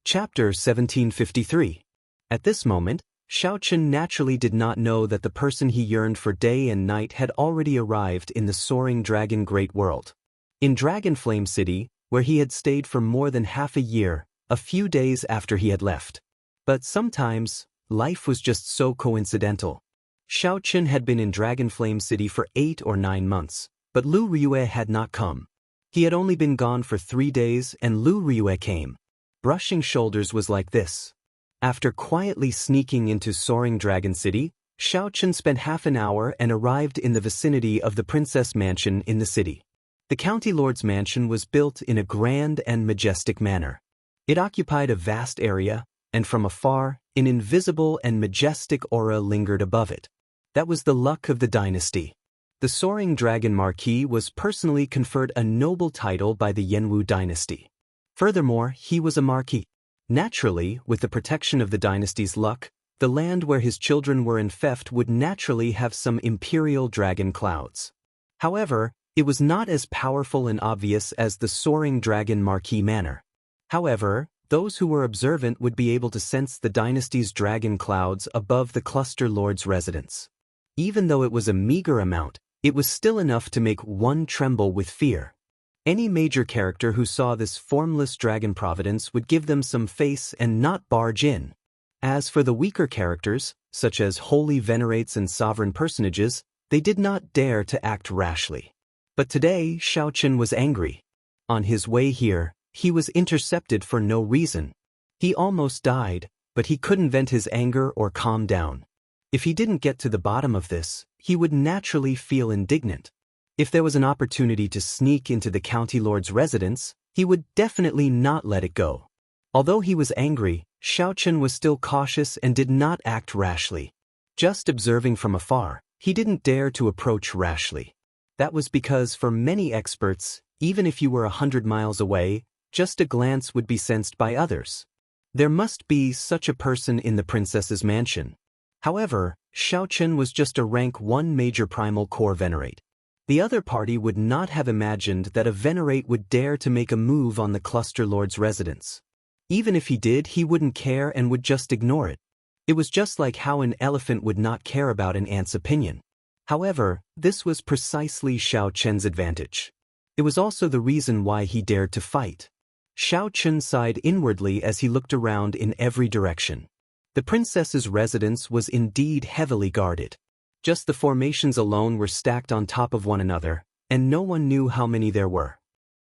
Chapter 1753. At this moment, Xiaochen naturally did not know that the person he yearned for day and night had already arrived in the soaring dragon great world. In Dragonflame City, where he had stayed for more than half a year, a few days after he had left. But sometimes, life was just so coincidental. Xiaochen had been in Dragonflame City for 8 or 9 months, but Lu Ryue had not come. He had only been gone for 3 days and Lu Ryue came. Brushing shoulders was like this. After quietly sneaking into Soaring Dragon City, Xiaochen spent half an hour and arrived in the vicinity of the Princess Mansion in the city. The County Lord's mansion was built in a grand and majestic manner. It occupied a vast area, and from afar, an invisible and majestic aura lingered above it. That was the luck of the dynasty. The Soaring Dragon Marquis was personally conferred a noble title by the Yanwu dynasty. Furthermore, he was a marquis. Naturally, with the protection of the dynasty's luck, the land where his children were enfeoffed would naturally have some imperial dragon clouds. However, it was not as powerful and obvious as the Soaring Dragon Marquis manor. However, those who were observant would be able to sense the dynasty's dragon clouds above the cluster lord's residence. Even though it was a meager amount, it was still enough to make one tremble with fear. Any major character who saw this formless dragon providence would give them some face and not barge in. As for the weaker characters, such as holy venerates and sovereign personages, they did not dare to act rashly. But today, Xiaochen was angry. On his way here, he was intercepted for no reason. He almost died, but he couldn't vent his anger or calm down. If he didn't get to the bottom of this, he would naturally feel indignant. If there was an opportunity to sneak into the county lord's residence, he would definitely not let it go. Although he was angry, Xiaochen was still cautious and did not act rashly. Just observing from afar, he didn't dare to approach rashly. That was because for many experts, even if you were 100 miles away, just a glance would be sensed by others. There must be such a person in the princess's mansion. However, Xiaochen was just a rank 1 major primal core venerate. The other party would not have imagined that a venerate would dare to make a move on the cluster lord's residence. Even if he did, he wouldn't care and would just ignore it. It was just like how an elephant would not care about an ant's opinion. However, this was precisely Xiaochen's advantage. It was also the reason why he dared to fight. Xiaochen sighed inwardly as he looked around in every direction. The princess's residence was indeed heavily guarded. Just the formations alone were stacked on top of one another, and no one knew how many there were.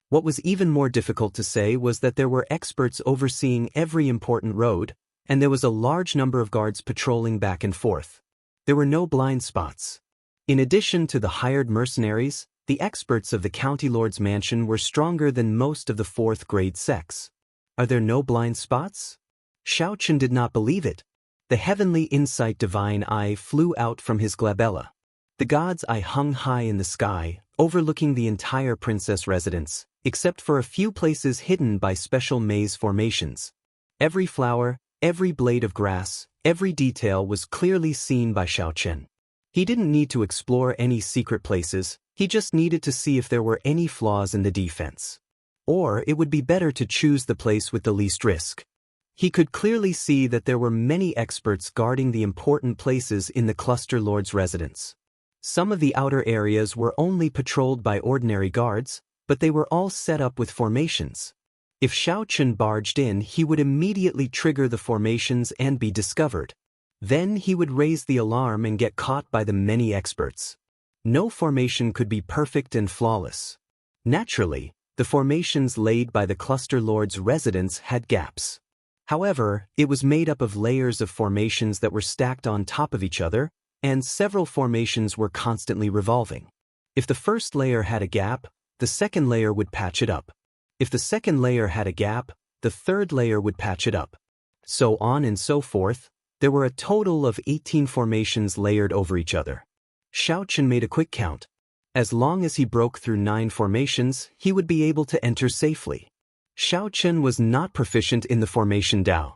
What was even more difficult to say was that there were experts overseeing every important road, and there was a large number of guards patrolling back and forth. There were no blind spots. In addition to the hired mercenaries, the experts of the county lord's mansion were stronger than most of the 4th grade sects. Are there no blind spots? Xiaochen did not believe it. The heavenly insight divine eye flew out from his glabella. The god's eye hung high in the sky, overlooking the entire princess residence, except for a few places hidden by special maze formations. Every flower, every blade of grass, every detail was clearly seen by Xiaochen. He didn't need to explore any secret places, he just needed to see if there were any flaws in the defense. Or it would be better to choose the place with the least risk. He could clearly see that there were many experts guarding the important places in the cluster lord's residence. Some of the outer areas were only patrolled by ordinary guards, but they were all set up with formations. If Xiaochen barged in, he would immediately trigger the formations and be discovered. Then he would raise the alarm and get caught by the many experts. No formation could be perfect and flawless. Naturally, the formations laid by the cluster lord's residence had gaps. However, it was made up of layers of formations that were stacked on top of each other, and several formations were constantly revolving. If the first layer had a gap, the second layer would patch it up. If the second layer had a gap, the third layer would patch it up. So on and so forth. There were a total of 18 formations layered over each other. Xiaochen made a quick count. As long as he broke through 9 formations, he would be able to enter safely. Xiaochen was not proficient in the formation Dao.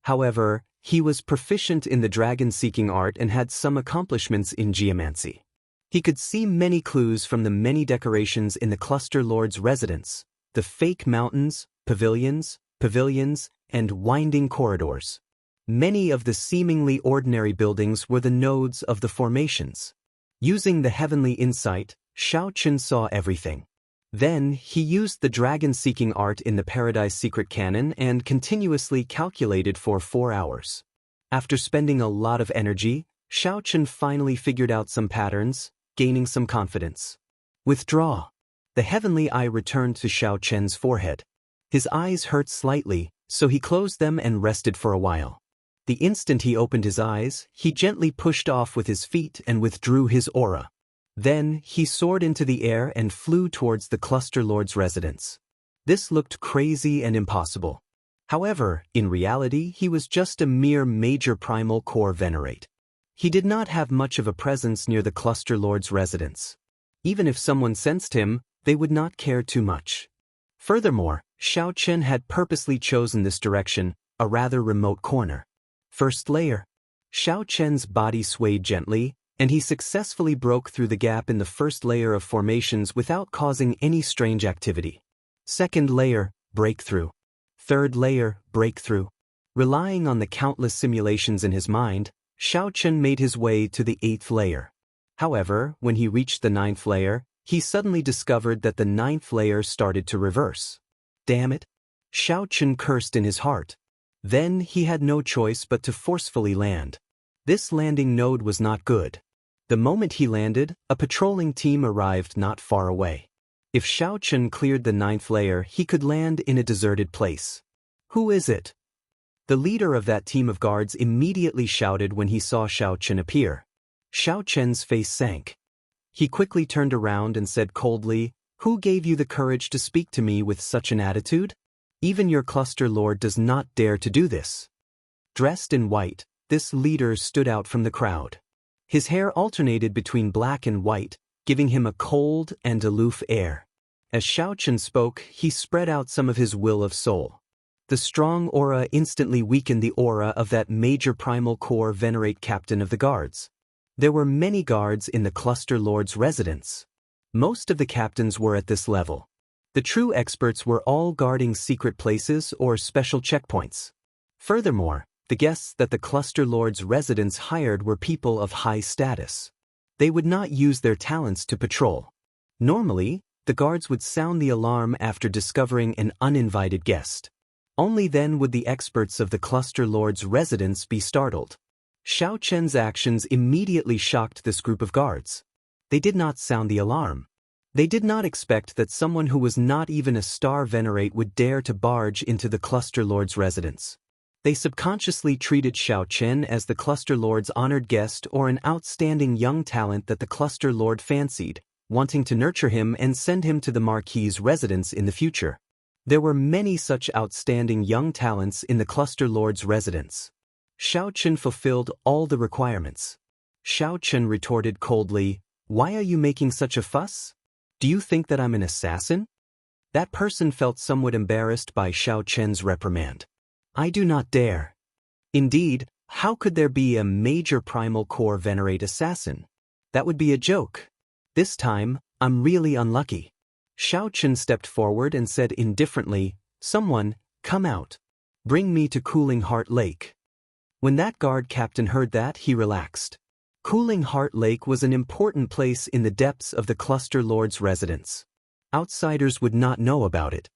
However, he was proficient in the dragon-seeking art and had some accomplishments in geomancy. He could see many clues from the many decorations in the cluster lord's residence, the fake mountains, pavilions, pavilions, and winding corridors. Many of the seemingly ordinary buildings were the nodes of the formations. Using the heavenly insight, Xiaochen saw everything. Then, he used the dragon-seeking art in the Paradise Secret Canon and continuously calculated for 4 hours. After spending a lot of energy, Xiaochen finally figured out some patterns, gaining some confidence. Withdraw. The heavenly eye returned to Xiaochen's forehead. His eyes hurt slightly, so he closed them and rested for a while. The instant he opened his eyes, he gently pushed off with his feet and withdrew his aura. Then, he soared into the air and flew towards the Cluster Lord's residence. This looked crazy and impossible. However, in reality, he was just a mere major primal core venerate. He did not have much of a presence near the Cluster Lord's residence. Even if someone sensed him, they would not care too much. Furthermore, Xiaochen had purposely chosen this direction, a rather remote corner. First layer. Xiaochen's body swayed gently, and he successfully broke through the gap in the first layer of formations without causing any strange activity. Second layer, breakthrough. Third layer, breakthrough. Relying on the countless simulations in his mind, Xiaochen made his way to the 8th layer. However, when he reached the 9th layer, he suddenly discovered that the 9th layer started to reverse. Damn it! Xiaochen cursed in his heart. Then he had no choice but to forcefully land. This landing node was not good. The moment he landed, a patrolling team arrived not far away. If Xiaochen cleared the 9th layer, he could land in a deserted place. Who is it? The leader of that team of guards immediately shouted when he saw Xiaochen appear. Xiaochen's face sank. He quickly turned around and said coldly, "Who gave you the courage to speak to me with such an attitude? Even your Cluster Lord does not dare to do this." Dressed in white, this leader stood out from the crowd. His hair alternated between black and white, giving him a cold and aloof air. As Xiaochen spoke, he spread out some of his will of soul. The strong aura instantly weakened the aura of that major primal core venerate captain of the guards. There were many guards in the Cluster Lord's residence. Most of the captains were at this level. The true experts were all guarding secret places or special checkpoints. Furthermore, the guests that the Cluster Lord's residence hired were people of high status. They would not use their talents to patrol. Normally, the guards would sound the alarm after discovering an uninvited guest. Only then would the experts of the Cluster Lord's residence be startled. Xiaochen's actions immediately shocked this group of guards. They did not sound the alarm. They did not expect that someone who was not even a star venerate would dare to barge into the Cluster Lord's residence. They subconsciously treated Xiaochen as the Cluster Lord's honored guest or an outstanding young talent that the Cluster Lord fancied, wanting to nurture him and send him to the Marquis's residence in the future. There were many such outstanding young talents in the Cluster Lord's residence. Xiaochen fulfilled all the requirements. Xiaochen retorted coldly, "Why are you making such a fuss? Do you think that I'm an assassin?" That person felt somewhat embarrassed by Xiaochen's reprimand. "I do not dare." Indeed, how could there be a major primal core venerate assassin? That would be a joke. This time, I'm really unlucky. Xiaochen stepped forward and said indifferently, "Someone, come out. Bring me to Cooling Heart Lake." When that guard captain heard that, he relaxed. Cooling Heart Lake was an important place in the depths of the Cluster Lord's residence. Outsiders would not know about it.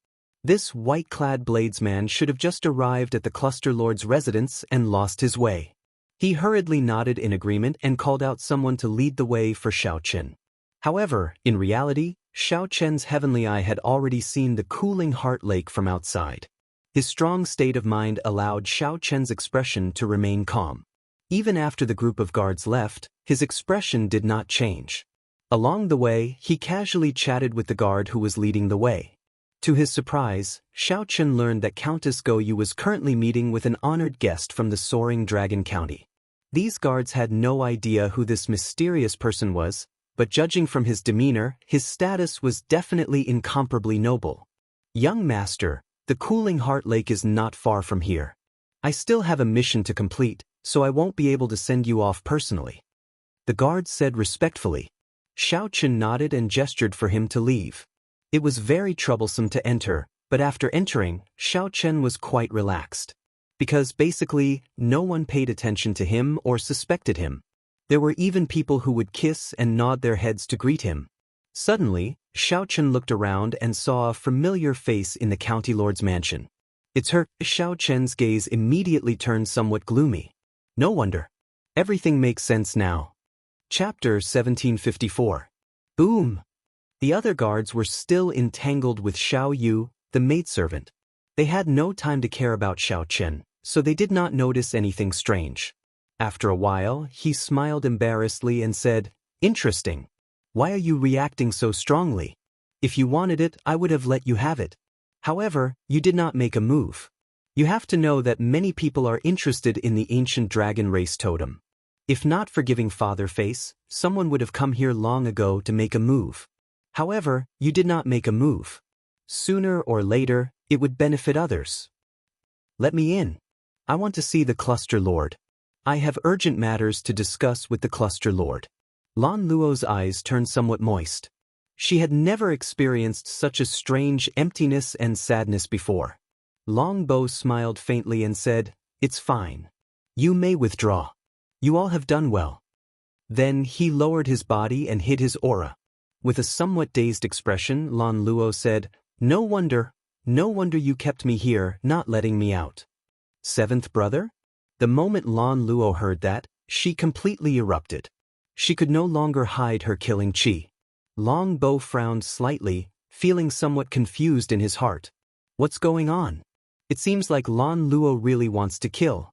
This white-clad bladesman should have just arrived at the Cluster Lord's residence and lost his way. He hurriedly nodded in agreement and called out someone to lead the way for Xiaochen. However, in reality, Xiaochen's heavenly eye had already seen the Cooling Heart Lake from outside. His strong state of mind allowed Xiaochen's expression to remain calm. Even after the group of guards left, his expression did not change. Along the way, he casually chatted with the guard who was leading the way. To his surprise, Xiaochen learned that Countess Goyu was currently meeting with an honored guest from the Soaring Dragon County. These guards had no idea who this mysterious person was, but judging from his demeanor, his status was definitely incomparably noble. "Young master, the Cooling Heart Lake is not far from here. I still have a mission to complete, so I won't be able to send you off personally," the guard said respectfully. Xiaochen nodded and gestured for him to leave. It was very troublesome to enter, But after entering, Xiao Chen was quite relaxed. Because basically, no one paid attention to him or suspected him. There were even people who would kiss and nod their heads to greet him. Suddenly, Xiao Chen looked around and saw a familiar face in the county lord's mansion. It's her. Xiao Chen's gaze immediately turned somewhat gloomy. No wonder. Everything makes sense now. Chapter 1754. Boom! The other guards were still entangled with Xiao Yu, the maidservant. They had no time to care about Xiao Chen, so they did not notice anything strange. After a while, he smiled embarrassedly and said, "Interesting. Why are you reacting so strongly? If you wanted it, I would have let you have it. However, you did not make a move. You have to know that many people are interested in the ancient dragon race totem. If not for giving Father Face, someone would have come here long ago to make a move. However, you did not make a move. Sooner or later, it would benefit others. Let me in. I want to see the Cluster Lord. I have urgent matters to discuss with the Cluster Lord." Lan Luo's eyes turned somewhat moist. She had never experienced such a strange emptiness and sadness before. Long Bo smiled faintly and said, "It's fine. You may withdraw. You all have done well." Then he lowered his body and hid his aura. With a somewhat dazed expression, Lan Luo said, No wonder you kept me here, not letting me out." Seventh brother? The moment Lan Luo heard that, she completely erupted. She could no longer hide her killing chi. Long Bo frowned slightly, feeling somewhat confused in his heart. What's going on? It seems like Lan Luo really wants to kill.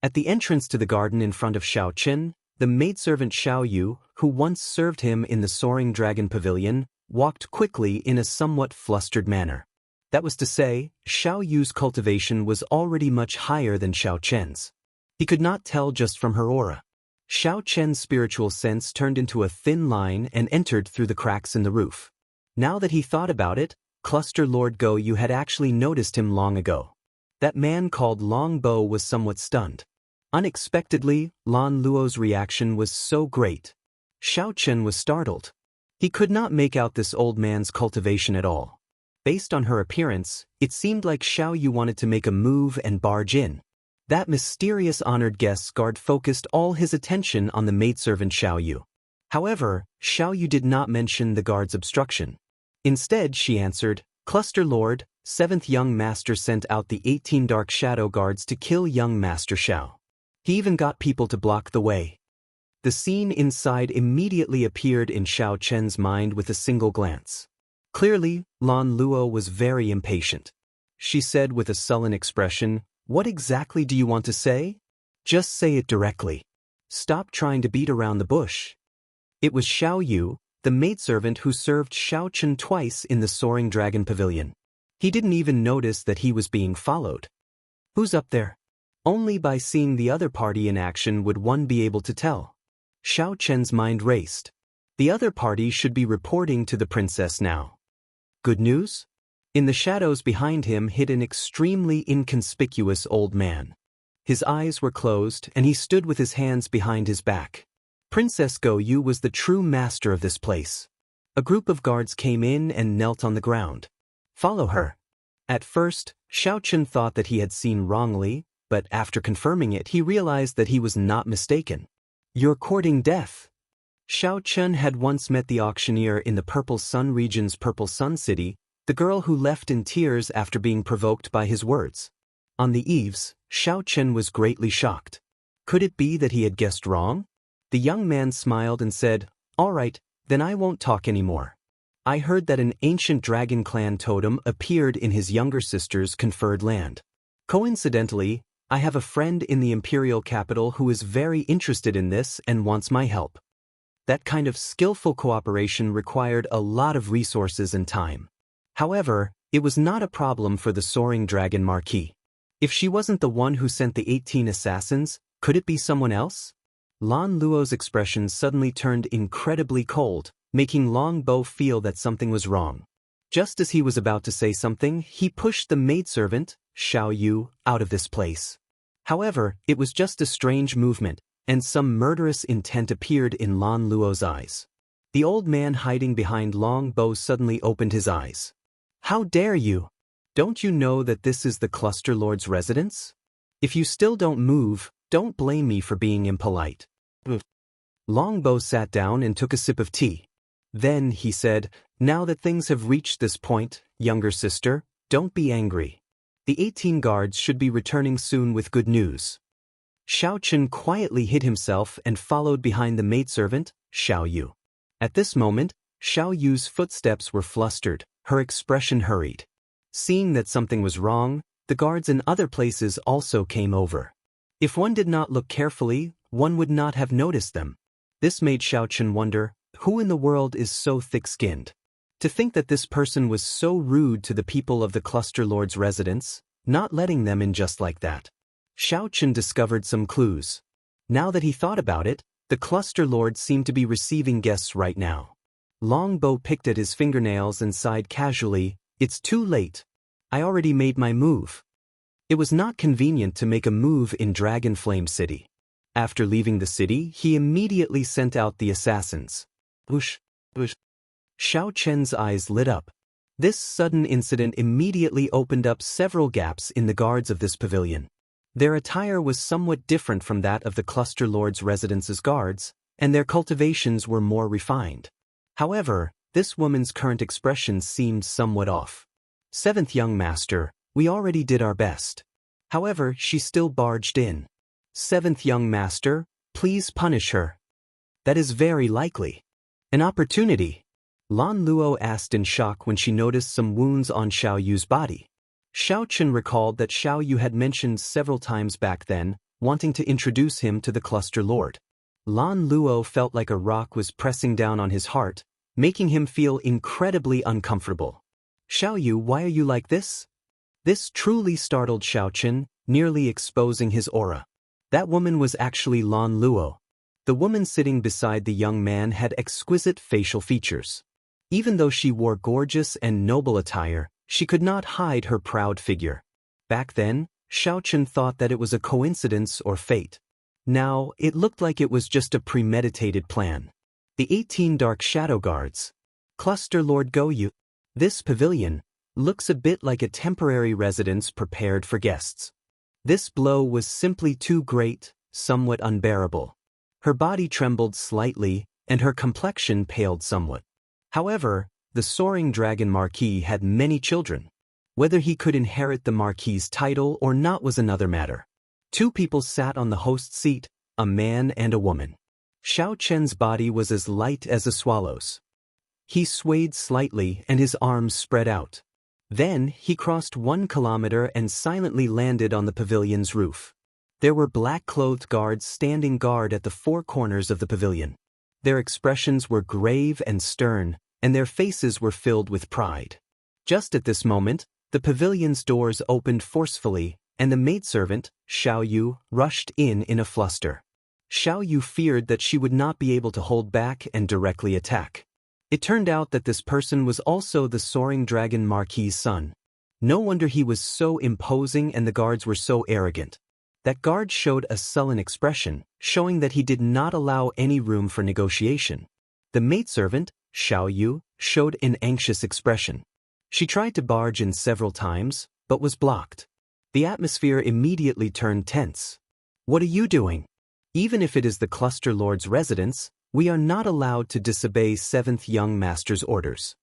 At the entrance to the garden in front of Xiao Chen, the maidservant Xiao Yu, who once served him in the Soaring Dragon Pavilion, walked quickly in a somewhat flustered manner. That was to say, Xiao Yu's cultivation was already much higher than Xiao Chen's. He could not tell just from her aura. Xiao Chen's spiritual sense turned into a thin line and entered through the cracks in the roof. Now that he thought about it, Cluster Lord Go Yu had actually noticed him long ago. That man called Long Bo was somewhat stunned. Unexpectedly, Lan Luo's reaction was so great. Xiao Chen was startled. He could not make out this old man's cultivation at all. Based on her appearance, it seemed like Xiao Yu wanted to make a move and barge in. That mysterious honored guest's guard focused all his attention on the maidservant Xiao Yu. However, Xiao Yu did not mention the guard's obstruction. Instead, she answered, "Cluster Lord, 7th Young Master sent out the 18 Dark Shadow Guards to kill Young Master Xiao. He even got people to block the way." The scene inside immediately appeared in Xiao Chen's mind with a single glance. Clearly, Lan Luo was very impatient. She said with a sullen expression, "What exactly do you want to say? Just say it directly. Stop trying to beat around the bush." It was Xiao Yu, the maidservant who served Xiao Chen twice in the Soaring Dragon Pavilion. He didn't even notice that he was being followed. Who's up there? Only by seeing the other party in action would one be able to tell. Xiao Chen's mind raced. The other party should be reporting to the princess now. Good news? In the shadows behind him hid an extremely inconspicuous old man. His eyes were closed and he stood with his hands behind his back. Princess Go Yu was the true master of this place. A group of guards came in and knelt on the ground. Follow her. At first, Xiao Chen thought that he had seen wrongly, but after confirming it he realized that he was not mistaken. You're courting death. Xiao Chen had once met the auctioneer in the Purple Sun region's Purple Sun City, the girl who left in tears after being provoked by his words. On the eaves, Xiao Chen was greatly shocked. Could it be that he had guessed wrong? The young man smiled and said, "All right, then I won't talk anymore. I heard that an ancient dragon clan totem appeared in his younger sister's conferred land. Coincidentally, I have a friend in the imperial capital who is very interested in this and wants my help." That kind of skillful cooperation required a lot of resources and time. However, it was not a problem for the Soaring Dragon Marquis. If she wasn't the one who sent the 18 assassins, could it be someone else? Lan Luo's expression suddenly turned incredibly cold, making Long Bo feel that something was wrong. Just as he was about to say something, he pushed the maidservant, Xiao Yu, out of this place. However, it was just a strange movement, and some murderous intent appeared in Lan Luo's eyes. The old man hiding behind Long Bo suddenly opened his eyes. "How dare you? Don't you know that this is the Cluster Lord's residence? If you still don't move, don't blame me for being impolite. Longbow sat down and took a sip of tea. Then he said, "Now that things have reached this point, younger sister, don't be angry. The 18 guards should be returning soon with good news." Xiaochen quietly hid himself and followed behind the maidservant, Xiao Yu. At this moment, Xiao Yu's footsteps were flustered, her expression hurried. Seeing that something was wrong, the guards in other places also came over. If one did not look carefully, one would not have noticed them. This made Xiaochen wonder, who in the world is so thick-skinned? To think that this person was so rude to the people of the Cluster Lord's residence, not letting them in just like that. Xiaochen discovered some clues. Now that he thought about it, the Cluster Lord seemed to be receiving guests right now. Longbow picked at his fingernails and sighed casually, "It's too late. I already made my move." It was not convenient to make a move in Dragon Flame City. After leaving the city, he immediately sent out the assassins. Whoosh, whoosh. Xiao Chen's eyes lit up. This sudden incident immediately opened up several gaps in the guards of this pavilion. Their attire was somewhat different from that of the Cluster Lord's residence's guards, and their cultivations were more refined. However, this woman's current expression seemed somewhat off. "Seventh young master, we already did our best." However, she still barged in. "Seventh young master, please punish her." "That is very likely. An opportunity." Lan Luo asked in shock when she noticed some wounds on Xiao Yu's body. Xiaochen recalled that Xiao Yu had mentioned several times back then, wanting to introduce him to the Cluster Lord. Lan Luo felt like a rock was pressing down on his heart, making him feel incredibly uncomfortable. "Xiao Yu, why are you like this?" This truly startled Xiaochen, nearly exposing his aura. That woman was actually Lan Luo. The woman sitting beside the young man had exquisite facial features. Even though she wore gorgeous and noble attire, she could not hide her proud figure. Back then, Xiaochen thought that it was a coincidence or fate. Now, it looked like it was just a premeditated plan. The 18 Dark Shadow Guards. Cluster Lord Goyu. This pavilion looks a bit like a temporary residence prepared for guests. This blow was simply too great, somewhat unbearable. Her body trembled slightly, and her complexion paled somewhat. However, the soaring dragon Marquis had many children. Whether he could inherit the Marquis's title or not was another matter. 2 people sat on the host's seat, a man and a woman. Xiao Chen's body was as light as a swallow's. He swayed slightly and his arms spread out. Then, he crossed 1 kilometer and silently landed on the pavilion's roof. There were black-clothed guards standing guard at the 4 corners of the pavilion. Their expressions were grave and stern, and their faces were filled with pride. Just at this moment, the pavilion's doors opened forcefully, and the maidservant, Xiao Yu, rushed in a fluster. Xiao Yu feared that she would not be able to hold back and directly attack. It turned out that this person was also the soaring dragon Marquis's son. No wonder he was so imposing and the guards were so arrogant. That guard showed a sullen expression, showing that he did not allow any room for negotiation. The maidservant, Xiao Yu, showed an anxious expression. She tried to barge in several times, but was blocked. The atmosphere immediately turned tense. "What are you doing? Even if it is the Cluster Lord's residence, we are not allowed to disobey 7th Young Master's orders."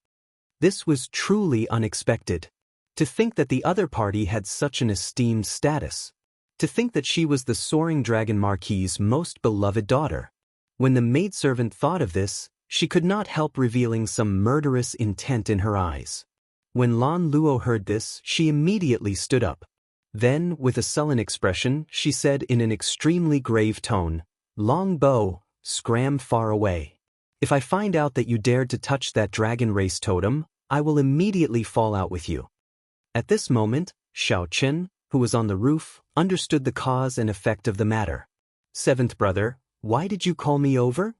This was truly unexpected. To think that the other party had such an esteemed status. To think that she was the soaring dragon Marquis's most beloved daughter. When the maidservant thought of this, she could not help revealing some murderous intent in her eyes. When Lan Luo heard this, she immediately stood up. Then, with a sullen expression, she said in an extremely grave tone, "Long bow, scram far away. If I find out that you dared to touch that dragon race totem, I will immediately fall out with you." At this moment, Xiao Chen, who was on the roof, understood the cause and effect of the matter. "Seventh brother, why did you call me over?"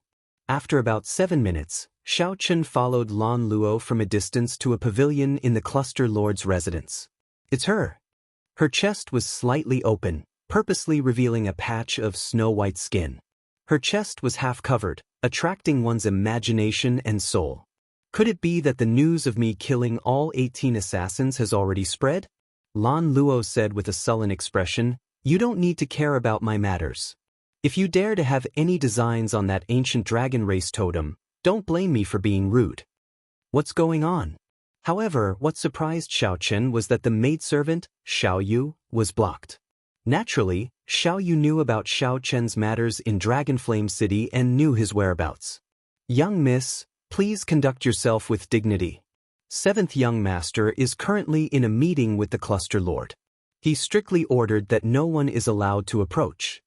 After about 7 minutes, Xiao Chen followed Lan Luo from a distance to a pavilion in the Cluster Lord's residence. "It's her." Her chest was slightly open, purposely revealing a patch of snow-white skin. Her chest was half covered, attracting one's imagination and soul. Could it be that the news of me killing all 18 assassins has already spread? Lan Luo said with a sullen expression, "You don't need to care about my matters. If you dare to have any designs on that ancient dragon race totem, don't blame me for being rude." What's going on? However, what surprised Xiao Chen was that the maidservant, Xiao Yu, was blocked. Naturally, Xiao Yu knew about Xiao Chen's matters in Dragonflame City and knew his whereabouts. "Young miss, please conduct yourself with dignity. Seventh young master is currently in a meeting with the cluster lord. He strictly ordered that no one is allowed to approach."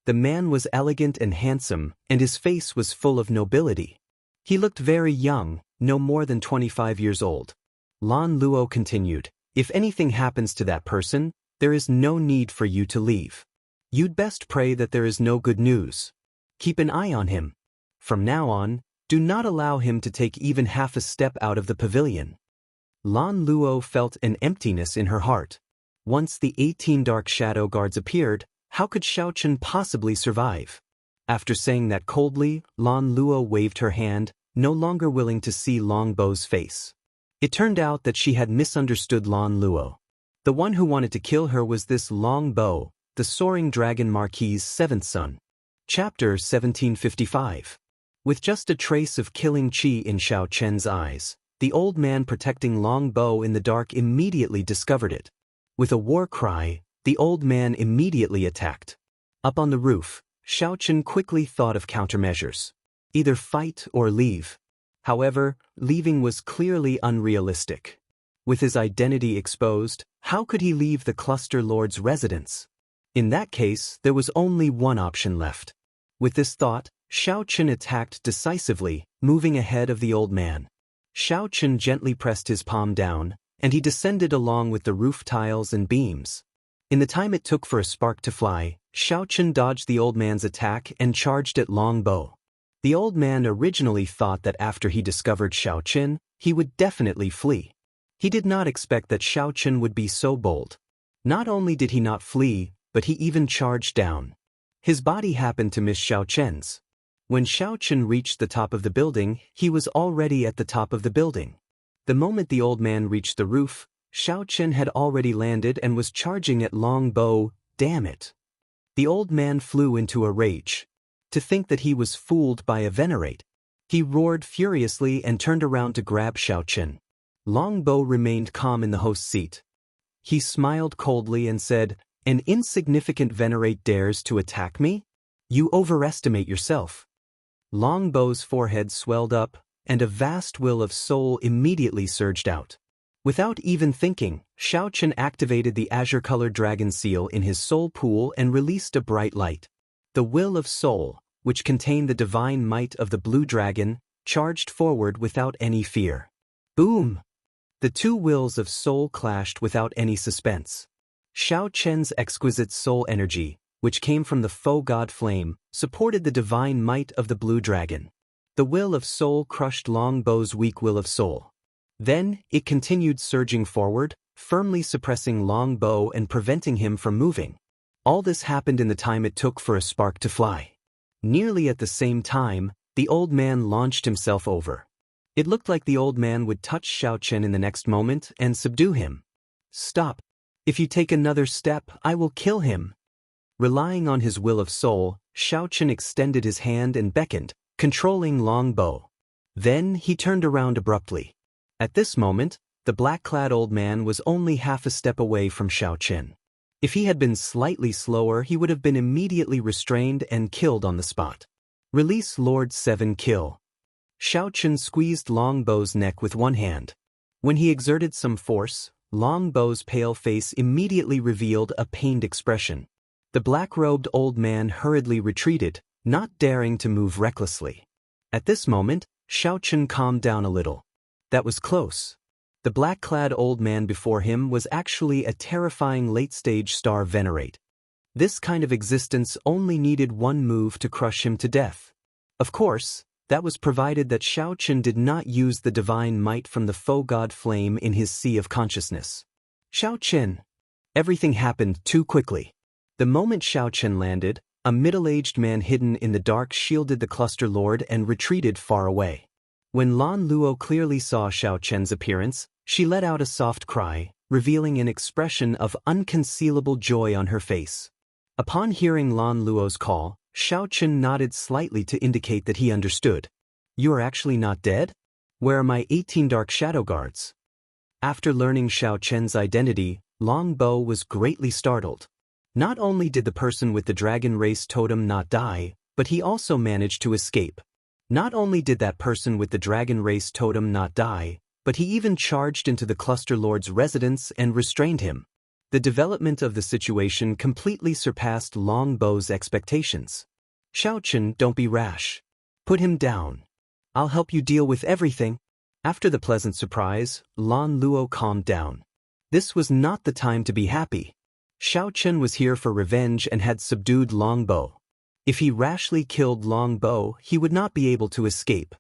The man was elegant and handsome, and his face was full of nobility. He looked very young, no more than 25 years old. Lan Luo continued, "If anything happens to that person, there is no need for you to leave. You'd best pray that there is no good news. Keep an eye on him. From now on, do not allow him to take even half a step out of the pavilion." Lan Luo felt an emptiness in her heart. Once the 18 dark shadow guards appeared, how could Xiao Chen possibly survive? After saying that coldly, Lan Luo waved her hand, no longer willing to see Longbow's face. It turned out that she had misunderstood Lan Luo. The one who wanted to kill her was this Longbow, the soaring dragon Marquis's seventh son. Chapter 1755. With just a trace of killing chi in Xiao Chen's eyes, the old man protecting Longbow in the dark immediately discovered it. With a war cry, the old man immediately attacked. Up on the roof, Xiao Chen quickly thought of countermeasures. Either fight or leave. However, leaving was clearly unrealistic. With his identity exposed, how could he leave the cluster lord's residence? In that case, there was only one option left. With this thought, Xiao Chen attacked decisively, moving ahead of the old man. Xiao Chen gently pressed his palm down, and he descended along with the roof tiles and beams. In the time it took for a spark to fly, Xiao Chen dodged the old man's attack and charged at Longbow. The old man originally thought that after he discovered Xiao Chen, he would definitely flee. He did not expect that Xiao Chen would be so bold. Not only did he not flee, but he even charged down. His body happened to miss Xiao Chen's. When Xiao Chen reached the top of the building, he was already at the top of the building. The moment the old man reached the roof, Xiao Chen had already landed and was charging at Longbow. Damn it. The old man flew into a rage. To think that he was fooled by a venerate. He roared furiously and turned around to grab Xiao Chen. Longbow remained calm in the host's seat. He smiled coldly and said, "An insignificant venerate dares to attack me? You overestimate yourself." Longbow's forehead swelled up, and a vast will of soul immediately surged out. Without even thinking, Xiao Chen activated the azure-colored dragon seal in his soul pool and released a bright light. The will of soul, which contained the divine might of the blue dragon, charged forward without any fear. Boom! The two wills of soul clashed without any suspense. Xiao Chen's exquisite soul energy, which came from the faux god flame, supported the divine might of the blue dragon. The will of soul crushed Longbow's weak will of soul. Then, it continued surging forward, firmly suppressing Longbow and preventing him from moving. All this happened in the time it took for a spark to fly. Nearly at the same time, the old man launched himself over. It looked like the old man would touch Xiao Chen in the next moment and subdue him. "Stop. If you take another step, I will kill him." Relying on his will of soul, Xiao Chen extended his hand and beckoned, controlling Longbow. Then he turned around abruptly. At this moment, the black-clad old man was only half a step away from Xiao Chen. If he had been slightly slower, he would have been immediately restrained and killed on the spot. Release Lord 7 kill. Xiao Chen squeezed Longbow's neck with one hand. When he exerted some force, Longbow's pale face immediately revealed a pained expression. The black-robed old man hurriedly retreated, not daring to move recklessly. At this moment, Xiao Chen calmed down a little. That was close. The black-clad old man before him was actually a terrifying late-stage star venerate. This kind of existence only needed one move to crush him to death. Of course, that was provided that Xiao Chen did not use the divine might from the faux god flame in his sea of consciousness. Xiao Chen. Everything happened too quickly. The moment Xiao Chen landed, a middle-aged man hidden in the dark shielded the cluster lord and retreated far away. When Lan Luo clearly saw Xiao Chen's appearance, she let out a soft cry, revealing an expression of unconcealable joy on her face. Upon hearing Lan Luo's call, Xiao Chen nodded slightly to indicate that he understood. You are actually not dead? Where are my 18 dark shadow guards? After learning Xiao Chen's identity, Long Bo was greatly startled. Not only did the person with the dragon race totem not die, but he also managed to escape. Not only did that person with the dragon race totem not die, but he even charged into the Cluster Lord's residence and restrained him. The development of the situation completely surpassed Long Bo's expectations. Xiao Chen, don't be rash. Put him down. I'll help you deal with everything. After the pleasant surprise, Lan Luo calmed down. This was not the time to be happy. Xiao Chen was here for revenge and had subdued Long Bo. If he rashly killed Long Bo, he would not be able to escape.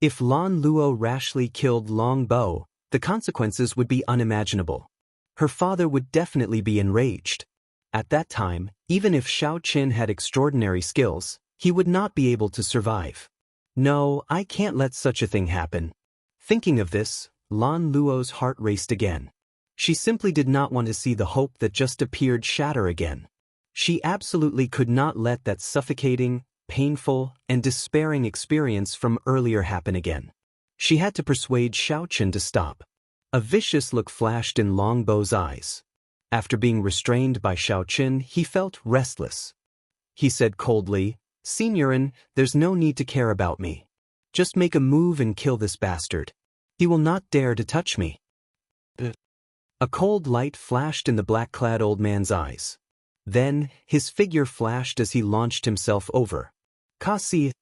If Lan Luo rashly killed Long Bo, the consequences would be unimaginable. Her father would definitely be enraged. At that time, even if Xiao Chen had extraordinary skills, he would not be able to survive. No, I can't let such a thing happen. Thinking of this, Lan Luo's heart raced again. She simply did not want to see the hope that just appeared shatter again. She absolutely could not let that suffocating, painful, and despairing experience from earlier happen again. She had to persuade Xiao Chen to stop. A vicious look flashed in Long Bo's eyes. After being restrained by Xiao Chen, he felt restless. He said coldly, Signorin, there's no need to care about me. Just make a move and kill this bastard. He will not dare to touch me. A cold light flashed in the black-clad old man's eyes. Then, his figure flashed as he launched himself over. Kasi!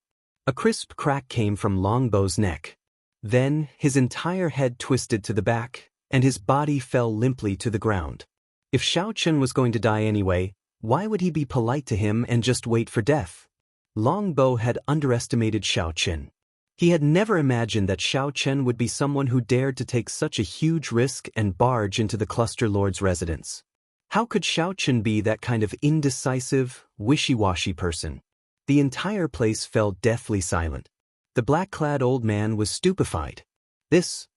A crisp crack came from Long Bo's neck. Then, his entire head twisted to the back, and his body fell limply to the ground. If Xiao Chen was going to die anyway, why would he be polite to him and just wait for death? Long Bo had underestimated Xiao Chen. He had never imagined that Xiao Chen would be someone who dared to take such a huge risk and barge into the Cluster Lord's residence. How could Xiao Chen be that kind of indecisive, wishy-washy person? The entire place fell deathly silent. The black-clad old man was stupefied. This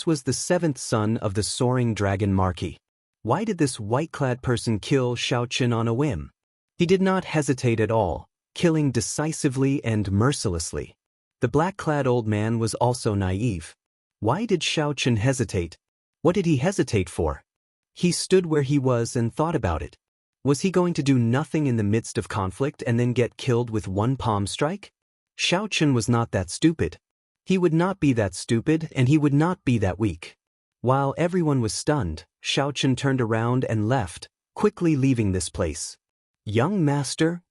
was the seventh son of the soaring dragon Marquis. Why did this white-clad person kill Xiao Chen on a whim? He did not hesitate at all, killing decisively and mercilessly. The black-clad old man was also naive. Why did Xiao Chen hesitate? What did he hesitate for? He stood where he was and thought about it. Was he going to do nothing in the midst of conflict and then get killed with one palm strike? Xiao Chen was not that stupid. He would not be that stupid and he would not be that weak. While everyone was stunned, Xiao Chen turned around and left, quickly leaving this place. Young master?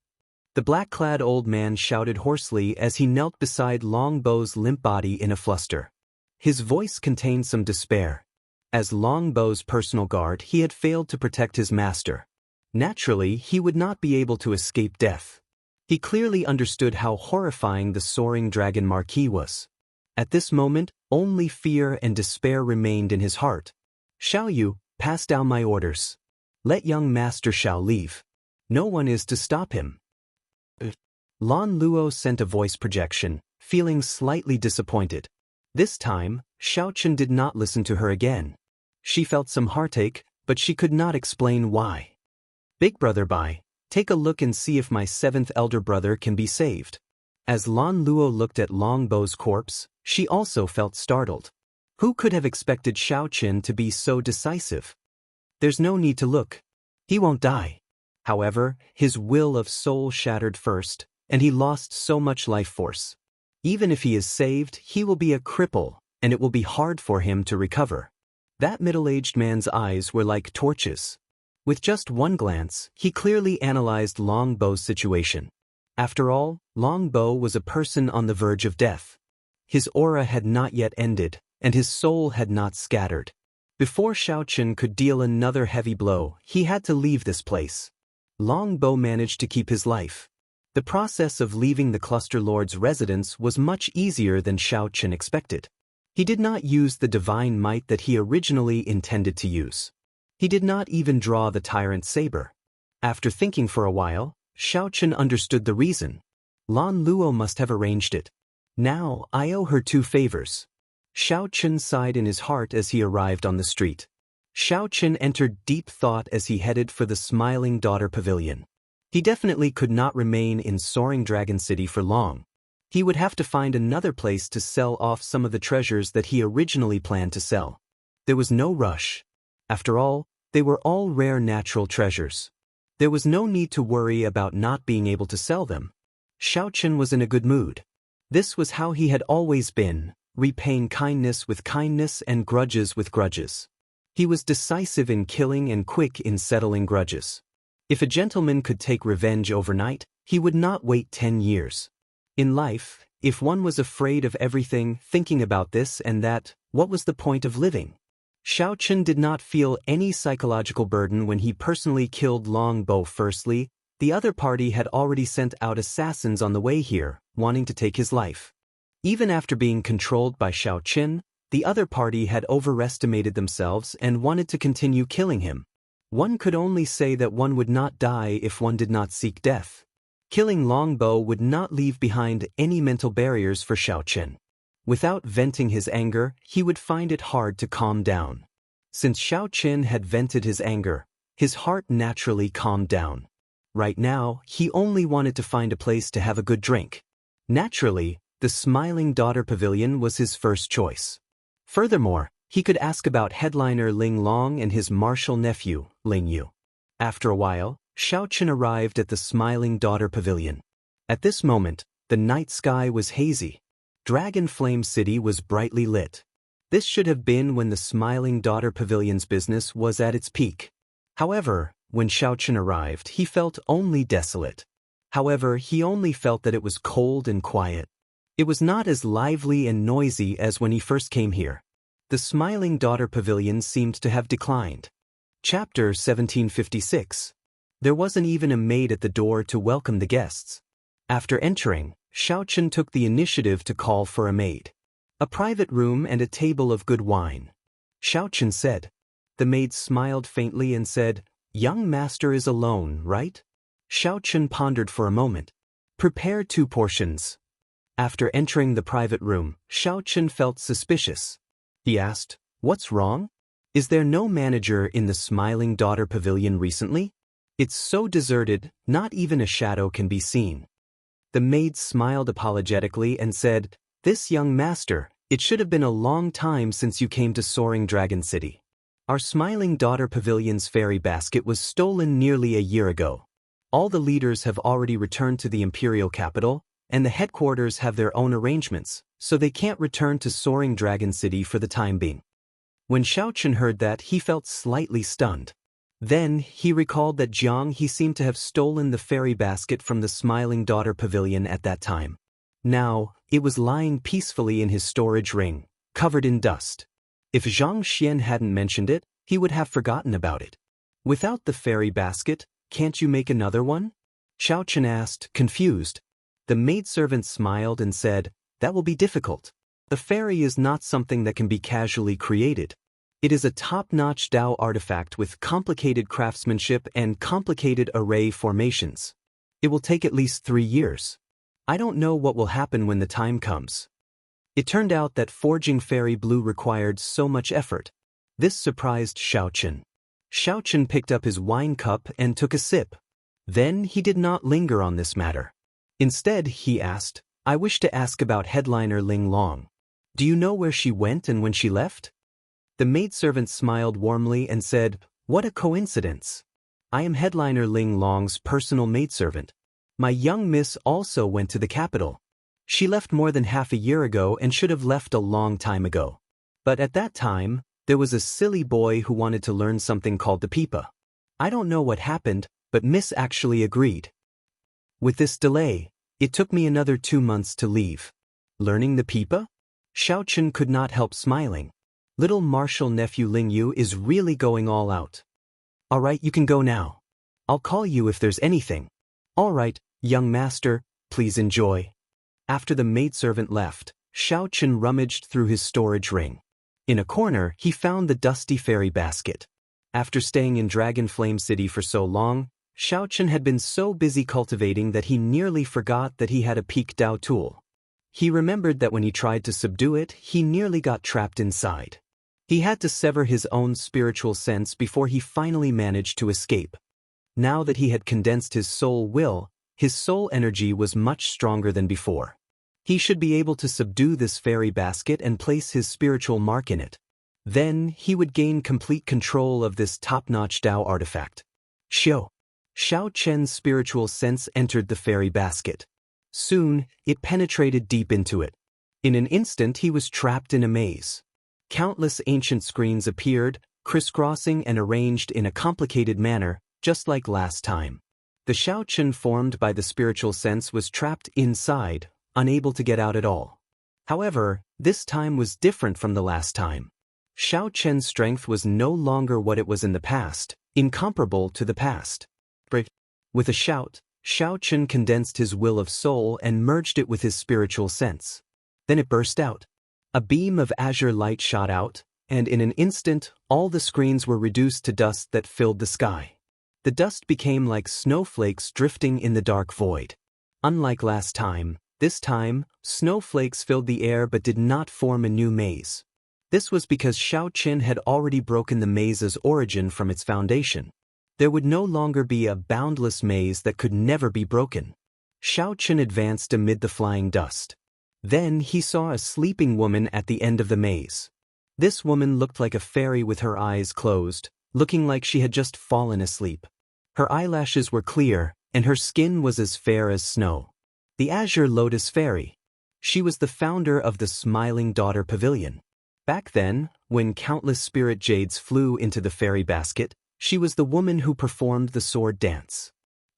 The black-clad old man shouted hoarsely as he knelt beside Long Bo's limp body in a fluster. His voice contained some despair. As Long Bo's personal guard, he had failed to protect his master. Naturally, he would not be able to escape death. He clearly understood how horrifying the soaring dragon Marquis was. At this moment, only fear and despair remained in his heart. Xiao Yu, pass down my orders. Let young Master Xiao leave. No one is to stop him. Lan Luo sent a voice projection, feeling slightly disappointed. This time, Xiao Chen did not listen to her again. She felt some heartache, but she could not explain why. Big brother Bai, take a look and see if my seventh elder brother can be saved. As Lan Luo looked at Long Bo's corpse, she also felt startled. Who could have expected Xiao Chen to be so decisive? There's no need to look. He won't die. However, his will of soul shattered first, and he lost so much life force. Even if he is saved, he will be a cripple, and it will be hard for him to recover. That middle-aged man's eyes were like torches. With just one glance, he clearly analyzed Long Bo's situation. After all, Long Bo was a person on the verge of death. His aura had not yet ended, and his soul had not scattered. Before Xiao Chen could deal another heavy blow, he had to leave this place. Long Bo managed to keep his life. The process of leaving the Cluster Lord's residence was much easier than Xiao Chen expected. He did not use the divine might that he originally intended to use. He did not even draw the tyrant saber. After thinking for a while, Xiao Chen understood the reason. Lan Luo must have arranged it. Now I owe her 2 favors. Xiao Chen sighed in his heart as he arrived on the street. Xiao Chen entered deep thought as he headed for the Smiling Daughter Pavilion. He definitely could not remain in Soaring Dragon City for long. He would have to find another place to sell off some of the treasures that he originally planned to sell. There was no rush. After all, they were all rare natural treasures. There was no need to worry about not being able to sell them. Xiao Chen was in a good mood. This was how he had always been, repaying kindness with kindness and grudges with grudges. He was decisive in killing and quick in settling grudges. If a gentleman could take revenge overnight, he would not wait 10 years. In life, if one was afraid of everything, thinking about this and that, what was the point of living? Xiao Chen did not feel any psychological burden when he personally killed Long Bo. Firstly, the other party had already sent out assassins on the way here, wanting to take his life. Even after being controlled by Xiao Chen, the other party had overestimated themselves and wanted to continue killing him. One could only say that one would not die if one did not seek death. Killing Long Bo would not leave behind any mental barriers for Xiao Chen. Without venting his anger, he would find it hard to calm down. Since Xiao Chen had vented his anger, his heart naturally calmed down. Right now, he only wanted to find a place to have a good drink. Naturally, the Smiling Daughter Pavilion was his first choice. Furthermore, he could ask about headliner Ling Long and his martial nephew, Ling Yu. After a while, Xiao Chen arrived at the Smiling Daughter Pavilion. At this moment, the night sky was hazy. Dragon Flame City was brightly lit. This should have been when the Smiling Daughter Pavilion's business was at its peak. However, when Xiao Chen arrived, he felt only desolate. However, he only felt that it was cold and quiet. It was not as lively and noisy as when he first came here. The Smiling Daughter Pavilion seemed to have declined. Chapter 1756. There wasn't even a maid at the door to welcome the guests. After entering, Xiao Chen took the initiative to call for a maid. A private room and a table of good wine. Xiao Chen said. The maid smiled faintly and said, "Young master is alone, right?" Xiao Chen pondered for a moment. "Prepare 2 portions." After entering the private room, Xiao Chen felt suspicious. He asked, "What's wrong? Is there no manager in the Smiling Daughter Pavilion recently? It's so deserted, not even a shadow can be seen." The maid smiled apologetically and said, "This young master, it should have been a long time since you came to Soaring Dragon City. Our Smiling Daughter Pavilion's fairy basket was stolen nearly a year ago. All the leaders have already returned to the imperial capital, and the headquarters have their own arrangements, so they can't return to Soaring Dragon City for the time being." When Xiao Chen heard that, he felt slightly stunned. Then, he recalled that he seemed to have stolen the fairy basket from the Smiling Daughter Pavilion at that time. Now, it was lying peacefully in his storage ring, covered in dust. If Zhang Xian hadn't mentioned it, he would have forgotten about it. "Without the fairy basket, can't you make another one?" Xiao Chen asked, confused. The maidservant smiled and said, "That will be difficult. The fairy is not something that can be casually created. It is a top-notch Dao artifact with complicated craftsmanship and complicated array formations. It will take at least 3 years. I don't know what will happen when the time comes." It turned out that forging fairy blue required so much effort. This surprised Xiao Chen. Xiao Chen picked up his wine cup and took a sip. Then he did not linger on this matter. Instead, he asked, "I wish to ask about headliner Ling Long. Do you know where she went and when she left?" The maidservant smiled warmly and said, "What a coincidence. I am headliner Ling Long's personal maidservant. My young miss also went to the capital. She left more than half a year ago and should have left a long time ago. But at that time, there was a silly boy who wanted to learn something called the pipa. I don't know what happened, but Miss actually agreed. With this delay, it took me another 2 months to leave." Learning the pipa? Xiao Chen could not help smiling. Little martial nephew Ling Yu is really going all out. "All right, you can go now. I'll call you if there's anything." "All right, young master, please enjoy." After the maidservant left, Xiao Chen rummaged through his storage ring. In a corner, he found the dusty fairy basket. After staying in Dragon Flame City for so long, Xiao Chen had been so busy cultivating that he nearly forgot that he had a peak Dao tool. He remembered that when he tried to subdue it, he nearly got trapped inside. He had to sever his own spiritual sense before he finally managed to escape. Now that he had condensed his soul will, his soul energy was much stronger than before. He should be able to subdue this fairy basket and place his spiritual mark in it. Then, he would gain complete control of this top-notch Tao artifact. Xiao Chen's spiritual sense entered the fairy basket. Soon, it penetrated deep into it. In an instant he was trapped in a maze. Countless ancient screens appeared, crisscrossing and arranged in a complicated manner, just like last time. The Xiao Chen formed by the spiritual sense was trapped inside, unable to get out at all. However, this time was different from the last time. Xiao Chen's strength was no longer what it was in the past, incomparable to the past. With a shout, Xiao Chen condensed his will of soul and merged it with his spiritual sense. Then it burst out. A beam of azure light shot out, and in an instant, all the screens were reduced to dust that filled the sky. The dust became like snowflakes drifting in the dark void. Unlike last time, this time, snowflakes filled the air but did not form a new maze. This was because Xiao Chen had already broken the maze's origin from its foundation. There would no longer be a boundless maze that could never be broken. Xiao Chen advanced amid the flying dust. Then he saw a sleeping woman at the end of the maze. This woman looked like a fairy with her eyes closed, looking like she had just fallen asleep. Her eyelashes were clear, and her skin was as fair as snow. The Azure Lotus Fairy. She was the founder of the Smiling Daughter Pavilion. Back then, when countless spirit jades flew into the fairy basket, she was the woman who performed the sword dance.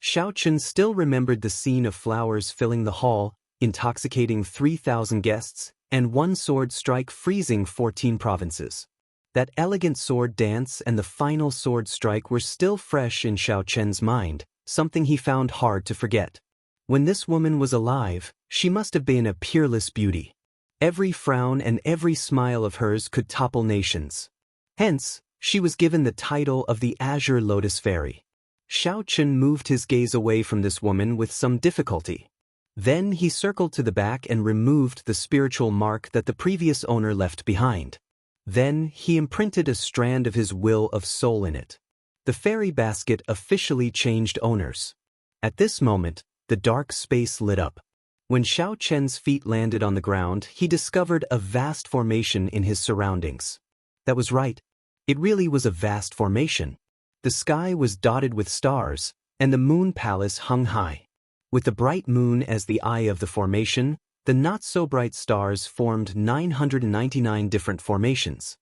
Xiao Chen still remembered the scene of flowers filling the hall, intoxicating 3,000 guests, and one sword strike freezing 14 provinces. That elegant sword dance and the final sword strike were still fresh in Xiao Chen's mind, something he found hard to forget. When this woman was alive, she must have been a peerless beauty. Every frown and every smile of hers could topple nations. Hence, she was given the title of the Azure Lotus Fairy. Xiao Chen moved his gaze away from this woman with some difficulty. Then he circled to the back and removed the spiritual mark that the previous owner left behind. Then he imprinted a strand of his will of soul in it. The fairy basket officially changed owners. At this moment, the dark space lit up. When Xiao Chen's feet landed on the ground, he discovered a vast formation in his surroundings. That was right. It really was a vast formation. The sky was dotted with stars, and the moon palace hung high. With the bright moon as the eye of the formation, the not-so-bright stars formed 999 different formations.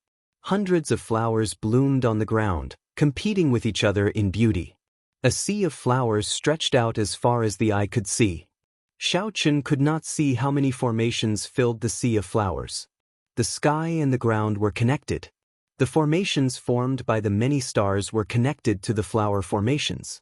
Hundreds of flowers bloomed on the ground, competing with each other in beauty. A sea of flowers stretched out as far as the eye could see. Xiao Chen could not see how many formations filled the sea of flowers. The sky and the ground were connected. The formations formed by the many stars were connected to the flower formations.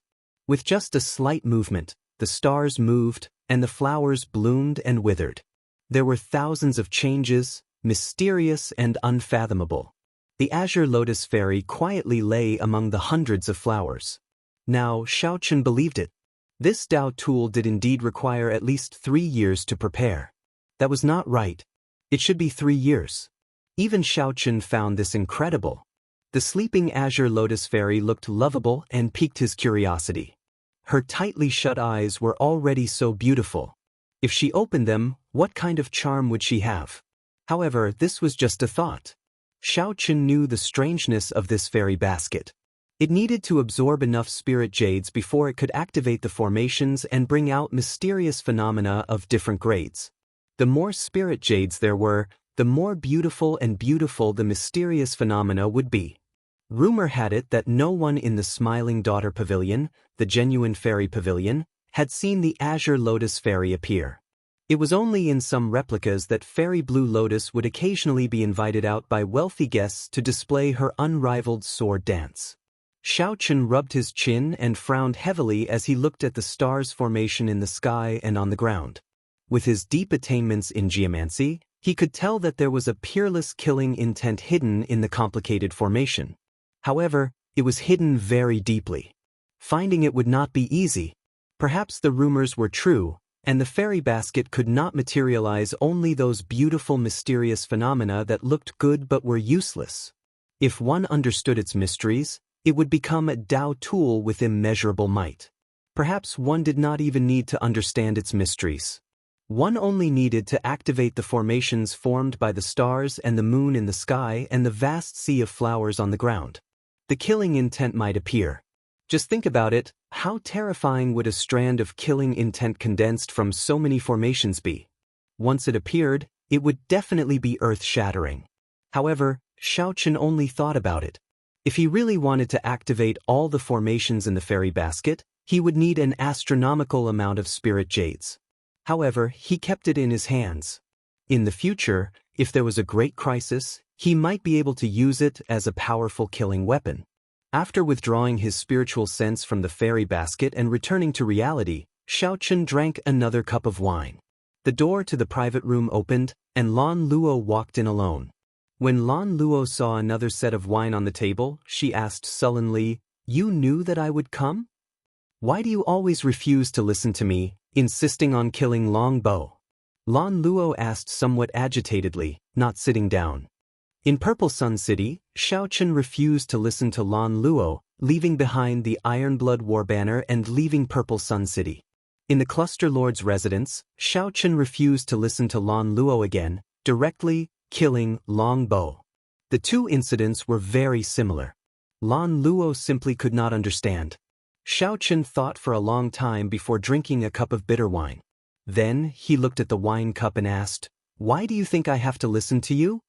With just a slight movement, the stars moved, and the flowers bloomed and withered. There were thousands of changes, mysterious and unfathomable. The Azure Lotus Fairy quietly lay among the hundreds of flowers. Now Xiao Chen believed it. This Tao tool did indeed require at least 3 years to prepare. That was not right. It should be 3 years. Even Xiao Chen found this incredible. The sleeping Azure Lotus Fairy looked lovable and piqued his curiosity. Her tightly shut eyes were already so beautiful. If she opened them, what kind of charm would she have? However, this was just a thought. Xiao Chen knew the strangeness of this fairy basket. It needed to absorb enough spirit jades before it could activate the formations and bring out mysterious phenomena of different grades. The more spirit jades there were, the more beautiful the mysterious phenomena would be. Rumor had it that no one in the Smiling Daughter Pavilion, the genuine fairy pavilion, had seen the Azure Lotus Fairy appear. It was only in some replicas that Fairy Blue Lotus would occasionally be invited out by wealthy guests to display her unrivaled sword dance. Xiao Chen rubbed his chin and frowned heavily as he looked at the stars' formation in the sky and on the ground. With his deep attainments in geomancy, he could tell that there was a peerless killing intent hidden in the complicated formation. However, it was hidden very deeply. Finding it would not be easy. Perhaps the rumors were true, and the fairy basket could not materialize only those beautiful mysterious phenomena that looked good but were useless. If one understood its mysteries, it would become a Tao tool with immeasurable might. Perhaps one did not even need to understand its mysteries. One only needed to activate the formations formed by the stars and the moon in the sky and the vast sea of flowers on the ground. The killing intent might appear. Just think about it, how terrifying would a strand of killing intent condensed from so many formations be? Once it appeared, it would definitely be earth-shattering. However, Xiaochen only thought about it. If he really wanted to activate all the formations in the fairy basket, he would need an astronomical amount of spirit jades. However, he kept it in his hands. In the future, if there was a great crisis, he might be able to use it as a powerful killing weapon. After withdrawing his spiritual sense from the fairy basket and returning to reality, Xiaochen drank another cup of wine. The door to the private room opened, and Lan Luo walked in alone. When Lan Luo saw another set of wine on the table, she asked sullenly, "You knew that I would come? Why do you always refuse to listen to me, insisting on killing Long Bo?" Lan Luo asked somewhat agitatedly, not sitting down. In Purple Sun City, Xiaochen refused to listen to Lan Luo, leaving behind the Ironblood War Banner and leaving Purple Sun City. In the Cluster Lord's residence, Xiaochen refused to listen to Lan Luo again, directly killing Long Bo. The two incidents were very similar. Lan Luo simply could not understand. Xiaochen thought for a long time before drinking a cup of bitter wine. Then, he looked at the wine cup and asked, "Why do you think I have to listen to you?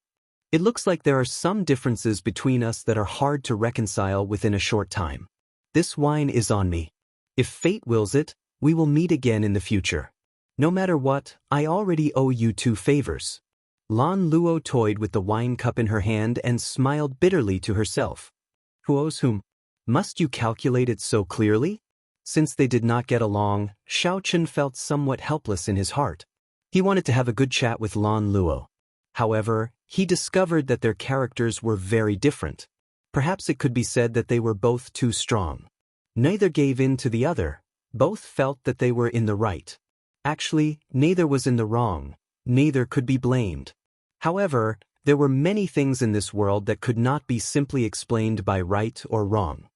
It looks like there are some differences between us that are hard to reconcile within a short time. This wine is on me. If fate wills it, we will meet again in the future. No matter what, I already owe you 2 favors." Lan Luo toyed with the wine cup in her hand and smiled bitterly to herself. Who owes whom? Must you calculate it so clearly? Since they did not get along, Xiaochen felt somewhat helpless in his heart. He wanted to have a good chat with Lan Luo. However, he discovered that their characters were very different. Perhaps it could be said that they were both too strong. Neither gave in to the other. Both felt that they were in the right. Actually, neither was in the wrong. Neither could be blamed. However, there were many things in this world that could not be simply explained by right or wrong.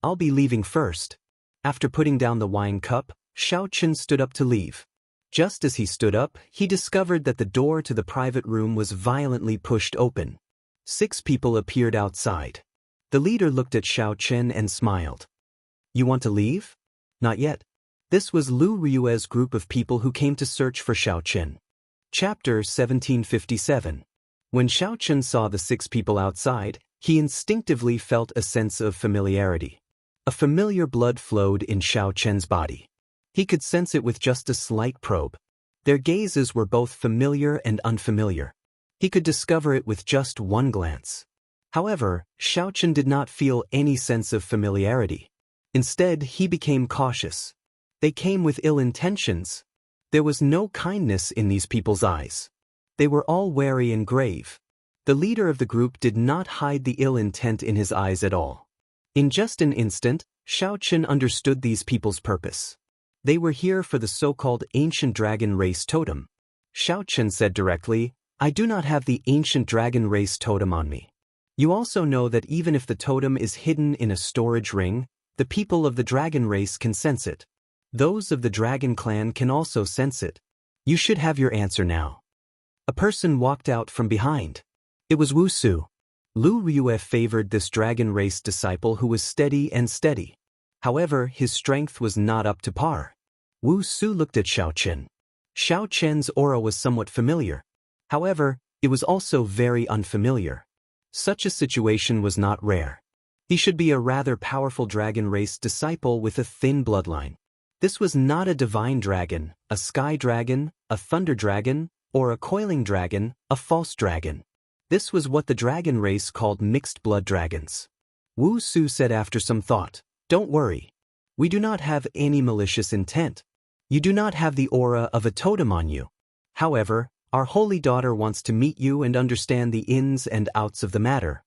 "I'll be leaving first." After putting down the wine cup, Xiaochen stood up to leave. Just as he stood up, he discovered that the door to the private room was violently pushed open. 6 people appeared outside. The leader looked at Xiaochen and smiled. "You want to leave?" "Not yet." This was Lu Ryue's group of people who came to search for Xiaochen. Chapter 1757. When Xiaochen saw the 6 people outside, he instinctively felt a sense of familiarity. A familiar blood flowed in Xiaochen's body. He could sense it with just a slight probe. Their gazes were both familiar and unfamiliar. He could discover it with just one glance. However, Xiaochen did not feel any sense of familiarity. Instead, he became cautious. They came with ill intentions. There was no kindness in these people's eyes. They were all wary and grave. The leader of the group did not hide the ill intent in his eyes at all. In just an instant, Xiaochen understood these people's purpose. They were here for the so-called ancient dragon race totem. Xiaochen said directly, "I do not have the ancient dragon race totem on me. You also know that even if the totem is hidden in a storage ring, the people of the dragon race can sense it. Those of the dragon clan can also sense it. You should have your answer now." A person walked out from behind. It was Wu Su. Lu Ryue favored this dragon race disciple who was steady and steady. However, his strength was not up to par. Wu Su looked at Xiaochen. Xiaochen's aura was somewhat familiar. However, it was also very unfamiliar. Such a situation was not rare. He should be a rather powerful dragon race disciple with a thin bloodline. This was not a divine dragon, a sky dragon, a thunder dragon, or a coiling dragon, a false dragon. This was what the dragon race called mixed blood dragons. Wu Su said after some thought, "Don't worry. We do not have any malicious intent. You do not have the aura of a totem on you. However, our holy daughter wants to meet you and understand the ins and outs of the matter."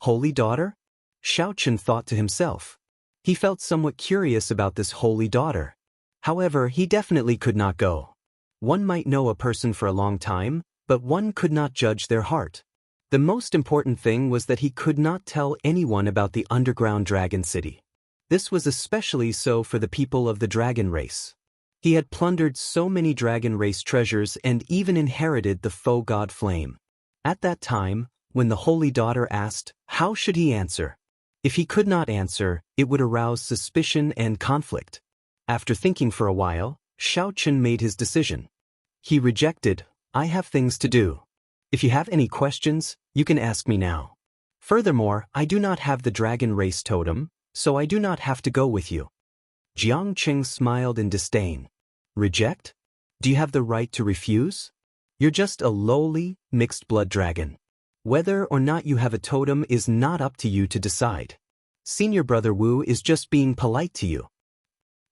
Holy daughter? Xiaochen thought to himself. He felt somewhat curious about this holy daughter. However, he definitely could not go. One might know a person for a long time, but one could not judge their heart. The most important thing was that he could not tell anyone about the underground dragon city. This was especially so for the people of the dragon race. He had plundered so many dragon race treasures and even inherited the faux god flame. At that time, when the holy daughter asked, how should he answer? If he could not answer, it would arouse suspicion and conflict. After thinking for a while, Xiaochen made his decision. He rejected, I have things to do. If you have any questions, you can ask me now. Furthermore, I do not have the dragon race totem, so I do not have to go with you. Jiang Qing smiled in disdain. Reject? Do you have the right to refuse? You're just a lowly, mixed-blood dragon. Whether or not you have a totem is not up to you to decide. Senior Brother Wu is just being polite to you.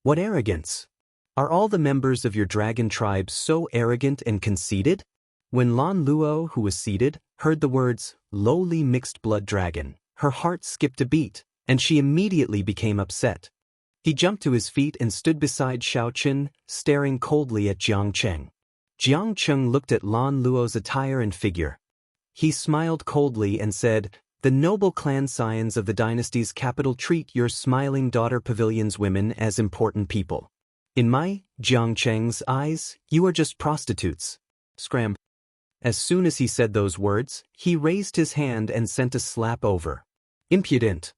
What arrogance! Are all the members of your dragon tribe so arrogant and conceited? When Lan Luo, who was seated, heard the words, lowly mixed-blood dragon, her heart skipped a beat, and she immediately became upset. He jumped to his feet and stood beside Xiaochen, staring coldly at Jiang Cheng. Jiang Cheng looked at Lan Luo's attire and figure. He smiled coldly and said, the noble clan scions of the dynasty's capital treat your smiling daughter pavilion's women as important people. In my, Jiang Cheng's eyes, you are just prostitutes. Scram. As soon as he said those words, he raised his hand and sent a slap over. Impudent.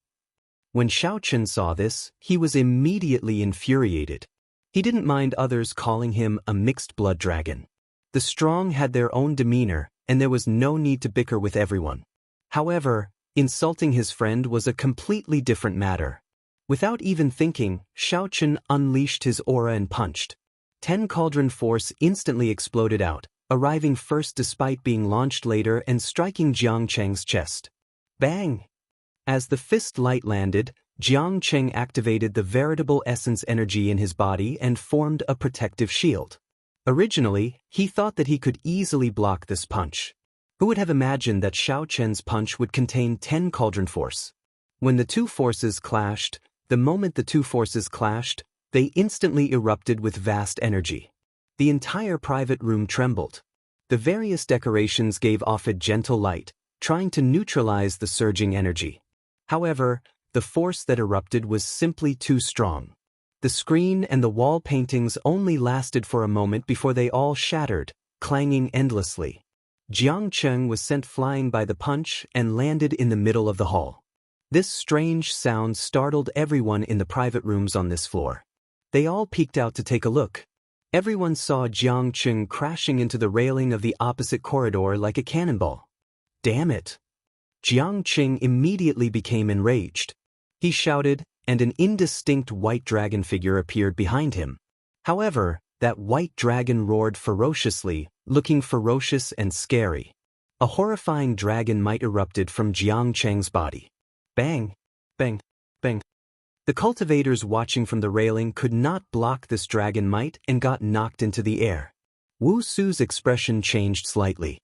When Xiaochen saw this, he was immediately infuriated. He didn't mind others calling him a mixed-blood dragon. The strong had their own demeanor, and there was no need to bicker with everyone. However, insulting his friend was a completely different matter. Without even thinking, Xiaochen unleashed his aura and punched. 10 cauldron force instantly exploded out, arriving first despite being launched later and striking Jiang Cheng's chest. Bang! As the fist light landed, Jiang Cheng activated the veritable essence energy in his body and formed a protective shield. Originally, he thought that he could easily block this punch. Who would have imagined that Xiaochen's punch would contain 10 cauldron force? When the two forces clashed, the moment the two forces clashed, they instantly erupted with vast energy. The entire private room trembled. The various decorations gave off a gentle light, trying to neutralize the surging energy. However, the force that erupted was simply too strong. The screen and the wall paintings only lasted for a moment before they all shattered, clanging endlessly. Jiang Cheng was sent flying by the punch and landed in the middle of the hall. This strange sound startled everyone in the private rooms on this floor. They all peeked out to take a look. Everyone saw Jiang Cheng crashing into the railing of the opposite corridor like a cannonball. Damn it! Jiang Cheng immediately became enraged. He shouted, and an indistinct white dragon figure appeared behind him. However, that white dragon roared ferociously, looking ferocious and scary. A horrifying dragon might erupted from Jiang Cheng's body. Bang! Bang! Bang! The cultivators watching from the railing could not block this dragon might and got knocked into the air. Wu Su's expression changed slightly.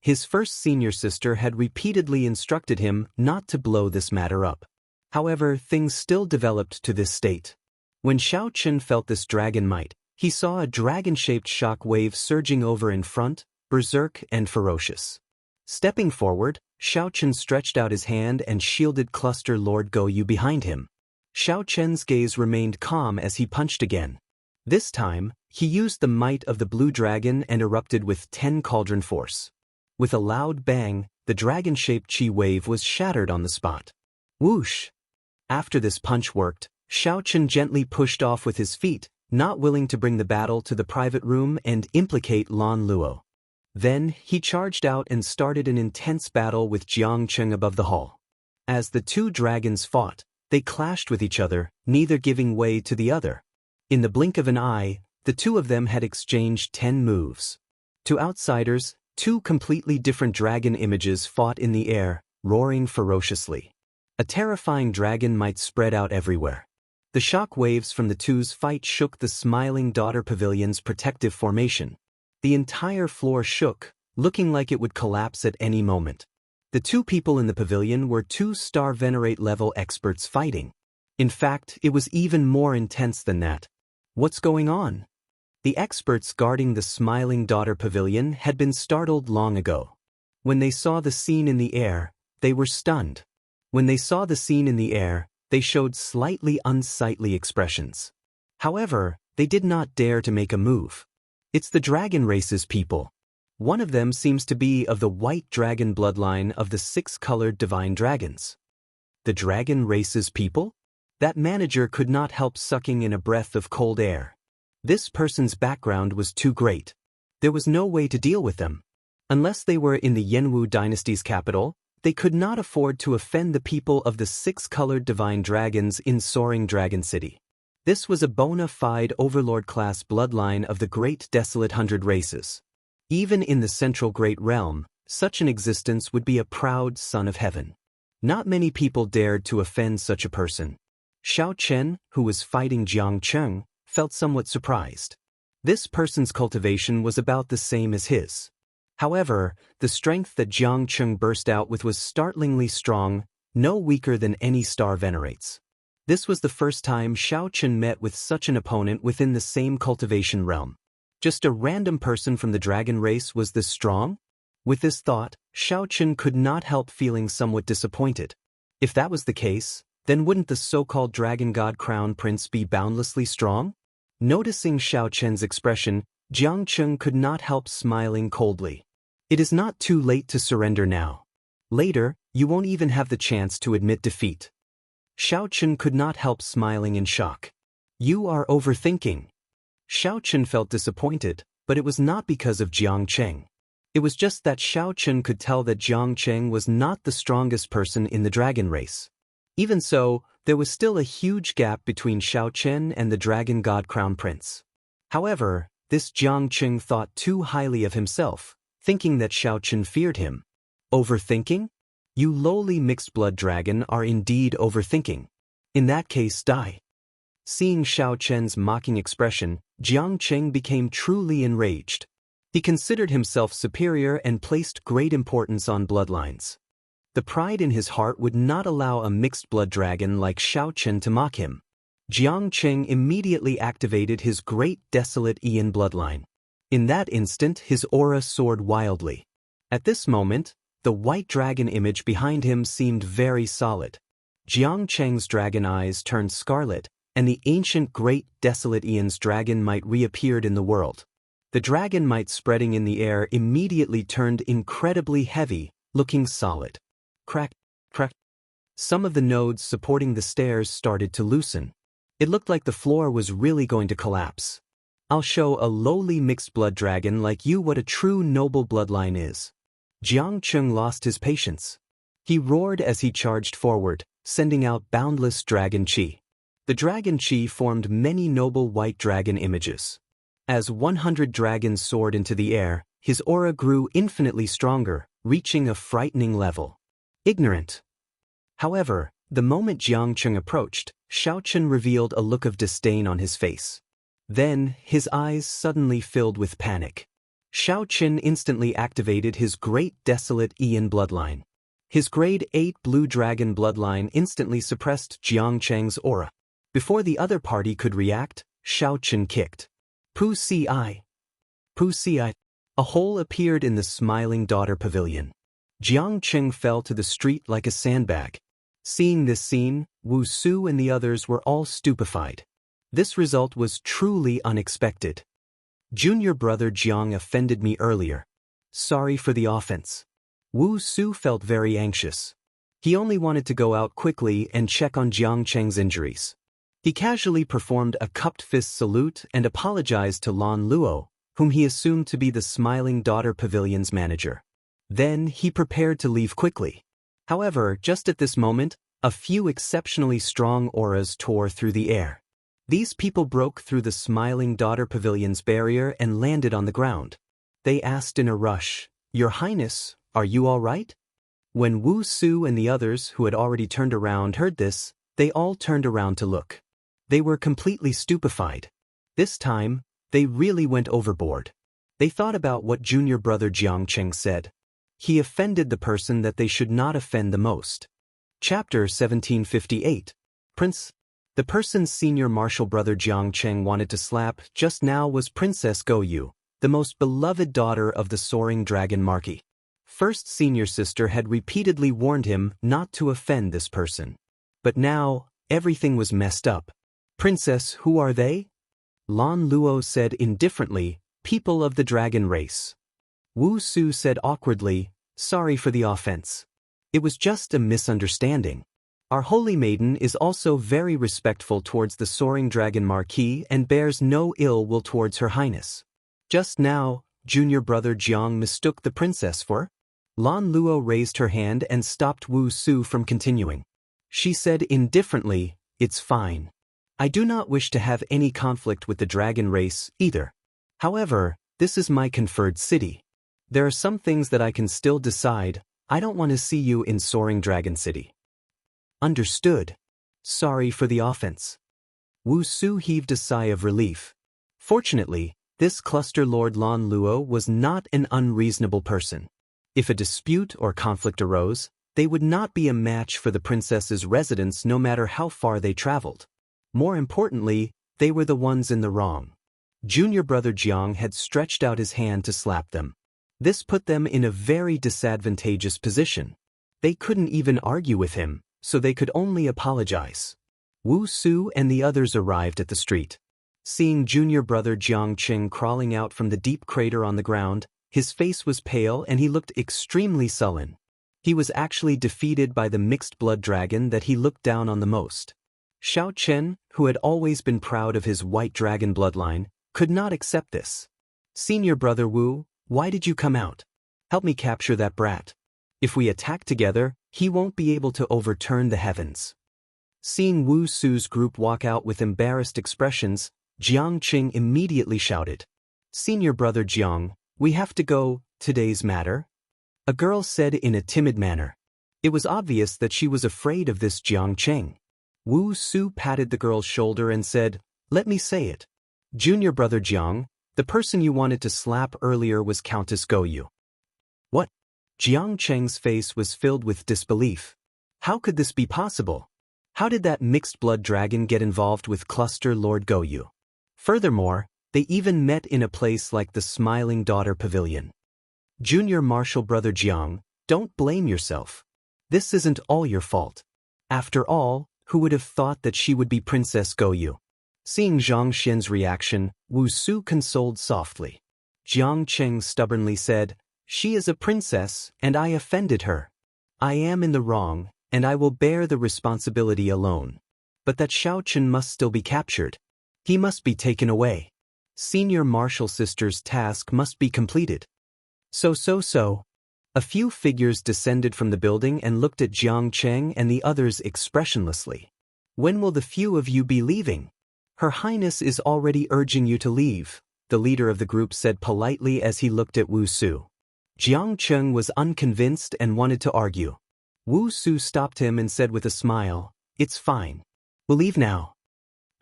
His first senior sister had repeatedly instructed him not to blow this matter up. However, things still developed to this state. When Xiaochen felt this dragon might, he saw a dragon-shaped shock wave surging over in front, berserk and ferocious. Stepping forward, Xiaochen stretched out his hand and shielded Cluster Lord Goyu behind him. Xiaochen's gaze remained calm as he punched again. This time, he used the might of the blue dragon and erupted with 10 cauldron force. With a loud bang, the dragon-shaped chi wave was shattered on the spot. Whoosh! After this punch worked, Xiaochen gently pushed off with his feet, not willing to bring the battle to the private room and implicate Lan Luo. Then, he charged out and started an intense battle with Jiang Cheng above the hall. As the two dragons fought, they clashed with each other, neither giving way to the other. In the blink of an eye, the two of them had exchanged 10 moves. To outsiders, two completely different dragon images fought in the air, roaring ferociously. A terrifying dragon might spread out everywhere. The shock waves from the two's fight shook the smiling daughter pavilion's protective formation. The entire floor shook, looking like it would collapse at any moment. The two people in the pavilion were 2-star Venerate level experts fighting. In fact, it was even more intense than that. What's going on? The experts guarding the Smiling Daughter Pavilion had been startled long ago. When they saw the scene in the air, they were stunned. When they saw the scene in the air, they showed slightly unsightly expressions. However, they did not dare to make a move. It's the dragon race's people. One of them seems to be of the white dragon bloodline of the six-colored divine dragons. The dragon race's people? That manager could not help sucking in a breath of cold air. This person's background was too great. There was no way to deal with them. Unless they were in the Yenwu dynasty's capital, they could not afford to offend the people of the six-colored divine dragons in Soaring Dragon City. This was a bona fide overlord-class bloodline of the Great Desolate Hundred Races. Even in the Central Great Realm, such an existence would be a proud son of heaven. Not many people dared to offend such a person. Xiao Chen, who was fighting Jiang Cheng, felt somewhat surprised. This person's cultivation was about the same as his. However, the strength that Jiang Cheng burst out with was startlingly strong, no weaker than any star venerates. This was the first time Xiao Chen met with such an opponent within the same cultivation realm. Just a random person from the dragon race was this strong? With this thought, Xiao Chen could not help feeling somewhat disappointed. If that was the case, then wouldn't the so-called dragon god crown prince be boundlessly strong? Noticing Xiao Chen's expression, Jiang Cheng could not help smiling coldly. It is not too late to surrender now. Later, you won't even have the chance to admit defeat. Xiao Chen could not help smiling in shock. You are overthinking. Xiao Chen felt disappointed, but it was not because of Jiang Cheng. It was just that Xiao Chen could tell that Jiang Cheng was not the strongest person in the dragon race. Even so, there was still a huge gap between Xiao Chen and the dragon god crown prince. However, this Jiang Cheng thought too highly of himself, thinking that Xiao Chen feared him. Overthinking? You lowly mixed-blood dragon are indeed overthinking. In that case, die. Seeing Xiao Chen's mocking expression, Jiang Cheng became truly enraged. He considered himself superior and placed great importance on bloodlines. The pride in his heart would not allow a mixed-blood dragon like Xiao Chen to mock him. Jiang Cheng immediately activated his great desolate Ian bloodline. In that instant, his aura soared wildly. At this moment, the white dragon image behind him seemed very solid. Jiang Cheng's dragon eyes turned scarlet, and the ancient great desolate Ian's dragon might reappeared in the world. The dragon might spreading in the air immediately turned incredibly heavy, looking solid. Crack, crack. Some of the nodes supporting the stairs started to loosen. It looked like the floor was really going to collapse. I'll show a lowly mixed-blood dragon like you what a true noble bloodline is. Jiang Cheng lost his patience. He roared as he charged forward, sending out boundless dragon chi. The dragon chi formed many noble white dragon images. As 100 dragons soared into the air, his aura grew infinitely stronger, reaching a frightening level. Ignorant. However, the moment Jiang Cheng approached, Xiao Chen revealed a look of disdain on his face. Then, his eyes suddenly filled with panic. Xiao Chen instantly activated his great desolate Ian bloodline. His grade 8 blue dragon bloodline instantly suppressed Jiang Cheng's aura. Before the other party could react, Xiao Chen kicked. Pu Si. Pu Si. A hole appeared in the Smiling Daughter Pavilion. Jiang Cheng fell to the street like a sandbag. Seeing this scene, Wu Su and the others were all stupefied. This result was truly unexpected. Junior brother Jiang offended me earlier. Sorry for the offense. Wu Su felt very anxious. He only wanted to go out quickly and check on Jiang Cheng's injuries. He casually performed a cupped fist salute and apologized to Lan Luo, whom he assumed to be the Smiling Daughter Pavilion's manager. Then he prepared to leave quickly. However, just at this moment, a few exceptionally strong auras tore through the air. These people broke through the Smiling Daughter Pavilion's barrier and landed on the ground. They asked in a rush, "Your Highness, are you all right?" When Wu Su and the others who had already turned around heard this, they all turned around to look. They were completely stupefied. This time, they really went overboard. They thought about what junior brother Jiang Cheng said. He offended the person that they should not offend the most. Chapter 1758. Prince. The person senior martial brother Jiang Cheng wanted to slap just now was Princess Go Yu, the most beloved daughter of the soaring dragon Marquis. First senior sister had repeatedly warned him not to offend this person. But now, everything was messed up. Princess, who are they? Lan Luo said indifferently, people of the dragon race. Wu Su said awkwardly, sorry for the offense. It was just a misunderstanding. Our holy maiden is also very respectful towards the soaring dragon Marquis and bears no ill will towards her highness. Just now, junior brother Jiang mistook the princess for? Lan Luo raised her hand and stopped Wu Su from continuing. She said indifferently, it's fine. I do not wish to have any conflict with the dragon race, either. However, this is my conferred city. There are some things that I can still decide. I don't want to see you in Soaring Dragon City. Understood. Sorry for the offense. Wu Su heaved a sigh of relief. Fortunately, this cluster lord Lan Luo was not an unreasonable person. If a dispute or conflict arose, they would not be a match for the princess's residence no matter how far they traveled. More importantly, they were the ones in the wrong. Junior brother Jiang had stretched out his hand to slap them. This put them in a very disadvantageous position. They couldn't even argue with him, so they could only apologize. Wu Su and the others arrived at the street. Seeing junior brother Jiang Qing crawling out from the deep crater on the ground, his face was pale and he looked extremely sullen. He was actually defeated by the mixed blood dragon that he looked down on the most. Xiao Chen, who had always been proud of his white dragon bloodline, could not accept this. Senior brother Wu, why did you come out? Help me capture that brat. If we attack together, he won't be able to overturn the heavens. Seeing Wu Su's group walk out with embarrassed expressions, Jiang Qing immediately shouted, Senior brother Jiang, we have to go, today's matter? A girl said in a timid manner. It was obvious that she was afraid of this Jiang Qing. Wu Su patted the girl's shoulder and said, let me say it. Junior brother Jiang, the person you wanted to slap earlier was Countess Go Yu. What? Jiang Cheng's face was filled with disbelief. How could this be possible? How did that mixed blood dragon get involved with Cluster Lord Go Yu? Furthermore, they even met in a place like the Smiling Daughter Pavilion. Junior martial brother Jiang, don't blame yourself. This isn't all your fault. After all, who would have thought that she would be Princess Go Yu? Seeing Zhang Xian's reaction, Wu Su consoled softly. Jiang Cheng stubbornly said, she is a princess, and I offended her. I am in the wrong, and I will bear the responsibility alone. But that Xiao Chen must still be captured. He must be taken away. Senior martial sister's task must be completed. So. A few figures descended from the building and looked at Jiang Cheng and the others expressionlessly. When will the few of you be leaving? Her Highness is already urging you to leave, the leader of the group said politely as he looked at Wu Su. Jiang Cheng was unconvinced and wanted to argue. Wu Su stopped him and said with a smile, it's fine. We'll leave now.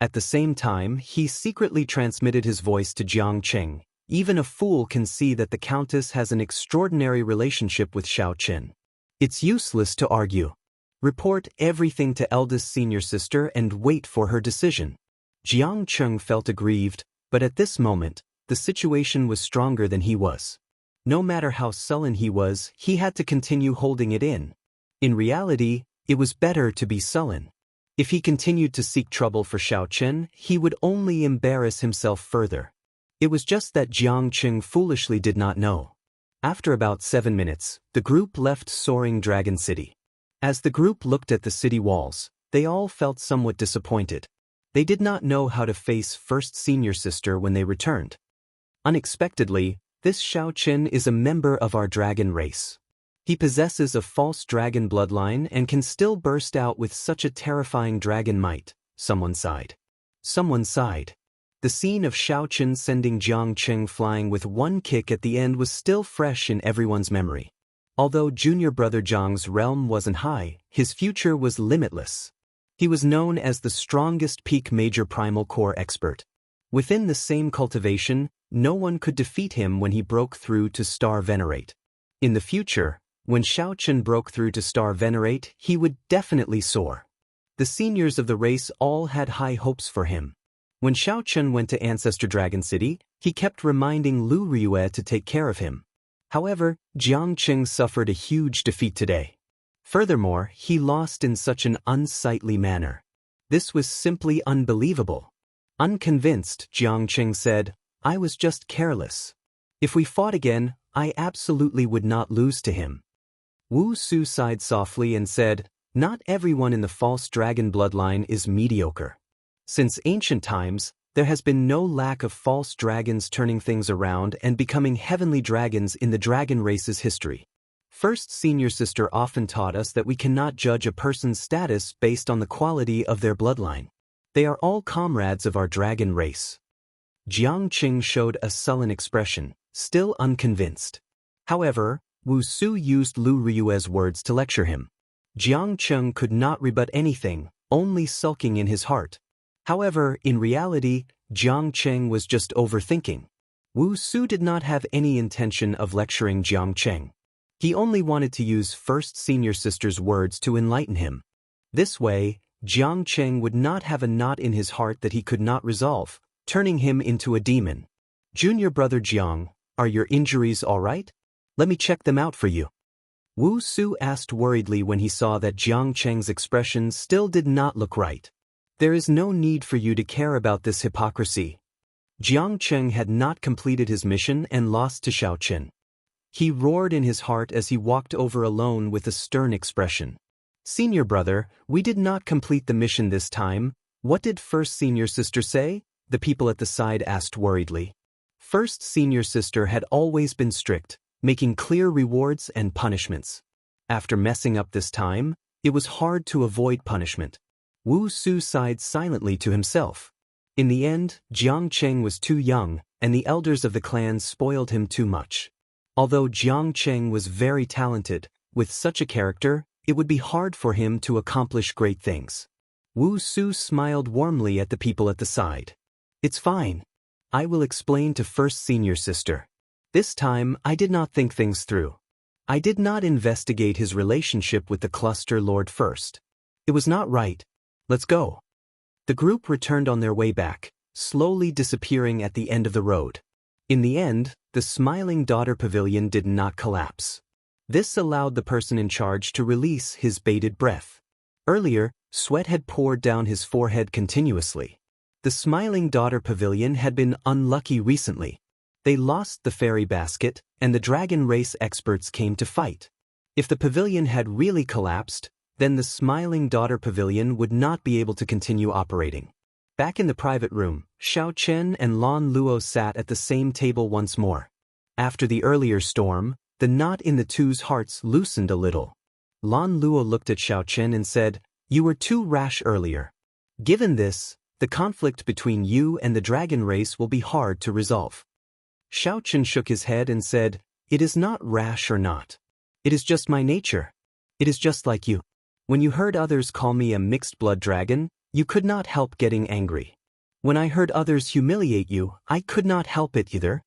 At the same time, he secretly transmitted his voice to Jiang Cheng. Even a fool can see that the Countess has an extraordinary relationship with Xiao Chen. It's useless to argue. Report everything to eldest senior sister and wait for her decision. Jiang Cheng felt aggrieved, but at this moment, the situation was stronger than he was. No matter how sullen he was, he had to continue holding it in. In reality, it was better to be sullen. If he continued to seek trouble for Xiao Chen, he would only embarrass himself further. It was just that Jiang Cheng foolishly did not know. After about 7 minutes, the group left Soaring Dragon City. As the group looked at the city walls, they all felt somewhat disappointed. They did not know how to face first senior sister when they returned. Unexpectedly, this Xiao Chen is a member of our dragon race. He possesses a false dragon bloodline and can still burst out with such a terrifying dragon might, someone sighed. Someone sighed. The scene of Xiao Chen sending Jiang Cheng flying with one kick at the end was still fresh in everyone's memory. Although junior brother Jiang's realm wasn't high, his future was limitless. He was known as the strongest peak major primal core expert. Within the same cultivation, no one could defeat him when he broke through to Star Venerate. In the future, when Xiao Chen broke through to Star Venerate, he would definitely soar. the seniors of the race all had high hopes for him. When Xiaochen went to Ancestor Dragon City, he kept reminding Lu Ryue to take care of him. However, Jiangqing suffered a huge defeat today. Furthermore, he lost in such an unsightly manner. This was simply unbelievable. Unconvinced, Jiangqing said, "I was just careless. If we fought again, I absolutely would not lose to him." Wu Su sighed softly and said, "Not everyone in the false dragon bloodline is mediocre. Since ancient times, there has been no lack of false dragons turning things around and becoming heavenly dragons in the dragon race's history. First senior sister often taught us that we cannot judge a person's status based on the quality of their bloodline. They are all comrades of our dragon race." Jiangqing showed a sullen expression, still unconvinced. However, Wu Su used Lu Ryue's words to lecture him. Jiangqing could not rebut anything, only sulking in his heart. However, in reality, Jiangqing was just overthinking. Wu Su did not have any intention of lecturing Jiangqing. He only wanted to use first senior sister's words to enlighten him. This way, Jiangqing would not have a knot in his heart that he could not resolve, turning him into a demon. "Junior brother Jiang, are your injuries all right? Let me check them out for you." Wu Su asked worriedly when he saw that Jiangqing's expression still did not look right. "There is no need for you to care about this hypocrisy." Jiangqing had not completed his mission and lost to Xiaochen. He roared in his heart as he walked over alone with a stern expression. "Senior brother, we did not complete the mission this time. What did first senior sister say?" the people at the side asked worriedly. First senior sister had always been strict, making clear rewards and punishments. After messing up this time, it was hard to avoid punishment. Wu Su sighed silently to himself. In the end, Jiangqing was too young, and the elders of the clan spoiled him too much. Although Jiangqing was very talented, with such a character, it would be hard for him to accomplish great things. Wu Su smiled warmly at the people at the side. "It's fine. I will explain to first senior sister. This time, I did not think things through. I did not investigate his relationship with the cluster lord first. It was not right. Let's go." The group returned on their way back, slowly disappearing at the end of the road. In the end, the Smiling Daughter Pavilion did not collapse. This allowed the person in charge to release his bated breath. Earlier, sweat had poured down his forehead continuously. The Smiling Daughter Pavilion had been unlucky recently. They lost the fairy basket, and the dragon race experts came to fight. If the pavilion had really collapsed, then the Smiling Daughter Pavilion would not be able to continue operating. Back in the private room, Xiaochen and Lan Luo sat at the same table once more. After the earlier storm, the knot in the two's hearts loosened a little. Lan Luo looked at Xiaochen and said, "You were too rash earlier. Given this, the conflict between you and the dragon race will be hard to resolve." Xiaochen shook his head and said, "It is not rash or not. It is just my nature. It is just like you. When you heard others call me a mixed-blood dragon, you could not help getting angry. When I heard others humiliate you, I could not help it either.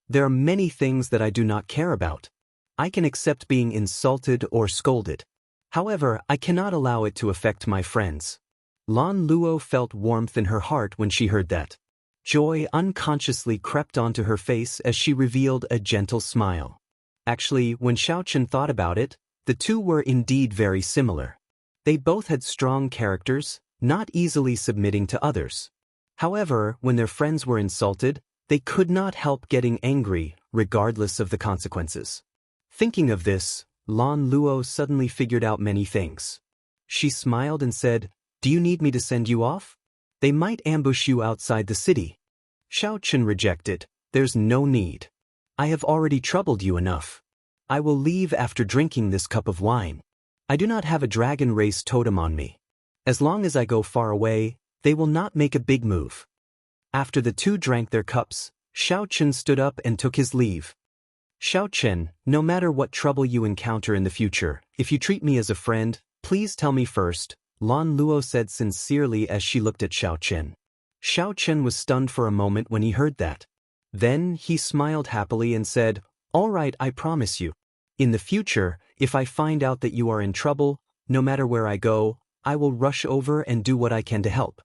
There are many things that I do not care about. I can accept being insulted or scolded. However, I cannot allow it to affect my friends." Lan Luo felt warmth in her heart when she heard that. Joy unconsciously crept onto her face as she revealed a gentle smile. Actually, when Xiaochen thought about it, the two were indeed very similar. They both had strong characters, not easily submitting to others. However, when their friends were insulted, they could not help getting angry, regardless of the consequences. Thinking of this, Lan Luo suddenly figured out many things. She smiled and said, "Do you need me to send you off? They might ambush you outside the city." Xiaochen rejected, "There's no need. I have already troubled you enough. I will leave after drinking this cup of wine. I do not have a dragon race totem on me. As long as I go far away, they will not make a big move." After the two drank their cups, Xiaochen stood up and took his leave. "Xiaochen, no matter what trouble you encounter in the future, if you treat me as a friend, please tell me first," Lan Luo said sincerely as she looked at Xiaochen. Xiaochen was stunned for a moment when he heard that. Then he smiled happily and said, "All right, I promise you. In the future, if I find out that you are in trouble, no matter where I go, I will rush over and do what I can to help."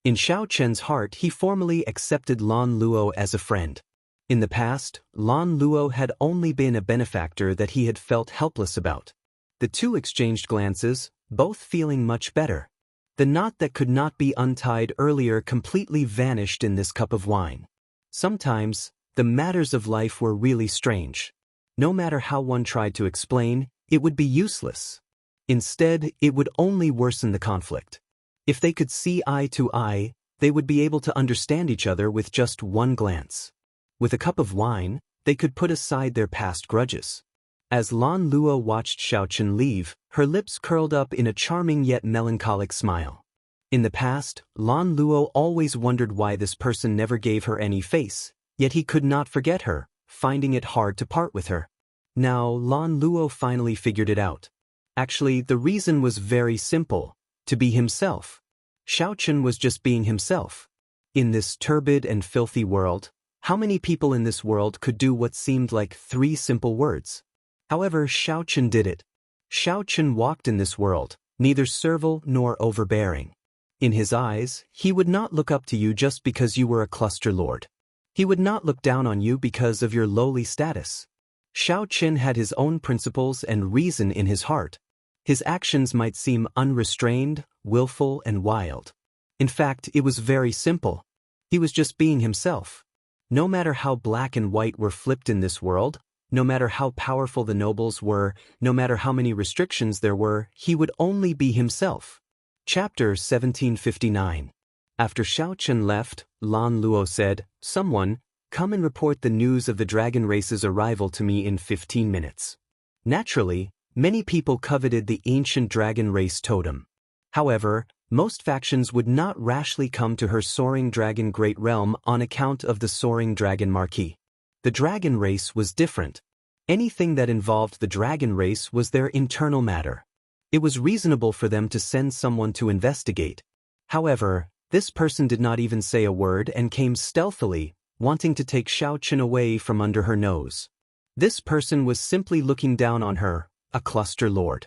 In Xiao Chen's heart, he formally accepted Lan Luo as a friend. In the past, Lan Luo had only been a benefactor that he had felt helpless about. The two exchanged glances, both feeling much better. The knot that could not be untied earlier completely vanished in this cup of wine. Sometimes, the matters of life were really strange. No matter how one tried to explain, it would be useless. Instead, it would only worsen the conflict. If they could see eye to eye, they would be able to understand each other with just one glance. With a cup of wine, they could put aside their past grudges. As Lan Luo watched Xiao Chen leave, her lips curled up in a charming yet melancholic smile. In the past, Lan Luo always wondered why this person never gave her any face, yet he could not forget her, finding it hard to part with her. Now, Lan Luo finally figured it out. Actually, the reason was very simple: to be himself. Xiao Chen was just being himself. In this turbid and filthy world, how many people in this world could do what seemed like 3 simple words? However, Xiao Chen did it. Xiao Chen walked in this world, neither servile nor overbearing. In his eyes, he would not look up to you just because you were a cluster lord. He would not look down on you because of your lowly status. Xiao Chen had his own principles and reason in his heart. His actions might seem unrestrained, willful, and wild. In fact, it was very simple. He was just being himself. No matter how black and white were flipped in this world, no matter how powerful the nobles were, no matter how many restrictions there were, he would only be himself. Chapter 1759. After Xiao Chen left, Lan Luo said, "Someone, come and report the news of the dragon race's arrival to me in 15 minutes. Naturally, many people coveted the ancient dragon race totem. However, most factions would not rashly come to her soaring dragon great realm on account of the soaring dragon marquis. The dragon race was different. Anything that involved the dragon race was their internal matter. It was reasonable for them to send someone to investigate. However, this person did not even say a word and came stealthily, wanting to take Xiao Chen away from under her nose. This person was simply looking down on her, a cluster lord.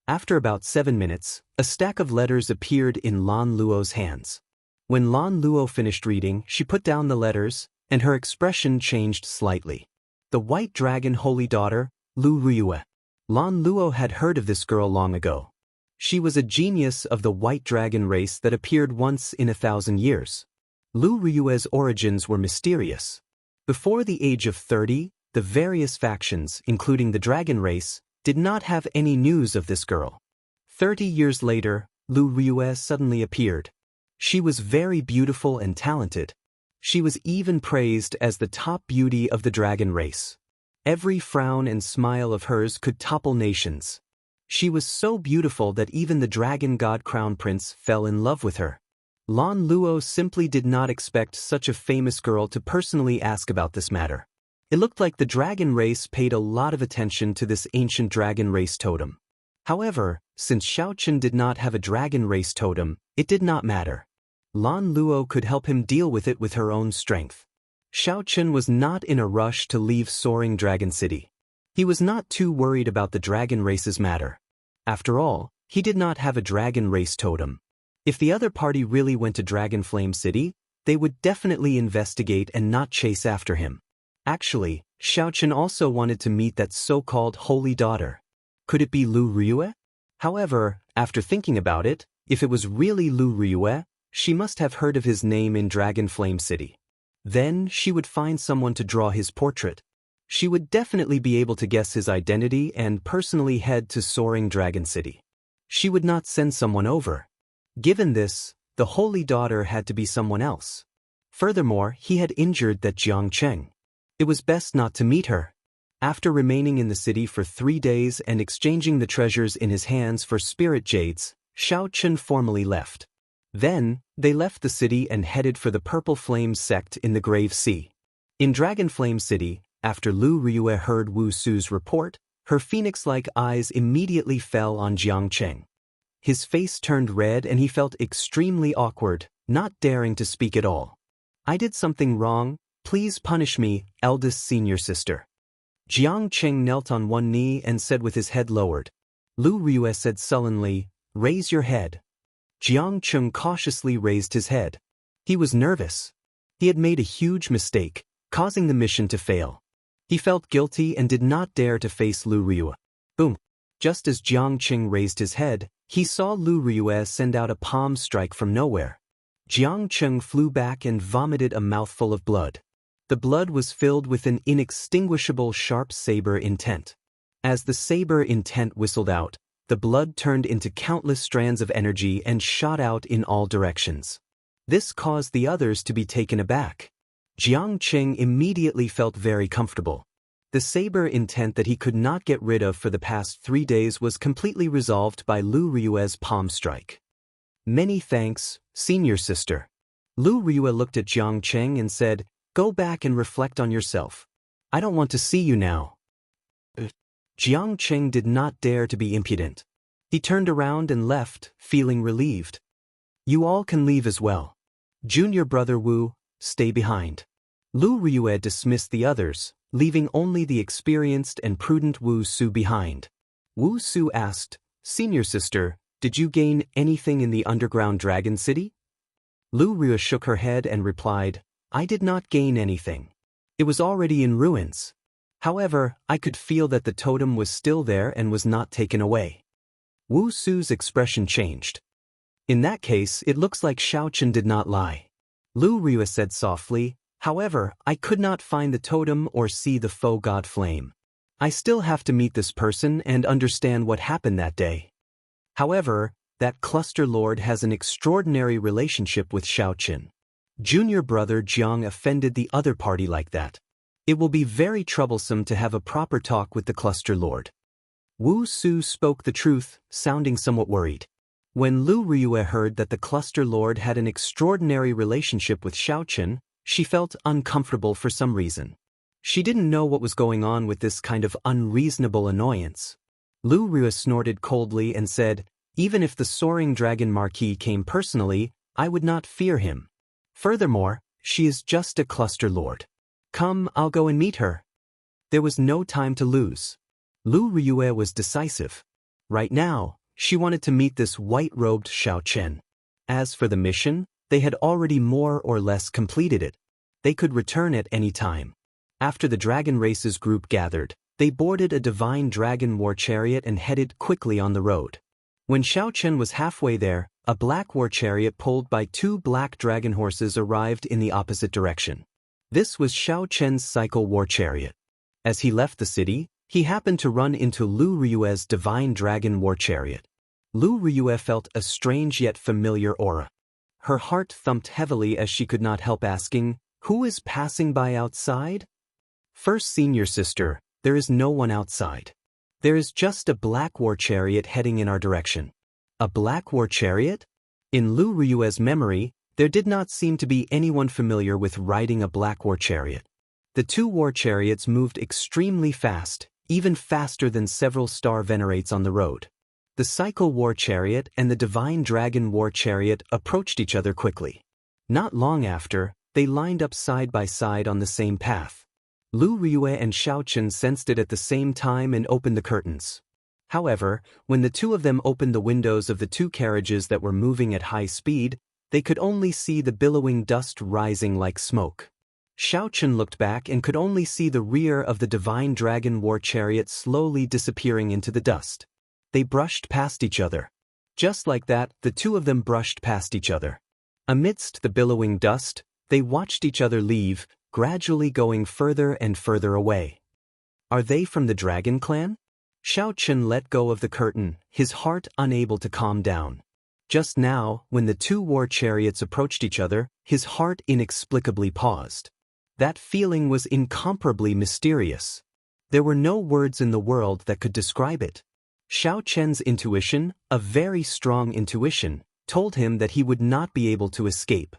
After about 7 minutes, a stack of letters appeared in Lan Luo's hands. When Lan Luo finished reading, she put down the letters, and her expression changed slightly. The White Dragon Holy Daughter, Lu Riyue. Lan Luo had heard of this girl long ago. She was a genius of the White Dragon race that appeared once in 1,000 years. Lu Riyue's origins were mysterious. Before the age of 30, the various factions, including the dragon race, did not have any news of this girl. 30 years later, Lu Riyue suddenly appeared. She was very beautiful and talented. She was even praised as the top beauty of the dragon race. Every frown and smile of hers could topple nations. She was so beautiful that even the dragon god crown prince fell in love with her. Lan Luo simply did not expect such a famous girl to personally ask about this matter. It looked like the dragon race paid a lot of attention to this ancient dragon race totem. However, since Xiao Chen did not have a dragon race totem, it did not matter. Lan Luo could help him deal with it with her own strength. Xiao Chen was not in a rush to leave Soaring Dragon City. He was not too worried about the dragon race's matter. After all, he did not have a dragon race totem. If the other party really went to Dragon Flame City, they would definitely investigate and not chase after him. Actually, Xiao Chen also wanted to meet that so-called holy daughter. Could it be Lu Riyue? However, after thinking about it, if it was really Lu Riyue, she must have heard of his name in Dragon Flame City. Then she would find someone to draw his portrait. She would definitely be able to guess his identity and personally head to Soaring Dragon City. She would not send someone over. Given this, the holy daughter had to be someone else. Furthermore, he had injured that Jiang Cheng. It was best not to meet her. After remaining in the city for 3 days and exchanging the treasures in his hands for spirit jades, Xiao Chen formally left. Then, they left the city and headed for the Purple Flame sect in the Grave Sea. In Dragon Flame City, after Lu Riyue heard Wu Su's report, her phoenix-like eyes immediately fell on Jiang Cheng. His face turned red and he felt extremely awkward, not daring to speak at all. "I did something wrong, please punish me, eldest senior sister." Jiang Cheng knelt on one knee and said with his head lowered. Lu Riyue said sullenly, Raise your head. Jiang Cheng cautiously raised his head. He was nervous. He had made a huge mistake, causing the mission to fail. He felt guilty and did not dare to face Lu Riyue. Boom! Just as Jiang Cheng raised his head, he saw Lu Riyue send out a palm strike from nowhere. Jiang Cheng flew back and vomited a mouthful of blood. The blood was filled with an inextinguishable sharp saber intent. As the saber intent whistled out, the blood turned into countless strands of energy and shot out in all directions. This caused the others to be taken aback. Jiang Cheng immediately felt very comfortable. The saber intent that he could not get rid of for the past 3 days was completely resolved by Lu Riyue's palm strike. Many thanks, senior sister. Lu Riyue looked at Jiang Cheng and said, "Go back and reflect on yourself. I don't want to see you now." Jiang Cheng did not dare to be impudent. He turned around and left, feeling relieved. "You all can leave as well. Junior brother Wu, stay behind." Lu Riyue dismissed the others, leaving only the experienced and prudent Wu Su behind. Wu Su asked, "Senior sister, did you gain anything in the underground dragon city?" Lu Riyue shook her head and replied, "I did not gain anything. It was already in ruins. However, I could feel that the totem was still there and was not taken away." Wu Su's expression changed. "In that case, it looks like Xiaochen did not lie." Lu Riyue said softly, "However, I could not find the totem or see the faux god flame. I still have to meet this person and understand what happened that day. However, that cluster lord has an extraordinary relationship with Xiaochen. Junior brother Jiang offended the other party like that. It will be very troublesome to have a proper talk with the cluster lord." Wu Su spoke the truth, sounding somewhat worried. When Lu Riyue heard that the cluster lord had an extraordinary relationship with Xiaochen, she felt uncomfortable for some reason. She didn't know what was going on with this kind of unreasonable annoyance. Lu Riyue snorted coldly and said, "Even if the soaring dragon marquis came personally, I would not fear him. Furthermore, she is just a cluster lord. Come, I'll go and meet her." There was no time to lose. Lu Riyue was decisive. Right now, she wanted to meet this white-robed Xiaochen. As for the mission, they had already more or less completed it. They could return at any time. After the Dragon Races group gathered, they boarded a divine dragon war chariot and headed quickly on the road. When Xiaochen was halfway there, a black war chariot pulled by 2 black dragon horses arrived in the opposite direction. This was Xiaochen's cycle war chariot. As he left the city, he happened to run into Lu Riyue's divine dragon war chariot. Lu Riyue felt a strange yet familiar aura. Her heart thumped heavily as she could not help asking, "Who is passing by outside?" "First senior sister, there is no one outside. There is just a black war chariot heading in our direction." A black war chariot? In Lu Riyue's memory, there did not seem to be anyone familiar with riding a black war chariot. The 2 war chariots moved extremely fast, even faster than several star venerates on the road. The cycle war chariot and the divine dragon war chariot approached each other quickly. Not long after, they lined up side by side on the same path. Lu Riyue and Xiaochen sensed it at the same time and opened the curtains. However, when the 2 of them opened the windows of the 2 carriages that were moving at high speed, they could only see the billowing dust rising like smoke. Xiaochen looked back and could only see the rear of the divine dragon war chariot slowly disappearing into the dust. They brushed past each other. Just like that, the 2 of them brushed past each other. Amidst the billowing dust, they watched each other leave, gradually going further and further away. Are they from the dragon clan? Xiaochen let go of the curtain, his heart unable to calm down. Just now, when the 2 war chariots approached each other, his heart inexplicably paused. That feeling was incomparably mysterious. There were no words in the world that could describe it. Xiaochen's intuition, a very strong intuition, told him that he would not be able to escape.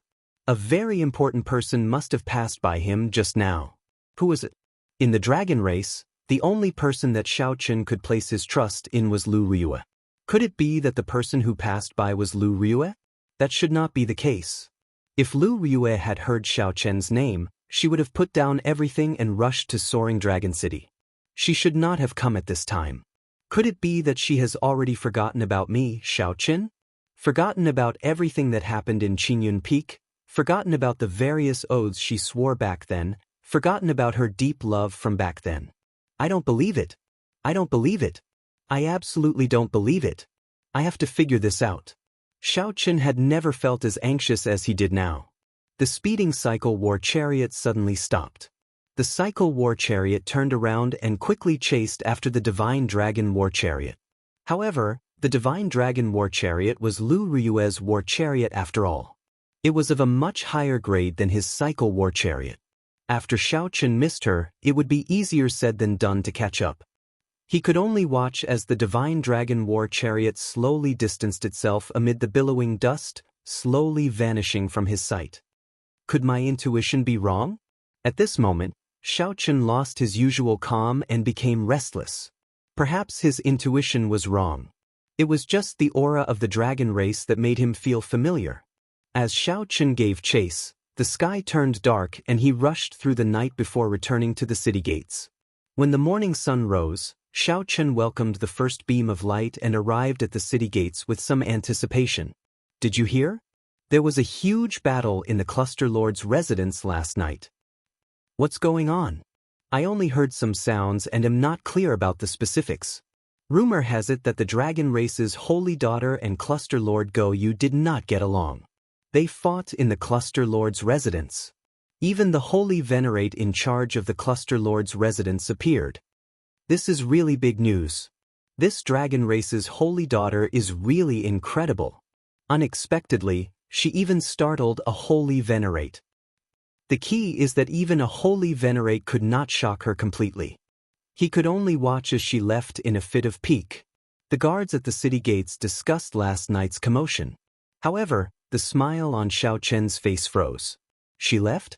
A very important person must have passed by him just now. Who was it? In the dragon race, the only person that Xiaochen could place his trust in was Lu Riyue. Could it be that the person who passed by was Lu Riyue? That should not be the case. If Lu Riyue had heard Xiaochen's name, she would have put down everything and rushed to Soaring Dragon City. She should not have come at this time. Could it be that she has already forgotten about me, Xiaoqin? Forgotten about everything that happened in Qingyun Peak? Forgotten about the various oaths she swore back then? Forgotten about her deep love from back then? I don't believe it. I don't believe it. I absolutely don't believe it. I have to figure this out. Xiaoqin had never felt as anxious as he did now. The speeding cycle war chariot suddenly stopped. The cycle war chariot turned around and quickly chased after the divine dragon war chariot. However, the divine dragon war chariot was Lu Riyue's war chariot after all. It was of a much higher grade than his cycle war chariot. After Xiaoqin missed her, it would be easier said than done to catch up. He could only watch as the divine dragon war chariot slowly distanced itself amid the billowing dust, slowly vanishing from his sight. Could my intuition be wrong? At this moment, Xiaoqin lost his usual calm and became restless. Perhaps his intuition was wrong. It was just the aura of the dragon race that made him feel familiar. As Xiaoqin gave chase, the sky turned dark and he rushed through the night before returning to the city gates. When the morning sun rose, Xiaoqin welcomed the first beam of light and arrived at the city gates with some anticipation. Did you hear? There was a huge battle in the Cluster Lord's residence last night. What's going on? I only heard some sounds and am not clear about the specifics. Rumor has it that the dragon race's holy daughter and Cluster Lord Go Yu did not get along. They fought in the Cluster Lord's residence. Even the holy venerate in charge of the Cluster Lord's residence appeared. This is really big news. This dragon race's holy daughter is really incredible. Unexpectedly, she even startled a holy venerate. The key is that even a holy venerate could not shock her completely. He could only watch as she left in a fit of pique. The guards at the city gates discussed last night's commotion. However, the smile on Xiaoqin's face froze. She left?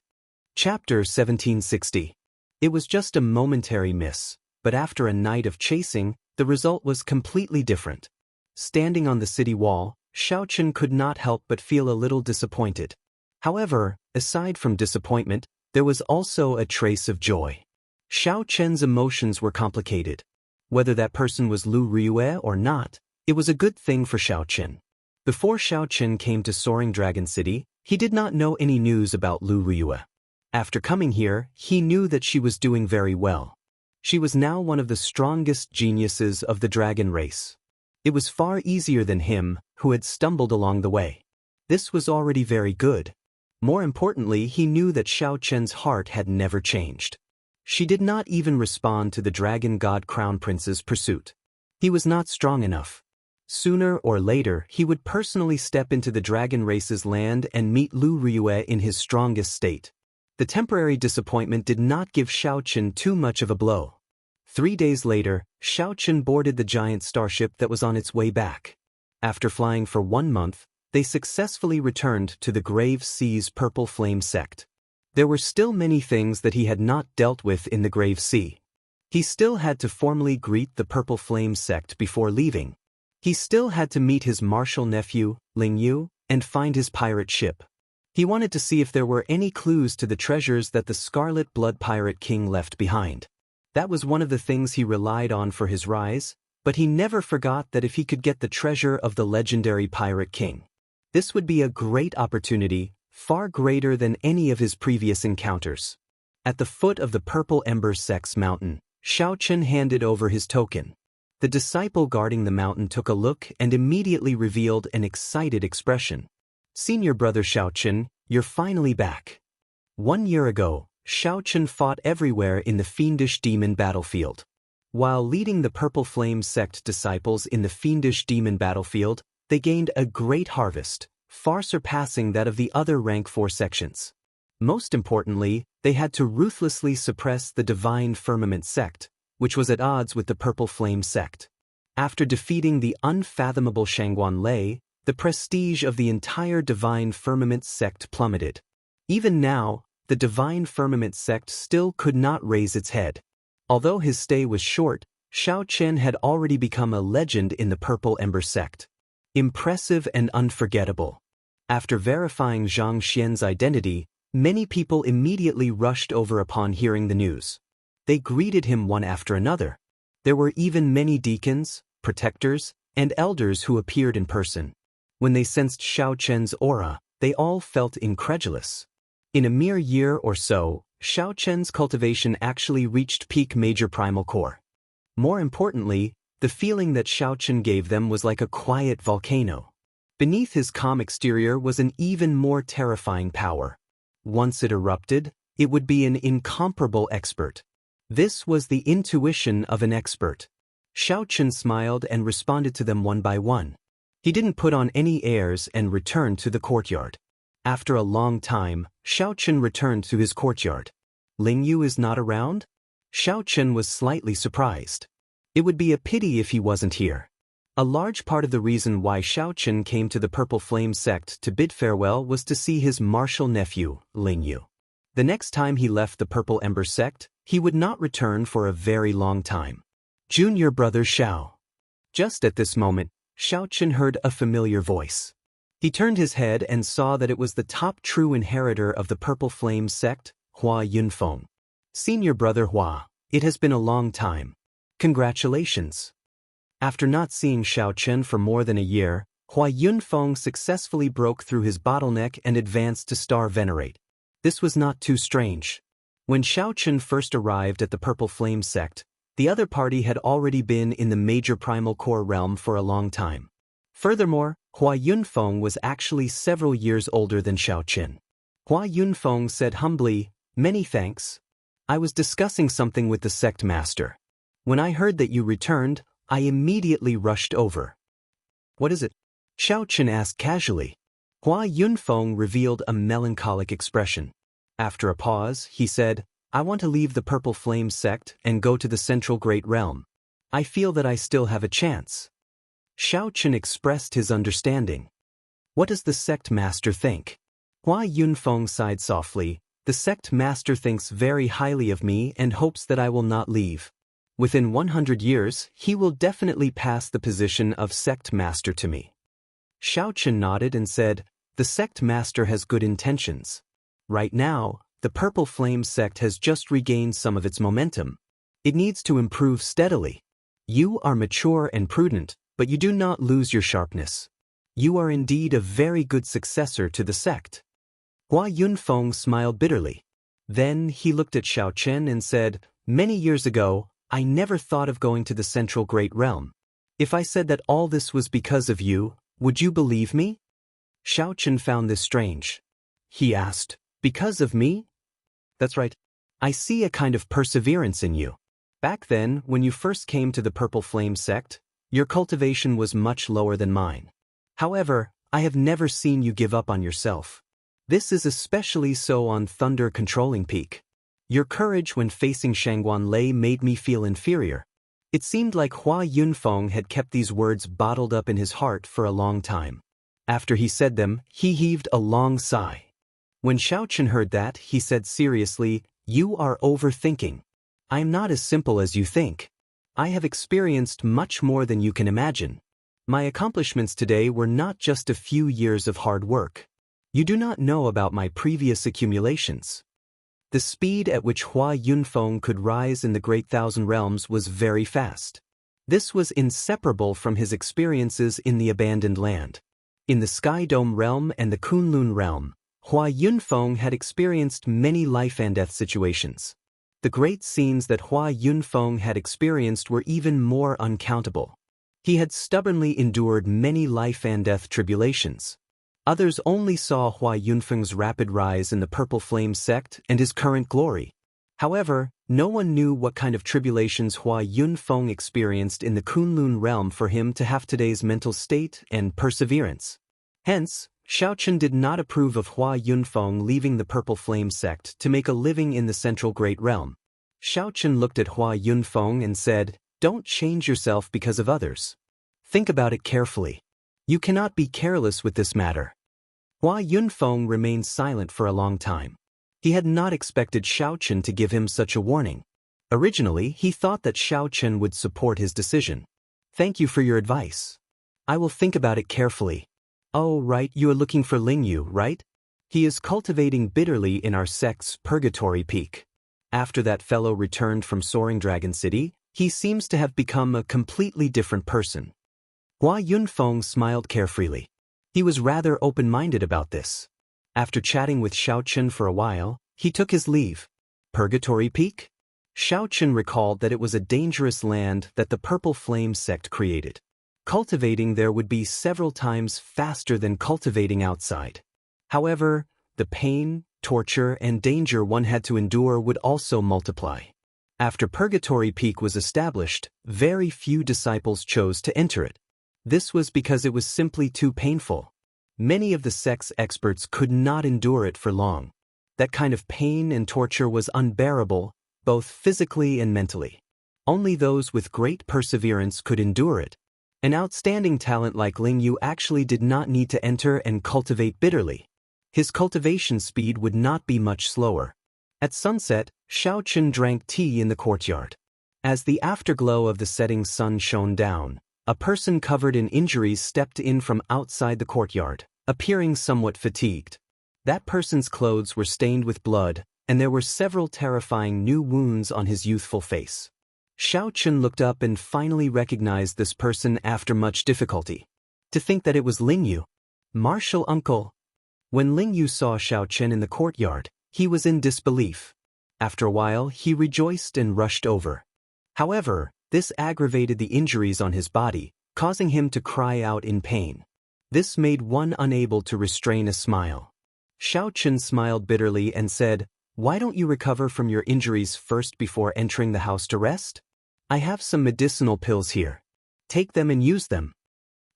Chapter 1760. It was just a momentary miss, but after a night of chasing, the result was completely different. Standing on the city wall, Xiaoqin could not help but feel a little disappointed. However, aside from disappointment, there was also a trace of joy. Xiaoqin's emotions were complicated. Whether that person was Lu Riyue or not, it was a good thing for Xiaoqin. Before Xiaoqin came to Soaring Dragon City, he did not know any news about Lu Riyue. After coming here, he knew that she was doing very well. She was now one of the strongest geniuses of the dragon race. It was far easier than him, who had stumbled along the way. This was already very good. More importantly, he knew that Xiaoqin's heart had never changed. She did not even respond to the dragon god crown prince's pursuit. He was not strong enough. Sooner or later, he would personally step into the dragon race's land and meet Lu Riyue in his strongest state. The temporary disappointment did not give Xiaoqin too much of a blow. 3 days later, Xiaoqin boarded the giant starship that was on its way back. After flying for 1 month, they successfully returned to the Grave Sea's Purple Flame sect. There were still many things that he had not dealt with in the Grave Sea. He still had to formally greet the Purple Flame sect before leaving. He still had to meet his martial nephew, Ling Yu, and find his pirate ship. He wanted to see if there were any clues to the treasures that the Scarlet Blood Pirate King left behind. That was one of the things he relied on for his rise, but he never forgot that if he could get the treasure of the legendary Pirate King, this would be a great opportunity, far greater than any of his previous encounters. At the foot of the Purple Ember Sect's mountain, Xiaoqin handed over his token. The disciple guarding the mountain took a look and immediately revealed an excited expression. Senior brother Xiaoqin, you're finally back. 1 year ago, Xiaoqin fought everywhere in the Fiendish Demon battlefield. While leading the Purple Flame sect disciples in the Fiendish Demon battlefield, they gained a great harvest, far surpassing that of the other Rank 4 sections. Most importantly, they had to ruthlessly suppress the Divine Firmament sect, which was at odds with the Purple Flame sect. After defeating the unfathomable Shangguan Lei, the prestige of the entire Divine Firmament sect plummeted. Even now, the Divine Firmament sect still could not raise its head. Although his stay was short, Xiaoqin had already become a legend in the Purple Ember sect. Impressive and unforgettable. After verifying Zhang Xian's identity, many people immediately rushed over upon hearing the news. They greeted him one after another. There were even many deacons, protectors, and elders who appeared in person. When they sensed Xiao Chen's aura, they all felt incredulous. In a mere year or so, Xiao Chen's cultivation actually reached peak major primal core. More importantly, the feeling that Xiao Chen gave them was like a quiet volcano. Beneath his calm exterior was an even more terrifying power. Once it erupted, it would be an incomparable expert. This was the intuition of an expert. Xiao Chen smiled and responded to them one by one. He didn't put on any airs and returned to the courtyard. After a long time, Xiao Chen returned to his courtyard. Ling Yu is not around? Xiao Chen was slightly surprised. It would be a pity if he wasn't here. A large part of the reason why Xiao Chen came to the Purple Flame sect to bid farewell was to see his martial nephew, Ling Yu. The next time he left the Purple Ember sect, he would not return for a very long time. Junior brother Xiao. Just at this moment, Xiao Chen heard a familiar voice. He turned his head and saw that it was the top true inheritor of the Purple Flame sect, Hua Yunfeng. Senior brother Hua, it has been a long time. Congratulations. After not seeing Xiao Chen for more than a year, Hua Yunfeng successfully broke through his bottleneck and advanced to Star Venerate. This was not too strange. When Xiao Chen first arrived at the Purple Flame sect, the other party had already been in the major primal core realm for a long time. Furthermore, Hua Yunfeng was actually several years older than Xiao Chen. Hua Yunfeng said humbly, "Many thanks. I was discussing something with the sect master. When I heard that you returned, I immediately rushed over." "What is it?" Xiao Chen asked casually. Hua Yunfeng revealed a melancholic expression. After a pause, he said, "I want to leave the Purple Flame sect and go to the Central Great Realm. I feel that I still have a chance." Xiao Chen expressed his understanding. "What does the sect master think?" Hua Yunfeng sighed softly. "The sect master thinks very highly of me and hopes that I will not leave. Within 100 years, he will definitely pass the position of sect master to me." Xiao Chen nodded and said, "The sect master has good intentions. Right now, the Purple Flame sect has just regained some of its momentum. It needs to improve steadily. You are mature and prudent, but you do not lose your sharpness. You are indeed a very good successor to the sect." Hua Yunfeng smiled bitterly. Then he looked at Xiao Chen and said, "Many years ago, I never thought of going to the Central Great Realm. If I said that all this was because of you, would you believe me?" Xiao Chen found this strange. He asked, "Because of me?" "That's right. I see a kind of perseverance in you. Back then, when you first came to the Purple Flame sect, your cultivation was much lower than mine. However, I have never seen you give up on yourself. This is especially so on Thunder Controlling Peak. Your courage when facing Shangguan Lei made me feel inferior." It seemed like Hua Yunfeng had kept these words bottled up in his heart for a long time. After he said them, he heaved a long sigh. When Xiao Chen heard that, he said seriously, "You are overthinking. I am not as simple as you think. I have experienced much more than you can imagine. My accomplishments today were not just a few years of hard work. You do not know about my previous accumulations." The speed at which Hua Yunfeng could rise in the Great Thousand Realms was very fast. This was inseparable from his experiences in the Abandoned Land. In the Sky Dome realm and the Kunlun realm, Hua Yunfeng had experienced many life and death situations. The great scenes that Hua Yunfeng had experienced were even more uncountable. He had stubbornly endured many life and death tribulations. Others only saw Hua Yunfeng's rapid rise in the Purple Flame sect and his current glory. However, no one knew what kind of tribulations Hua Yunfeng experienced in the Kunlun realm for him to have today's mental state and perseverance. Hence, Xiao Chen did not approve of Hua Yunfeng leaving the Purple Flame sect to make a living in the Central Great Realm. Xiao Chen looked at Hua Yunfeng and said, "Don't change yourself because of others. Think about it carefully. You cannot be careless with this matter." Hua Yunfeng remained silent for a long time. He had not expected Xiao Chen to give him such a warning. Originally, he thought that Xiao Chen would support his decision. "Thank you for your advice. I will think about it carefully." "Oh, right, you are looking for Ling Yu, right? He is cultivating bitterly in our sect's Purgatory Peak. After that fellow returned from Soaring Dragon City, He seems to have become a completely different person. Hua Yunfeng smiled carefreely. He was rather open-minded about this. After chatting with Xiaochen for a while, he took his leave. Purgatory Peak? Xiaochen recalled that it was a dangerous land that the Purple Flame sect created. Cultivating there would be several times faster than cultivating outside. However, the pain, torture, and danger one had to endure would also multiply. After Purgatory Peak was established, very few disciples chose to enter it. This was because it was simply too painful. Many of the sect's experts could not endure it for long. That kind of pain and torture was unbearable, both physically and mentally. Only those with great perseverance could endure it. An outstanding talent like Ling Yu actually did not need to enter and cultivate bitterly. His cultivation speed would not be much slower. At sunset, Xiaochen drank tea in the courtyard. As the afterglow of the setting sun shone down, a person covered in injuries stepped in from outside the courtyard, appearing somewhat fatigued. That person's clothes were stained with blood, and there were several terrifying new wounds on his youthful face. Xiaochen looked up and finally recognized this person after much difficulty. To think that it was Ling Yu. Martial uncle. When Ling Yu saw Xiaochen in the courtyard, he was in disbelief. After a while, he rejoiced and rushed over. However, this aggravated the injuries on his body, causing him to cry out in pain. This made one unable to restrain a smile. Xiaochen smiled bitterly and said, "Why don't you recover from your injuries first before entering the house to rest? I have some medicinal pills here. Take them and use them."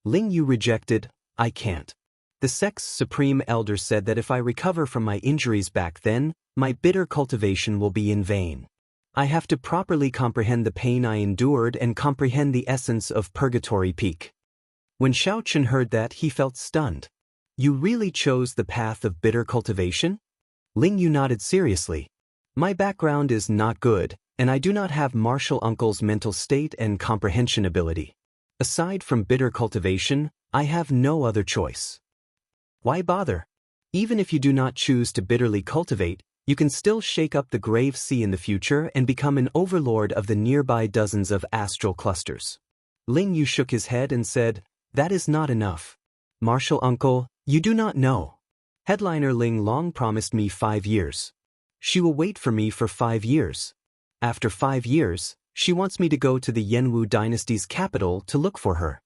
Ling Yu rejected, "I can't. The sect's supreme elder said that if I recover from my injuries back then, my bitter cultivation will be in vain. I have to properly comprehend the pain I endured and comprehend the essence of Purgatory Peak." When Xiaochen heard that, he felt stunned. "You really chose the path of bitter cultivation?" Ling Yu nodded seriously. "My background is not good, and I do not have Martial Uncle's mental state and comprehension ability. Aside from bitter cultivation, I have no other choice." Why bother? Even if you do not choose to bitterly cultivate, you can still shake up the grave sea in the future and become an overlord of the nearby dozens of astral clusters. Ling Yu shook his head and said, "That is not enough. Martial uncle, you do not know. Headliner Ling Long promised me 5 years. She will wait for me for 5 years. After 5 years, she wants me to go to the Yanwu dynasty's capital to look for her."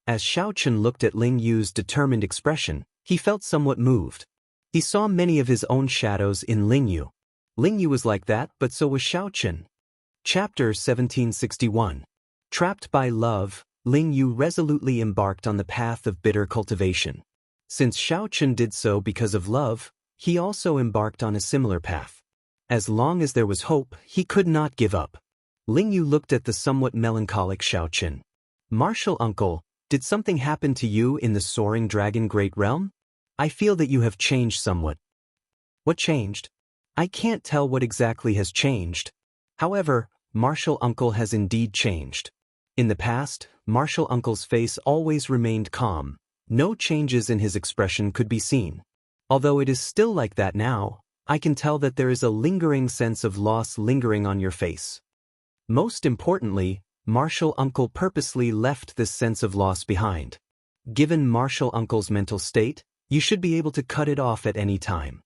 As Xiaochen looked at Ling Yu's determined expression, he felt somewhat moved. He saw many of his own shadows in Ling Yu. Ling Yu was like that, but so was Xiaochen. Chapter 1761. Trapped by love, Ling Yu resolutely embarked on the path of bitter cultivation. Since Xiaochen did so because of love, he also embarked on a similar path. As long as there was hope, he could not give up. Ling Yu looked at the somewhat melancholic Xiaochen. "Martial uncle, did something happen to you in the Soaring Dragon Great Realm? I feel that you have changed somewhat." "What changed?" "I can't tell what exactly has changed. However, Martial Uncle has indeed changed. In the past, Martial Uncle's face always remained calm. No changes in his expression could be seen. Although it is still like that now, I can tell that there is a lingering sense of loss lingering on your face. Most importantly, Martial Uncle purposely left this sense of loss behind. Given Martial Uncle's mental state, you should be able to cut it off at any time.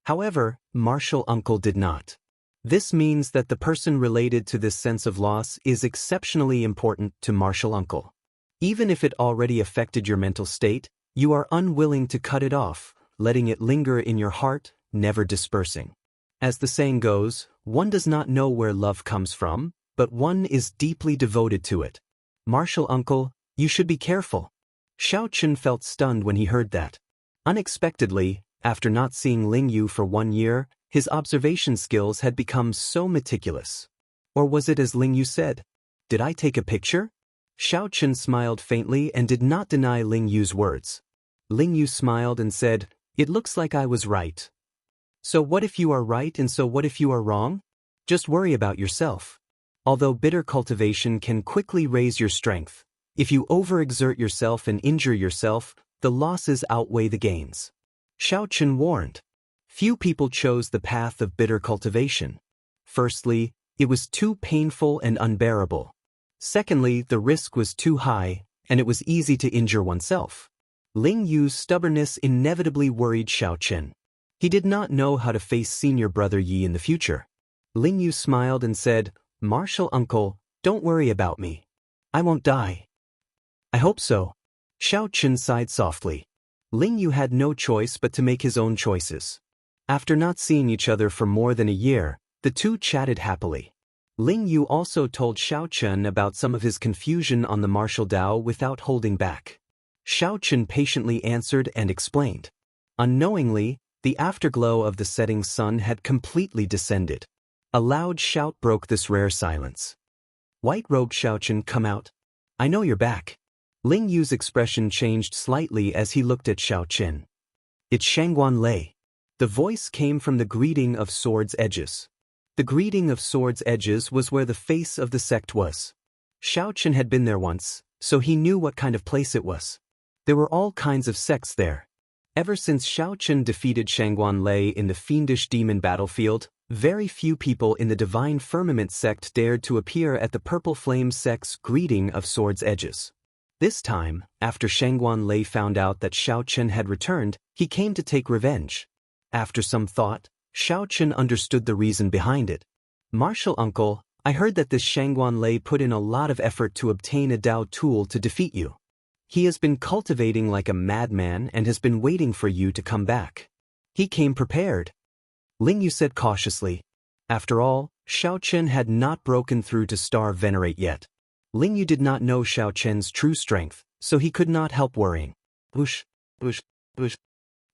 However, Martial Uncle did not. This means that the person related to this sense of loss is exceptionally important to Martial Uncle. Even if it already affected your mental state, you are unwilling to cut it off, letting it linger in your heart, never dispersing. As the saying goes, one does not know where love comes from, but one is deeply devoted to it. Martial Uncle, you should be careful." Xiaochen felt stunned when he heard that. Unexpectedly, after not seeing Ling Yu for 1 year, his observation skills had become so meticulous. Or was it as Ling Yu said? "Did I take a picture?" Xiaochen smiled faintly and did not deny Ling Yu's words. Ling Yu smiled and said, "It looks like I was right." "So what if you are right and so what if you are wrong? Just worry about yourself. Although bitter cultivation can quickly raise your strength, if you overexert yourself and injure yourself, the losses outweigh the gains." Xiaochen warned. Few people chose the path of bitter cultivation. Firstly, It was too painful and unbearable. Secondly, the risk was too high, and it was easy to injure oneself. Ling Yu's stubbornness inevitably worried Xiaochen. He did not know how to face senior brother Yi in the future. Ling Yu smiled and said, "Martial uncle, don't worry about me. I won't die." "I hope so." Xiaochen sighed softly. Ling Yu had no choice but to make his own choices. After not seeing each other for more than a year, the two chatted happily. Ling Yu also told Xiaochen about some of his confusion on the martial Dao without holding back. Xiaochen patiently answered and explained. Unknowingly, the afterglow of the setting sun had completely descended. A loud shout broke this rare silence. "White-robed Xiaochen, come out. I know you're back." Ling Yu's expression changed slightly as he looked at Xiaochen. "It's Shangguan Lei." The voice came from the greeting of Sword's Edges. The greeting of Sword's Edges was where the face of the sect was. Xiaochen had been there once, so he knew what kind of place it was. There were all kinds of sects there. Ever since Xiaochen defeated Shangguan Lei in the fiendish demon battlefield, very few people in the Divine Firmament sect dared to appear at the Purple Flame sect's greeting of Sword's Edges. This time, after Shangguan Lei found out that Xiaochen had returned, he came to take revenge. After some thought, Xiaochen understood the reason behind it. "Martial uncle, I heard that this Shangguan Lei put in a lot of effort to obtain a Dao tool to defeat you. He has been cultivating like a madman and has been waiting for you to come back. He came prepared." Ling Yu said cautiously. After all, Xiaochen had not broken through to Star Venerate yet. Ling Yu did not know Xiaochen's true strength, so he could not help worrying. Whoosh, whoosh, whoosh.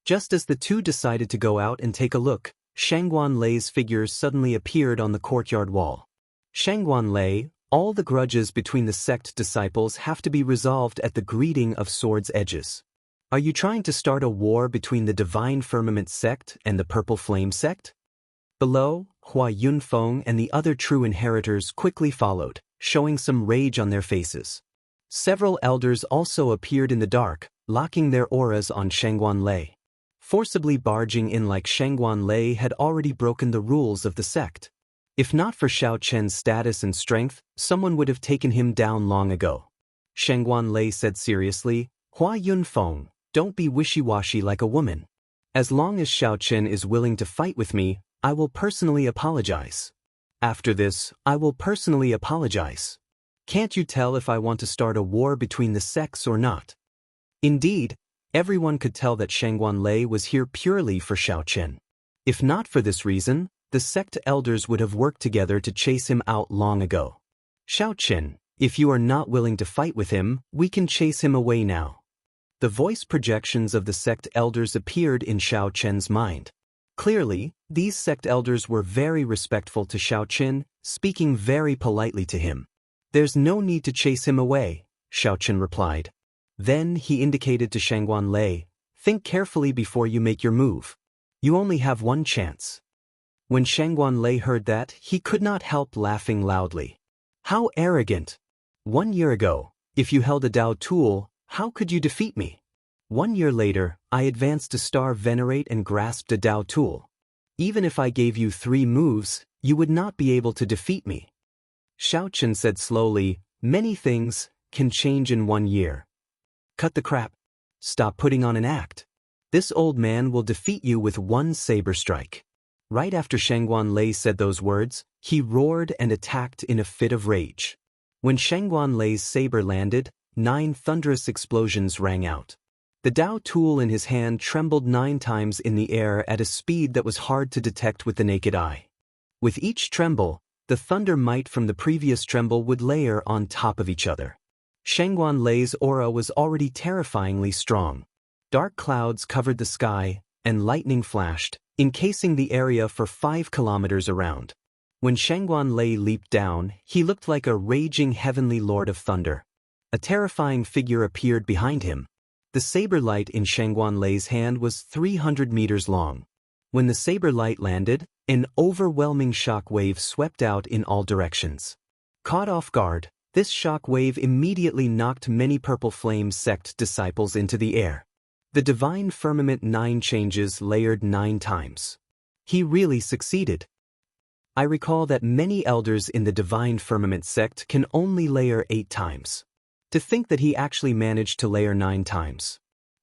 Just as the two decided to go out and take a look, Shangguan Lei's figure suddenly appeared on the courtyard wall. "Shangguan Lei, all the grudges between the sect disciples have to be resolved at the greeting of Sword's Edges. Are you trying to start a war between the Divine Firmament sect and the Purple Flame sect?" Below, Hua Yunfeng and the other true inheritors quickly followed, showing some rage on their faces. Several elders also appeared in the dark, locking their auras on Shangguan Lei. Forcibly barging in like Shangguan Lei had already broken the rules of the sect. If not for Xiaochen's status and strength, someone would have taken him down long ago. Shangguan Lei said seriously, "Hua Yunfeng, don't be wishy-washy like a woman. As long as Xiaochen is willing to fight with me, I will personally apologize. After this, I will personally apologize. Can't you tell if I want to start a war between the sects or not?" Indeed, everyone could tell that Shangguan Lei was here purely for Xiaochen. If not for this reason, the sect elders would have worked together to chase him out long ago. "Xiaochen, if you are not willing to fight with him, we can chase him away now." The voice projections of the sect elders appeared in Xiaochen's mind. Clearly, these sect elders were very respectful to Xiaochen, speaking very politely to him. "There's no need to chase him away," Xiaochen replied. Then he indicated to Shangguan Lei, "Think carefully before you make your move. You only have one chance." When Shangguan Lei heard that, he could not help laughing loudly. "How arrogant! 1 year ago, if you held a Dao tool, how could you defeat me? 1 year later, I advanced to Star Venerate and grasped a Dao tool. Even if I gave you 3 moves, you would not be able to defeat me." Xiaochen said slowly, "Many things can change in 1 year. Cut the crap. Stop putting on an act. This old man will defeat you with 1 saber strike." Right after Shangguan Lei said those words, he roared and attacked in a fit of rage. When Shangguan Lei's saber landed, 9 thunderous explosions rang out. The Dao tool in his hand trembled 9 times in the air at a speed that was hard to detect with the naked eye. With each tremble, the thunder might from the previous tremble would layer on top of each other. Shangguan Lei's aura was already terrifyingly strong. Dark clouds covered the sky, and lightning flashed, encasing the area for 5 kilometers around. When Shangguan Lei leaped down, he looked like a raging heavenly lord of thunder. A terrifying figure appeared behind him. The saber light in Shangguan Lei's hand was 300 meters long. When the saber light landed, an overwhelming shock wave swept out in all directions. Caught off guard, this shock wave immediately knocked many Purple Flame sect disciples into the air. The Divine Firmament 9 changes layered 9 times. He really succeeded. I recall that many elders in the Divine Firmament sect can only layer 8 times. To think that he actually managed to layer 9 times.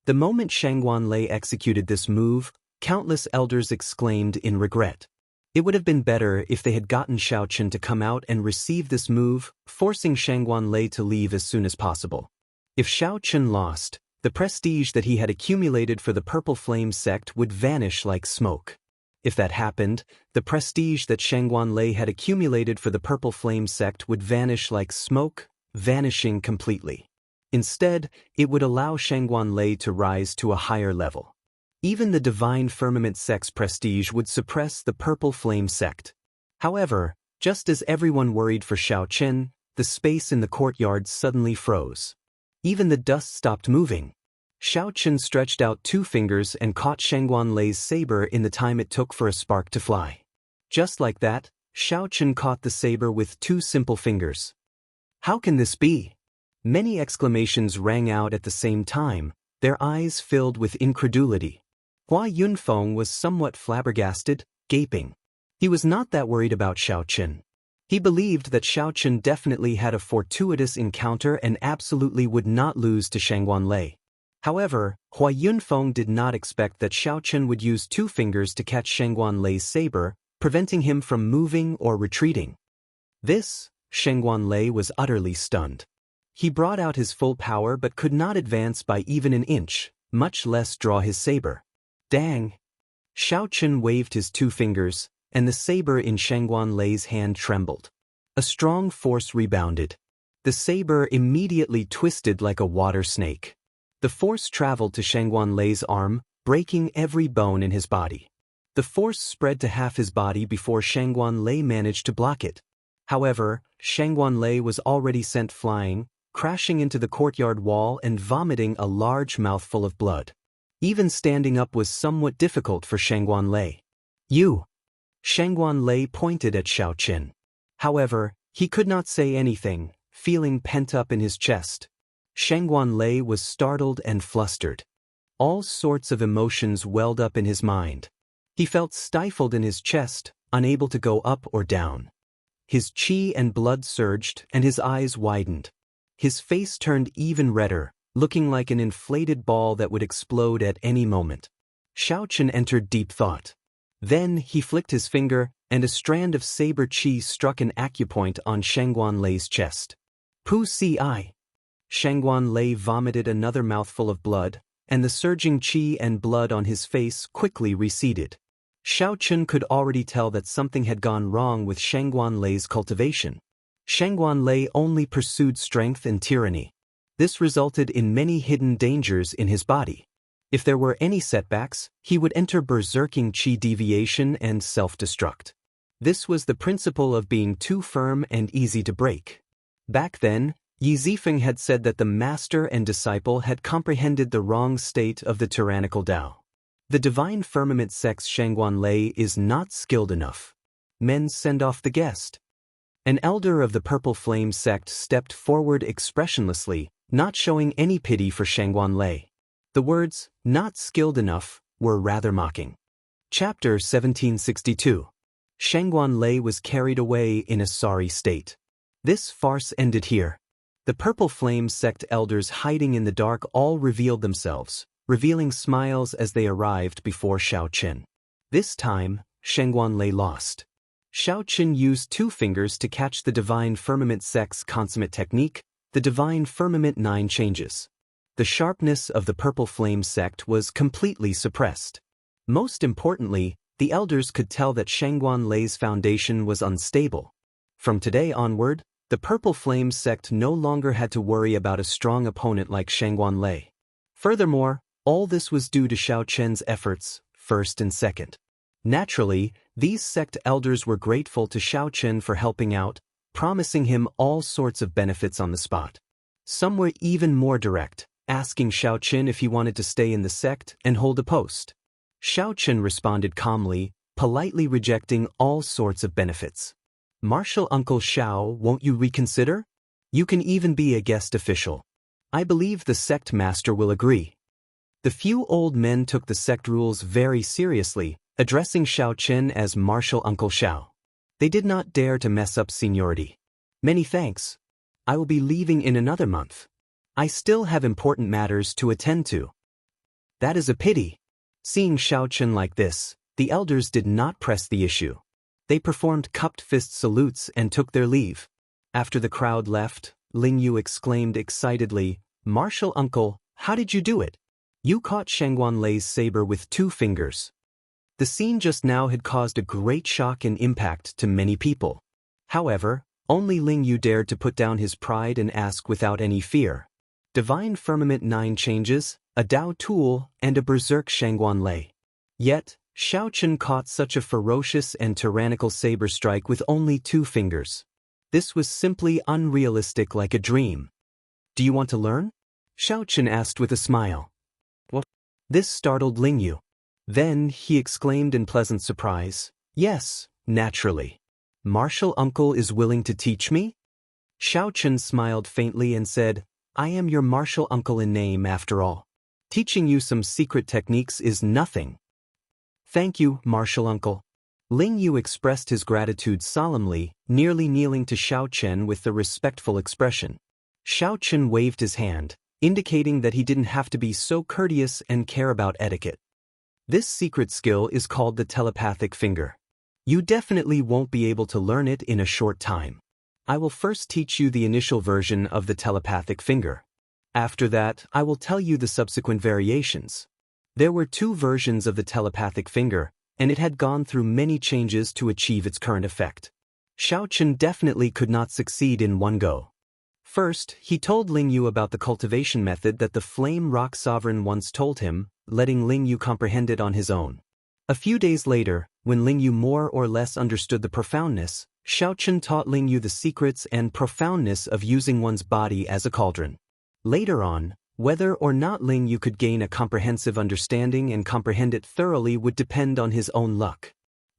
The moment Shangguan Lei executed this move, countless elders exclaimed in regret. It would have been better if they had gotten Xiaochen to come out and receive this move, forcing Shangguan Lei to leave as soon as possible. If Xiaochen lost, the prestige that he had accumulated for the Purple Flame sect would vanish like smoke. If that happened, the prestige that Shangguan Lei had accumulated for the Purple Flame sect would vanish like smoke, vanishing completely. Instead, it would allow Shangguan Lei to rise to a higher level. Even the Divine Firmament sect's prestige would suppress the Purple Flame sect. However, just as everyone worried for Xiaochen, the space in the courtyard suddenly froze. Even the dust stopped moving. Xiaochen stretched out 2 fingers and caught Shangguan Lei's saber in the time it took for a spark to fly. Just like that, Xiaochen caught the saber with 2 simple fingers. How can this be? Many exclamations rang out at the same time, their eyes filled with incredulity. Hua Yunfeng was somewhat flabbergasted, gaping. He was not that worried about Xiaochen. He believed that Xiaochen definitely had a fortuitous encounter and absolutely would not lose to Shangguan Lei. However, Hua Yunfeng did not expect that Xiaochen would use 2 fingers to catch Shangguan Lei's saber, preventing him from moving or retreating. Shangguan Lei was utterly stunned. He brought out his full power but could not advance by even an inch, much less draw his saber. Dang! Xiaochen waved his 2 fingers, and the saber in Shangguan Lei's hand trembled. A strong force rebounded. The saber immediately twisted like a water snake. The force traveled to Shangguan Lei's arm, breaking every bone in his body. The force spread to half his body before Shangguan Lei managed to block it. However, Shangguan Lei was already sent flying, crashing into the courtyard wall and vomiting a large mouthful of blood. Even standing up was somewhat difficult for Shangguan Lei. You! Shangguan Lei pointed at Xiaochen. However, he could not say anything, feeling pent up in his chest. Shangguan Lei was startled and flustered. All sorts of emotions welled up in his mind. He felt stifled in his chest, unable to go up or down. His qi and blood surged and his eyes widened. His face turned even redder, looking like an inflated ball that would explode at any moment. Xiaochen entered deep thought. Then he flicked his finger, and a strand of saber qi struck an acupoint on Shangguan Lei's chest. Pu Si. Shangguan Lei vomited another mouthful of blood, and the surging qi and blood on his face quickly receded. Xiaochen could already tell that something had gone wrong with Shangguan Lei's cultivation. Shangguan Lei only pursued strength and tyranny. This resulted in many hidden dangers in his body. If there were any setbacks, he would enter berserking qi deviation and self-destruct. This was the principle of being too firm and easy to break. Back then, Yi Zifeng had said that the master and disciple had comprehended the wrong state of the tyrannical Tao. The Divine Firmament sect's Shangguan Lei is not skilled enough. Men send off the guest. An elder of the Purple Flame sect stepped forward expressionlessly, not showing any pity for Shangguan Lei. The words, "not skilled enough," were rather mocking. Chapter 1762. Shangguan Lei was carried away in a sorry state. This farce ended here. The Purple Flame sect elders hiding in the dark all revealed themselves, revealing smiles as they arrived before Xiaochen. This time, Shangguan Lei lost. Xiaochen used 2 fingers to catch the Divine Firmament sect's consummate technique, the Divine Firmament 9 changes. The sharpness of the Purple Flame sect was completely suppressed. Most importantly, the elders could tell that Shangguan Lei's foundation was unstable. From today onward, the Purple Flame sect no longer had to worry about a strong opponent like Shangguan Lei. Furthermore, all this was due to Xiaochen's efforts, first and second. Naturally, these sect elders were grateful to Xiaochen for helping out, promising him all sorts of benefits on the spot. Some were even more direct, asking Xiaochen if he wanted to stay in the sect and hold a post. Xiaochen responded calmly, politely rejecting all sorts of benefits. "Martial Uncle Xiao, won't you reconsider? You can even be a guest official. I believe the sect master will agree." The few old men took the sect rules very seriously, addressing Xiaochen as Martial Uncle Xiao. They did not dare to mess up seniority. Many thanks. I will be leaving in another month. I still have important matters to attend to. That is a pity. Seeing Xiaochen like this, the elders did not press the issue. They performed cupped fist salutes and took their leave. After the crowd left, Ling Yu exclaimed excitedly, "Martial uncle, how did you do it? You caught Shangguan Lei's saber with 2 fingers." The scene just now had caused a great shock and impact to many people. However, only Ling Yu dared to put down his pride and ask without any fear. Divine Firmament 9 changes, a Dao tool, and a Berserk Shangguan Lei. Yet, Xiaochen caught such a ferocious and tyrannical saber strike with only 2 fingers. This was simply unrealistic, like a dream. "Do you want to learn?" Xiaochen asked with a smile. "What?" This startled Ling Yu. Then he exclaimed in pleasant surprise, "Yes, naturally. Martial uncle is willing to teach me?" Xiaochen smiled faintly and said, "I am your martial uncle in name after all. Teaching you some secret techniques is nothing." "Thank you, martial uncle." Ling Yu expressed his gratitude solemnly, nearly kneeling to Xiaochen with a respectful expression. Xiaochen waved his hand, indicating that he didn't have to be so courteous and care about etiquette. This secret skill is called the telepathic finger. You definitely won't be able to learn it in a short time. I will first teach you the initial version of the telepathic finger. After that, I will tell you the subsequent variations. There were 2 versions of the telepathic finger, and it had gone through many changes to achieve its current effect. Xiaochen definitely could not succeed in one go. First, he told Ling Yu about the cultivation method that the Flame Rock Sovereign once told him, letting Ling Yu comprehend it on his own. A few days later, when Ling Yu more or less understood the profoundness, Xiaochen taught Ling Yu the secrets and profoundness of using one's body as a cauldron. Later on, whether or not Ling Yu could gain a comprehensive understanding and comprehend it thoroughly would depend on his own luck.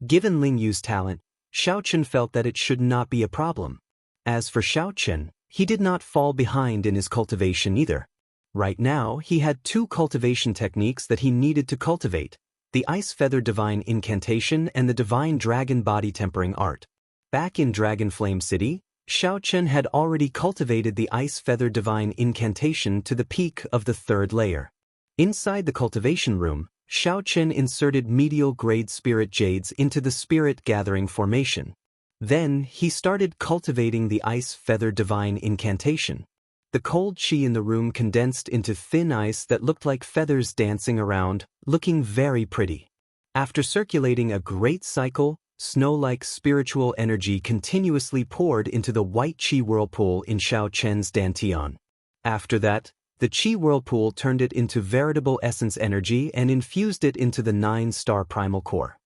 Given Ling Yu's talent, Xiaochen felt that it should not be a problem. As for Xiaochen, he did not fall behind in his cultivation either. Right now, he had 2 cultivation techniques that he needed to cultivate: the Ice Feather Divine Incantation and the Divine Dragon Body Tempering Art. Back in Dragon Flame City, Xiaochen had already cultivated the Ice Feather Divine Incantation to the peak of the 3rd layer. Inside the cultivation room, Xiaochen inserted medial grade spirit jades into the spirit gathering formation. Then, he started cultivating the Ice Feather Divine Incantation. The cold chi in the room condensed into thin ice that looked like feathers dancing around, looking very pretty. After circulating a great cycle, snow-like spiritual energy continuously poured into the white chi whirlpool in Xiaochen's dantian. After that, the chi whirlpool turned it into veritable essence energy and infused it into the 9-star primal core.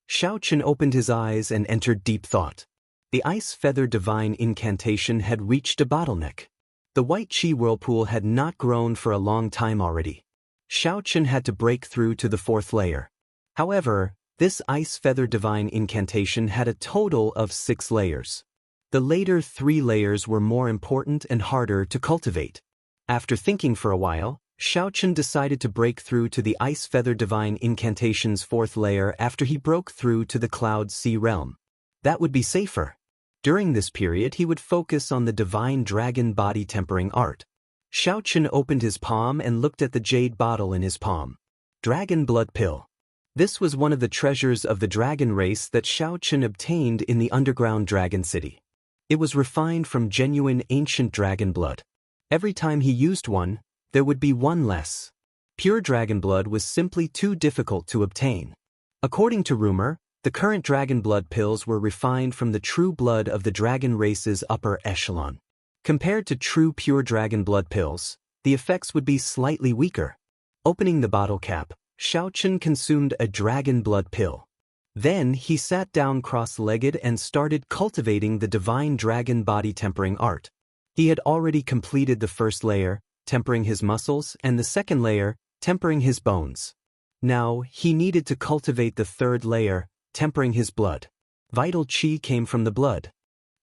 Xiaochen opened his eyes and entered deep thought. The Ice Feather Divine Incantation had reached a bottleneck. The white chi whirlpool had not grown for a long time already. Xiaochen had to break through to the 4th layer. However, this Ice Feather Divine Incantation had a total of 6 layers. The later 3 layers were more important and harder to cultivate. After thinking for a while, Xiaochen decided to break through to the Ice Feather Divine Incantation's 4th layer after he broke through to the Cloud Sea realm. That would be safer. During this period, he would focus on the Divine Dragon Body Tempering Art. Xiaochen opened his palm and looked at the jade bottle in his palm. Dragon Blood Pill. This was one of the treasures of the dragon race that Xiaochen obtained in the underground dragon city. It was refined from genuine ancient dragon blood. Every time he used one, there would be one less. Pure dragon blood was simply too difficult to obtain. According to rumor, the current dragon blood pills were refined from the true blood of the dragon race's upper echelon. Compared to true pure dragon blood pills, the effects would be slightly weaker. Opening the bottle cap, Xiaochen consumed a dragon blood pill. Then he sat down cross-legged and started cultivating the Divine Dragon Body Tempering Art. He had already completed the 1st layer, tempering his muscles, and the 2nd layer, tempering his bones. Now, he needed to cultivate the 3rd layer, tempering his blood. Vital chi came from the blood.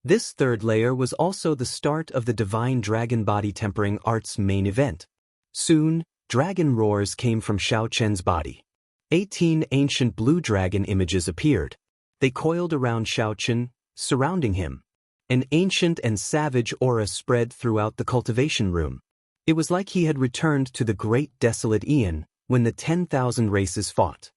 This 3rd layer was also the start of the Divine Dragon Body Tempering Art's main event. Soon, dragon roars came from Xiaochen's body. 18 ancient blue dragon images appeared. They coiled around Xiaochen, surrounding him. An ancient and savage aura spread throughout the cultivation room. It was like he had returned to the great desolate Aeon, when the 10,000 races fought.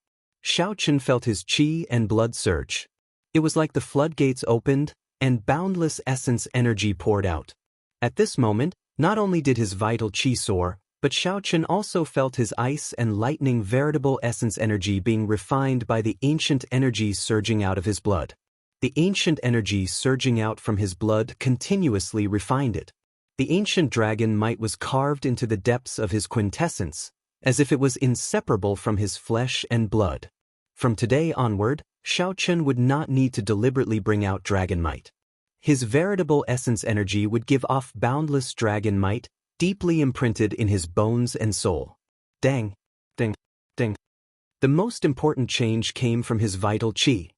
Xiaochen felt his qi and blood surge. It was like the floodgates opened, and boundless essence energy poured out. At this moment, not only did his vital qi soar, but Xiaochen also felt his ice and lightning veritable essence energy being refined by the ancient energy surging out of his blood. The ancient energy surging out from his blood continuously refined it. The ancient dragon might was carved into the depths of his quintessence, as if it was inseparable from his flesh and blood. From today onward, Xiaochen would not need to deliberately bring out dragon might. His veritable essence energy would give off boundless dragon might, deeply imprinted in his bones and soul. Dang, ding, ding. The most important change came from his vital qi.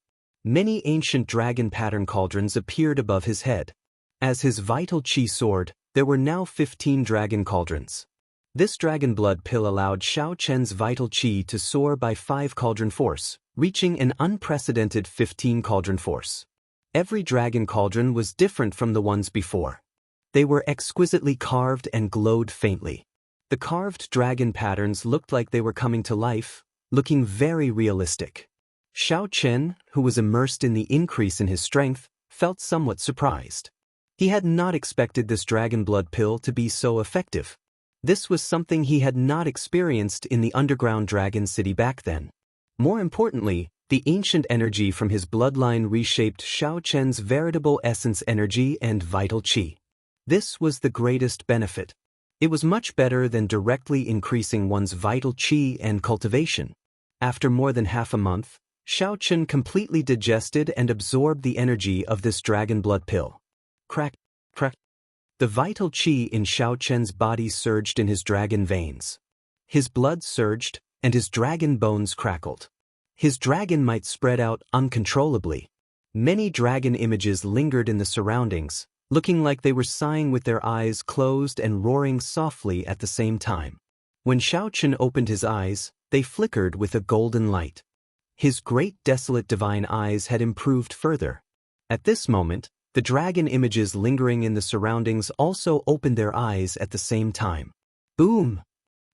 Many ancient dragon pattern cauldrons appeared above his head. As his vital qi soared, there were now 15 dragon cauldrons. This dragon blood pill allowed Xiaochen's vital qi to soar by 5 cauldron force, reaching an unprecedented 15 cauldron force. Every dragon cauldron was different from the ones before. They were exquisitely carved and glowed faintly. The carved dragon patterns looked like they were coming to life, looking very realistic. Xiaochen, who was immersed in the increase in his strength, felt somewhat surprised. He had not expected this dragon blood pill to be so effective. This was something he had not experienced in the underground dragon city back then. More importantly, the ancient energy from his bloodline reshaped Xiaochen's veritable essence energy and vital qi. This was the greatest benefit. It was much better than directly increasing one's vital qi and cultivation. After more than half a month, Xiaochen completely digested and absorbed the energy of this dragon blood pill. Crack, crack. The vital qi in Xiaochen's body surged in his dragon veins. His blood surged, and his dragon bones crackled. His dragon might spread out uncontrollably. Many dragon images lingered in the surroundings, looking like they were sighing with their eyes closed and roaring softly at the same time. When Xiaochen opened his eyes, they flickered with a golden light. His great desolate divine eyes had improved further. At this moment, the dragon images lingering in the surroundings also opened their eyes at the same time. Boom!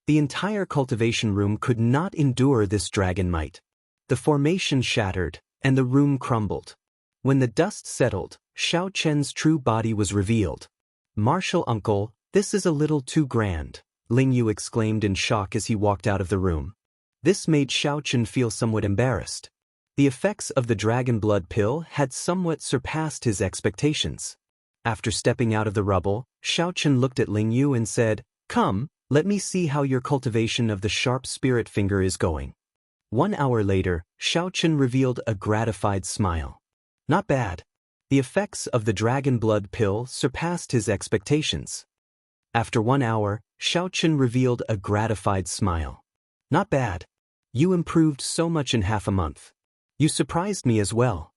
The entire cultivation room could not endure this dragon might. The formation shattered, and the room crumbled. When the dust settled, Xiaochen's true body was revealed. "Martial uncle, this is a little too grand," Ling Yu exclaimed in shock as he walked out of the room. This made Xiaochen feel somewhat embarrassed. The effects of the dragon blood pill had somewhat surpassed his expectations. After stepping out of the rubble, Xiaochen looked at Ling Yu and said, "Come, let me see how your cultivation of the sharp spirit finger is going." 1 hour later, Xiaochen revealed a gratified smile. Not bad. The effects of the dragon blood pill surpassed his expectations. After 1 hour, Xiaochen revealed a gratified smile. Not bad. You improved so much in half a month. You surprised me as well.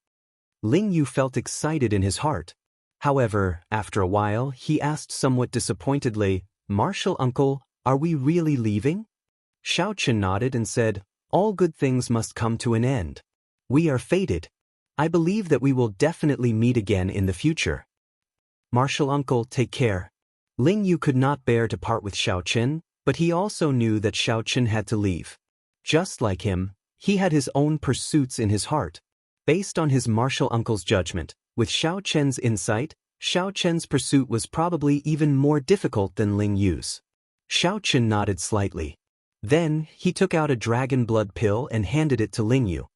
Ling Yu felt excited in his heart. However, after a while, he asked somewhat disappointedly, "Martial uncle, are we really leaving?" Xiaochen nodded and said, "All good things must come to an end. We are fated. I believe that we will definitely meet again in the future. Martial uncle, take care." Ling Yu could not bear to part with Xiaochen, but he also knew that Xiaochen had to leave. Just like him, he had his own pursuits in his heart. Based on his martial uncle's judgment, with Xiaochen's insight, Xiaochen's pursuit was probably even more difficult than Ling Yu's. Xiaochen nodded slightly. Then, he took out a dragon blood pill and handed it to Ling Yu.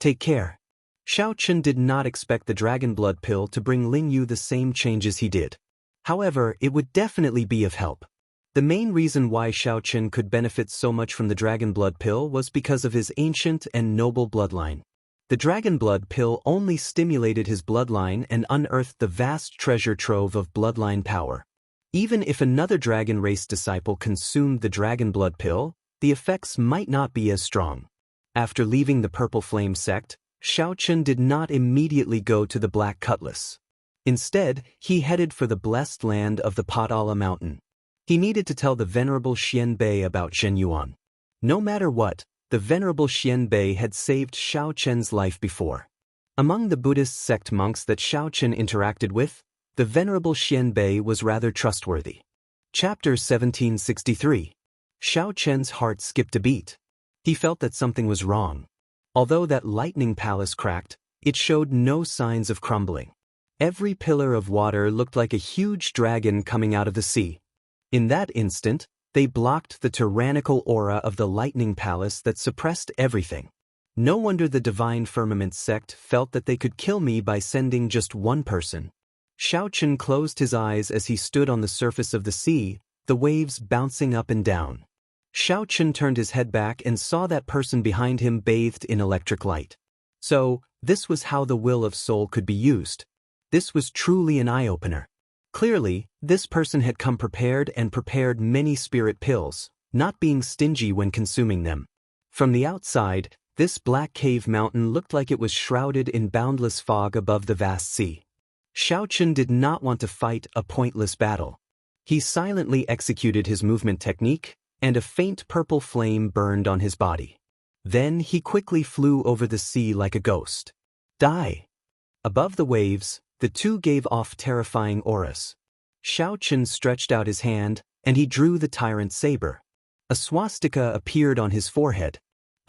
"Take care." Xiaochen did not expect the dragon blood pill to bring Ling Yu the same changes he did. However, it would definitely be of help. The main reason why Xiaochen could benefit so much from the dragon blood pill was because of his ancient and noble bloodline. The dragon blood pill only stimulated his bloodline and unearthed the vast treasure trove of bloodline power. Even if another dragon race disciple consumed the dragon blood pill, the effects might not be as strong. After leaving the Purple Flame sect, Xiaochen did not immediately go to the Black Cutlass. Instead, he headed for the blessed land of the Padala Mountain. He needed to tell the Venerable Xianbei about Zhenyuan. No matter what, the Venerable Xianbei had saved Xiaochen's life before. Among the Buddhist sect monks that Xiaochen interacted with, the Venerable Xianbei was rather trustworthy. Chapter 1763. Xiaochen's heart skipped a beat. He felt that something was wrong. Although that lightning palace cracked, it showed no signs of crumbling. Every pillar of water looked like a huge dragon coming out of the sea. In that instant, they blocked the tyrannical aura of the lightning palace that suppressed everything. No wonder the Divine Firmament sect felt that they could kill me by sending just one person. Xiaochen closed his eyes as he stood on the surface of the sea, the waves bouncing up and down. Xiaochen turned his head back and saw that person behind him bathed in electric light. So, this was how the will of soul could be used. This was truly an eye-opener. Clearly, this person had come prepared and prepared many spirit pills, not being stingy when consuming them. From the outside, this black cave mountain looked like it was shrouded in boundless fog above the vast sea. Xiaochen did not want to fight a pointless battle. He silently executed his movement technique, and a faint purple flame burned on his body. Then he quickly flew over the sea like a ghost. Die! Above the waves, the two gave off terrifying auras. Xiaochen stretched out his hand, and he drew the tyrant saber. A swastika appeared on his forehead.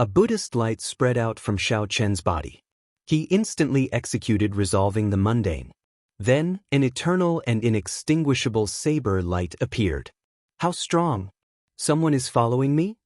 A Buddhist light spread out from Xiaochen's body. He instantly executed, resolving the mundane. Then, an eternal and inextinguishable saber light appeared. How strong! Someone is following me?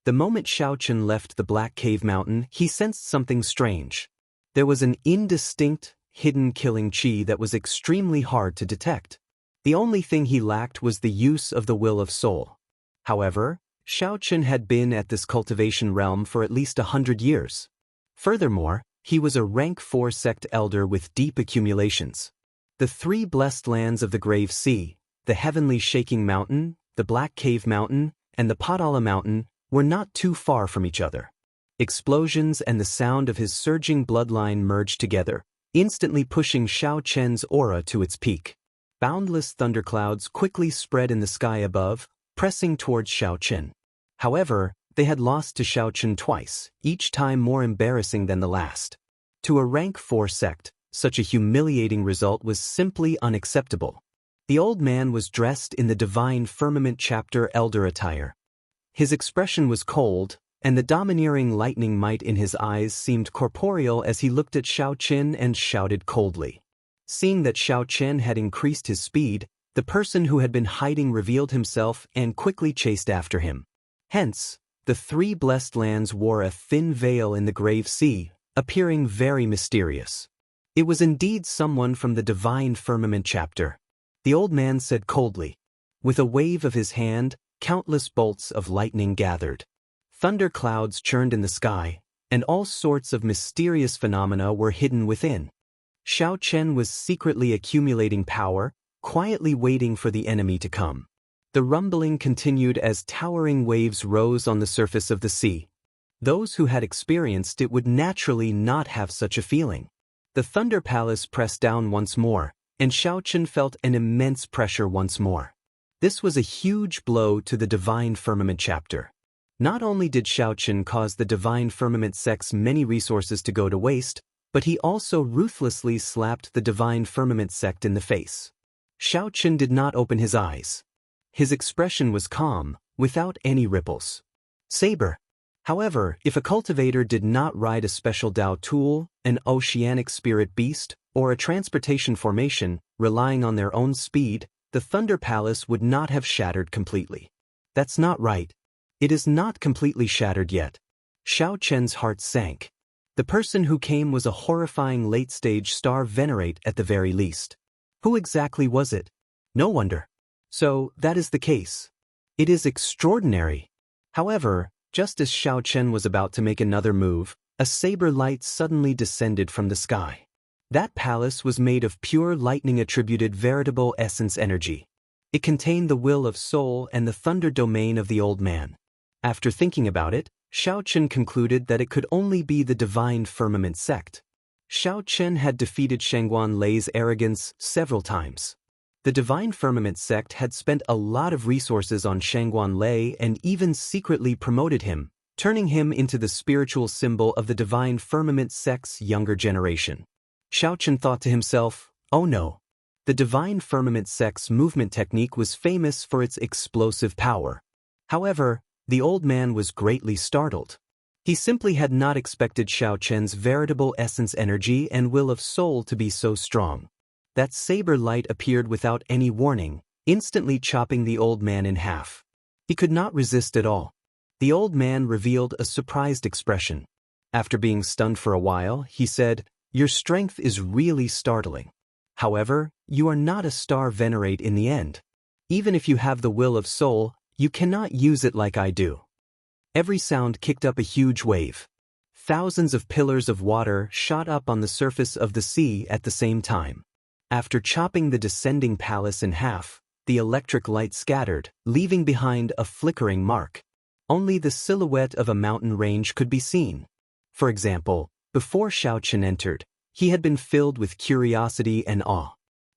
The moment Xiaochen left the black cave mountain, he sensed something strange. There was an indistinct, hidden killing chi that was extremely hard to detect. The only thing he lacked was the use of the will of soul. However, Xiaochen had been at this cultivation realm for at least 100 years. Furthermore, he was a rank 4 sect elder with deep accumulations. The 3 blessed lands of the Grave Sea, the heavenly shaking mountain, the black cave mountain, and the Padala mountain, were not too far from each other. Explosions and the sound of his surging bloodline merged together, instantly pushing Xiaochen's aura to its peak. Boundless thunderclouds quickly spread in the sky above, pressing towards Xiaochen. However, they had lost to Xiaochen twice, each time more embarrassing than the last. To a rank 4 sect, such a humiliating result was simply unacceptable. The old man was dressed in the Divine Firmament chapter elder attire. His expression was cold, and the domineering lightning might in his eyes seemed corporeal as he looked at Xiaochen and shouted coldly. Seeing that Xiaochen had increased his speed, the person who had been hiding revealed himself and quickly chased after him. Hence, the 3 blessed lands wore a thin veil in the Grave Sea, appearing very mysterious. It was indeed someone from the Divine Firmament chapter. The old man said coldly. With a wave of his hand, countless bolts of lightning gathered. Thunder clouds churned in the sky, and all sorts of mysterious phenomena were hidden within. Xiaochen was secretly accumulating power, quietly waiting for the enemy to come. The rumbling continued as towering waves rose on the surface of the sea. Those who had experienced it would naturally not have such a feeling. The Thunder Palace pressed down once more, and Xiaochen felt an immense pressure once more. This was a huge blow to the Divine Firmament chapter. Not only did Xiaochen cause the Divine Firmament sect's many resources to go to waste, but he also ruthlessly slapped the Divine Firmament sect in the face. Xiaochen did not open his eyes. His expression was calm, without any ripples. Saber. However, if a cultivator did not ride a special Dao tool, an oceanic spirit beast, or a transportation formation, relying on their own speed, the Thunder Palace would not have shattered completely. That's not right. It is not completely shattered yet. Xiaochen's heart sank. The person who came was a horrifying late-stage star venerate at the very least. Who exactly was it? No wonder. So, that is the case. It is extraordinary. However, just as Xiaochen was about to make another move, a saber light suddenly descended from the sky. That palace was made of pure lightning-attributed veritable essence energy. It contained the will of soul and the thunder domain of the old man. After thinking about it, Xiaochen concluded that it could only be the Divine Firmament sect. Xiaochen had defeated Shangguan Lei's arrogance several times. The Divine Firmament sect had spent a lot of resources on Shangguan Lei and even secretly promoted him, turning him into the spiritual symbol of the divine firmament sect's younger generation. Xiaochen thought to himself, oh no. The divine firmament sect's movement technique was famous for its explosive power. However, the old man was greatly startled. He simply had not expected Xiaochen's veritable essence energy and will of soul to be so strong. That saber light appeared without any warning, instantly chopping the old man in half. He could not resist at all. The old man revealed a surprised expression. After being stunned for a while, he said, "Your strength is really startling. However, you are not a star venerate in the end. Even if you have the will of soul, you cannot use it like I do." Every sound kicked up a huge wave. Thousands of pillars of water shot up on the surface of the sea at the same time. After chopping the descending palace in half, the electric light scattered, leaving behind a flickering mark. Only the silhouette of a mountain range could be seen. For example, before Xiaochen entered, he had been filled with curiosity and awe.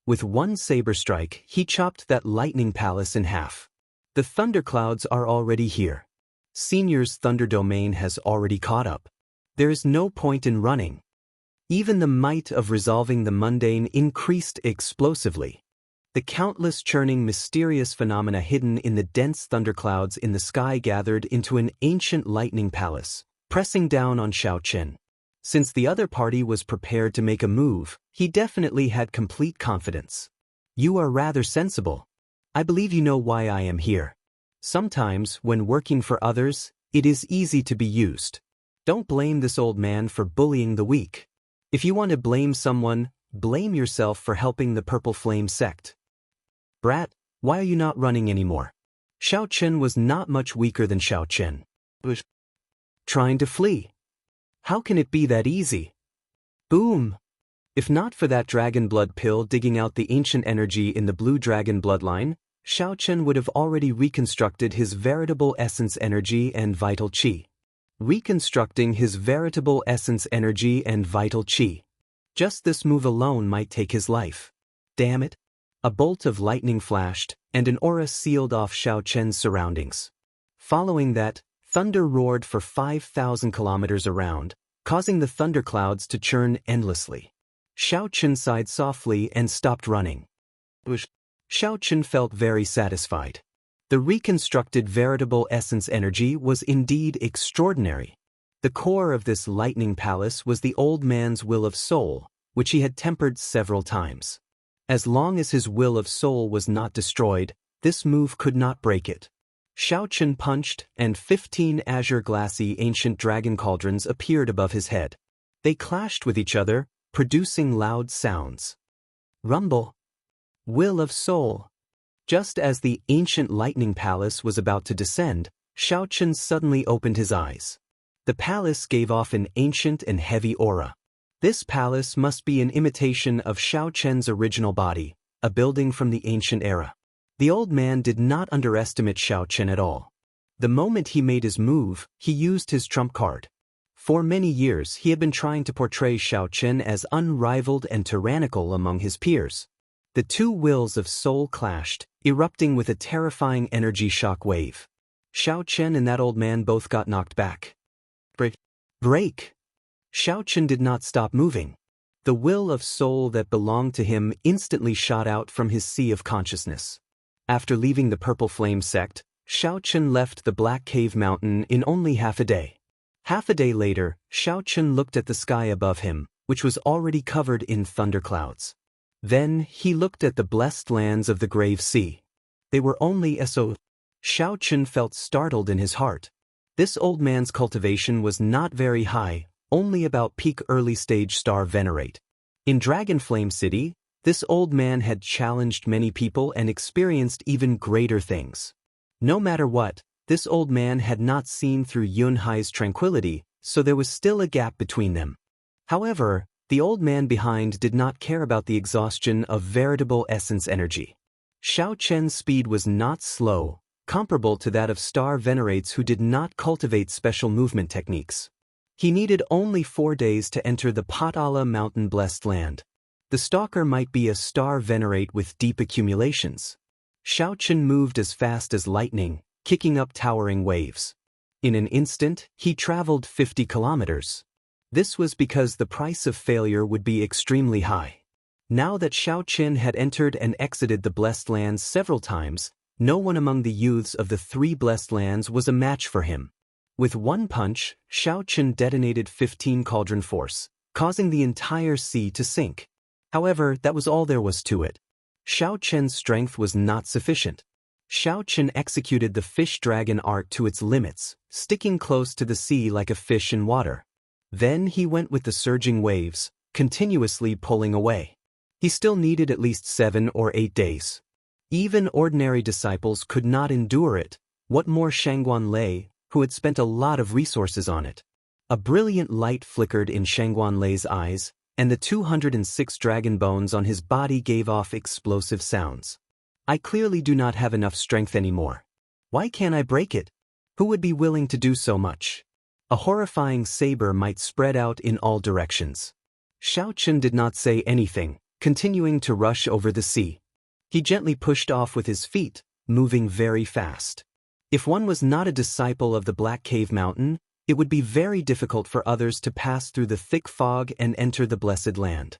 With one saber strike, he chopped that lightning palace in half. The thunderclouds are already here. Senior's thunder domain has already caught up. There is no point in running. Even the might of resolving the mundane increased explosively. The countless churning mysterious phenomena hidden in the dense thunderclouds in the sky gathered into an ancient lightning palace, pressing down on Xiaochen. Since the other party was prepared to make a move, he definitely had complete confidence. "You are rather sensible. I believe you know why I am here. Sometimes, when working for others, it is easy to be used. Don't blame this old man for bullying the weak. If you want to blame someone, blame yourself for helping the Purple Flame sect. Brat, why are you not running anymore?" Xiaochen was not much weaker than Xiaochen. Trying to flee. How can it be that easy? Boom! If not for that dragon blood pill digging out the ancient energy in the blue dragon bloodline, Xiaochen would have already reconstructed his veritable essence energy and vital qi. Reconstructing his veritable essence energy and vital qi. Just this move alone might take his life. Damn it. A bolt of lightning flashed, and an aura sealed off Xiaochen's surroundings. Following that, thunder roared for 5,000 kilometers around, causing the thunderclouds to churn endlessly. Xiaochen sighed softly and stopped running. Xiaochen felt very satisfied. The reconstructed veritable essence energy was indeed extraordinary. The core of this lightning palace was the old man's will of soul, which he had tempered several times. As long as his will of soul was not destroyed, this move could not break it. Xiaochen punched, and 15 azure glassy ancient dragon cauldrons appeared above his head. They clashed with each other, producing loud sounds. Rumble. Will of soul. Just as the ancient lightning palace was about to descend, Xiaochen suddenly opened his eyes. The palace gave off an ancient and heavy aura. This palace must be an imitation of Xiaochen's original body, a building from the ancient era. The old man did not underestimate Xiaochen at all. The moment he made his move, he used his trump card. For many years he had been trying to portray Xiaochen as unrivaled and tyrannical among his peers. The two wills of soul clashed, erupting with a terrifying energy shock wave. Xiaochen and that old man both got knocked back. Break! Xiaochen did not stop moving. The will of soul that belonged to him instantly shot out from his sea of consciousness. After leaving the Purple Flame sect, Xiaochen left the Black Cave Mountain in only half a day. Half a day later, Xiaochen looked at the sky above him, which was already covered in thunderclouds. Then he looked at the blessed lands of the Grave Sea. They were only so. Xiaochen felt startled in his heart. This old man's cultivation was not very high, only about peak early-stage star venerate. In Dragonflame City, this old man had challenged many people and experienced even greater things. No matter what, this old man had not seen through Yunhai's tranquility, so there was still a gap between them. However, the old man behind did not care about the exhaustion of veritable essence energy. Xiaochen's speed was not slow, comparable to that of star venerates who did not cultivate special movement techniques. He needed only 4 days to enter the Patala Mountain Blessed Land. The stalker might be a star venerate with deep accumulations. Xiaochen moved as fast as lightning, kicking up towering waves. In an instant, he traveled 50 kilometers. This was because the price of failure would be extremely high. Now that Xiaoqin had entered and exited the Blessed Lands several times, no one among the youths of the 3 Blessed Lands was a match for him. With one punch, Xiaoqin detonated 15 cauldron force, causing the entire sea to sink. However, that was all there was to it. Xiaoqin's strength was not sufficient. Xiaoqin executed the fish dragon art to its limits, sticking close to the sea like a fish in water. Then he went with the surging waves, continuously pulling away. He still needed at least 7 or 8 days. Even ordinary disciples could not endure it, what more Shangguan Lei, who had spent a lot of resources on it. A brilliant light flickered in Shangguan Lei's eyes, and the 206 dragon bones on his body gave off explosive sounds. I clearly do not have enough strength anymore. Why can't I break it? Who would be willing to do so much? A horrifying saber might spread out in all directions. Xiaoqin did not say anything, continuing to rush over the sea. He gently pushed off with his feet, moving very fast. If one was not a disciple of the Black Cave Mountain, it would be very difficult for others to pass through the thick fog and enter the Blessed Land.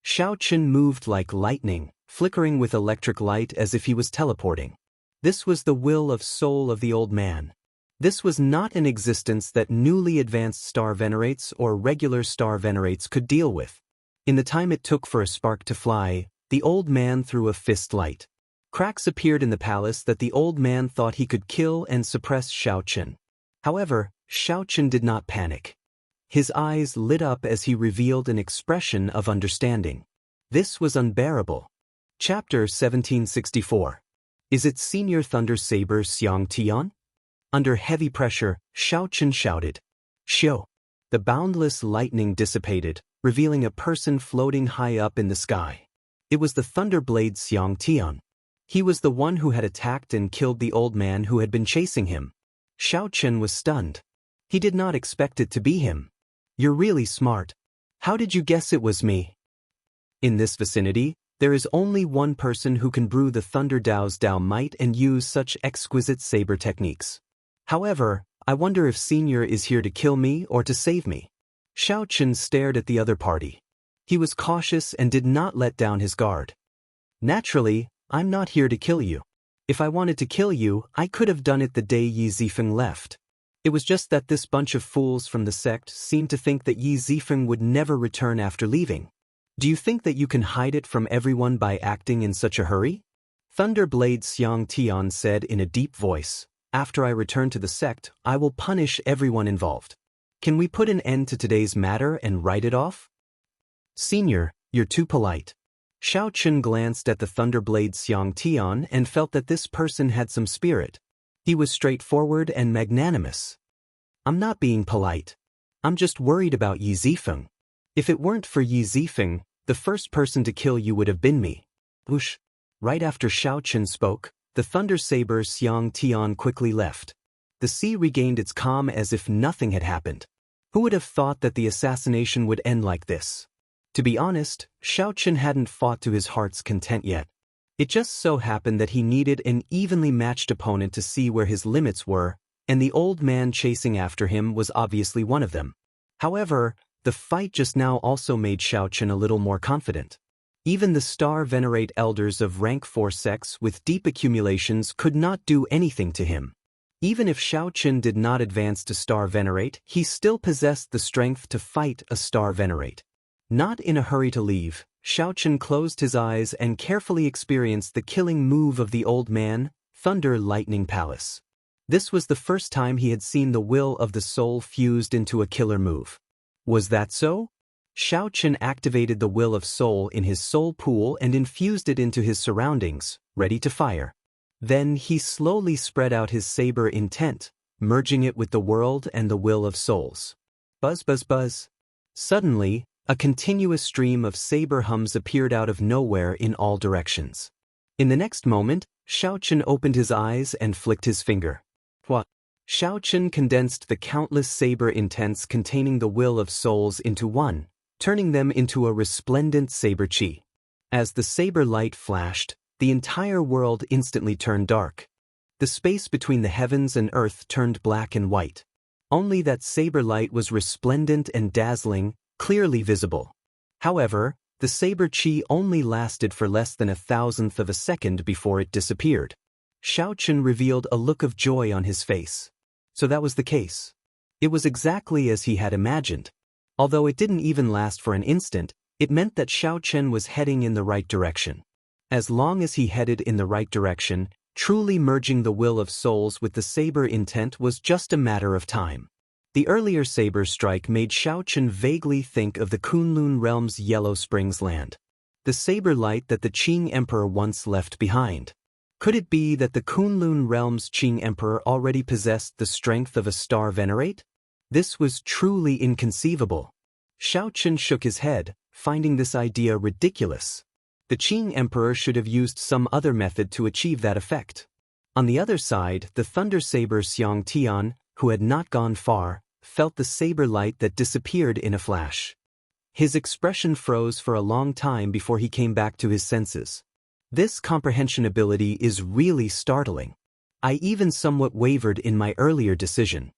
Xiaoqin moved like lightning, flickering with electric light as if he was teleporting. This was the will of soul of the old man. This was not an existence that newly advanced star venerates or regular star venerates could deal with. In the time it took for a spark to fly, the old man threw a fist light. Cracks appeared in the palace that the old man thought he could kill and suppress Xiaoqin. However, Xiaoqin did not panic. His eyes lit up as he revealed an expression of understanding. This was unbearable. Chapter 1764. Is it Senior Thunder Saber Xiang Tian? Under heavy pressure, Xiaoqin shouted. Xiao! The boundless lightning dissipated, revealing a person floating high up in the sky. It was the Thunderblade Xiang Tian. He was the one who had attacked and killed the old man who had been chasing him. Xiaoqin was stunned. He did not expect it to be him. You're really smart. How did you guess it was me? In this vicinity, there is only one person who can brew the Thunder Dao's Dao might and use such exquisite saber techniques. However, I wonder if Senior is here to kill me or to save me. Xiaoqin stared at the other party. He was cautious and did not let down his guard. Naturally, I'm not here to kill you. If I wanted to kill you, I could have done it the day Yi Zifeng left. It was just that this bunch of fools from the sect seemed to think that Yi Zifeng would never return after leaving. Do you think that you can hide it from everyone by acting in such a hurry? Thunderblade Xiang Tian said in a deep voice. After I return to the sect, I will punish everyone involved. Can we put an end to today's matter and write it off? Senior, you're too polite. Xiaoqin glanced at the Thunderblade Xiang Tian and felt that this person had some spirit. He was straightforward and magnanimous. I'm not being polite. I'm just worried about Yi Zifeng. If it weren't for Yi Zifeng, the first person to kill you would have been me. Whoosh! Right after Xiaoqin spoke, the Thunder Saber Xiang Tian quickly left. The sea regained its calm as if nothing had happened. Who would have thought that the assassination would end like this? To be honest, Xiaoqin hadn't fought to his heart's content yet. It just so happened that he needed an evenly matched opponent to see where his limits were, and the old man chasing after him was obviously one of them. However, the fight just now also made Xiaoqin a little more confident. Even the Star Venerate elders of rank 4 sects with deep accumulations could not do anything to him. Even if Xiaoqin did not advance to Star Venerate, he still possessed the strength to fight a Star Venerate. Not in a hurry to leave, Xiaoqin closed his eyes and carefully experienced the killing move of the old man, Thunder Lightning Palace. This was the first time he had seen the will of the soul fused into a killer move. Was that so? Xiaoqin activated the will of soul in his soul pool and infused it into his surroundings, ready to fire. Then he slowly spread out his saber intent, merging it with the world and the will of souls. Buzz buzz buzz. Suddenly, a continuous stream of saber hums appeared out of nowhere in all directions. In the next moment, Xiaoqin opened his eyes and flicked his finger. What? Xiaoqin condensed the countless saber intents containing the will of souls into one, turning them into a resplendent saber chi. As the saber light flashed, the entire world instantly turned dark. The space between the heavens and earth turned black and white. only that saber light was resplendent and dazzling, clearly visible. However, the saber chi only lasted for less than 1,000th of a second before it disappeared. Xiaochen revealed a look of joy on his face. So that was the case. It was exactly as he had imagined. Although it didn't even last for an instant, it meant that Xiaochen was heading in the right direction. As long as he headed in the right direction, truly merging the will of souls with the saber intent was just a matter of time. The earlier saber strike made Xiaochen vaguely think of the Kunlun realm's Yellow Springs land. The saber light that the Qing Emperor once left behind. Could it be that the Kunlun realm's Qing Emperor already possessed the strength of a star venerate? This was truly inconceivable. Xiaochen shook his head, finding this idea ridiculous. The Qing Emperor should have used some other method to achieve that effect. On the other side, the Thunder Saber Xiang Tian, who had not gone far, felt the saber light that disappeared in a flash. His expression froze for a long time before he came back to his senses. This comprehension ability is really startling. I even somewhat wavered in my earlier decision.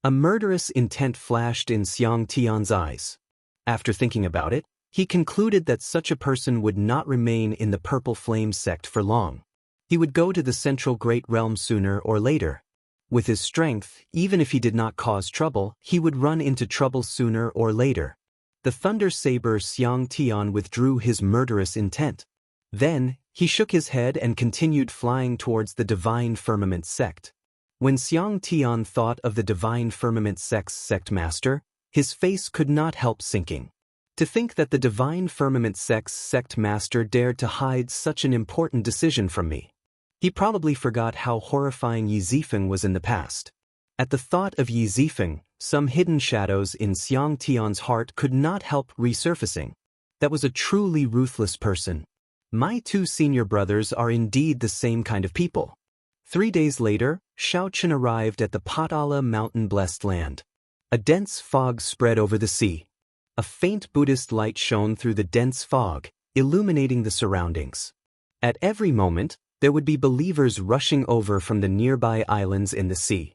A murderous intent flashed in Xiang Tian's eyes. After thinking about it, he concluded that such a person would not remain in the Purple Flame sect for long. He would go to the Central Great Realm sooner or later. With his strength, even if he did not cause trouble, he would run into trouble sooner or later. The Thunder Saber Xiang Tian withdrew his murderous intent. Then, he shook his head and continued flying towards the Divine Firmament sect. When Xiang Tian thought of the Divine Firmament sect's sect master, his face could not help sinking. To think that the Divine Firmament sect's sect master dared to hide such an important decision from me. He probably forgot how horrifying Yi Zifeng was in the past. At the thought of Yi Zifeng, some hidden shadows in Xiang Tian's heart could not help resurfacing. That was a truly ruthless person. My two senior brothers are indeed the same kind of people. 3 days later, Xiaochen arrived at the Potala mountain-blessed land. A dense fog spread over the sea. A faint Buddhist light shone through the dense fog, illuminating the surroundings. At every moment, there would be believers rushing over from the nearby islands in the sea.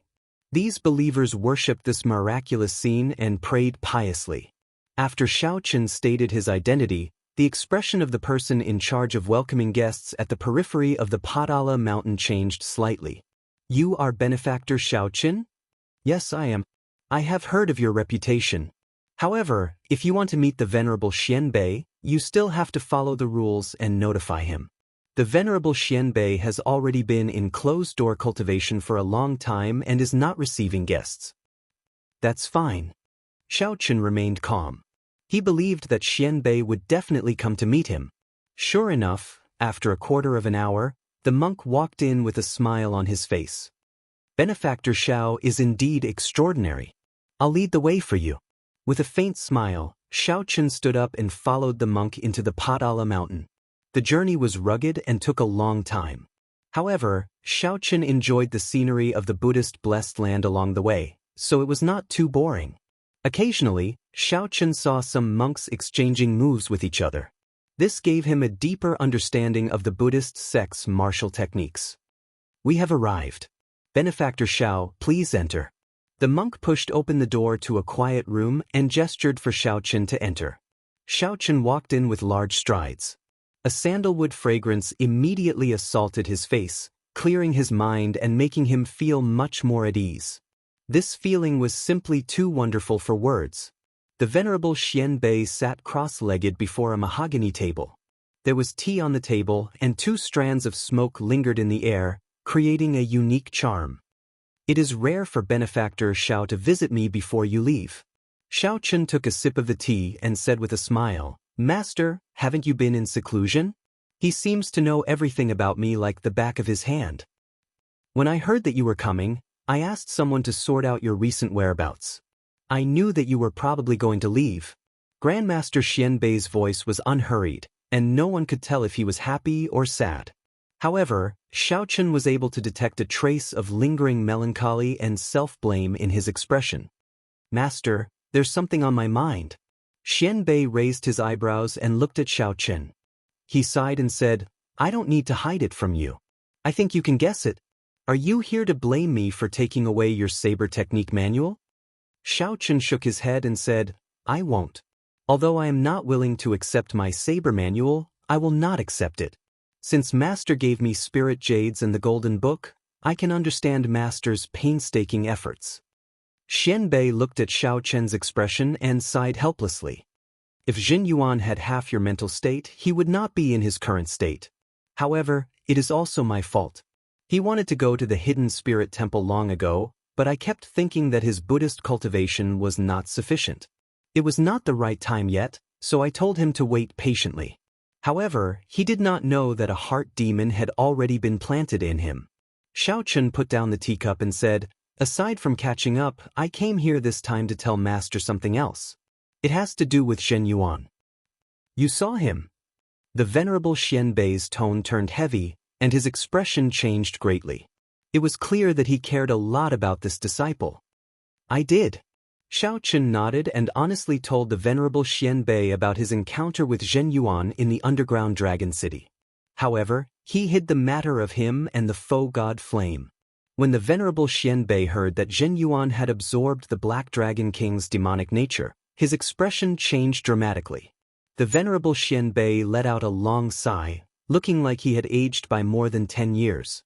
These believers worshipped this miraculous scene and prayed piously. After Xiaochen stated his identity, the expression of the person in charge of welcoming guests at the periphery of the Potala mountain changed slightly. You are Benefactor Xiaochen? Yes, I am. I have heard of your reputation. However, if you want to meet the Venerable Xianbei, you still have to follow the rules and notify him. The Venerable Xianbei has already been in closed-door cultivation for a long time and is not receiving guests. That's fine. Xiaochen remained calm. He believed that Xianbei would definitely come to meet him. Sure enough, after a quarter of an hour, the monk walked in with a smile on his face. Benefactor Xiao is indeed extraordinary. I'll lead the way for you. With a faint smile, Xiaochen stood up and followed the monk into the Potala mountain. The journey was rugged and took a long time. However, Xiaochen enjoyed the scenery of the Buddhist blessed land along the way, so it was not too boring. Occasionally, Xiaochen saw some monks exchanging moves with each other. This gave him a deeper understanding of the Buddhist sect's martial techniques. We have arrived. Benefactor Xiao, please enter. The monk pushed open the door to a quiet room and gestured for Xiaochen to enter. Xiaochen walked in with large strides. A sandalwood fragrance immediately assaulted his face, clearing his mind and making him feel much more at ease. This feeling was simply too wonderful for words. The Venerable Xianbei sat cross-legged before a mahogany table. There was tea on the table and 2 strands of smoke lingered in the air, creating a unique charm. It is rare for Benefactor Xiao to visit me before you leave. Xiaochen took a sip of the tea and said with a smile, Master, haven't you been in seclusion? He seems to know everything about me like the back of his hand. When I heard that you were coming, I asked someone to sort out your recent whereabouts. I knew that you were probably going to leave. Grandmaster Xianbei's voice was unhurried, and no one could tell if he was happy or sad. However, Xiaochen was able to detect a trace of lingering melancholy and self-blame in his expression. Master, there's something on my mind. Xianbei raised his eyebrows and looked at Xiaochen. He sighed and said, I don't need to hide it from you. I think you can guess it. Are you here to blame me for taking away your saber technique manual? Xiao Chen shook his head and said, I won't. Although I am not willing to accept my saber manual, I will not accept it. Since Master gave me spirit jades and the golden book, I can understand Master's painstaking efforts. Xianbei looked at Xiao Chen's expression and sighed helplessly. If Jin Yuan had half your mental state, he would not be in his current state. However, it is also my fault. He wanted to go to the hidden spirit temple long ago, but I kept thinking that his Buddhist cultivation was not sufficient. It was not the right time yet, so I told him to wait patiently. However, he did not know that a heart demon had already been planted in him. Xiao Chen put down the teacup and said, aside from catching up, I came here this time to tell Master something else. It has to do with Zhen Yuan. You saw him. The venerable Xianbei's tone turned heavy, and his expression changed greatly. It was clear that he cared a lot about this disciple. I did. Xiao Chen nodded and honestly told the venerable Xianbei about his encounter with Zhen Yuan in the underground dragon city. However, he hid the matter of him and the faux god Flame. When the venerable Xianbei heard that Zhen Yuan had absorbed the Black Dragon King's demonic nature, his expression changed dramatically. The venerable Xianbei let out a long sigh, looking like he had aged by more than 10 years.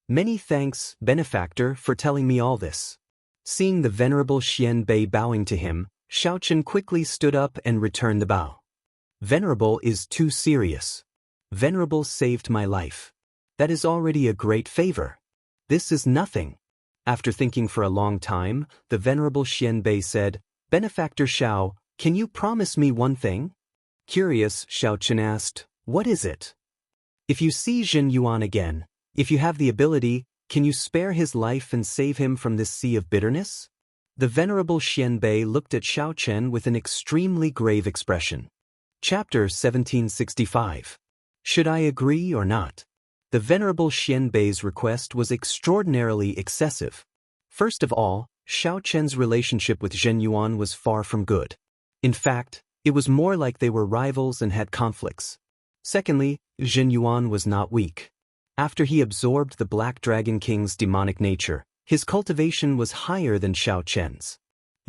Many thanks, benefactor, for telling me all this. Seeing the venerable Xianbei bowing to him, Xiao Chen quickly stood up and returned the bow. Venerable is too serious. Venerable saved my life. That is already a great favor. This is nothing. After thinking for a long time, the venerable Xianbei said, Benefactor Xiao, can you promise me one thing? Curious, Xiao Chen asked, what is it? If you see Zhen Yuan again, if you have the ability, can you spare his life and save him from this sea of bitterness? The venerable Xianbei looked at Xiao Chen with an extremely grave expression. Chapter 1765. Should I agree or not? The venerable Xianbei's request was extraordinarily excessive. First of all, Xiao Chen's relationship with Zhen Yuan was far from good. In fact, it was more like they were rivals and had conflicts. Secondly, Zhen Yuan was not weak. After he absorbed the Black Dragon King's demonic nature, his cultivation was higher than Xiao Chen's.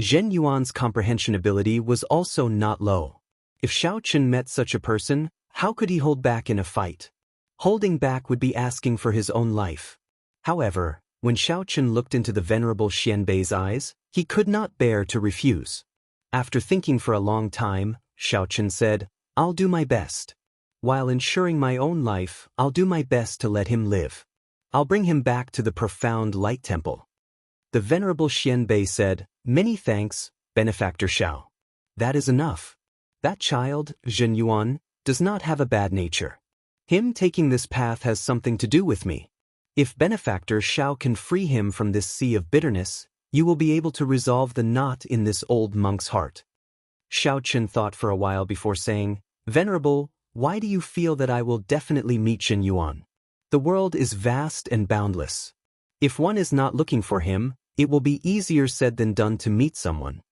Zhen Yuan's comprehension ability was also not low. If Xiao Chen met such a person, how could he hold back in a fight? Holding back would be asking for his own life. However, when Xiao Chen looked into the venerable Xianbei's eyes, he could not bear to refuse. After thinking for a long time, Xiao Chen said, I'll do my best. While ensuring my own life, I'll do my best to let him live. I'll bring him back to the profound light temple. The venerable Xianbei said, many thanks, Benefactor Xiao. That is enough. That child, Zhen Yuan, does not have a bad nature. Him taking this path has something to do with me. If Benefactor Xiao can free him from this sea of bitterness, you will be able to resolve the knot in this old monk's heart. Xiao Chen thought for a while before saying, Venerable, why do you feel that I will definitely meet Zhen Yuan? The world is vast and boundless. If one is not looking for him, it will be easier said than done to meet someone.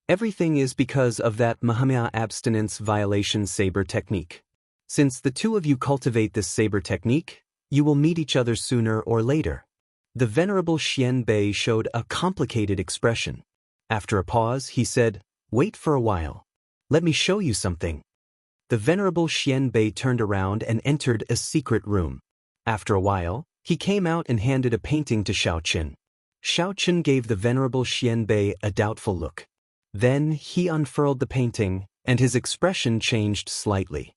Everything is because of that Mahamaya abstinence violation saber technique. Since the two of you cultivate this saber technique, you will meet each other sooner or later. The venerable Xianbei showed a complicated expression. After a pause, he said, wait for a while. Let me show you something. The venerable Xianbei turned around and entered a secret room. After a while, he came out and handed a painting to Xiao Chen. Xiao Chen gave the venerable Xianbei a doubtful look. Then he unfurled the painting, and his expression changed slightly.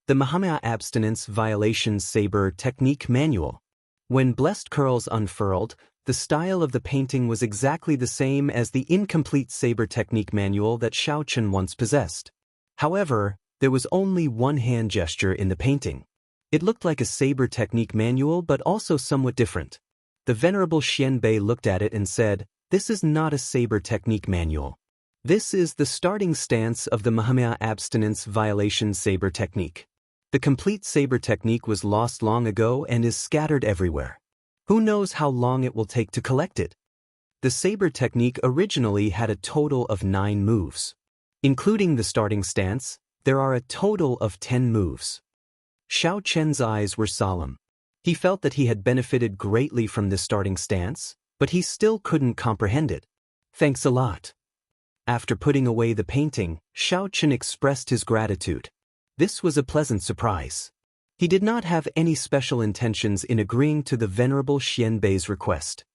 The Mahamaya Abstinence Violation Saber Technique Manual. When Blessed Curls unfurled, the style of the painting was exactly the same as the incomplete saber technique manual that Xiao Chen once possessed. However, there was only one hand gesture in the painting. It looked like a saber technique manual but also somewhat different. The venerable Xianbei looked at it and said, this is not a saber technique manual. This is the starting stance of the Mahamaya Abstinence Violation Saber Technique. The complete saber technique was lost long ago and is scattered everywhere. Who knows how long it will take to collect it? The saber technique originally had a total of 9 moves. Including the starting stance, there are a total of 10 moves. Xiao Chen's eyes were solemn. He felt that he had benefited greatly from this starting stance, but he still couldn't comprehend it. Thanks a lot. After putting away the painting, Xiaochen expressed his gratitude. This was a pleasant surprise. He did not have any special intentions in agreeing to the Venerable Xianbei's request.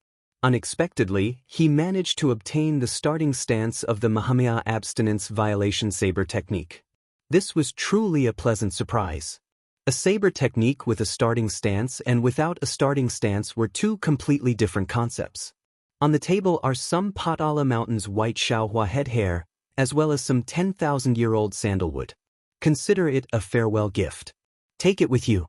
Unexpectedly, he managed to obtain the starting stance of the Mahamaya abstinence violation saber technique. This was truly a pleasant surprise. A saber technique with a starting stance and without a starting stance were two completely different concepts. On the table are some Potala Mountain's white Xiaohua head hair, as well as some 10,000-year-old sandalwood. Consider it a farewell gift. Take it with you.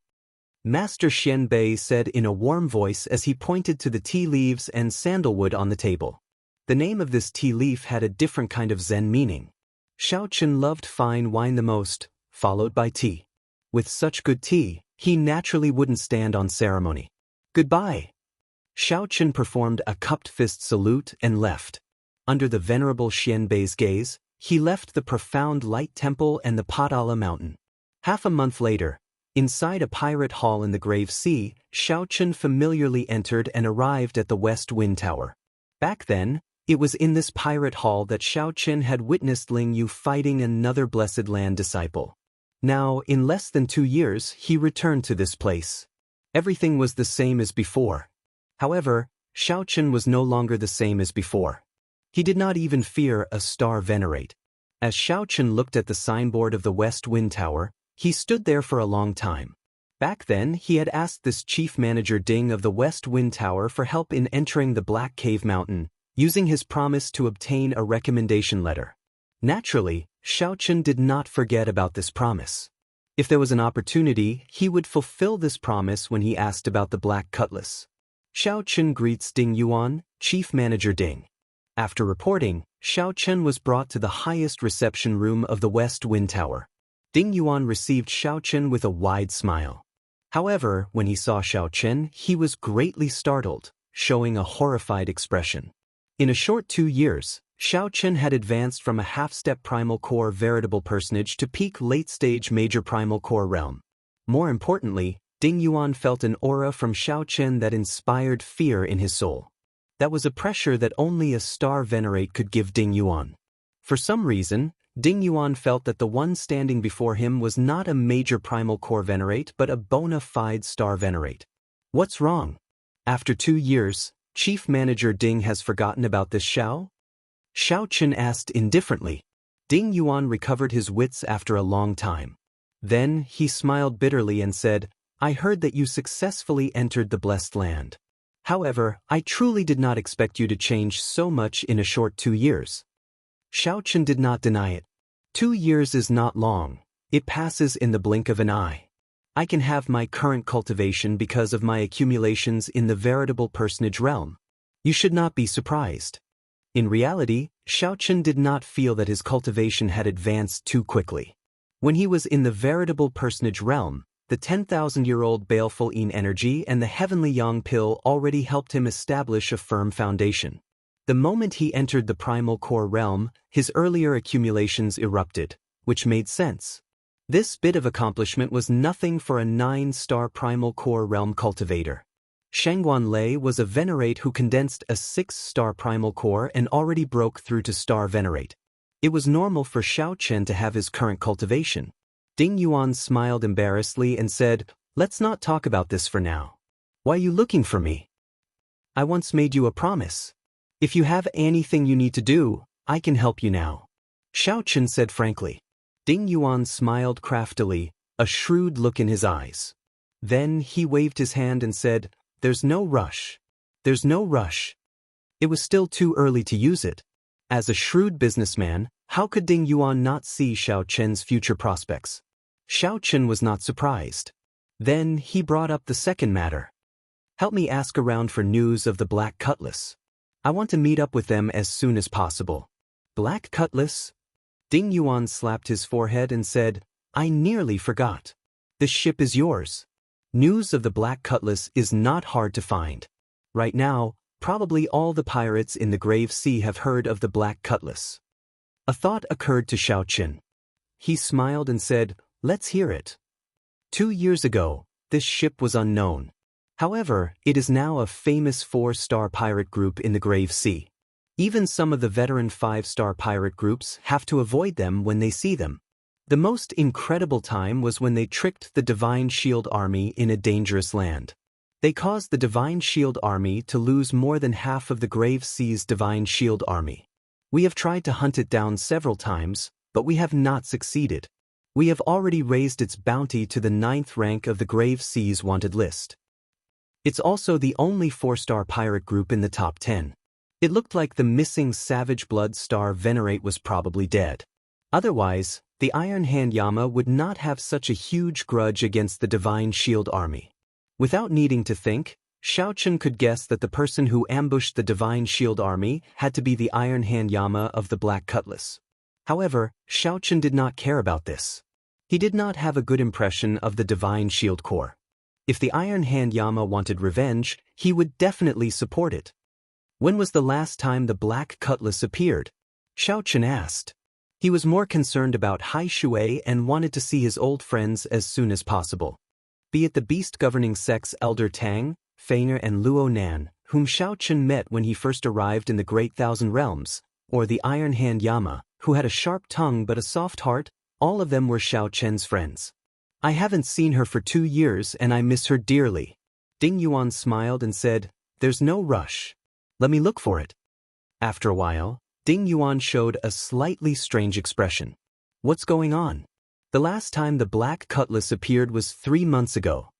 Master Xianbei said in a warm voice as he pointed to the tea leaves and sandalwood on the table. The name of this tea leaf had a different kind of Zen meaning. Xiaochen loved fine wine the most, followed by tea. With such good tea, he naturally wouldn't stand on ceremony. Goodbye. Xiaochen performed a cupped fist salute and left. Under the Venerable Xianbei's gaze, he left the profound light temple and the Potala mountain. Half a month later, inside a pirate hall in the Grave Sea, Xiaochen familiarly entered and arrived at the West Wind Tower. Back then, it was in this pirate hall that Xiaochen had witnessed Ling Yu fighting another Blessed Land disciple. Now, in less than 2 years, he returned to this place. Everything was the same as before. However, Xiaochen was no longer the same as before. He did not even fear a star venerate. As Xiaochen looked at the signboard of the West Wind Tower, he stood there for a long time. Back then, he had asked this chief manager Ding of the West Wind Tower for help in entering the Black Cave Mountain, using his promise to obtain a recommendation letter. Naturally, Xiaochen did not forget about this promise. If there was an opportunity, he would fulfill this promise when he asked about the Black Cutlass. Xiaochen greets Ding Yuan, Chief Manager Ding. After reporting, Xiaochen was brought to the highest reception room of the West Wind Tower. Ding Yuan received Xiaochen with a wide smile. However, when he saw Xiaochen, he was greatly startled, showing a horrified expression. In a short 2 years, Xiaochen had advanced from a half-step primal core veritable personage to peak late-stage major primal core realm. More importantly, Ding Yuan felt an aura from Xiaochen that inspired fear in his soul. That was a pressure that only a star venerate could give Ding Yuan. For some reason, Ding Yuan felt that the one standing before him was not a major primal core venerate but a bona fide star venerate. What's wrong? After 2 years, Chief Manager Ding has forgotten about this Xiao? Xiaochen asked indifferently. Ding Yuan recovered his wits after a long time. Then, he smiled bitterly and said, I heard that you successfully entered the Blessed Land. However, I truly did not expect you to change so much in a short 2 years. Xiaochen did not deny it. 2 years is not long. It passes in the blink of an eye. I can have my current cultivation because of my accumulations in the veritable personage realm. You should not be surprised. In reality, Xiaochen did not feel that his cultivation had advanced too quickly. When he was in the veritable personage realm, the 10,000-year-old baleful Yin energy and the heavenly Yang pill already helped him establish a firm foundation. The moment he entered the primal core realm, his earlier accumulations erupted, which made sense. This bit of accomplishment was nothing for a 9-star primal core realm cultivator. Shangguan Lei was a venerate who condensed a 6-star primal core and already broke through to star venerate. It was normal for Xiaochen to have his current cultivation. Ding Yuan smiled embarrassedly and said, Let's not talk about this for now. Why are you looking for me? I once made you a promise. If you have anything you need to do, I can help you now. Xiaochen said frankly. Ding Yuan smiled craftily, a shrewd look in his eyes. Then he waved his hand and said, There's no rush. There's no rush. It was still too early to use it. As a shrewd businessman, how could Ding Yuan not see Xiaochen's future prospects? Xiaochen was not surprised. Then he brought up the second matter. Help me ask around for news of the Black Cutlass. I want to meet up with them as soon as possible. Black Cutlass? Ding Yuan slapped his forehead and said, I nearly forgot. The ship is yours. News of the Black Cutlass is not hard to find. Right now, probably all the pirates in the Grave Sea have heard of the Black Cutlass. A thought occurred to Xiaochen. He smiled and said, Let's hear it. 2 years ago, this ship was unknown. However, it is now a famous 4-star pirate group in the Grave Sea. Even some of the veteran 5-star pirate groups have to avoid them when they see them. The most incredible time was when they tricked the Divine Shield Army in a dangerous land. They caused the Divine Shield Army to lose more than half of the Grave Sea's Divine Shield Army. We have tried to hunt it down several times, but we have not succeeded. We have already raised its bounty to the 9th rank of the Grave Sea's wanted list. It's also the only 4-star pirate group in the top 10. It looked like the missing Savage Blood star Venerate was probably dead. Otherwise, the Iron Hand Yama would not have such a huge grudge against the Divine Shield Army. Without needing to think, Xiaochen could guess that the person who ambushed the Divine Shield Army had to be the Iron Hand Yama of the Black Cutlass. However, Xiaochen did not care about this. He did not have a good impression of the Divine Shield Corps. If the Iron Hand Yama wanted revenge, he would definitely support it. When was the last time the Black Cutlass appeared? Xiaochen asked. He was more concerned about Hai Shui and wanted to see his old friends as soon as possible. Be it the beast-governing sect's Elder Tang, Feiner and Luo Nan, whom Xiaochen met when he first arrived in the Great Thousand Realms, or the Iron Hand Yama, who had a sharp tongue but a soft heart, all of them were Xiaochen's friends. I haven't seen her for 2 years and I miss her dearly. Ding Yuan smiled and said, "There's no rush. Let me look for it." After a while, Ding Yuan showed a slightly strange expression. "What's going on?" "The last time the Black Cutlass appeared was 3 months ago."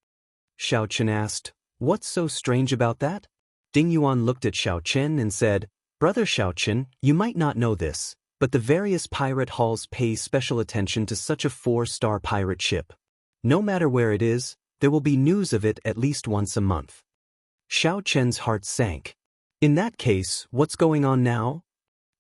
Xiaochen asked, "What's so strange about that?" Ding Yuan looked at Xiaochen and said, "Brother Xiaochen, you might not know this, but the various pirate halls pay special attention to such a 4-star pirate ship. No matter where it is, there will be news of it at least once a month." Xiaochen's heart sank. "In that case, what's going on now?"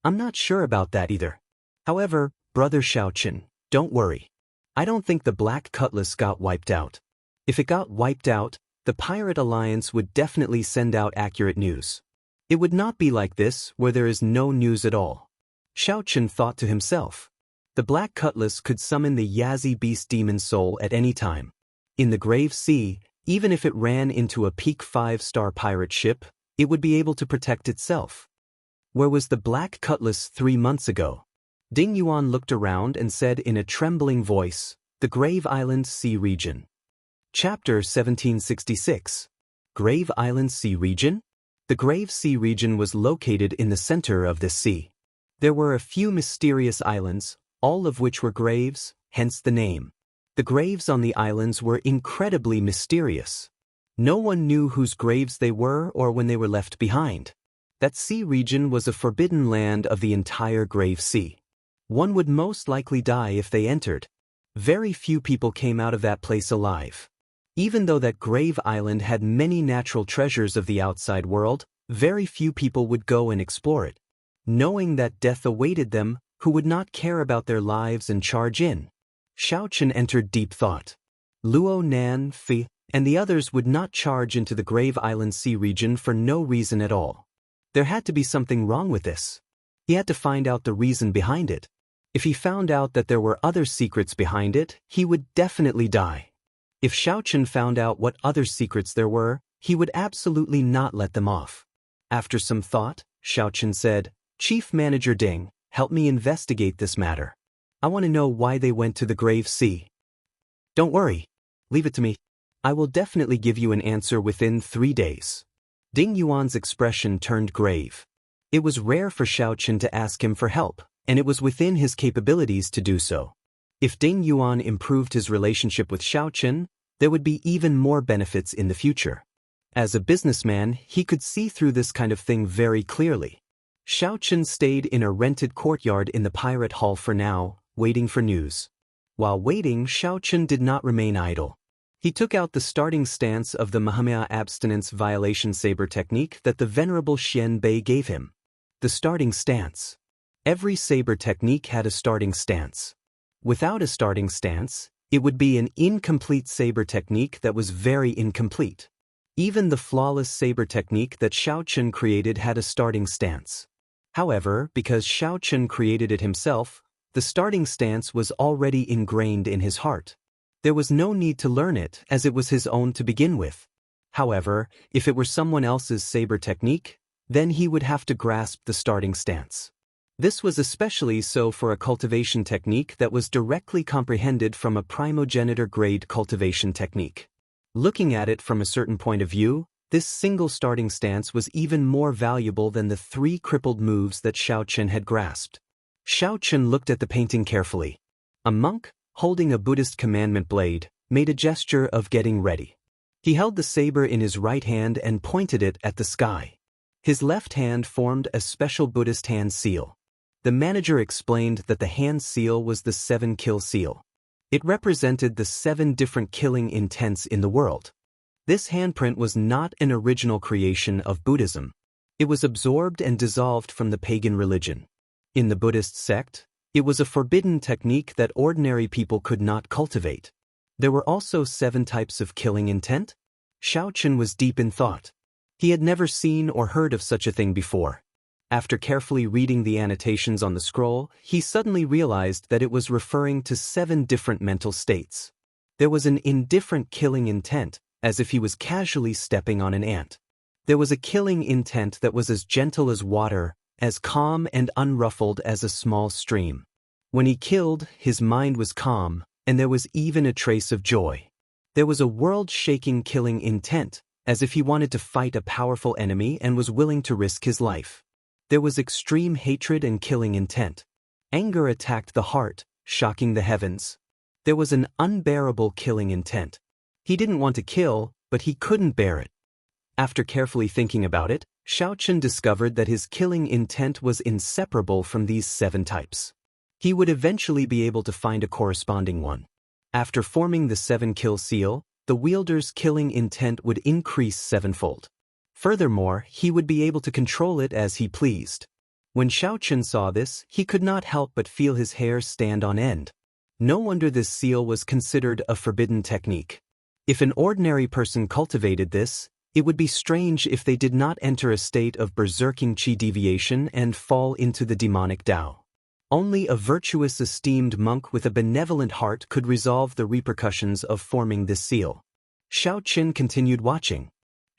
"I'm not sure about that either. However, Brother Xiaochen, don't worry. I don't think the Black Cutlass got wiped out. If it got wiped out, the Pirate Alliance would definitely send out accurate news. It would not be like this where there is no news at all." Xiaochen thought to himself. The Black Cutlass could summon the Yazi Beast Demon Soul at any time. In the Grave Sea, even if it ran into a peak 5-star pirate ship, it would be able to protect itself. Where was the Black Cutlass 3 months ago? Ding Yuan looked around and said in a trembling voice, "The Grave Island Sea Region." Chapter 1766. Grave Island Sea Region? The Grave Sea Region was located in the center of this sea. There were a few mysterious islands, all of which were graves, hence the name. The graves on the islands were incredibly mysterious. No one knew whose graves they were or when they were left behind. That sea region was a forbidden land of the entire Grave Sea. One would most likely die if they entered. Very few people came out of that place alive. Even though that Grave Island had many natural treasures of the outside world, very few people would go and explore it. Knowing that death awaited them, who would not care about their lives and charge in? Xiaochen entered deep thought. Luo Nan, Fi, and the others would not charge into the Grave Island Sea region for no reason at all. There had to be something wrong with this. He had to find out the reason behind it. If he found out that there were other secrets behind it, he would definitely die. If Xiaochen found out what other secrets there were, he would absolutely not let them off. After some thought, Xiaochen said, "Chief Manager Ding, help me investigate this matter. I want to know why they went to the Grave Sea." "Don't worry. Leave it to me. I will definitely give you an answer within 3 days." Ding Yuan's expression turned grave. It was rare for Xiaochen to ask him for help, and it was within his capabilities to do so. If Ding Yuan improved his relationship with Xiaochen, there would be even more benefits in the future. As a businessman, he could see through this kind of thing very clearly. Xiaochen stayed in a rented courtyard in the pirate hall for now, waiting for news. While waiting, Xiaochen did not remain idle. He took out the starting stance of the Mahamaya abstinence violation saber technique that the venerable Xian Bei gave him. The starting stance. Every saber technique had a starting stance. Without a starting stance, it would be an incomplete saber technique that was very incomplete. Even the flawless saber technique that Xiaochen created had a starting stance. However, because Xiaochen created it himself, the starting stance was already ingrained in his heart. There was no need to learn it as it was his own to begin with. However, if it were someone else's saber technique, Then he would have to grasp the starting stance. This was especially so for a cultivation technique that was directly comprehended from a primogenitor-grade cultivation technique. Looking at it from a certain point of view, this single starting stance was even more valuable than the 3 crippled moves that Xiaochen had grasped. Xiaochen looked at the painting carefully. A monk, holding a Buddhist commandment blade, made a gesture of getting ready. He held the saber in his right hand and pointed it at the sky. His left hand formed a special Buddhist hand seal. The manager explained that the hand seal was the 7-kill seal. It represented the 7 different killing intents in the world. This handprint was not an original creation of Buddhism. It was absorbed and dissolved from the pagan religion. In the Buddhist sect, it was a forbidden technique that ordinary people could not cultivate. There were also 7 types of killing intent? Xiaochen was deep in thought. He had never seen or heard of such a thing before. After carefully reading the annotations on the scroll, he suddenly realized that it was referring to 7 different mental states. There was an indifferent killing intent, as if he was casually stepping on an ant. There was a killing intent that was as gentle as water, as calm and unruffled as a small stream. When he killed, his mind was calm, and there was even a trace of joy. There was a world-shaking killing intent, as if he wanted to fight a powerful enemy and was willing to risk his life. There was extreme hatred and killing intent. Anger attacked the heart, shocking the heavens. There was an unbearable killing intent. He didn't want to kill, but he couldn't bear it. After carefully thinking about it, Xiaochen discovered that his killing intent was inseparable from these 7 types. He would eventually be able to find a corresponding one. After forming the 7-kill seal, the wielder's killing intent would increase 7-fold. Furthermore, he would be able to control it as he pleased. When Xiaochen saw this, he could not help but feel his hair stand on end. No wonder this seal was considered a forbidden technique. If an ordinary person cultivated this, it would be strange if they did not enter a state of berserking qi deviation and fall into the demonic Tao. Only a virtuous esteemed monk with a benevolent heart could resolve the repercussions of forming this seal. Xiaochen continued watching.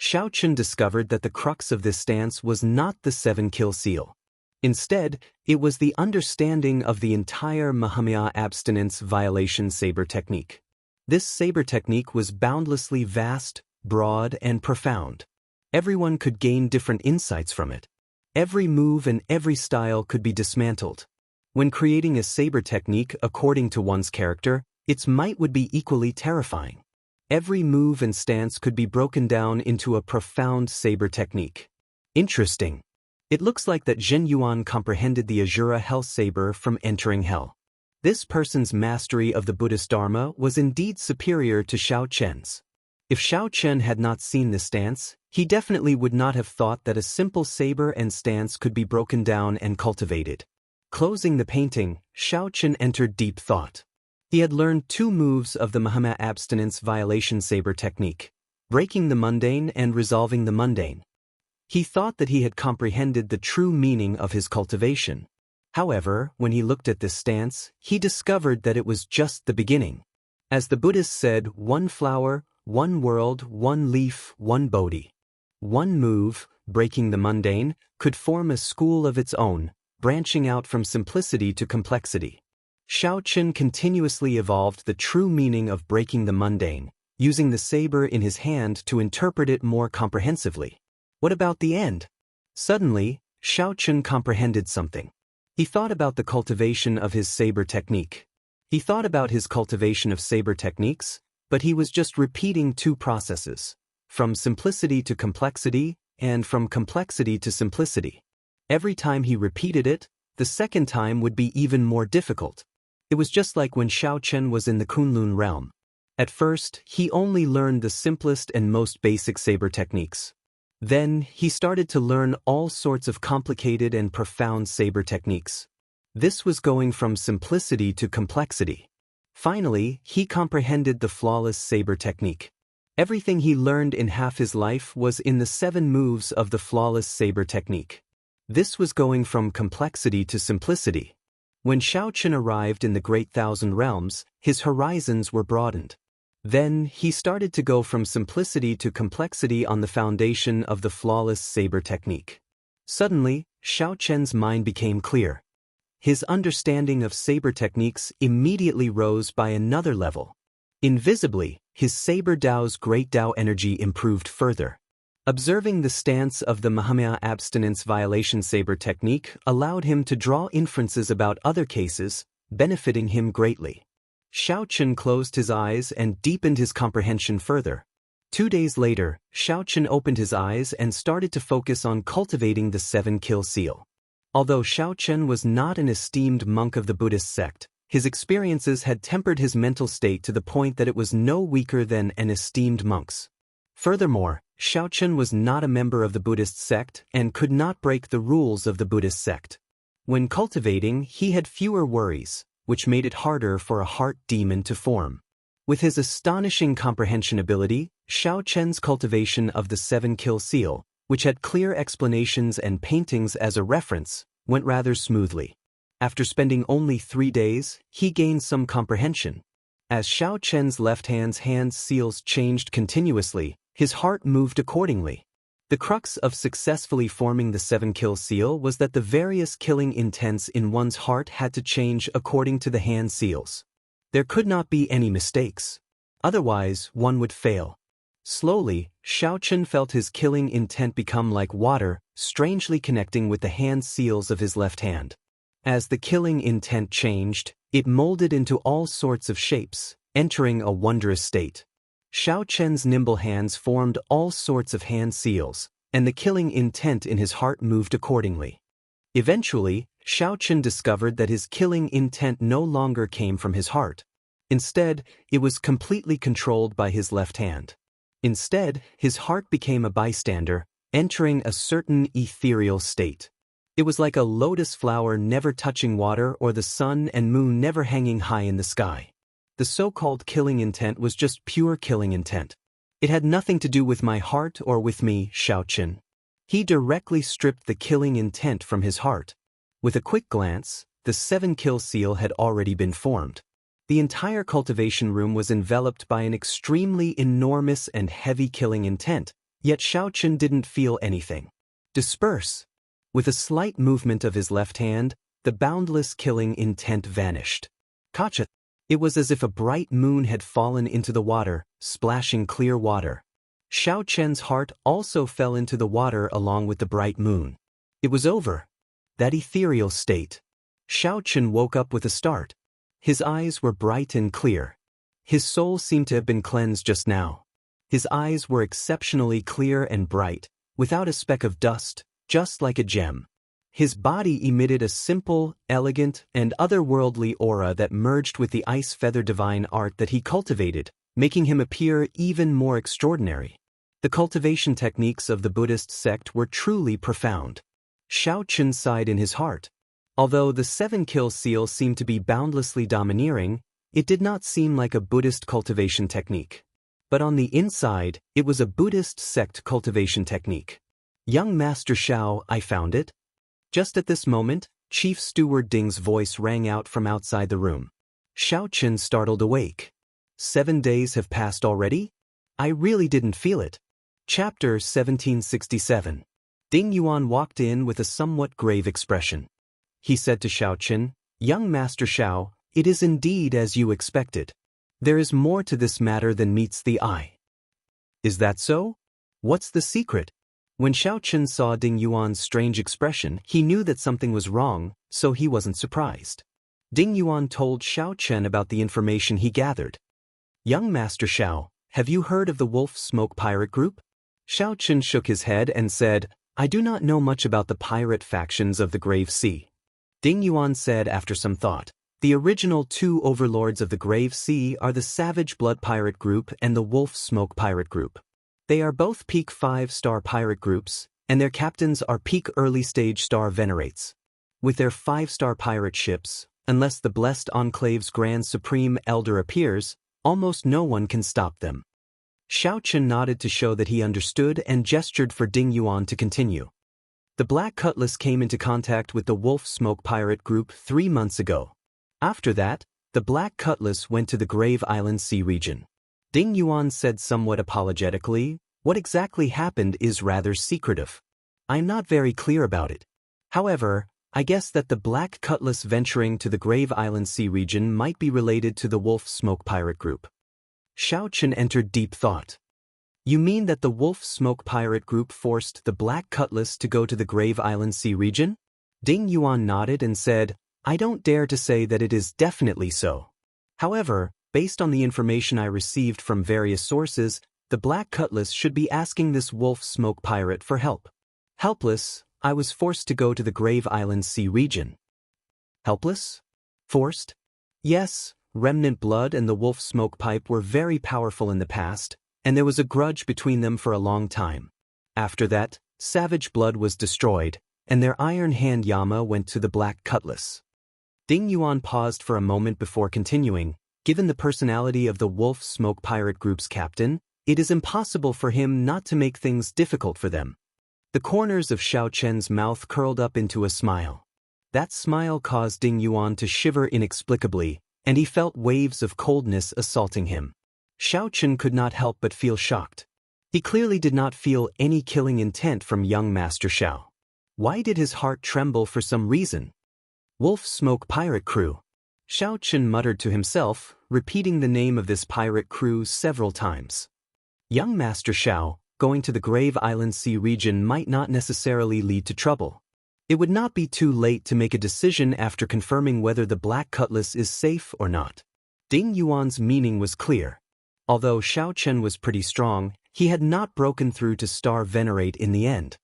Xiaochen discovered that the crux of this stance was not the 7-kill seal. Instead, it was the understanding of the entire Mahamaya abstinence violation saber technique. This saber technique was boundlessly vast, broad, and profound. Everyone could gain different insights from it. Every move and every style could be dismantled. When creating a saber technique according to one's character, its might would be equally terrifying. Every move and stance could be broken down into a profound saber technique. Interesting. It looks like that Zhen Yuan comprehended the Azura Hell Saber from entering hell. This person's mastery of the Buddhist Dharma was indeed superior to Xiaochen's. If Xiaochen had not seen this stance, he definitely would not have thought that a simple saber and stance could be broken down and cultivated. Closing the painting, Xiaochen entered deep thought. He had learned 2 moves of the Mahamaya abstinence violation saber technique, breaking the mundane and resolving the mundane. He thought that he had comprehended the true meaning of his cultivation. However, when he looked at this stance, he discovered that it was just the beginning. As the Buddhists said, 1 flower, 1 world, 1 leaf, 1 Bodhi. 1 move, breaking the mundane, could form a school of its own, branching out from simplicity to complexity. Xiaochen continuously evolved the true meaning of breaking the mundane, using the saber in his hand to interpret it more comprehensively. What about the end? Suddenly, Xiaochen comprehended something. He thought about the cultivation of his saber technique. He thought about his cultivation of saber techniques, but he was just repeating 2 processes, from simplicity to complexity, and from complexity to simplicity. Every time he repeated it, the second time would be even more difficult. It was just like when Xiaochen was in the Kunlun realm. At first, he only learned the simplest and most basic saber techniques. Then, he started to learn all sorts of complicated and profound saber techniques. This was going from simplicity to complexity. Finally, he comprehended the flawless saber technique. Everything he learned in half his life was in the 7 moves of the flawless saber technique. This was going from complexity to simplicity. When Xiaochen arrived in the Great Thousand Realms, his horizons were broadened. Then, he started to go from simplicity to complexity on the foundation of the flawless saber technique. Suddenly, Xiao Chen's mind became clear. His understanding of saber techniques immediately rose by another level. Invisibly, his saber Dao's great Dao energy improved further. Observing the stance of the Mahamaya abstinence violation saber technique allowed him to draw inferences about other cases, benefiting him greatly. Xiao Chen closed his eyes and deepened his comprehension further. 2 days later, Xiao Chen opened his eyes and started to focus on cultivating the 7-kill seal. Although Xiao Chen was not an esteemed monk of the Buddhist sect, his experiences had tempered his mental state to the point that it was no weaker than an esteemed monk's. Furthermore, Xiao Chen was not a member of the Buddhist sect and could not break the rules of the Buddhist sect. When cultivating, he had fewer worries, which made it harder for a heart demon to form. With his astonishing comprehension ability, Xiao Chen's cultivation of the 7-kill seal, which had clear explanations and paintings as a reference, went rather smoothly. After spending only 3 days, he gained some comprehension. As Xiao Chen's left hand's hand seals changed continuously, his heart moved accordingly. The crux of successfully forming the 7-kill seal was that the various killing intents in one's heart had to change according to the hand seals. There could not be any mistakes. Otherwise, one would fail. Slowly, Xiao Chen felt his killing intent become like water, strangely connecting with the hand seals of his left hand. As the killing intent changed, it molded into all sorts of shapes, entering a wondrous state. Xiao Chen's nimble hands formed all sorts of hand seals, and the killing intent in his heart moved accordingly. Eventually, Xiao Chen discovered that his killing intent no longer came from his heart. Instead, it was completely controlled by his left hand. Instead, his heart became a bystander, entering a certain ethereal state. It was like a lotus flower never touching water or the sun and moon never hanging high in the sky. The so-called killing intent was just pure killing intent. It had nothing to do with my heart or with me, Xiao Chen. He directly stripped the killing intent from his heart. With a quick glance, the 7-kill seal had already been formed. The entire cultivation room was enveloped by an extremely enormous and heavy killing intent, yet Xiao Chen didn't feel anything. Disperse. With a slight movement of his left hand, the boundless killing intent vanished. Gotcha. It was as if a bright moon had fallen into the water, splashing clear water. Xiao Chen's heart also fell into the water along with the bright moon. It was over. That ethereal state. Xiao Chen woke up with a start. His eyes were bright and clear. His soul seemed to have been cleansed just now. His eyes were exceptionally clear and bright, without a speck of dust, just like a gem. His body emitted a simple, elegant, and otherworldly aura that merged with the ice feather divine art that he cultivated, making him appear even more extraordinary. The cultivation techniques of the Buddhist sect were truly profound. Xiao Chen sighed in his heart. Although the 7-kill seal seemed to be boundlessly domineering, it did not seem like a Buddhist cultivation technique. But on the inside, it was a Buddhist sect cultivation technique. Young Master Xiao, I found it. Just at this moment, Chief Steward Ding's voice rang out from outside the room. Xiao Chen startled awake. 7 days have passed already? I really didn't feel it. Chapter 1767. Ding Yuan walked in with a somewhat grave expression. He said to Xiao Chen, Young Master Xiao, it is indeed as you expected. There is more to this matter than meets the eye. Is that so? What's the secret? When Xiao Chen saw Ding Yuan's strange expression, he knew that something was wrong, so he wasn't surprised. Ding Yuan told Xiao Chen about the information he gathered. Young Master Xiao, have you heard of the Wolf Smoke Pirate Group? Xiao Chen shook his head and said, I do not know much about the pirate factions of the Grave Sea. Ding Yuan said after some thought, the original 2 overlords of the Grave Sea are the Savage Blood Pirate Group and the Wolf Smoke Pirate Group. They are both peak 5-star pirate groups, and their captains are peak early-stage star venerates. With their 5-star pirate ships, unless the Blessed Enclave's Grand Supreme Elder appears, almost no one can stop them. Xiao Chen nodded to show that he understood and gestured for Ding Yuan to continue. The Black Cutlass came into contact with the Wolf Smoke Pirate Group 3 months ago. After that, the Black Cutlass went to the Grave Island Sea region. Ding Yuan said somewhat apologetically, what exactly happened is rather secretive. I'm not very clear about it. However, I guess that the Black Cutlass venturing to the Grave Island Sea region might be related to the Wolf Smoke Pirate Group. Xiao Chen entered deep thought. You mean that the Wolf Smoke Pirate Group forced the Black Cutlass to go to the Grave Island Sea region? Ding Yuan nodded and said, I don't dare to say that it is definitely so. However, based on the information I received from various sources, the Black Cutlass should be asking this Wolf Smoke Pirate for help. Helpless, I was forced to go to the Grave Island Sea region. Helpless? Forced? Yes, Remnant Blood and the Wolf Smoke Pipe were very powerful in the past, and there was a grudge between them for a long time. After that, Savage Blood was destroyed, and their Iron Hand Yama went to the Black Cutlass. Ding Yuan paused for a moment before continuing. Given the personality of the Wolf Smoke Pirate Group's captain, it is impossible for him not to make things difficult for them. The corners of Xiao Chen's mouth curled up into a smile. That smile caused Ding Yuan to shiver inexplicably, and he felt waves of coldness assaulting him. Xiao Chen could not help but feel shocked. He clearly did not feel any killing intent from young Master Xiao. Why did his heart tremble for some reason? Wolf Smoke Pirate Crew. Xiao Chen muttered to himself, repeating the name of this pirate crew several times. Young Master Xiao, going to the Grave Island Sea region might not necessarily lead to trouble. It would not be too late to make a decision after confirming whether the Black Cutlass is safe or not. Ding Yuan's meaning was clear. Although Xiao Chen was pretty strong, he had not broken through to Star Venerate in the end.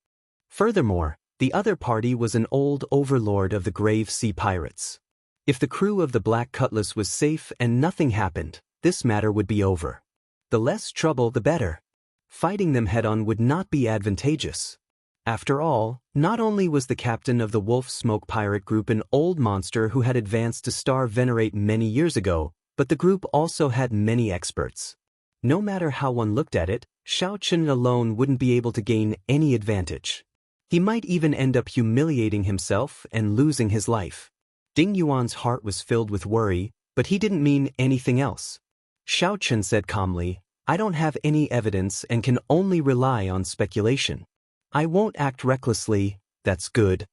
Furthermore, the other party was an old overlord of the Grave Sea Pirates. If the crew of the Black Cutlass was safe and nothing happened, this matter would be over. The less trouble the better. Fighting them head-on would not be advantageous. After all, not only was the captain of the Wolf Smoke Pirate Group an old monster who had advanced to Star Venerate many years ago, but the group also had many experts. No matter how one looked at it, Xiao Chen alone wouldn't be able to gain any advantage. He might even end up humiliating himself and losing his life. Ding Yuan's heart was filled with worry, but he didn't mean anything else. Xiao Chen said calmly, I don't have any evidence and can only rely on speculation. I won't act recklessly, that's good.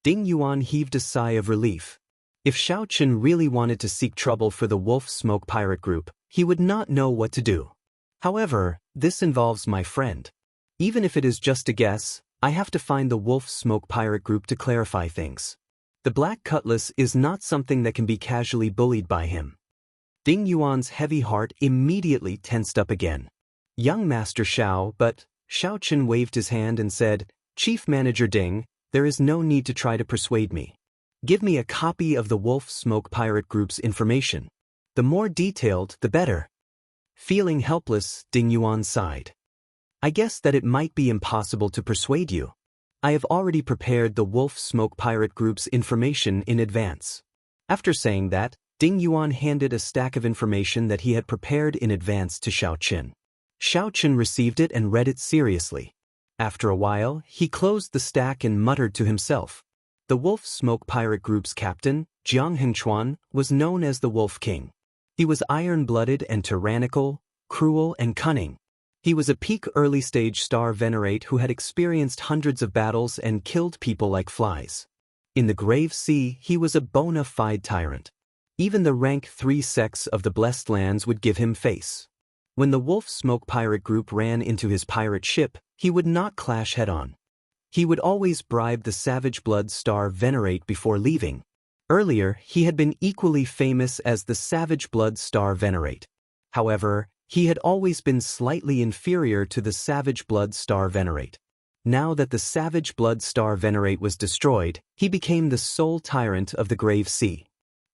Ding Yuan heaved a sigh of relief. If Xiao Chen really wanted to seek trouble for the Wolf Smoke Pirate Group, he would not know what to do. However, this involves my friend. Even if it is just a guess, I have to find the Wolf Smoke Pirate Group to clarify things. The Black Cutlass is not something that can be casually bullied by him. Ding Yuan's heavy heart immediately tensed up again. Young Master Xiao, but Xiao Chen waved his hand and said, Chief Manager Ding, there is no need to try to persuade me. Give me a copy of the Wolf Smoke Pirate Group's information. The more detailed, the better. Feeling helpless, Ding Yuan sighed. I guess that it might be impossible to persuade you. I have already prepared the Wolf Smoke Pirate Group's information in advance. After saying that, Ding Yuan handed a stack of information that he had prepared in advance to Xiao Chen. Xiao Chen received it and read it seriously. After a while, he closed the stack and muttered to himself. The Wolf Smoke Pirate Group's captain, Jiang Hengchuan, was known as the Wolf King. He was iron-blooded and tyrannical, cruel and cunning. He was a peak early-stage Star Venerate who had experienced hundreds of battles and killed people like flies. In the Grave Sea, he was a bona fide tyrant. Even the rank 3 sects of the Blessed Lands would give him face. When the Wolf Smoke Pirate Group ran into his pirate ship, he would not clash head-on. He would always bribe the Savage Blood Star Venerate before leaving. Earlier, he had been equally famous as the Savage Blood Star Venerate. However, he had always been slightly inferior to the Savage Blood Star Venerate. Now that the Savage Blood Star Venerate was destroyed, he became the sole tyrant of the Grave Sea.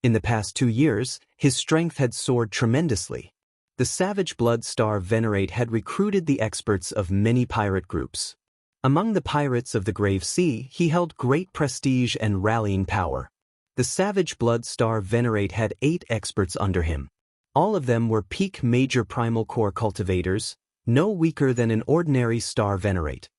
In the past 2 years, his strength had soared tremendously. The Savage Blood Star Venerate had recruited the experts of many pirate groups. Among the pirates of the Grave Sea, he held great prestige and rallying power. The Savage Blood Star Venerate had 8 experts under him. All of them were peak major primal core cultivators, no weaker than an ordinary Star Venerate.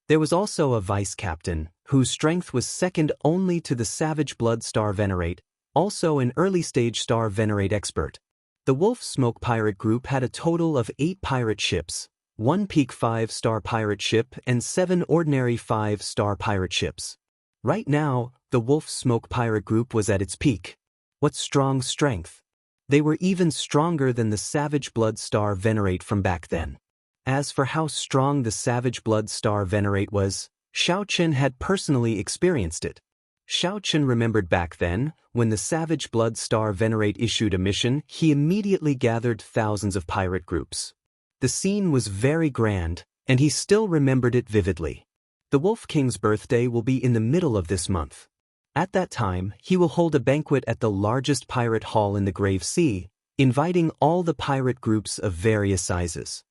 There was also a vice captain, whose strength was second only to the Savage Blood Star Venerate, also an early-stage Star Venerate expert. The Wolf Smoke Pirate Group had a total of 8 pirate ships, 1 peak 5-star pirate ship and 7 ordinary 5-star pirate ships. Right now, the Wolf Smoke Pirate Group was at its peak. What strong strength! They were even stronger than the Savage Blood Star Venerate from back then. As for how strong the Savage Blood Star Venerate was, Xiao Chen had personally experienced it. Xiao Chen remembered back then, when the Savage Blood Star Venerate issued a mission, he immediately gathered thousands of pirate groups. The scene was very grand, and he still remembered it vividly. The Wolf King's birthday will be in the middle of this month. At that time, he will hold a banquet at the largest pirate hall in the Grave Sea, inviting all the pirate groups of various sizes.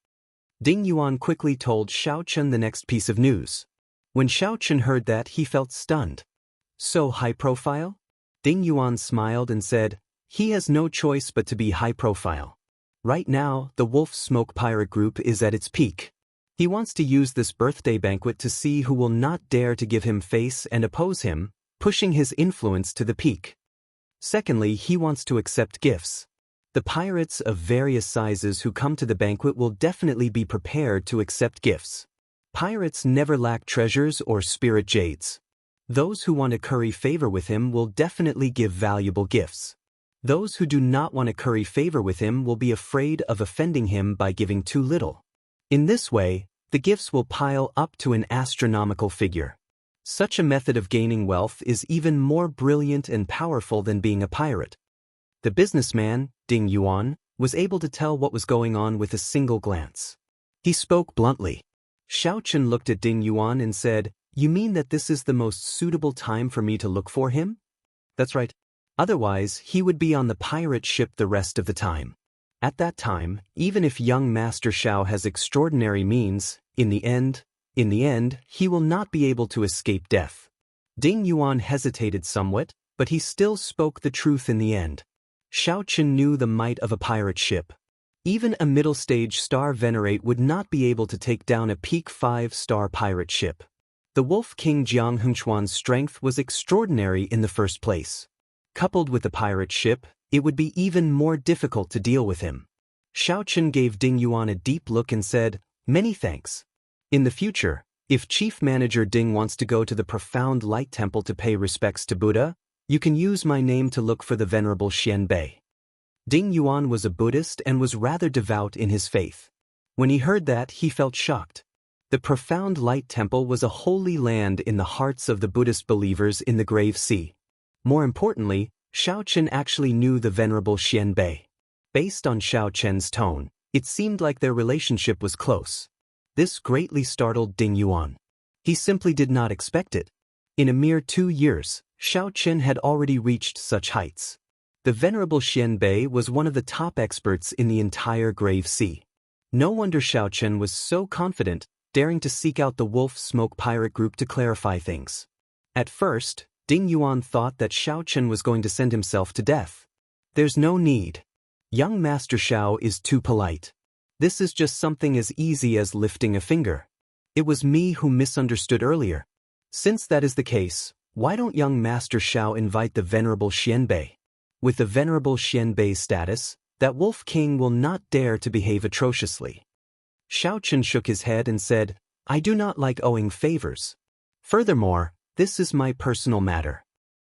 Ding Yuan quickly told Xiao Chen the next piece of news. When Xiao Chen heard that, he felt stunned. So high profile? Ding Yuan smiled and said, he has no choice but to be high profile. Right now, the Wolf Smoke Pirate Group is at its peak. He wants to use this birthday banquet to see who will not dare to give him face and oppose him, pushing his influence to the peak. Secondly, he wants to accept gifts. The pirates of various sizes who come to the banquet will definitely be prepared to accept gifts. Pirates never lack treasures or spirit jades. Those who want to curry favor with him will definitely give valuable gifts. Those who do not want to curry favor with him will be afraid of offending him by giving too little. In this way, the gifts will pile up to an astronomical figure. Such a method of gaining wealth is even more brilliant and powerful than being a pirate. The businessman, Ding Yuan, was able to tell what was going on with a single glance. He spoke bluntly. Xiao Chen looked at Ding Yuan and said, "You mean that this is the most suitable time for me to look for him?" "That's right. Otherwise, he would be on the pirate ship the rest of the time. At that time, even if young Master Xiao has extraordinary means, in the end, he will not be able to escape death." Ding Yuan hesitated somewhat, but he still spoke the truth in the end. Xiao Chen knew the might of a pirate ship. Even a middle-stage star venerate would not be able to take down a peak 5-star pirate ship. The Wolf King Jiang Hengchuan's strength was extraordinary in the first place. Coupled with the pirate ship, it would be even more difficult to deal with him. Xiao Chen gave Ding Yuan a deep look and said, "Many thanks. In the future, if Chief Manager Ding wants to go to the Profound Light Temple to pay respects to Buddha, you can use my name to look for the Venerable Xian Bei." Ding Yuan was a Buddhist and was rather devout in his faith. When he heard that, he felt shocked. The Profound Light Temple was a holy land in the hearts of the Buddhist believers in the Grave Sea. More importantly, Xiao Chen actually knew the Venerable Xian Bei. Based on Xiao Chen's tone, it seemed like their relationship was close. This greatly startled Ding Yuan. He simply did not expect it. In a mere 2 years, Xiao Chen had already reached such heights. The Venerable Xian Bei was one of the top experts in the entire Grave Sea. No wonder Xiao Chen was so confident, daring to seek out the Wolf Smoke Pirate Group to clarify things. At first, Ding Yuan thought that Xiao Chen was going to send himself to death. There's no need. Young Master Xiao is too polite. This is just something as easy as lifting a finger. It was me who misunderstood earlier. Since that is the case, why don't young Master Xiao invite the Venerable Xian Bei? With the Venerable Xian Bei's status, that Wolf King will not dare to behave atrociously. Xiao Chen shook his head and said, "I do not like owing favors. Furthermore, this is my personal matter."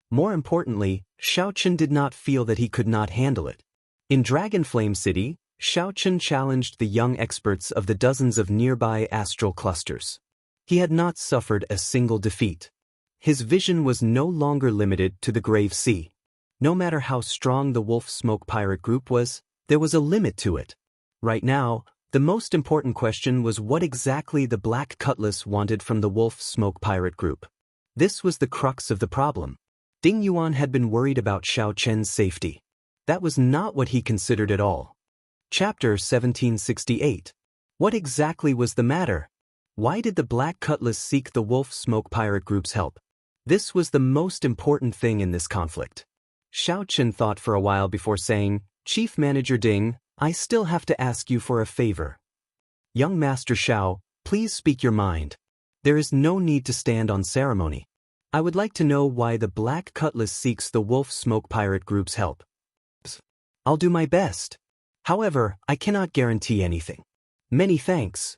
More importantly, Xiao Chen did not feel that he could not handle it. In Dragonflame City, Xiao Chen challenged the young experts of the dozens of nearby astral clusters. He had not suffered a single defeat. His vision was no longer limited to the Grave Sea. No matter how strong the Wolf Smoke Pirate Group was, there was a limit to it. Right now, the most important question was what exactly the Black Cutlass wanted from the Wolf Smoke Pirate Group. This was the crux of the problem. Ding Yuan had been worried about Xiao Chen's safety. That was not what he considered at all. Chapter 1768. What exactly was the matter? Why did the Black Cutlass seek the Wolf Smoke Pirate Group's help? This was the most important thing in this conflict. Xiao Chen thought for a while before saying, "Chief Manager Ding, I still have to ask you for a favor. Young Master Xiao, please speak your mind. There is no need to stand on ceremony. I would like to know why the Black Cutlass seeks the Wolf Smoke Pirate Group's help. I'll do my best. However, I cannot guarantee anything. Many thanks.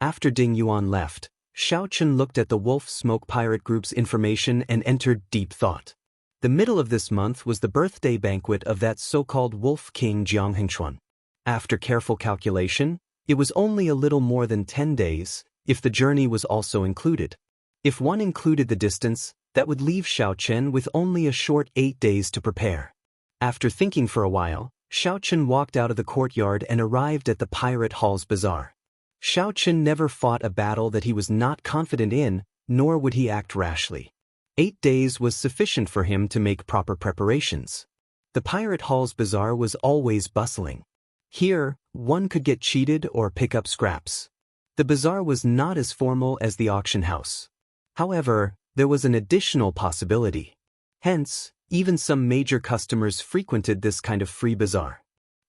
After Ding Yuan left, Xiao Chen looked at the Wolf Smoke Pirate Group's information and entered deep thought. The middle of this month was the birthday banquet of that so-called Wolf King Jiang Hengchuan. After careful calculation, it was only a little more than 10 days, if the journey was also included. If one included the distance, that would leave Xiao Chen with only a short 8 days to prepare. After thinking for a while, Xiao Chen walked out of the courtyard and arrived at the Pirate Hall's bazaar. Xiao Chen never fought a battle that he was not confident in, nor would he act rashly. 8 days was sufficient for him to make proper preparations. The Pirate Hall's bazaar was always bustling. Here, one could get cheated or pick up scraps. The bazaar was not as formal as the auction house. However, there was an additional possibility. Hence, even some major customers frequented this kind of free bazaar.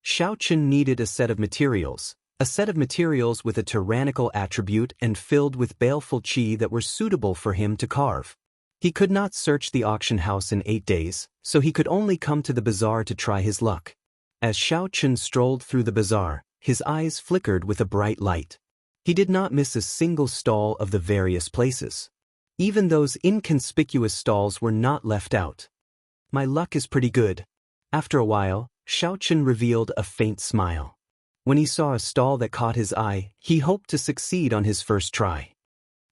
Xiao Chen needed a set of materials with a tyrannical attribute and filled with baleful qi that were suitable for him to carve. He could not search the auction house in 8 days, so he could only come to the bazaar to try his luck. As Xiao Chen strolled through the bazaar, his eyes flickered with a bright light. He did not miss a single stall of the various places. Even those inconspicuous stalls were not left out. My luck is pretty good. After a while, Xiao Chen revealed a faint smile. When he saw a stall that caught his eye, he hoped to succeed on his first try.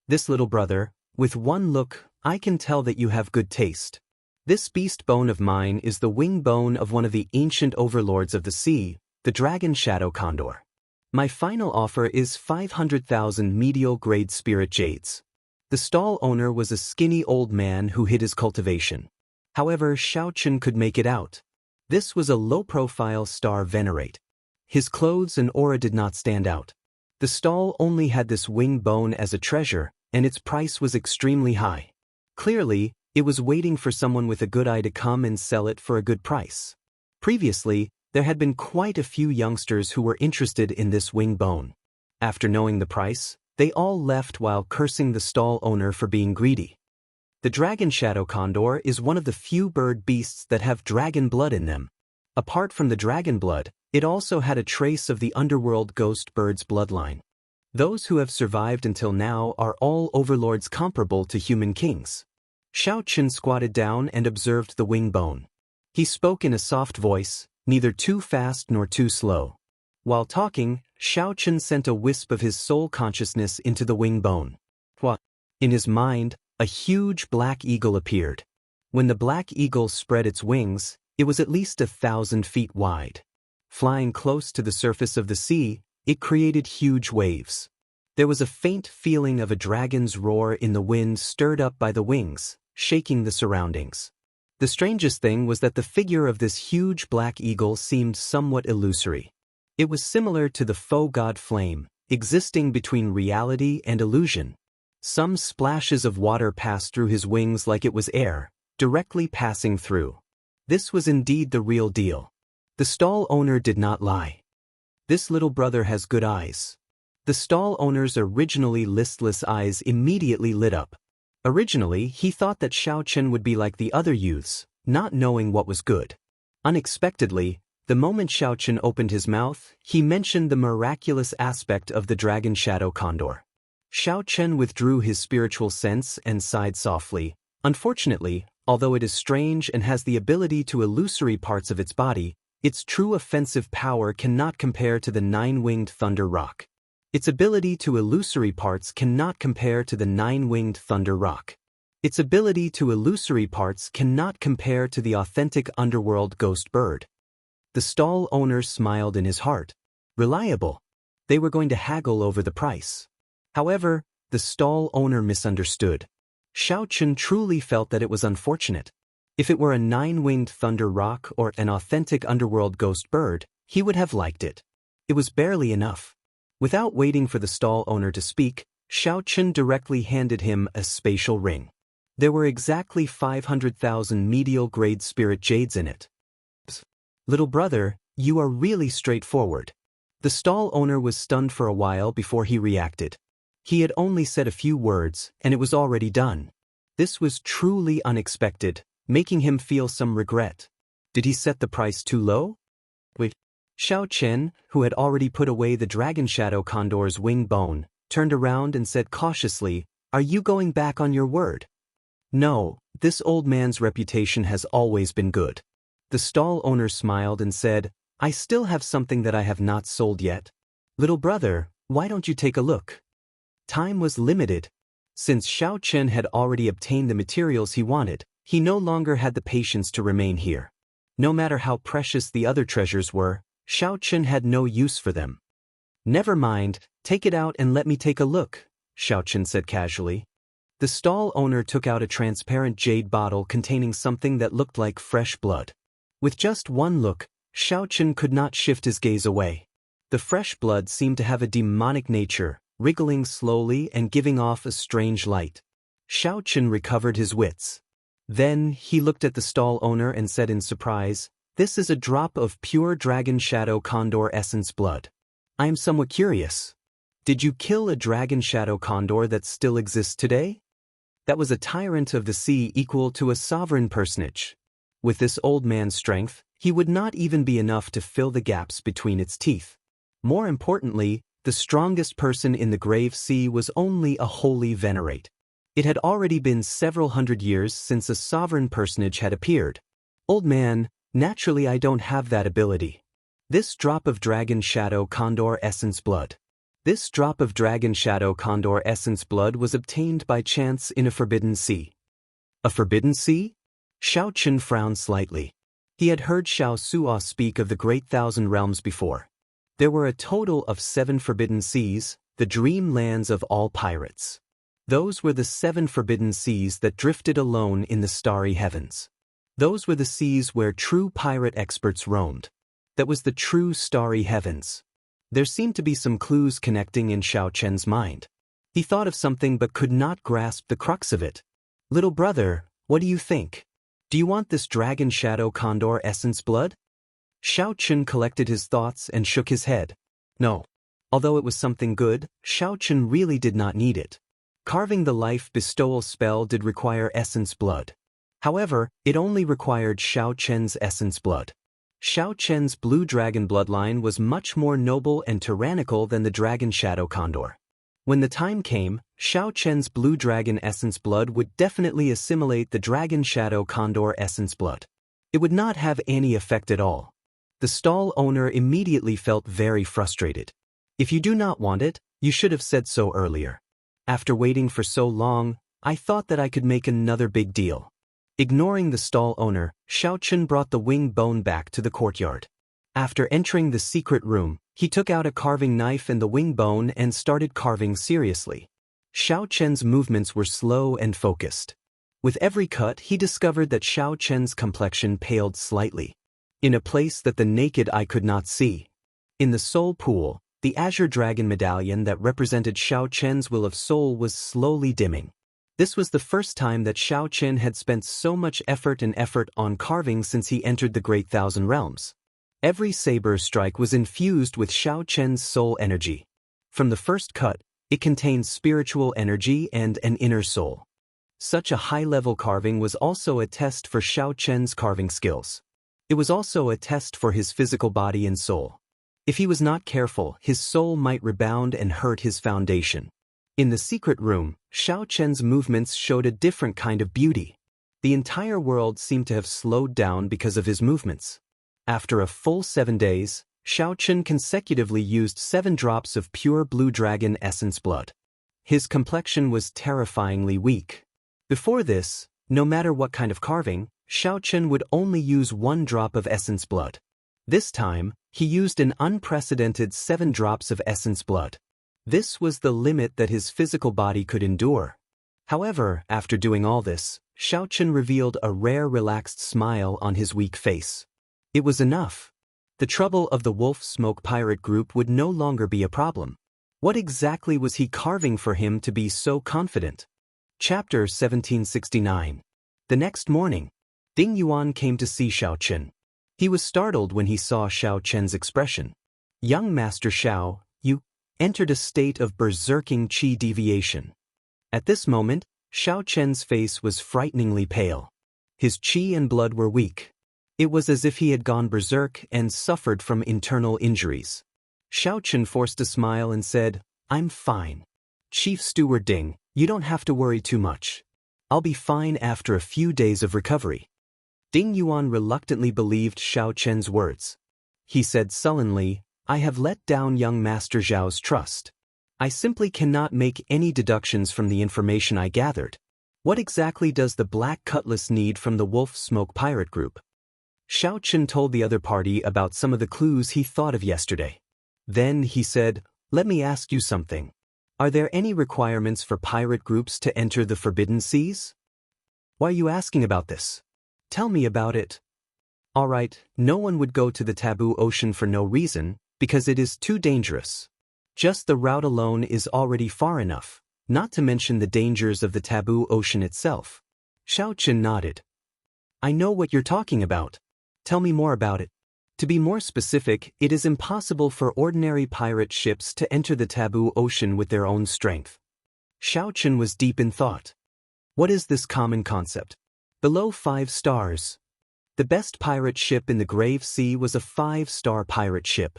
This little brother, with one look, I can tell that you have good taste. This beast bone of mine is the wing bone of one of the ancient overlords of the sea, the dragon shadow condor. My final offer is 500,000 medial-grade spirit jades. The stall owner was a skinny old man who hid his cultivation. However, Xiao Chen could make it out. This was a low-profile star venerate. His clothes and aura did not stand out. The stall only had this wing bone as a treasure, and its price was extremely high. Clearly, it was waiting for someone with a good eye to come and sell it for a good price. Previously, there had been quite a few youngsters who were interested in this wing bone. After knowing the price, they all left while cursing the stall owner for being greedy. The dragon shadow condor is one of the few bird beasts that have dragon blood in them. Apart from the dragon blood, it also had a trace of the underworld ghost bird's bloodline. Those who have survived until now are all overlords comparable to human kings. Xiao Chen squatted down and observed the wing bone. He spoke in a soft voice, neither too fast nor too slow. While talking, Xiao Chen sent a wisp of his soul consciousness into the wing bone. In his mind, a huge black eagle appeared. When the black eagle spread its wings, it was at least 1,000 feet wide. Flying close to the surface of the sea, it created huge waves. There was a faint feeling of a dragon's roar in the wind stirred up by the wings, shaking the surroundings. The strangest thing was that the figure of this huge black eagle seemed somewhat illusory. It was similar to the faux god Flame, existing between reality and illusion. Some splashes of water passed through his wings like it was air, directly passing through. This was indeed the real deal. The stall owner did not lie. This little brother has good eyes. The stall owner's originally listless eyes immediately lit up. Originally, he thought that Xiao Chen would be like the other youths, not knowing what was good. Unexpectedly, the moment Xiao Chen opened his mouth, he mentioned the miraculous aspect of the dragon shadow condor. Xiao Chen withdrew his spiritual sense and sighed softly. Unfortunately, although it is strange and has the ability to illusory parts of its body, its true offensive power cannot compare to the nine-winged thunder roc. Its ability to illusory parts cannot compare to the nine-winged thunder roc. Its ability to illusory parts cannot compare to the authentic underworld ghost bird. The stall owner smiled in his heart. Reliable. They were going to haggle over the price. However, the stall owner misunderstood. Xiao Chen truly felt that it was unfortunate. If it were a nine-winged thunder roc or an authentic underworld ghost bird, he would have liked it. It was barely enough. Without waiting for the stall owner to speak, Xiao Chen directly handed him a spatial ring. There were exactly 500,000 medial-grade spirit jades in it. Little brother, you are really straightforward. The stall owner was stunned for a while before he reacted. He had only said a few words, and it was already done. This was truly unexpected, making him feel some regret. Did he set the price too low? Xiao Chen, who had already put away the dragon shadow condor's wing bone, turned around and said cautiously, "Are you going back on your word?" "No, this old man's reputation has always been good." The stall owner smiled and said, "I still have something that I have not sold yet. Little brother, why don't you take a look?" Time was limited. Since Xiao Chen had already obtained the materials he wanted, he no longer had the patience to remain here. No matter how precious the other treasures were, Xiao Chen had no use for them. "Never mind, take it out and let me take a look," Xiao Chen said casually. The stall owner took out a transparent jade bottle containing something that looked like fresh blood. With just one look, Xiao Chen could not shift his gaze away. The fresh blood seemed to have a demonic nature, wriggling slowly and giving off a strange light. Xiao Chen recovered his wits. Then he looked at the stall owner and said in surprise, "This is a drop of pure dragon shadow condor essence blood. I am somewhat curious. Did you kill a dragon shadow condor that still exists today?" That was a tyrant of the sea equal to a sovereign personage. With this old man's strength, he would not even be enough to fill the gaps between its teeth. More importantly, the strongest person in the grave sea was only a holy venerate. It had already been several hundred years since a sovereign personage had appeared. "Old man, naturally I don't have that ability. This drop of dragon shadow condor essence blood. This drop of dragon shadow condor essence blood was obtained by chance in a forbidden sea." "A forbidden sea?" Xiao Chen frowned slightly. He had heard Xiao Suo speak of the Great Thousand Realms before. There were a total of 7 forbidden seas, the dream lands of all pirates. Those were the 7 forbidden seas that drifted alone in the starry heavens. Those were the seas where true pirate experts roamed. That was the true starry heavens. There seemed to be some clues connecting in Xiao Chen's mind. He thought of something but could not grasp the crux of it. "Little brother, what do you think? Do you want this dragon shadow condor essence blood?" Xiao Chen collected his thoughts and shook his head. No. Although it was something good, Xiao Chen really did not need it. Carving the life bestowal spell did require essence blood. However, it only required Xiao Chen's essence blood. Xiao Chen's blue dragon bloodline was much more noble and tyrannical than the dragon shadow condor. When the time came, Xiao Chen's blue dragon essence blood would definitely assimilate the dragon shadow condor essence blood. It would not have any effect at all. The stall owner immediately felt very frustrated. "If you do not want it, you should have said so earlier. After waiting for so long, I thought that I could make another big deal." Ignoring the stall owner, Xiao Chen brought the wing bone back to the courtyard. After entering the secret room, he took out a carving knife and the wing bone and started carving seriously. Xiao Chen's movements were slow and focused. With every cut, he discovered that Xiao Chen's complexion paled slightly. In a place that the naked eye could not see. In the soul pool, the azure dragon medallion that represented Xiao Chen's will of soul was slowly dimming. This was the first time that Xiao Chen had spent so much effort on carving since he entered the Great Thousand Realms. Every saber strike was infused with Xiao Chen's soul energy. From the first cut, it contained spiritual energy and an inner soul. Such a high-level carving was also a test for Xiao Chen's carving skills. It was also a test for his physical body and soul. If he was not careful, his soul might rebound and hurt his foundation. In the secret room, Xiao Chen's movements showed a different kind of beauty. The entire world seemed to have slowed down because of his movements. After a full 7 days, Xiao Chen consecutively used 7 drops of pure blue dragon essence blood. His complexion was terrifyingly weak. Before this, no matter what kind of carving, Xiao Chen would only use 1 drop of essence blood. This time, he used an unprecedented 7 drops of essence blood. This was the limit that his physical body could endure. However, after doing all this, Xiao Chen revealed a rare relaxed smile on his weak face. It was enough. The trouble of the Wolf Smoke Pirate group would no longer be a problem. What exactly was he carving for him to be so confident? Chapter 1769. The next morning, Ding Yuan came to see Xiao Chen. He was startled when he saw Xiao Chen's expression. "Young Master Xiao, you entered a state of berserking qi deviation." At this moment, Xiao Chen's face was frighteningly pale. His qi and blood were weak. It was as if he had gone berserk and suffered from internal injuries. Xiaochen forced a smile and said, "I'm fine. Chief Steward Ding, you don't have to worry too much. I'll be fine after a few days of recovery." Ding Yuan reluctantly believed Xiaochen's words. He said sullenly, "I have let down young Master Zhao's trust. I simply cannot make any deductions from the information I gathered. What exactly does the Black Cutlass need from the Wolf Smoke pirate group?" Xiaochen told the other party about some of the clues he thought of yesterday. Then he said, "Let me ask you something. Are there any requirements for pirate groups to enter the Forbidden Seas?" "Why are you asking about this? Tell me about it." "All right, no one would go to the Taboo Ocean for no reason, because it is too dangerous. Just the route alone is already far enough, not to mention the dangers of the Taboo Ocean itself." Xiaochen nodded. "I know what you're talking about. Tell me more about it." "To be more specific, it is impossible for ordinary pirate ships to enter the Taboo Ocean with their own strength." Xiaochen was deep in thought. What is this common concept? Below 5 stars. The best pirate ship in the Grave Sea was a 5-star pirate ship.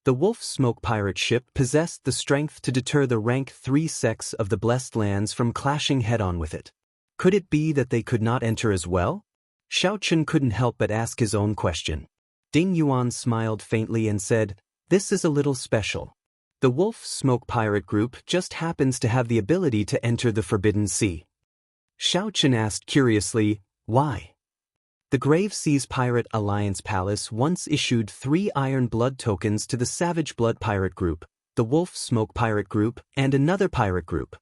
The Wolf Smoke pirate ship possessed the strength to deter the rank 3 sects of the Blessed Lands from clashing head-on with it. Could it be that they could not enter as well? Xiaochen couldn't help but ask his own question. Ding Yuan smiled faintly and said, "This is a little special. The Wolf Smoke pirate group just happens to have the ability to enter the Forbidden Sea." Xiaochen asked curiously, "Why?" "The Grave Seas Pirate Alliance Palace once issued 3 Iron Blood tokens to the Savage Blood pirate group, the Wolf Smoke pirate group, and another pirate group.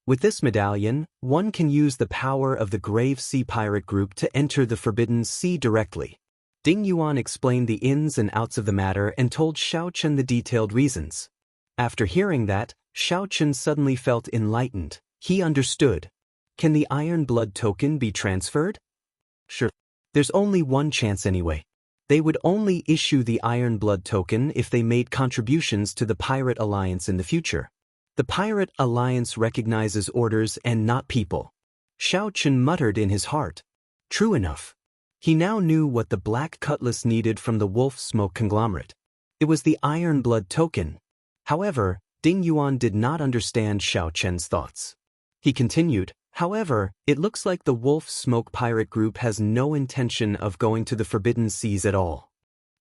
With this medallion, one can use the power of the Grave Sea pirate group to enter the Forbidden Sea directly." Ding Yuan explained the ins and outs of the matter and told Xiaochen the detailed reasons. After hearing that, Xiaochen suddenly felt enlightened. He understood. Can the Iron Blood token be transferred? Sure. There's only one chance anyway. They would only issue the Iron Blood token if they made contributions to the Pirate Alliance in the future. The Pirate Alliance recognizes orders and not people. Xiaochen muttered in his heart. True enough. He now knew what the Black Cutlass needed from the Wolf Smoke conglomerate. It was the Iron Blood token. However, Ding Yuan did not understand Xiaochen's thoughts. He continued, "However, it looks like the Wolf Smoke pirate group has no intention of going to the Forbidden Seas at all.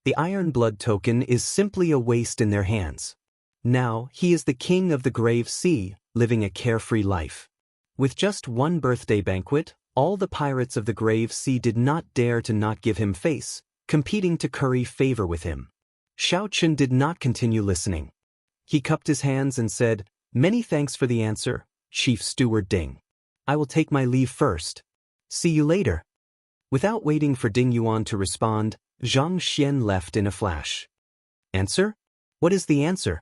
The Iron Blood token is simply a waste in their hands. Now, he is the king of the Grave Sea, living a carefree life. With just one birthday banquet, all the pirates of the Grave Sea did not dare to not give him face, competing to curry favor with him." Xiaochen did not continue listening. He cupped his hands and said, "Many thanks for the answer, Chief Steward Ding. I will take my leave first. See you later." Without waiting for Ding Yuan to respond, Zhang Xian left in a flash. "Answer? What is the answer?"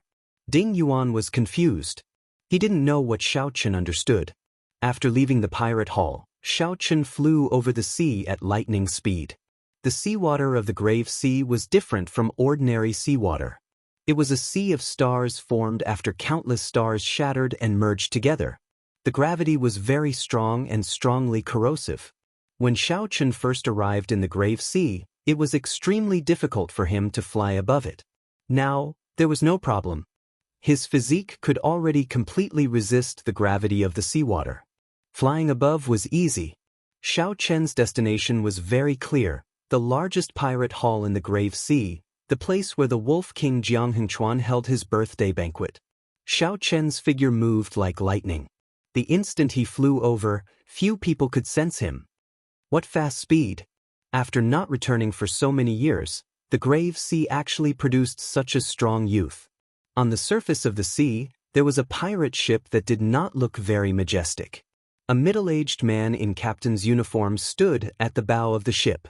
Ding Yuan was confused. He didn't know what Xiaochen understood. After leaving the pirate hall, Xiaochen flew over the sea at lightning speed. The seawater of the Grave Sea was different from ordinary seawater. It was a sea of stars formed after countless stars shattered and merged together. The gravity was very strong and strongly corrosive. When Xiaochen first arrived in the Grave Sea, it was extremely difficult for him to fly above it. Now, there was no problem. His physique could already completely resist the gravity of the seawater. Flying above was easy. Xiaochen's destination was very clear, the largest pirate hall in the Grave Sea, the place where the Wolf King Jianghengchuan held his birthday banquet. Xiaochen's figure moved like lightning. The instant he flew over, few people could sense him. What fast speed! After not returning for so many years, the Grave Sea actually produced such a strong youth. On the surface of the sea, there was a pirate ship that did not look very majestic. A middle-aged man in captain's uniform stood at the bow of the ship.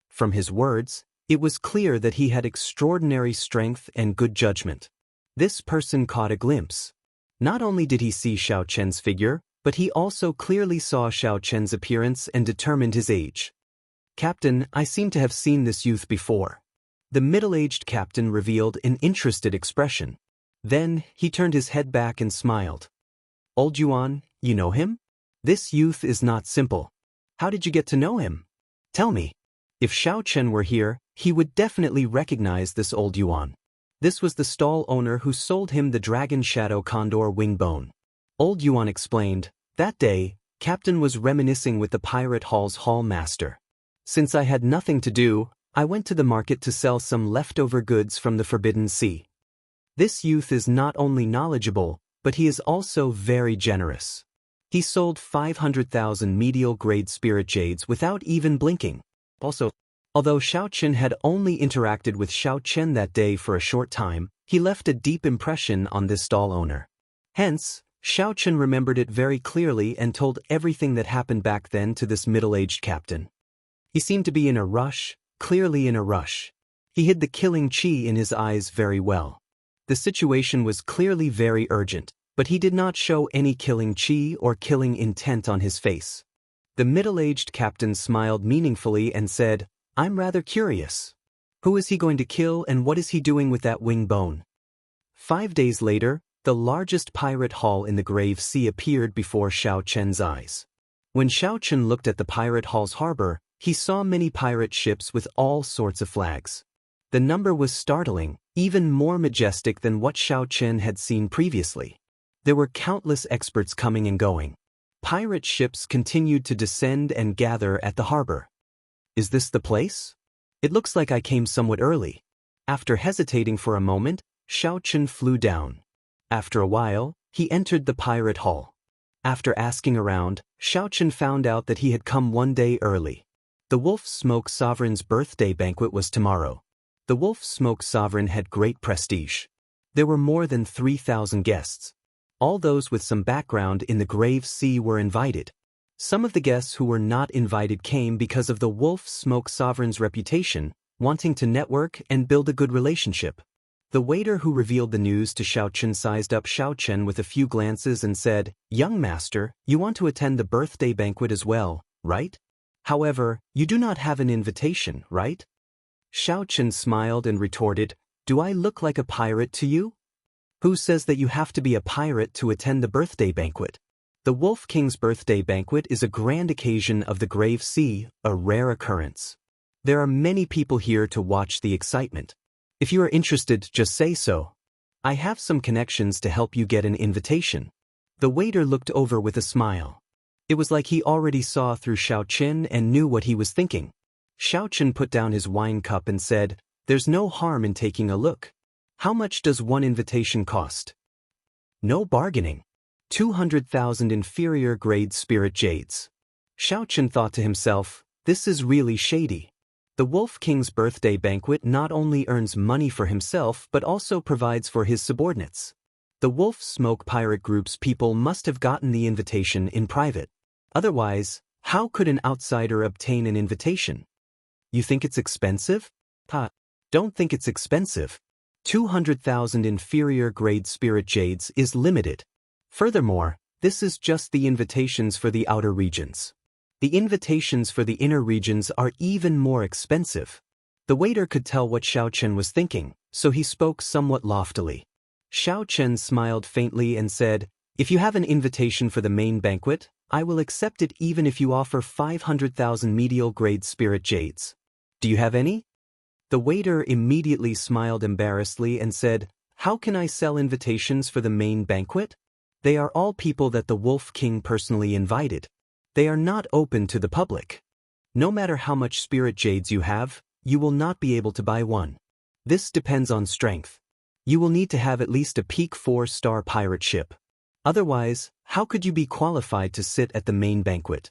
From his words, it was clear that he had extraordinary strength and good judgment. This person caught a glimpse. Not only did he see Xiaochen's figure, but he also clearly saw Xiaochen's appearance and determined his age. "Captain, I seem to have seen this youth before." The middle-aged captain revealed an interested expression. Then, he turned his head back and smiled. "Old Yuan, you know him? This youth is not simple. How did you get to know him? Tell me." If Xiao Chen were here, he would definitely recognize this old Yuan. This was the stall owner who sold him the Dragon Shadow Condor wing bone. Old Yuan explained, "That day, Captain was reminiscing with the Pirate Hall's hall master. Since I had nothing to do, I went to the market to sell some leftover goods from the Forbidden Sea. This youth is not only knowledgeable, but he is also very generous. He sold 500,000 medial-grade spirit jades without even blinking. Also, although Xiao Chen had only interacted with Xiao Chen that day for a short time, he left a deep impression on this stall owner. Hence, Xiao Chen remembered it very clearly and told everything that happened back then to this middle-aged captain. He seemed to be in a rush, clearly in a rush. He hid the killing chi in his eyes very well. The situation was clearly very urgent, but he did not show any killing chi or killing intent on his face. The middle-aged captain smiled meaningfully and said, "I'm rather curious. Who is he going to kill and what is he doing with that wing bone?" 5 days later, the largest pirate hall in the Grave Sea appeared before Xiao Chen's eyes. When Xiao Chen looked at the pirate hall's harbor, he saw many pirate ships with all sorts of flags. The number was startling, even more majestic than what Xiao Chen had seen previously. There were countless experts coming and going. Pirate ships continued to descend and gather at the harbor. "Is this the place? It looks like I came somewhat early." After hesitating for a moment, Xiao Chen flew down. After a while, he entered the pirate hall. After asking around, Xiao Chen found out that he had come 1 day early. The Wolf Smoke Sovereign's birthday banquet was tomorrow. The Wolf Smoke Sovereign had great prestige. There were more than 3,000 guests. All those with some background in the Grave Sea were invited. Some of the guests who were not invited came because of the Wolf Smoke Sovereign's reputation, wanting to network and build a good relationship. The waiter who revealed the news to Xiao Chen sized up Xiao Chen with a few glances and said, "Young master, you want to attend the birthday banquet as well, right? However, you do not have an invitation, right?" Xiao Chen smiled and retorted, "Do I look like a pirate to you? Who says that you have to be a pirate to attend the birthday banquet? The Wolf King's birthday banquet is a grand occasion of the Grave Sea, a rare occurrence. There are many people here to watch the excitement. If you are interested, just say so. I have some connections to help you get an invitation." The waiter looked over with a smile. It was like he already saw through Xiao Chen and knew what he was thinking. Xiao Chen put down his wine cup and said, "There's no harm in taking a look. How much does one invitation cost?" "No bargaining. 200,000 inferior grade spirit jades." Xiao Chen thought to himself, this is really shady. The Wolf King's birthday banquet not only earns money for himself but also provides for his subordinates. The Wolf Smoke Pirate Group's people must have gotten the invitation in private. Otherwise, how could an outsider obtain an invitation? You think it's expensive? Don't think it's expensive. 200,000 inferior grade spirit jades is limited. Furthermore, this is just the invitations for the outer regions. The invitations for the inner regions are even more expensive. The waiter could tell what Xiao Chen was thinking, so he spoke somewhat loftily. Xiao Chen smiled faintly and said, "If you have an invitation for the main banquet, I will accept it even if you offer 500,000 medial grade spirit jades. Do you have any?" The waiter immediately smiled embarrassedly and said, "How can I sell invitations for the main banquet? They are all people that the Wolf King personally invited. They are not open to the public. No matter how much spirit jades you have, you will not be able to buy one. This depends on strength. You will need to have at least a peak 4-star pirate ship. Otherwise, how could you be qualified to sit at the main banquet?"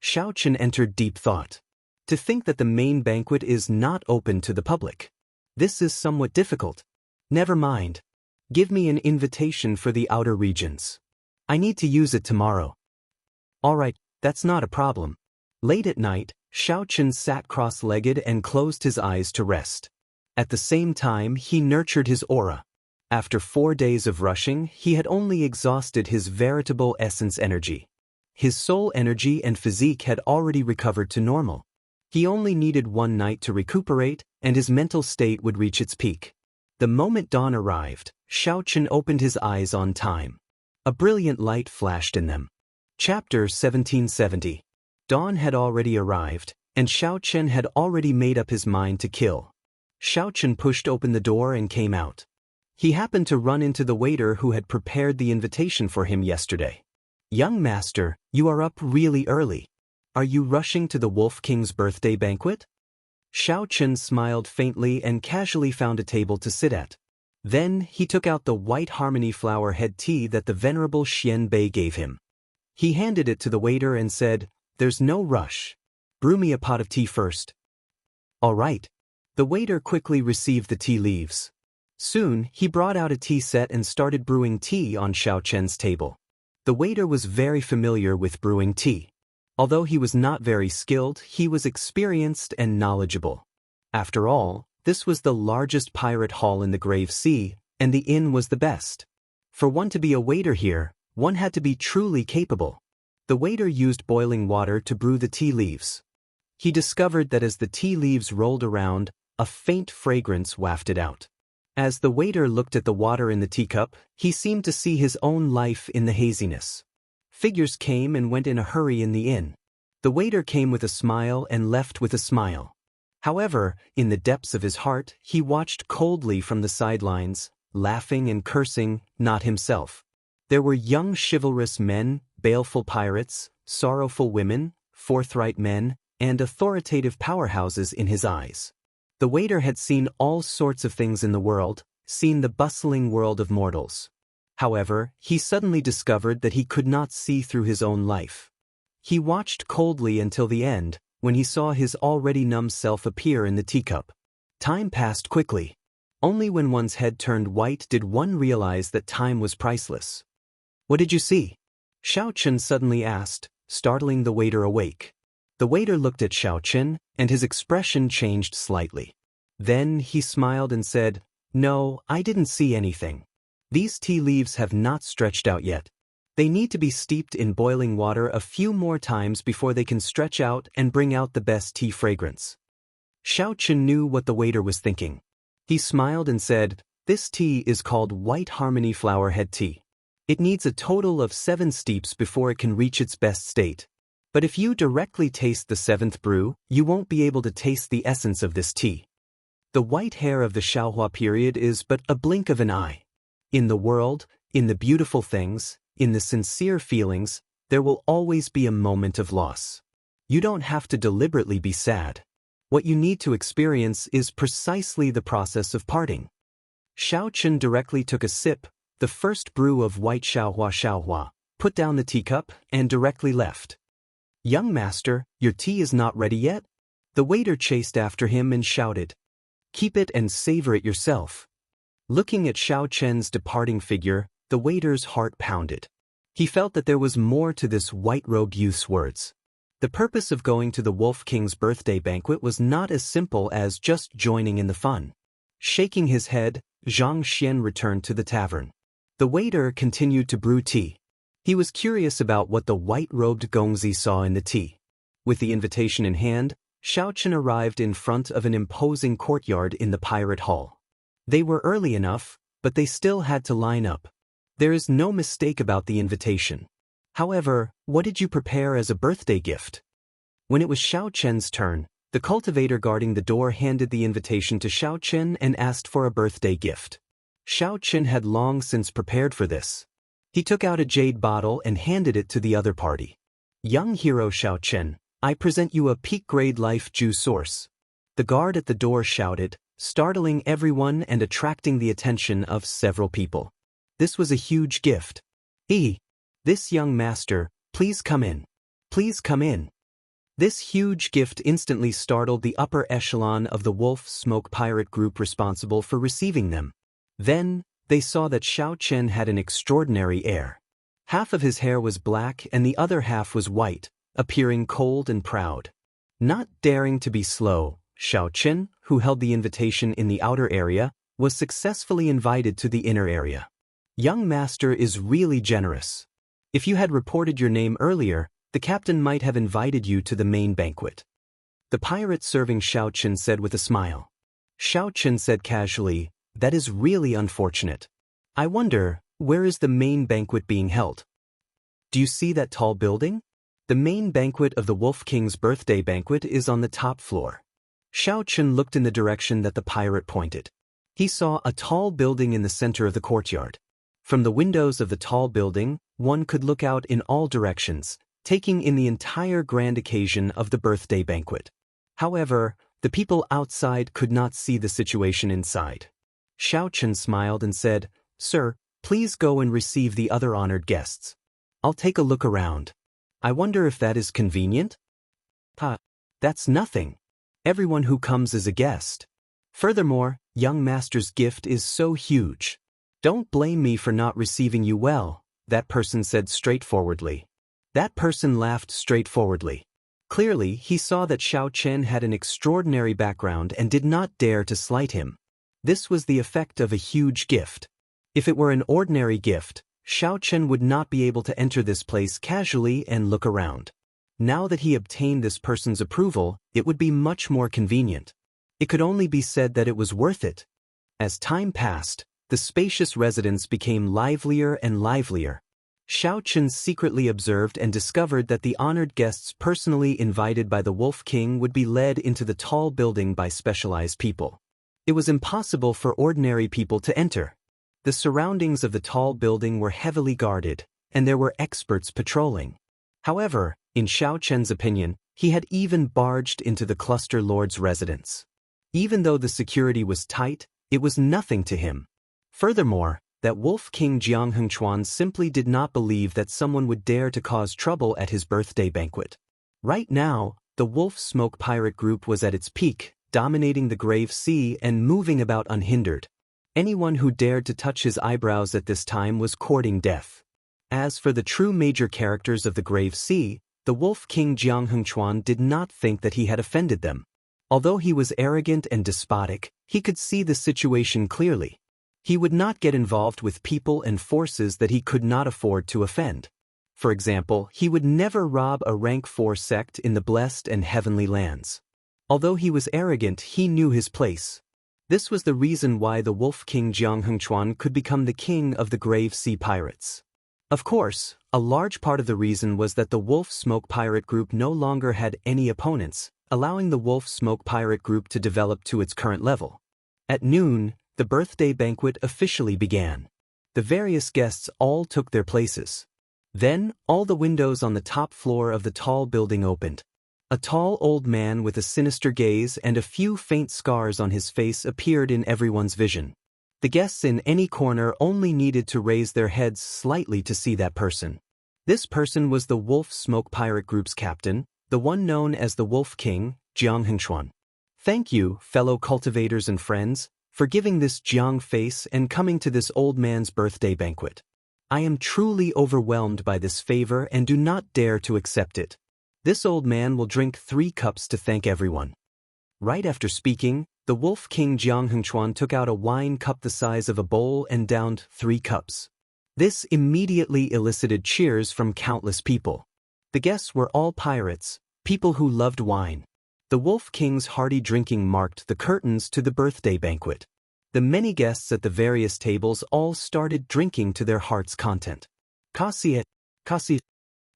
Xiao Chen entered deep thought. To think that the main banquet is not open to the public. This is somewhat difficult. Never mind. Give me an invitation for the outer regions. I need to use it tomorrow. Alright, that's not a problem. Late at night, Xiao Chen sat cross-legged and closed his eyes to rest. At the same time, he nurtured his aura. After 4 days of rushing, he had only exhausted his veritable essence energy. His soul energy and physique had already recovered to normal. He only needed 1 night to recuperate, and his mental state would reach its peak. The moment dawn arrived, Xiao Chen opened his eyes on time. A brilliant light flashed in them. Chapter 1770. Dawn had already arrived, and Xiao Chen had already made up his mind to kill. Xiao Chen pushed open the door and came out. He happened to run into the waiter who had prepared the invitation for him yesterday. "Young master, you are up really early. Are you rushing to the Wolf King's birthday banquet?" Xiao Chen smiled faintly and casually found a table to sit at. Then he took out the white harmony flower head tea that the venerable Xian Bei gave him. He handed it to the waiter and said, "There's no rush. Brew me a pot of tea first." "All right." The waiter quickly received the tea leaves. Soon, he brought out a tea set and started brewing tea on Xiao Chen's table. The waiter was very familiar with brewing tea. Although he was not very skilled, he was experienced and knowledgeable. After all, this was the largest pirate hall in the Grave Sea, and the inn was the best. For one to be a waiter here, one had to be truly capable. The waiter used boiling water to brew the tea leaves. He discovered that as the tea leaves rolled around, a faint fragrance wafted out. As the waiter looked at the water in the teacup, he seemed to see his own life in the haziness. Figures came and went in a hurry in the inn. The waiter came with a smile and left with a smile. However, in the depths of his heart, he watched coldly from the sidelines, laughing and cursing, not himself. There were young chivalrous men, baleful pirates, sorrowful women, forthright men, and authoritative powerhouses in his eyes. The waiter had seen all sorts of things in the world, seen the bustling world of mortals. However, he suddenly discovered that he could not see through his own life. He watched coldly until the end, when he saw his already numb self appear in the teacup. Time passed quickly. Only when one's head turned white did one realize that time was priceless. "What did you see?" Xiao Chen suddenly asked, startling the waiter awake. The waiter looked at Xiao Chen, and his expression changed slightly. Then he smiled and said, "No, I didn't see anything. These tea leaves have not stretched out yet. They need to be steeped in boiling water a few more times before they can stretch out and bring out the best tea fragrance." Xiao Chen knew what the waiter was thinking. He smiled and said, "This tea is called White Harmony Flower Head Tea. It needs a total of 7 steeps before it can reach its best state. But if you directly taste the 7th brew, you won't be able to taste the essence of this tea. The white hair of the Xiaohua period is but a blink of an eye. In the world, in the beautiful things, in the sincere feelings, there will always be a moment of loss. You don't have to deliberately be sad. What you need to experience is precisely the process of parting." Xiao Chen directly took a sip, the first brew of white Xiaohua, put down the teacup, and directly left. "Young master, your tea is not ready yet?" The waiter chased after him and shouted, "Keep it and savor it yourself." Looking at Xiao Chen's departing figure, the waiter's heart pounded. He felt that there was more to this white-robed youth's words. The purpose of going to the Wolf King's birthday banquet was not as simple as just joining in the fun. Shaking his head, Zhang Xian returned to the tavern. The waiter continued to brew tea. He was curious about what the white-robed Gongzi saw in the tea. With the invitation in hand, Xiao Chen arrived in front of an imposing courtyard in the pirate hall. They were early enough, but they still had to line up. There is no mistake about the invitation. However, what did you prepare as a birthday gift? When it was Xiao Chen's turn, the cultivator guarding the door handed the invitation to Xiao Chen and asked for a birthday gift. Xiao Chen had long since prepared for this. He took out a jade bottle and handed it to the other party. "Young hero Xiao Chen, I present you a peak-grade life juice source." The guard at the door shouted, startling everyone and attracting the attention of several people. This was a huge gift. This young master, please come in. Please come in." This huge gift instantly startled the upper echelon of the Wolf Smoke pirate group responsible for receiving them. Then, they saw that Xiao Chen had an extraordinary air. Half of his hair was black and the other half was white, appearing cold and proud. Not daring to be slow, Xiao Chen, who held the invitation in the outer area, was successfully invited to the inner area. "Young master is really generous. If you had reported your name earlier, the captain might have invited you to the main banquet." The pirate serving Xiao Chen said with a smile. Xiao Chen said casually, "That is really unfortunate. I wonder, where is the main banquet being held?" "Do you see that tall building?" The main banquet of the Wolf King's birthday banquet is on the top floor. Xiao Chun looked in the direction that the pirate pointed. He saw a tall building in the center of the courtyard. From the windows of the tall building, one could look out in all directions, taking in the entire grand occasion of the birthday banquet. However, the people outside could not see the situation inside. Xiao Chun smiled and said, "Sir, please go and receive the other honored guests. I'll take a look around. I wonder if that is convenient?" That's nothing. Everyone who comes is a guest. Furthermore, young master's gift is so huge. Don't blame me for not receiving you well, that person said straightforwardly. That person laughed straightforwardly. Clearly, he saw that Xiao Chen had an extraordinary background and did not dare to slight him. This was the effect of a huge gift. If it were an ordinary gift, Xiao Chen would not be able to enter this place casually and look around. Now that he obtained this person's approval, it would be much more convenient. It could only be said that it was worth it. As time passed, the spacious residence became livelier and livelier. Xiao Chen secretly observed and discovered that the honored guests personally invited by the Wolf King would be led into the tall building by specialized people. It was impossible for ordinary people to enter. The surroundings of the tall building were heavily guarded, and there were experts patrolling. However, in Xiao Chen's opinion, he had even barged into the cluster lord's residence. Even though the security was tight, it was nothing to him. Furthermore, that Wolf King Jiang Hengchuan simply did not believe that someone would dare to cause trouble at his birthday banquet. Right now, the Wolf Smoke Pirate Group was at its peak, dominating the Grave Sea and moving about unhindered. Anyone who dared to touch his eyebrows at this time was courting death. As for the true major characters of the Grave Sea, the Wolf King Jiang Hengchuan did not think that he had offended them. Although he was arrogant and despotic, he could see the situation clearly. He would not get involved with people and forces that he could not afford to offend. For example, he would never rob a rank 4 sect in the blessed and heavenly lands. Although he was arrogant, he knew his place. This was the reason why the Wolf King Jiang Hengchuan could become the king of the Grave Sea Pirates. Of course, a large part of the reason was that the Wolf Smoke Pirate Group no longer had any opponents, allowing the Wolf Smoke Pirate Group to develop to its current level. At noon, the birthday banquet officially began. The various guests all took their places. Then, all the windows on the top floor of the tall building opened. A tall old man with a sinister gaze and a few faint scars on his face appeared in everyone's vision. The guests in any corner only needed to raise their heads slightly to see that person. This person was the Wolf Smoke Pirate Group's captain, the one known as the Wolf King, Jiang Hengchuan. Thank you, fellow cultivators and friends, for giving this Jiang face and coming to this old man's birthday banquet. I am truly overwhelmed by this favor and do not dare to accept it. This old man will drink 3 cups to thank everyone. Right after speaking, the Wolf King Jiang Hengchuan took out a wine cup the size of a bowl and downed 3 cups. This immediately elicited cheers from countless people. The guests were all pirates, people who loved wine. The Wolf King's hearty drinking marked the curtains to the birthday banquet. The many guests at the various tables all started drinking to their heart's content. Kasi.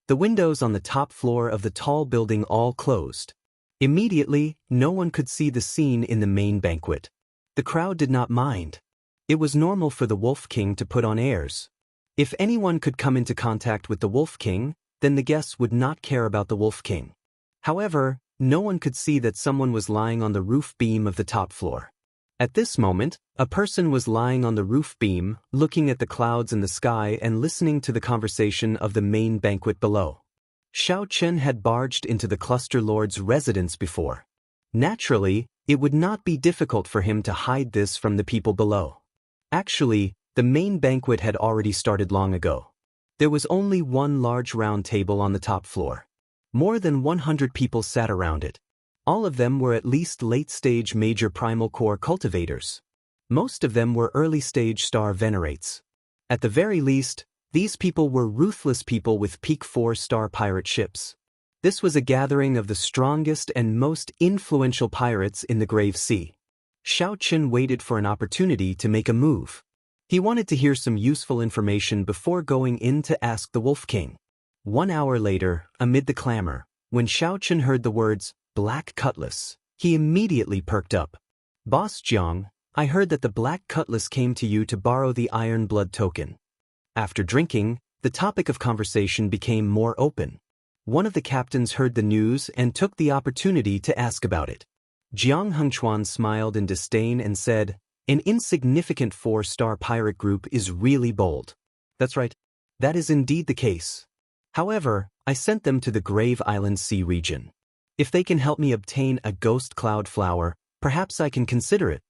The windows on the top floor of the tall building all closed. Immediately, no one could see the scene in the main banquet. The crowd did not mind. It was normal for the Wolf King to put on airs. If anyone could come into contact with the Wolf King, then the guests would not care about the Wolf King. However, no one could see that someone was lying on the roof beam of the top floor. At this moment, a person was lying on the roof beam, looking at the clouds in the sky and listening to the conversation of the main banquet below. Xiao Chen had barged into the cluster lord's residence before. Naturally, it would not be difficult for him to hide this from the people below. Actually, the main banquet had already started long ago. There was only one large round table on the top floor. More than 100 people sat around it. All of them were at least late-stage major primal core cultivators. Most of them were early-stage star venerates. At the very least, these people were ruthless people with peak 4-star pirate ships. This was a gathering of the strongest and most influential pirates in the Grave Sea. Xiao Chen waited for an opportunity to make a move. He wanted to hear some useful information before going in to ask the Wolf King. 1 hour later, amid the clamor, when Xiaochen heard the words, Black Cutlass, he immediately perked up. Boss Jiang, I heard that the Black Cutlass came to you to borrow the Iron Blood token. After drinking, the topic of conversation became more open. One of the captains heard the news and took the opportunity to ask about it. Jiang Hengchuan smiled in disdain and said, An insignificant 4-star pirate group is really bold. That's right. That is indeed the case. However, I sent them to the Grave Island Sea region. If they can help me obtain a ghost cloud flower, perhaps I can consider it.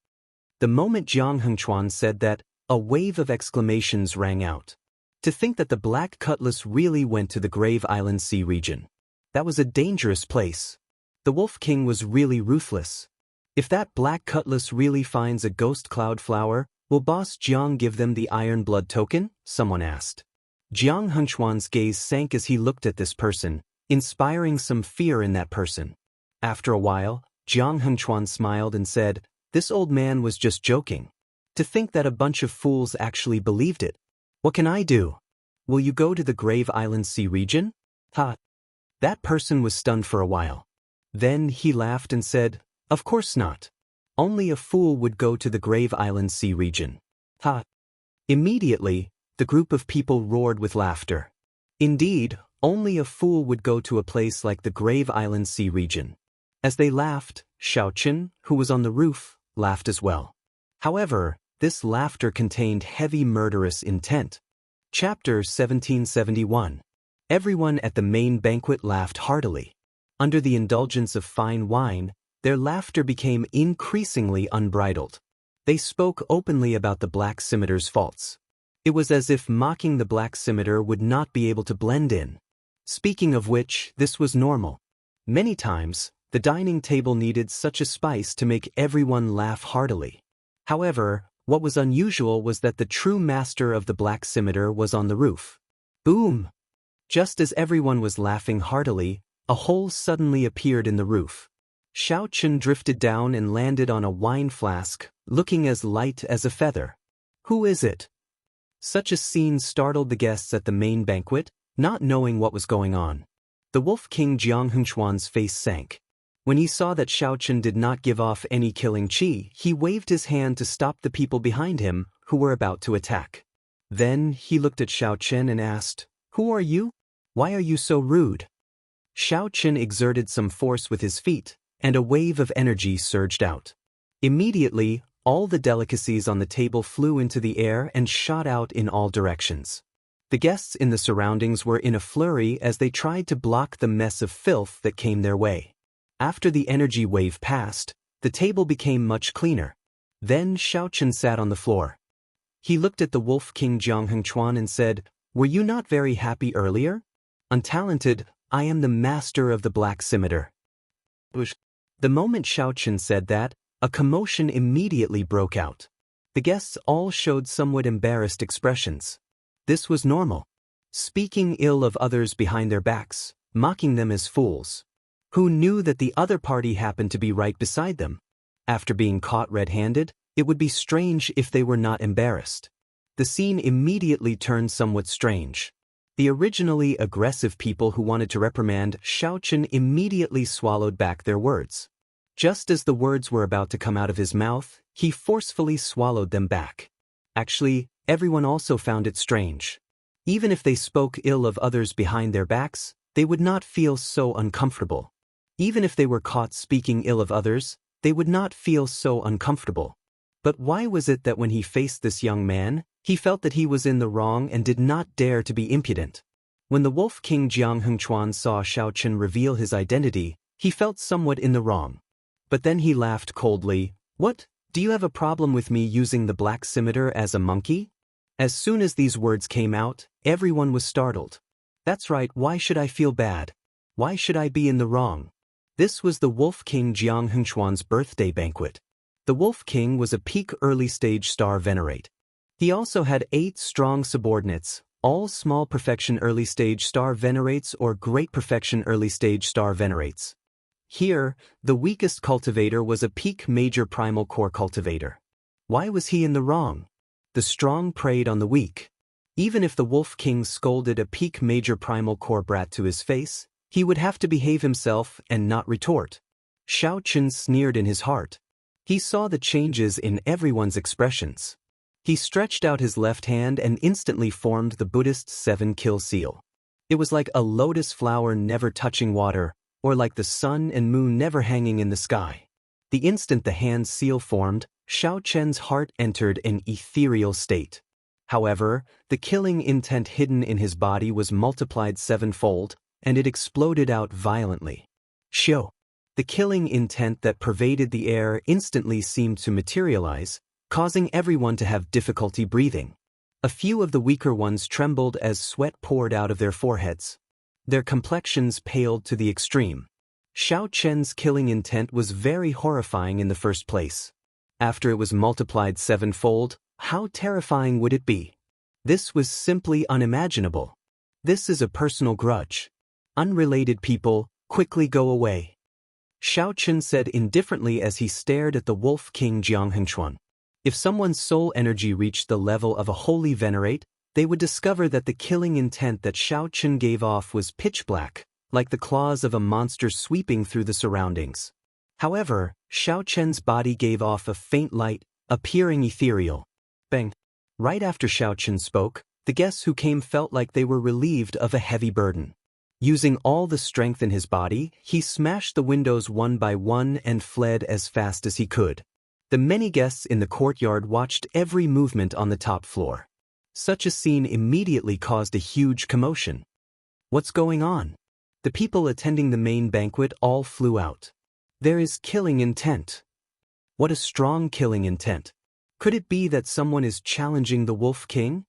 The moment Jiang Hengchuan said that, a wave of exclamations rang out. To think that the Black Cutlass really went to the Grave Island Sea region. That was a dangerous place. The Wolf King was really ruthless. If that Black Cutlass really finds a ghost cloud flower, will Boss Jiang give them the Iron Blood token? Someone asked. Jiang Hengchuan's gaze sank as he looked at this person, inspiring some fear in that person. After a while, Jiang Hengchuan smiled and said, This old man was just joking. To think that a bunch of fools actually believed it. What can I do? Will you go to the Grave Island Sea region? Ha! That person was stunned for a while. Then he laughed and said, Of course not. Only a fool would go to the Grave Island Sea region. Ha! Immediately, the group of people roared with laughter. Indeed, only a fool would go to a place like the Grave Island Sea region. As they laughed, Xiaochen, who was on the roof, laughed as well. However, this laughter contained heavy murderous intent. Chapter 1771. Everyone at the main banquet laughed heartily. Under the indulgence of fine wine, their laughter became increasingly unbridled. They spoke openly about the Black Scimitter's faults. It was as if mocking the Black Scimitar would not be able to blend in. Speaking of which, this was normal. Many times, the dining table needed such a spice to make everyone laugh heartily. However, what was unusual was that the true master of the Black Scimitar was on the roof. Boom! Just as everyone was laughing heartily, a hole suddenly appeared in the roof. Xiaochen drifted down and landed on a wine flask, looking as light as a feather. Who is it? Such a scene startled the guests at the main banquet, not knowing what was going on. The Wolf King Jiang Hengchuan's face sank. When he saw that Xiaochen did not give off any killing chi, he waved his hand to stop the people behind him, who were about to attack. Then he looked at Xiaochen and asked, Who are you? Why are you so rude? Xiaochen exerted some force with his feet, and a wave of energy surged out. Immediately, all the delicacies on the table flew into the air and shot out in all directions. The guests in the surroundings were in a flurry as they tried to block the mess of filth that came their way. After the energy wave passed, the table became much cleaner. Then Xiaochen sat on the floor. He looked at the Wolf King Jiang Hengchuan and said, Were you not very happy earlier? Untalented, I am the master of the Black Scimitar. The moment Xiaochen said that, a commotion immediately broke out. The guests all showed somewhat embarrassed expressions. This was normal. Speaking ill of others behind their backs, mocking them as fools. Who knew that the other party happened to be right beside them? After being caught red-handed, it would be strange if they were not embarrassed. The scene immediately turned somewhat strange. The originally aggressive people who wanted to reprimand Xiaochen immediately swallowed back their words. Just as the words were about to come out of his mouth, he forcefully swallowed them back. Actually, everyone also found it strange. Even if they spoke ill of others behind their backs, they would not feel so uncomfortable. Even if they were caught speaking ill of others, they would not feel so uncomfortable. But why was it that when he faced this young man, he felt that he was in the wrong and did not dare to be impudent? When the Wolf King Jiang Hengchuan saw Xiaochen reveal his identity, he felt somewhat in the wrong. But then he laughed coldly. What? Do you have a problem with me using the Black Scimitar as a monkey? As soon as these words came out, everyone was startled. That's right, why should I feel bad? Why should I be in the wrong? This was the Wolf King Jiang Hengchuan's birthday banquet. The Wolf King was a peak early-stage star venerate. He also had 8 strong subordinates, all small perfection early-stage star venerates or great perfection early-stage star venerates. Here, the weakest cultivator was a peak major primal core cultivator. Why was he in the wrong? The strong preyed on the weak. Even if the Wolf King scolded a peak major primal core brat to his face, he would have to behave himself and not retort. Xiao Chen sneered in his heart. He saw the changes in everyone's expressions. He stretched out his left hand and instantly formed the Buddhist 7-kill seal. It was like a lotus flower never touching water, or like the sun and moon never hanging in the sky. The instant the hand seal formed, Xiao Chen's heart entered an ethereal state. However, the killing intent hidden in his body was multiplied 7-fold, and it exploded out violently. Xiao. The killing intent that pervaded the air instantly seemed to materialize, causing everyone to have difficulty breathing. A few of the weaker ones trembled as sweat poured out of their foreheads. Their complexions paled to the extreme. Xiao Chen's killing intent was very horrifying in the first place. After it was multiplied 7-fold, how terrifying would it be? This was simply unimaginable. This is a personal grudge. Unrelated people, quickly go away. Xiao Chen said indifferently as he stared at the Wolf King Jiang Hengchuan. If someone's soul energy reached the level of a holy venerate, they would discover that the killing intent that Xiao Chen gave off was pitch black, like the claws of a monster sweeping through the surroundings. However, Xiao Chen's body gave off a faint light, appearing ethereal. Bang! Right after Xiao Chen spoke, the guests who came felt like they were relieved of a heavy burden. Using all the strength in his body, he smashed the windows one by one and fled as fast as he could. The many guests in the courtyard watched every movement on the top floor. Such a scene immediately caused a huge commotion. What's going on? The people attending the main banquet all flew out. There is killing intent. What a strong killing intent. Could it be that someone is challenging the Wolf King?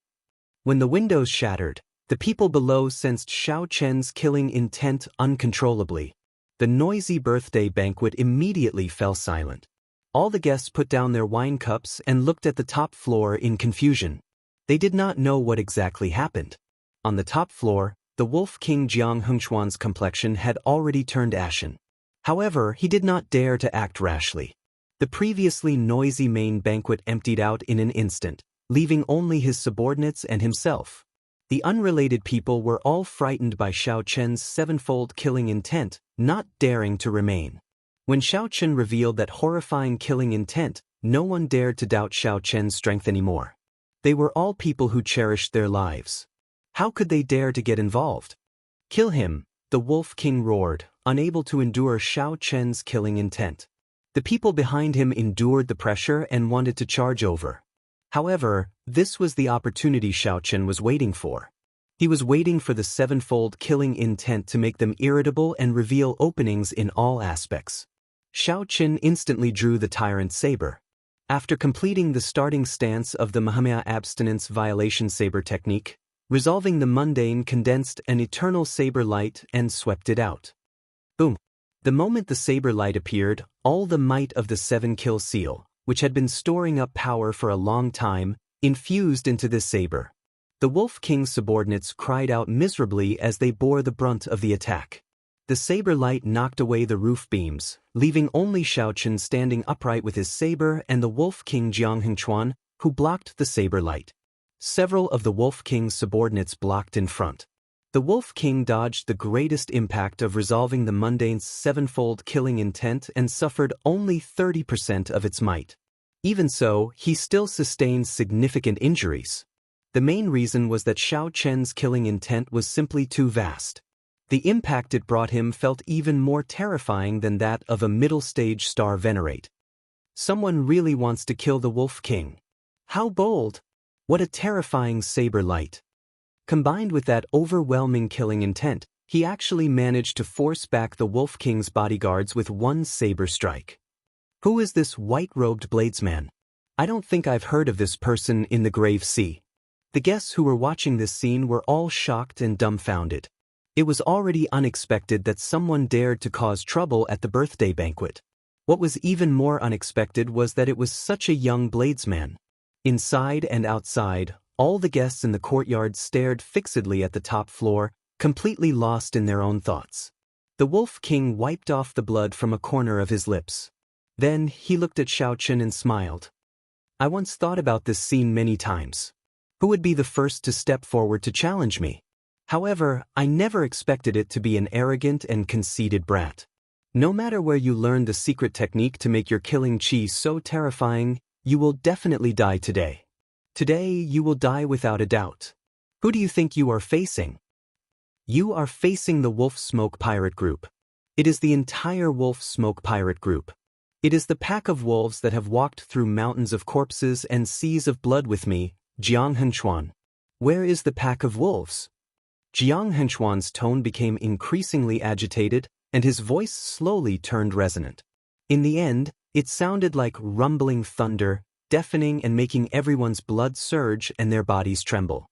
When the windows shattered, the people below sensed Xiao Chen's killing intent uncontrollably. The noisy birthday banquet immediately fell silent. All the guests put down their wine cups and looked at the top floor in confusion. They did not know what exactly happened. On the top floor, the Wolf King Jiang Hengchuan's complexion had already turned ashen. However, he did not dare to act rashly. The previously noisy main banquet emptied out in an instant, leaving only his subordinates and himself. The unrelated people were all frightened by Xiao Chen's 7-fold killing intent, not daring to remain. When Xiao Chen revealed that horrifying killing intent, no one dared to doubt Xiao Chen's strength anymore. They were all people who cherished their lives. How could they dare to get involved? Kill him, the Wolf King roared, unable to endure Xiao Chen's killing intent. The people behind him endured the pressure and wanted to charge over. However, this was the opportunity Xiao Chen was waiting for. He was waiting for the 7-fold killing intent to make them irritable and reveal openings in all aspects. Xiao Chen instantly drew the tyrant saber. After completing the starting stance of the Mahamaya abstinence violation saber technique, resolving the mundane condensed an eternal saber light and swept it out. Boom! The moment the saber light appeared, all the might of the 7-kill seal, which had been storing up power for a long time, infused into this saber. The Wolf King's subordinates cried out miserably as they bore the brunt of the attack. The saber light knocked away the roof beams, leaving only Xiao Chen standing upright with his saber and the Wolf King Jiang Hengchuan, who blocked the saber light. Several of the Wolf King's subordinates blocked in front. The Wolf King dodged the greatest impact of resolving the mundane's 7-fold killing intent and suffered only 30% of its might. Even so, he still sustained significant injuries. The main reason was that Xiao Chen's killing intent was simply too vast. The impact it brought him felt even more terrifying than that of a middle-stage star venerate. Someone really wants to kill the Wolf King. How bold! What a terrifying saber light! Combined with that overwhelming killing intent, he actually managed to force back the Wolf King's bodyguards with one saber strike. Who is this white-robed bladesman? I don't think I've heard of this person in the Grave Sea. The guests who were watching this scene were all shocked and dumbfounded. It was already unexpected that someone dared to cause trouble at the birthday banquet. What was even more unexpected was that it was such a young bladesman. Inside and outside, all the guests in the courtyard stared fixedly at the top floor, completely lost in their own thoughts. The Wolf King wiped off the blood from a corner of his lips. Then he looked at Xiao Chen and smiled. I once thought about this scene many times. Who would be the first to step forward to challenge me? However, I never expected it to be an arrogant and conceited brat. No matter where you learn the secret technique to make your killing chi so terrifying, you will definitely die today. Today, you will die without a doubt. Who do you think you are facing? You are facing the Wolf Smoke Pirate Group. It is the entire Wolf Smoke Pirate Group. It is the pack of wolves that have walked through mountains of corpses and seas of blood with me, Jiang Henchuan. Where is the pack of wolves? Jiang Henchuan's tone became increasingly agitated, and his voice slowly turned resonant. In the end, it sounded like rumbling thunder, deafening and making everyone's blood surge and their bodies tremble.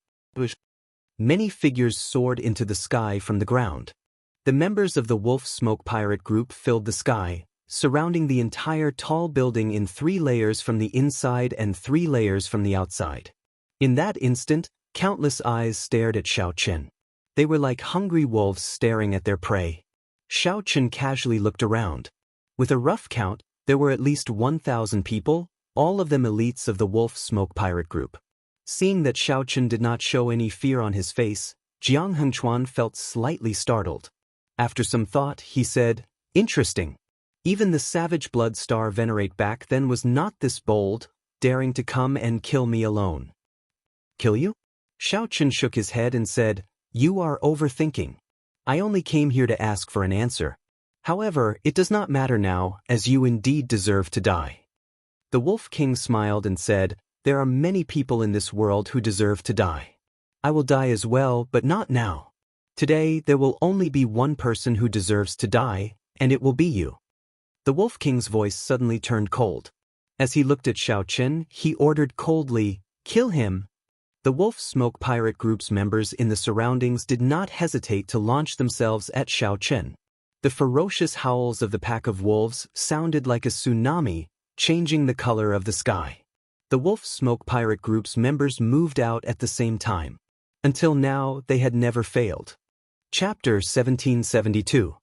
Many figures soared into the sky from the ground. The members of the Wolf Smoke Pirate Group filled the sky, surrounding the entire tall building in 3 layers from the inside and 3 layers from the outside. In that instant, countless eyes stared at Xiao Chen. They were like hungry wolves staring at their prey. Xiao Chen casually looked around. With a rough count, there were at least 1,000 people, all of them elites of the Wolf Smoke Pirate Group. Seeing that Xiao Chen did not show any fear on his face, Jiang Henchuan felt slightly startled. After some thought, he said, "Interesting. Even the savage blood star venerate back then was not this bold, daring to come and kill me alone." "Kill you?" Xiao Chen shook his head and said, "You are overthinking. I only came here to ask for an answer. However, it does not matter now, as you indeed deserve to die." The Wolf King smiled and said, "There are many people in this world who deserve to die. I will die as well, but not now. Today, there will only be one person who deserves to die, and it will be you." The Wolf King's voice suddenly turned cold. As he looked at Xiao Chen, he ordered coldly, "Kill him." The Wolf Smoke Pirate Group's members in the surroundings did not hesitate to launch themselves at Xiao Chen. The ferocious howls of the pack of wolves sounded like a tsunami, changing the color of the sky. The Wolf Smoke Pirate Group's members moved out at the same time. Until now, they had never failed. Chapter 1772.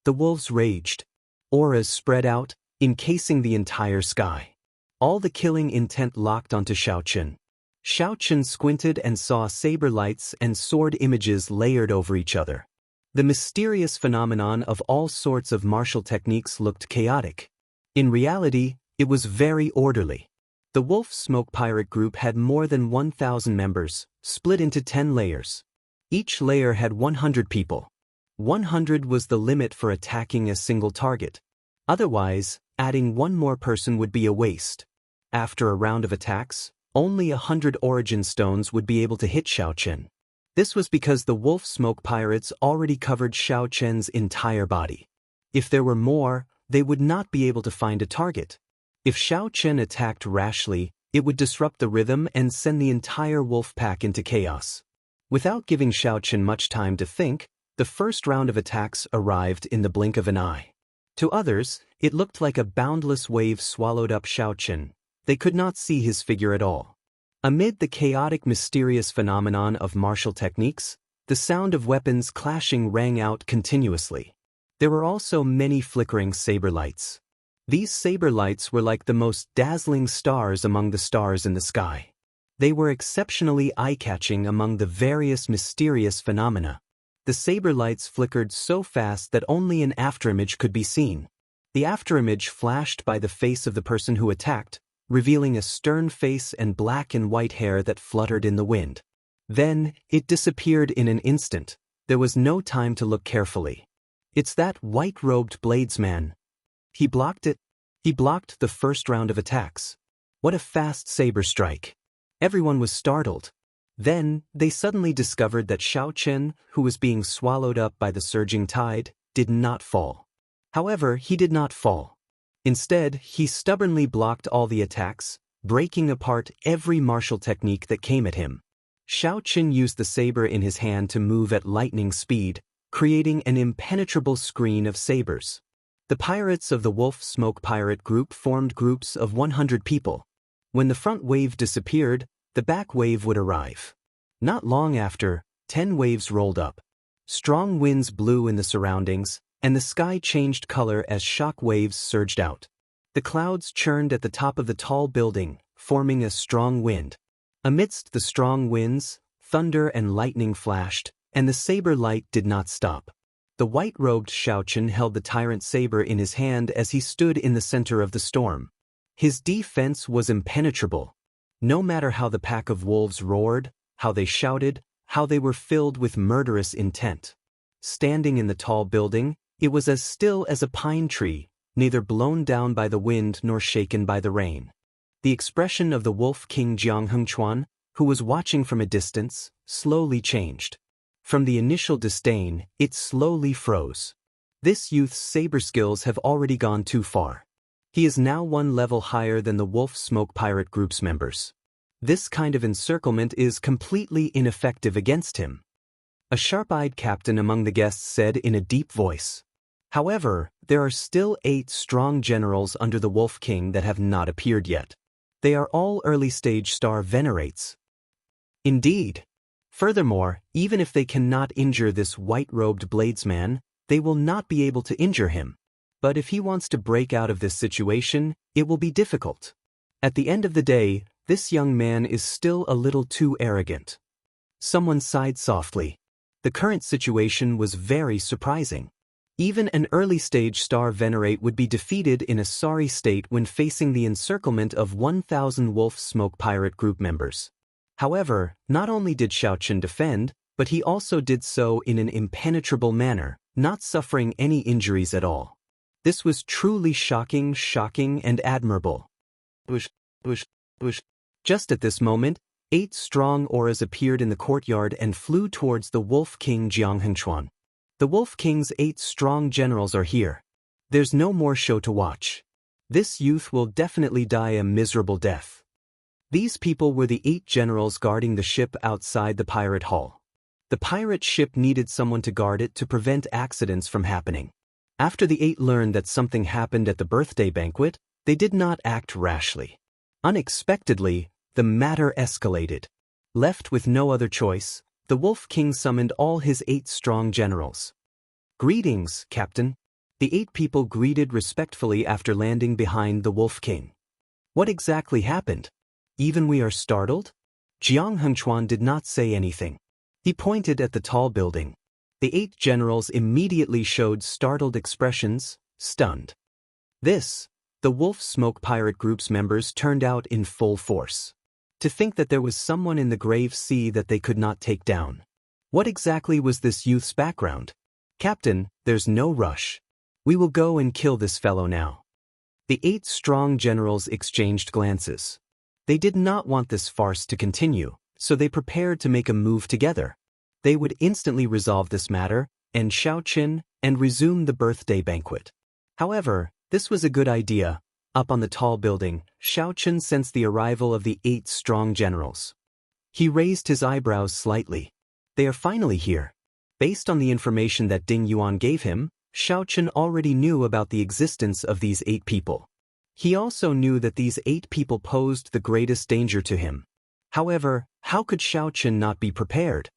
The wolves raged. Auras spread out, encasing the entire sky. All the killing intent locked onto Xiao Chen. Xiao Chen squinted and saw saber lights and sword images layered over each other. The mysterious phenomenon of all sorts of martial techniques looked chaotic. In reality, it was very orderly. The Wolf Smoke Pirate Group had more than 1,000 members, split into 10 layers. Each layer had 100 people. 100 was the limit for attacking a single target. Otherwise, adding one more person would be a waste. After a round of attacks, only 100 origin stones would be able to hit Xiao Chen. This was because the Wolf Smoke Pirates already covered Xiao Chen's entire body. If there were more, they would not be able to find a target. If Xiao Chen attacked rashly, it would disrupt the rhythm and send the entire wolf pack into chaos. Without giving Xiao Chen much time to think, the first round of attacks arrived in the blink of an eye. To others, it looked like a boundless wave swallowed up Xiao Chen. They could not see his figure at all. Amid the chaotic, mysterious phenomenon of martial techniques, the sound of weapons clashing rang out continuously. There were also many flickering saber lights. These saber lights were like the most dazzling stars among the stars in the sky. They were exceptionally eye-catching among the various mysterious phenomena. The saber lights flickered so fast that only an afterimage could be seen. The afterimage flashed by the face of the person who attacked, revealing a stern face and black and white hair that fluttered in the wind. Then, it disappeared in an instant. There was no time to look carefully. "It's that white-robed bladesman." He blocked it. He blocked the first round of attacks. What a fast saber strike. Everyone was startled. Then, they suddenly discovered that Xiao Chen, who was being swallowed up by the surging tide, did not fall. However, he did not fall. Instead, he stubbornly blocked all the attacks, breaking apart every martial technique that came at him. Xiao Chen used the saber in his hand to move at lightning speed, creating an impenetrable screen of sabers. The pirates of the Wolf Smoke Pirate Group formed groups of 100 people. When the front wave disappeared, the back wave would arrive. Not long after, 10 waves rolled up. Strong winds blew in the surroundings, and the sky changed color as shock waves surged out. The clouds churned at the top of the tall building, forming a strong wind. Amidst the strong winds, thunder and lightning flashed, and the saber light did not stop. The white-robed Xiaochen held the tyrant saber in his hand as he stood in the center of the storm. His defense was impenetrable. No matter how the pack of wolves roared, how they shouted, how they were filled with murderous intent. Standing in the tall building, it was as still as a pine tree, neither blown down by the wind nor shaken by the rain. The expression of the Wolf King Jiang Hengchuan, who was watching from a distance, slowly changed. From the initial disdain, it slowly froze. This youth's saber skills have already gone too far. He is now one level higher than the Wolf Smoke Pirate Group's members. This kind of encirclement is completely ineffective against him. A sharp-eyed captain among the guests said in a deep voice. However, there are still 8 strong generals under the Wolf King that have not appeared yet. They are all early-stage star venerates. Indeed. Furthermore, even if they cannot injure this white-robed bladesman, they will not be able to injure him. But if he wants to break out of this situation, it will be difficult. At the end of the day, this young man is still a little too arrogant. Someone sighed softly. The current situation was very surprising. Even an early-stage star venerate would be defeated in a sorry state when facing the encirclement of 1,000 Wolf Smoke Pirate Group members. However, not only did Xiaochen defend, but he also did so in an impenetrable manner, not suffering any injuries at all. This was truly shocking, and admirable. Just at this moment, 8 strong auras appeared in the courtyard and flew towards the Wolf King Jiang Hengchuan. The Wolf King's 8 strong generals are here. There's no more show to watch. This youth will definitely die a miserable death. These people were the 8 generals guarding the ship outside the pirate hall. The pirate ship needed someone to guard it to prevent accidents from happening. After the 8 learned that something happened at the birthday banquet, they did not act rashly. Unexpectedly, the matter escalated. Left with no other choice, the Wolf King summoned all his 8 strong generals. "Greetings, Captain." The 8 people greeted respectfully after landing behind the Wolf King. "What exactly happened? Even we are startled?" Jiang Hengchuan did not say anything. He pointed at the tall building. The 8 generals immediately showed startled expressions, stunned. The Wolf Smoke Pirate Group's members turned out in full force. To think that there was someone in the grave sea that they could not take down. What exactly was this youth's background? "Captain, there's no rush. We will go and kill this fellow now." The 8 strong generals exchanged glances. They did not want this farce to continue, so they prepared to make a move together. They would instantly resolve this matter, end Xiaochen, and resume the birthday banquet. However, this was a good idea. Up on the tall building, Xiaochen sensed the arrival of the 8 strong generals. He raised his eyebrows slightly. They are finally here. Based on the information that Ding Yuan gave him, Xiaochen already knew about the existence of these 8 people. He also knew that these 8 people posed the greatest danger to him. However, how could Xiaochen not be prepared?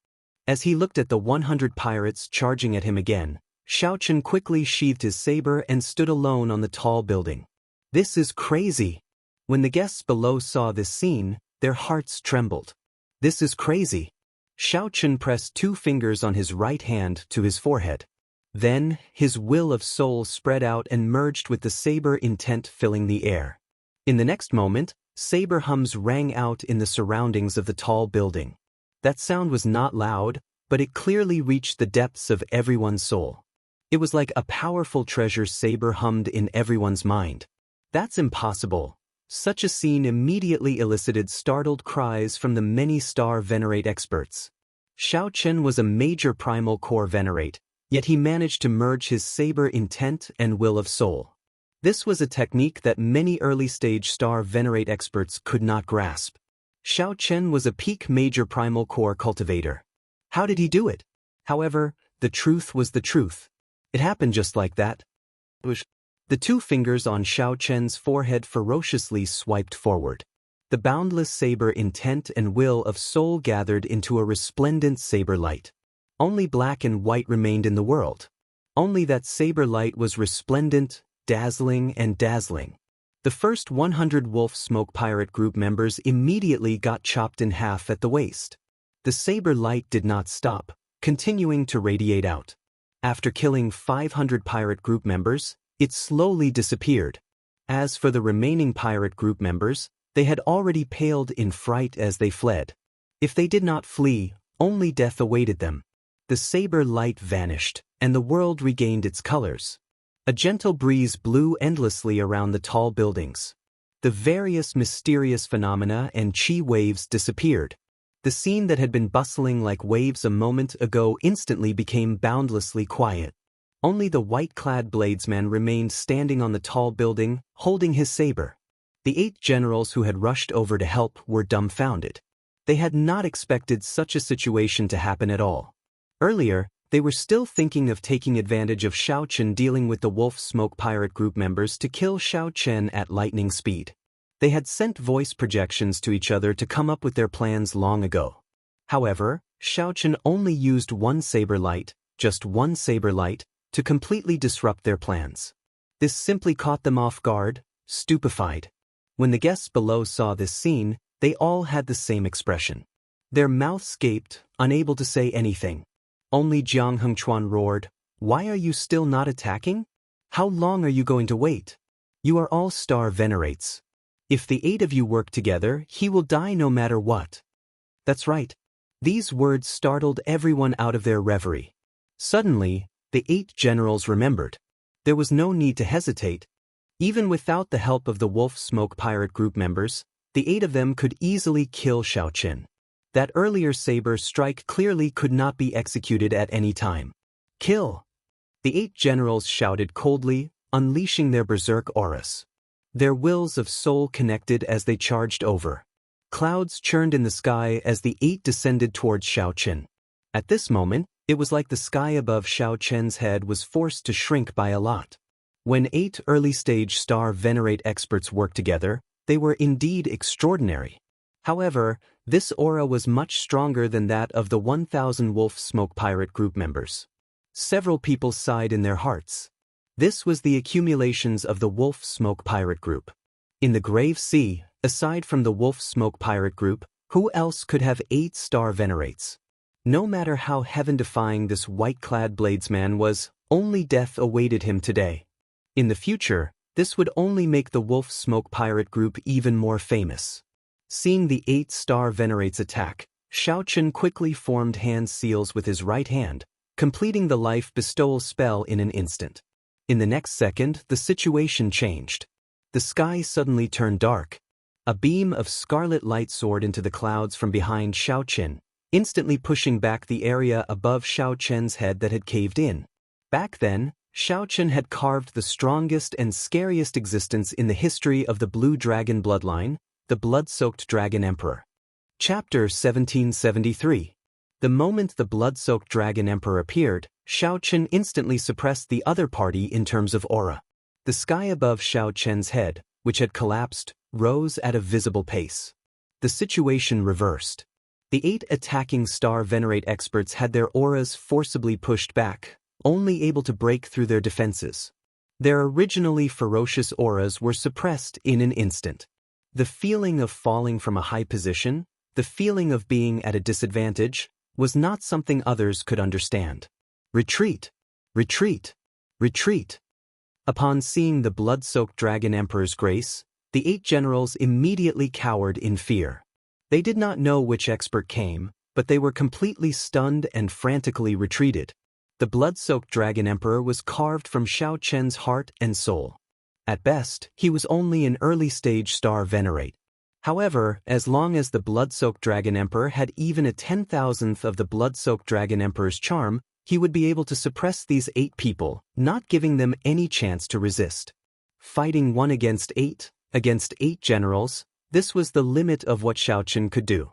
As he looked at the 100 pirates charging at him again, Xiaochen quickly sheathed his saber and stood alone on the tall building. This is crazy. When the guests below saw this scene, their hearts trembled. This is crazy. Xiaochen pressed 2 fingers on his right hand to his forehead. Then, his will of soul spread out and merged with the saber intent filling the air. In the next moment, saber hums rang out in the surroundings of the tall building. That sound was not loud, but it clearly reached the depths of everyone's soul. It was like a powerful treasure saber hummed in everyone's mind. "That's impossible." Such a scene immediately elicited startled cries from the many star venerate experts. Xiaochen was a major primal core venerate, yet he managed to merge his saber intent and will of soul. This was a technique that many early-stage star venerate experts could not grasp. Xiaochen was a peak major primal core cultivator. How did he do it? However, the truth was the truth. It happened just like that. The 2 fingers on Xiaochen's forehead ferociously swiped forward. The boundless saber intent and will of soul gathered into a resplendent saber light. Only black and white remained in the world. Only that saber light was resplendent, dazzling. The first 100 Wolf Smoke Pirate Group members immediately got chopped in half at the waist. The saber light did not stop, continuing to radiate out. After killing 500 pirate group members, it slowly disappeared. As for the remaining pirate group members, they had already paled in fright as they fled. If they did not flee, only death awaited them. The saber light vanished, and the world regained its colors. A gentle breeze blew endlessly around the tall buildings. The various mysterious phenomena and chi waves disappeared. The scene that had been bustling like waves a moment ago instantly became boundlessly quiet. Only the white-clad bladesman remained standing on the tall building, holding his saber. The 8 generals who had rushed over to help were dumbfounded. They had not expected such a situation to happen at all. Earlier, they were still thinking of taking advantage of Xiao Chen dealing with the Wolf Smoke Pirate Group members to kill Xiao Chen at lightning speed. They had sent voice projections to each other to come up with their plans long ago. However, Xiao Chen only used one saber light, just one saber light, to completely disrupt their plans. This simply caught them off guard, stupefied. When the guests below saw this scene, they all had the same expression. Their mouths gaped, unable to say anything. Only Jiang Hengchuan roared, "Why are you still not attacking? How long are you going to wait? You are all star venerates. If the 8 of you work together, he will die no matter what." That's right. These words startled everyone out of their reverie. Suddenly, the 8 generals remembered. There was no need to hesitate. Even without the help of the Wolf Smoke Pirate Group members, the 8 of them could easily kill Xiao Chen. That earlier saber strike clearly could not be executed at any time. Kill! The 8 generals shouted coldly, unleashing their berserk auras. Their wills of soul connected as they charged over. Clouds churned in the sky as the 8 descended towards Xiao Chen. At this moment, it was like the sky above Xiao Chen's head was forced to shrink by a lot. When 8 early-stage star venerate experts worked together, they were indeed extraordinary. However, this aura was much stronger than that of the 1,000 Wolf Smoke Pirate Group members. Several people sighed in their hearts. This was the accumulations of the Wolf Smoke Pirate Group. In the Grave Sea, aside from the Wolf Smoke Pirate Group, who else could have 8 star venerates? No matter how heaven-defying this white-clad bladesman was, only death awaited him today. In the future, this would only make the Wolf Smoke Pirate Group even more famous. Seeing the 8 star venerates attack, Xiao Chen quickly formed hand seals with his right hand, completing the life bestowal spell in an instant. In the next second, the situation changed. The sky suddenly turned dark. A beam of scarlet light soared into the clouds from behind Xiao Chen, instantly pushing back the area above Xiao Chen's head that had caved in. Back then, Xiao Chen had carved the strongest and scariest existence in the history of the Blue Dragon bloodline, the Blood-Soaked Dragon Emperor. Chapter 1773. The moment the Blood-Soaked Dragon Emperor appeared, Xiao Chen instantly suppressed the other party in terms of aura. The sky above Xiao Chen's head, which had collapsed, rose at a visible pace. The situation reversed. The 8 attacking star venerate experts had their auras forcibly pushed back, only able to break through their defenses. Their originally ferocious auras were suppressed in an instant. The feeling of falling from a high position, the feeling of being at a disadvantage, was not something others could understand. Retreat! Retreat! Retreat! Upon seeing the blood-soaked Dragon Emperor's grace, the 8 generals immediately cowered in fear. They did not know which expert came, but they were completely stunned and frantically retreated. The blood-soaked Dragon Emperor was carved from Xiao Chen's heart and soul. At best, he was only an early-stage star venerate. However, as long as the blood-soaked Dragon Emperor had even a 10,000th of the blood-soaked Dragon Emperor's charm, he would be able to suppress these 8 people, not giving them any chance to resist. Fighting 1 against 8 generals, this was the limit of what Xiao Chen could do.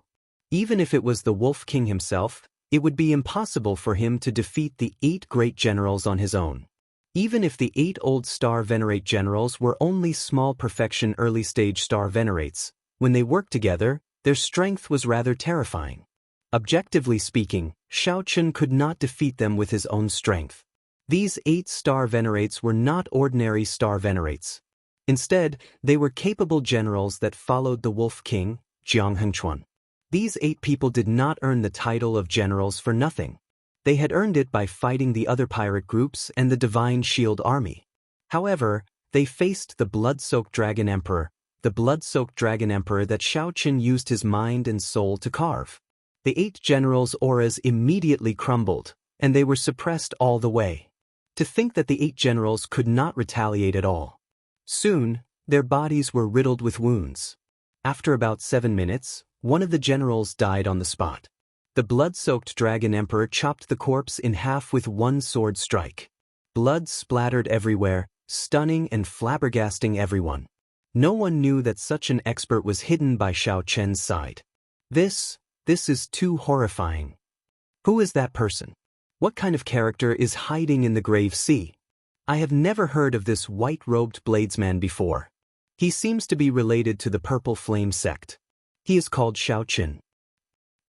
Even if it was the Wolf King himself, it would be impossible for him to defeat the 8 great generals on his own. Even if the 8 old star venerate generals were only small perfection early-stage star venerates, when they worked together, their strength was rather terrifying. Objectively speaking, Xiao Chen could not defeat them with his own strength. These 8 star venerates were not ordinary star venerates. Instead, they were capable generals that followed the Wolf King, Jiang Hengchuan. These 8 people did not earn the title of generals for nothing. They had earned it by fighting the other pirate groups and the Divine Shield Army. However, they faced the blood-soaked Dragon Emperor, that Xiao Qin used his mind and soul to carve. The 8 generals' auras immediately crumbled, and they were suppressed all the way. To think that the 8 generals could not retaliate at all. Soon, their bodies were riddled with wounds. After about 7 minutes, one of the generals died on the spot. The blood-soaked Dragon Emperor chopped the corpse in half with one sword strike. Blood splattered everywhere, stunning and flabbergasting everyone. No one knew that such an expert was hidden by Xiao Chen's side. This is too horrifying. Who is that person? What kind of character is hiding in the grave sea? I have never heard of this white-robed bladesman before. He seems to be related to the Purple Flame sect. He is called Xiao Qin.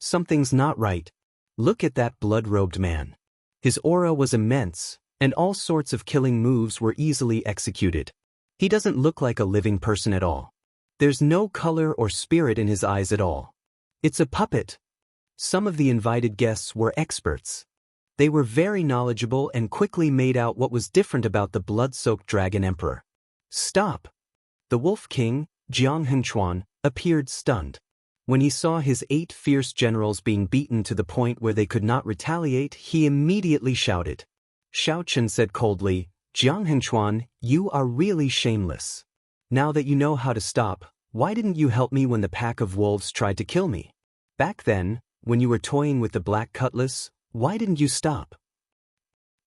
Something's not right. Look at that blood-robed man. His aura was immense, and all sorts of killing moves were easily executed. He doesn't look like a living person at all. There's no color or spirit in his eyes at all. It's a puppet. Some of the invited guests were experts. They were very knowledgeable and quickly made out what was different about the blood-soaked Dragon Emperor. Stop! The Wolf King, Jiang Hengchuan, appeared stunned. When he saw his 8 fierce generals being beaten to the point where they could not retaliate, he immediately shouted. Xiao Qin said coldly, Jiang Hengchuan, you are really shameless. Now that you know how to stop, why didn't you help me when the pack of wolves tried to kill me? Back then, when you were toying with the black cutlass, why didn't you stop?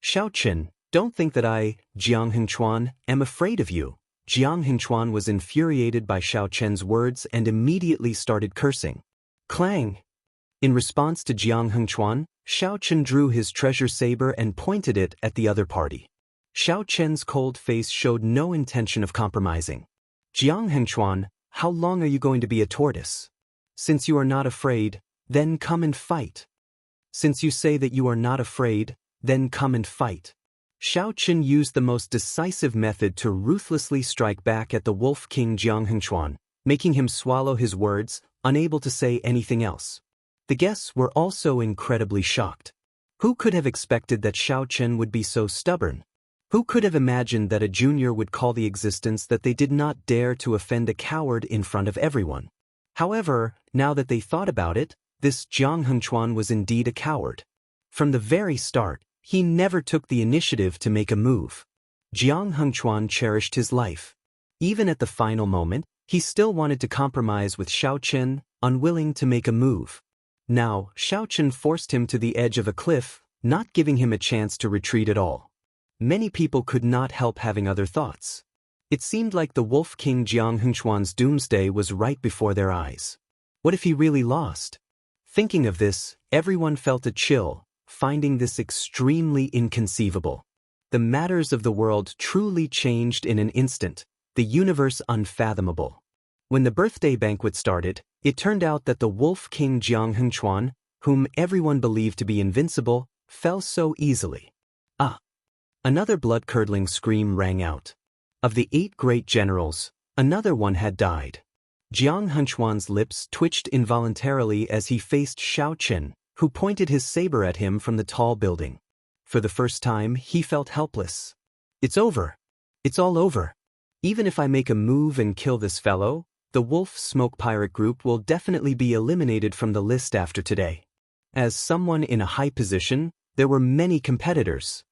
Xiao Qin, don't think that I, Jiang Hengchuan, am afraid of you. Jiang Hengchuan was infuriated by Xiao Chen's words and immediately started cursing. Clang! In response to Jiang Hengchuan, Xiao Qin drew his treasure saber and pointed it at the other party. Xiao Chen's cold face showed no intention of compromising. Jiang Hengchuan, how long are you going to be a tortoise? Since you are not afraid, then come and fight. Since you say that you are not afraid, then come and fight. Xiao Qin used the most decisive method to ruthlessly strike back at the Wolf King Jiang Hengchuan, making him swallow his words, unable to say anything else. The guests were also incredibly shocked. Who could have expected that Xiao Qin would be so stubborn? Who could have imagined that a junior would call the existence that they did not dare to offend a coward in front of everyone? However, now that they thought about it, this Jiang Hengchuan was indeed a coward. From the very start, he never took the initiative to make a move. Jiang Hengchuan cherished his life. Even at the final moment, he still wanted to compromise with Xiao Qin, unwilling to make a move. Now, Xiao Qin forced him to the edge of a cliff, not giving him a chance to retreat at all. Many people could not help having other thoughts. It seemed like the Wolf King Jiang Hengchuan's doomsday was right before their eyes. What if he really lost? Thinking of this, everyone felt a chill, finding this extremely inconceivable. The matters of the world truly changed in an instant, the universe unfathomable. When the birthday banquet started, it turned out that the Wolf King Jiang Hengchuan, whom everyone believed to be invincible, fell so easily. Ah! Another blood-curdling scream rang out. Of the 8 great generals, another one had died. Jiang Hengchuan's lips twitched involuntarily as he faced Xiao Qin, who pointed his saber at him from the tall building. For the first time, he felt helpless. It's over. It's all over. Even if I make a move and kill this fellow, the Wolf Smoke Pirate Group will definitely be eliminated from the list after today. As someone in a high position, there were many competitors.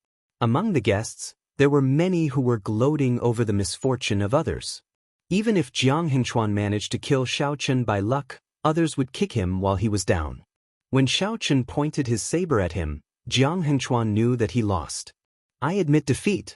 Among the guests, there were many who were gloating over the misfortune of others. Even if Jiang Hengchuan managed to kill Xiao Qin by luck, others would kick him while he was down. When Xiao Qin pointed his saber at him, Jiang Hengchuan knew that he lost. I admit defeat.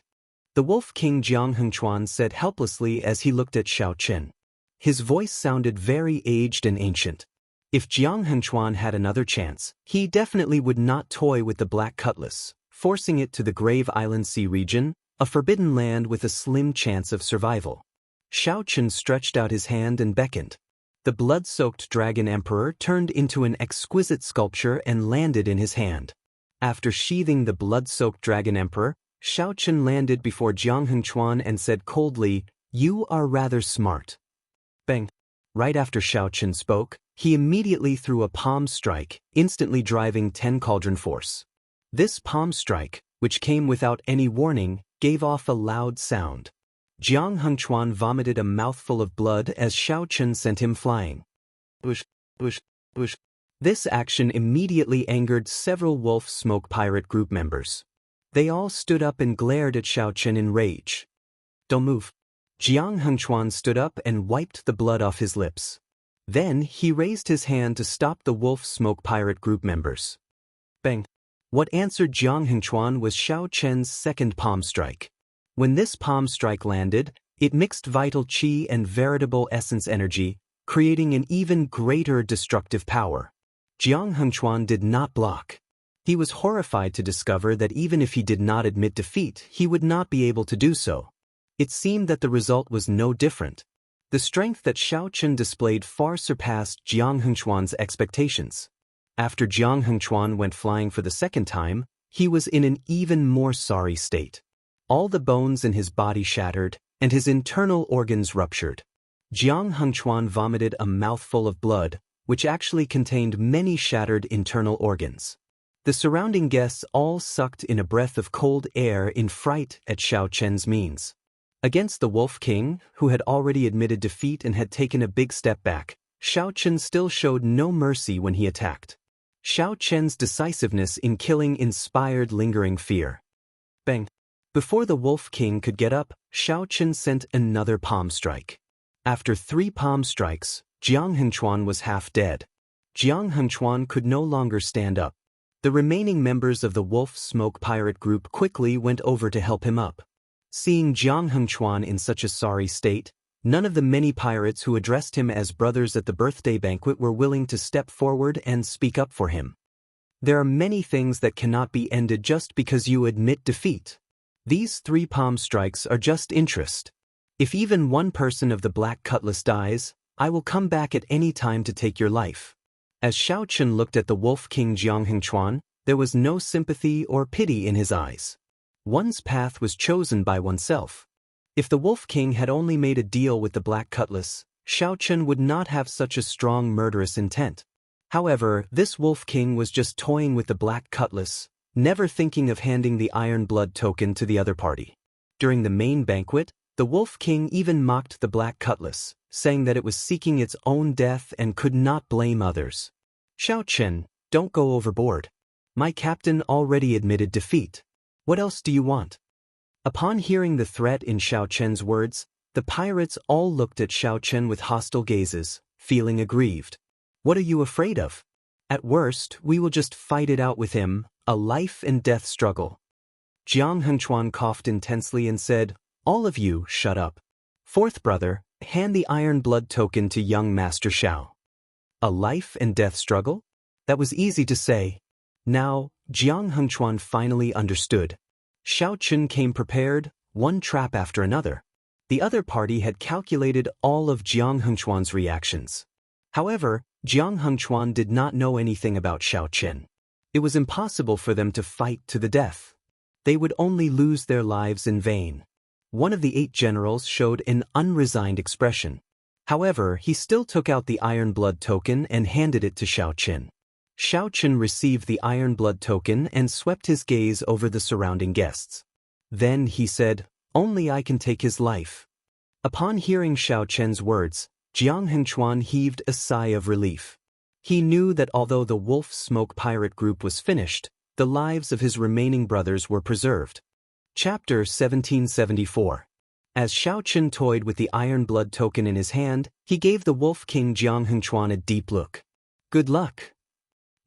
The Wolf King Jiang Hengchuan said helplessly as he looked at Xiao Qin. His voice sounded very aged and ancient. If Jiang Hengchuan had another chance, he definitely would not toy with the Black Cutlass, forcing it to the Grave Island Sea region, a forbidden land with a slim chance of survival. Xiao Qin stretched out his hand and beckoned. The blood-soaked Dragon Emperor turned into an exquisite sculpture and landed in his hand. After sheathing the blood-soaked Dragon Emperor, Xiao Qin landed before Jiang Hengchuan and said coldly, You are rather smart. Bang. Right after Xiao Chen spoke, he immediately threw a palm strike, instantly driving 10 cauldron force. This palm strike, which came without any warning, gave off a loud sound. Jiang Hengchuan vomited a mouthful of blood as Xiao Chen sent him flying. Bush, bush, bush. This action immediately angered several Wolf Smoke Pirate group members. They all stood up and glared at Xiao Chen in rage. Don't move. Jiang Hengchuan stood up and wiped the blood off his lips. Then he raised his hand to stop the Wolf Smoke Pirate group members. Bang. What answered Jiang Hengchuan was Xiao Chen's second palm strike. When this palm strike landed, it mixed vital qi and veritable essence energy, creating an even greater destructive power. Jiang Hengchuan did not block. He was horrified to discover that even if he did not admit defeat, he would not be able to do so. It seemed that the result was no different. The strength that Xiao Chen displayed far surpassed Jiang Hengchuan's expectations. After Jiang Hengchuan went flying for the second time, he was in an even more sorry state. All the bones in his body shattered, and his internal organs ruptured. Jiang Hengchuan vomited a mouthful of blood, which actually contained many shattered internal organs. The surrounding guests all sucked in a breath of cold air in fright at Xiao Chen's means. Against the Wolf King, who had already admitted defeat and had taken a big step back, Xiao Chen still showed no mercy when he attacked. Xiao Chen's decisiveness in killing inspired lingering fear. Bang! Before the Wolf King could get up, Xiao Chen sent another palm strike. After 3 palm strikes, Jiang Hengchuan was half dead. Jiang Hengchuan could no longer stand up. The remaining members of the Wolf Smoke Pirate group quickly went over to help him up. Seeing Jiang Hengchuan in such a sorry state, none of the many pirates who addressed him as brothers at the birthday banquet were willing to step forward and speak up for him. There are many things that cannot be ended just because you admit defeat. These 3 palm strikes are just interest. If even one person of the Black Cutlass dies, I will come back at any time to take your life. As Xiao Chen looked at the Wolf King Jiang Hengchuan, there was no sympathy or pity in his eyes. One's path was chosen by oneself. If the Wolf King had only made a deal with the Black Cutlass, Xiao Chen would not have such a strong murderous intent. However, this Wolf King was just toying with the Black Cutlass, never thinking of handing the Iron Blood token to the other party. During the main banquet, the Wolf King even mocked the Black Cutlass, saying that it was seeking its own death and could not blame others. Xiao Chen, don't go overboard. My captain already admitted defeat. What else do you want? Upon hearing the threat in Xiao Chen's words, the pirates all looked at Xiao Chen with hostile gazes, feeling aggrieved. What are you afraid of? At worst, we will just fight it out with him, a life and death struggle. Jiang Hengchuan coughed intensely and said, all of you, shut up. 4th brother, hand the Iron Blood token to young Master Xiao. A life and death struggle? That was easy to say. Now, Jiang Hengchuan finally understood. Xiao Chen came prepared, one trap after another. The other party had calculated all of Jiang Hengchuan's reactions. However, Jiang Hengchuan did not know anything about Xiao Chen. It was impossible for them to fight to the death. They would only lose their lives in vain. One of the 8 generals showed an unresigned expression. However, he still took out the Iron Blood token and handed it to Xiao Chen. Xiao Chen received the Iron Blood token and swept his gaze over the surrounding guests. Then he said, only I can take his life. Upon hearing Xiao Chen's words, Jiang Hengchuan heaved a sigh of relief. He knew that although the Wolf Smoke Pirate group was finished, the lives of his remaining brothers were preserved. Chapter 1774. As Xiao Chen toyed with the Iron Blood token in his hand, he gave the Wolf King Jiang Hengchuan a deep look. Good luck.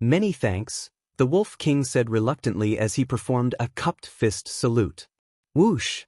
Many thanks, the Wolf King said reluctantly as he performed a cupped fist salute. Whoosh!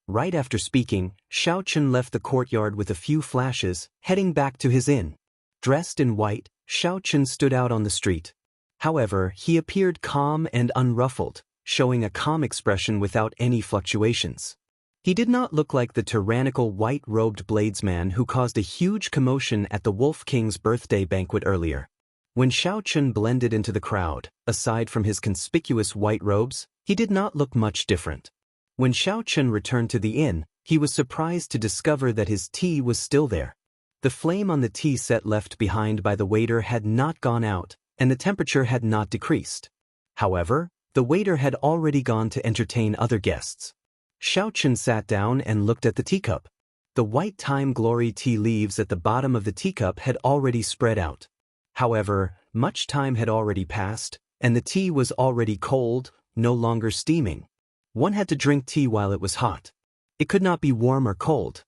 Right after speaking, Xiao Chen left the courtyard with a few flashes, heading back to his inn. Dressed in white, Xiao Chen stood out on the street. However, he appeared calm and unruffled, showing a calm expression without any fluctuations. He did not look like the tyrannical white-robed bladesman who caused a huge commotion at the Wolf King's birthday banquet earlier. When Xiao Chen blended into the crowd, aside from his conspicuous white robes, he did not look much different. When Xiao Chen returned to the inn, He was surprised to discover that his tea was still there. The flame on the tea set left behind by the waiter had not gone out, and the temperature had not decreased. However, the waiter had already gone to entertain other guests. Xiaochen sat down and looked at the teacup. The white thyme glory tea leaves at the bottom of the teacup had already spread out. However, much time had already passed, and the tea was already cold, no longer steaming. One had to drink tea while it was hot. It could not be warm or cold.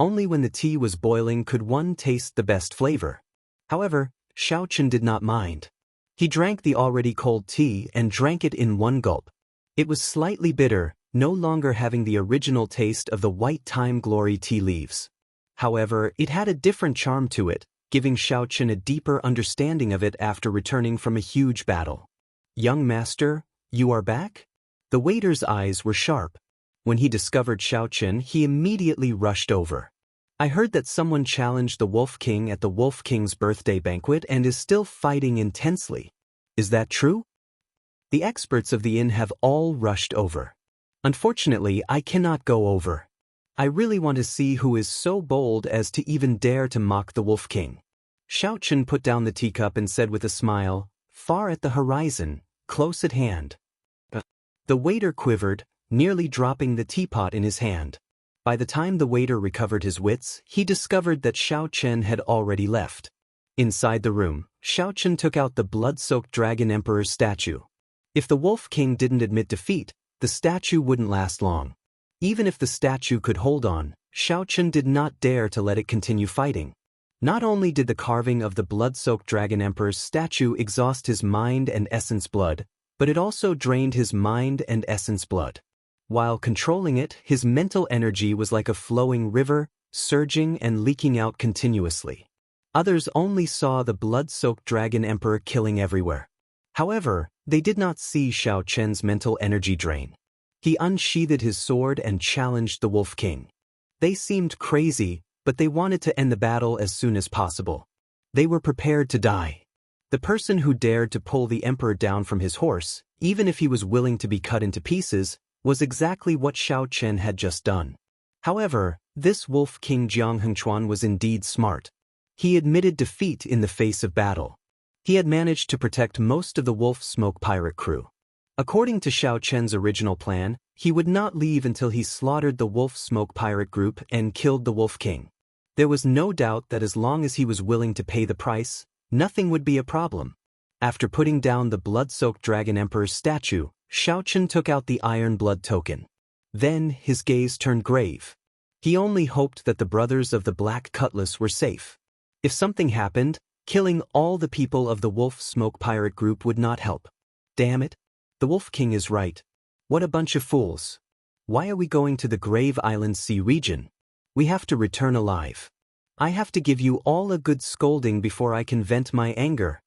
Only when the tea was boiling could one taste the best flavor. However, Xiaochen did not mind. He drank the already cold tea and drank it in one gulp. It was slightly bitter, no longer having the original taste of the white thyme glory tea leaves. However, it had a different charm to it, giving Xiaochen a deeper understanding of it after returning from a huge battle. "Young master, you are back?" The waiter's eyes were sharp. When he discovered Xiaochen, he immediately rushed over. "I heard that someone challenged the Wolf King at the Wolf King's birthday banquet and is still fighting intensely. Is that true?" The experts of the inn have all rushed over. "Unfortunately, I cannot go over. I really want to see who is so bold as to even dare to mock the Wolf King." Xiaochen put down the teacup and said with a smile, "Far at the horizon, close at hand." The waiter quivered, nearly dropping the teapot in his hand. By the time the waiter recovered his wits, he discovered that Xiaochen had already left. Inside the room, Xiaochen took out the blood-soaked Dragon Emperor's statue. If the Wolf King didn't admit defeat, the statue wouldn't last long. Even if the statue could hold on, Xiaochen did not dare to let it continue fighting. Not only did the carving of the blood-soaked Dragon Emperor's statue exhaust his mind and essence blood, but it also drained his mind and essence blood. While controlling it, his mental energy was like a flowing river, surging and leaking out continuously. Others only saw the blood-soaked Dragon Emperor killing everywhere. However, they did not see Xiaochen's mental energy drain. He unsheathed his sword and challenged the Wolf King. They seemed crazy, but they wanted to end the battle as soon as possible. They were prepared to die. The person who dared to pull the emperor down from his horse, even if he was willing to be cut into pieces, was exactly what Xiaochen had just done. However, this Wolf King Jiang Hengchuan was indeed smart. He admitted defeat in the face of battle. He had managed to protect most of the Wolf Smoke pirate crew. According to Xiaochen's original plan, he would not leave until he slaughtered the Wolf Smoke pirate group and killed the Wolf King. There was no doubt that as long as he was willing to pay the price, nothing would be a problem. After putting down the blood-soaked Dragon Emperor's statue, Xiaochen took out the Iron Blood token. Then his gaze turned grave. He only hoped that the brothers of the Black Cutlass were safe. If something happened, killing all the people of the Wolf Smoke pirate group would not help. Damn it. The Wolf King is right. What a bunch of fools. Why are we going to the Grave Island Sea region? We have to return alive. I have to give you all a good scolding before I can vent my anger.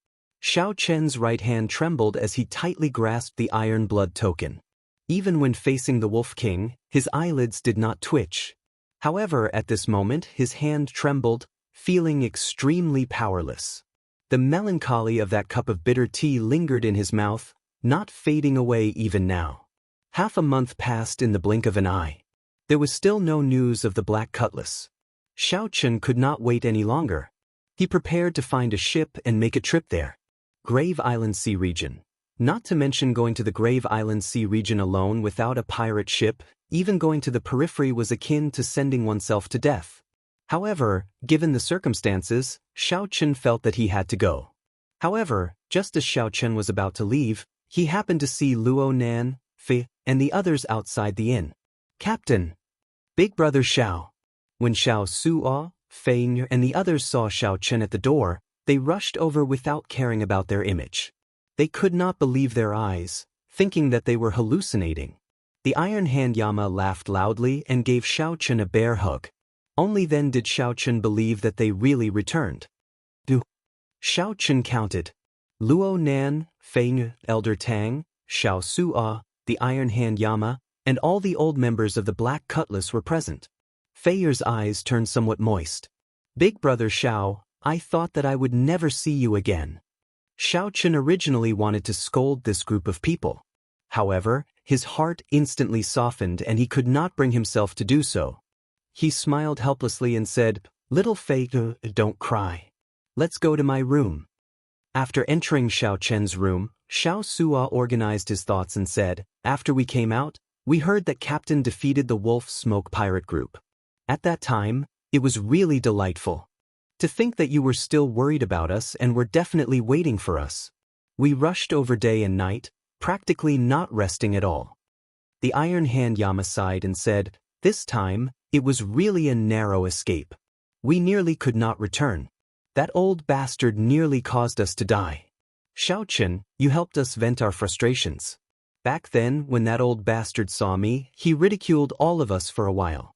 Xiaochen's right hand trembled as he tightly grasped the Iron Blood token. Even when facing the Wolf King, his eyelids did not twitch. However, at this moment, his hand trembled, feeling extremely powerless. The melancholy of that cup of bitter tea lingered in his mouth, not fading away even now. Half a month passed in the blink of an eye. There was still no news of the Black Cutlass. Xiaochen could not wait any longer. He prepared to find a ship and make a trip there. Grave Island Sea region. Not to mention going to the Grave Island Sea region alone without a pirate ship, even going to the periphery was akin to sending oneself to death. However, given the circumstances, Xiaochen felt that he had to go. However, just as Xiaochen was about to leave, he happened to see Luo Nan, Fei, and the others outside the inn. "Captain! Big brother Xiao." When Xiao Suo, Fei, and the others saw Xiaochen at the door, they rushed over without caring about their image. They could not believe their eyes, thinking that they were hallucinating. The Iron Hand Yama laughed loudly and gave Xiaochen a bear hug. Only then did Xiaochen believe that they really returned. Xiaochen counted. Luo Nan, Fei, Elder Tang, Xiao Suo, the Iron Hand Yama, and all the old members of the Black Cutlass were present. Fei's eyes turned somewhat moist. "Big brother Xiao, I thought that I would never see you again." Xiaochen originally wanted to scold this group of people. However, his heart instantly softened and he could not bring himself to do so. he smiled helplessly and said, "Little Fei, don't cry. Let's go to my room." After entering Xiao Chen's room, Xiao Sua organized his thoughts and said, "After we came out, we heard that Captain defeated the Wolf Smoke pirate group. At that time, it was really delightful. To think that you were still worried about us and were definitely waiting for us. We rushed over day and night, practically not resting at all." The Iron Hand Yama sighed and said, "This time, it was really a narrow escape. We nearly could not return. That old bastard nearly caused us to die. Xiao Chen, you helped us vent our frustrations. Back then, when that old bastard saw me, he ridiculed all of us for a while."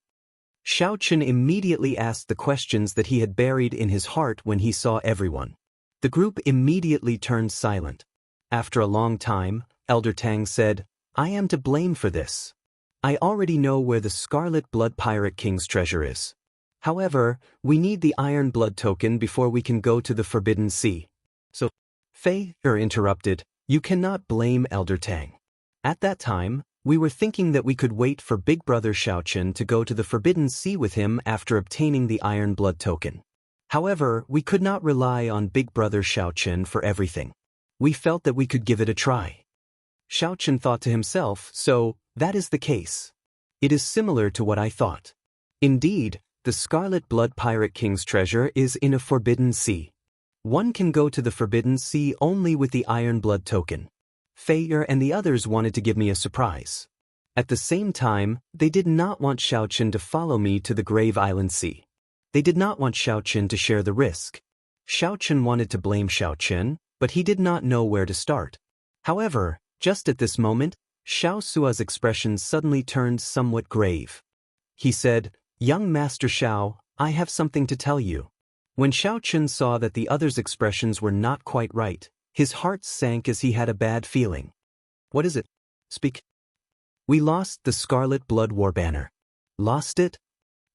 Xiao Chen immediately asked the questions that he had buried in his heart when he saw everyone. The group immediately turned silent. After a long time, Elder Tang said, "I am to blame for this. I already know where the Scarlet Blood Pirate King's treasure is. However, we need the Iron Blood token before we can go to the Forbidden Sea." "So," Fei interrupted, "you cannot blame Elder Tang. At that time, we were thinking that we could wait for Big Brother Xiaochen to go to the Forbidden Sea with him after obtaining the Iron Blood token. However, we could not rely on Big Brother Xiaochen for everything. We felt that we could give it a try." Xiaochen thought to himself, "So, that is the case. It is similar to what I thought. Indeed, the Scarlet Blood Pirate King's treasure is in a Forbidden Sea. One can go to the Forbidden Sea only with the Iron Blood token." Fei and the others wanted to give me a surprise. At the same time, they did not want Xiaochen to follow me to the Grave Island Sea. They did not want Xiaochen to share the risk. Xiaochen wanted to blame Xiaochen, but he did not know where to start. However, just at this moment, Xiao Sua's expression suddenly turned somewhat grave. He said, "Young Master Xiao, I have something to tell you." When Xiaochen saw that the others' expressions were not quite right, his heart sank as he had a bad feeling. "What is it? Speak." "We lost the Scarlet Blood War banner." "Lost it?"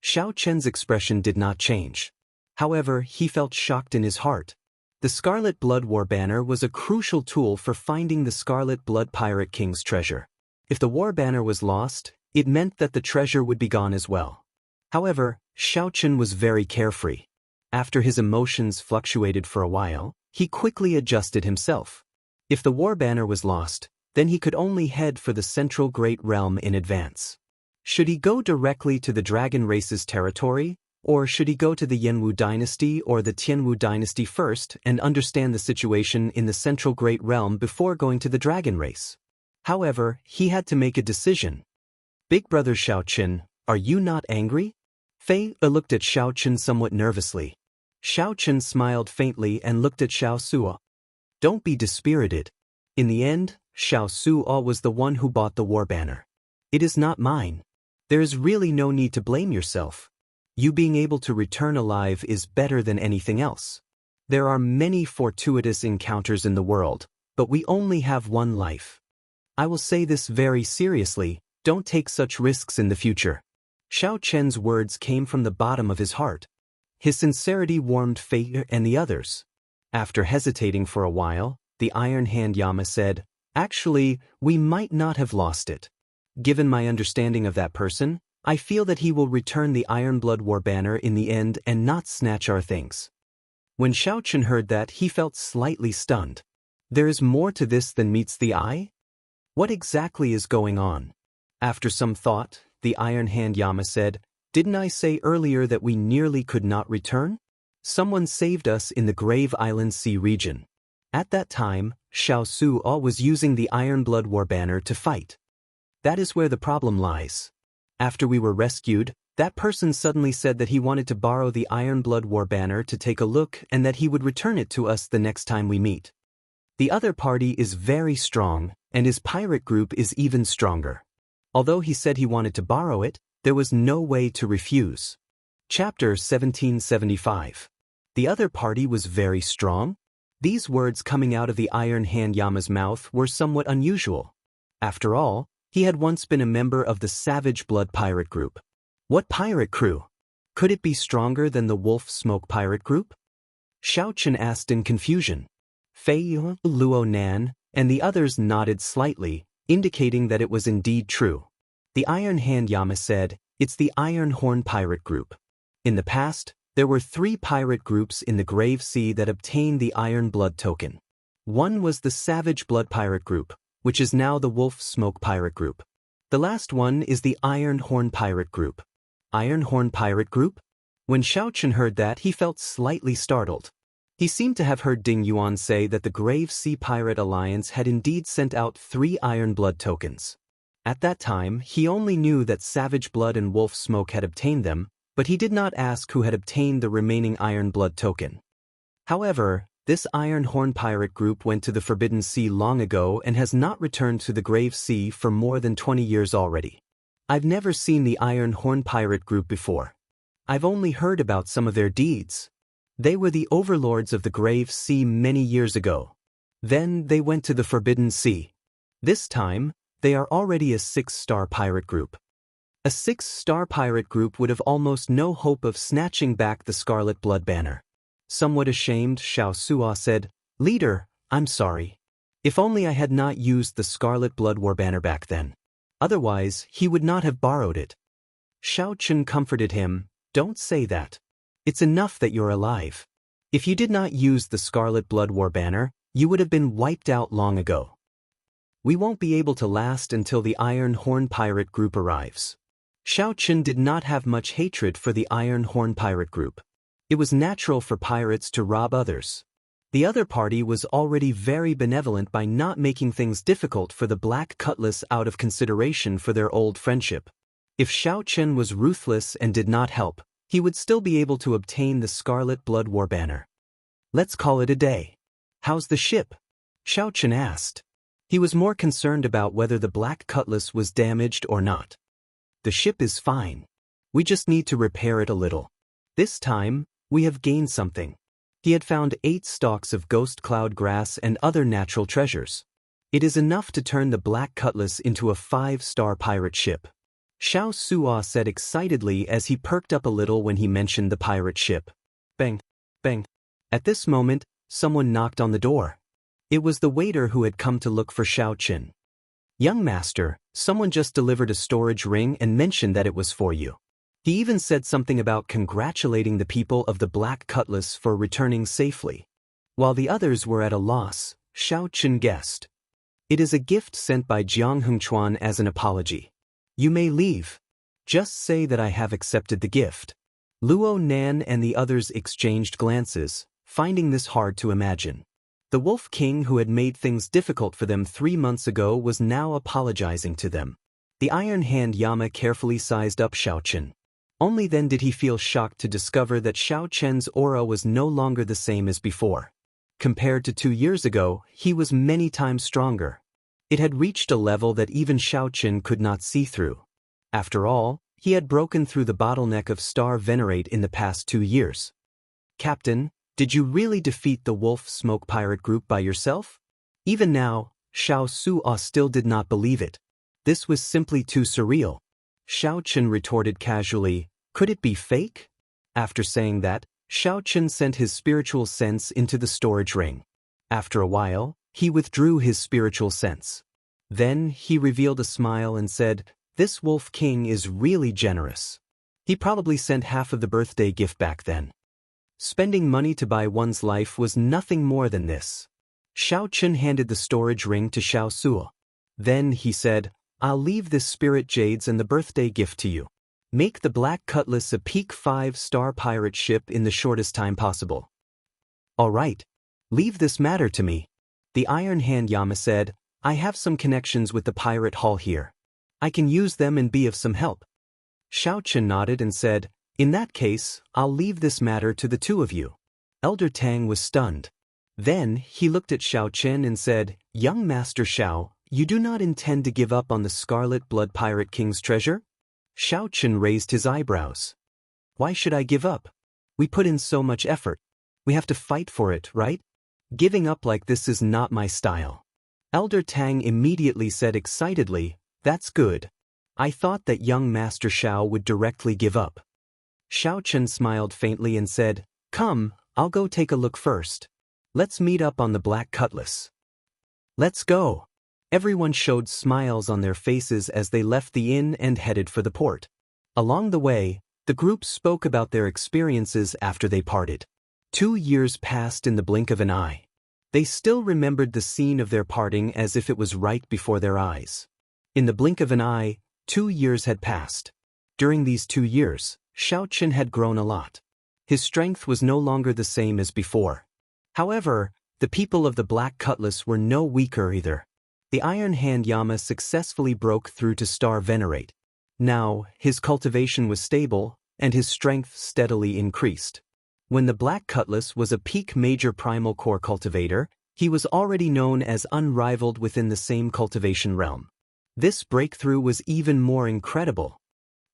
Xiao Chen's expression did not change. However, he felt shocked in his heart. The Scarlet Blood War banner was a crucial tool for finding the Scarlet Blood Pirate King's treasure. If the war banner was lost, it meant that the treasure would be gone as well. However, Xiao Chen was very carefree. After his emotions fluctuated for a while, he quickly adjusted himself. If the war banner was lost, then he could only head for the Central Great Realm in advance. Should he go directly to the Dragon Race's territory, or should he go to the Yanwu Dynasty or the Tianwu Dynasty first and understand the situation in the Central Great Realm before going to the Dragon Race? However, he had to make a decision. "Big Brother Xiaochen, are you not angry?" Fei looked at Xiaochen somewhat nervously. Xiaochen smiled faintly and looked at Xiao Sua. "Don't be dispirited. In the end, Xiao Sua was the one who bought the war banner. It is not mine. There is really no need to blame yourself. You being able to return alive is better than anything else. There are many fortuitous encounters in the world, but we only have one life. I will say this very seriously, don't take such risks in the future." Xiao Chen's words came from the bottom of his heart. His sincerity warmed Fei and the others. After hesitating for a while, the Iron Hand Yama said, "Actually, we might not have lost it. Given my understanding of that person, I feel that he will return the Iron Blood War banner in the end and not snatch our things." When Xiaochen heard that, he felt slightly stunned. There is more to this than meets the eye? What exactly is going on? After some thought, the Iron Hand Yama said, "Didn't I say earlier that we nearly could not return? Someone saved us in the Grave Island Sea region. At that time, Xiao Sua was using the Iron Blood War banner to fight. That is where the problem lies. After we were rescued, that person suddenly said that he wanted to borrow the Iron Blood War banner to take a look and that he would return it to us the next time we meet. The other party is very strong, and his pirate group is even stronger. Although he said he wanted to borrow it, there was no way to refuse." Chapter 1775. The other party was very strong? These words coming out of the Iron Hand Yama's mouth were somewhat unusual. After all, he had once been a member of the Savage Blood Pirate Group. What pirate crew? Could it be stronger than the Wolf Smoke Pirate Group? Xiaochen asked in confusion. Fei, Luo Nan, and the others nodded slightly, indicating that it was indeed true. The Iron Hand Yama said, It's the Iron Horn Pirate Group. In the past, there were 3 pirate groups in the Grave Sea that obtained the Iron Blood token. One was the Savage Blood Pirate Group, which is now the Wolf Smoke Pirate Group. The last one is the Iron Horn Pirate Group. Iron Horn Pirate Group? When Xiaochen heard that, he felt slightly startled. He seemed to have heard Ding Yuan say that the Grave Sea Pirate Alliance had indeed sent out 3 Iron Blood tokens. At that time, he only knew that Savage Blood and Wolf Smoke had obtained them, but he did not ask who had obtained the remaining Iron Blood token. However, this Iron Horn Pirate Group went to the Forbidden Sea long ago and has not returned to the Grave Sea for more than 20 years already. I've never seen the Iron Horn Pirate Group before. I've only heard about some of their deeds. They were the overlords of the Grave Sea many years ago. Then they went to the Forbidden Sea. This time, they are already a 6-star pirate group. A 6-star pirate group would have almost no hope of snatching back the Scarlet Blood banner. Somewhat ashamed, Xiao Suo said, "Leader, I'm sorry. If only I had not used the Scarlet Blood War banner back then. Otherwise, he would not have borrowed it." Xiaochen comforted him, "Don't say that. It's enough that you're alive. If you did not use the Scarlet Blood War banner, you would have been wiped out long ago. We won't be able to last until the Iron Horn Pirate Group arrives." Xiaochen did not have much hatred for the Iron Horn Pirate Group. It was natural for pirates to rob others. The other party was already very benevolent by not making things difficult for the Black Cutlass out of consideration for their old friendship. If Xiaochen was ruthless and did not help, he would still be able to obtain the Scarlet Blood War banner. "Let's call it a day. How's the ship?" Xiaochen asked. He was more concerned about whether the Black Cutlass was damaged or not. "The ship is fine. We just need to repair it a little. This time, we have gained something." He had found 8 stalks of ghost cloud grass and other natural treasures. It is enough to turn the Black Cutlass into a 5-star pirate ship. Xiao Suo said excitedly as he perked up a little when he mentioned the pirate ship. Bang, bang. At this moment, someone knocked on the door. It was the waiter who had come to look for Xiaochen. "Young master, someone just delivered a storage ring and mentioned that it was for you. He even said something about congratulating the people of the Black Cutlass for returning safely." While the others were at a loss, Xiaochen guessed. "It is a gift sent by Jiang Hengchuan as an apology. You may leave. Just say that I have accepted the gift." Luo Nan and the others exchanged glances, finding this hard to imagine. The Wolf King who had made things difficult for them 3 months ago was now apologizing to them. The Iron Hand Yama carefully sized up Xiaochen. Only then did he feel shocked to discover that Xiaochen's aura was no longer the same as before. Compared to 2 years ago, he was many times stronger. It had reached a level that even Xiaochen could not see through. After all, he had broken through the bottleneck of Star Venerate in the past 2 years. "Captain, did you really defeat the Wolf Smoke Pirate Group by yourself?" Even now, Xiao Suo still did not believe it. This was simply too surreal. Xiaochen retorted casually, "Could it be fake?" After saying that, Xiaochen sent his spiritual sense into the storage ring. After a while, he withdrew his spiritual sense. Then he revealed a smile and said, "This Wolf King is really generous. He probably sent half of the birthday gift back then." Spending money to buy one's life was nothing more than this. Xiaochen handed the storage ring to Xiao Suo. Then he said, "I'll leave this spirit jades and the birthday gift to you. Make the Black Cutlass a peak 5-star pirate ship in the shortest time possible." "All right. Leave this matter to me." The Iron Hand Yama said, "I have some connections with the pirate hall here. I can use them and be of some help." Xiaochen nodded and said, "In that case, I'll leave this matter to the 2 of you." Elder Tang was stunned. Then he looked at Xiaochen and said, "Young Master Xiao, you do not intend to give up on the Scarlet Blood Pirate King's treasure?" Xiaochen raised his eyebrows. "Why should I give up? We put in so much effort. We have to fight for it, right? Giving up like this is not my style." Elder Tang immediately said excitedly, "That's good. I thought that young Master Xiao would directly give up." Xiaochen smiled faintly and said, "Come, I'll go take a look first. Let's meet up on the Black Cutlass." "Let's go." Everyone showed smiles on their faces as they left the inn and headed for the port. Along the way, the group spoke about their experiences after they parted. 2 years passed in the blink of an eye. They still remembered the scene of their parting as if it was right before their eyes. In the blink of an eye, 2 years had passed. During these 2 years, Xiaochen had grown a lot. His strength was no longer the same as before. However, the people of the Black Cutlass were no weaker either. The Iron Hand Yama successfully broke through to Star Venerate. Now, his cultivation was stable, and his strength steadily increased. When the Black Cutlass was a peak major primal core cultivator, he was already known as unrivaled within the same cultivation realm. This breakthrough was even more incredible.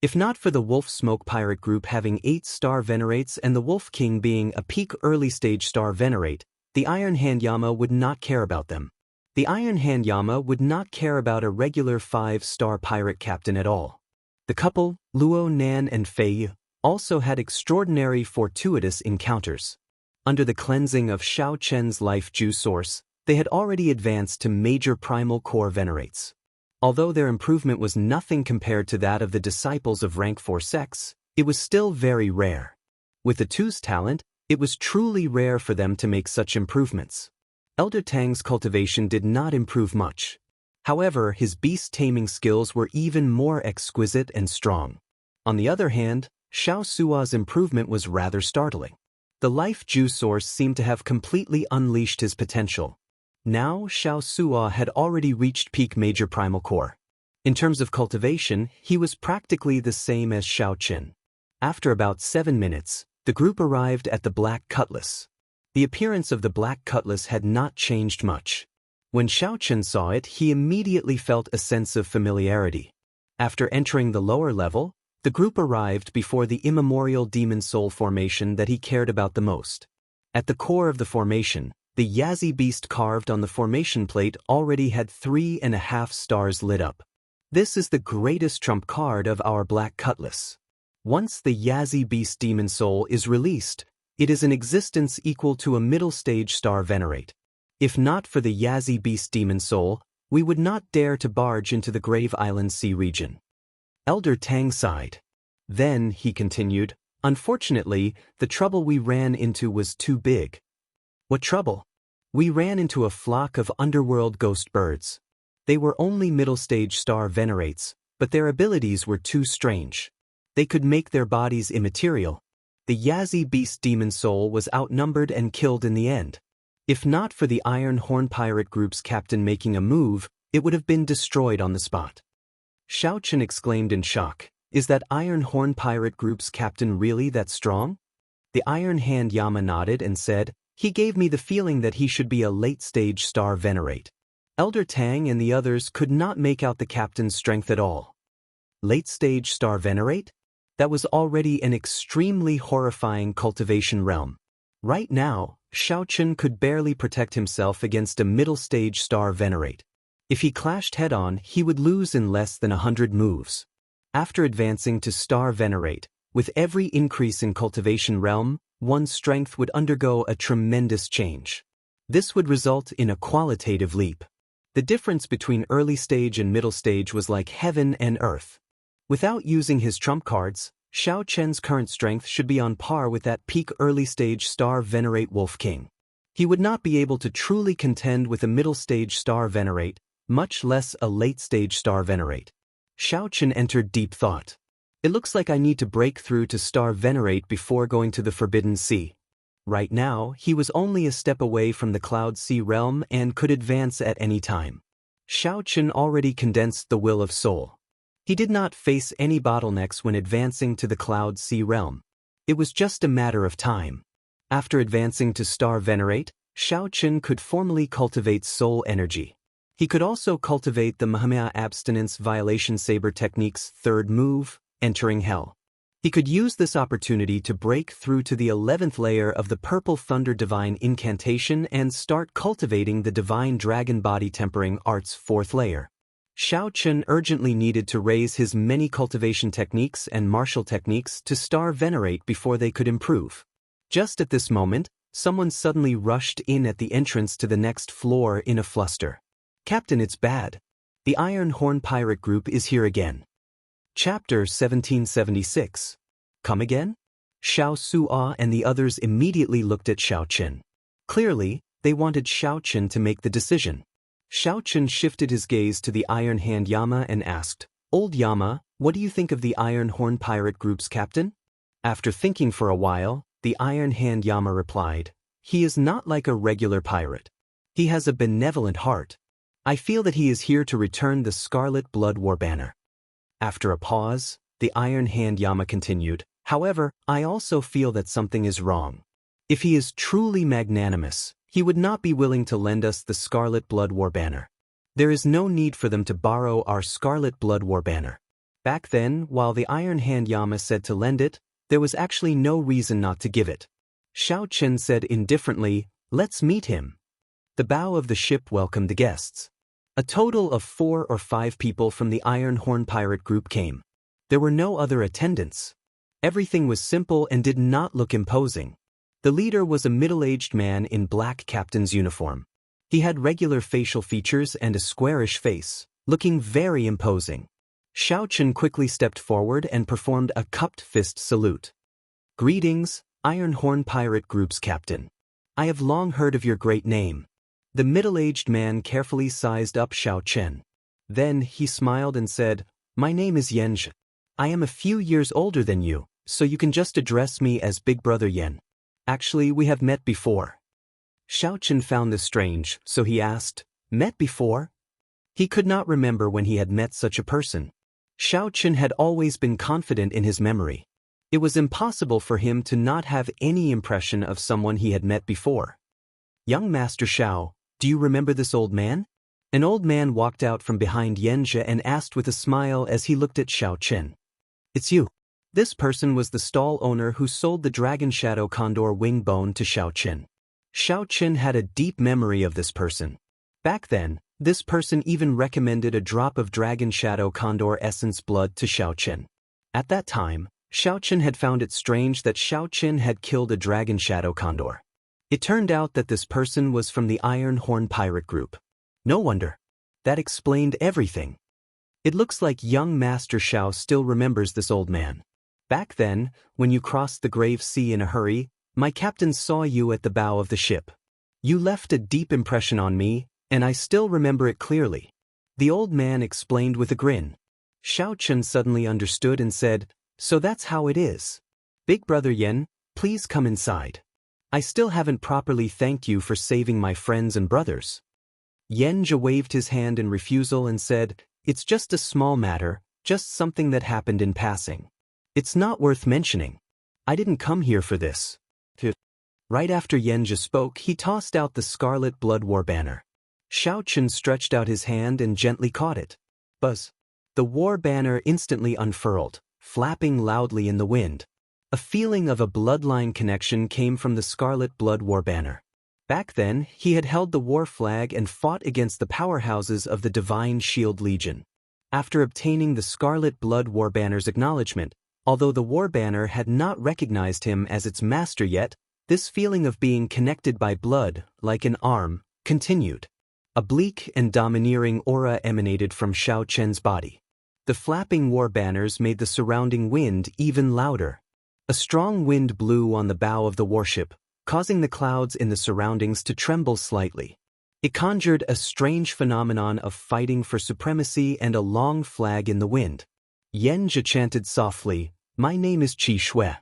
If not for the Wolf Smoke Pirate group having 8 Star Venerates and the Wolf King being a peak early stage Star Venerate, the Iron Hand Yama would not care about them. The Iron Hand Yama would not care about a regular 5-star pirate captain at all. The couple, Luo Nan and Fei, also had extraordinary fortuitous encounters. Under the cleansing of Xiao Chen's life juice source, they had already advanced to major primal core venerates. Although their improvement was nothing compared to that of the disciples of rank 4 sects, it was still very rare. With the two's talent, it was truly rare for them to make such improvements. Elder Tang's cultivation did not improve much. However, his beast-taming skills were even more exquisite and strong. On the other hand, Xiao Sua's improvement was rather startling. The life juice source seemed to have completely unleashed his potential. Now, Xiao Sua had already reached peak major primal core. In terms of cultivation, he was practically the same as Xiao Qin. After about 7 minutes, the group arrived at the Black Cutlass. The appearance of the Black Cutlass had not changed much. When Xiao Qin saw it, he immediately felt a sense of familiarity. After entering the lower level, the group arrived before the immemorial demon soul formation that he cared about the most. At the core of the formation, the Yazi beast carved on the formation plate already had 3.5 stars lit up. This is the greatest trump card of our Black Cutlass. Once the Yazi beast demon soul is released, it is an existence equal to a middle stage star venerate. If not for the Yazi beast demon soul, we would not dare to barge into the Grave Island Sea region. Elder Tang sighed. Then, he continued, unfortunately, the trouble we ran into was too big. What trouble? We ran into a flock of underworld ghost birds. They were only middle-stage star venerates, but their abilities were too strange. They could make their bodies immaterial. The Yazi beast demon soul was outnumbered and killed in the end. If not for the Iron Horn Pirate Group's captain making a move, it would have been destroyed on the spot. Xiao Chen exclaimed in shock, is that Iron Horn Pirate Group's captain really that strong? The Iron Hand Yama nodded and said, he gave me the feeling that he should be a late-stage star venerate. Elder Tang and the others could not make out the captain's strength at all. Late-stage star venerate? That was already an extremely horrifying cultivation realm. Right now, Xiao Chen could barely protect himself against a middle-stage star venerate. If he clashed head-on, he would lose in less than 100 moves. After advancing to star venerate, with every increase in cultivation realm, one's strength would undergo a tremendous change. This would result in a qualitative leap. The difference between early stage and middle stage was like heaven and earth. Without using his trump cards, Xiao Chen's current strength should be on par with that peak early-stage star venerate Wolf King. He would not be able to truly contend with a middle-stage star venerate, much less a late-stage star venerate. Xiao Chen entered deep thought. It looks like I need to break through to star venerate before going to the Forbidden Sea. Right now, he was only a step away from the Cloud Sea realm and could advance at any time. Xiao Chen already condensed the will of soul. He did not face any bottlenecks when advancing to the Cloud Sea realm. It was just a matter of time. After advancing to Star Venerate, Xiao Chen could formally cultivate soul energy. He could also cultivate the Mahamaya Abstinence Violation Saber Technique's third move, Entering Hell. He could use this opportunity to break through to the 11th layer of the Purple Thunder Divine Incantation and start cultivating the Divine Dragon Body Tempering Art's 4th layer. Xiao Chen urgently needed to raise his many cultivation techniques and martial techniques to Star Venerate before they could improve. Just at this moment, someone suddenly rushed in at the entrance to the next floor in a fluster. Captain, it's bad. The Iron Horn Pirate Group is here again. Chapter 1776. Come again? Xiao Su'a and the others immediately looked at Xiao Qin. Clearly, they wanted Xiao Qin to make the decision. Xiao Qin shifted his gaze to the Iron Hand Yama and asked, Old Yama, what do you think of the Iron Horn Pirate Group's captain? After thinking for a while, the Iron Hand Yama replied, He is not like a regular pirate. He has a benevolent heart. I feel that he is here to return the Scarlet Blood War banner. After a pause, the Iron Hand Yama continued, However, I also feel that something is wrong. If he is truly magnanimous, he would not be willing to lend us the Scarlet Blood War banner. There is no need for them to borrow our Scarlet Blood War banner. Back then, while the Iron Hand Yama said to lend it, there was actually no reason not to give it. Xiao Qin said indifferently, Let's meet him. The bow of the ship welcomed the guests. A total of 4 or 5 people from the Iron Horn Pirate Group came. There were no other attendants. Everything was simple and did not look imposing. The leader was a middle-aged man in black captain's uniform. He had regular facial features and a squarish face, looking very imposing. Xiao Qin quickly stepped forward and performed a cupped fist salute. Greetings, Iron Horn Pirate Group's captain. I have long heard of your great name. The middle-aged man carefully sized up Xiao Qin. Then he smiled and said, My name is Yenj. I am a few years older than you, so you can just address me as Big Brother Yen. Actually, we have met before. Xiao Qin found this strange, so he asked, Met before? He could not remember when he had met such a person. Xiao Qin had always been confident in his memory. It was impossible for him to not have any impression of someone he had met before. Young Master Xiao, do you remember this old man? An old man walked out from behind Yenja and asked with a smile as he looked at Xiao Qin. It's you. This person was the stall owner who sold the Dragon Shadow Condor wing bone to Xiao Qin. Xiao Qin had a deep memory of this person. Back then, this person even recommended a drop of Dragon Shadow Condor essence blood to Xiao Qin. At that time, Xiao Qin had found it strange that Xiao Qin had killed a Dragon Shadow Condor. It turned out that this person was from the Iron Horn Pirate Group. No wonder. That explained everything. It looks like young Master Xiao still remembers this old man. Back then, when you crossed the Grave Sea in a hurry, my captain saw you at the bow of the ship. You left a deep impression on me, and I still remember it clearly. The old man explained with a grin. Xiao Qin suddenly understood and said, So that's how it is. Big Brother Yen, please come inside. I still haven't properly thanked you for saving my friends and brothers. Yenja waved his hand in refusal and said, It's just a small matter, just something that happened in passing. It's not worth mentioning. I didn't come here for this. Right after Yenja spoke, he tossed out the Scarlet Blood War banner. Xiao Qin stretched out his hand and gently caught it. Buzz. The war banner instantly unfurled, flapping loudly in the wind. A feeling of a bloodline connection came from the Scarlet Blood War banner. Back then, he had held the war flag and fought against the powerhouses of the Divine Shield Legion. After obtaining the Scarlet Blood War banner's acknowledgement, although the war banner had not recognized him as its master yet, this feeling of being connected by blood, like an arm, continued. A bleak and domineering aura emanated from Xiao Qin's body. The flapping war banners made the surrounding wind even louder. A strong wind blew on the bow of the warship, causing the clouds in the surroundings to tremble slightly. It conjured a strange phenomenon of fighting for supremacy and a long flag in the wind. Yenja chanted softly, My name is Qi Shui.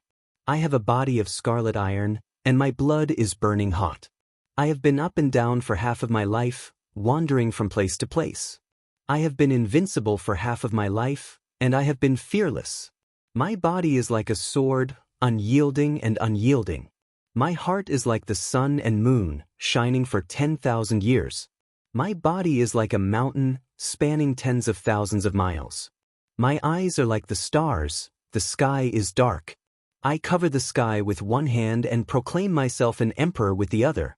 I have a body of scarlet iron, and my blood is burning hot. I have been up and down for half of my life, wandering from place to place. I have been invincible for half of my life, and I have been fearless. My body is like a sword, unyielding and unyielding. My heart is like the sun and moon, shining for 10,000 years. My body is like a mountain, spanning tens of thousands of miles. My eyes are like the stars, the sky is dark. I cover the sky with one hand and proclaim myself an emperor with the other.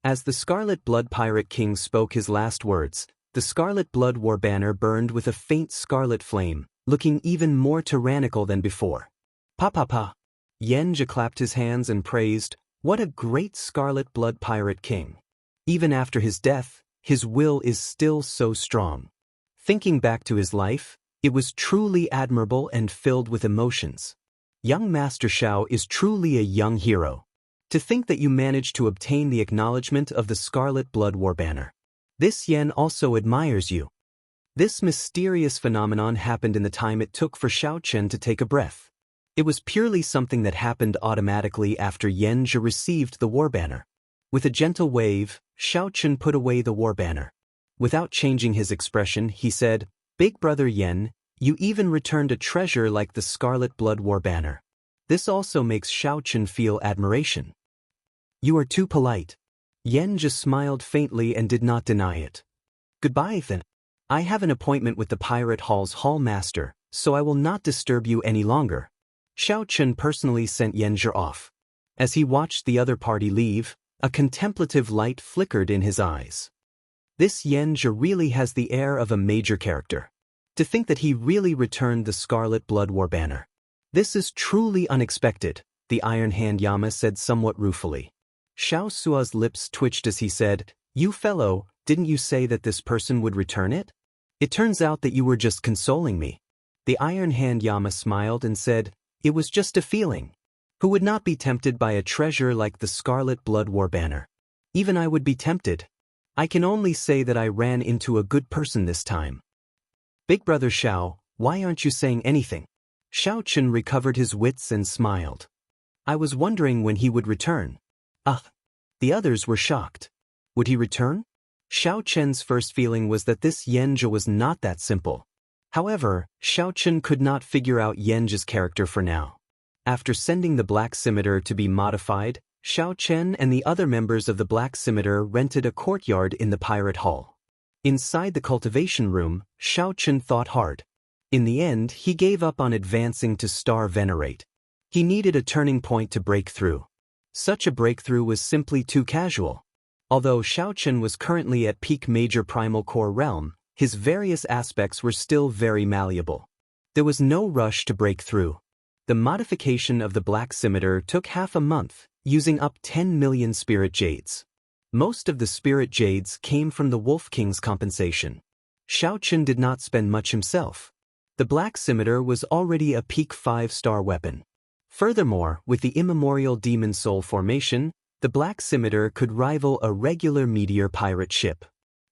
As the Scarlet Blood Pirate King spoke his last words, the Scarlet Blood War banner burned with a faint scarlet flame, looking even more tyrannical than before. Pa. Yenja clapped his hands and praised, What a great Scarlet Blood Pirate King. Even after his death, his will is still so strong. Thinking back to his life, It was truly admirable and filled with emotions. Young Master Xiao is truly a young hero. To think that you managed to obtain the acknowledgement of the Scarlet Blood War banner. This Yen also admires you. This mysterious phenomenon happened in the time it took for Xiao Chen to take a breath. It was purely something that happened automatically after Yen Zhe received the war banner. With a gentle wave, Xiao Chen put away the war banner. Without changing his expression, he said, "Big brother Yen, you even returned a treasure like the Scarlet Blood War banner." This also makes Xiao Chen feel admiration. "You are too polite." Yen just smiled faintly and did not deny it. "Goodbye then. I have an appointment with the Pirate Hall's Hall Master, so I will not disturb you any longer." Xiao Chen personally sent Yen Zhe off. As he watched the other party leave, a contemplative light flickered in his eyes. This Yen Zhe really has the air of a major character. To think that he really returned the Scarlet Blood War banner. This is truly unexpected, the Iron Hand Yama said somewhat ruefully. Xiao Sua's lips twitched as he said, "You fellow, didn't you say that this person would return it? It turns out that you were just consoling me." The Iron Hand Yama smiled and said, "It was just a feeling. Who would not be tempted by a treasure like the Scarlet Blood War banner? Even I would be tempted. I can only say that I ran into a good person this time." "Big brother Xiao, why aren't you saying anything?" Xiao Chen recovered his wits and smiled. "I was wondering when he would return." "Ugh." The others were shocked. Would he return? Xiao Chen's first feeling was that this Yen Zhe was not that simple. However, Xiao Chen could not figure out Yen Zhe's character for now. After sending the Black Scimitar to be modified, Xiao Chen and the other members of the Black Scimitar rented a courtyard in the Pirate Hall. Inside the cultivation room, Xiao Chen thought hard. In the end, he gave up on advancing to Star Venerate. He needed a turning point to break through. Such a breakthrough was simply too casual. Although Xiao Chen was currently at peak Major Primal Core realm, his various aspects were still very malleable. There was no rush to break through. The modification of the Black Scimitar took half a month, using up 10 million Spirit Jades. Most of the Spirit Jades came from the Wolf King's compensation. Xiao Chen did not spend much himself. The Black Scimitar was already a peak 5-star weapon. Furthermore, with the immemorial Demon Soul formation, the Black Scimitar could rival a regular meteor pirate ship.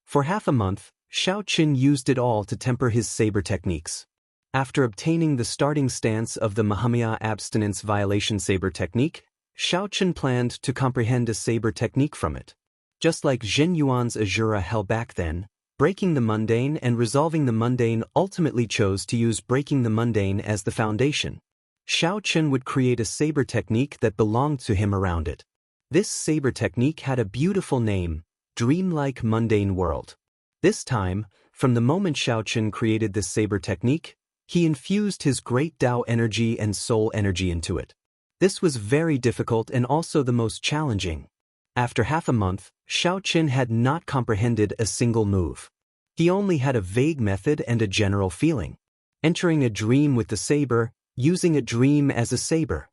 For half a month, Xiao Chen used it all to temper his saber techniques. After obtaining the starting stance of the Mahamaya Abstinence Violation Saber technique, Xiao Chen planned to comprehend a saber technique from it. Just like Zhen Yuan's Azura Hell back then, breaking the mundane and resolving the mundane ultimately chose to use breaking the mundane as the foundation. Xiao Chen would create a saber technique that belonged to him around it. This saber technique had a beautiful name, Dreamlike Mundane World. This time, from the moment Xiao Chen created this saber technique, he infused his great Tao energy and soul energy into it. This was very difficult and also the most challenging. After half a month, Xiao Chen had not comprehended a single move. He only had a vague method and a general feeling. Entering a dream with the saber, using a dream as a saber.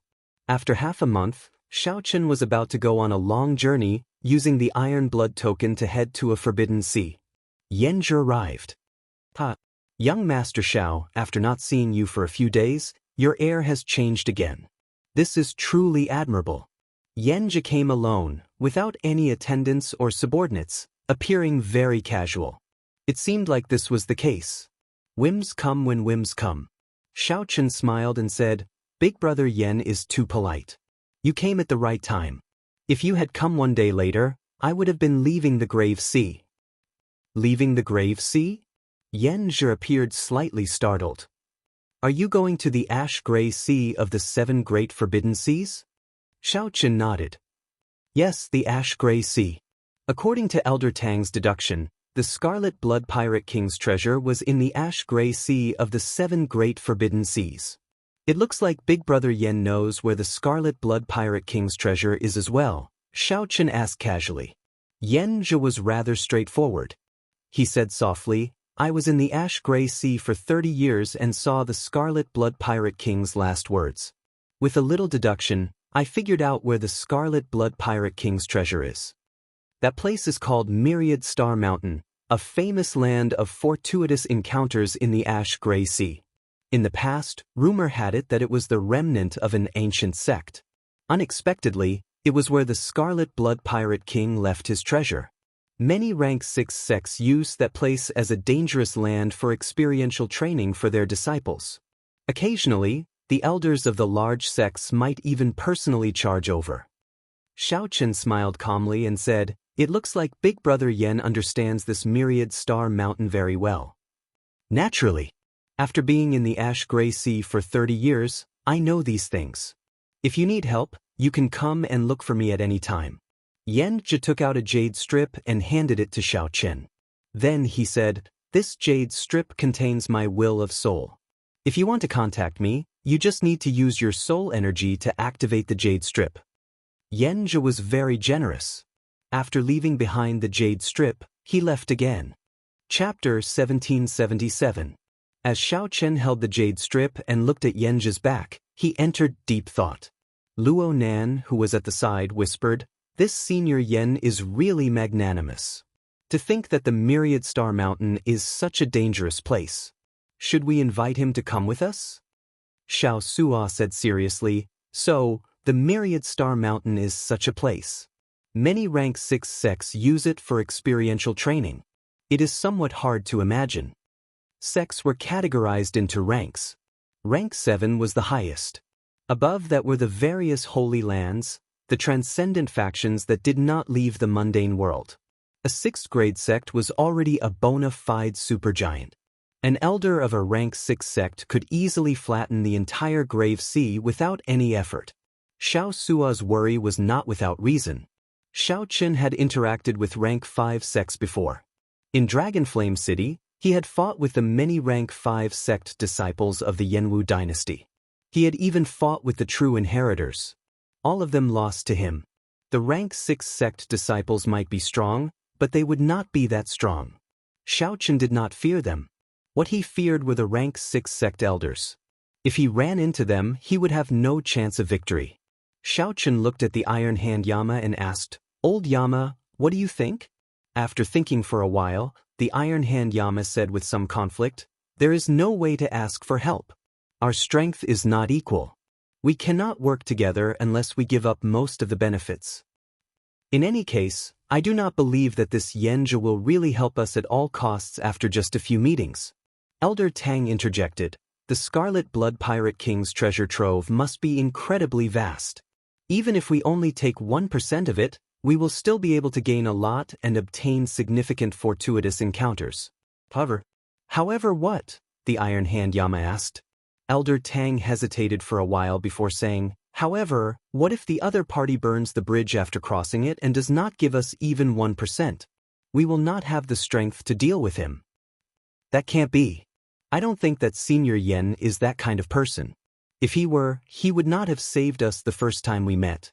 After half a month, Xiao Chen was about to go on a long journey, using the Iron Blood token to head to a forbidden sea. Yen Zhe arrived. "Ha! Young Master Xiao, after not seeing you for a few days, your air has changed again. This is truly admirable." Yen Zhe came alone, without any attendants or subordinates, appearing very casual. It seemed like this was the case. Whims come when whims come. Xiao Chen smiled and said, "Big brother Yen is too polite. You came at the right time. If you had come one day later, I would have been leaving the Grave Sea." "Leaving the Grave Sea?" Yen Zhe appeared slightly startled. "Are you going to the ash-gray sea of the 7 great forbidden seas?" Xiao Chen nodded. "Yes, the ash-gray sea. According to Elder Tang's deduction, the Scarlet Blood Pirate King's treasure was in the ash-gray sea of the 7 great forbidden seas. It looks like Big Brother Yen knows where the Scarlet Blood Pirate King's treasure is as well," Xiao Chen asked casually. Yen Zhe was rather straightforward. He said softly, "I was in the ash-gray sea for 30 years and saw the Scarlet Blood Pirate King's last words. With a little deduction, I figured out where the Scarlet Blood Pirate King's treasure is. That place is called Myriad Star Mountain, a famous land of fortuitous encounters in the ash-gray sea. In the past, rumor had it that it was the remnant of an ancient sect. Unexpectedly, it was where the Scarlet Blood Pirate King left his treasure. Many rank 6 sects use that place as a dangerous land for experiential training for their disciples. Occasionally, the elders of the large sects might even personally charge over. Xiaochen smiled calmly and said, "It looks like Big Brother Yen understands this myriad star mountain very well." Naturally. After being in the ash-gray sea for 30 years, I know these things. If you need help, you can come and look for me at any time. Yen Zhe took out a jade strip and handed it to Xiaochen. Then he said, "This jade strip contains my will of soul. If you want to contact me, you just need to use your soul energy to activate the jade strip." Yen Zhe was very generous. After leaving behind the jade strip, he left again. Chapter 1777. As Xiaochen held the jade strip and looked at Yen Zhe's back, he entered deep thought. Luo Nan, who was at the side, whispered, "This senior Yen is really magnanimous. To think that the Myriad Star Mountain is such a dangerous place. Should we invite him to come with us?" Xiao Suo said seriously, "So, the Myriad Star Mountain is such a place. Many rank 6 sects use it for experiential training. It is somewhat hard to imagine." Sects were categorized into ranks. Rank 7 was the highest. Above that were the various holy lands, the transcendent factions that did not leave the mundane world. A 6th grade sect was already a bona fide supergiant. An elder of a rank 6 sect could easily flatten the entire grave sea without any effort. Xiao Suo's worry was not without reason. Xiaochen had interacted with rank 5 sects before. In Dragonflame City, he had fought with the many rank 5 sect disciples of the Yanwu dynasty. He had even fought with the true inheritors. All of them lost to him. The rank 6 sect disciples might be strong, but they would not be that strong. Xiaochen did not fear them. What he feared were the rank 6 sect elders. If he ran into them, he would have no chance of victory. Xiaochen looked at the Iron Hand Yama and asked, "Old Yama, what do you think?" After thinking for a while, the Iron Hand Yama said with some conflict, "There is no way to ask for help. Our strength is not equal. We cannot work together unless we give up most of the benefits. In any case, I do not believe that this Yen Zhe will really help us at all costs after just a few meetings." Elder Tang interjected, "The Scarlet Blood Pirate King's treasure trove must be incredibly vast. Even if we only take 1% of it, we will still be able to gain a lot and obtain significant fortuitous encounters." However what? The Iron Hand Yama asked. Elder Tang hesitated for a while before saying, "However, what if the other party burns the bridge after crossing it and does not give us even 1%? We will not have the strength to deal with him." "That can't be. I don't think that Senior Yen is that kind of person. If he were, he would not have saved us the first time we met."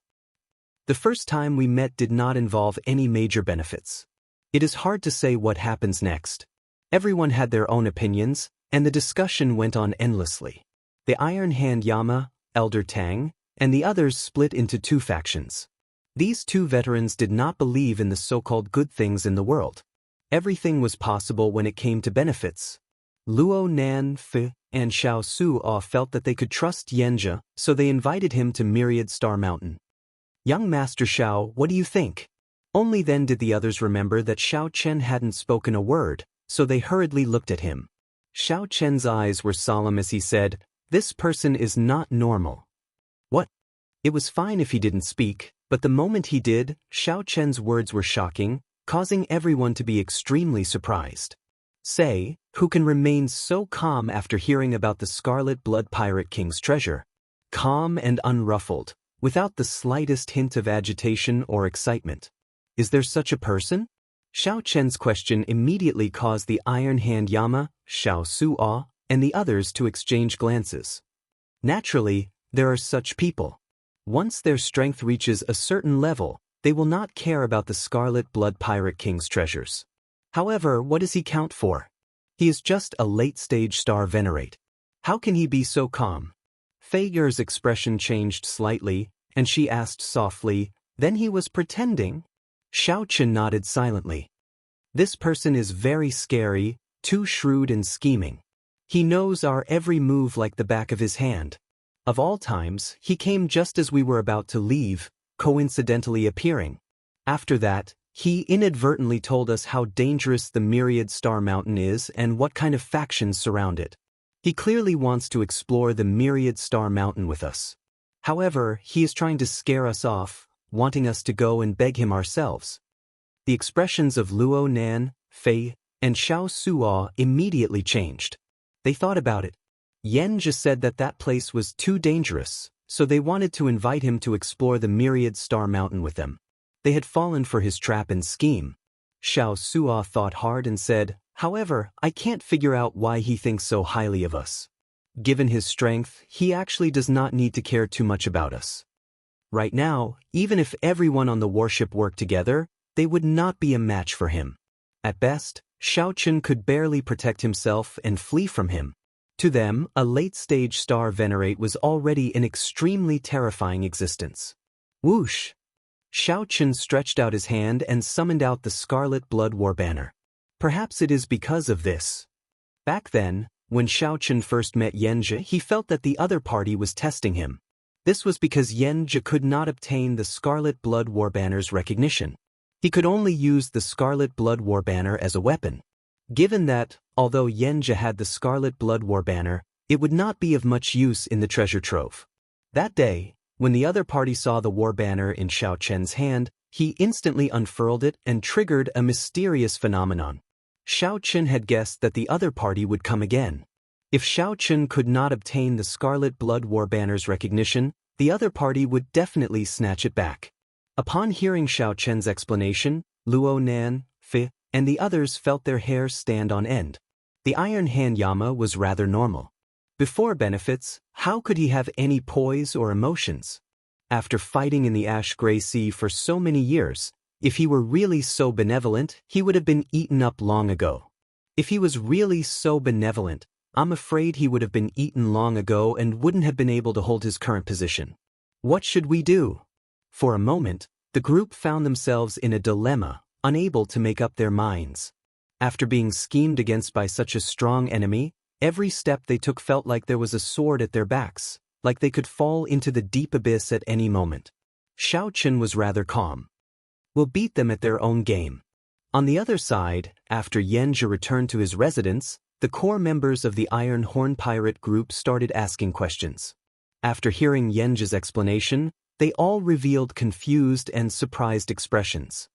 "The first time we met did not involve any major benefits. It is hard to say what happens next." Everyone had their own opinions, and the discussion went on endlessly. The Iron Hand Yama, Elder Tang, and the others split into 2 factions. These 2 veterans did not believe in the so-called good things in the world. Everything was possible when it came to benefits. Luo Nan Fe and Xiao Suo felt that they could trust Yen Zhe, so they invited him to Myriad Star Mountain. "Young Master Xiao, what do you think?" Only then did the others remember that Xiaochen hadn't spoken a word, so they hurriedly looked at him. Xiaochen's eyes were solemn as he said, "This person is not normal." "What?" It was fine if he didn't speak, but the moment he did, Xiaochen's words were shocking, causing everyone to be extremely surprised. "Say, who can remain so calm after hearing about the Scarlet Blood Pirate King's treasure? Calm and unruffled, without the slightest hint of agitation or excitement. Is there such a person?" Xiaochen's question immediately caused the Iron Hand Yama, Xiao Suo, and the others to exchange glances. Naturally, there are such people. Once their strength reaches a certain level, they will not care about the Scarlet Blood Pirate King's treasures. However, what does he count for? He is just a late-stage star venerate. How can he be so calm? Fei Yer's expression changed slightly, and she asked softly, "Then he was pretending?" Xiaochen nodded silently. This person is very scary, too shrewd and scheming. He knows our every move like the back of his hand. Of all times, he came just as we were about to leave, coincidentally appearing. After that, he inadvertently told us how dangerous the Myriad Star Mountain is and what kind of factions surround it. He clearly wants to explore the Myriad Star Mountain with us. However, he is trying to scare us off, wanting us to go and beg him ourselves. The expressions of Luo Nan, Fei, and Xiao Suo immediately changed. They thought about it. Yen just said that that place was too dangerous, so they wanted to invite him to explore the Myriad Star Mountain with them. They had fallen for his trap and scheme. Xiao Suo thought hard and said, "However, I can't figure out why he thinks so highly of us. Given his strength, he actually does not need to care too much about us. Right now, even if everyone on the warship worked together, they would not be a match for him. At best, Xiaochen could barely protect himself and flee from him. To them, a late-stage star venerate was already an extremely terrifying existence." Whoosh! Xiaochen stretched out his hand and summoned out the Scarlet Blood War banner. Perhaps it is because of this. Back then, when Xiaochen first met Yanzhi, he felt that the other party was testing him. This was because Yanzhi could not obtain the Scarlet Blood War banner's recognition. He could only use the Scarlet Blood War banner as a weapon. Given that, although Yanzhi had the Scarlet Blood War banner, it would not be of much use in the treasure trove. That day, when the other party saw the war banner in Xiaochen's hand, he instantly unfurled it and triggered a mysterious phenomenon. Xiaochen had guessed that the other party would come again. If Xiaochen could not obtain the Scarlet Blood War banner's recognition, the other party would definitely snatch it back. Upon hearing Xiaochen's explanation, Luo Nan, Fei, and the others felt their hair stand on end. The Iron Hand Yama was rather normal. Before benefits, how could he have any poise or emotions? After fighting in the Ash-Gray Sea for so many years, if he were really so benevolent, he would have been eaten up long ago. If he was really so benevolent, I'm afraid he would have been eaten long ago and wouldn't have been able to hold his current position. What should we do? For a moment, the group found themselves in a dilemma, unable to make up their minds. After being schemed against by such a strong enemy, every step they took felt like there was a sword at their backs, like they could fall into the deep abyss at any moment. Xiaochen was rather calm. "We'll beat them at their own game." On the other side, after Yanzhi returned to his residence, the core members of the Iron Horn Pirate group started asking questions. After hearing Yanzhi's explanation, they all revealed confused and surprised expressions.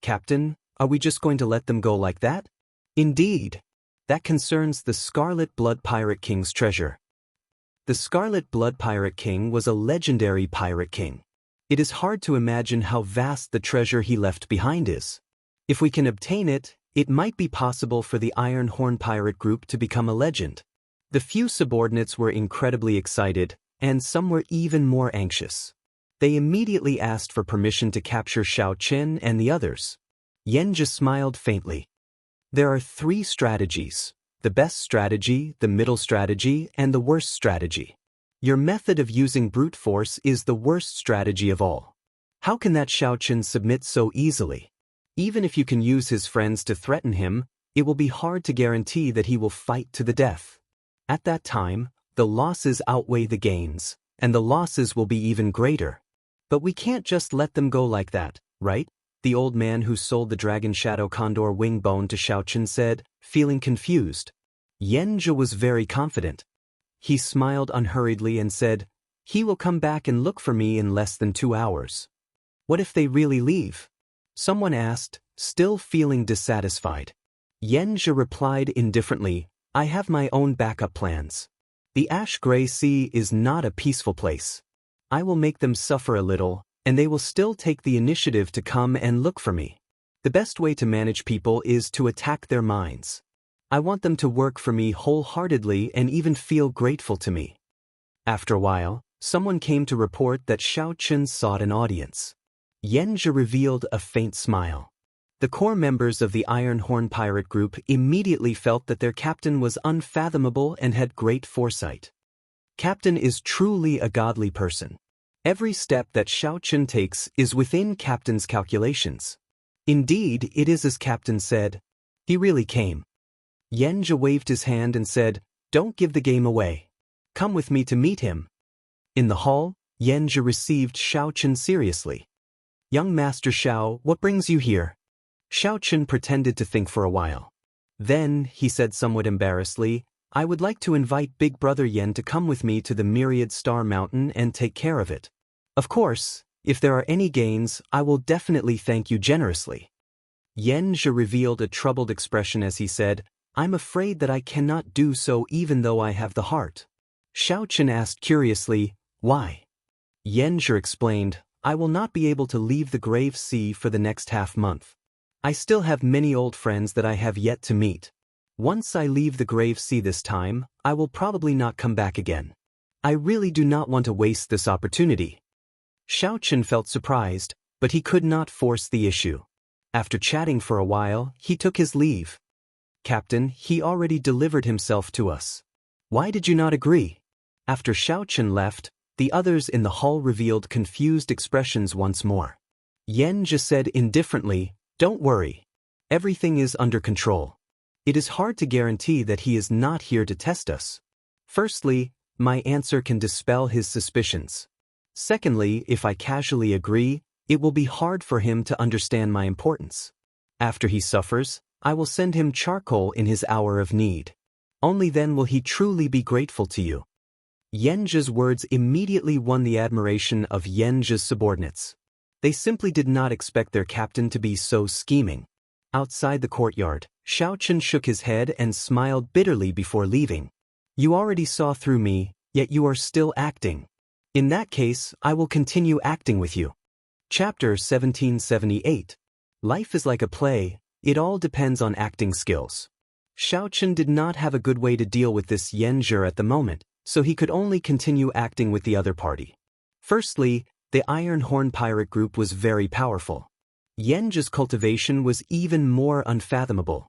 "Captain, are we just going to let them go like that?" "Indeed. That concerns the Scarlet Blood Pirate King's treasure." The Scarlet Blood Pirate King was a legendary pirate king. It is hard to imagine how vast the treasure he left behind is. If we can obtain it, it might be possible for the Iron Horn Pirate Group to become a legend. The few subordinates were incredibly excited, and some were even more anxious. They immediately asked for permission to capture Xiaochen and the others. Yanzhi smiled faintly. "There are 3 strategies: the best strategy, the middle strategy, and the worst strategy. Your method of using brute force is the worst strategy of all. How can that Xiaochen submit so easily? Even if you can use his friends to threaten him, it will be hard to guarantee that he will fight to the death. At that time, the losses outweigh the gains, and the losses will be even greater. But we can't just let them go like that, right?" the old man who sold the Dragon Shadow Condor wing bone to Xiaochen said, feeling confused. Yanzhi was very confident. He smiled unhurriedly and said, "He will come back and look for me in less than 2 hours. What if they really leave?" Someone asked, still feeling dissatisfied. Yanzhi replied indifferently, "I have my own backup plans. The Ash-Gray Sea is not a peaceful place. I will make them suffer a little, and they will still take the initiative to come and look for me. The best way to manage people is to attack their minds. I want them to work for me wholeheartedly and even feel grateful to me." After a while, someone came to report that Xiaochen sought an audience. Yanzhi revealed a faint smile. The core members of the Iron Horn Pirate Group immediately felt that their captain was unfathomable and had great foresight. Captain is truly a godly person. Every step that Xiaochen takes is within Captain's calculations. Indeed, it is as Captain said. He really came. Yenja waved his hand and said, "Don't give the game away. Come with me to meet him." In the hall, Yenja received Xiaochen seriously. "Young Master Xiao, what brings you here?" Xiaochen pretended to think for a while. Then, he said somewhat embarrassedly, "I would like to invite Big Brother Yen to come with me to the Myriad Star Mountain and take care of it. Of course, if there are any gains, I will definitely thank you generously." Yenja revealed a troubled expression as he said, "I'm afraid that I cannot do so even though I have the heart." Xiaochen asked curiously, "Why?" Yenja explained, "I will not be able to leave the Grave Sea for the next half-month. I still have many old friends that I have yet to meet. Once I leave the Grave Sea this time, I will probably not come back again. I really do not want to waste this opportunity." Xiaochen felt surprised, but he could not force the issue. After chatting for a while, he took his leave. "Captain, he already delivered himself to us. Why did you not agree?" After Xiaochen left, the others in the hall revealed confused expressions once more. Yenja said indifferently, "Don't worry. Everything is under control. It is hard to guarantee that he is not here to test us. Firstly, my answer can dispel his suspicions. Secondly, if I casually agree, it will be hard for him to understand my importance. After he suffers, I will send him charcoal in his hour of need. Only then will he truly be grateful to you." Yenja's words immediately won the admiration of Yenja's subordinates. They simply did not expect their captain to be so scheming. Outside the courtyard, Xiaochen shook his head and smiled bitterly before leaving. "You already saw through me, yet you are still acting. In that case, I will continue acting with you." Chapter 1778. Life is like a play, it all depends on acting skills. Xiaochen did not have a good way to deal with this Yenja at the moment, so he could only continue acting with the other party. Firstly, the Iron Horn pirate group was very powerful. Yenja's cultivation was even more unfathomable.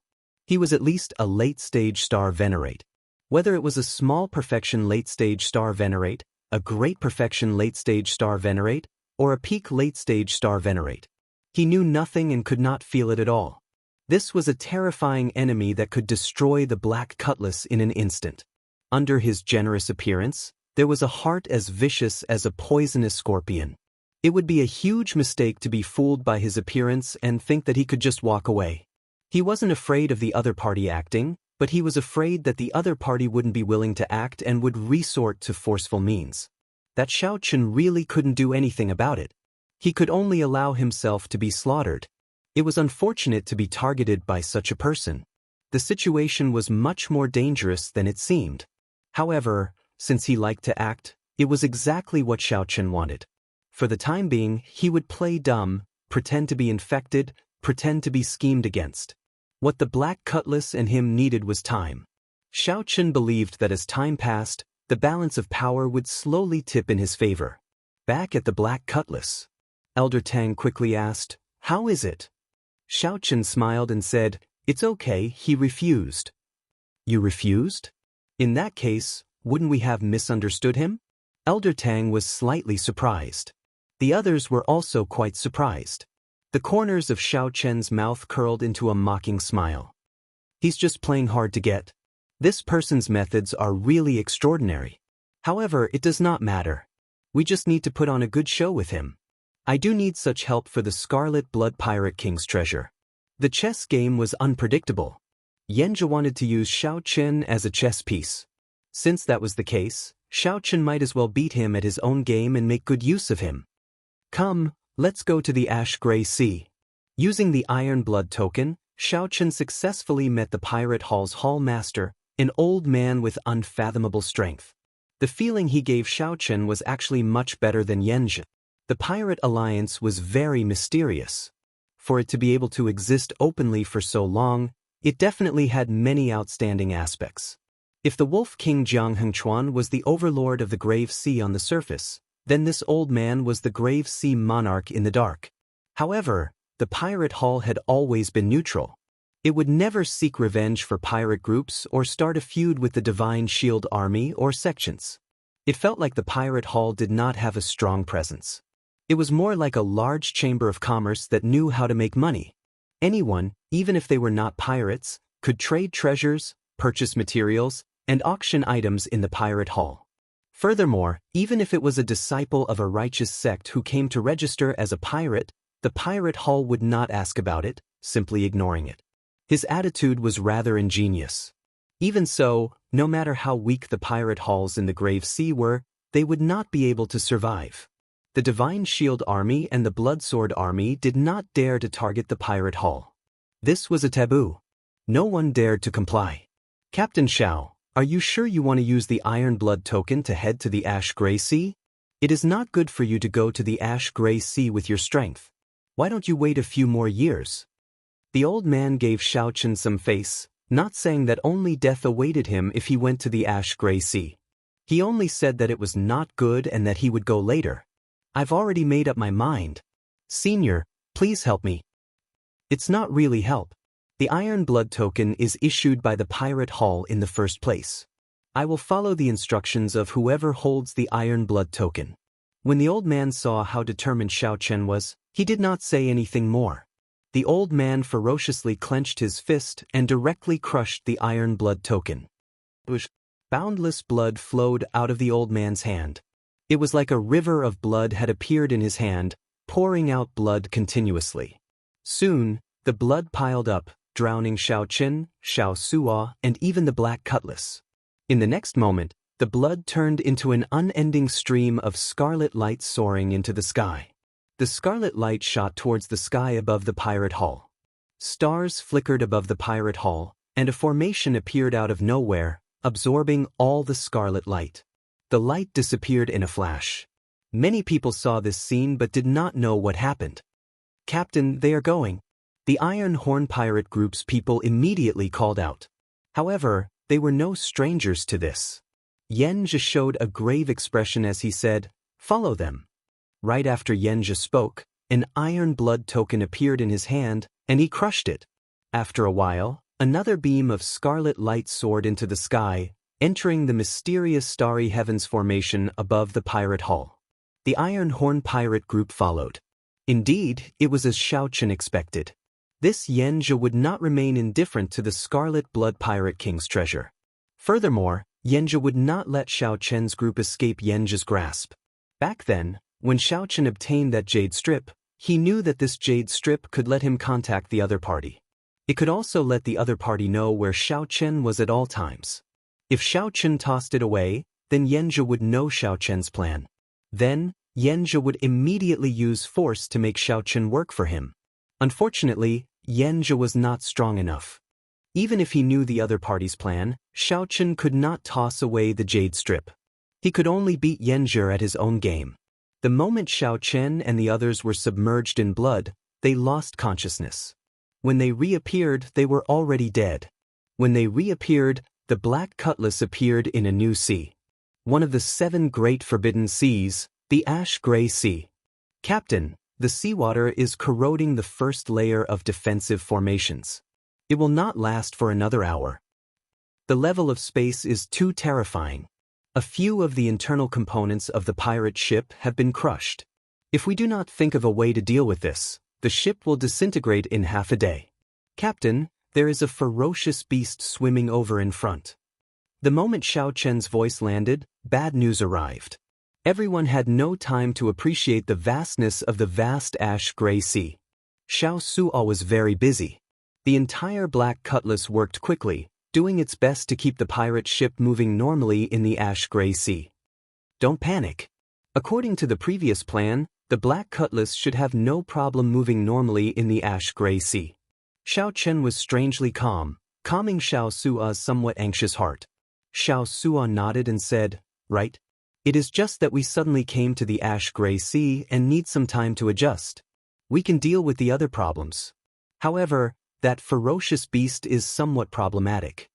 He was at least a late-stage star venerate. Whether it was a small perfection late-stage star venerate, a great perfection late-stage star venerate, or a peak late-stage star venerate, he knew nothing and could not feel it at all. This was a terrifying enemy that could destroy the Black Cutlass in an instant. Under his generous appearance, there was a heart as vicious as a poisonous scorpion. It would be a huge mistake to be fooled by his appearance and think that he could just walk away. He wasn't afraid of the other party acting, but he was afraid that the other party wouldn't be willing to act and would resort to forceful means. That Xiaochen really couldn't do anything about it. He could only allow himself to be slaughtered. It was unfortunate to be targeted by such a person. The situation was much more dangerous than it seemed. However, since he liked to act, it was exactly what Xiaochen wanted. For the time being, he would play dumb, pretend to be infected, pretend to be schemed against. What the Black Cutlass and him needed was time. Xiaochen believed that as time passed, the balance of power would slowly tip in his favor. Back at the Black Cutlass, Elder Tang quickly asked, "How is it?" Xiaochen smiled and said, "It's okay, he refused." "You refused? In that case, wouldn't we have misunderstood him?" Elder Tang was slightly surprised. The others were also quite surprised. The corners of Xiaochen's mouth curled into a mocking smile. "He's just playing hard to get. This person's methods are really extraordinary. However, it does not matter. We just need to put on a good show with him. I do need such help for the Scarlet Blood Pirate King's treasure." The chess game was unpredictable. Yenja wanted to use Xiaochen as a chess piece. Since that was the case, Xiaochen might as well beat him at his own game and make good use of him. "Come, let's go to the Ash-Gray Sea." Using the Iron Blood token, Xiaochen successfully met the Pirate Hall's Hall Master, an old man with unfathomable strength. The feeling he gave Xiaochen was actually much better than Yenja. The Pirate Alliance was very mysterious. For it to be able to exist openly for so long, it definitely had many outstanding aspects. If the Wolf King Jiang Hengchuan was the overlord of the Grave Sea on the surface, then this old man was the Grave Sea monarch in the dark. However, the Pirate Hall had always been neutral. It would never seek revenge for pirate groups or start a feud with the Divine Shield Army or sections. It felt like the Pirate Hall did not have a strong presence. It was more like a large chamber of commerce that knew how to make money. Anyone, even if they were not pirates, could trade treasures, purchase materials, and auction items in the pirate hall. Furthermore, even if it was a disciple of a righteous sect who came to register as a pirate, the pirate hall would not ask about it, simply ignoring it. His attitude was rather ingenious. Even so, no matter how weak the pirate halls in the Grave Sea were, they would not be able to survive. The Divine Shield Army and the Bloodsword Army did not dare to target the pirate hall. This was a taboo. No one dared to comply. Captain Shao, are you sure you want to use the Iron Blood token to head to the Ash Gray Sea? It is not good for you to go to the Ash Gray Sea with your strength. Why don't you wait a few more years? The old man gave Shao Chen some face, not saying that only death awaited him if he went to the Ash Gray Sea. He only said that it was not good and that he would go later. I've already made up my mind. Senior, please help me. It's not really help. The Iron Blood token is issued by the Pirate Hall in the first place. I will follow the instructions of whoever holds the Iron Blood token. When the old man saw how determined Shao Chen was, he did not say anything more. The old man ferociously clenched his fist and directly crushed the Iron Blood token. Boundless blood flowed out of the old man's hand. It was like a river of blood had appeared in his hand, pouring out blood continuously. Soon, the blood piled up, drowning Shao Chen, Shao Suo, and even the Black Cutlass. In the next moment, the blood turned into an unending stream of scarlet light soaring into the sky. The scarlet light shot towards the sky above the pirate hall. Stars flickered above the pirate hall, and a formation appeared out of nowhere, absorbing all the scarlet light. The light disappeared in a flash. Many people saw this scene but did not know what happened. Captain, they are going. The Iron Horn Pirate Group's people immediately called out. However, they were no strangers to this. Yenja showed a grave expression as he said, "Follow them." Right after Yenja spoke, an Iron Blood token appeared in his hand, and he crushed it. After a while, another beam of scarlet light soared into the sky, entering the mysterious starry heavens formation above the pirate hall. The Iron Horn Pirate Group followed. Indeed, it was as Shao Chen expected. This Yenja would not remain indifferent to the Scarlet Blood Pirate King's treasure. Furthermore, Yenja would not let Shao Chen's group escape Yenja's grasp. Back then, when Shao Chen obtained that jade strip, he knew that this jade strip could let him contact the other party. It could also let the other party know where Shao Chen was at all times. If Shao Chen tossed it away, then Yenja would know Shao Chen's plan. Then, Yenja would immediately use force to make Shao Chen work for him. Unfortunately, Yenja was not strong enough. Even if he knew the other party's plan, Shao Chen could not toss away the jade strip. He could only beat Yenja at his own game. The moment Shao Chen and the others were submerged in blood, they lost consciousness. When they reappeared, they were already dead. When they reappeared, the Black Cutlass appeared in a new sea. One of the 7 great forbidden seas, the Ash Gray Sea. Captain, the seawater is corroding the first layer of defensive formations. It will not last for another hour. The level of space is too terrifying. A few of the internal components of the pirate ship have been crushed. If we do not think of a way to deal with this, the ship will disintegrate in half a day. Captain, there is a ferocious beast swimming over in front. The moment Shao Chen's voice landed, bad news arrived. Everyone had no time to appreciate the vastness of the vast Ash Gray Sea. Shao Suo was very busy. The entire Black Cutlass worked quickly, doing its best to keep the pirate ship moving normally in the Ash Gray Sea. Don't panic. According to the previous plan, the Black Cutlass should have no problem moving normally in the Ash Gray Sea. Shao Chen was strangely calm, calming Shao Suo's somewhat anxious heart. Shao Suo nodded and said, "Right. It is just that we suddenly came to the Ash Gray Sea and need some time to adjust. We can deal with the other problems. However, that ferocious beast is somewhat problematic."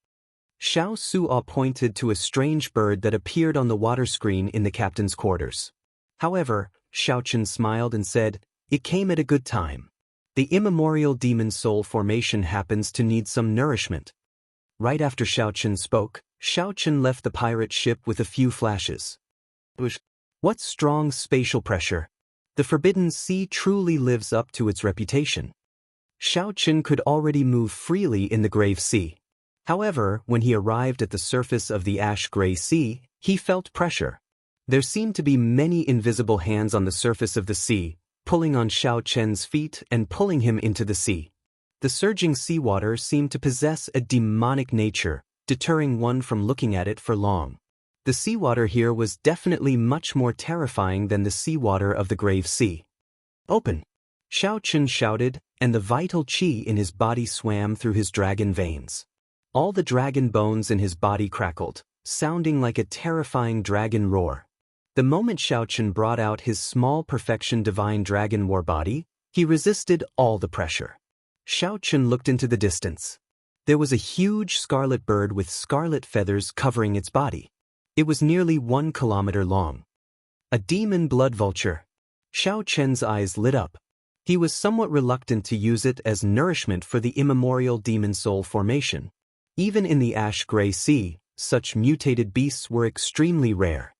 Shao Suo pointed to a strange bird that appeared on the water screen in the captain's quarters. However, Shao Chen smiled and said, "It came at a good time. The immemorial demon soul formation happens to need some nourishment." Right after Shao Chen spoke, Shao Chen left the pirate ship with a few flashes. What strong spatial pressure! The Forbidden Sea truly lives up to its reputation. Xiao Qin could already move freely in the grave sea. However, when he arrived at the surface of the ash-gray sea, he felt pressure. There seemed to be many invisible hands on the surface of the sea, pulling on Xiao Qin's feet and pulling him into the sea. The surging seawater seemed to possess a demonic nature, deterring one from looking at it for long. The seawater here was definitely much more terrifying than the seawater of the grave sea. "Open!" Xiao Qin shouted, and the vital qi in his body swam through his dragon veins. All the dragon bones in his body crackled, sounding like a terrifying dragon roar. The moment Xiao Qin brought out his small perfection divine dragon war body, he resisted all the pressure. Xiao Qin looked into the distance. There was a huge scarlet bird with scarlet feathers covering its body. It was nearly 1 kilometer long. A demon blood vulture. Xiao Qin's eyes lit up. He was somewhat reluctant to use it as nourishment for the immemorial demon soul formation. Even in the ash-gray sea, such mutated beasts were extremely rare.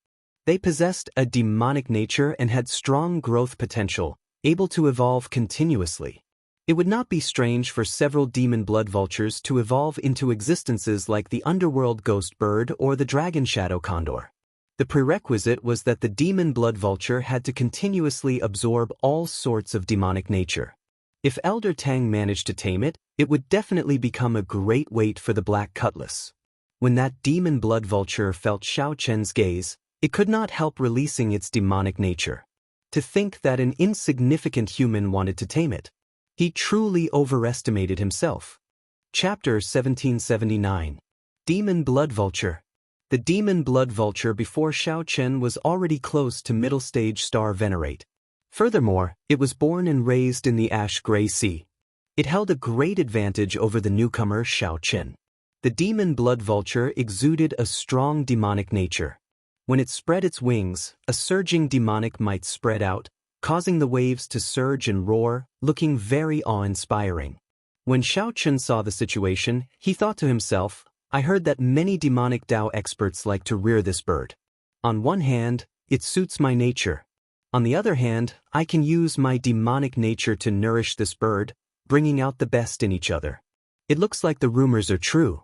They possessed a demonic nature and had strong growth potential, able to evolve continuously. It would not be strange for several demon blood vultures to evolve into existences like the underworld ghost bird or the dragon shadow condor. The prerequisite was that the demon blood vulture had to continuously absorb all sorts of demonic nature. If Elder Tang managed to tame it, it would definitely become a great weight for the Black Cutlass. When that demon blood vulture felt Xiao Qin's gaze, it could not help releasing its demonic nature. To think that an insignificant human wanted to tame it. He truly overestimated himself. Chapter 1779. Demon Blood Vulture. The demon blood vulture before Xiao Qin was already close to middle stage star venerate. Furthermore, it was born and raised in the ash-gray sea. It held a great advantage over the newcomer Xiao Qin. The demon blood vulture exuded a strong demonic nature. When it spread its wings, a surging demonic might spread out, causing the waves to surge and roar, looking very awe-inspiring. When Xiao Qin saw the situation, he thought to himself, "I heard that many demonic Tao experts like to rear this bird. On one hand, it suits my nature. On the other hand, I can use my demonic nature to nourish this bird, bringing out the best in each other." It looks like the rumors are true.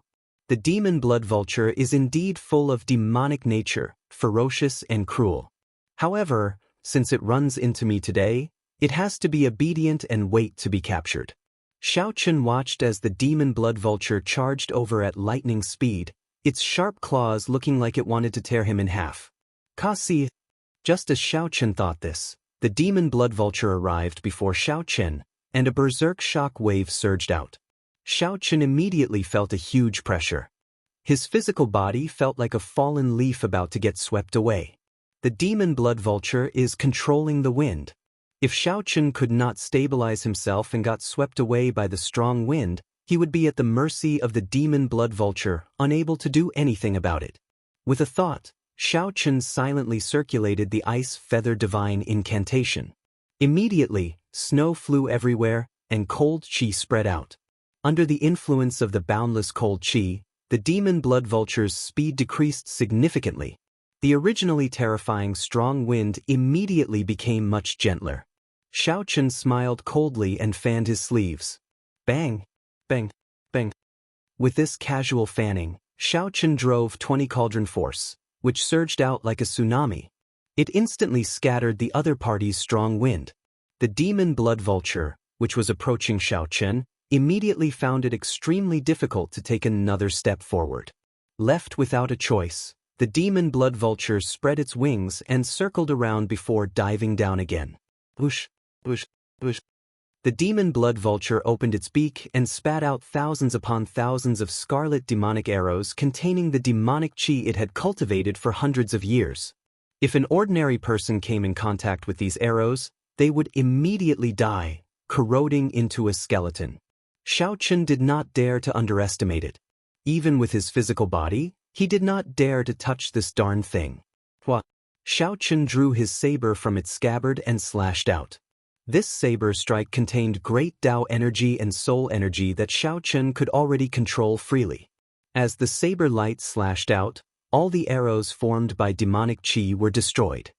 The demon blood vulture is indeed full of demonic nature, ferocious and cruel. However, since it runs into me today, it has to be obedient and wait to be captured. Xiao Qin watched as the demon blood vulture charged over at lightning speed, its sharp claws looking like it wanted to tear him in half. Kasi. Just as Xiao Qin thought this, the demon blood vulture arrived before Xiao Qin, and a berserk shock wave surged out. Xiao Qin immediately felt a huge pressure. His physical body felt like a fallen leaf about to get swept away. The demon blood vulture is controlling the wind. If Xiao Qin could not stabilize himself and got swept away by the strong wind, he would be at the mercy of the demon blood vulture, unable to do anything about it. With a thought, Xiao Qin silently circulated the ice feather divine incantation. Immediately, snow flew everywhere, and cold qi spread out. Under the influence of the boundless cold qi, the demon blood vulture's speed decreased significantly. The originally terrifying strong wind immediately became much gentler. Xiao Qin smiled coldly and fanned his sleeves. Bang! Bang! Bang! With this casual fanning, Xiao Qin drove 20 cauldron force, which surged out like a tsunami. It instantly scattered the other party's strong wind. The demon blood vulture, which was approaching Xiao Qin, immediately found it extremely difficult to take another step forward. Left without a choice, the demon blood vulture spread its wings and circled around before diving down again. Whoosh, whoosh, whoosh. The demon blood vulture opened its beak and spat out thousands upon thousands of scarlet demonic arrows containing the demonic qi it had cultivated for hundreds of years. If an ordinary person came in contact with these arrows, they would immediately die, corroding into a skeleton. Xiao Qin did not dare to underestimate it. Even with his physical body, he did not dare to touch this darn thing. What? Xiao Qin drew his saber from its scabbard and slashed out. This saber strike contained great Tao energy and soul energy that Xiao Qin could already control freely. As the saber light slashed out, all the arrows formed by demonic qi were destroyed.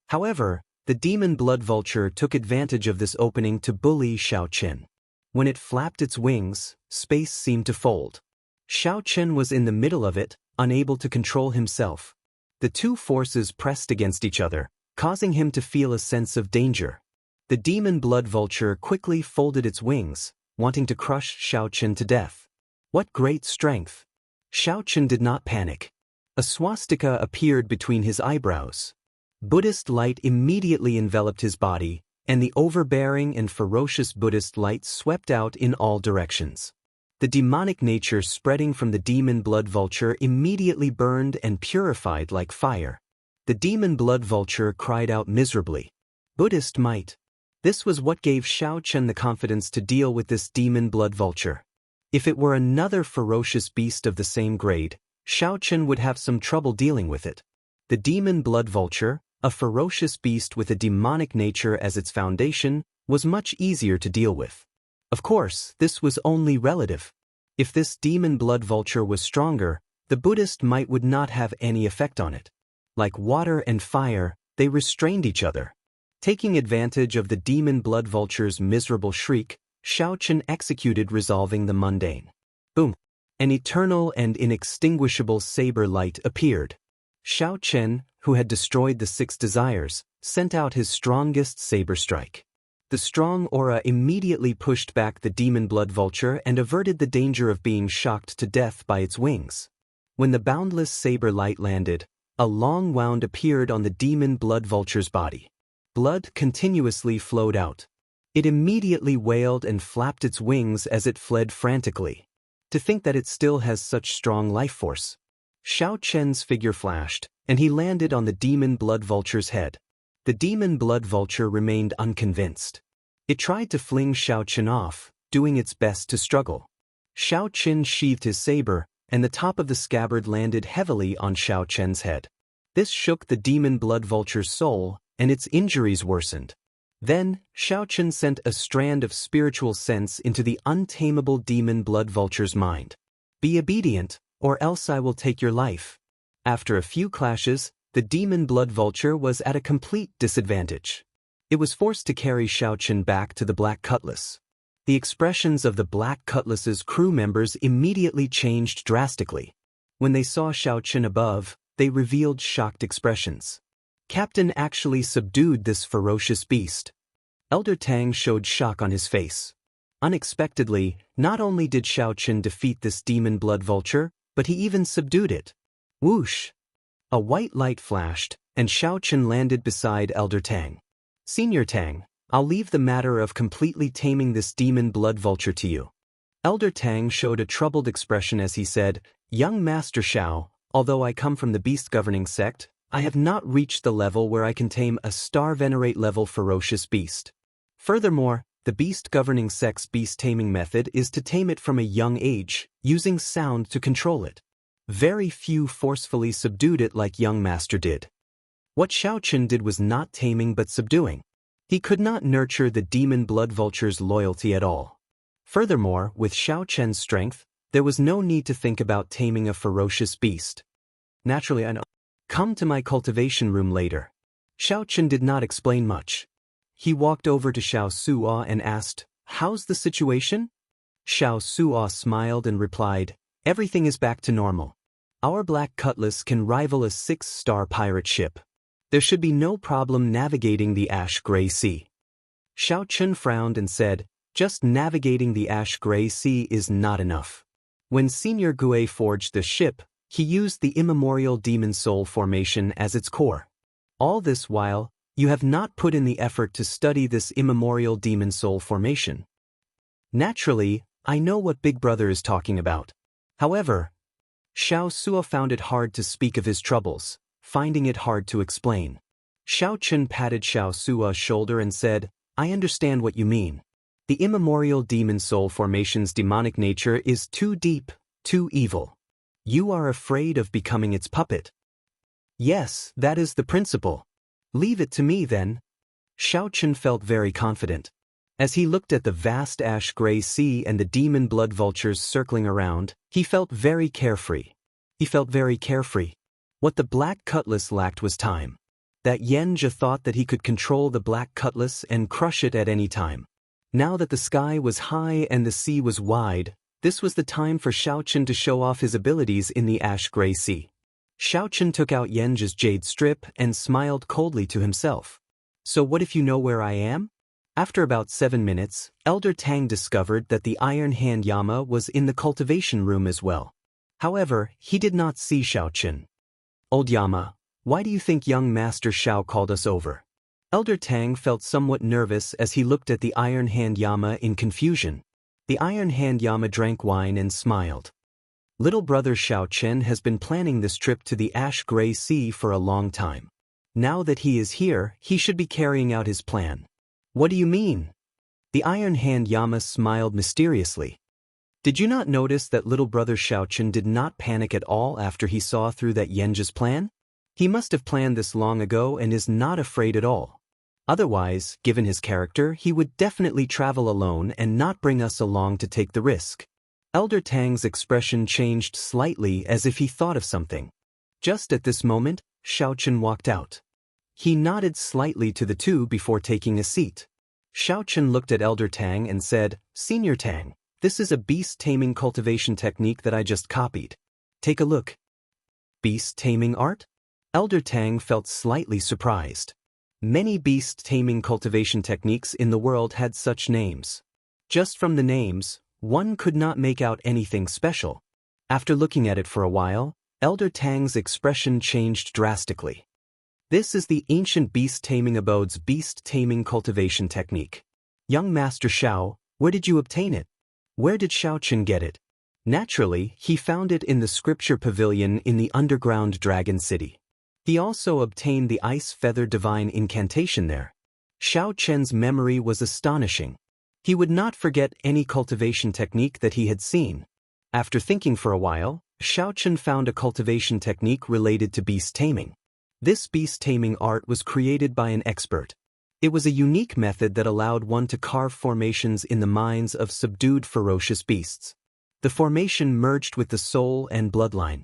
However, the demon blood vulture took advantage of this opening to bully Xiao Qin. When it flapped its wings, space seemed to fold. Xiaochen was in the middle of it, unable to control himself. The two forces pressed against each other, causing him to feel a sense of danger. The demon blood vulture quickly folded its wings, wanting to crush Xiaochen to death. What great strength! Xiaochen did not panic. A swastika appeared between his eyebrows. Buddhist light immediately enveloped his body, and the overbearing and ferocious Buddhist light swept out in all directions. The demonic nature spreading from the demon blood vulture immediately burned and purified like fire. The demon blood vulture cried out miserably. Buddhist might. This was what gave Xiaochen the confidence to deal with this demon blood vulture. If it were another ferocious beast of the same grade, Xiaochen would have some trouble dealing with it. The demon blood vulture, a ferocious beast with a demonic nature as its foundation, was much easier to deal with. Of course, this was only relative. If this demon blood vulture was stronger, the Buddhist might would not have any effect on it. Like water and fire, they restrained each other. Taking advantage of the demon blood vulture's miserable shriek, Xiaochen executed resolving the mundane. Boom! An eternal and inextinguishable saber light appeared. Xiaochen, who had destroyed the 6 desires, sent out his strongest saber strike. The strong aura immediately pushed back the demon blood vulture and averted the danger of being shocked to death by its wings. When the boundless saber light landed, a long wound appeared on the demon blood vulture's body. Blood continuously flowed out. It immediately wailed and flapped its wings as it fled frantically. To think that it still has such strong life force. Xiaochen's figure flashed, and he landed on the demon blood vulture's head. The demon blood vulture remained unconvinced. It tried to fling Xiaochen off, doing its best to struggle. Xiaochen sheathed his saber, and the top of the scabbard landed heavily on Xiaochen's head. This shook the demon blood vulture's soul, and its injuries worsened. Then, Xiaochen sent a strand of spiritual sense into the untamable demon blood vulture's mind. Be obedient, or else I will take your life. After a few clashes, the demon blood vulture was at a complete disadvantage. It was forced to carry Xiaochen back to the Black Cutlass. The expressions of the Black Cutlass's crew members immediately changed drastically. When they saw Xiaochen above, they revealed shocked expressions. Captain actually subdued this ferocious beast. Elder Tang showed shock on his face. Unexpectedly, not only did Xiaochen defeat this demon blood vulture, but he even subdued it. Whoosh! A white light flashed, and Xiaochen landed beside Elder Tang. Senior Tang, I'll leave the matter of completely taming this demon blood vulture to you. Elder Tang showed a troubled expression as he said, Young Master Xiao, although I come from the beast governing sect, I have not reached the level where I can tame a star venerate level ferocious beast. Furthermore, the beast governing sect's beast taming method is to tame it from a young age, using sound to control it. Very few forcefully subdued it like young master did. What Xiaochen did was not taming but subduing. He could not nurture the demon blood vulture's loyalty at all. Furthermore, with Xiaochen's strength, there was no need to think about taming a ferocious beast. Naturally, I know. Come to my cultivation room later. Xiaochen did not explain much. He walked over to Xiao Suo and asked, How's the situation? Xiao Suo smiled and replied, Everything is back to normal. Our Black Cutlass can rival a 6-star pirate ship. There should be no problem navigating the ash-gray sea. Xiaochen frowned and said, Just navigating the ash-gray sea is not enough. When Senior Gue forged the ship, he used the immemorial demon soul formation as its core. All this while, you have not put in the effort to study this immemorial demon soul formation. Naturally, I know what Big Brother is talking about. However, Xiao Suo found it hard to speak of his troubles, finding it hard to explain. Xiaochen patted Xiao Suo's shoulder and said, I understand what you mean. The immemorial demon soul formation's demonic nature is too deep, too evil. You are afraid of becoming its puppet. Yes, that is the principle. Leave it to me then. Xiaochen felt very confident. As he looked at the vast ash-gray sea and the demon blood vultures circling around, he felt very carefree. What the Black Cutlass lacked was time. That Yenja thought that he could control the Black Cutlass and crush it at any time. Now that the sky was high and the sea was wide, this was the time for Xiaochen to show off his abilities in the ash-gray sea. Xiaochen took out Yen's jade strip and smiled coldly to himself. So what if you know where I am? After about 7 minutes, Elder Tang discovered that the Iron Hand Yama was in the cultivation room as well. However, he did not see Xiaochen. Old Yama, why do you think young Master Xiao called us over? Elder Tang felt somewhat nervous as he looked at the Iron Hand Yama in confusion. The Iron Hand Yama drank wine and smiled. Little brother Xiaochen has been planning this trip to the ash-gray sea for a long time. Now that he is here, he should be carrying out his plan. What do you mean? The Iron Hand Yama smiled mysteriously. Did you not notice that little brother Xiaochen did not panic at all after he saw through that Yen's plan? He must have planned this long ago and is not afraid at all. Otherwise, given his character, he would definitely travel alone and not bring us along to take the risk. Elder Tang's expression changed slightly as if he thought of something. Just at this moment, Xiaochen walked out. He nodded slightly to the two before taking a seat. Xiaochen looked at Elder Tang and said, Senior Tang, this is a beast-taming cultivation technique that I just copied. Take a look. Beast-taming art? Elder Tang felt slightly surprised. Many beast-taming cultivation techniques in the world had such names. Just from the names, one could not make out anything special. After looking at it for a while, Elder Tang's expression changed drastically. This is the ancient beast-taming abode's beast-taming cultivation technique. Young Master Xiao, where did you obtain it? Where did Xiaochen get it? Naturally, he found it in the scripture pavilion in the underground dragon city. He also obtained the ice feather divine incantation there. Xiaochen's memory was astonishing. He would not forget any cultivation technique that he had seen. After thinking for a while, Xiaochen found a cultivation technique related to beast taming. This beast-taming art was created by an expert. It was a unique method that allowed one to carve formations in the minds of subdued ferocious beasts. The formation merged with the soul and bloodline.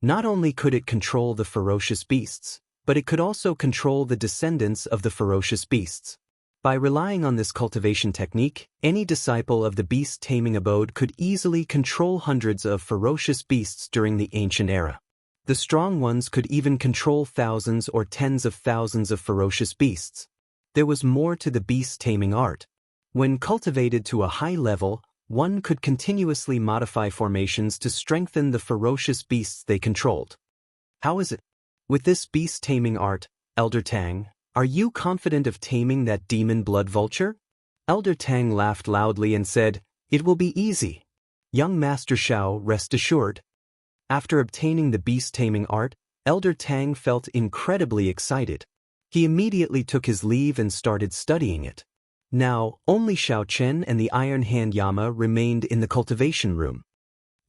Not only could it control the ferocious beasts, but it could also control the descendants of the ferocious beasts. By relying on this cultivation technique, any disciple of the beast-taming abode could easily control hundreds of ferocious beasts during the ancient era. The strong ones could even control thousands or tens of thousands of ferocious beasts. There was more to the beast-taming art. When cultivated to a high level, one could continuously modify formations to strengthen the ferocious beasts they controlled. How is it? With this beast-taming art, Elder Tang, are you confident of taming that demon blood vulture? Elder Tang laughed loudly and said, It will be easy. Young Master Xiao, rest assured. After obtaining the beast-taming art, Elder Tang felt incredibly excited. He immediately took his leave and started studying it. Now, only Xiaochen and the Iron Hand Yama remained in the cultivation room.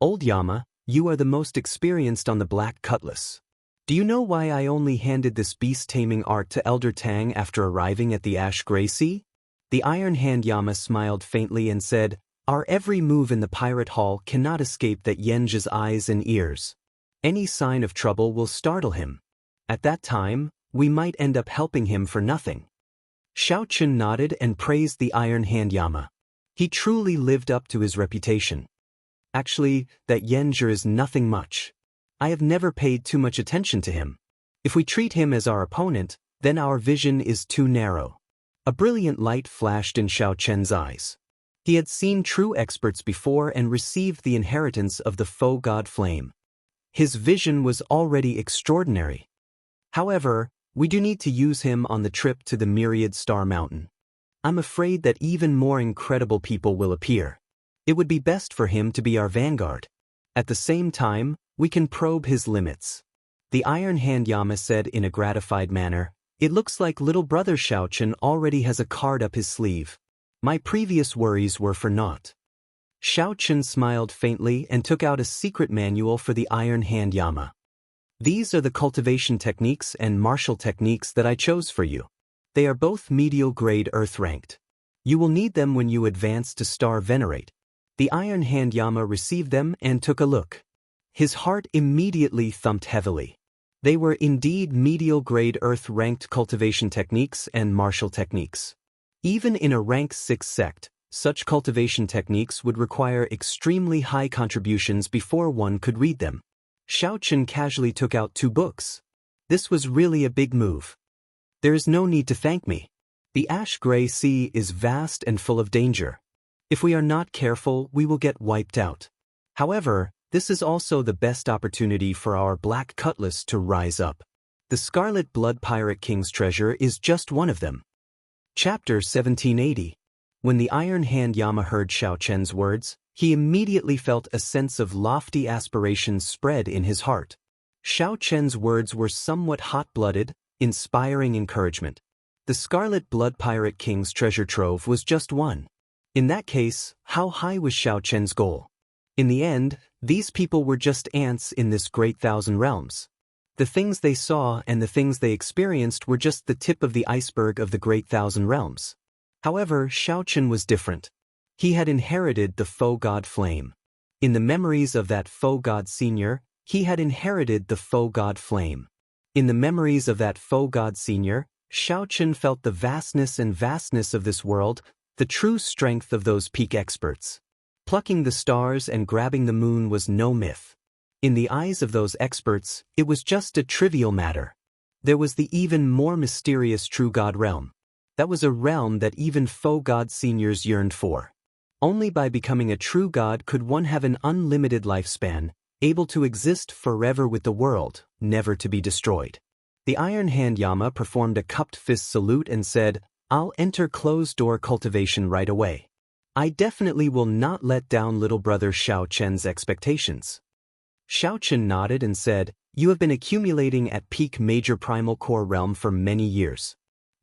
Old Yama, you are the most experienced on the black cutlass. Do you know why I only handed this beast-taming art to Elder Tang after arriving at the ash-gray sea? The Iron Hand Yama smiled faintly and said, Our every move in the pirate hall cannot escape that Yen's eyes and ears. Any sign of trouble will startle him. At that time, we might end up helping him for nothing. Xiaochen nodded and praised the Iron Hand Yama. He truly lived up to his reputation. Actually, that Yen's is nothing much. I have never paid too much attention to him. If we treat him as our opponent, then our vision is too narrow. A brilliant light flashed in Xiaochen's eyes. He had seen true experts before and received the inheritance of the faux god flame. His vision was already extraordinary. However, we do need to use him on the trip to the Myriad Star Mountain. I'm afraid that even more incredible people will appear. It would be best for him to be our vanguard. At the same time, we can probe his limits. The Iron Hand Yama said in a gratified manner, It looks like little brother Xiaochen already has a card up his sleeve. My previous worries were for naught. Xiaochen smiled faintly and took out a secret manual for the Iron Hand Yama. These are the cultivation techniques and martial techniques that I chose for you. They are both medial grade earth ranked. You will need them when you advance to Star Venerate. The Iron Hand Yama received them and took a look. His heart immediately thumped heavily. They were indeed medial grade earth ranked cultivation techniques and martial techniques. Even in a rank 6 sect, Such cultivation techniques would require extremely high contributions before one could read them. Xiaochen casually took out 2 books. This was really a big move. There is no need to thank me. The ash-gray sea is vast and full of danger. If we are not careful, we will get wiped out. However, this is also the best opportunity for our black cutlass to rise up. The Scarlet Blood Pirate King's treasure is just one of them. Chapter 1780. When the Iron Hand Yama heard Xiaochen's words, he immediately felt a sense of lofty aspirations spread in his heart. Xiaochen's words were somewhat hot-blooded, inspiring encouragement. The Scarlet Blood Pirate King's treasure trove was just one. In that case, how high was Xiaochen's goal? In the end, these people were just ants in this great thousand realms. The things they saw and the things they experienced were just the tip of the iceberg of the great thousand realms. However, Xiaochen was different. He had inherited the faux god flame. In the memories of that faux god senior, he had inherited the faux god flame. In the memories of that faux god senior, Xiaochen felt the vastness of this world, the true strength of those peak experts. Plucking the stars and grabbing the moon was no myth. In the eyes of those experts, it was just a trivial matter. There was the even more mysterious true god realm. That was a realm that even faux god seniors yearned for. Only by becoming a true god could one have an unlimited lifespan, able to exist forever with the world, never to be destroyed. The Iron Hand Yama performed a cupped fist salute and said, "I'll enter closed-door cultivation right away. I definitely will not let down little brother Xiaochen's expectations." Xiaochen nodded and said, "You have been accumulating at peak major primal core realm for many years.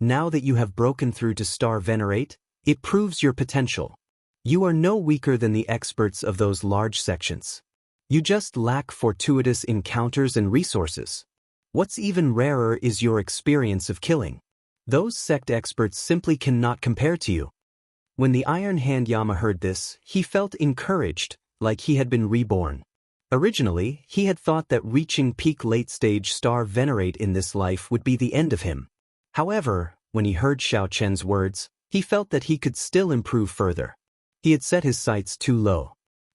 Now that you have broken through to Star Venerate, it proves your potential. You are no weaker than the experts of those large sections. You just lack fortuitous encounters and resources. What's even rarer is your experience of killing. Those sect experts simply cannot compare to you." When the Iron Hand Yama heard this, he felt encouraged, like he had been reborn. Originally, he had thought that reaching peak late-stage Star Venerate in this life would be the end of him. However, when he heard Xiaochen's words, he felt that he could still improve further. He had set his sights too low.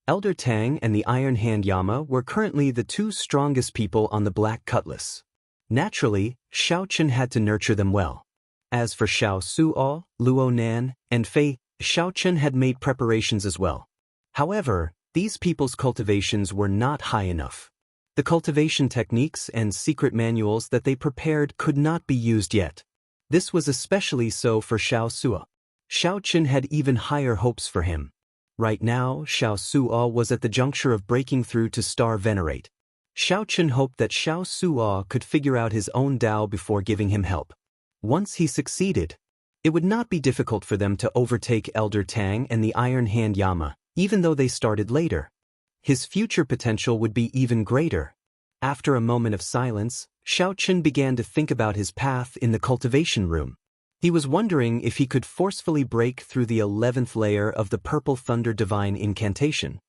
Elder Tang and the Iron Hand Yama were currently the 2 strongest people on the Black Cutlass. Naturally, Xiaochen had to nurture them well. As for Xiao Suo, Luo Nan, and Fei, Xiaochen had made preparations as well. However, these people's cultivations were not high enough. The cultivation techniques and secret manuals that they prepared could not be used yet. This was especially so for Xiao Suo. Xiaochen had even higher hopes for him. Right now, Xiao Suo was at the juncture of breaking through to Star Venerate. Xiaochen hoped that Xiao Suo could figure out his own Tao before giving him help. Once he succeeded, it would not be difficult for them to overtake Elder Tang and the Iron Hand Yama, even though they started later. His future potential would be even greater. After a moment of silence, Xiaochen began to think about his path in the cultivation room. He was wondering if he could forcefully break through the 11th layer of the Purple Thunder Divine Incantation.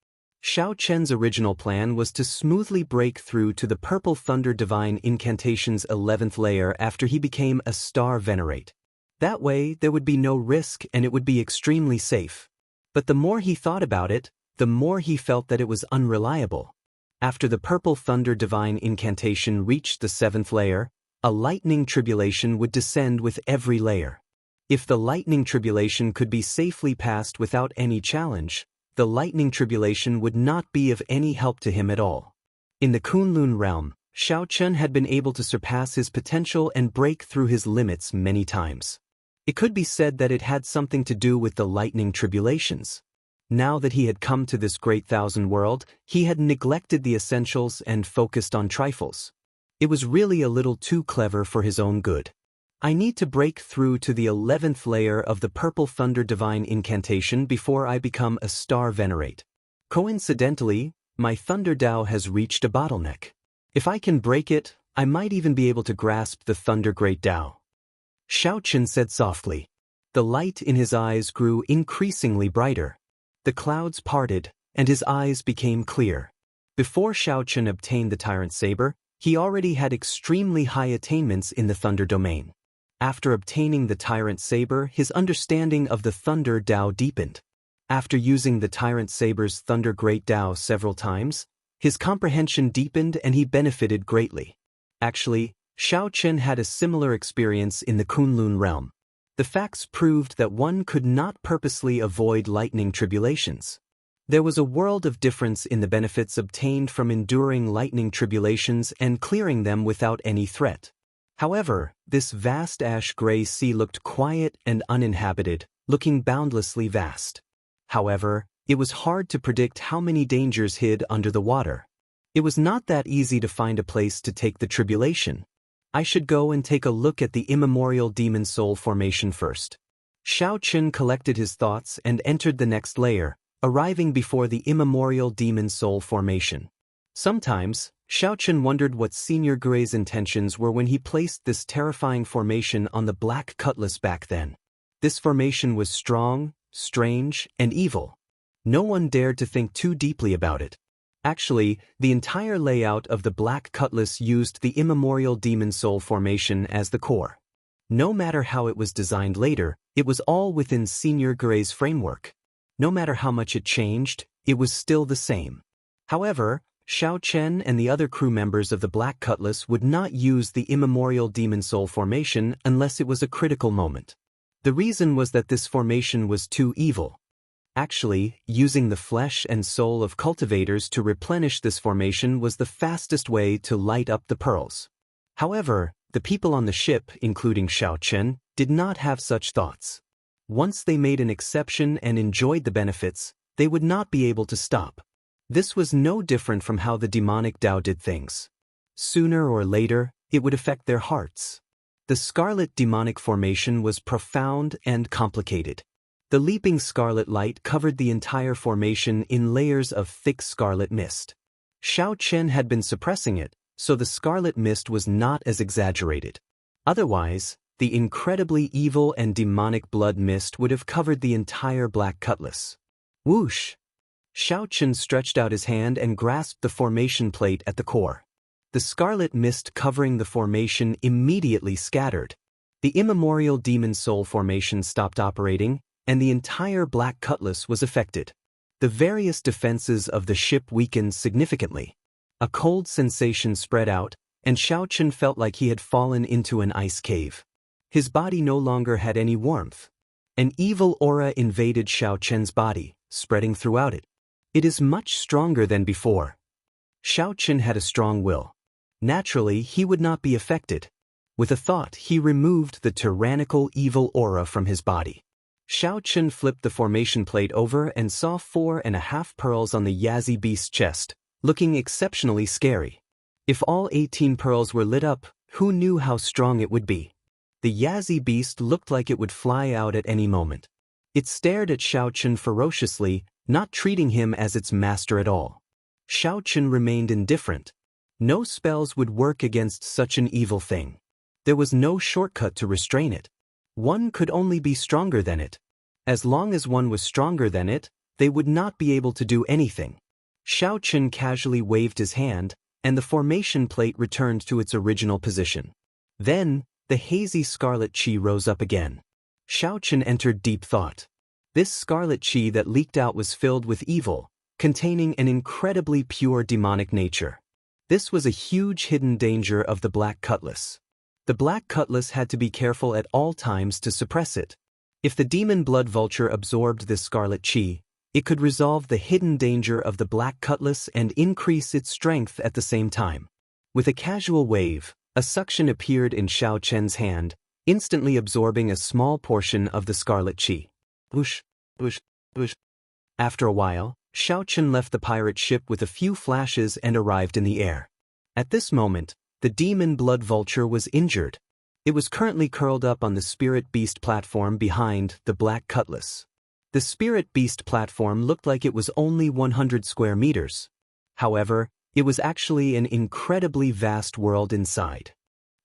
Xiaochen's original plan was to smoothly break through to the Purple Thunder Divine Incantation's 11th layer after he became a Star Venerate. That way, there would be no risk and it would be extremely safe. But the more he thought about it, the more he felt that it was unreliable. After the Purple Thunder Divine Incantation reached the 7th layer, a lightning tribulation would descend with every layer. If the lightning tribulation could be safely passed without any challenge, the lightning tribulation would not be of any help to him at all. In the Kunlun realm, Xiaochen had been able to surpass his potential and break through his limits many times. It could be said that it had something to do with the lightning tribulations. Now that he had come to this great thousand world, he had neglected the essentials and focused on trifles. It was really a little too clever for his own good. I need to break through to the 11th layer of the Purple Thunder Divine Incantation before I become a Star Venerate. Coincidentally, my Thunder Tao has reached a bottleneck. If I can break it, I might even be able to grasp the Thunder Great Tao. Xiaochen said softly. The light in his eyes grew increasingly brighter. The clouds parted, and his eyes became clear. Before Xiaochen obtained the Tyrant Saber, he already had extremely high attainments in the Thunder domain. After obtaining the Tyrant Saber, his understanding of the Thunder Tao deepened. After using the Tyrant Saber's Thunder Great Tao several times, his comprehension deepened and he benefited greatly. Actually, Xiao Chen had a similar experience in the Kunlun realm. The facts proved that one could not purposely avoid lightning tribulations. There was a world of difference in the benefits obtained from enduring lightning tribulations and clearing them without any threat. However, this vast ash-gray sea looked quiet and uninhabited, looking boundlessly vast. However, it was hard to predict how many dangers hid under the water. It was not that easy to find a place to take the tribulation. I should go and take a look at the immemorial demon soul formation first. Xiao Chen collected his thoughts and entered the next layer, arriving before the immemorial demon soul formation. Sometimes, Xiao Chen wondered what Senior Gray's intentions were when he placed this terrifying formation on the Black Cutlass back then. This formation was strong, strange, and evil. No one dared to think too deeply about it. Actually, the entire layout of the Black Cutlass used the immemorial demon soul formation as the core. No matter how it was designed later, it was all within Senior Gray's framework. No matter how much it changed, it was still the same. However, Xiao Chen and the other crew members of the Black Cutlass would not use the immemorial demon soul formation unless it was a critical moment. The reason was that this formation was too evil. Actually, using the flesh and soul of cultivators to replenish this formation was the fastest way to light up the pearls. However, the people on the ship, including Xiao Chen, did not have such thoughts. Once they made an exception and enjoyed the benefits, they would not be able to stop. This was no different from how the demonic Tao did things. Sooner or later, it would affect their hearts. The scarlet demonic formation was profound and complicated. The leaping scarlet light covered the entire formation in layers of thick scarlet mist. Xiao Chen had been suppressing it, so the scarlet mist was not as exaggerated. Otherwise, the incredibly evil and demonic blood mist would have covered the entire Black Cutlass. Whoosh! Xiao Chen stretched out his hand and grasped the formation plate at the core. The scarlet mist covering the formation immediately scattered. The immemorial demon soul formation stopped operating, and the entire Black Cutlass was affected. The various defenses of the ship weakened significantly. A cold sensation spread out, and Xiao Chen felt like he had fallen into an ice cave. His body no longer had any warmth. An evil aura invaded Xiao Chen's body, spreading throughout it. It is much stronger than before. Xiao Chen had a strong will. Naturally, he would not be affected. With a thought, he removed the tyrannical evil aura from his body. Xiao Chen flipped the formation plate over and saw 4.5 pearls on the Yazzie beast's chest, looking exceptionally scary. If all 18 pearls were lit up, who knew how strong it would be? The Yazzie beast looked like it would fly out at any moment. It stared at Xiao Chen ferociously, not treating him as its master at all. Xiao Chen remained indifferent. No spells would work against such an evil thing. There was no shortcut to restrain it. One could only be stronger than it. As long as one was stronger than it, they would not be able to do anything. Xiao Chen casually waved his hand, and the formation plate returned to its original position. Then, the hazy scarlet chi rose up again. Xiao Chen entered deep thought. This scarlet chi that leaked out was filled with evil, containing an incredibly pure demonic nature. This was a huge hidden danger of the Black Cutlass. The Black Cutlass had to be careful at all times to suppress it. If the demon blood vulture absorbed this scarlet chi, it could resolve the hidden danger of the Black Cutlass and increase its strength at the same time. With a casual wave, a suction appeared in Xiao Chen's hand, instantly absorbing a small portion of the scarlet chi. Whoosh, whoosh, whoosh. After a while, Xiao Chen left the pirate ship with a few flashes and arrived in the air. At this moment, the demon blood vulture was injured. It was currently curled up on the spirit beast platform behind the Black Cutlass. The spirit beast platform looked like it was only 100 square meters. However, it was actually an incredibly vast world inside.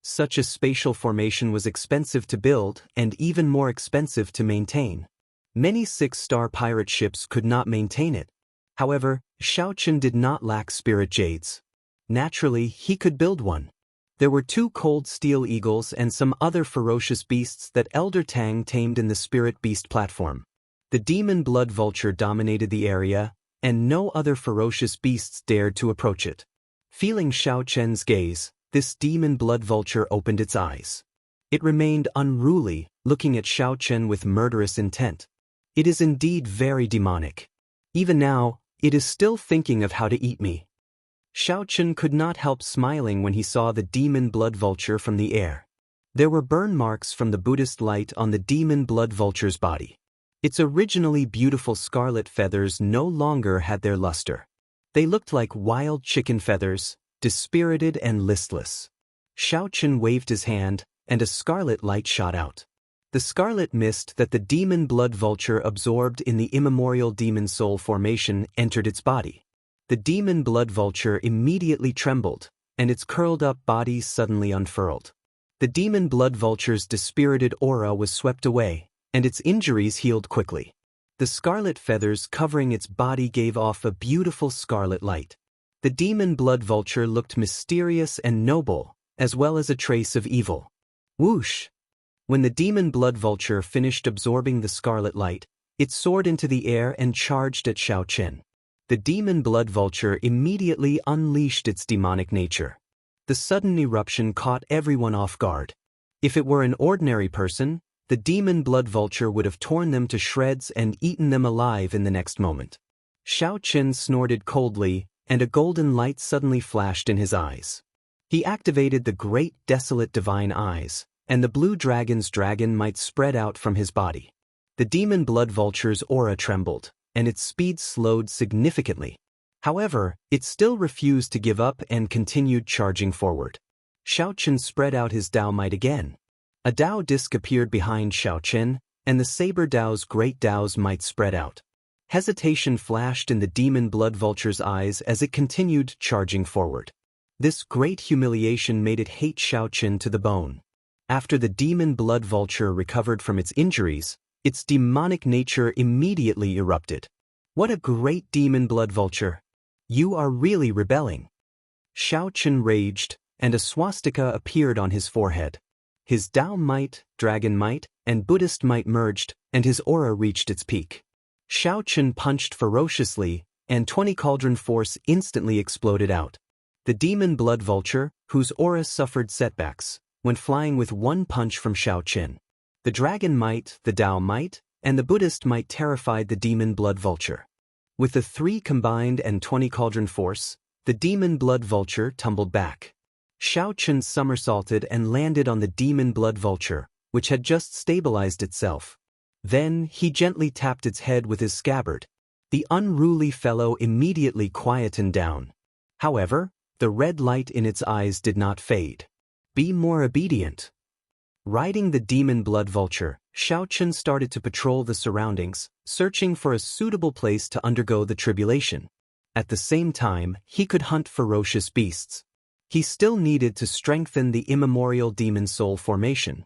Such a spatial formation was expensive to build and even more expensive to maintain. Many 6-star pirate ships could not maintain it. However, Xiao Chen did not lack spirit jades. Naturally, he could build one. There were 2 cold steel eagles and some other ferocious beasts that Elder Tang tamed in the spirit beast platform. The demon blood vulture dominated the area, and no other ferocious beasts dared to approach it. Feeling Xiao Chen's gaze, this demon blood vulture opened its eyes. It remained unruly, looking at Xiao Chen with murderous intent. It is indeed very demonic. Even now, it is still thinking of how to eat me. Xiao Chen could not help smiling when he saw the demon blood vulture from the air. There were burn marks from the Buddhist light on the demon blood vulture's body. Its originally beautiful scarlet feathers no longer had their luster. They looked like wild chicken feathers, dispirited and listless. Xiao Chen waved his hand, and a scarlet light shot out. The scarlet mist that the demon blood vulture absorbed in the immemorial demon soul formation entered its body. The demon blood vulture immediately trembled, and its curled-up body suddenly unfurled. The demon blood vulture's dispirited aura was swept away, and its injuries healed quickly. The scarlet feathers covering its body gave off a beautiful scarlet light. The demon blood vulture looked mysterious and noble, as well as a trace of evil. Whoosh! When the demon blood vulture finished absorbing the scarlet light, it soared into the air and charged at Xiao Chen. The demon blood vulture immediately unleashed its demonic nature. The sudden eruption caught everyone off guard. If it were an ordinary person, the demon blood vulture would have torn them to shreds and eaten them alive in the next moment. Xiao Chen snorted coldly, and a golden light suddenly flashed in his eyes. He activated the great desolate divine eyes, and the blue dragon's dragon might spread out from his body. The demon blood vulture's aura trembled, and its speed slowed significantly. However, it still refused to give up and continued charging forward. Xiao Chen spread out his Dao might again. A Dao disc appeared behind Xiao Chen, and the Saber Dao's great Dao's might spread out. Hesitation flashed in the demon blood vulture's eyes as it continued charging forward. This great humiliation made it hate Xiao Chen to the bone. After the demon blood vulture recovered from its injuries, its demonic nature immediately erupted. What a great demon blood vulture! You are really rebelling. Xiao Chen raged, and a swastika appeared on his forehead. His Dao might, dragon might, and Buddhist might merged, and his aura reached its peak. Xiao Chen punched ferociously, and 20 cauldron force instantly exploded out. The demon blood vulture, whose aura suffered setbacks, went flying with one punch from Xiao Chen. The dragon might, the Dao might, and the Buddhist might terrified the demon blood vulture. With the 3 combined and 20 cauldron force, the demon blood vulture tumbled back. Xiao Chen somersaulted and landed on the demon blood vulture, which had just stabilized itself. Then he gently tapped its head with his scabbard. The unruly fellow immediately quietened down. However, the red light in its eyes did not fade. Be more obedient. Riding the demon blood vulture, Xiao Chen started to patrol the surroundings, searching for a suitable place to undergo the tribulation. At the same time, he could hunt ferocious beasts. He still needed to strengthen the immemorial demon soul formation.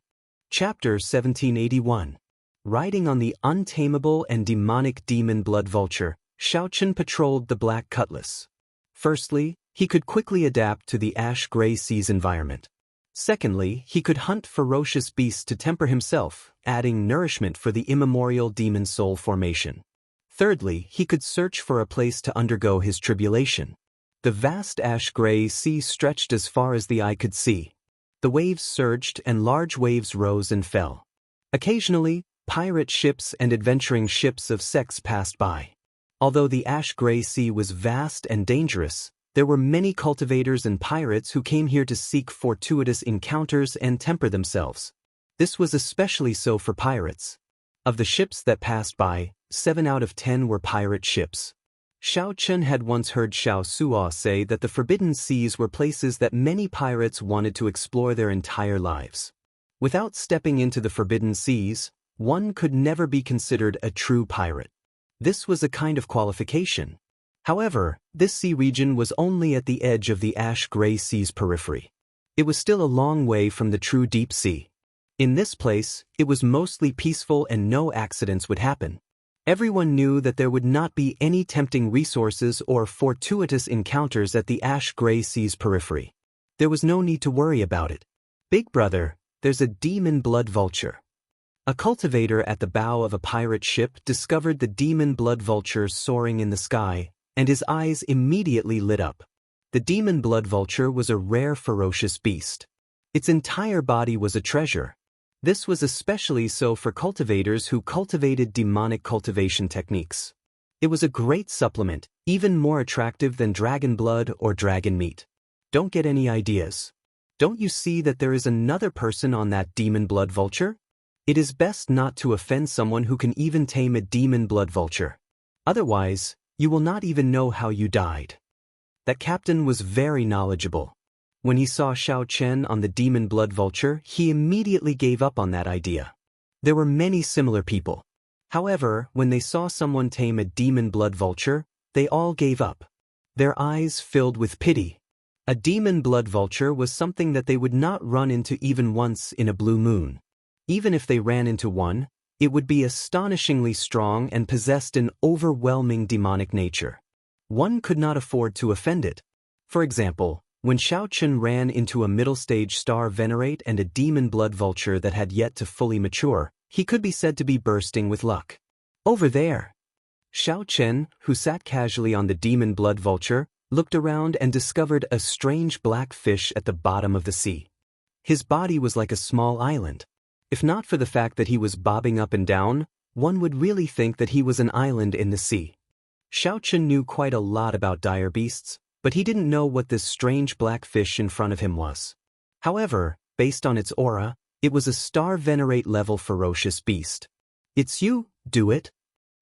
Chapter 1781. Riding on the untamable and demonic demon blood vulture, Xiao Chen patrolled the Black Cutlass. Firstly, he could quickly adapt to the ash-gray seas environment. Secondly, he could hunt ferocious beasts to temper himself, adding nourishment for the immemorial demon soul formation. Thirdly, he could search for a place to undergo his tribulation. The vast ash-gray sea stretched as far as the eye could see. The waves surged and large waves rose and fell. Occasionally, pirate ships and adventuring ships of sex passed by. Although the ash-gray sea was vast and dangerous, there were many cultivators and pirates who came here to seek fortuitous encounters and temper themselves. This was especially so for pirates. Of the ships that passed by, 7 out of 10 were pirate ships. Xiao Chen had once heard Xiao Suo say that the forbidden seas were places that many pirates wanted to explore their entire lives. Without stepping into the forbidden seas, one could never be considered a true pirate. This was a kind of qualification. However, this sea region was only at the edge of the ash-gray sea's periphery. It was still a long way from the true deep sea. In this place, it was mostly peaceful and no accidents would happen. Everyone knew that there would not be any tempting resources or fortuitous encounters at the ash-gray sea's periphery. There was no need to worry about it. Big brother, there's a demon blood vulture. A cultivator at the bow of a pirate ship discovered the demon blood vulture soaring in the sky, and his eyes immediately lit up. The demon blood vulture was a rare ferocious beast. Its entire body was a treasure. This was especially so for cultivators who cultivated demonic cultivation techniques. It was a great supplement, even more attractive than dragon blood or dragon meat. Don't get any ideas. Don't you see that there is another person on that demon blood vulture? It is best not to offend someone who can even tame a demon blood vulture. Otherwise, you will not even know how you died. That captain was very knowledgeable. When he saw Xiao Chen on the demon blood vulture, he immediately gave up on that idea. There were many similar people. However, when they saw someone tame a demon blood vulture, they all gave up. Their eyes filled with pity. A demon blood vulture was something that they would not run into even once in a blue moon. Even if they ran into one, it would be astonishingly strong and possessed an overwhelming demonic nature. One could not afford to offend it. For example, when Xiao Chen ran into a middle-stage star venerate and a demon blood vulture that had yet to fully mature, he could be said to be bursting with luck. Over there! Xiao Chen, who sat casually on the demon blood vulture, looked around and discovered a strange black fish at the bottom of the sea. His body was like a small island. If not for the fact that he was bobbing up and down, one would really think that he was an island in the sea. Xiao Chen knew quite a lot about dire beasts, but he didn't know what this strange black fish in front of him was. However, based on its aura, it was a star venerate level ferocious beast. It's you, do it?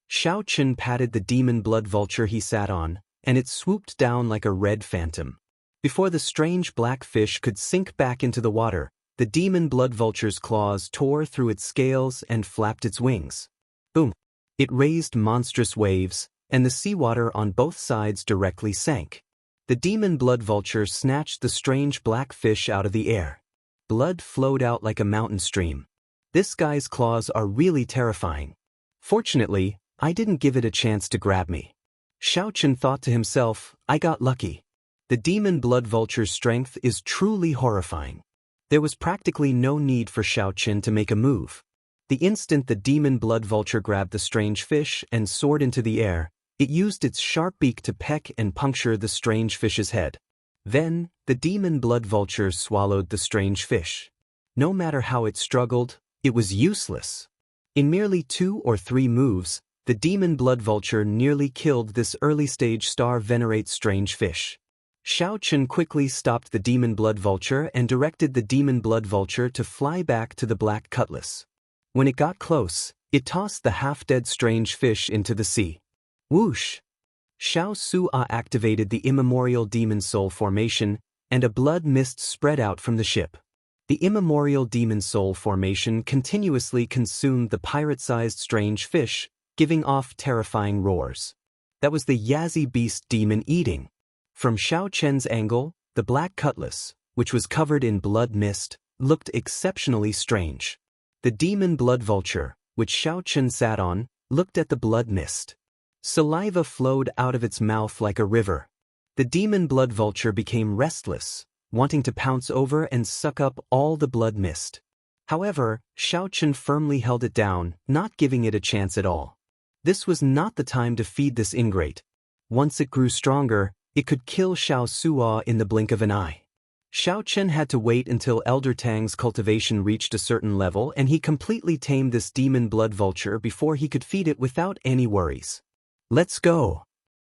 Xiao Chen patted the demon blood vulture he sat on, and it swooped down like a red phantom. Before the strange black fish could sink back into the water, the demon blood vulture's claws tore through its scales and flapped its wings. Boom! It raised monstrous waves, and the seawater on both sides directly sank. The demon blood vulture snatched the strange black fish out of the air. Blood flowed out like a mountain stream. This guy's claws are really terrifying. Fortunately, I didn't give it a chance to grab me. Xiao Chen thought to himself, I got lucky. The demon blood vulture's strength is truly horrifying. There was practically no need for Xiao Chen to make a move. The instant the demon blood vulture grabbed the strange fish and soared into the air, it used its sharp beak to peck and puncture the strange fish's head. Then, the demon blood vulture swallowed the strange fish. No matter how it struggled, it was useless. In merely 2 or 3 moves, the demon blood vulture nearly killed this early-stage star venerate strange fish. Xiao Chen quickly stopped the demon blood vulture and directed the demon blood vulture to fly back to the black cutlass. When it got close, it tossed the half-dead strange fish into the sea. Whoosh! Xiao Sua activated the immemorial demon soul formation, and a blood mist spread out from the ship. The immemorial demon soul formation continuously consumed the pirate-sized strange fish, giving off terrifying roars. That was the Yazzie beast demon eating. From Xiao Chen's angle, the black cutlass, which was covered in blood mist, looked exceptionally strange. The demon blood vulture, which Xiao Chen sat on, looked at the blood mist. Saliva flowed out of its mouth like a river. The demon blood vulture became restless, wanting to pounce over and suck up all the blood mist. However, Xiao Chen firmly held it down, not giving it a chance at all. This was not the time to feed this ingrate. Once it grew stronger, it could kill Xiao Sua in the blink of an eye. Xiao Chen had to wait until Elder Tang's cultivation reached a certain level and he completely tamed this demon blood vulture before he could feed it without any worries. Let's go!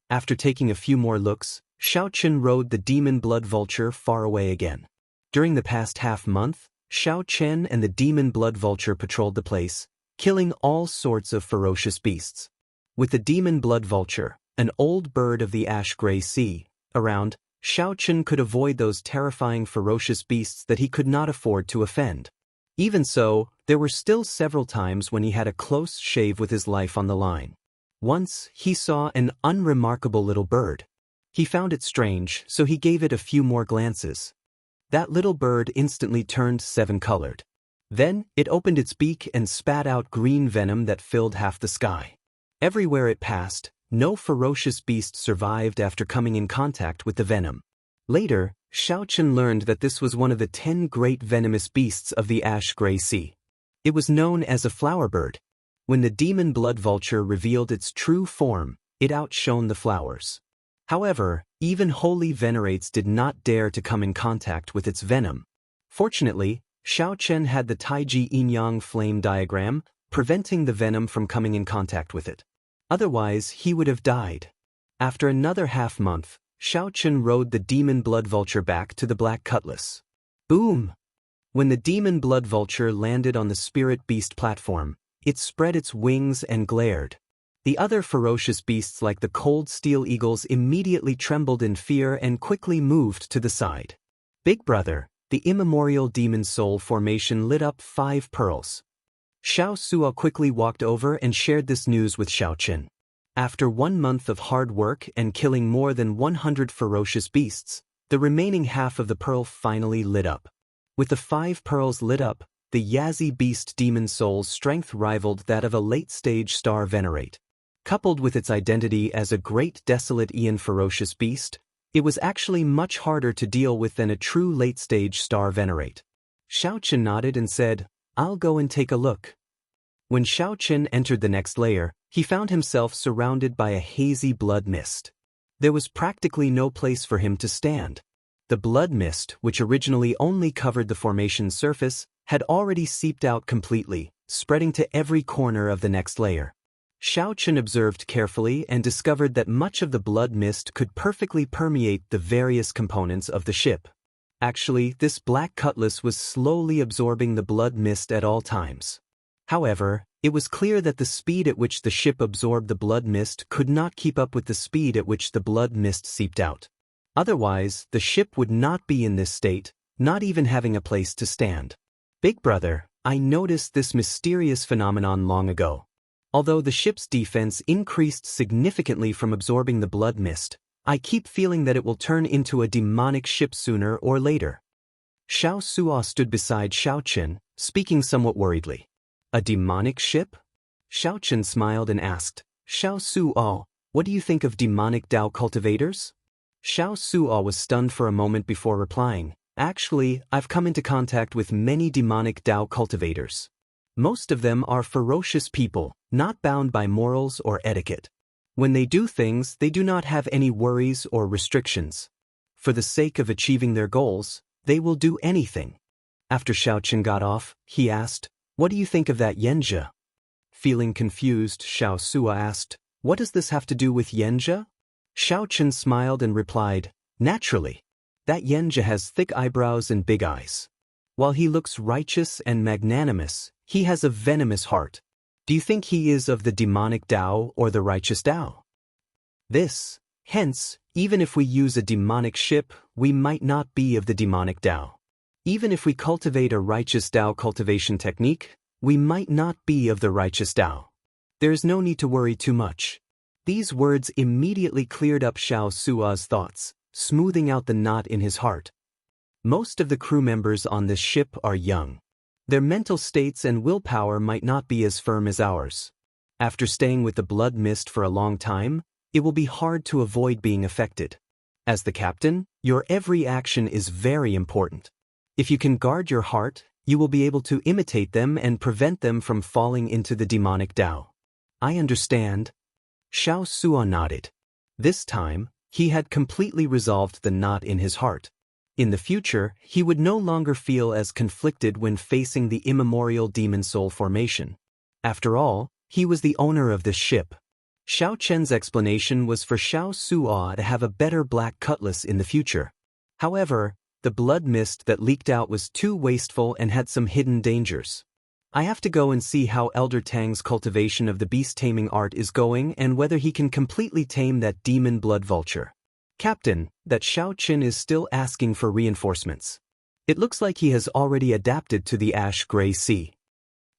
After taking a few more looks, Xiao Chen rode the demon blood vulture far away again. During the past half-month, Xiao Chen and the demon blood vulture patrolled the place, killing all sorts of ferocious beasts. With the demon blood vulture, an old bird of the ash-gray sea, around, Xiao Chen could avoid those terrifying ferocious beasts that he could not afford to offend. Even so, there were still several times when he had a close shave with his life on the line. Once, he saw an unremarkable little bird. He found it strange, so he gave it a few more glances. That little bird instantly turned 7-colored. Then, it opened its beak and spat out green venom that filled half the sky. Everywhere it passed, no ferocious beast survived after coming in contact with the venom. Later, Xiao Chen learned that this was one of the 10 great venomous beasts of the ash-gray sea. It was known as a flowerbird. When the demon blood vulture revealed its true form, it outshone the flowers. However, even holy venerates did not dare to come in contact with its venom. Fortunately, Xiao Chen had the Taiji Yin-Yang flame diagram, preventing the venom from coming in contact with it. Otherwise, he would have died. After another half-month, Xiao Chen rode the demon blood vulture back to the Black Cutlass. Boom! When the demon blood vulture landed on the spirit beast platform, it spread its wings and glared. The other ferocious beasts like the cold steel eagles immediately trembled in fear and quickly moved to the side. Big Brother, the immemorial demon soul formation lit up 5 pearls. Xiao Suo quickly walked over and shared this news with Xiao Chen. After 1 month of hard work and killing more than 100 ferocious beasts, the remaining half of the pearl finally lit up. With the 5 pearls lit up, the Yazi beast demon soul's strength rivaled that of a late-stage star venerate. Coupled with its identity as a great desolate Aeon ferocious beast, it was actually much harder to deal with than a true late-stage star venerate. Xiao Chen nodded and said, "I'll go and take a look." When Xiao Chen entered the next layer, he found himself surrounded by a hazy blood mist. There was practically no place for him to stand. The blood mist, which originally only covered the formation's surface, had already seeped out completely, spreading to every corner of the next layer. Xiao Chen observed carefully and discovered that much of the blood mist could perfectly permeate the various components of the ship. Actually, this Black Cutlass was slowly absorbing the blood mist at all times. However, it was clear that the speed at which the ship absorbed the blood mist could not keep up with the speed at which the blood mist seeped out. Otherwise, the ship would not be in this state, not even having a place to stand. Big Brother, I noticed this mysterious phenomenon long ago. Although the ship's defense increased significantly from absorbing the blood mist, I keep feeling that it will turn into a demonic ship sooner or later. Xiao Suo stood beside Xiao Chen, speaking somewhat worriedly. A demonic ship? Xiao Chen smiled and asked, "Xiao Suo, what do you think of demonic Dao cultivators?" Xiao Suo was stunned for a moment before replying, "Actually, I've come into contact with many demonic Dao cultivators. Most of them are ferocious people, not bound by morals or etiquette. When they do things, they do not have any worries or restrictions. For the sake of achieving their goals, they will do anything." After Xiao Chen got off, he asked, "What do you think of that Yenja?" Feeling confused, Xiao Suo asked, "What does this have to do with Yenja?" Xiao Chen smiled and replied, "Naturally. That Yenja has thick eyebrows and big eyes. While he looks righteous and magnanimous, he has a venomous heart. Do you think he is of the demonic Dao or the righteous Dao?" Hence, even if we use a demonic ship, we might not be of the demonic Dao. Even if we cultivate a righteous Dao cultivation technique, we might not be of the righteous Dao. There is no need to worry too much. These words immediately cleared up Xiao Suo's thoughts, smoothing out the knot in his heart. Most of the crew members on this ship are young. Their mental states and willpower might not be as firm as ours. After staying with the blood mist for a long time, it will be hard to avoid being affected. As the captain, your every action is very important. If you can guard your heart, you will be able to imitate them and prevent them from falling into the demonic Dao. I understand. Xiao Suo nodded. This time, he had completely resolved the knot in his heart. In the future, he would no longer feel as conflicted when facing the immemorial demon soul formation. After all, he was the owner of this ship. Xiao Chen's explanation was for Xiao Suo to have a better Black Cutlass in the future. However, the blood mist that leaked out was too wasteful and had some hidden dangers. I have to go and see how Elder Tang's cultivation of the beast-taming art is going and whether he can completely tame that demon blood vulture. Captain, that Xiao Chen is still asking for reinforcements. It looks like he has already adapted to the ash-gray sea.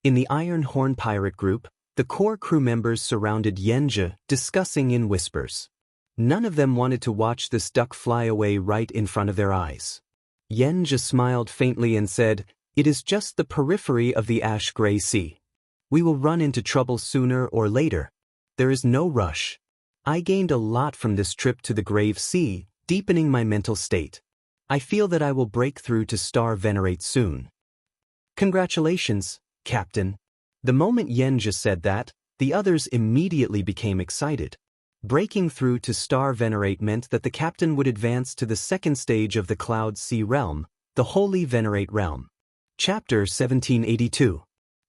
In the Iron Horn pirate group, the core crew members surrounded Yenja, discussing in whispers. None of them wanted to watch this duck fly away right in front of their eyes. Yenja smiled faintly and said, "It is just the periphery of the ash-gray sea. We will run into trouble sooner or later. There is no rush. I gained a lot from this trip to the Grave Sea, deepening my mental state. I feel that I will break through to Star Venerate soon." "Congratulations. Captain. The moment Yenja said that, the others immediately became excited. Breaking through to Star Venerate meant that the captain would advance to the second stage of the Cloud Sea Realm, the Holy Venerate Realm. Chapter 1782.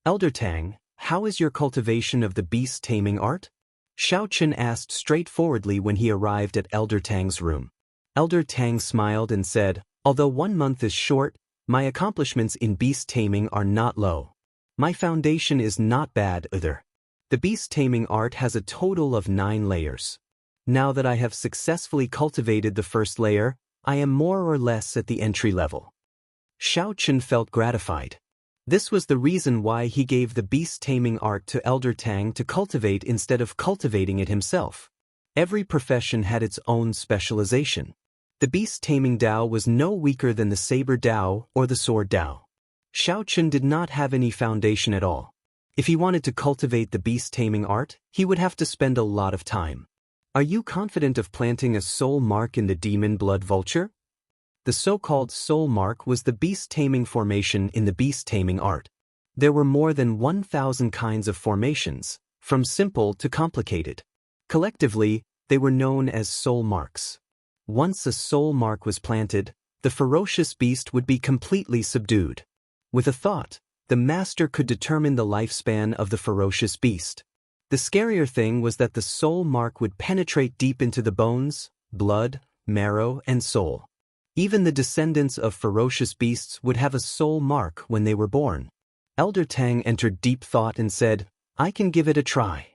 Elder Tang, how is your cultivation of the beast taming art? Xiao Chen asked straightforwardly when he arrived at Elder Tang's room. Elder Tang smiled and said, although 1 month is short, my accomplishments in beast taming are not low. My foundation is not bad either. The beast taming art has a total of 9 layers. Now that I have successfully cultivated the first layer, I am more or less at the entry level. Xiao Chen felt gratified. This was the reason why he gave the beast taming art to Elder Tang to cultivate instead of cultivating it himself. Every profession had its own specialization. The beast taming Dao was no weaker than the saber Dao or the sword Dao. Xiao Chen did not have any foundation at all. If he wanted to cultivate the beast taming art, he would have to spend a lot of time. Are you confident of planting a soul mark in the demon blood vulture? The so-called soul mark was the beast taming formation in the beast taming art. There were more than 1,000 kinds of formations, from simple to complicated. Collectively, they were known as soul marks. Once a soul mark was planted, the ferocious beast would be completely subdued. With a thought, the master could determine the lifespan of the ferocious beast. The scarier thing was that the soul mark would penetrate deep into the bones, blood, marrow, and soul. Even the descendants of ferocious beasts would have a soul mark when they were born. Elder Tang entered deep thought and said, I can give it a try.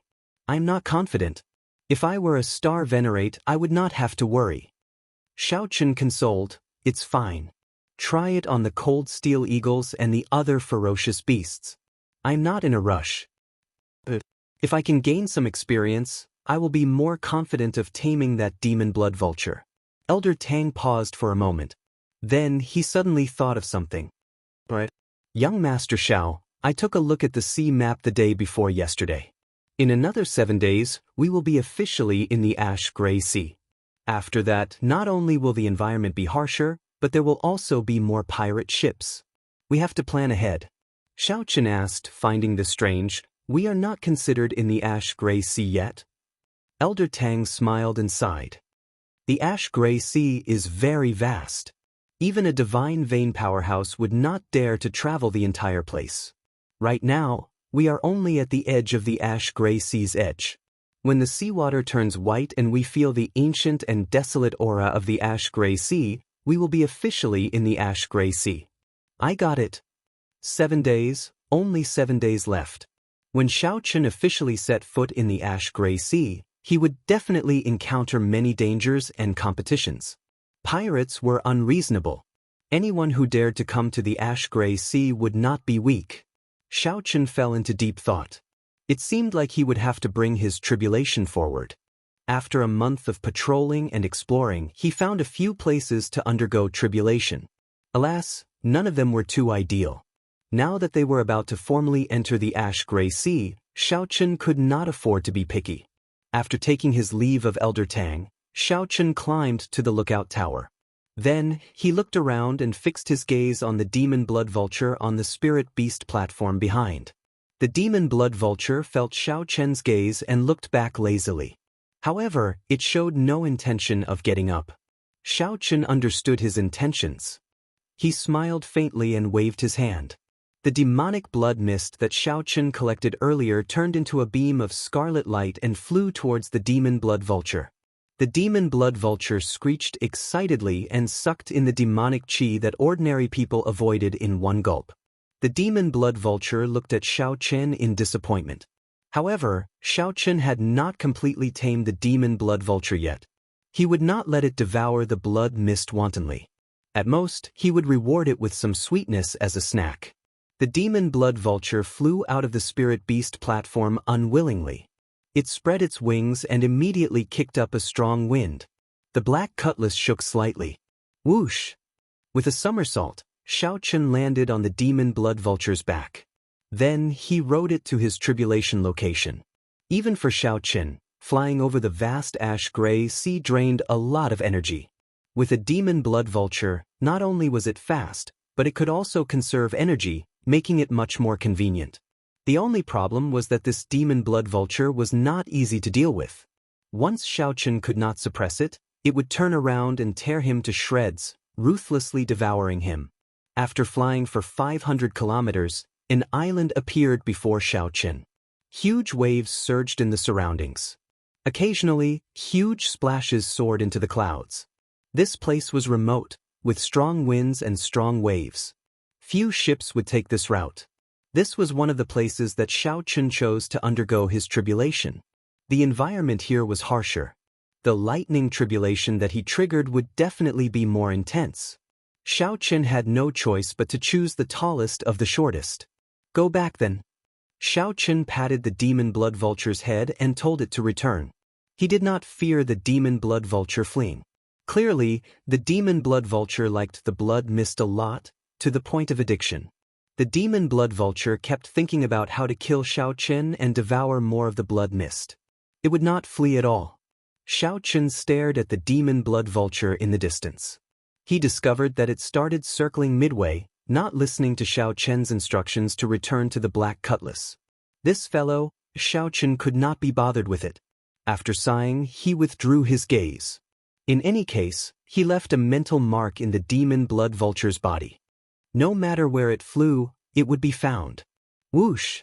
I'm not confident. If I were a star venerate, I would not have to worry. Xiao Chen consoled, it's fine. Try it on the cold steel eagles and the other ferocious beasts. I'm not in a rush. If I can gain some experience, I will be more confident of taming that demon blood vulture. Elder Tang paused for a moment. Then he suddenly thought of something. Right. Young Master Xiao, I took a look at the sea map the day before yesterday. In another 7 days, we will be officially in the ash-gray sea. After that, not only will the environment be harsher, but there will also be more pirate ships. We have to plan ahead. Xiao Chen asked, finding this strange, we are not considered in the ash-gray sea yet? Elder Tang smiled and sighed. The ash-gray sea is very vast. Even a divine vein powerhouse would not dare to travel the entire place. Right now, we are only at the edge of the ash-gray sea's edge. When the seawater turns white and we feel the ancient and desolate aura of the ash-gray sea, we will be officially in the ash-gray sea. I got it. 7 days, only 7 days left. When Xiao Chen officially set foot in the ash-gray sea, he would definitely encounter many dangers and competitions. Pirates were unreasonable. Anyone who dared to come to the ash-gray sea would not be weak. Xiao Chen fell into deep thought. It seemed like he would have to bring his tribulation forward. After a month of patrolling and exploring, he found a few places to undergo tribulation. Alas, none of them were too ideal. Now that they were about to formally enter the ash-gray sea, Xiao Chen could not afford to be picky. After taking his leave of Elder Tang, Xiao Chen climbed to the lookout tower. Then, he looked around and fixed his gaze on the demon blood vulture on the spirit beast platform behind. The demon blood vulture felt Xiao Chen's gaze and looked back lazily. However, it showed no intention of getting up. Xiao Chen understood his intentions. He smiled faintly and waved his hand. The demonic blood mist that Xiao Chen collected earlier turned into a beam of scarlet light and flew towards the demon blood vulture. The demon blood vulture screeched excitedly and sucked in the demonic chi that ordinary people avoided in one gulp. The demon blood vulture looked at Xiao Chen in disappointment. However, Xiao Chen had not completely tamed the demon blood vulture yet. He would not let it devour the blood mist wantonly. At most, he would reward it with some sweetness as a snack. The demon blood vulture flew out of the spirit beast platform unwillingly. It spread its wings and immediately kicked up a strong wind. The black cutlass shook slightly. Whoosh! With a somersault, Xiao Chen landed on the demon blood vulture's back. Then he rode it to his tribulation location. Even for Xiao Chen, flying over the vast ash-gray sea drained a lot of energy. With a demon blood vulture, not only was it fast, but it could also conserve energy, making it much more convenient. The only problem was that this demon blood vulture was not easy to deal with. Once Xiaochen could not suppress it, it would turn around and tear him to shreds, ruthlessly devouring him. After flying for 500 kilometers, an island appeared before Xiaochen. Huge waves surged in the surroundings. Occasionally, huge splashes soared into the clouds. This place was remote, with strong winds and strong waves. Few ships would take this route. This was one of the places that Xiaochen chose to undergo his tribulation. The environment here was harsher. The lightning tribulation that he triggered would definitely be more intense. Xiaochen had no choice but to choose the tallest of the shortest. Go back then. Xiaochen patted the demon blood vulture's head and told it to return. He did not fear the demon blood vulture fleeing. Clearly, the demon blood vulture liked the blood mist a lot, to the point of addiction. The demon blood vulture kept thinking about how to kill Xiaochen and devour more of the blood mist. It would not flee at all. Xiaochen stared at the demon blood vulture in the distance. He discovered that it started circling midway, not listening to Xiaochen's instructions to return to the black cutlass. This fellow, Xiaochen could not be bothered with it. After sighing, he withdrew his gaze. In any case, he left a mental mark in the demon blood vulture's body. No matter where it flew, it would be found. Whoosh!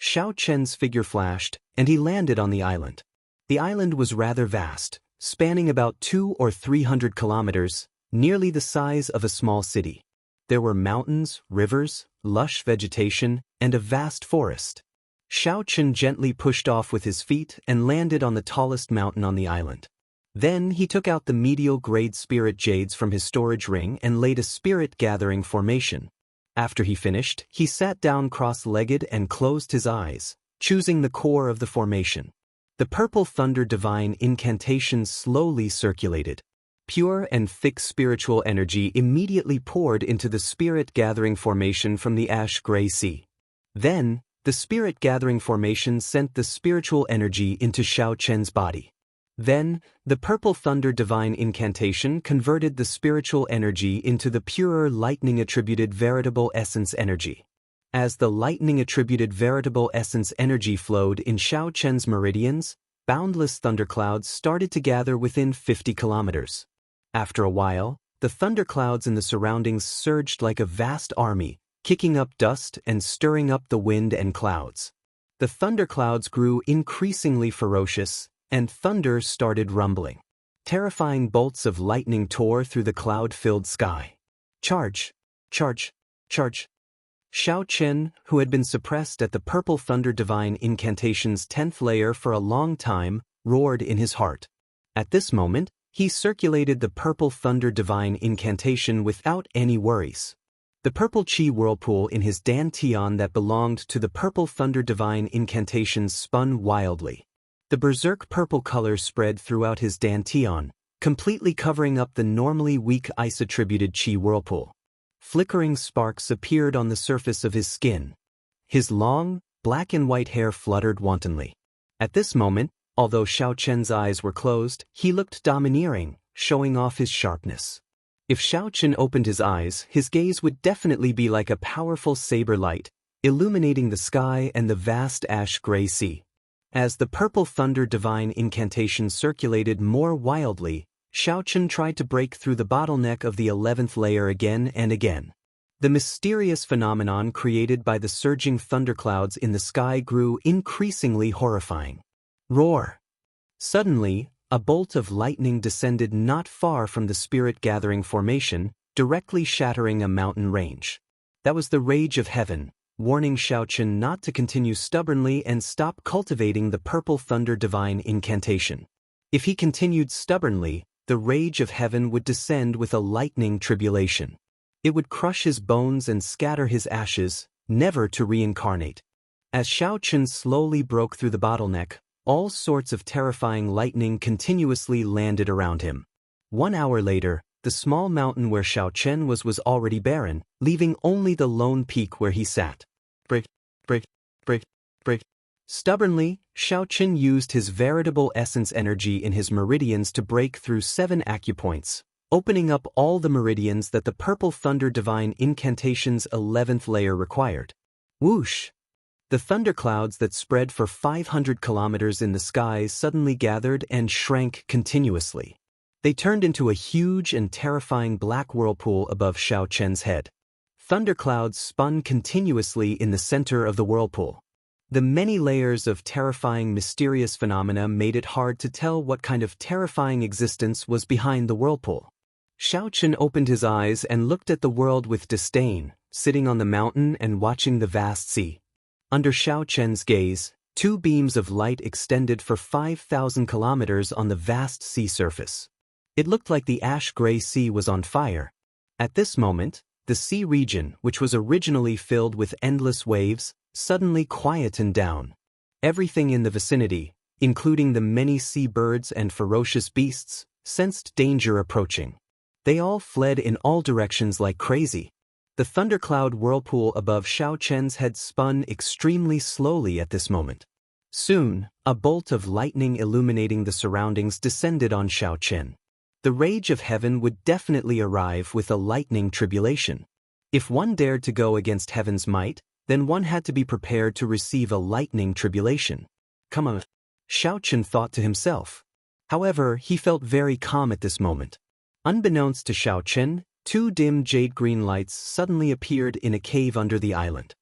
Xiaochen's figure flashed, and he landed on the island. The island was rather vast, spanning about 200 or 300 kilometers, nearly the size of a small city. There were mountains, rivers, lush vegetation, and a vast forest. Xiaochen gently pushed off with his feet and landed on the tallest mountain on the island. Then he took out the medial-grade spirit jades from his storage ring and laid a spirit-gathering formation. After he finished, he sat down cross-legged and closed his eyes, choosing the core of the formation. The purple thunder divine incantation slowly circulated. Pure and thick spiritual energy immediately poured into the spirit-gathering formation from the ash-gray sea. Then, the spirit-gathering formation sent the spiritual energy into Xiaochen's body. Then, the purple thunder divine incantation converted the spiritual energy into the purer lightning-attributed veritable essence energy. As the lightning-attributed veritable essence energy flowed in Xiaochen's meridians, boundless thunderclouds started to gather within 50 kilometers. After a while, the thunderclouds in the surroundings surged like a vast army, kicking up dust and stirring up the wind and clouds. The thunderclouds grew increasingly ferocious, and thunder started rumbling. Terrifying bolts of lightning tore through the cloud-filled sky. Charge! Charge! Charge! Xiaochen, who had been suppressed at the purple thunder divine incantation's 10th layer for a long time, roared in his heart. At this moment, he circulated the purple thunder divine incantation without any worries. The purple chi whirlpool in his dantian that belonged to the purple thunder divine incantation spun wildly. The berserk purple color spread throughout his dantian, completely covering up the normally weak ice-attributed chi whirlpool. Flickering sparks appeared on the surface of his skin. His long, black and white hair fluttered wantonly. At this moment, although Xiaochen's eyes were closed, he looked domineering, showing off his sharpness. If Xiaochen opened his eyes, his gaze would definitely be like a powerful saber light, illuminating the sky and the vast ash-gray sea. As the purple thunder divine incantation circulated more wildly, Xiaochen tried to break through the bottleneck of the 11th layer again and again. The mysterious phenomenon created by the surging thunderclouds in the sky grew increasingly horrifying. Roar! Suddenly, a bolt of lightning descended not far from the spirit-gathering formation, directly shattering a mountain range. That was the rage of heaven, warning Xiaochen not to continue stubbornly and stop cultivating the purple thunder divine incantation. If he continued stubbornly, the rage of heaven would descend with a lightning tribulation. It would crush his bones and scatter his ashes, never to reincarnate. As Xiaochen slowly broke through the bottleneck, all sorts of terrifying lightning continuously landed around him. 1 hour later, the small mountain where Xiaochen was already barren, leaving only the lone peak where he sat. Break, break, break, break. Stubbornly, Xiaochen used his veritable essence energy in his meridians to break through 7 acupoints, opening up all the meridians that the purple thunder divine incantation's 11th layer required. Whoosh! The thunderclouds that spread for 500 kilometers in the sky suddenly gathered and shrank continuously. They turned into a huge and terrifying black whirlpool above Xiao Chen's head. Thunderclouds spun continuously in the center of the whirlpool. The many layers of terrifying mysterious phenomena made it hard to tell what kind of terrifying existence was behind the whirlpool. Xiao Chen opened his eyes and looked at the world with disdain, sitting on the mountain and watching the vast sea. Under Xiao Chen's gaze, two beams of light extended for 5,000 kilometers on the vast sea surface. It looked like the ash-gray sea was on fire. At this moment, the sea region, which was originally filled with endless waves, suddenly quietened down. Everything in the vicinity, including the many sea birds and ferocious beasts, sensed danger approaching. They all fled in all directions like crazy. The thundercloud whirlpool above Xiao Chen's head spun extremely slowly at this moment. Soon, a bolt of lightning illuminating the surroundings descended on Xiao Chen. The rage of heaven would definitely arrive with a lightning tribulation. If one dared to go against heaven's might, then one had to be prepared to receive a lightning tribulation. Come on, Xiao Chen thought to himself. However, he felt very calm at this moment. Unbeknownst to Xiao Chen, two dim jade-green lights suddenly appeared in a cave under the island.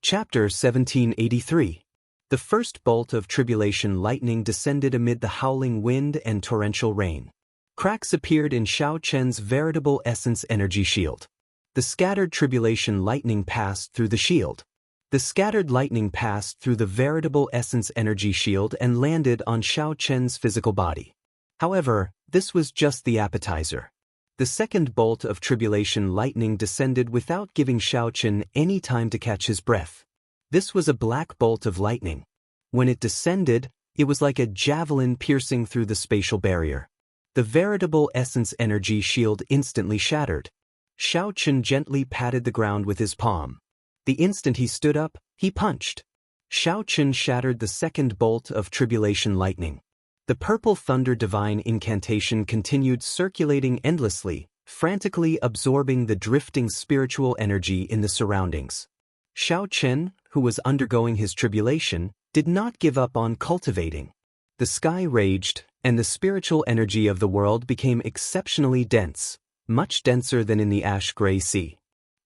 Chapter 1783. The first bolt of tribulation lightning descended amid the howling wind and torrential rain. Cracks appeared in Xiao Chen's veritable essence energy shield. The scattered tribulation lightning passed through the shield. The scattered lightning passed through the veritable essence energy shield and landed on Xiao Chen's physical body. However, this was just the appetizer. The second bolt of tribulation lightning descended without giving Xiao Chen any time to catch his breath. This was a black bolt of lightning. When it descended, it was like a javelin piercing through the spatial barrier. The veritable essence energy shield instantly shattered. Xiao Chen gently patted the ground with his palm. The instant he stood up, he punched. Xiao Chen shattered the second bolt of tribulation lightning. The purple thunder divine incantation continued circulating endlessly, frantically absorbing the drifting spiritual energy in the surroundings. Xiao Chen, who was undergoing his tribulation, did not give up on cultivating. The sky raged, and the spiritual energy of the world became exceptionally dense, much denser than in the ash-gray sea.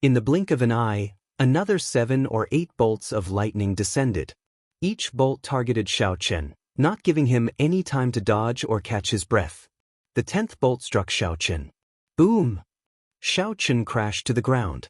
In the blink of an eye, another 7 or 8 bolts of lightning descended. Each bolt targeted Xiao Chen, not giving him any time to dodge or catch his breath. The 10th bolt struck Xiao Chen. Boom! Xiao Chen crashed to the ground.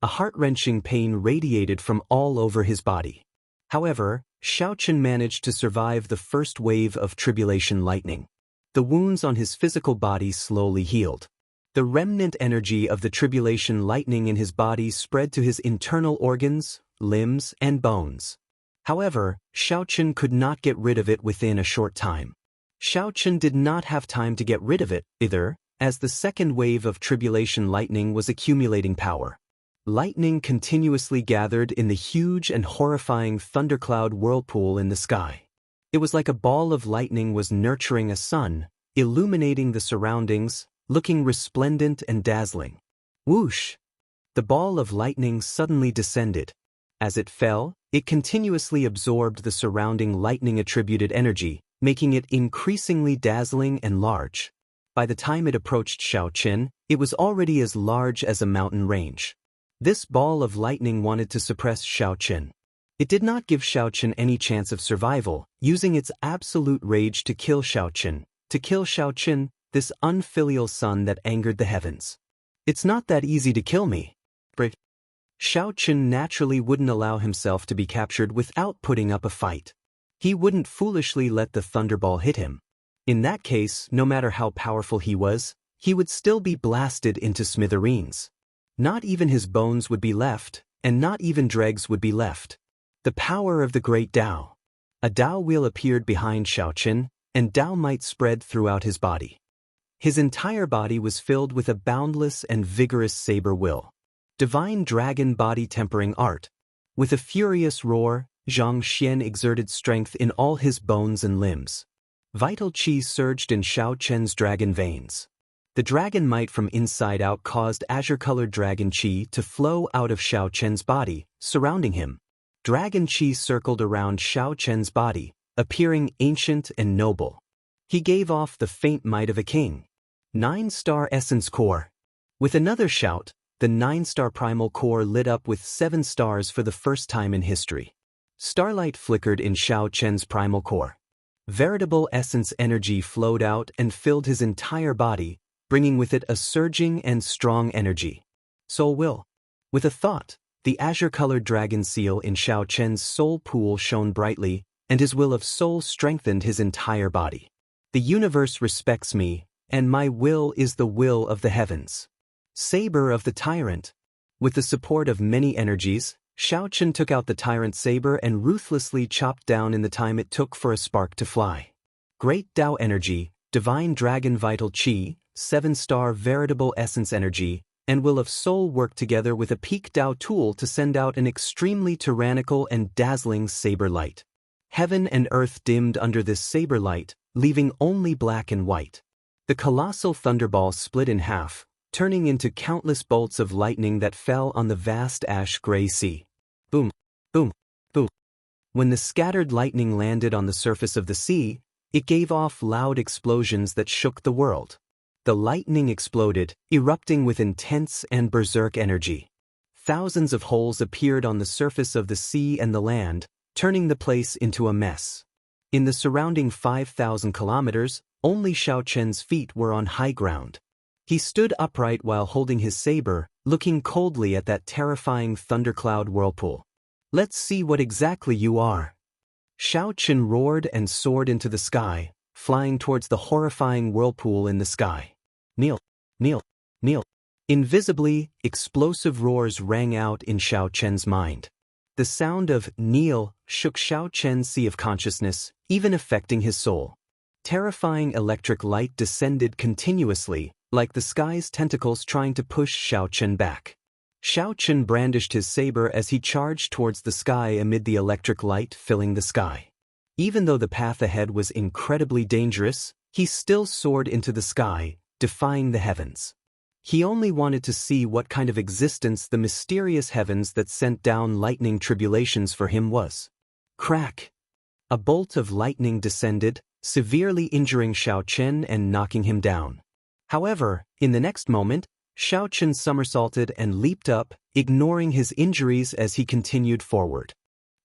A heart-wrenching pain radiated from all over his body. However, Xiao Chen managed to survive the first wave of tribulation lightning. The wounds on his physical body slowly healed. The remnant energy of the tribulation lightning in his body spread to his internal organs, limbs, and bones. However, Xiao Chen could not get rid of it within a short time. Xiao Chen did not have time to get rid of it, either, as the second wave of tribulation lightning was accumulating power. Lightning continuously gathered in the huge and horrifying thundercloud whirlpool in the sky. It was like a ball of lightning was nurturing a sun, illuminating the surroundings, looking resplendent and dazzling. Whoosh! The ball of lightning suddenly descended. As it fell, it continuously absorbed the surrounding lightning-attributed energy, making it increasingly dazzling and large. By the time it approached Xiao Chen, it was already as large as a mountain range. This ball of lightning wanted to suppress Xiao Chen. It did not give Xiao Chen any chance of survival, using its absolute rage to kill Xiao Chen. To kill Xiao Chen, this unfilial son that angered the heavens. It's not that easy to kill me. Xiao Chen naturally wouldn't allow himself to be captured without putting up a fight. He wouldn't foolishly let the thunderball hit him. In that case, no matter how powerful he was, he would still be blasted into smithereens. Not even his bones would be left, and not even dregs would be left. The power of the great Tao. A Tao wheel appeared behind Xiao Chen, and Tao might spread throughout his body. His entire body was filled with a boundless and vigorous saber will. Divine dragon body tempering art. With a furious roar, Zhang Xian exerted strength in all his bones and limbs. Vital qi surged in Xiao Chen's dragon veins. The dragon might from inside out caused azure-colored dragon chi to flow out of Xiao Chen's body, surrounding him. Dragon chi circled around Xiao Chen's body, appearing ancient and noble. He gave off the faint might of a king. 9-star essence core. With another shout, the 9-star primal core lit up with 7 stars for the first time in history. Starlight flickered in Xiao Chen's primal core. Veritable essence energy flowed out and filled his entire body, bringing with it a surging and strong energy. Soul will. With a thought, the azure-colored dragon seal in Xiao Chen's soul pool shone brightly, and his will of soul strengthened his entire body. The universe respects me, and my will is the will of the heavens. Saber of the Tyrant. With the support of many energies, Xiao Chen took out the tyrant saber and ruthlessly chopped down in the time it took for a spark to fly. Great Tao energy, divine dragon vital chi, 7-star veritable essence energy, and will of soul work together with a peak Tao tool to send out an extremely tyrannical and dazzling saber light. Heaven and earth dimmed under this saber light, leaving only black and white. The colossal thunderball split in half, turning into countless bolts of lightning that fell on the vast ash-gray sea. Boom, boom, boom. When the scattered lightning landed on the surface of the sea, it gave off loud explosions that shook the world. The lightning exploded, erupting with intense and berserk energy. Thousands of holes appeared on the surface of the sea and the land, turning the place into a mess. In the surrounding 5,000 kilometers, only Xiao Chen's feet were on high ground. He stood upright while holding his saber, looking coldly at that terrifying thundercloud whirlpool. Let's see what exactly you are. Xiao Chen roared and soared into the sky, flying towards the horrifying whirlpool in the sky. Kneel, kneel, kneel. Invisibly, explosive roars rang out in Xiao Chen's mind. The sound of kneel shook Xiao Chen's sea of consciousness, even affecting his soul. Terrifying electric light descended continuously, like the sky's tentacles trying to push Xiao Chen back. Xiao Chen brandished his saber as he charged towards the sky amid the electric light filling the sky. Even though the path ahead was incredibly dangerous, he still soared into the sky, defying the heavens. He only wanted to see what kind of existence the mysterious heavens that sent down lightning tribulations for him was. Crack! A bolt of lightning descended, severely injuring Xiao Chen and knocking him down. However, in the next moment, Xiao Chen somersaulted and leaped up, ignoring his injuries as he continued forward.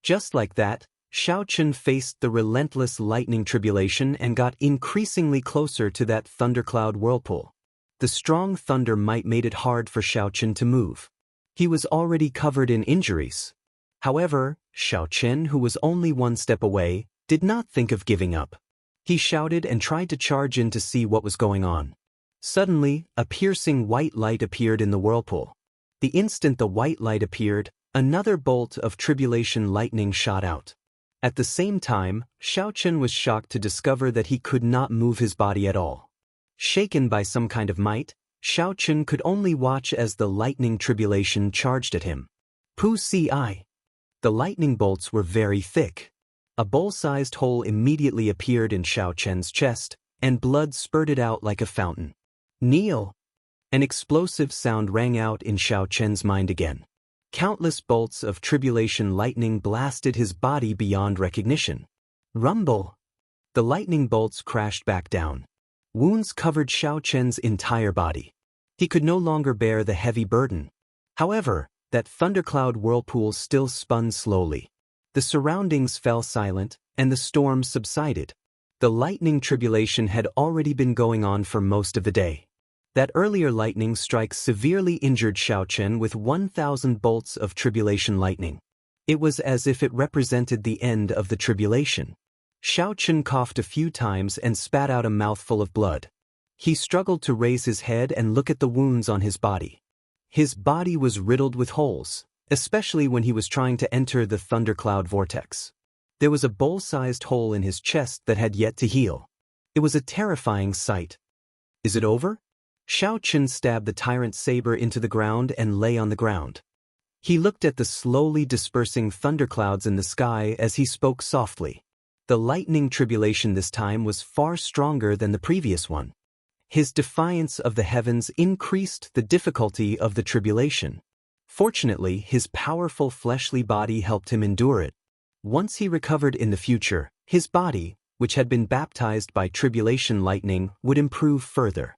Just like that, Xiao Chen faced the relentless lightning tribulation and got increasingly closer to that thundercloud whirlpool. The strong thunder might made it hard for Xiao Chen to move. He was already covered in injuries. However, Xiao Chen, who was only one step away, did not think of giving up. He shouted and tried to charge in to see what was going on. Suddenly, a piercing white light appeared in the whirlpool. The instant the white light appeared, another bolt of tribulation lightning shot out. At the same time, Xiao Chen was shocked to discover that he could not move his body at all. Shaken by some kind of might, Xiao Chen could only watch as the lightning tribulation charged at him. Pu Si. The lightning bolts were very thick. A bowl-sized hole immediately appeared in Xiao Chen's chest, and blood spurted out like a fountain. Kneel! An explosive sound rang out in Xiao Chen's mind again. Countless bolts of tribulation lightning blasted his body beyond recognition. Rumble! The lightning bolts crashed back down. Wounds covered Xiao Chen's entire body. He could no longer bear the heavy burden. However, that thundercloud whirlpool still spun slowly. The surroundings fell silent, and the storm subsided. The lightning tribulation had already been going on for most of the day. That earlier lightning strike severely injured Xiao Chen with 1,000 bolts of tribulation lightning. It was as if it represented the end of the tribulation. Xiao Chen coughed a few times and spat out a mouthful of blood. He struggled to raise his head and look at the wounds on his body. His body was riddled with holes, especially when he was trying to enter the thundercloud vortex. There was a bowl-sized hole in his chest that had yet to heal. It was a terrifying sight. Is it over? Xiao Chen stabbed the tyrant saber into the ground and lay on the ground. He looked at the slowly dispersing thunderclouds in the sky as he spoke softly. The lightning tribulation this time was far stronger than the previous one. His defiance of the heavens increased the difficulty of the tribulation. Fortunately, his powerful fleshly body helped him endure it. Once he recovered in the future, his body, which had been baptized by tribulation lightning, would improve further.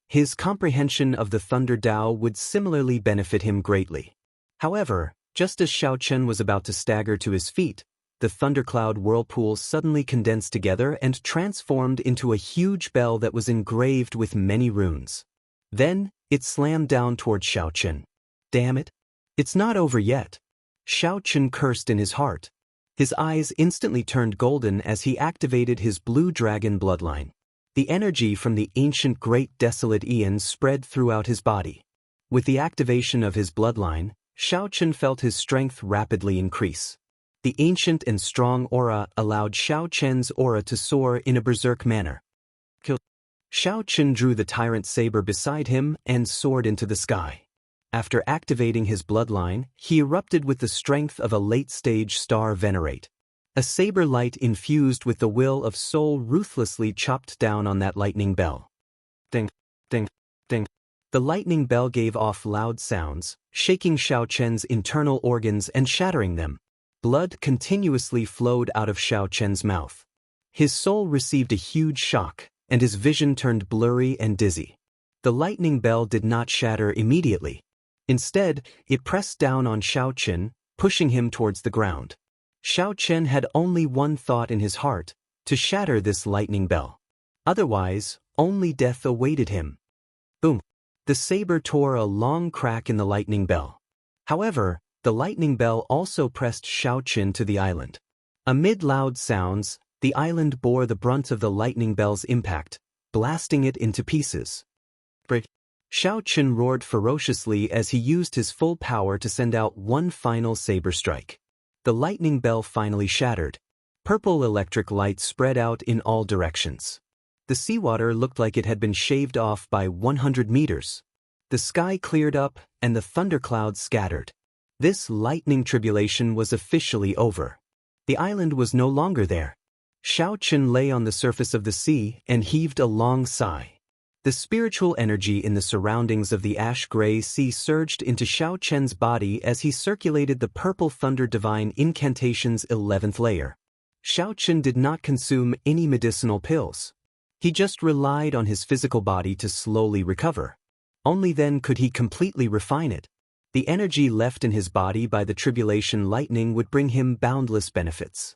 His comprehension of the Thunder Tao would similarly benefit him greatly. However, just as Xiao Chen was about to stagger to his feet, the thundercloud whirlpool suddenly condensed together and transformed into a huge bell that was engraved with many runes. Then, it slammed down toward Xiao Chen. Damn it! It's not over yet. Xiao Chen cursed in his heart. His eyes instantly turned golden as he activated his blue dragon bloodline. The energy from the ancient great desolate eons spread throughout his body. With the activation of his bloodline, Xiao Chen felt his strength rapidly increase. The ancient and strong aura allowed Xiao Chen's aura to soar in a berserk manner. Xiao Chen drew the tyrant saber beside him and soared into the sky. After activating his bloodline, he erupted with the strength of a late-stage star venerate. A saber light infused with the will of soul ruthlessly chopped down on that lightning bell. Ding, ding, ding. The lightning bell gave off loud sounds, shaking Xiao Chen's internal organs and shattering them. Blood continuously flowed out of Xiao Chen's mouth. His soul received a huge shock, and his vision turned blurry and dizzy. The lightning bell did not shatter immediately. Instead, it pressed down on Xiao Chen, pushing him towards the ground. Xiao Chen had only one thought in his heart: to shatter this lightning bell. Otherwise, only death awaited him. Boom! The saber tore a long crack in the lightning bell. However, the lightning bell also pressed Xiao Chen to the island. Amid loud sounds, the island bore the brunt of the lightning bell's impact, blasting it into pieces. Break! Xiao Chen roared ferociously as he used his full power to send out one final saber strike. The lightning bell finally shattered. Purple electric light spread out in all directions. The seawater looked like it had been shaved off by 100 meters. The sky cleared up and the thunderclouds scattered. This lightning tribulation was officially over. The island was no longer there. Xiao Chen lay on the surface of the sea and heaved a long sigh. The spiritual energy in the surroundings of the ash-gray sea surged into Xiao Chen's body as he circulated the purple thunder divine incantation's 11th layer. Xiao Chen did not consume any medicinal pills. He just relied on his physical body to slowly recover. Only then could he completely refine it. The energy left in his body by the tribulation lightning would bring him boundless benefits.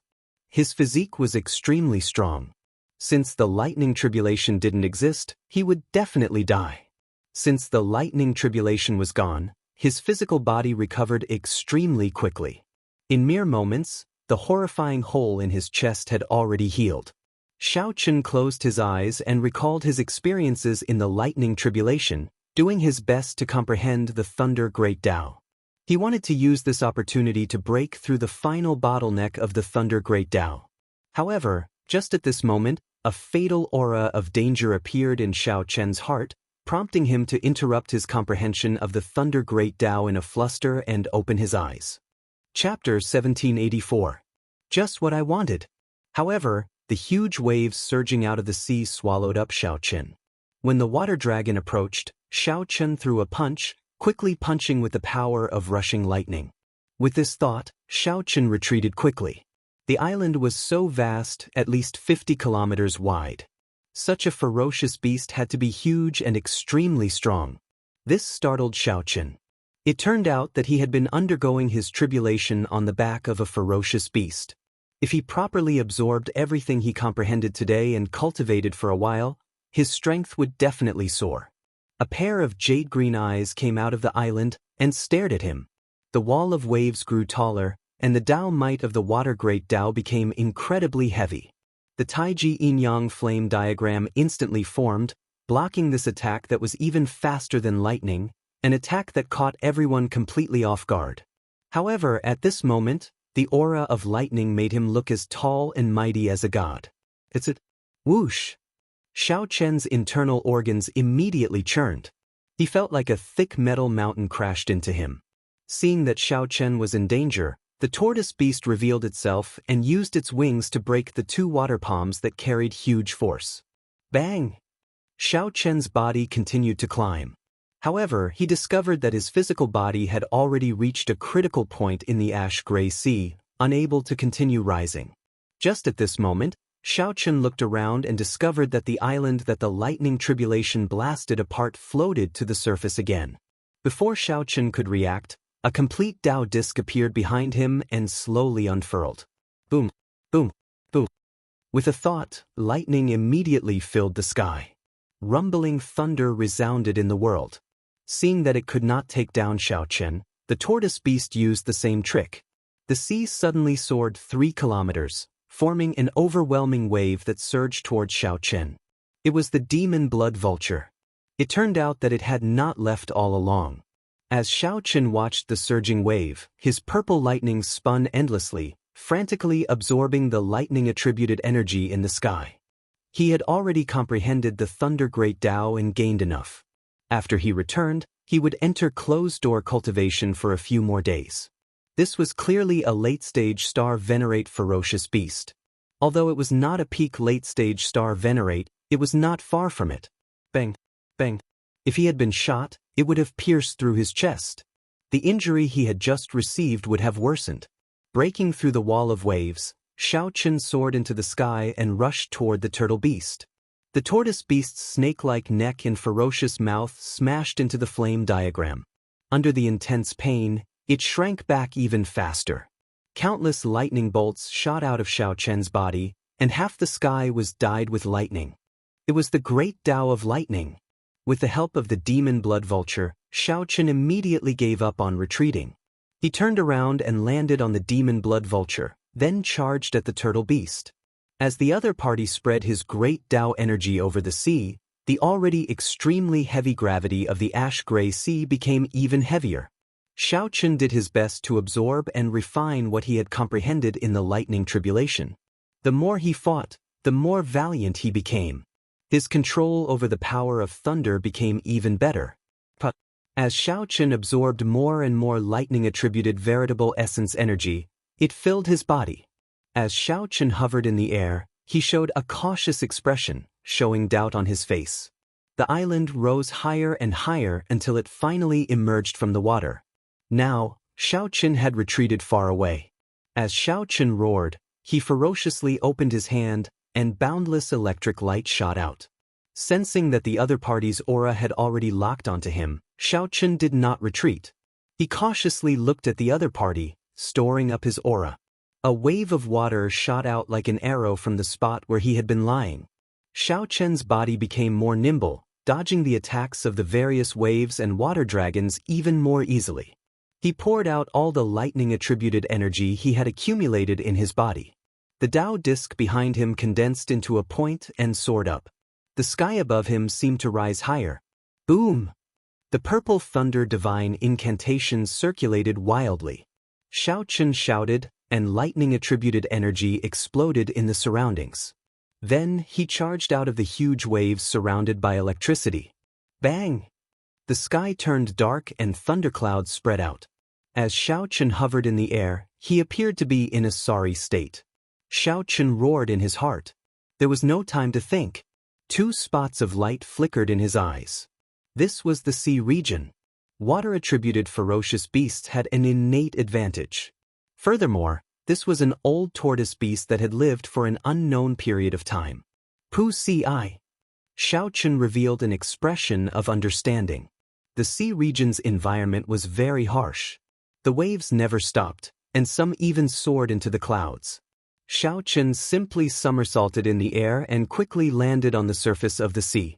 His physique was extremely strong. Since the lightning tribulation didn't exist, he would definitely die. Since the lightning tribulation was gone, his physical body recovered extremely quickly. In mere moments, the horrifying hole in his chest had already healed. Xiao Chen closed his eyes and recalled his experiences in the lightning tribulation, doing his best to comprehend the Thunder Great Tao. He wanted to use this opportunity to break through the final bottleneck of the Thunder Great Tao. However, just at this moment, a fatal aura of danger appeared in Xiao Chen's heart, prompting him to interrupt his comprehension of the Thunder Great Tao in a fluster and open his eyes. Chapter 1784. Just what I wanted. However, the huge waves surging out of the sea swallowed up Xiao Chen. When the water dragon approached, Xiao Chen threw a punch, quickly punching with the power of rushing lightning. With this thought, Xiao Chen retreated quickly. The island was so vast, at least 50 kilometers wide. Such a ferocious beast had to be huge and extremely strong. This startled Xiao Chen. It turned out that he had been undergoing his tribulation on the back of a ferocious beast. If he properly absorbed everything he comprehended today and cultivated for a while, his strength would definitely soar. A pair of jade-green eyes came out of the island and stared at him. The wall of waves grew taller, and the Tao might of the water great Tao became incredibly heavy. The Taiji yin-yang flame diagram instantly formed, blocking this attack that was even faster than lightning, an attack that caught everyone completely off guard. However, at this moment, the aura of lightning made him look as tall and mighty as a god. It's it. Whoosh! Xiao Chen's internal organs immediately churned. He felt like a thick metal mountain crashed into him. Seeing that Xiao Chen was in danger, the tortoise beast revealed itself and used its wings to break the two water palms that carried huge force. Bang! Xiao Chen's body continued to climb. However, he discovered that his physical body had already reached a critical point in the ash-gray sea, unable to continue rising. Just at this moment, Xiao Chen looked around and discovered that the island that the lightning tribulation blasted apart floated to the surface again. Before Xiao Chen could react, a complete Dao disc appeared behind him and slowly unfurled. Boom, boom, boom. With a thought, lightning immediately filled the sky. Rumbling thunder resounded in the world. Seeing that it could not take down Xiao Chen, the tortoise beast used the same trick. The sea suddenly soared 3 kilometers, forming an overwhelming wave that surged towards Xiao Chen. It was the demon blood vulture. It turned out that it had not left all along. As Xiao Chen watched the surging wave, his purple lightning spun endlessly, frantically absorbing the lightning-attributed energy in the sky. He had already comprehended the Thunder Great Tao and gained enough. After he returned, he would enter closed-door cultivation for a few more days. This was clearly a late-stage star venerate ferocious beast. Although it was not a peak late-stage star venerate, it was not far from it. Bang, bang. If he had been shot, it would have pierced through his chest. The injury he had just received would have worsened. Breaking through the wall of waves, Xiao Chen soared into the sky and rushed toward the turtle beast. The tortoise beast's snake-like neck and ferocious mouth smashed into the flame diagram. Under the intense pain, it shrank back even faster. Countless lightning bolts shot out of Xiao Chen's body, and half the sky was dyed with lightning. It was the great Tao of lightning. With the help of the demon blood vulture, Xiao Chen immediately gave up on retreating. He turned around and landed on the demon blood vulture, then charged at the turtle beast. As the other party spread his great Tao energy over the sea, the already extremely heavy gravity of the ash-gray sea became even heavier. Xiao Chen did his best to absorb and refine what he had comprehended in the lightning tribulation. The more he fought, the more valiant he became. His control over the power of thunder became even better. But as Xiao Chen absorbed more and more lightning-attributed veritable essence energy, it filled his body. As Xiao Chen hovered in the air, he showed a cautious expression, showing doubt on his face. The island rose higher and higher until it finally emerged from the water. Now, Xiao Chen had retreated far away. As Xiao Chen roared, he ferociously opened his hand, and boundless electric light shot out. Sensing that the other party's aura had already locked onto him, Xiao Chen did not retreat. He cautiously looked at the other party, storing up his aura. A wave of water shot out like an arrow from the spot where he had been lying. Xiao Chen's body became more nimble, dodging the attacks of the various waves and water dragons even more easily. He poured out all the lightning-attributed energy he had accumulated in his body. The Tao disc behind him condensed into a point and soared up. The sky above him seemed to rise higher. Boom! The purple thunder divine incantations circulated wildly. Xiao Chen shouted, and lightning-attributed energy exploded in the surroundings. Then he charged out of the huge waves surrounded by electricity. Bang! The sky turned dark and thunderclouds spread out. As Xiao Chen hovered in the air, he appeared to be in a sorry state. Xiao Chen roared in his heart. There was no time to think. 2 spots of light flickered in his eyes. This was the sea region. Water-attributed ferocious beasts had an innate advantage. Furthermore, this was an old tortoise beast that had lived for an unknown period of time. Pu Si. Xiao Chen revealed an expression of understanding. The sea region's environment was very harsh. The waves never stopped, and some even soared into the clouds. Xiao Chen simply somersaulted in the air and quickly landed on the surface of the sea.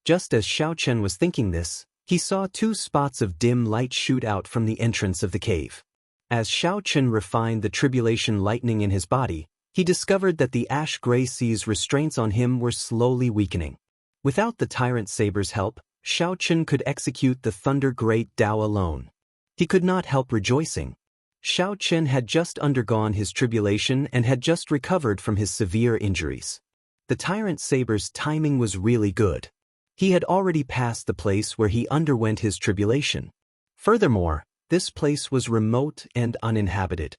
Just as Xiao Chen was thinking this, he saw 2 spots of dim light shoot out from the entrance of the cave. As Xiao Chen refined the tribulation lightning in his body, he discovered that the ash-gray sea's restraints on him were slowly weakening. Without the Tyrant Saber's help, Xiao Chen could execute the Thunder Great Tao alone. He could not help rejoicing. Xiao Chen had just undergone his tribulation and had just recovered from his severe injuries. The Tyrant Saber's timing was really good. He had already passed the place where he underwent his tribulation. Furthermore, this place was remote and uninhabited.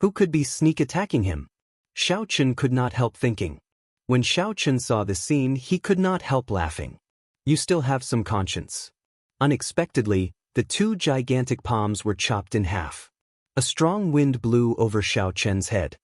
Who could be sneak attacking him? Xiao Chen could not help thinking. When Xiao Chen saw the scene, he could not help laughing. You still have some conscience. Unexpectedly, the two gigantic palms were chopped in half. A strong wind blew over Xiao Chen's head.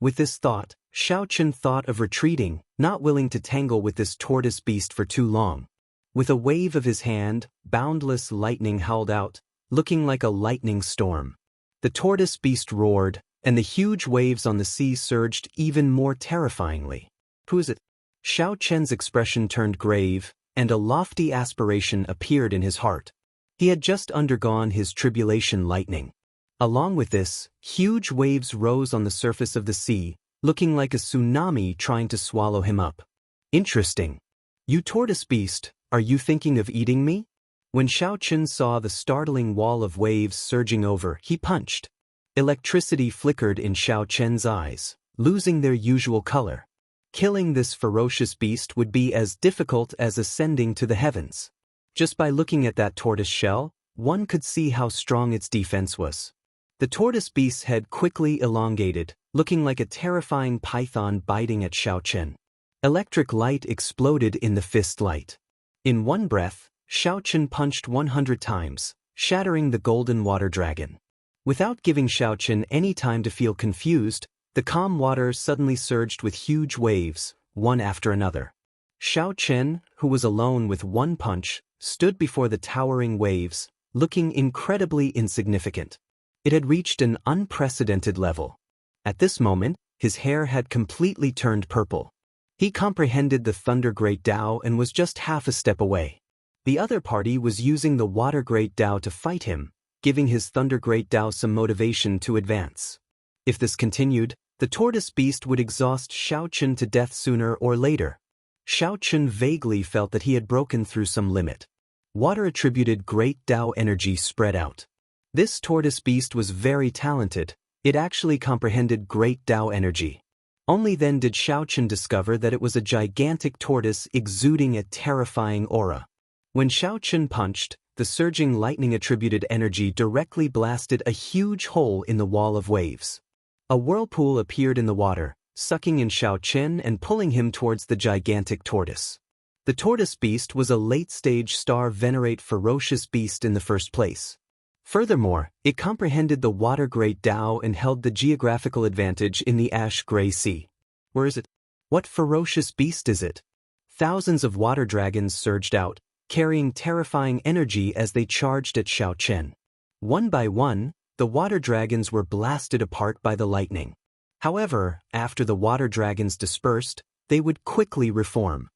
With this thought, Xiao Chen thought of retreating, not willing to tangle with this tortoise beast for too long. With a wave of his hand, boundless lightning howled out, looking like a lightning storm. The tortoise beast roared, and the huge waves on the sea surged even more terrifyingly. Who is it? Xiao Chen's expression turned grave, and a lofty aspiration appeared in his heart. He had just undergone his tribulation lightning. Along with this, huge waves rose on the surface of the sea, looking like a tsunami trying to swallow him up. Interesting. You tortoise beast, are you thinking of eating me? When Xiao Chen saw the startling wall of waves surging over, he punched. Electricity flickered in Xiao Chen's eyes, losing their usual color. Killing this ferocious beast would be as difficult as ascending to the heavens. Just by looking at that tortoise shell, one could see how strong its defense was. The tortoise beast's head quickly elongated, looking like a terrifying python biting at Xiao Chen. Electric light exploded in the fist light. In one breath, Xiao Chen punched 100 times, shattering the golden water dragon. Without giving Xiao Chen any time to feel confused, the calm water suddenly surged with huge waves, one after another. Xiao Chen, who was alone with one punch, stood before the towering waves, looking incredibly insignificant. It had reached an unprecedented level. At this moment, his hair had completely turned purple. He comprehended the Thunder Great Tao and was just half a step away. The other party was using the Water Great Tao to fight him, giving his Thunder Great Tao some motivation to advance. If this continued, the tortoise beast would exhaust Xiao Chen to death sooner or later. Xiao Chen vaguely felt that he had broken through some limit. Water-attributed Great Tao energy spread out. This tortoise beast was very talented. It actually comprehended Great Tao energy. Only then did Xiao Chen discover that it was a gigantic tortoise exuding a terrifying aura. When Xiao Chen punched, the surging lightning-attributed energy directly blasted a huge hole in the wall of waves. A whirlpool appeared in the water, sucking in Xiao Chen and pulling him towards the gigantic tortoise. The tortoise beast was a late-stage star-venerate ferocious beast in the first place. Furthermore, it comprehended the Water Great Tao and held the geographical advantage in the ash-gray sea. Where is it? What ferocious beast is it? Thousands of water dragons surged out, carrying terrifying energy as they charged at Xiao Chen. One by one, the water dragons were blasted apart by the lightning. However, after the water dragons dispersed, they would quickly reform.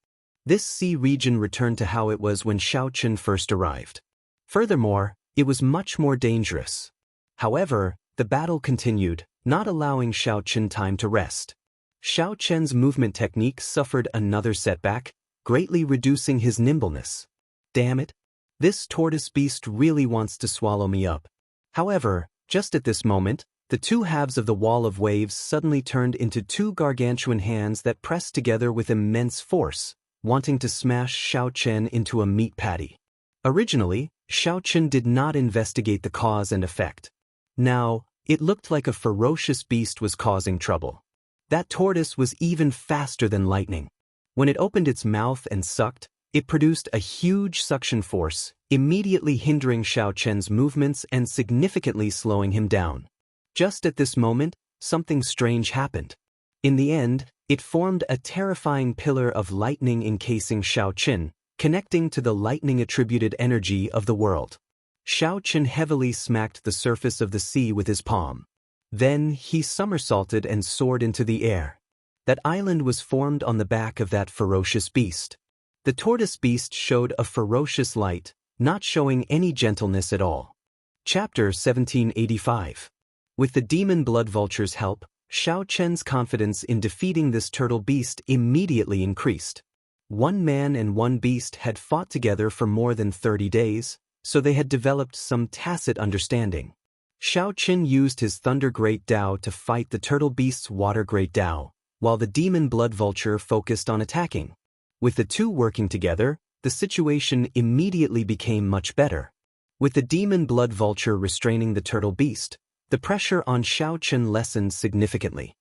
This sea region returned to how it was when Xiao Chen first arrived. Furthermore, it was much more dangerous. However, the battle continued, not allowing Xiao Chen time to rest. Xiao Chen's movement technique suffered another setback, greatly reducing his nimbleness. Damn it! This tortoise beast really wants to swallow me up. However, just at this moment, the two halves of the wall of waves suddenly turned into two gargantuan hands that pressed together with immense force, wanting to smash Xiao Chen into a meat patty. Originally, Xiao Chen did not investigate the cause and effect. Now, it looked like a ferocious beast was causing trouble. That tortoise was even faster than lightning. When it opened its mouth and sucked, it produced a huge suction force, immediately hindering Xiao Chen's movements and significantly slowing him down. Just at this moment, something strange happened. In the end, it formed a terrifying pillar of lightning encasing Xiao Chen, connecting to the lightning-attributed energy of the world. Xiao Chen heavily smacked the surface of the sea with his palm. Then he somersaulted and soared into the air. That island was formed on the back of that ferocious beast. The tortoise beast showed a ferocious light, not showing any gentleness at all. Chapter 1785. With the demon blood vulture's help, Xiao Chen's confidence in defeating this turtle beast immediately increased. One man and one beast had fought together for more than 30 days, so they had developed some tacit understanding. Xiao Chen used his Thunder Great Tao to fight the turtle beast's Water Great Tao, while the demon blood vulture focused on attacking. With the two working together, the situation immediately became much better. With the demon blood vulture restraining the turtle beast, the pressure on Xiao Chen lessened significantly.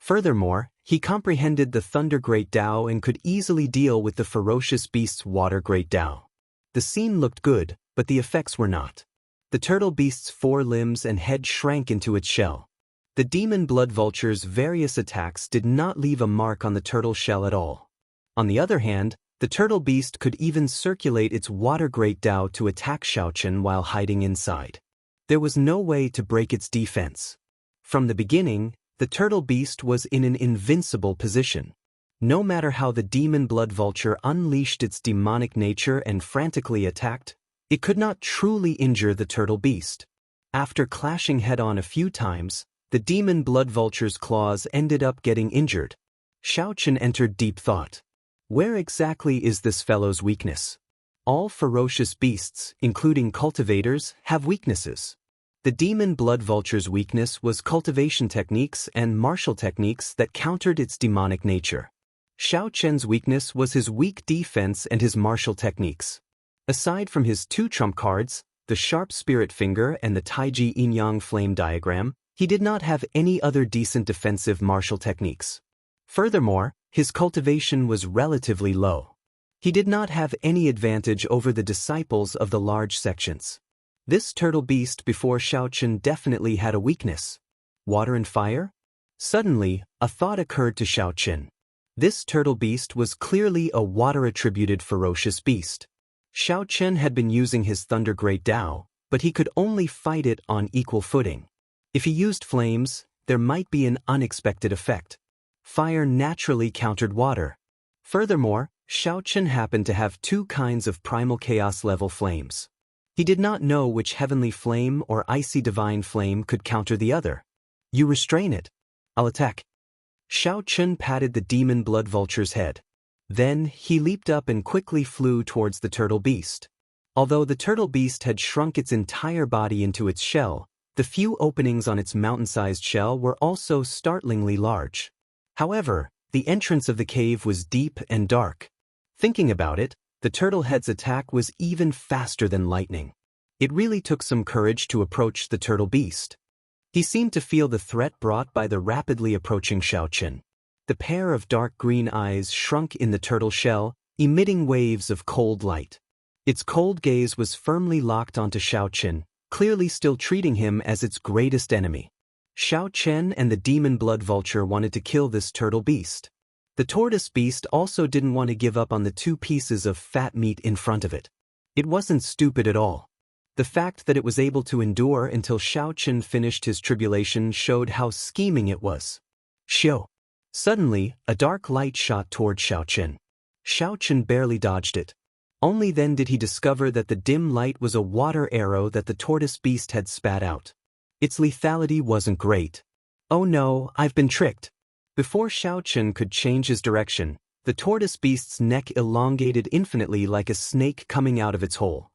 Furthermore, he comprehended the Thunder Great Tao and could easily deal with the ferocious beast's Water Great Tao. The scene looked good, but the effects were not. The turtle beast's 4 limbs and head shrank into its shell. The demon blood vulture's various attacks did not leave a mark on the turtle shell at all. On the other hand, the turtle beast could even circulate its Water Great Tao to attack Xiaochen while hiding inside. There was no way to break its defense. From the beginning, the turtle beast was in an invincible position. No matter how the demon blood vulture unleashed its demonic nature and frantically attacked, it could not truly injure the turtle beast. After clashing head-on a few times, the demon blood vulture's claws ended up getting injured. Xiaochen entered deep thought. Where exactly is this fellow's weakness? All ferocious beasts, including cultivators, have weaknesses. The demon blood vulture's weakness was cultivation techniques and martial techniques that countered its demonic nature. Xiaochen's weakness was his weak defense and his martial techniques. Aside from his 2 trump cards, the sharp spirit finger and the Taiji yin-yang flame diagram, he did not have any other decent defensive martial techniques. Furthermore, his cultivation was relatively low. He did not have any advantage over the disciples of the large sections. This turtle beast before Xiaochen definitely had a weakness. Water and fire? Suddenly, a thought occurred to Xiaochen. This turtle beast was clearly a water-attributed ferocious beast. Xiaochen had been using his Thunder Great Tao, but he could only fight it on equal footing. If he used flames, there might be an unexpected effect. Fire naturally countered water. Furthermore, Xiaochen happened to have 2 kinds of primal chaos level flames. He did not know which heavenly flame or icy divine flame could counter the other. You restrain it. I'll attack. Xiaochen patted the demon blood vulture's head. Then, he leaped up and quickly flew towards the turtle beast. Although the turtle beast had shrunk its entire body into its shell, the few openings on its mountain-sized shell were also startlingly large. However, the entrance of the cave was deep and dark. Thinking about it, the turtle head's attack was even faster than lightning. It really took some courage to approach the turtle beast. He seemed to feel the threat brought by the rapidly approaching Xiaochen. The pair of dark green eyes shrunk in the turtle shell, emitting waves of cold light. Its cold gaze was firmly locked onto Xiaochen, clearly still treating him as its greatest enemy. Xiaochen and the demon blood vulture wanted to kill this turtle beast. The tortoise beast also didn't want to give up on the 2 pieces of fat meat in front of it. It wasn't stupid at all. The fact that it was able to endure until Xiaochen finished his tribulation showed how scheming it was. Xiao. Suddenly, a dark light shot toward Xiaochen. Xiaochen barely dodged it. Only then did he discover that the dim light was a water arrow that the tortoise beast had spat out. Its lethality wasn't great. Oh no, I've been tricked. Before Xiaochen could change his direction, the tortoise beast's neck elongated infinitely like a snake coming out of its hole.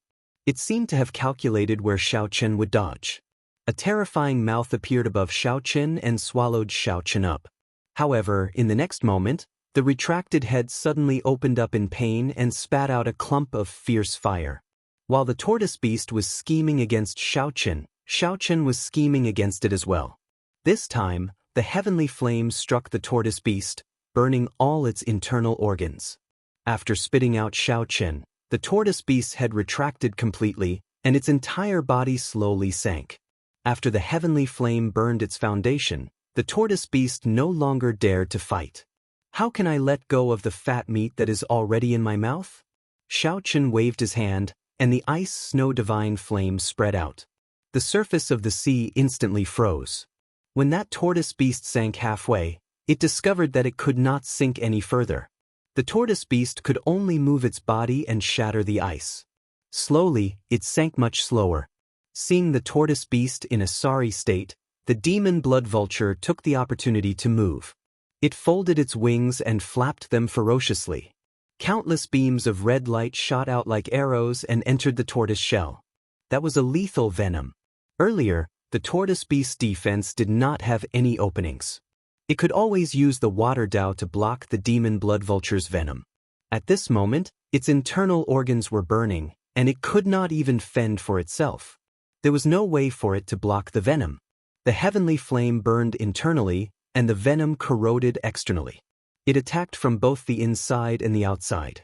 It seemed to have calculated where Xiaochen would dodge. A terrifying mouth appeared above Xiaochen and swallowed Xiaochen up. However, in the next moment, the retracted head suddenly opened up in pain and spat out a clump of fierce fire. While the tortoise beast was scheming against Xiaochen, Xiaochen was scheming against it as well. This time, the heavenly flame struck the tortoise beast, burning all its internal organs. After spitting out Xiaochen, the tortoise beast's head retracted completely, and its entire body slowly sank. After the heavenly flame burned its foundation, the tortoise beast no longer dared to fight. How can I let go of the fat meat that is already in my mouth? Xiaochen waved his hand, and the ice snow divine flame spread out. The surface of the sea instantly froze. When that tortoise beast sank halfway, it discovered that it could not sink any further. The tortoise beast could only move its body and shatter the ice. Slowly, it sank much slower. Seeing the tortoise beast in a sorry state, the demon blood vulture took the opportunity to move. It folded its wings and flapped them ferociously. Countless beams of red light shot out like arrows and entered the tortoise shell. That was a lethal venom. Earlier, the tortoise beast's defense did not have any openings. It could always use the water Tao to block the demon blood vulture's venom. At this moment, its internal organs were burning, and it could not even fend for itself. There was no way for it to block the venom. The heavenly flame burned internally, and the venom corroded externally. It attacked from both the inside and the outside.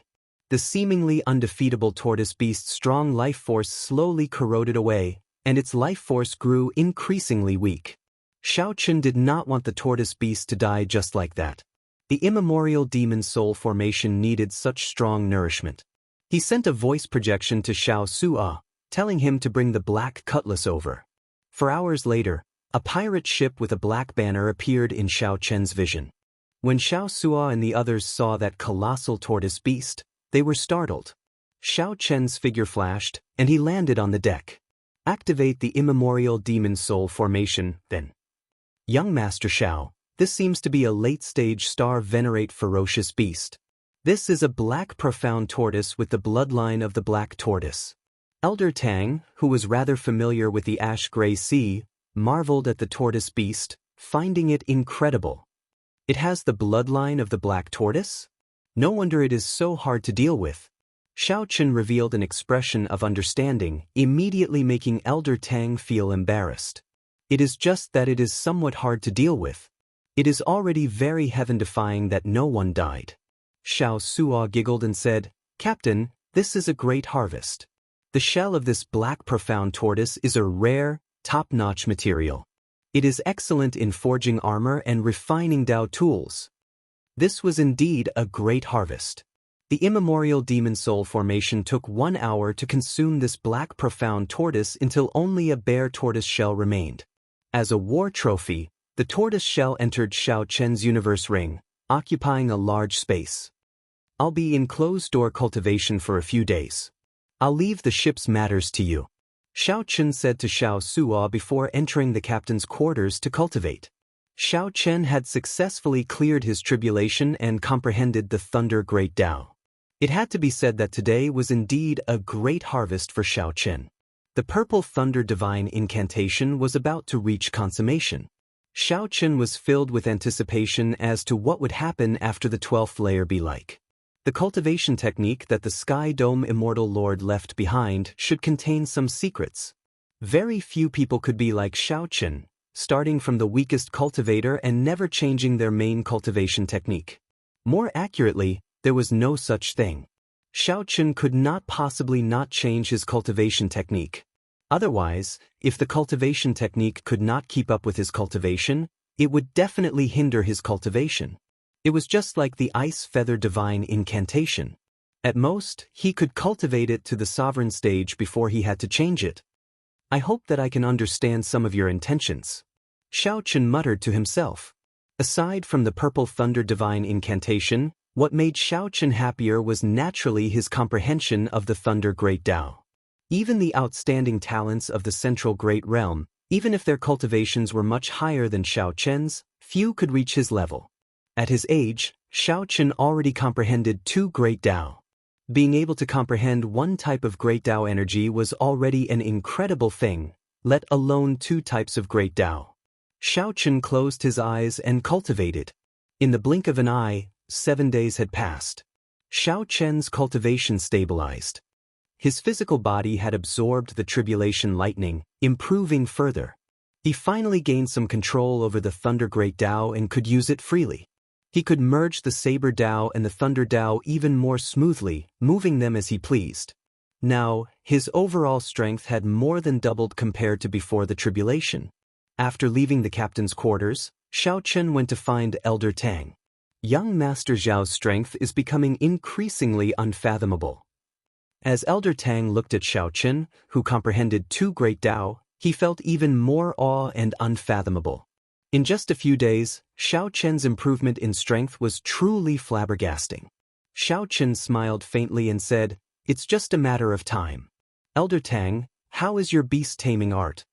The seemingly undefeatable tortoise beast's strong life force slowly corroded away, and its life force grew increasingly weak. Xiao Chen did not want the tortoise beast to die just like that. The immemorial demon soul formation needed such strong nourishment. He sent a voice projection to Xiao Sua, telling him to bring the black cutlass over. For hours later, a pirate ship with a black banner appeared in Xiao Chen's vision. When Xiao Sua and the others saw that colossal tortoise beast, they were startled. Xiao Chen's figure flashed, and he landed on the deck. Activate the immemorial demon soul formation, then. Young Master Xiao, this seems to be a late-stage star venerate ferocious beast. This is a black profound tortoise with the bloodline of the black tortoise. Elder Tang, who was rather familiar with the ash-gray sea, marveled at the tortoise beast, finding it incredible. It has the bloodline of the black tortoise? No wonder it is so hard to deal with. Xiao Chen revealed an expression of understanding, immediately making Elder Tang feel embarrassed. It is just that it is somewhat hard to deal with. It is already very heaven-defying that no one died. Xiao Sua giggled and said, "Captain, this is a great harvest. The shell of this black profound tortoise is a rare, top-notch material. It is excellent in forging armor and refining Dao tools." This was indeed a great harvest. The immemorial demon soul formation took 1 hour to consume this black profound tortoise until only a bare tortoise shell remained. As a war trophy, the tortoise shell entered Xiao Chen's universe ring, occupying a large space. "I'll be in closed-door cultivation for a few days. I'll leave the ship's matters to you," Xiao Chen said to Xiao Sua before entering the captain's quarters to cultivate. Xiao Chen had successfully cleared his tribulation and comprehended the Thunder Great Tao. It had to be said that today was indeed a great harvest for Xiao Chen. The Purple Thunder Divine Incantation was about to reach consummation. Xiao Chen was filled with anticipation as to what would happen after the 12th layer be like. The cultivation technique that the Sky Dome Immortal Lord left behind should contain some secrets. Very few people could be like Xiao Chen, starting from the weakest cultivator and never changing their main cultivation technique. More accurately, there was no such thing. Xiao Chen could not possibly not change his cultivation technique. Otherwise, if the cultivation technique could not keep up with his cultivation, it would definitely hinder his cultivation. It was just like the Ice Feather Divine Incantation. At most, he could cultivate it to the sovereign stage before he had to change it. "I hope that I can understand some of your intentions," Xiao Chen muttered to himself. Aside from the Purple Thunder Divine Incantation, what made Xiao Chen happier was naturally his comprehension of the Thunder Great Tao. Even the outstanding talents of the Central Great Realm, even if their cultivations were much higher than Xiao Chen's, few could reach his level. At his age, Xiao Chen already comprehended 2 Great Tao. Being able to comprehend one type of Great Tao energy was already an incredible thing, let alone 2 types of Great Tao. Xiao Chen closed his eyes and cultivated. In the blink of an eye, 7 days had passed. Xiao Chen's cultivation stabilized. His physical body had absorbed the tribulation lightning, improving further. He finally gained some control over the Thunder Great Tao and could use it freely. He could merge the Saber Tao and the Thunder Tao even more smoothly, moving them as he pleased. Now, his overall strength had more than doubled compared to before the tribulation. After leaving the captain's quarters, Xiao Chen went to find Elder Tang. Young Master Zhao's strength is becoming increasingly unfathomable. As Elder Tang looked at Xiao Chen, who comprehended 2 Great Tao, he felt even more awe and unfathomable. In just a few days, Xiao Chen's improvement in strength was truly flabbergasting. Xiao Chen smiled faintly and said, "It's just a matter of time. Elder Tang, how is your beast-taming art?"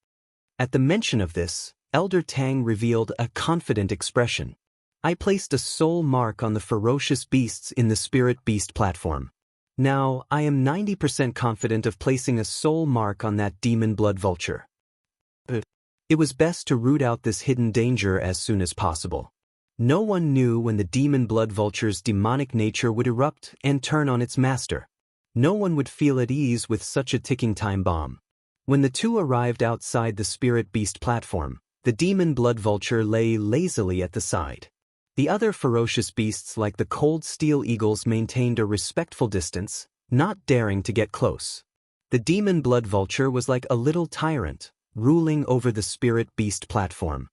At the mention of this, Elder Tang revealed a confident expression. "I placed a soul mark on the ferocious beasts in the Spirit Beast platform. Now, I am 90% confident of placing a soul mark on that demon blood vulture. It was best to root out this hidden danger as soon as possible. No one knew when the demon blood vulture's demonic nature would erupt and turn on its master. No one would feel at ease with such a ticking time bomb." When the two arrived outside the Spirit Beast platform, The demon blood vulture lay lazily at the side. The other ferocious beasts like the cold steel eagles maintained a respectful distance, not daring to get close. The demon blood vulture was like a little tyrant, ruling over the spirit beast platform.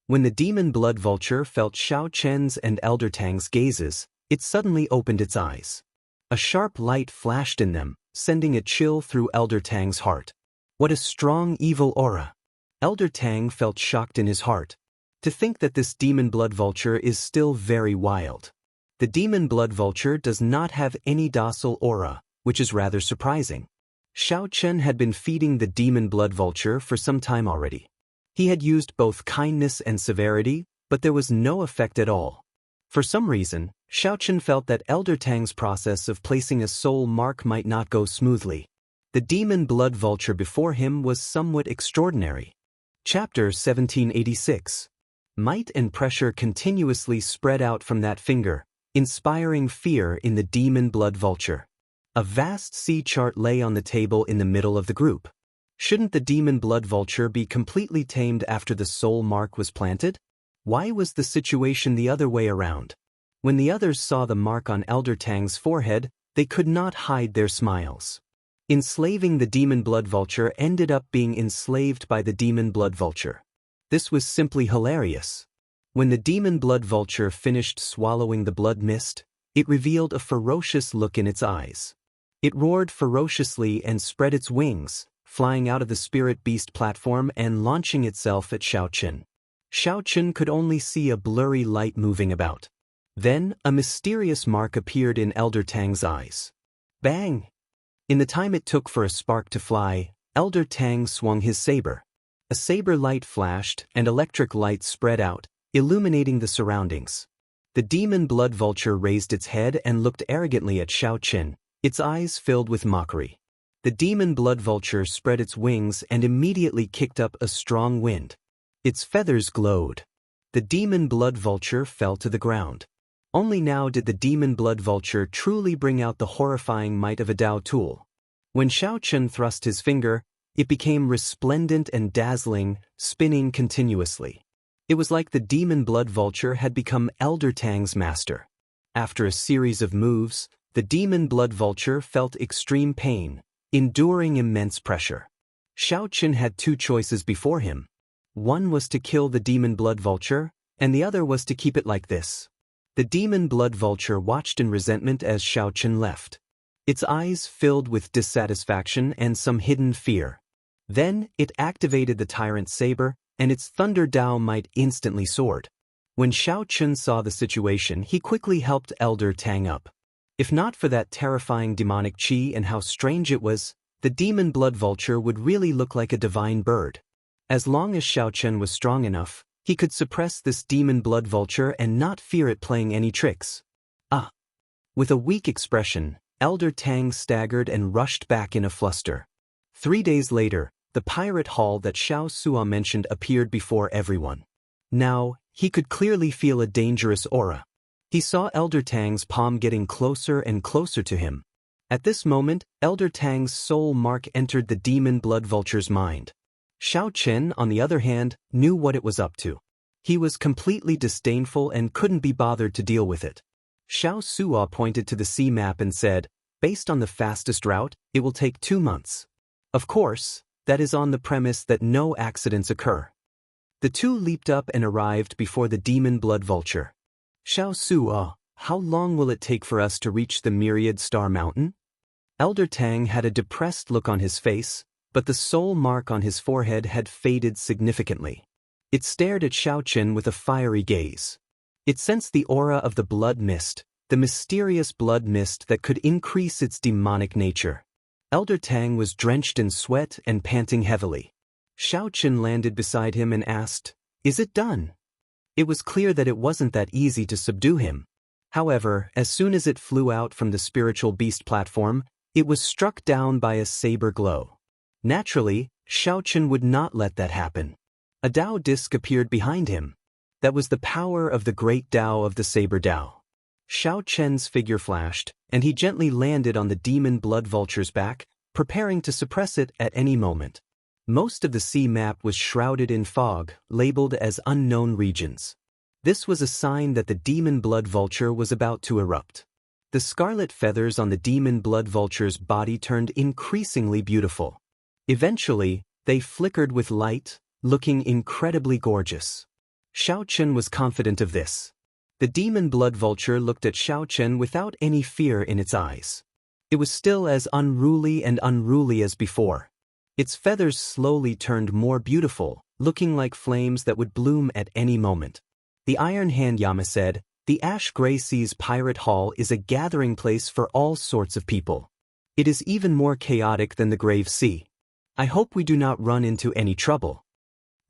When the demon blood vulture felt Xiao Chen's and Elder Tang's gazes, it suddenly opened its eyes. A sharp light flashed in them, sending a chill through Elder Tang's heart. What a strong evil aura! Elder Tang felt shocked in his heart. To think that this demon blood vulture is still very wild. The demon blood vulture does not have any docile aura, which is rather surprising. Xiao Chen had been feeding the demon blood vulture for some time already. He had used both kindness and severity, but there was no effect at all. For some reason, Xiao Chen felt that Elder Tang's process of placing a soul mark might not go smoothly. The demon blood vulture before him was somewhat extraordinary. Chapter 1786. Might and pressure continuously spread out from that finger, inspiring fear in the demon blood vulture. A vast sea chart lay on the table in the middle of the group. Shouldn't the demon blood vulture be completely tamed after the soul mark was planted? Why was the situation the other way around? When the others saw the mark on Elder Tang's forehead, they could not hide their smiles. Enslaving the demon blood vulture ended up being enslaved by the demon blood vulture. This was simply hilarious. When the demon blood vulture finished swallowing the blood mist, it revealed a ferocious look in its eyes. It roared ferociously and spread its wings, flying out of the spirit beast platform and launching itself at Xiao Chen. Xiao Chen could only see a blurry light moving about. Then, a mysterious mark appeared in Elder Tang's eyes. Bang! In the time it took for a spark to fly, Elder Tang swung his saber. A saber light flashed and electric light spread out, illuminating the surroundings. The demon blood vulture raised its head and looked arrogantly at Xiao Chen, its eyes filled with mockery. The demon blood vulture spread its wings and immediately kicked up a strong wind. Its feathers glowed. The demon blood vulture fell to the ground. Only now did the demon blood vulture truly bring out the horrifying might of a Dao tool. When Xiao Chen thrust his finger, it became resplendent and dazzling, spinning continuously. It was like the demon blood vulture had become Elder Tang's master. After a series of moves, the demon blood vulture felt extreme pain, enduring immense pressure. Xiao Chen had two choices before him. One was to kill the demon blood vulture, and the other was to keep it like this. The demon blood vulture watched in resentment as Xiao Chen left. Its eyes filled with dissatisfaction and some hidden fear. Then, it activated the tyrant saber, and its thunder Dao might instantly soared. When Xiao Chen saw the situation, he quickly helped Elder Tang up. If not for that terrifying demonic chi and how strange it was, the demon blood vulture would really look like a divine bird. As long as Xiao Chen was strong enough, he could suppress this demon blood vulture and not fear it playing any tricks. With a weak expression, Elder Tang staggered and rushed back in a fluster. 3 days later, the pirate hall that Xiao Sua mentioned appeared before everyone. Now, he could clearly feel a dangerous aura. He saw Elder Tang's palm getting closer and closer to him. At this moment, Elder Tang's soul mark entered the demon blood vulture's mind. Xiao Chen, on the other hand, knew what it was up to. He was completely disdainful and couldn't be bothered to deal with it. Xiao Sua pointed to the sea map and said, based on the fastest route, it will take 2 months. Of course, that is on the premise that no accidents occur. The two leaped up and arrived before the demon blood vulture. Xiao Sua, how long will it take for us to reach the Myriad Star Mountain? Elder Tang had a depressed look on his face, but the soul mark on his forehead had faded significantly. It stared at Xiao Chen with a fiery gaze. It sensed the aura of the blood mist, the mysterious blood mist that could increase its demonic nature. Elder Tang was drenched in sweat and panting heavily. Xiao Chen landed beside him and asked, "Is it done?" It was clear that it wasn't that easy to subdue him. However, as soon as it flew out from the spiritual beast platform, it was struck down by a saber glow. Naturally, Xiao Chen would not let that happen. A Dao disc appeared behind him. That was the power of the great Dao of the Saber Dao. Xiao Chen's figure flashed, and he gently landed on the demon blood vulture's back, preparing to suppress it at any moment. Most of the sea map was shrouded in fog, labeled as unknown regions. This was a sign that the demon blood vulture was about to erupt. The scarlet feathers on the demon blood vulture's body turned increasingly beautiful. Eventually, they flickered with light, looking incredibly gorgeous. Xiao Chen was confident of this. The demon blood vulture looked at Xiao Chen without any fear in its eyes. It was still as unruly as before. Its feathers slowly turned more beautiful, looking like flames that would bloom at any moment. The Iron Hand Yama said, "The Ash Gray Sea's Pirate Hall is a gathering place for all sorts of people. It is even more chaotic than the Grave Sea. I hope we do not run into any trouble."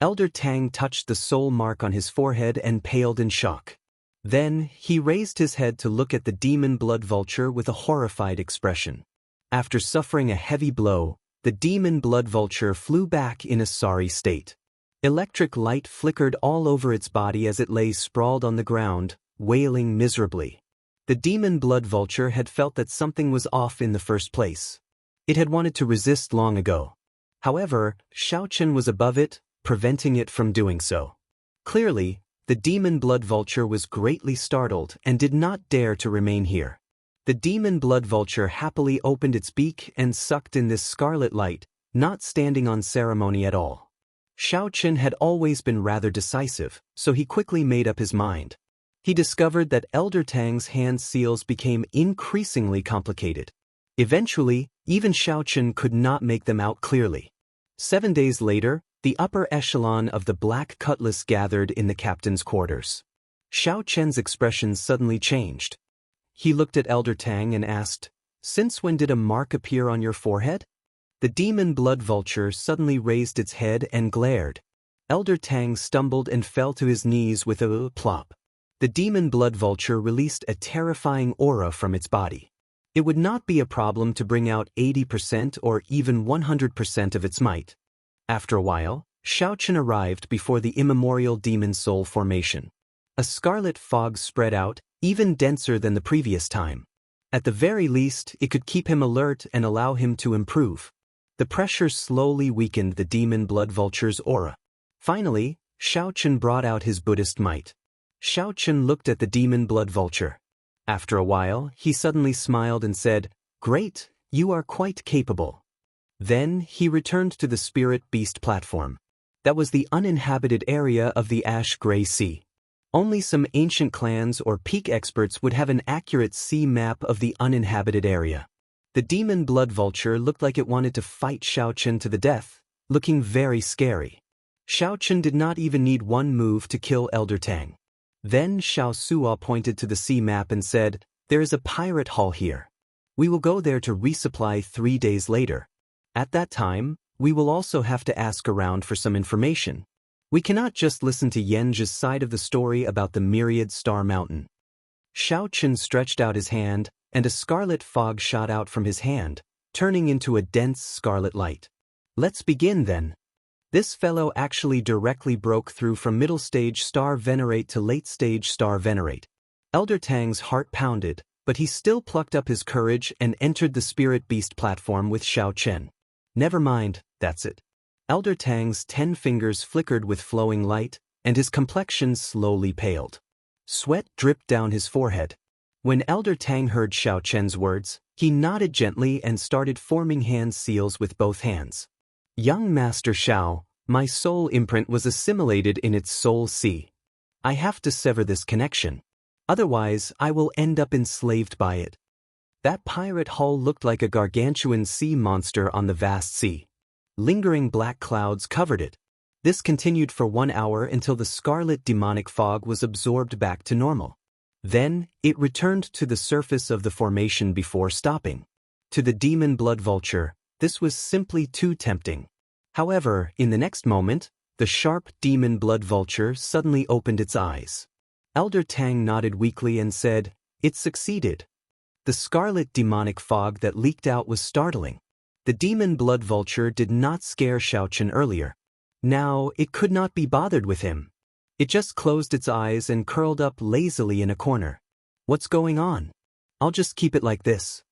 Elder Tang touched the soul mark on his forehead and paled in shock. Then, he raised his head to look at the demon blood vulture with a horrified expression. After suffering a heavy blow, the demon blood vulture flew back in a sorry state. Electric light flickered all over its body as it lay sprawled on the ground, wailing miserably. The demon blood vulture had felt that something was off in the first place. It had wanted to resist long ago. However, Xiao Chen was above it, preventing it from doing so. Clearly, the demon blood vulture was greatly startled and did not dare to remain here. The demon blood vulture happily opened its beak and sucked in this scarlet light, not standing on ceremony at all. Xiao Chen had always been rather decisive, so he quickly made up his mind. He discovered that Elder Tang's hand seals became increasingly complicated. Eventually, even Xiao Chen could not make them out clearly. 7 days later, the upper echelon of the Black Cutlass gathered in the captain's quarters. Xiao Chen's expression suddenly changed. He looked at Elder Tang and asked, "Since when did a mark appear on your forehead?" The demon blood vulture suddenly raised its head and glared. Elder Tang stumbled and fell to his knees with a plop. The demon blood vulture released a terrifying aura from its body. It would not be a problem to bring out 80% or even 100% of its might. After a while, Xiao Chen arrived before the immemorial demon soul formation. A scarlet fog spread out, even denser than the previous time. At the very least, it could keep him alert and allow him to improve. The pressure slowly weakened the demon blood vulture's aura. Finally, Xiao Chen brought out his Buddhist might. Xiao Chen looked at the demon blood vulture. After a while, he suddenly smiled and said, "Great, you are quite capable." Then, he returned to the spirit beast platform. That was the uninhabited area of the Ash Gray Sea. Only some ancient clans or peak experts would have an accurate sea map of the uninhabited area. The demon blood vulture looked like it wanted to fight Xiao Chen to the death, looking very scary. Xiao Chen did not even need one move to kill Elder Tang. Then Xiao Suo pointed to the sea map and said, "There is a pirate hall here. We will go there to resupply 3 days later. At that time, we will also have to ask around for some information. We cannot just listen to Yen's side of the story about the myriad star mountain." Xiao Chen stretched out his hand, and a scarlet fog shot out from his hand, turning into a dense scarlet light. "Let's begin then." This fellow actually directly broke through from middle stage star venerate to late stage star venerate. Elder Tang's heart pounded, but he still plucked up his courage and entered the spirit beast platform with Xiao Chen. "Never mind, that's it." Elder Tang's 10 fingers flickered with flowing light, and his complexion slowly paled. Sweat dripped down his forehead. When Elder Tang heard Xiao Chen's words, he nodded gently and started forming hand seals with both hands. "Young Master Xiao, my soul imprint was assimilated in its soul sea. I have to sever this connection. Otherwise, I will end up enslaved by it." That pirate hull looked like a gargantuan sea monster on the vast sea. Lingering black clouds covered it. This continued for 1 hour until the scarlet demonic fog was absorbed back to normal. Then, it returned to the surface of the formation before stopping. To the demon blood vulture, this was simply too tempting. However, in the next moment, the sharp demon blood vulture suddenly opened its eyes. Elder Tang nodded weakly and said, "It succeeded." The scarlet demonic fog that leaked out was startling. The demon blood vulture did not scare Xiao Chen earlier. Now, it could not be bothered with him. It just closed its eyes and curled up lazily in a corner. "What's going on? I'll just keep it like this."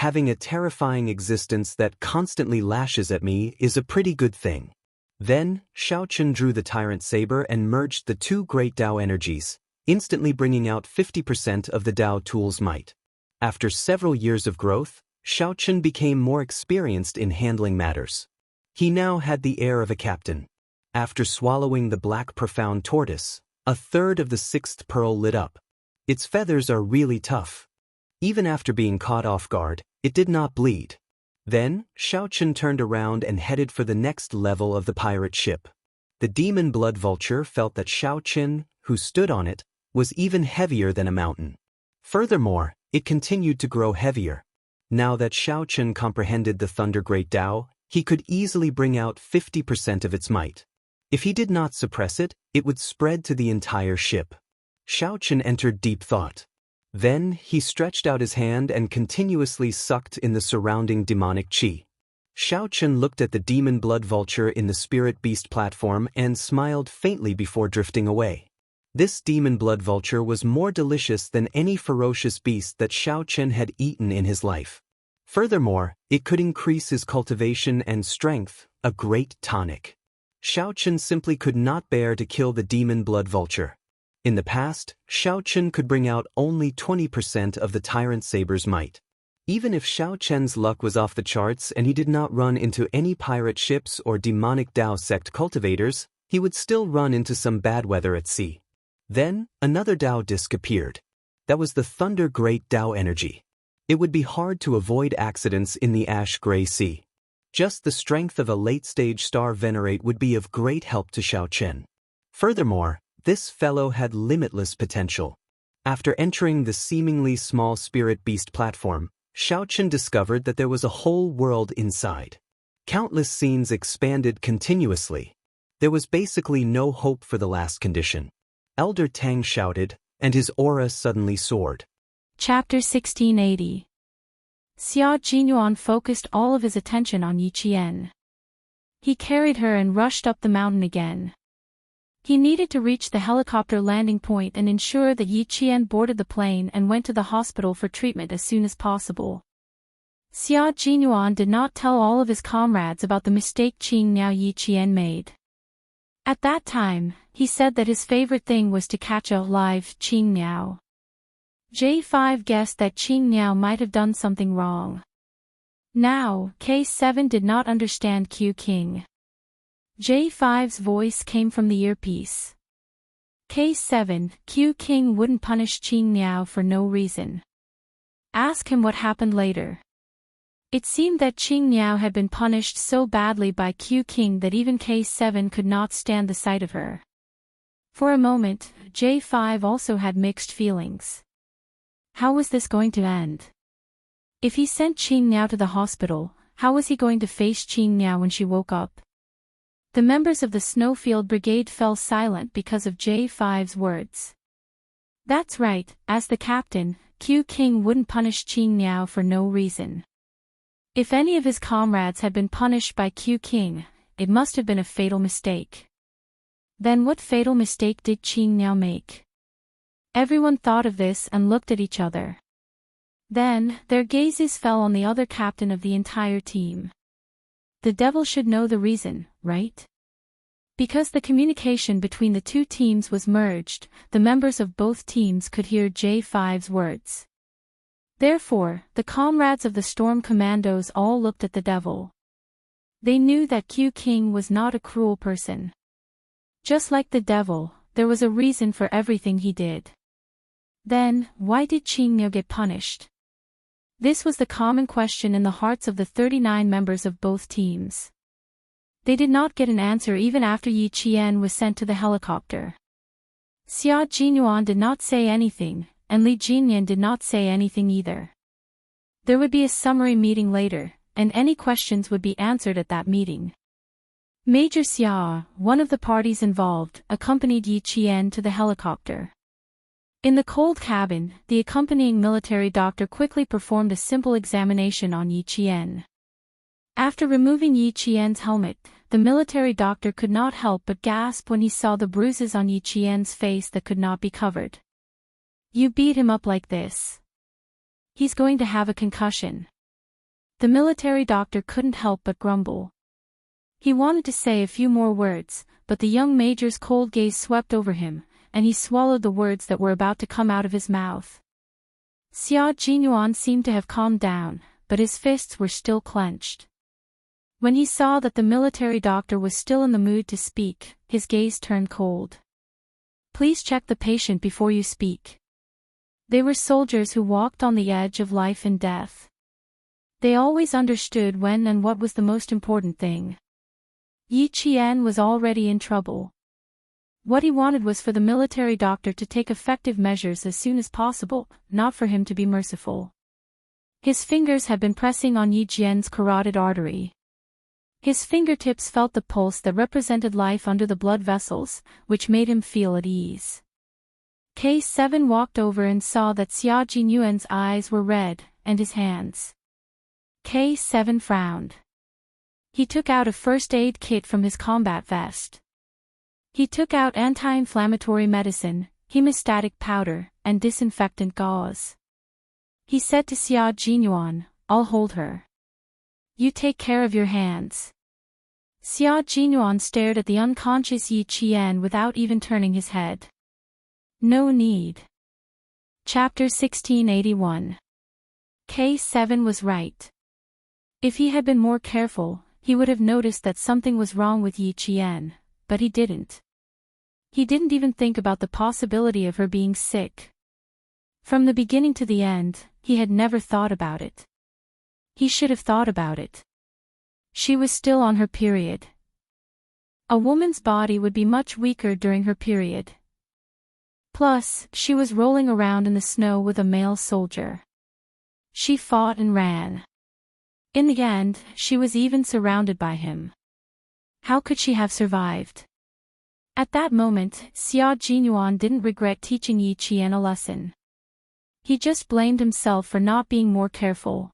having a terrifying existence that constantly lashes at me is a pretty good thing. Then, Xiaochen drew the tyrant saber and merged the two great Tao energies, instantly bringing out 50% of the Tao tool's might. After several years of growth, Xiaochen became more experienced in handling matters. He now had the air of a captain. After swallowing the black profound tortoise, a third of the sixth pearl lit up. Its feathers are really tough. Even after being caught off guard, it did not bleed. Then, Xiaochen turned around and headed for the next level of the pirate ship. The demon blood vulture felt that Xiaochen, who stood on it, was even heavier than a mountain. Furthermore, it continued to grow heavier. Now that Xiaochen comprehended the Thunder Great Tao, he could easily bring out 50% of its might. If he did not suppress it, it would spread to the entire ship. Xiaochen entered deep thought. Then, he stretched out his hand and continuously sucked in the surrounding demonic qi. Xiaochen looked at the demon blood vulture in the spirit beast platform and smiled faintly before drifting away. This demon blood vulture was more delicious than any ferocious beast that Xiaochen had eaten in his life. Furthermore, it could increase his cultivation and strength, a great tonic. Xiaochen simply could not bear to kill the demon blood vulture. In the past, Xiaochen could bring out only 20% of the tyrant saber's might. Even if Xiaochen's luck was off the charts and he did not run into any pirate ships or demonic Tao sect cultivators, he would still run into some bad weather at sea. Then, another Tao disc appeared. That was the Thunder Great Tao energy. It would be hard to avoid accidents in the ash-gray sea. Just the strength of a late-stage star venerate would be of great help to Xiaochen. Furthermore, this fellow had limitless potential. After entering the seemingly small spirit beast platform, Xiaochen discovered that there was a whole world inside. Countless scenes expanded continuously. There was basically no hope for the last condition. Elder Tang shouted, and his aura suddenly soared. Chapter 1680. Xia Jinyuan focused all of his attention on Yi Qian. He carried her and rushed up the mountain again. He needed to reach the helicopter landing point and ensure that Yi Qian boarded the plane and went to the hospital for treatment as soon as possible. Xia Jinyuan did not tell all of his comrades about the mistake Qing Niao Yi Qian made. At that time, he said that his favorite thing was to catch a live Qing Niao. J5 guessed that Qing Niao might have done something wrong. Now, K7 did not understand Q King. J5's voice came from the earpiece. K7, Q King wouldn't punish Qing Niao for no reason. Ask him what happened later. It seemed that Qing Niao had been punished so badly by Q King that even K7 could not stand the sight of her. For a moment, J5 also had mixed feelings. How was this going to end? If he sent Qing Niao to the hospital, how was he going to face Qing Niao when she woke up? The members of the Snowfield Brigade fell silent because of J5's words. That's right, as the captain, Q King wouldn't punish Qing Niao for no reason. If any of his comrades had been punished by Q King, it must have been a fatal mistake. Then what fatal mistake did Qing Niao make? Everyone thought of this and looked at each other. Then, their gazes fell on the other captain of the entire team. The devil should know the reason, right? Because the communication between the two teams was merged, the members of both teams could hear J5's words. Therefore, the comrades of the Storm Commandos all looked at the devil. They knew that Q King was not a cruel person. Just like the devil, there was a reason for everything he did. Then, why did Qing Niao get punished? This was the common question in the hearts of the 39 members of both teams. They did not get an answer even after Yi Qian was sent to the helicopter. Xia Jinyuan did not say anything, and Li Jinyan did not say anything either. There would be a summary meeting later, and any questions would be answered at that meeting. Major Xia, one of the parties involved, accompanied Yi Qian to the helicopter. In the cold cabin, the accompanying military doctor quickly performed a simple examination on Yi Qian. After removing Yi Qian's helmet, the military doctor could not help but gasp when he saw the bruises on Yi Qian's face that could not be covered. You beat him up like this. He's going to have a concussion. The military doctor couldn't help but grumble. He wanted to say a few more words, but the young major's cold gaze swept over him, and he swallowed the words that were about to come out of his mouth. Xia Jinyuan seemed to have calmed down, but his fists were still clenched. When he saw that the military doctor was still in the mood to speak, his gaze turned cold. Please check the patient before you speak. They were soldiers who walked on the edge of life and death. They always understood when and what was the most important thing. Yi Qian was already in trouble. What he wanted was for the military doctor to take effective measures as soon as possible, not for him to be merciful. His fingers had been pressing on Yi Qian's carotid artery. His fingertips felt the pulse that represented life under the blood vessels, which made him feel at ease. K7 walked over and saw that Xia Jinyuan's eyes were red, and his hands. K7 frowned. He took out a first aid kit from his combat vest. He took out anti-inflammatory medicine, hemostatic powder, and disinfectant gauze. He said to Xia Jinyuan, "I'll hold her. You take care of your hands." Xia Jinyuan stared at the unconscious Yi Qian without even turning his head. No need. Chapter 1681. K7 was right. If he had been more careful, he would have noticed that something was wrong with Yi Qian, but he didn't. He didn't even think about the possibility of her being sick. From the beginning to the end, he had never thought about it. He should have thought about it. She was still on her period. A woman's body would be much weaker during her period. Plus, she was rolling around in the snow with a male soldier. She fought and ran. In the end, she was even surrounded by him. How could she have survived? At that moment, Xia Jinyuan didn't regret teaching Yi Qian a lesson. He just blamed himself for not being more careful.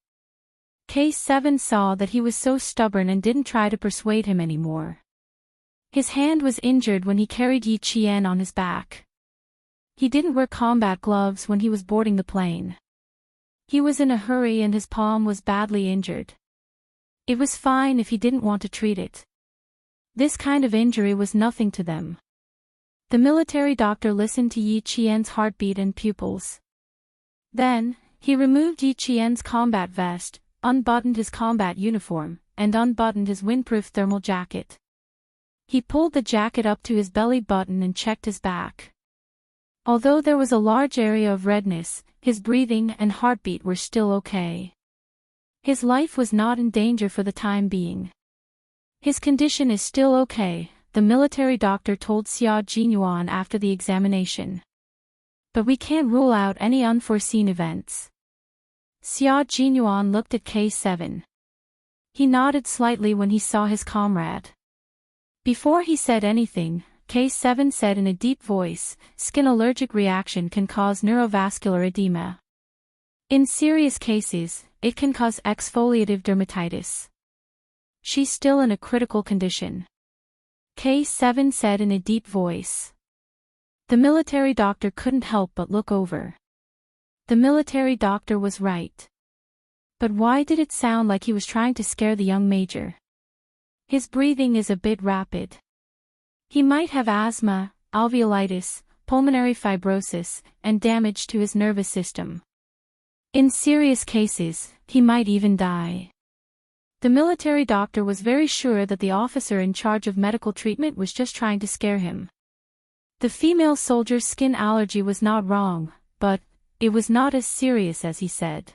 K7 saw that he was so stubborn and didn't try to persuade him anymore. His hand was injured when he carried Yi Qian on his back. He didn't wear combat gloves when he was boarding the plane. He was in a hurry and his palm was badly injured. It was fine if he didn't want to treat it. This kind of injury was nothing to them. The military doctor listened to Yi Qian's heartbeat and pupils. Then, he removed Yi Qian's combat vest, unbuttoned his combat uniform, and unbuttoned his windproof thermal jacket. He pulled the jacket up to his belly button and checked his back. Although there was a large area of redness, his breathing and heartbeat were still okay. His life was not in danger for the time being. His condition is still okay, the military doctor told Xia Jinyuan after the examination. But we can't rule out any unforeseen events. Xia Jinyuan looked at K7. He nodded slightly when he saw his comrade. Before he said anything, K7 said in a deep voice, "Skin allergic reaction can cause neurovascular edema. In serious cases, it can cause exfoliative dermatitis. She's still in a critical condition." K7 said in a deep voice. The military doctor couldn't help but look over. The military doctor was right. But why did it sound like he was trying to scare the young major? His breathing is a bit rapid. He might have asthma, alveolitis, pulmonary fibrosis, and damage to his nervous system. In serious cases, he might even die. The military doctor was very sure that the officer in charge of medical treatment was just trying to scare him. The female soldier's skin allergy was not wrong, but it was not as serious as he said.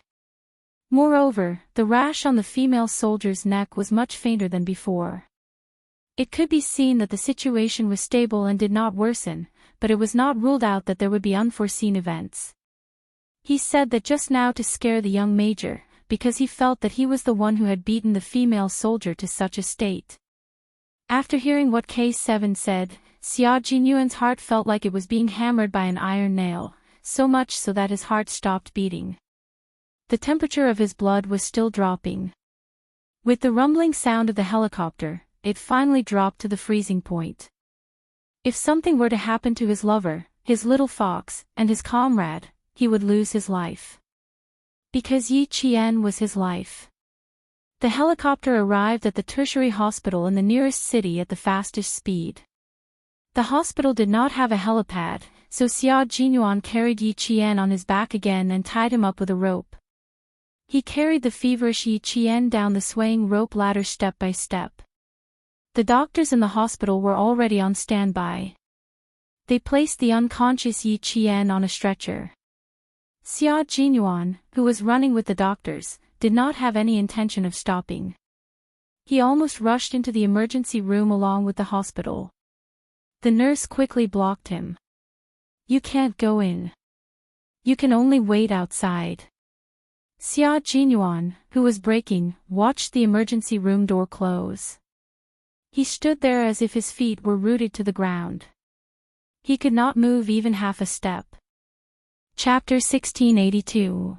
Moreover, the rash on the female soldier's neck was much fainter than before. It could be seen that the situation was stable and did not worsen, but it was not ruled out that there would be unforeseen events. He said that just now to scare the young major, because he felt that he was the one who had beaten the female soldier to such a state. After hearing what K7 said, Xia Jinyuan's heart felt like it was being hammered by an iron nail, so much so that his heart stopped beating. The temperature of his blood was still dropping. With the rumbling sound of the helicopter, it finally dropped to the freezing point. If something were to happen to his lover, his little fox, and his comrade, he would lose his life. Because Yi Qian was his life. The helicopter arrived at the tertiary hospital in the nearest city at the fastest speed. The hospital did not have a helipad, so Xia Jinyuan carried Yi Qian on his back again and tied him up with a rope. He carried the feverish Yi Qian down the swaying rope ladder step by step. The doctors in the hospital were already on standby. They placed the unconscious Yi Qian on a stretcher. Xia Jinyuan, who was running with the doctors, did not have any intention of stopping. He almost rushed into the emergency room along with the hospital. The nurse quickly blocked him. "You can't go in. You can only wait outside." Xia Jinyuan, who was braking, watched the emergency room door close. He stood there as if his feet were rooted to the ground. He could not move even half a step. Chapter 1682.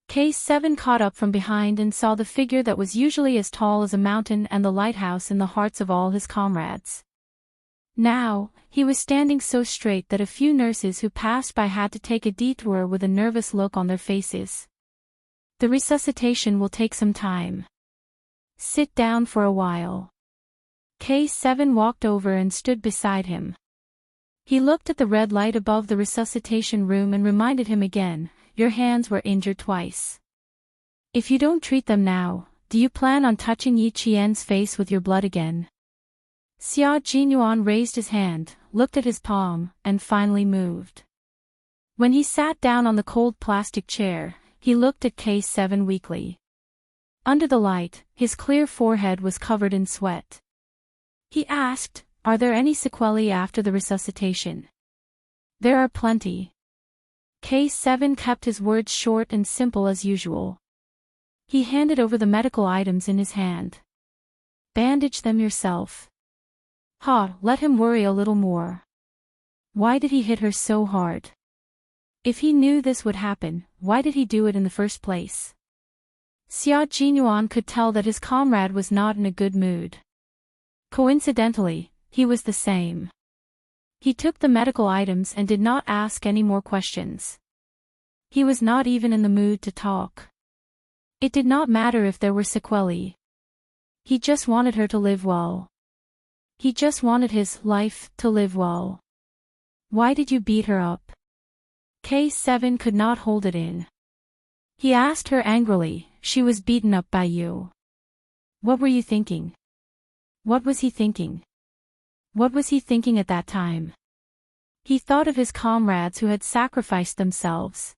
Case 7 caught up from behind and saw the figure that was usually as tall as a mountain and the lighthouse in the hearts of all his comrades. Now, he was standing so straight that a few nurses who passed by had to take a detour with a nervous look on their faces. "The resuscitation will take some time. Sit down for a while." Case 7 walked over and stood beside him. He looked at the red light above the resuscitation room and reminded him again, "Your hands were injured twice. If you don't treat them now, do you plan on touching Yi Qian's face with your blood again?" Xia Jinyuan raised his hand, looked at his palm, and finally moved. When he sat down on the cold plastic chair, he looked at Case 7 weakly. Under the light, his clear forehead was covered in sweat. He asked, "Are there any sequelae after the resuscitation?" "There are plenty." Case 7 kept his words short and simple as usual. He handed over the medical items in his hand. "Bandage them yourself." Let him worry a little more. Why did he hit her so hard? If he knew this would happen, why did he do it in the first place? Xia Jinyuan could tell that his comrade was not in a good mood. Coincidentally, he was the same. He took the medical items and did not ask any more questions. He was not even in the mood to talk. It did not matter if there were sequelae. He just wanted her to live well. He just wanted his life to live well. "Why did you beat her up?" Case 7 could not hold it in. He asked her angrily, "She was beaten up by you. What were you thinking?" What was he thinking? What was he thinking at that time? He thought of his comrades who had sacrificed themselves.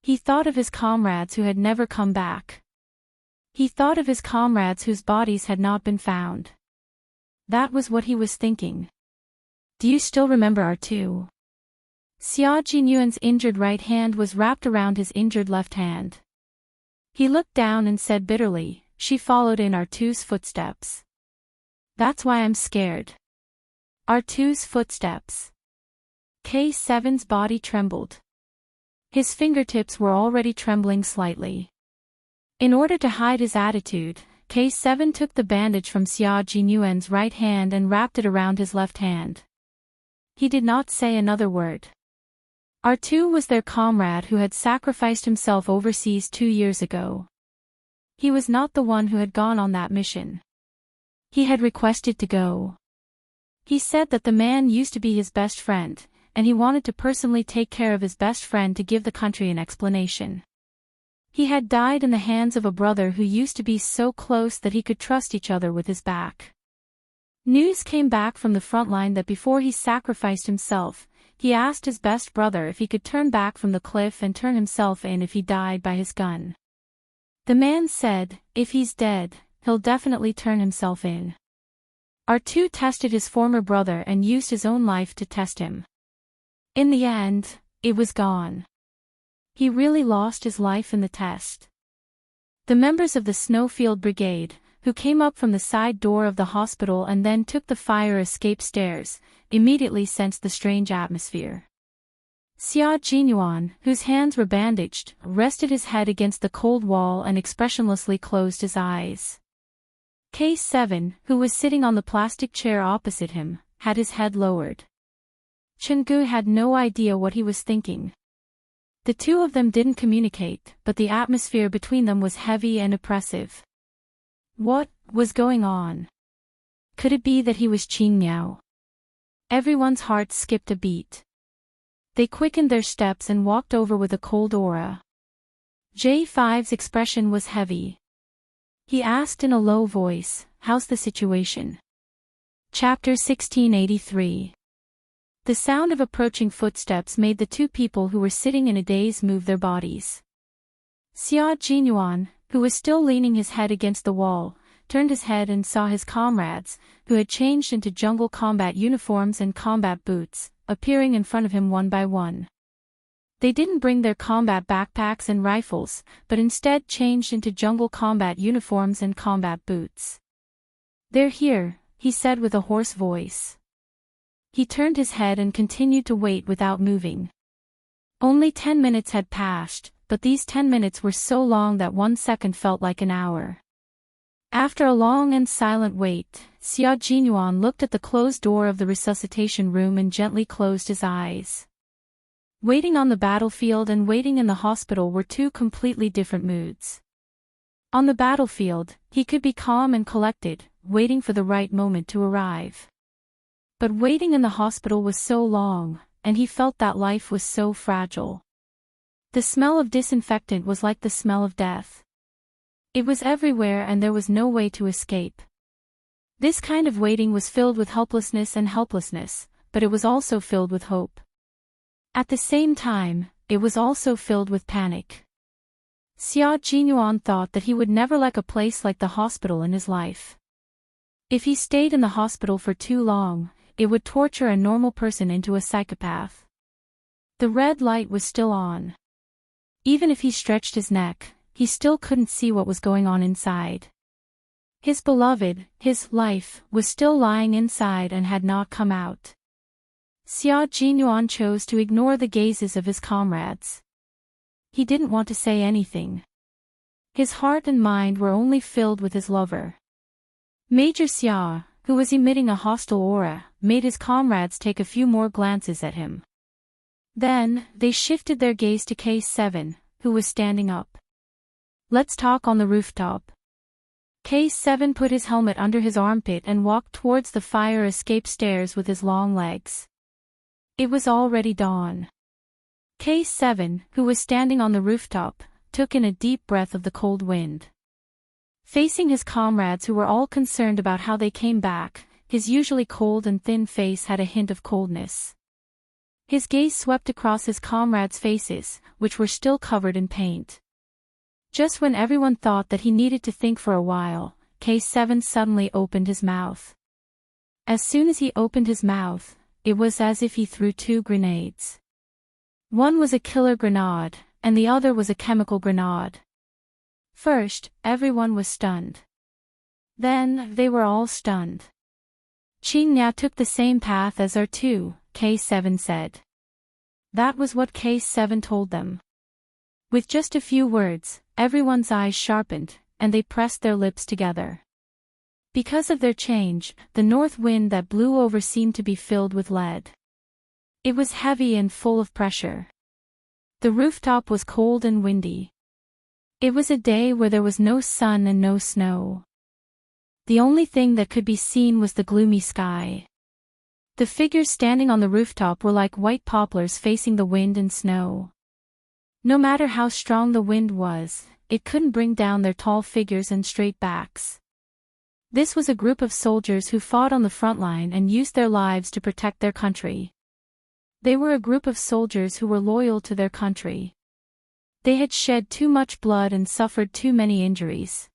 He thought of his comrades who had never come back. He thought of his comrades whose bodies had not been found. That was what he was thinking. "Do you still remember our two?" Xia Jinyuan's injured right hand was wrapped around his injured left hand. He looked down and said bitterly, "She followed in R2's footsteps. That's why I'm scared." R2's footsteps. Case 7's body trembled. His fingertips were already trembling slightly. In order to hide his attitude, Case 7 took the bandage from Xia Jinyuan's right hand and wrapped it around his left hand. He did not say another word. R2 was their comrade who had sacrificed himself overseas 2 years ago. He was not the one who had gone on that mission. He had requested to go. He said that the man used to be his best friend, and he wanted to personally take care of his best friend to give the country an explanation. He had died in the hands of a brother who used to be so close that he could trust each other with his back. News came back from the front line that before he sacrificed himself, he asked his best brother if he could turn back from the cliff and turn himself in if he died by his gun. The man said, "If he's dead, he'll definitely turn himself in." R2 tested his former brother and used his own life to test him. In the end, it was gone. He really lost his life in the test. The members of the Snowfield Brigade, who came up from the side door of the hospital and then took the fire escape stairs, immediately sensed the strange atmosphere. Xia Jinyuan, whose hands were bandaged, rested his head against the cold wall and expressionlessly closed his eyes. Case 7, who was sitting on the plastic chair opposite him, had his head lowered. Chungu had no idea what he was thinking. The two of them didn't communicate, but the atmosphere between them was heavy and oppressive. What was going on? Could it be that he was Qing Miao? Everyone's heart skipped a beat. They quickened their steps and walked over with a cold aura. J5's expression was heavy. He asked in a low voice, "How's the situation?" Chapter 1683. The sound of approaching footsteps made the two people who were sitting in a daze move their bodies. Xia Jinyuan, who was still leaning his head against the wall, turned his head and saw his comrades, who had changed into jungle combat uniforms and combat boots, appearing in front of him one by one. They didn't bring their combat backpacks and rifles, but instead changed into jungle combat uniforms and combat boots. "They're here," he said with a hoarse voice. He turned his head and continued to wait without moving. Only 10 minutes had passed, but these 10 minutes were so long that 1 second felt like an hour. After a long and silent wait, Xia Jinyuan looked at the closed door of the resuscitation room and gently closed his eyes. Waiting on the battlefield and waiting in the hospital were two completely different moods. On the battlefield, he could be calm and collected, waiting for the right moment to arrive. But waiting in the hospital was so long, and he felt that life was so fragile. The smell of disinfectant was like the smell of death. It was everywhere and there was no way to escape. This kind of waiting was filled with helplessness and helplessness, but it was also filled with hope. At the same time, it was also filled with panic. Xia Jinyuan thought that he would never like a place like the hospital in his life. If he stayed in the hospital for too long, it would torture a normal person into a psychopath. The red light was still on. Even if he stretched his neck, he still couldn't see what was going on inside. His beloved, his life, was still lying inside and had not come out. Xia Jinyuan chose to ignore the gazes of his comrades. He didn't want to say anything. His heart and mind were only filled with his lover. Major Xia, who was emitting a hostile aura, made his comrades take a few more glances at him. Then, they shifted their gaze to Case 7, who was standing up. "Let's talk on the rooftop." Case 7 put his helmet under his armpit and walked towards the fire escape stairs with his long legs. It was already dawn. Case 7, who was standing on the rooftop, took in a deep breath of the cold wind. Facing his comrades who were all concerned about how they came back, his usually cold and thin face had a hint of coldness. His gaze swept across his comrades' faces, which were still covered in paint. Just when everyone thought that he needed to think for a while, Case 7 suddenly opened his mouth. As soon as he opened his mouth, it was as if he threw two grenades. One was a killer grenade, and the other was a chemical grenade. First, everyone was stunned. Then, they were all stunned. "Qing Miao took the same path as our two," Case 7 said. That was what Case 7 told them. With just a few words, everyone's eyes sharpened, and they pressed their lips together. Because of their change, the north wind that blew over seemed to be filled with lead. It was heavy and full of pressure. The rooftop was cold and windy. It was a day where there was no sun and no snow. The only thing that could be seen was the gloomy sky. The figures standing on the rooftop were like white poplars facing the wind and snow. No matter how strong the wind was, it couldn't bring down their tall figures and straight backs. This was a group of soldiers who fought on the front line and used their lives to protect their country. They were a group of soldiers who were loyal to their country. They had shed too much blood and suffered too many injuries.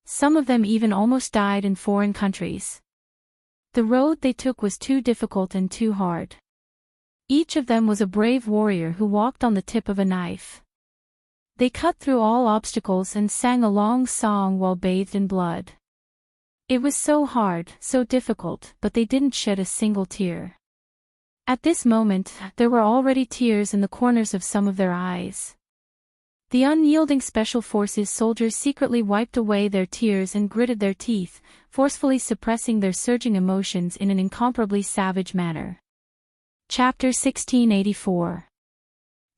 Some of them even almost died in foreign countries. The road they took was too difficult and too hard. Each of them was a brave warrior who walked on the tip of a knife. They cut through all obstacles and sang a long song while bathed in blood. It was so hard, so difficult, but they didn't shed a single tear. At this moment, there were already tears in the corners of some of their eyes. The unyielding Special Forces soldiers secretly wiped away their tears and gritted their teeth, forcefully suppressing their surging emotions in an incomparably savage manner. Chapter 1684.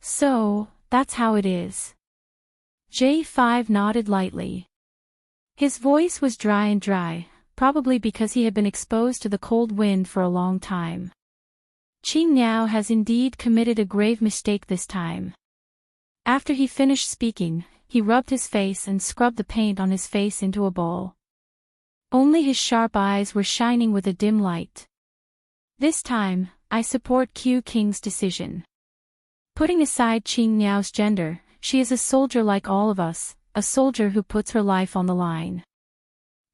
So, that's how it is. J5 nodded lightly. His voice was dry, probably because he had been exposed to the cold wind for a long time. Qing Niao has indeed committed a grave mistake this time. After he finished speaking, he rubbed his face and scrubbed the paint on his face into a ball. Only his sharp eyes were shining with a dim light. This time, I support Q King's decision. Putting aside Qing Niao's gender, she is a soldier like all of us, a soldier who puts her life on the line.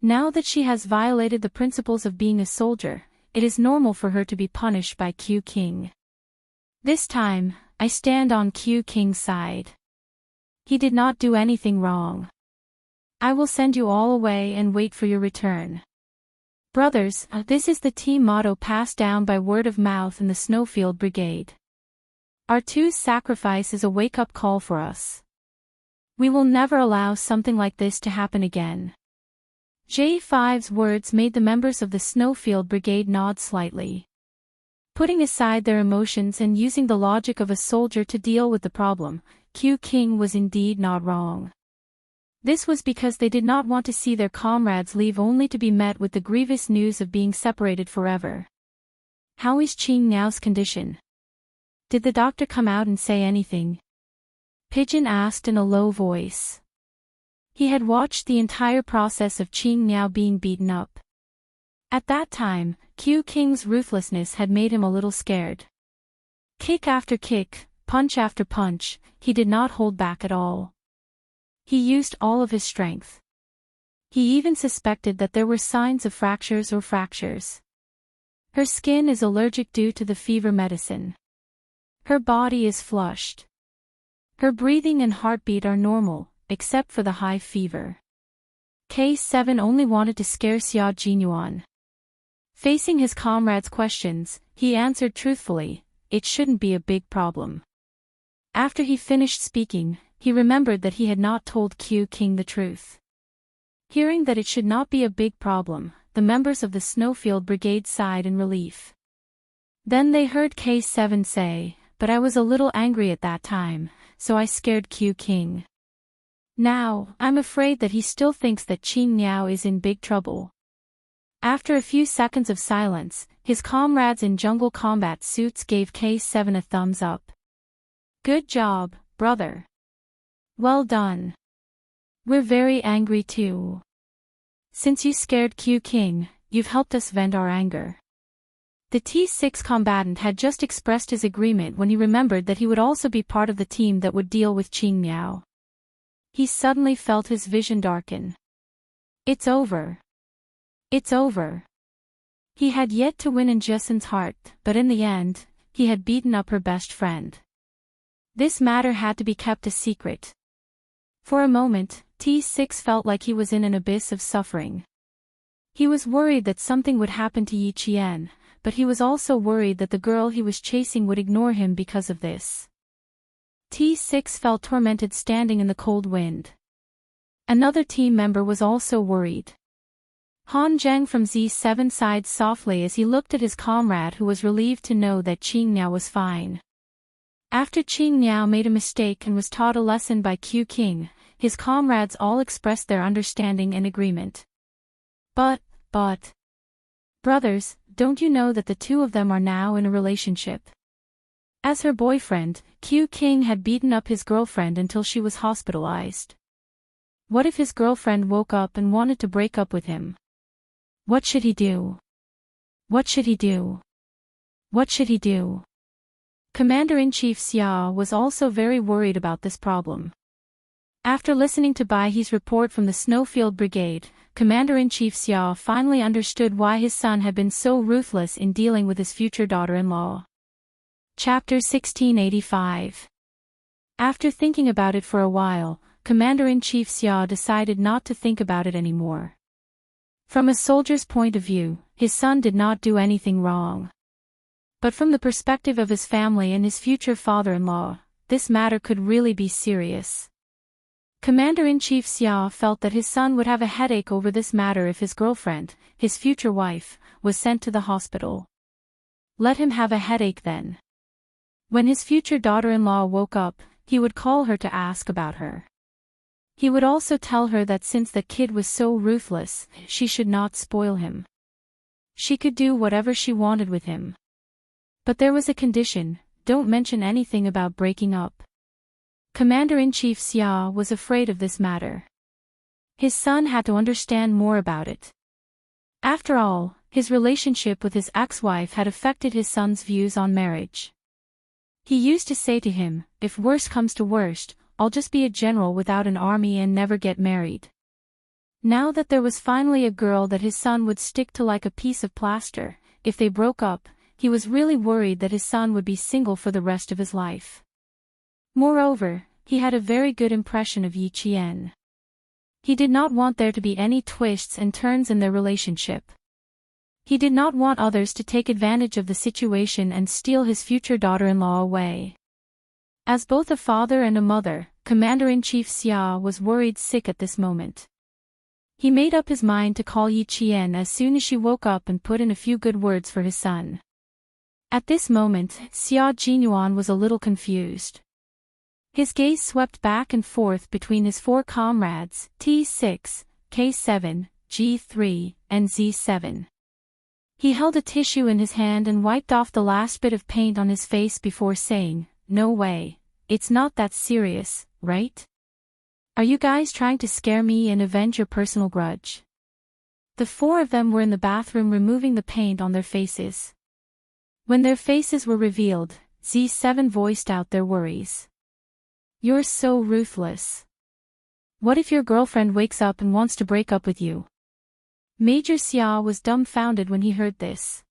Now that she has violated the principles of being a soldier, it is normal for her to be punished by Q King. This time, I stand on Q King's side. He did not do anything wrong. I will send you all away and wait for your return. Brothers, this is the team motto passed down by word of mouth in the Snowfield Brigade. Our two's sacrifice is a wake-up call for us. We will never allow something like this to happen again. J5's words made the members of the Snowfield Brigade nod slightly. Putting aside their emotions and using the logic of a soldier to deal with the problem, Q King was indeed not wrong. This was because they did not want to see their comrades leave only to be met with the grievous news of being separated forever. How is Qing Niao's condition? Did the doctor come out and say anything? Pigeon asked in a low voice. He had watched the entire process of Qing Niao being beaten up. At that time, Q King's ruthlessness had made him a little scared. Kick after kick, punch after punch, he did not hold back at all. He used all of his strength. He even suspected that there were signs of fractures. Her skin is allergic due to the fever medicine. Her body is flushed. Her breathing and heartbeat are normal, except for the high fever. K7 only wanted to scare Xia Jinyuan. Facing his comrades' questions, he answered truthfully, it shouldn't be a big problem. After he finished speaking, he remembered that he had not told Q King the truth. Hearing that it should not be a big problem, the members of the Snowfield Brigade sighed in relief. Then they heard K7 say, but I was a little angry at that time, so I scared Q King. Now, I'm afraid that he still thinks that Qing Niao is in big trouble. After a few seconds of silence, his comrades in jungle combat suits gave K7 a thumbs up. Good job, brother. Well done. We're very angry too. Since you scared Q King, you've helped us vent our anger. The T6 combatant had just expressed his agreement when he remembered that he would also be part of the team that would deal with Qing Niao. He suddenly felt his vision darken. It's over. It's over. He had yet to win in Jessen's heart, but in the end, he had beaten up her best friend. This matter had to be kept a secret. For a moment, T6 felt like he was in an abyss of suffering. He was worried that something would happen to Yi Qian, but he was also worried that the girl he was chasing would ignore him because of this. T6 felt tormented standing in the cold wind. Another team member was also worried. Han Zheng from Z7 sighed softly as he looked at his comrade who was relieved to know that Qing Niao was fine. After Qing Niao made a mistake and was taught a lesson by Q King, his comrades all expressed their understanding and agreement. But, brothers, don't you know that the two of them are now in a relationship? As her boyfriend, Q King had beaten up his girlfriend until she was hospitalized. What if his girlfriend woke up and wanted to break up with him? What should he do? What should he do? What should he do? Commander-in-Chief Xia was also very worried about this problem. After listening to Bai He's report from the Snowfield Brigade, Commander-in-Chief Xia finally understood why his son had been so ruthless in dealing with his future daughter-in-law. Chapter 1685. After thinking about it for a while, Commander-in-Chief Xia decided not to think about it anymore. From a soldier's point of view, his son did not do anything wrong. But from the perspective of his family and his future father-in-law, this matter could really be serious. Commander-in-Chief Xia felt that his son would have a headache over this matter if his girlfriend, his future wife, was sent to the hospital. Let him have a headache then. When his future daughter-in-law woke up, he would call her to ask about her. He would also tell her that since the kid was so ruthless, she should not spoil him. She could do whatever she wanted with him. But there was a condition: don't mention anything about breaking up. Commander-in-Chief Xia was afraid of this matter. His son had to understand more about it. After all, his relationship with his ex-wife had affected his son's views on marriage. He used to say to him, "If worst comes to worst, I'll just be a general without an army and never get married." Now that there was finally a girl that his son would stick to like a piece of plaster, if they broke up, he was really worried that his son would be single for the rest of his life. Moreover, he had a very good impression of Yi Qian. He did not want there to be any twists and turns in their relationship. He did not want others to take advantage of the situation and steal his future daughter-in-law away. As both a father and a mother, Commander-in-Chief Xia was worried sick at this moment. He made up his mind to call Yi Qian as soon as she woke up and put in a few good words for his son. At this moment, Xia Jinyuan was a little confused. His gaze swept back and forth between his four comrades, T6, K7, G3, and Z7. He held a tissue in his hand and wiped off the last bit of paint on his face before saying, "No way, it's not that serious, right? Are you guys trying to scare me and avenge your personal grudge?" The four of them were in the bathroom removing the paint on their faces. When their faces were revealed, Z7 voiced out their worries. "You're so ruthless. What if your girlfriend wakes up and wants to break up with you?" Major Xia was dumbfounded when he heard this.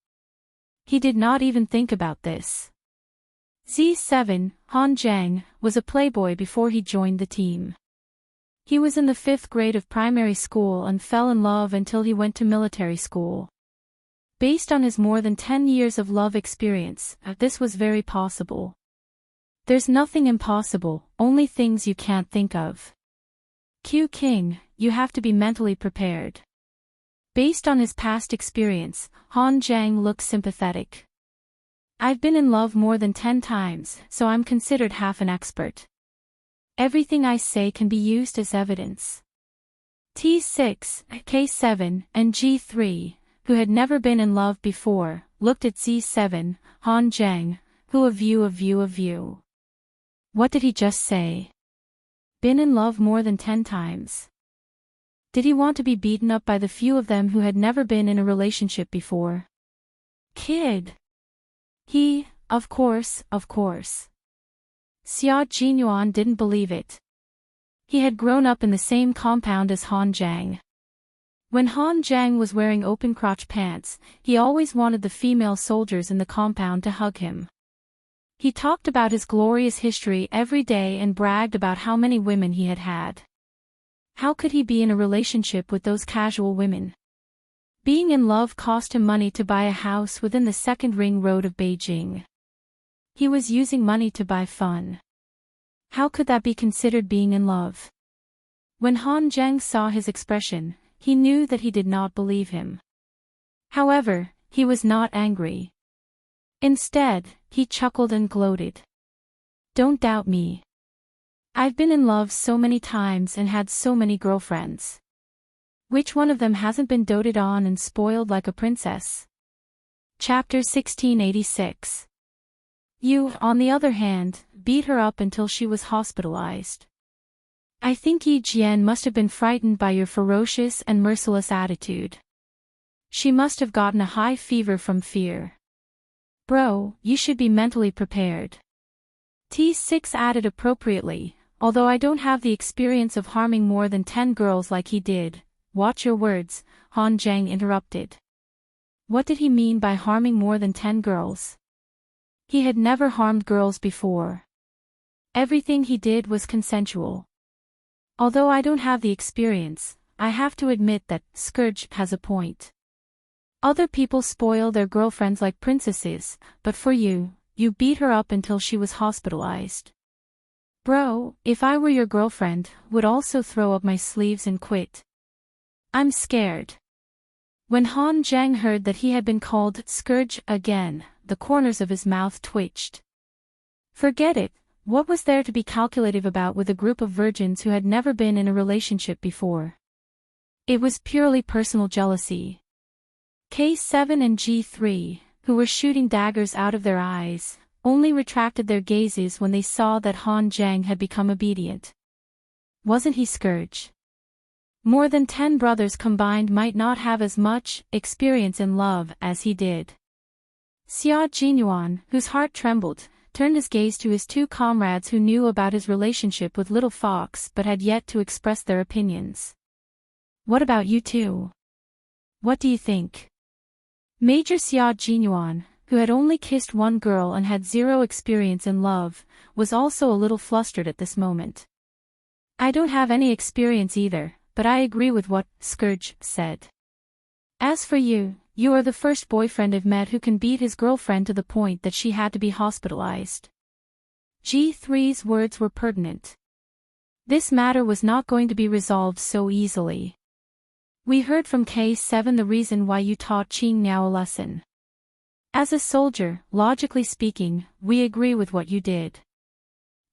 He did not even think about this. Z7, Han Zhang, was a playboy before he joined the team. He was in the 5th grade of primary school and fell in love until he went to military school. Based on his more than 10 years of love experience, this was very possible. There's nothing impossible, only things you can't think of. Q King, you have to be mentally prepared. Based on his past experience, Han Zhang looked sympathetic. I've been in love more than 10 times, so I'm considered half an expert. Everything I say can be used as evidence. T6, K7, and G3, who had never been in love before, looked at Z7, Han Zhang, who a view. What did he just say? Been in love more than 10 times. Did he want to be beaten up by the few of them who had never been in a relationship before? Kid. Of course. Xia Jinyuan didn't believe it. He had grown up in the same compound as Han Zhang. When Han Zhang was wearing open-crotch pants, he always wanted the female soldiers in the compound to hug him. He talked about his glorious history every day and bragged about how many women he had had. How could he be in a relationship with those casual women? Being in love cost him money to buy a house within the 2nd ring road of Beijing. He was using money to buy fun. How could that be considered being in love? When Han Zhang saw his expression, he knew that he did not believe him. However, he was not angry. Instead, he chuckled and gloated. Don't doubt me. I've been in love so many times and had so many girlfriends. Which one of them hasn't been doted on and spoiled like a princess? Chapter 1686. You, on the other hand, beat her up until she was hospitalized. I think Yi Jian must have been frightened by your ferocious and merciless attitude. She must have gotten a high fever from fear. Bro, you should be mentally prepared. T6 added appropriately, although I don't have the experience of harming more than 10 girls like he did. Watch your words, Han Zhang interrupted. What did he mean by harming more than 10 girls? He had never harmed girls before. Everything he did was consensual. Although I don't have the experience, I have to admit that Scourge has a point. Other people spoil their girlfriends like princesses, but for you, you beat her up until she was hospitalized. Bro, if I were your girlfriend, would also throw up my sleeves and quit. I'm scared. When Han Zhang heard that he had been called Scourge again, the corners of his mouth twitched. Forget it, What was there to be calculative about with a group of virgins who had never been in a relationship before? It was purely personal jealousy. K7 and G3, who were shooting daggers out of their eyes, only retracted their gazes when they saw that Han Zheng had become obedient. Wasn't he Scourge? More than 10 brothers combined might not have as much experience in love as he did. Xia Jinyuan, whose heart trembled, turned his gaze to his 2 comrades who knew about his relationship with Little Fox but had yet to express their opinions. What about you two? What do you think? Major Xia Jinyuan, who had only kissed one girl and had 0 experience in love, was also a little flustered at this moment. I don't have any experience either, but I agree with what Scourge said. As for you, you are the first boyfriend I've met who can beat his girlfriend to the point that she had to be hospitalized. G3's words were pertinent. This matter was not going to be resolved so easily. We heard from K7 the reason why you taught Qing Niao a lesson. As a soldier, logically speaking, we agree with what you did.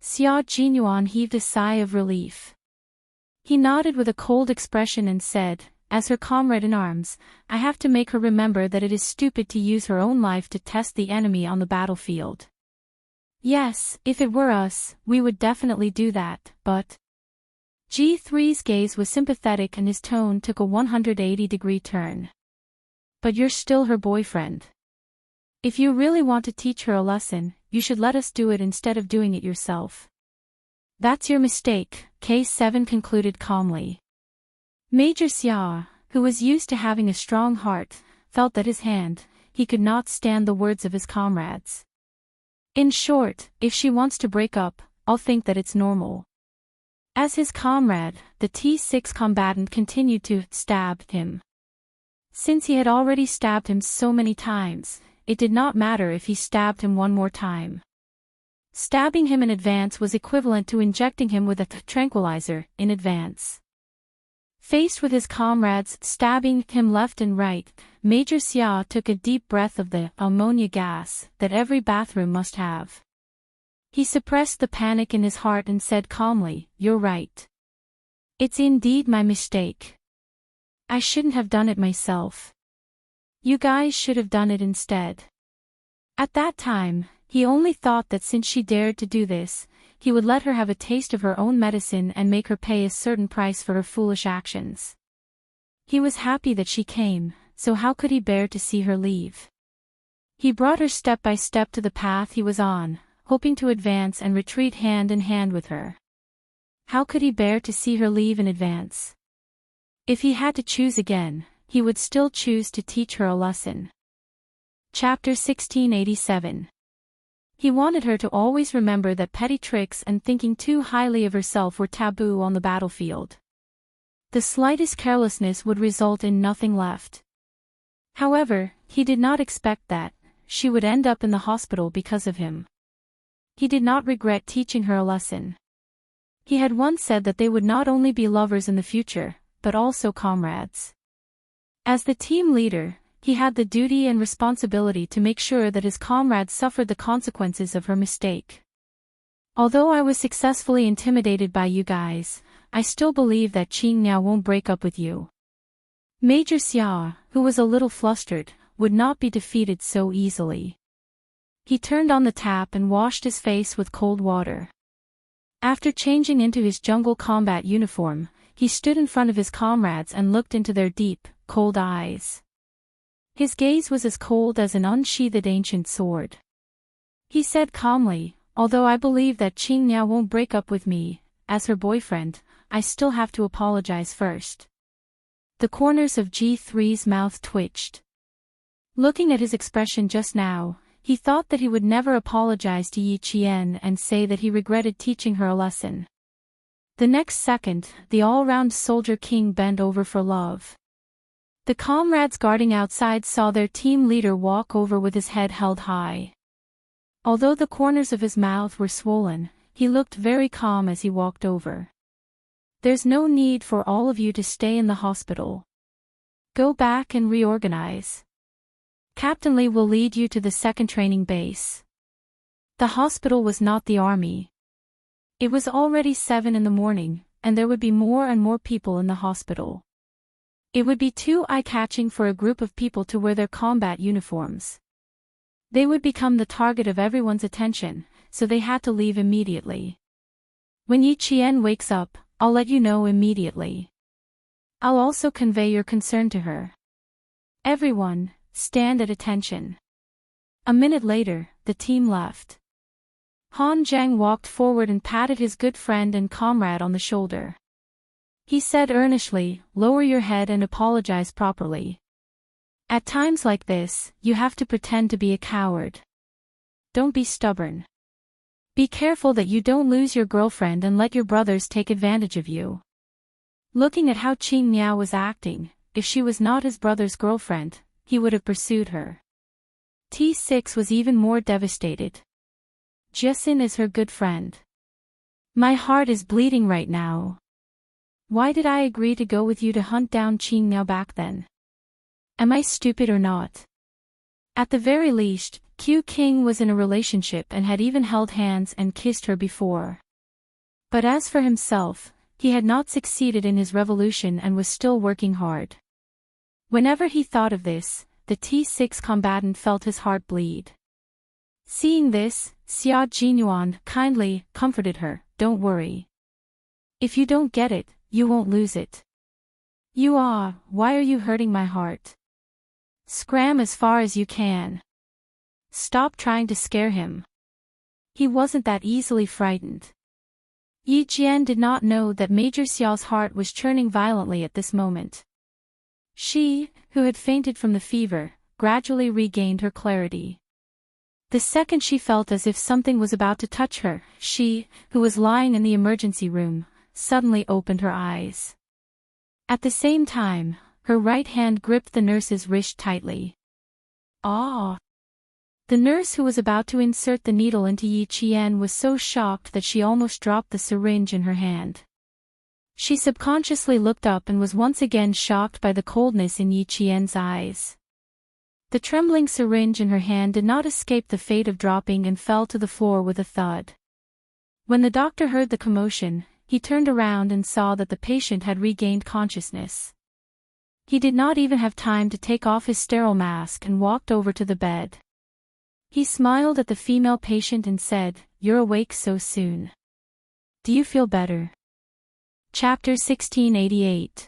Xia Jinyuan heaved a sigh of relief. He nodded with a cold expression and said, as her comrade in arms, I have to make her remember that it is stupid to use her own life to test the enemy on the battlefield. Yes, if it were us, we would definitely do that, but... G3's gaze was sympathetic and his tone took a 180-degree turn. But you're still her boyfriend. If you really want to teach her a lesson, you should let us do it instead of doing it yourself. That's your mistake, K7 concluded calmly. Major Xia, who was used to having a strong heart, felt that he could not stand the words of his comrades. In short, if she wants to break up, I'll think that it's normal. As his comrade, the T6 combatant continued to stab him. Since he had already stabbed him so many times, it did not matter if he stabbed him one more time. Stabbing him in advance was equivalent to injecting him with a tranquilizer in advance. Faced with his comrades stabbing him left and right, Major Xia took a deep breath of the ammonia gas that every bathroom must have. He suppressed the panic in his heart and said calmly, "You're right. It's indeed my mistake. I shouldn't have done it myself. You guys should have done it instead." At that time, he only thought that since she dared to do this, he would let her have a taste of her own medicine and make her pay a certain price for her foolish actions. He was happy that she came, so how could he bear to see her leave? He brought her step by step to the path he was on, hoping to advance and retreat hand in hand with her. How could he bear to see her leave in advance? If he had to choose again, he would still choose to teach her a lesson. Chapter 1687. He wanted her to always remember that petty tricks and thinking too highly of herself were taboo on the battlefield. The slightest carelessness would result in nothing left. However, he did not expect that she would end up in the hospital because of him. He did not regret teaching her a lesson. He had once said that they would not only be lovers in the future, but also comrades. As the team leader, he had the duty and responsibility to make sure that his comrades suffered the consequences of her mistake. Although I was successfully intimidated by you guys, I still believe that Qing Niao won't break up with you. Major Xia, who was a little flustered, would not be defeated so easily. He turned on the tap and washed his face with cold water. After changing into his jungle combat uniform, he stood in front of his comrades and looked into their deep, cold eyes. His gaze was as cold as an unsheathed ancient sword. He said calmly, "Although I believe that Qing Niao won't break up with me, as her boyfriend, I still have to apologize first." The corners of G3's mouth twitched. Looking at his expression just now, he thought that he would never apologize to Yi Qian and say that he regretted teaching her a lesson. The next second, the all-round soldier king bent over for love. The comrades guarding outside saw their team leader walk over with his head held high. Although the corners of his mouth were swollen, he looked very calm as he walked over. "There's no need for all of you to stay in the hospital. Go back and reorganize. Captain Li will lead you to the second training base." The hospital was not the army. It was already 7 in the morning, and there would be more and more people in the hospital. It would be too eye-catching for a group of people to wear their combat uniforms. They would become the target of everyone's attention, so they had to leave immediately. When Yi Qian wakes up, I'll let you know immediately. I'll also convey your concern to her. Everyone, stand at attention. A minute later, the team left. Han Zhang walked forward and patted his good friend and comrade on the shoulder. He said earnestly, "Lower your head and apologize properly. At times like this, you have to pretend to be a coward. Don't be stubborn. Be careful that you don't lose your girlfriend and let your brothers take advantage of you." Looking at how Qing Miao was acting, if she was not his brother's girlfriend, he would have pursued her. T6 was even more devastated. Jesin is her good friend. My heart is bleeding right now. Why did I agree to go with you to hunt down Qing Miao back then? Am I stupid or not? At the very least, Q King was in a relationship and had even held hands and kissed her before. But as for himself, he had not succeeded in his revolution and was still working hard. Whenever he thought of this, the T6 combatant felt his heart bleed. Seeing this, Xia Jinyuan kindly comforted her, "Don't worry. If you don't get it, you won't lose it." Why are you hurting my heart? Scram as far as you can. Stop trying to scare him. He wasn't that easily frightened. Yi Jian did not know that Major Xiao's heart was churning violently at this moment. She, who had fainted from the fever, gradually regained her clarity. The second she felt as if something was about to touch her, she, who was lying in the emergency room, suddenly opened her eyes. At the same time, her right hand gripped the nurse's wrist tightly. Ah! The nurse who was about to insert the needle into Yi Qian was so shocked that she almost dropped the syringe in her hand. She subconsciously looked up and was once again shocked by the coldness in Yi Qian's eyes. The trembling syringe in her hand did not escape the fate of dropping and fell to the floor with a thud. When the doctor heard the commotion, he turned around and saw that the patient had regained consciousness. He did not even have time to take off his sterile mask and walked over to the bed. He smiled at the female patient and said, "You're awake so soon. Do you feel better?" Chapter 1688.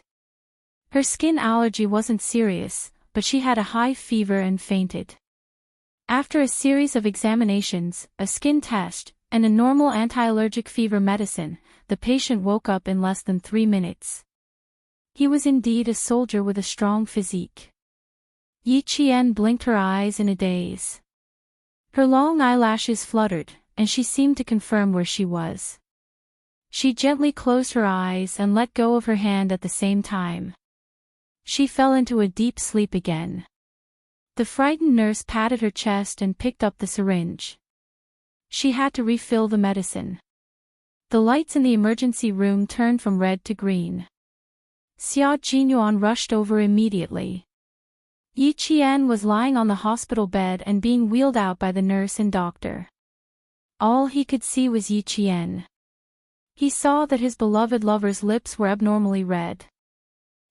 Her skin allergy wasn't serious, but she had a high fever and fainted. After a series of examinations, a skin test, and a normal anti-allergic fever medicine, the patient woke up in less than 3 minutes. He was indeed a soldier with a strong physique. Yi Qian blinked her eyes in a daze. Her long eyelashes fluttered, and she seemed to confirm where she was. She gently closed her eyes and let go of her hand at the same time. She fell into a deep sleep again. The frightened nurse patted her chest and picked up the syringe. She had to refill the medicine. The lights in the emergency room turned from red to green. Xia Jinyuan rushed over immediately. Yi Qian was lying on the hospital bed and being wheeled out by the nurse and doctor. All he could see was Yi Qian. He saw that his beloved lover's lips were abnormally red.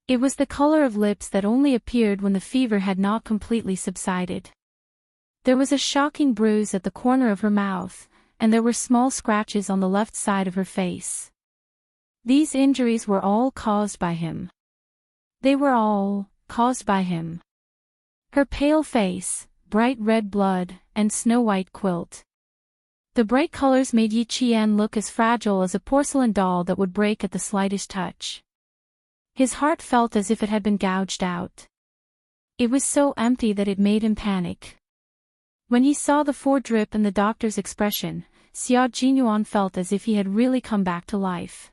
It was the color of lips that only appeared when the fever had not completely subsided. There was a shocking bruise at the corner of her mouth, and there were small scratches on the left side of her face. These injuries were all caused by him. They were all caused by him. Her pale face, bright red blood, and snow-white quilt. The bright colors made Yi Qian look as fragile as a porcelain doll that would break at the slightest touch. His heart felt as if it had been gouged out. It was so empty that it made him panic. When he saw the drip and the doctor's expression, Xia Jinyuan felt as if he had really come back to life.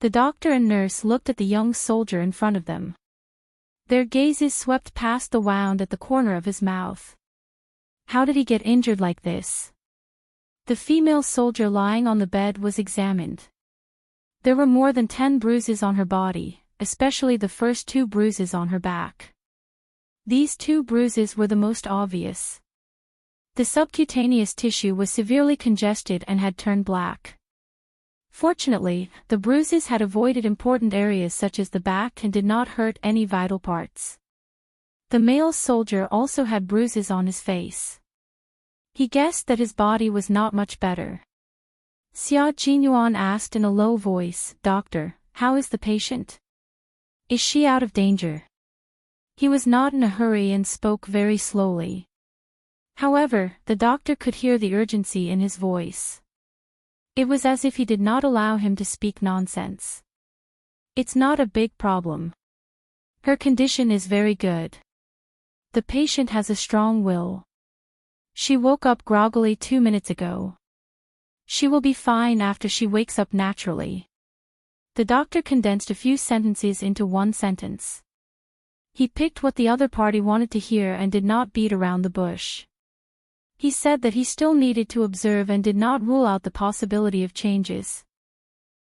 The doctor and nurse looked at the young soldier in front of them. Their gazes swept past the wound at the corner of his mouth. How did he get injured like this? The female soldier lying on the bed was examined. There were more than 10 bruises on her body, especially the first 2 bruises on her back. These 2 bruises were the most obvious. The subcutaneous tissue was severely congested and had turned black. Fortunately, the bruises had avoided important areas such as the back and did not hurt any vital parts. The male soldier also had bruises on his face. He guessed that his body was not much better. Xia Jinyuan asked in a low voice, "Doctor, how is the patient? Is she out of danger?" He was not in a hurry and spoke very slowly. However, the doctor could hear the urgency in his voice. It was as if he did not allow him to speak nonsense. "It's not a big problem. Her condition is very good. The patient has a strong will. She woke up groggily 2 minutes ago. She will be fine after she wakes up naturally." The doctor condensed a few sentences into one sentence. He picked what the other party wanted to hear and did not beat around the bush. He said that he still needed to observe and did not rule out the possibility of changes.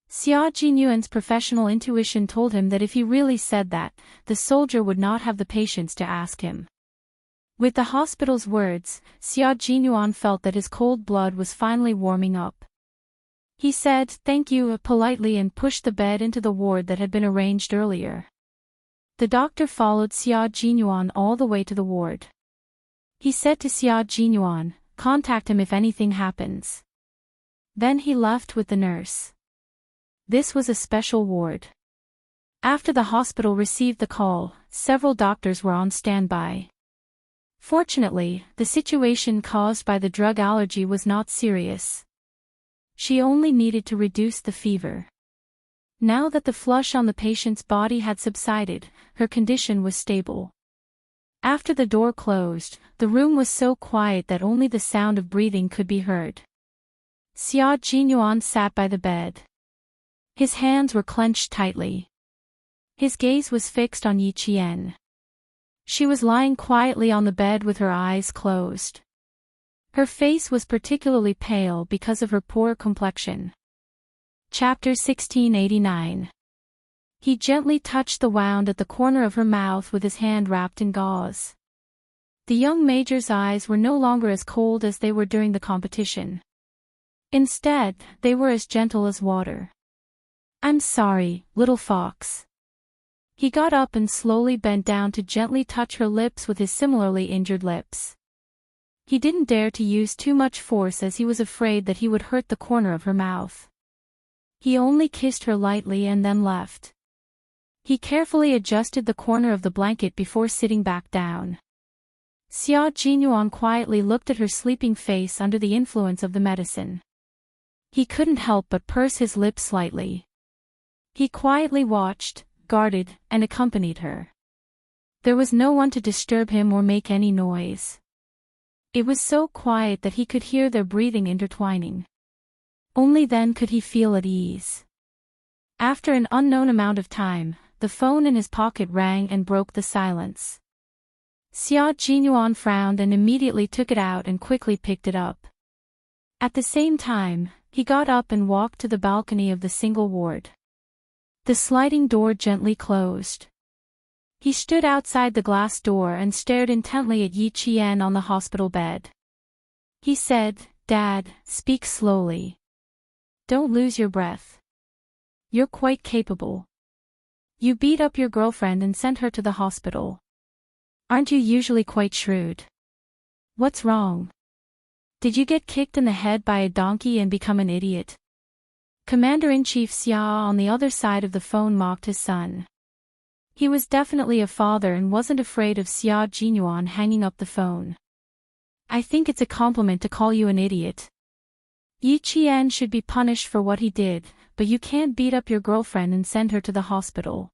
Xia Jinyuan's professional intuition told him that if he really said that, the soldier would not have the patience to ask him. With the hospital's words, Xia Jinyuan felt that his cold blood was finally warming up. He said, "Thank you," politely and pushed the bed into the ward that had been arranged earlier. The doctor followed Xia Jinyuan all the way to the ward. He said to Xia Jinyuan, "Contact him if anything happens." Then he left with the nurse. This was a special ward. After the hospital received the call, several doctors were on standby. Fortunately, the situation caused by the drug allergy was not serious. She only needed to reduce the fever. Now that the flush on the patient's body had subsided, her condition was stable. After the door closed, the room was so quiet that only the sound of breathing could be heard. Xia Jinyuan sat by the bed. His hands were clenched tightly. His gaze was fixed on Yi Qian. She was lying quietly on the bed with her eyes closed. Her face was particularly pale because of her poor complexion. Chapter 1689. He gently touched the wound at the corner of her mouth with his hand wrapped in gauze. The young major's eyes were no longer as cold as they were during the competition. Instead, they were as gentle as water. "I'm sorry, little fox." He got up and slowly bent down to gently touch her lips with his similarly injured lips. He didn't dare to use too much force as he was afraid that he would hurt the corner of her mouth. He only kissed her lightly and then left. He carefully adjusted the corner of the blanket before sitting back down. Xia Jinyuan quietly looked at her sleeping face under the influence of the medicine. He couldn't help but purse his lips slightly. He quietly watched, guarded, and accompanied her. There was no one to disturb him or make any noise. It was so quiet that he could hear their breathing intertwining. Only then could he feel at ease. After an unknown amount of time, the phone in his pocket rang and broke the silence. Xia Jinyuan frowned and immediately took it out and quickly picked it up. At the same time, he got up and walked to the balcony of the single ward. The sliding door gently closed. He stood outside the glass door and stared intently at Yi Qian on the hospital bed. He said, "Dad, speak slowly. Don't lose your breath. You're quite capable. You beat up your girlfriend and sent her to the hospital. Aren't you usually quite shrewd? What's wrong? Did you get kicked in the head by a donkey and become an idiot?" Commander-in-Chief Xia on the other side of the phone mocked his son. He was definitely a father and wasn't afraid of Xia Jinyuan hanging up the phone. "I think it's a compliment to call you an idiot. Yi Qian should be punished for what he did, but you can't beat up your girlfriend and send her to the hospital.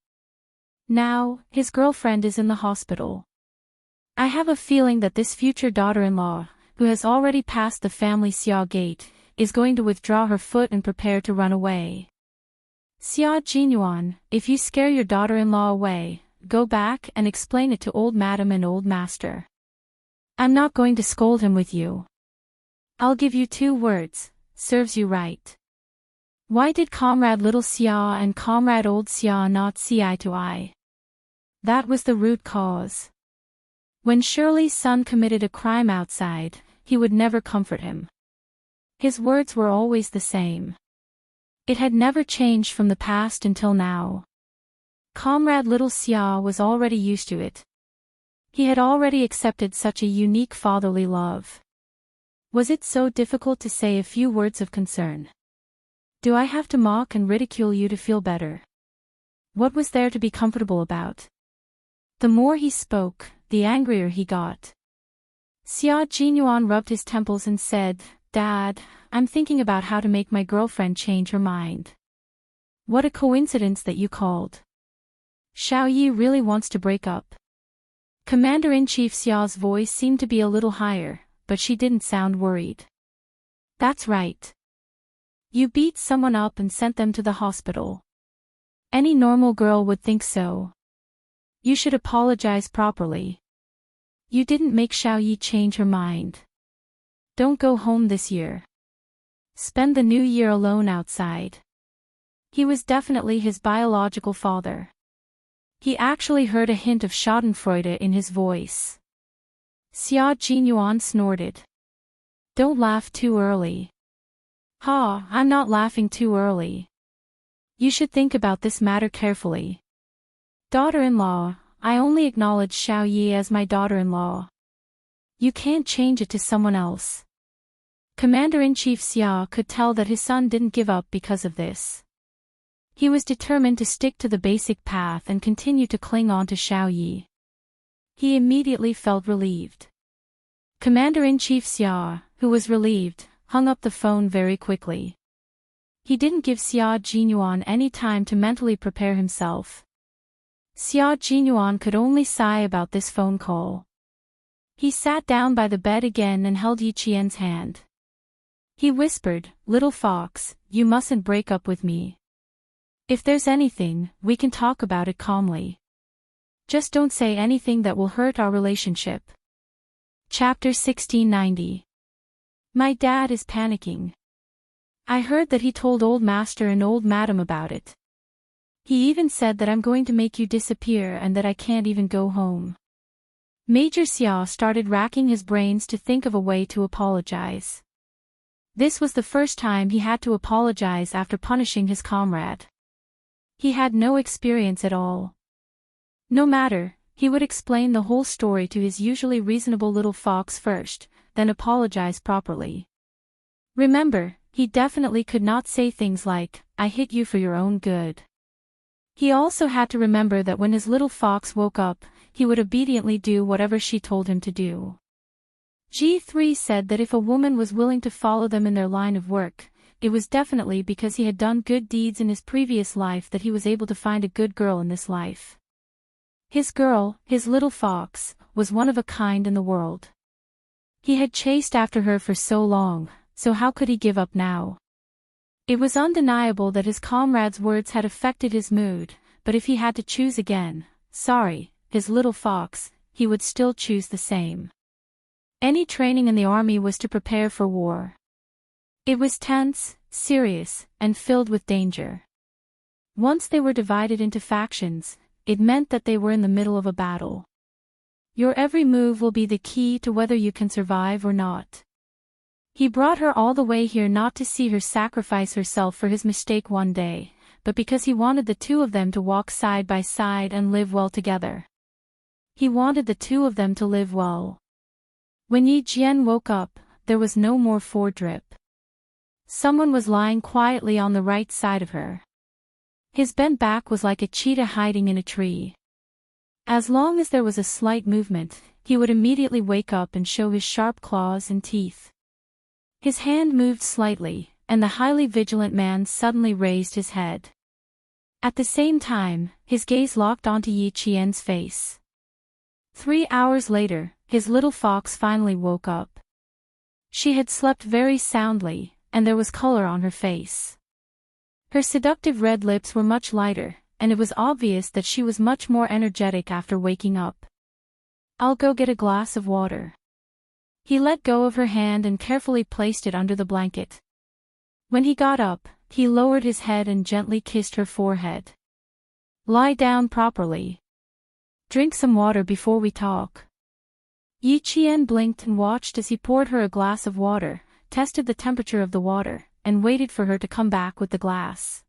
Now, his girlfriend is in the hospital. I have a feeling that this future daughter-in-law, who has already passed the family Xia gate, is going to withdraw her foot and prepare to run away. Xia Jinyuan, if you scare your daughter-in-law away, go back and explain it to old madam and old master. I'm not going to scold him with you. I'll give you 2 words, serves you right. Why did comrade little Xia and comrade old Xia not see eye to eye? That was the root cause. When Shirley's son committed a crime outside, he would never comfort him. His words were always the same. It had never changed from the past until now. Comrade Little Xia was already used to it. He had already accepted such a unique fatherly love. Was it so difficult to say a few words of concern? Do I have to mock and ridicule you to feel better? What was there to be comfortable about? The more he spoke, the angrier he got. Xia Jinyuan rubbed his temples and said, "Dad, I'm thinking about how to make my girlfriend change her mind." What a coincidence that you called. Xiao Yi really wants to break up. Commander-in-Chief Xiao's voice seemed to be a little higher, but she didn't sound worried. That's right. You beat someone up and sent them to the hospital. Any normal girl would think so. You should apologize properly. You didn't make Xiao Yi change her mind. Don't go home this year. Spend the new year alone outside. He was definitely his biological father. He actually heard a hint of schadenfreude in his voice. Xia Jinyuan snorted. Don't laugh too early. Ha, I'm not laughing too early. You should think about this matter carefully. Daughter-in-law, I only acknowledge Xiao Yi as my daughter-in-law. You can't change it to someone else. Commander-in-Chief Xia could tell that his son didn't give up because of this. He was determined to stick to the basic path and continue to cling on to Xiao Yi. He immediately felt relieved. Commander-in-Chief Xia, who was relieved, hung up the phone very quickly. He didn't give Xia Jinyuan any time to mentally prepare himself. Xia Jinyuan could only sigh about this phone call. He sat down by the bed again and held Yi Qian's hand. He whispered, "Little fox, you mustn't break up with me. If there's anything, we can talk about it calmly. Just don't say anything that will hurt our relationship." Chapter 1690. My dad is panicking. I heard that he told old master and old madam about it. He even said that I'm going to make you disappear and that I can't even go home. Major Xia started racking his brains to think of a way to apologize. This was the first time he had to apologize after punishing his comrade. He had no experience at all. No matter, he would explain the whole story to his usually reasonable little fox first, then apologize properly. Remember, he definitely could not say things like, "I hit you for your own good." He also had to remember that when his little fox woke up, he would obediently do whatever she told him to do. G3 said that if a woman was willing to follow them in their line of work, it was definitely because he had done good deeds in his previous life that he was able to find a good girl in this life. His girl, his little fox, was one of a kind in the world. He had chased after her for so long, so how could he give up now? It was undeniable that his comrade's words had affected his mood, but if he had to choose again, his little fox, he would still choose the same. Any training in the army was to prepare for war. It was tense, serious, and filled with danger. Once they were divided into factions, it meant that they were in the middle of a battle. Your every move will be the key to whether you can survive or not. He brought her all the way here not to see her sacrifice herself for his mistake one day, but because he wanted the two of them to walk side by side and live well together. He wanted the two of them to live well. When Yi Jian woke up, there was no more foredrip. Someone was lying quietly on the right side of her. His bent back was like a cheetah hiding in a tree. As long as there was a slight movement, he would immediately wake up and show his sharp claws and teeth. His hand moved slightly, and the highly vigilant man suddenly raised his head. At the same time, his gaze locked onto Yi Qian's face. 3 hours later, his little fox finally woke up. She had slept very soundly, and there was color on her face. Her seductive red lips were much lighter, and it was obvious that she was much more energetic after waking up. "I'll go get a glass of water." He let go of her hand and carefully placed it under the blanket. When he got up, he lowered his head and gently kissed her forehead. "Lie down properly. Drink some water before we talk." Yi Qian blinked and watched as he poured her a glass of water, tested the temperature of the water, and waited for her to come back with the glass.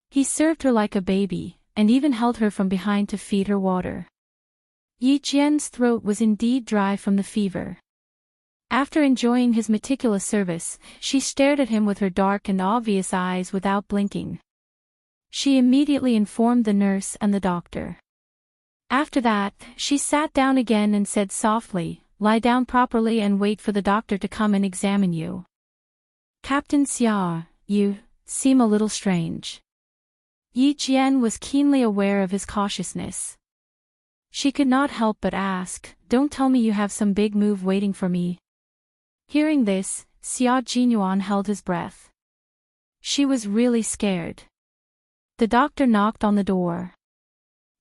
He served her like a baby, and even held her from behind to feed her water. Yi Qian's throat was indeed dry from the fever. After enjoying his meticulous service, she stared at him with her dark and obvious eyes without blinking. She immediately informed the nurse and the doctor. After that, she sat down again and said softly, "Lie down properly and wait for the doctor to come and examine you." "Captain Xia, you seem a little strange." Yi Qian was keenly aware of his cautiousness. She could not help but ask, "Don't tell me you have some big move waiting for me." Hearing this, Xia Jinyuan held his breath. She was really scared. The doctor knocked on the door.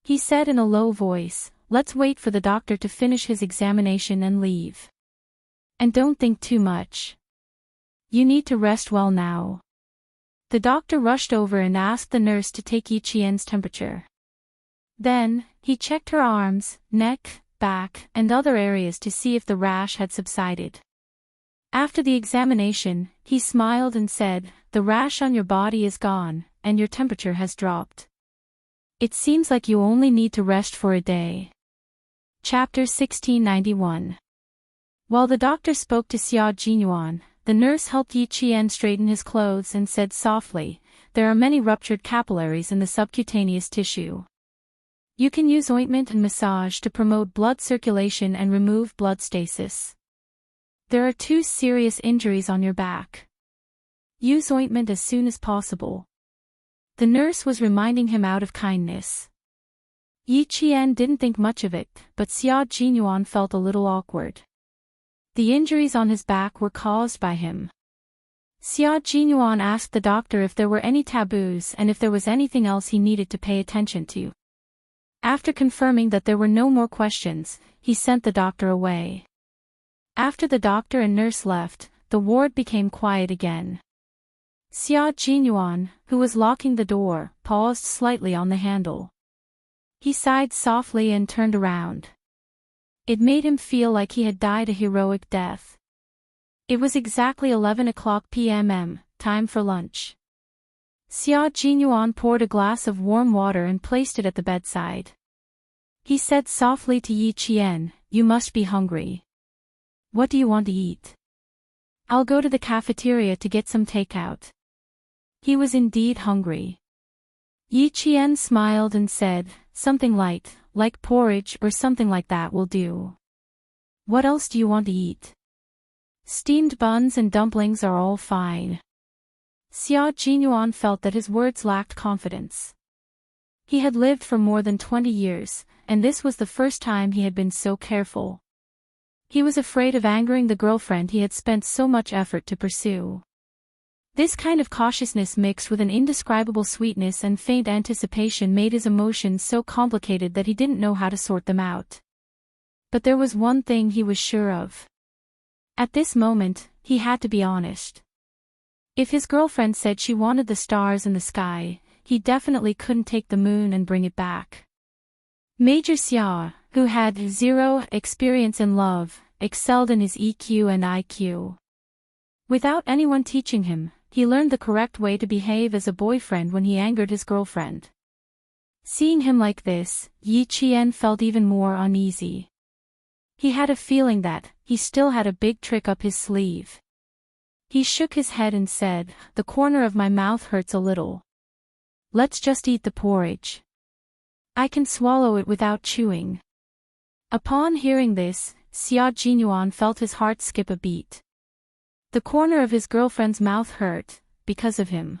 He said in a low voice, "Let's wait for the doctor to finish his examination and leave. And don't think too much. You need to rest well now." The doctor rushed over and asked the nurse to take Yi Qian's temperature. Then, he checked her arms, neck, back, and other areas to see if the rash had subsided. After the examination, he smiled and said, "The rash on your body is gone, and your temperature has dropped. It seems like you only need to rest for a day." Chapter 1691. While the doctor spoke to Xia Jinyuan, the nurse helped Yi Qian straighten his clothes and said softly, "There are many ruptured capillaries in the subcutaneous tissue. You can use ointment and massage to promote blood circulation and remove blood stasis. There are 2 serious injuries on your back. Use ointment as soon as possible." The nurse was reminding him out of kindness. Yi Qian didn't think much of it, but Xia Jinyuan felt a little awkward. The injuries on his back were caused by him. Xia Jinyuan asked the doctor if there were any taboos and if there was anything else he needed to pay attention to. After confirming that there were no more questions, he sent the doctor away. After the doctor and nurse left, the ward became quiet again. Xia Jinyuan, who was locking the door, paused slightly on the handle. He sighed softly and turned around. It made him feel like he had died a heroic death. It was exactly 11 p.m, time for lunch. Xia Jinyuan poured a glass of warm water and placed it at the bedside. He said softly to Yi Qian, "You must be hungry. What do you want to eat?" "I'll go to the cafeteria to get some takeout." He was indeed hungry. Yi Qian smiled and said, "Something light, like porridge or something like that will do." "What else do you want to eat?" "Steamed buns and dumplings are all fine." Xia Jinyuan felt that his words lacked confidence. He had lived for more than 20 years, and this was the first time he had been so careful. He was afraid of angering the girlfriend he had spent so much effort to pursue. This kind of cautiousness mixed with an indescribable sweetness and faint anticipation made his emotions so complicated that he didn't know how to sort them out. But there was one thing he was sure of. At this moment, he had to be honest. If his girlfriend said she wanted the stars in the sky, he definitely couldn't take the moon and bring it back. Major Xia, who had 0 experience in love, excelled in his EQ and IQ. Without anyone teaching him, he learned the correct way to behave as a boyfriend when he angered his girlfriend. Seeing him like this, Yi Qian felt even more uneasy. He had a feeling that he still had a big trick up his sleeve. He shook his head and said, "The corner of my mouth hurts a little. Let's just eat the porridge. I can swallow it without chewing." Upon hearing this, Xia Jinyuan felt his heart skip a beat. The corner of his girlfriend's mouth hurt, because of him.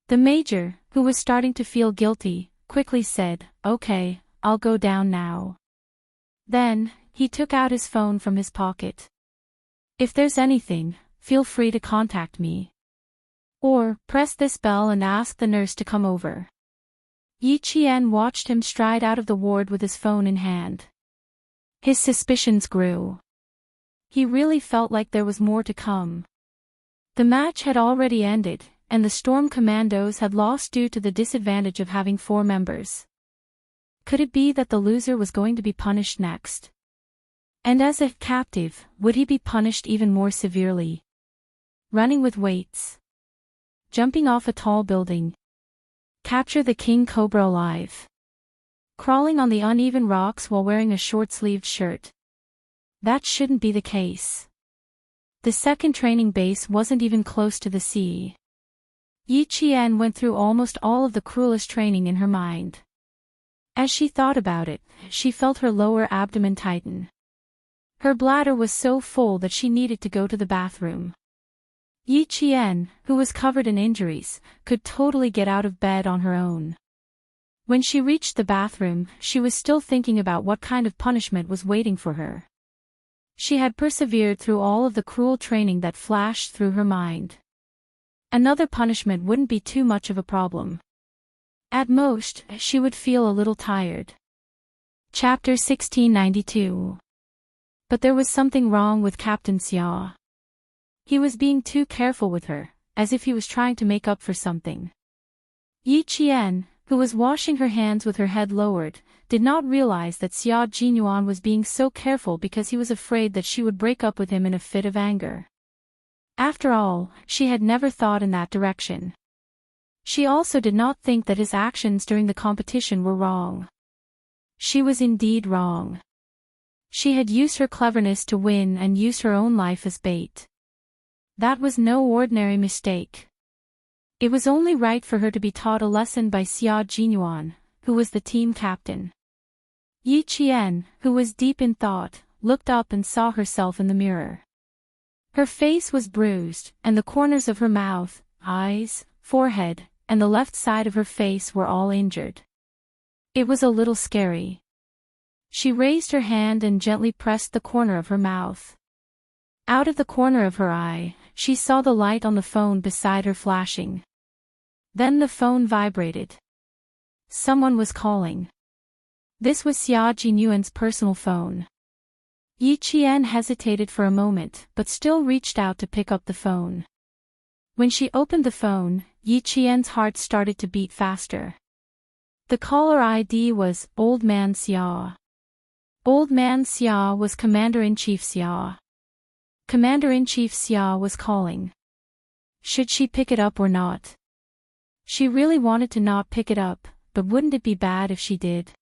The major, who was starting to feel guilty, quickly said, "Okay, I'll go down now." Then, he took out his phone from his pocket. "If there's anything, feel free to contact me. Or, press this bell and ask the nurse to come over." Yi Qian watched him stride out of the ward with his phone in hand. His suspicions grew. He really felt like there was more to come. The match had already ended, and the Storm Commandos had lost due to the disadvantage of having 4 members. Could it be that the loser was going to be punished next? And as a captive, would he be punished even more severely? Running with weights. jumping off a tall building. Capture the king cobra alive. Crawling on the uneven rocks while wearing a short-sleeved shirt. That shouldn't be the case. The second training base wasn't even close to the sea. Yi Qian went through almost all of the cruelest training in her mind. As she thought about it, she felt her lower abdomen tighten. Her bladder was so full that she needed to go to the bathroom. Yi Qian, who was covered in injuries, could totally get out of bed on her own. When she reached the bathroom, she was still thinking about what kind of punishment was waiting for her. She had persevered through all of the cruel training that flashed through her mind. Another punishment wouldn't be too much of a problem. At most, she would feel a little tired. Chapter 1692. But there was something wrong with Captain Xia. He was being too careful with her, as if he was trying to make up for something. Yi Qian, who was washing her hands with her head lowered, did not realize that Xia Jinyuan was being so careful because he was afraid that she would break up with him in a fit of anger. After all, she had never thought in that direction. She also did not think that his actions during the competition were wrong. She was indeed wrong. She had used her cleverness to win and used her own life as bait. That was no ordinary mistake. It was only right for her to be taught a lesson by Xia Jinyuan, who was the team captain. Yi Qian, who was deep in thought, looked up and saw herself in the mirror. Her face was bruised, and the corners of her mouth, eyes, forehead, and the left side of her face were all injured. It was a little scary. She raised her hand and gently pressed the corner of her mouth. Out of the corner of her eye, she saw the light on the phone beside her flashing. Then the phone vibrated. Someone was calling. This was Xia Jinyuan's personal phone. Yi Qian hesitated for a moment but still reached out to pick up the phone. When she opened the phone, Yi Qian's heart started to beat faster. The caller ID was Old Man Xia. Old Man Xia was Commander-in-Chief Xia. Commander-in-Chief Xia was calling. Should she pick it up or not? She really wanted to not pick it up, but wouldn't it be bad if she did?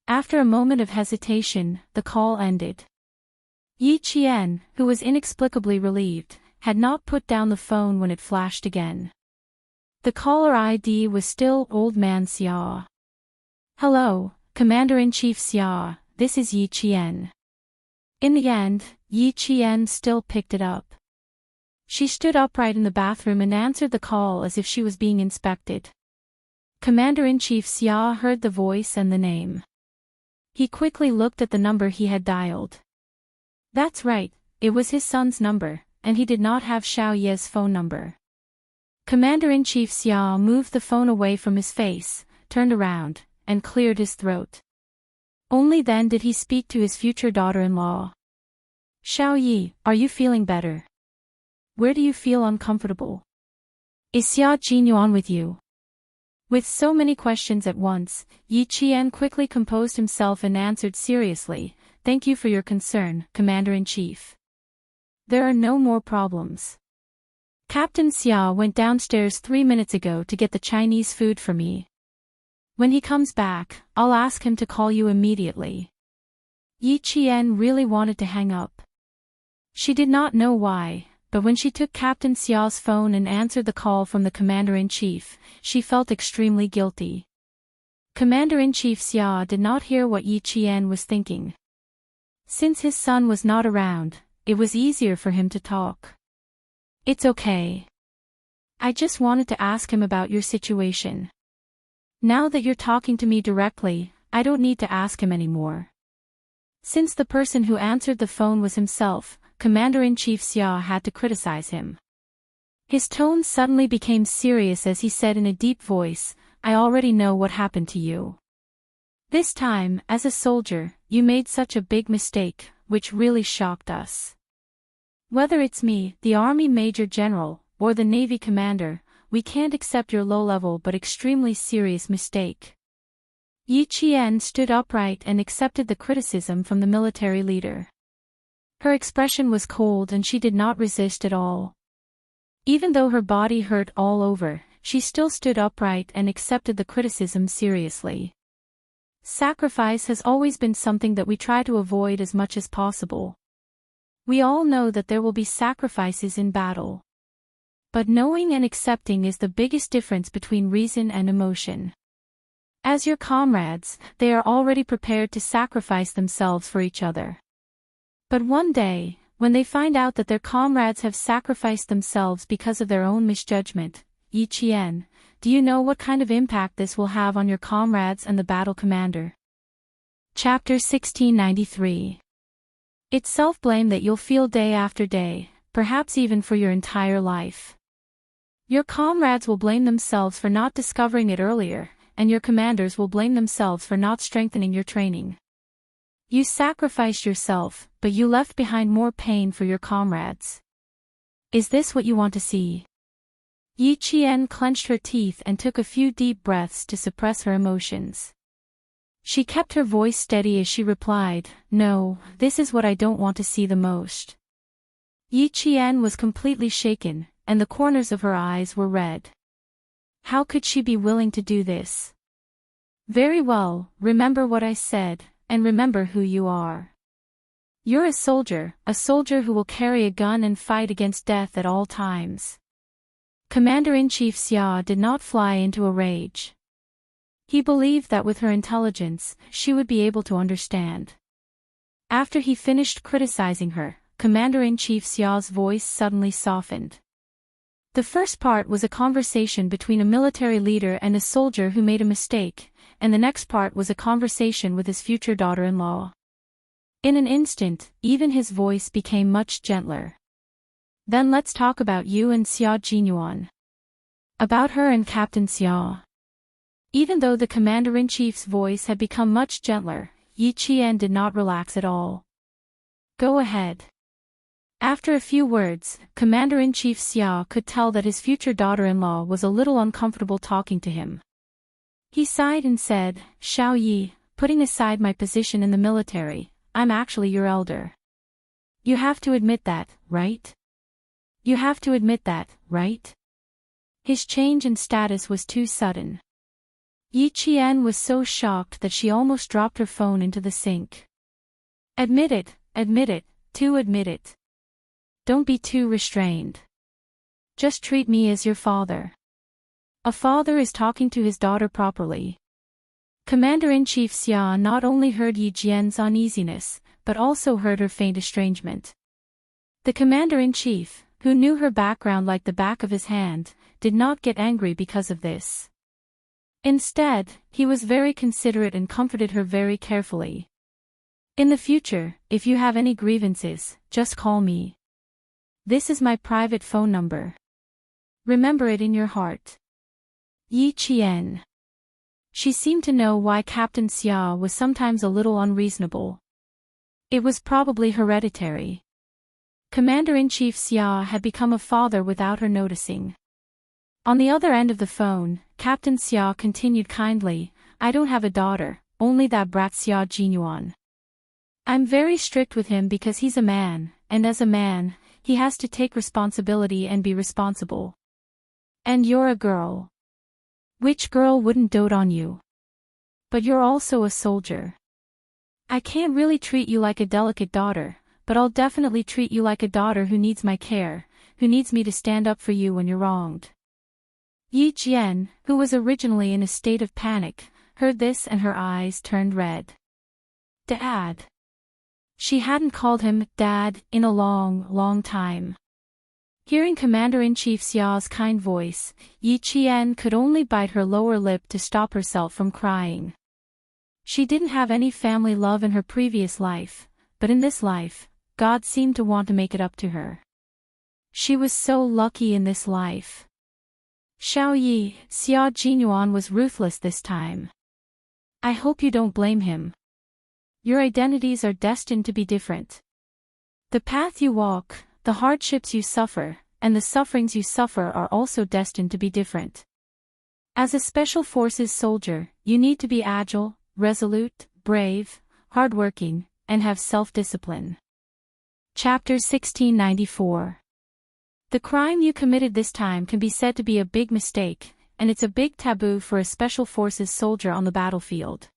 After a moment of hesitation, the call ended. Yi Qian, who was inexplicably relieved, had not put down the phone when it flashed again. The caller ID was still Old Man Xia. Hello, Commander-in-Chief Xia, this is Yi Qian. In the end, Yi Qian still picked it up. She stood upright in the bathroom and answered the call as if she was being inspected. Commander-in-Chief Xia heard the voice and the name. He quickly looked at the number he had dialed. That's right, it was his son's number, and he did not have Xiao Ye's phone number. Commander-in-Chief Xia moved the phone away from his face, turned around, and cleared his throat. Only then did he speak to his future daughter-in-law. Xiao Yi, are you feeling better? Where do you feel uncomfortable? Is Xia Jinyuan with you? With so many questions at once, Yi Qian quickly composed himself and answered seriously, Thank you for your concern, Commander-in-Chief. There are no more problems. Captain Xia went downstairs 3 minutes ago to get the Chinese food for me. When he comes back, I'll ask him to call you immediately. Yi Qian really wanted to hang up. She did not know why, but when she took Captain Xiao's phone and answered the call from the Commander-in-Chief, she felt extremely guilty. Commander-in-Chief Xia did not hear what Yi Qian was thinking. Since his son was not around, it was easier for him to talk. It's okay. I just wanted to ask him about your situation. Now that you're talking to me directly, I don't need to ask him anymore. Since the person who answered the phone was himself, Commander-in-Chief Xia had to criticize him. His tone suddenly became serious as he said in a deep voice, I already know what happened to you. This time, as a soldier, you made such a big mistake, which really shocked us. Whether it's me, the Army Major General, or the Navy Commander, we can't accept your low-level but extremely serious mistake. Yi Qian stood upright and accepted the criticism from the military leader. Her expression was cold and she did not resist at all. Even though her body hurt all over, she still stood upright and accepted the criticism seriously. Sacrifice has always been something that we try to avoid as much as possible. We all know that there will be sacrifices in battle. But knowing and accepting is the biggest difference between reason and emotion. As your comrades, they are already prepared to sacrifice themselves for each other. But one day, when they find out that their comrades have sacrificed themselves because of their own misjudgment, Yi Qian, do you know what kind of impact this will have on your comrades and the battle commander? Chapter 1693. It's self-blame that you'll feel day after day, perhaps even for your entire life. Your comrades will blame themselves for not discovering it earlier, and your commanders will blame themselves for not strengthening your training. You sacrificed yourself, but you left behind more pain for your comrades. Is this what you want to see? Yi Qian clenched her teeth and took a few deep breaths to suppress her emotions. She kept her voice steady as she replied, "No, this is what I don't want to see the most." Yi Qian was completely shaken, and the corners of her eyes were red. How could she be willing to do this? Very well, remember what I said, and remember who you are. You're a soldier who will carry a gun and fight against death at all times. Commander-in-Chief Xia did not fly into a rage. He believed that with her intelligence, she would be able to understand. After he finished criticizing her, Commander-in-Chief Xia's voice suddenly softened. The first part was a conversation between a military leader and a soldier who made a mistake, and the next part was a conversation with his future daughter-in-law. In an instant, even his voice became much gentler. Then let's talk about you and Xia Jinyuan. About her and Captain Xia. Even though the commander-in-chief's voice had become much gentler, Yi Qian did not relax at all. Go ahead. After a few words, Commander-in-Chief Xia could tell that his future daughter-in-law was a little uncomfortable talking to him. He sighed and said, "Xiao Yi, putting aside my position in the military, I'm actually your elder. You have to admit that, right? You have to admit that, right?" His change in status was too sudden. Yi Qian was so shocked that she almost dropped her phone into the sink. Admit it, admit it, to admit it. Don't be too restrained. Just treat me as your father. A father is talking to his daughter properly. Commander-in-Chief Xia not only heard Yi Qian's uneasiness, but also heard her faint estrangement. The commander-in-chief, who knew her background like the back of his hand, did not get angry because of this. Instead, he was very considerate and comforted her very carefully. In the future, if you have any grievances, just call me. This is my private phone number. Remember it in your heart. Yi Qian. She seemed to know why Captain Xia was sometimes a little unreasonable. It was probably hereditary. Commander-in-Chief Xia had become a father without her noticing. On the other end of the phone, Captain Xia continued kindly, "I don't have a daughter, only that brat Xia Jinyuan. I'm very strict with him because he's a man, and as a man, he has to take responsibility and be responsible. And you're a girl. Which girl wouldn't dote on you? But you're also a soldier. I can't really treat you like a delicate daughter, but I'll definitely treat you like a daughter who needs my care, who needs me to stand up for you when you're wronged." Yi Qian, who was originally in a state of panic, heard this and her eyes turned red. Dad. She hadn't called him Dad in a long, long time. Hearing Commander-in-Chief Xia's kind voice, Yi Qian could only bite her lower lip to stop herself from crying. She didn't have any family love in her previous life, but in this life, God seemed to want to make it up to her. She was so lucky in this life. Xiao Yi, Xia Jinyuan was ruthless this time. I hope you don't blame him. Your identities are destined to be different. The path you walk, the hardships you suffer, and the sufferings you suffer are also destined to be different. As a Special Forces soldier, you need to be agile, resolute, brave, hardworking, and have self-discipline. Chapter 1694. The crime you committed this time can be said to be a big mistake, and it's a big taboo for a special forces soldier on the battlefield.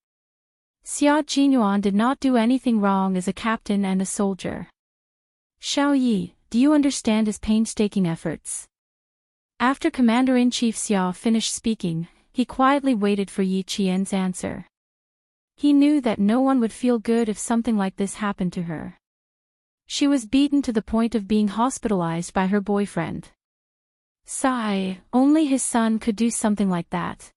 Xia Jinyuan did not do anything wrong as a captain and a soldier. Xiao Yi, do you understand his painstaking efforts? After Commander-in-Chief Xia finished speaking, he quietly waited for Yi Qian's answer. He knew that no one would feel good if something like this happened to her. She was beaten to the point of being hospitalized by her boyfriend. Sigh, only his son could do something like that.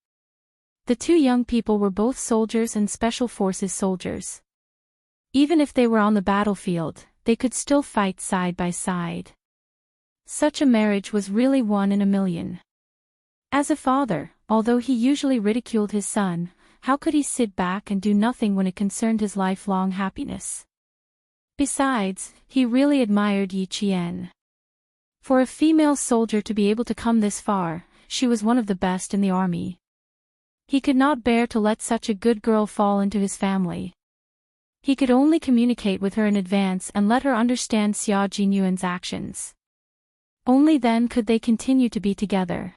The two young people were both soldiers and special forces soldiers. Even if they were on the battlefield, they could still fight side by side. Such a marriage was really one in a million. As a father, although he usually ridiculed his son, how could he sit back and do nothing when it concerned his lifelong happiness? Besides, he really admired Yi Qian. For a female soldier to be able to come this far, she was one of the best in the army. He could not bear to let such a good girl fall into his family. He could only communicate with her in advance and let her understand Xia Jinyuan's actions. Only then could they continue to be together.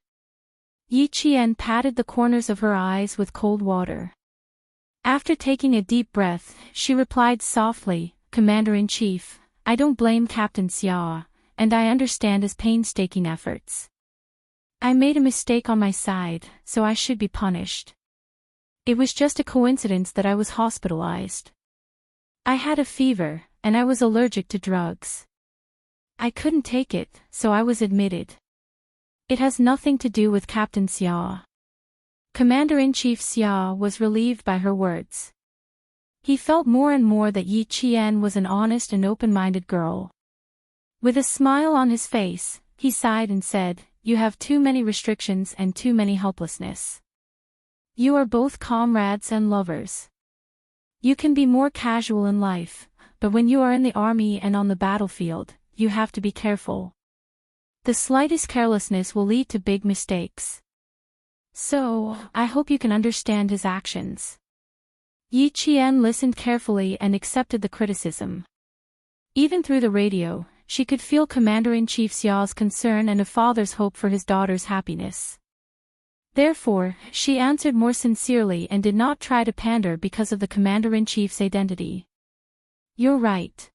Yi Qian patted the corners of her eyes with cold water. After taking a deep breath, she replied softly, Commander-in-Chief, I don't blame Captain Xia, and I understand his painstaking efforts. I made a mistake on my side, so I should be punished. It was just a coincidence that I was hospitalized. I had a fever, and I was allergic to drugs. I couldn't take it, so I was admitted. It has nothing to do with Captain Xia. Commander-in-Chief Xia was relieved by her words. He felt more and more that Yi Qian was an honest and open-minded girl. With a smile on his face, he sighed and said, You have too many restrictions and too many helplessness. You are both comrades and lovers. You can be more casual in life, but when you are in the army and on the battlefield, you have to be careful. The slightest carelessness will lead to big mistakes. So, I hope you can understand his actions. Yi Qian listened carefully and accepted the criticism. Even through the radio, she could feel Commander-in-Chief Xiao's concern and a father's hope for his daughter's happiness. Therefore, she answered more sincerely and did not try to pander because of the Commander-in-Chief's identity. You're right.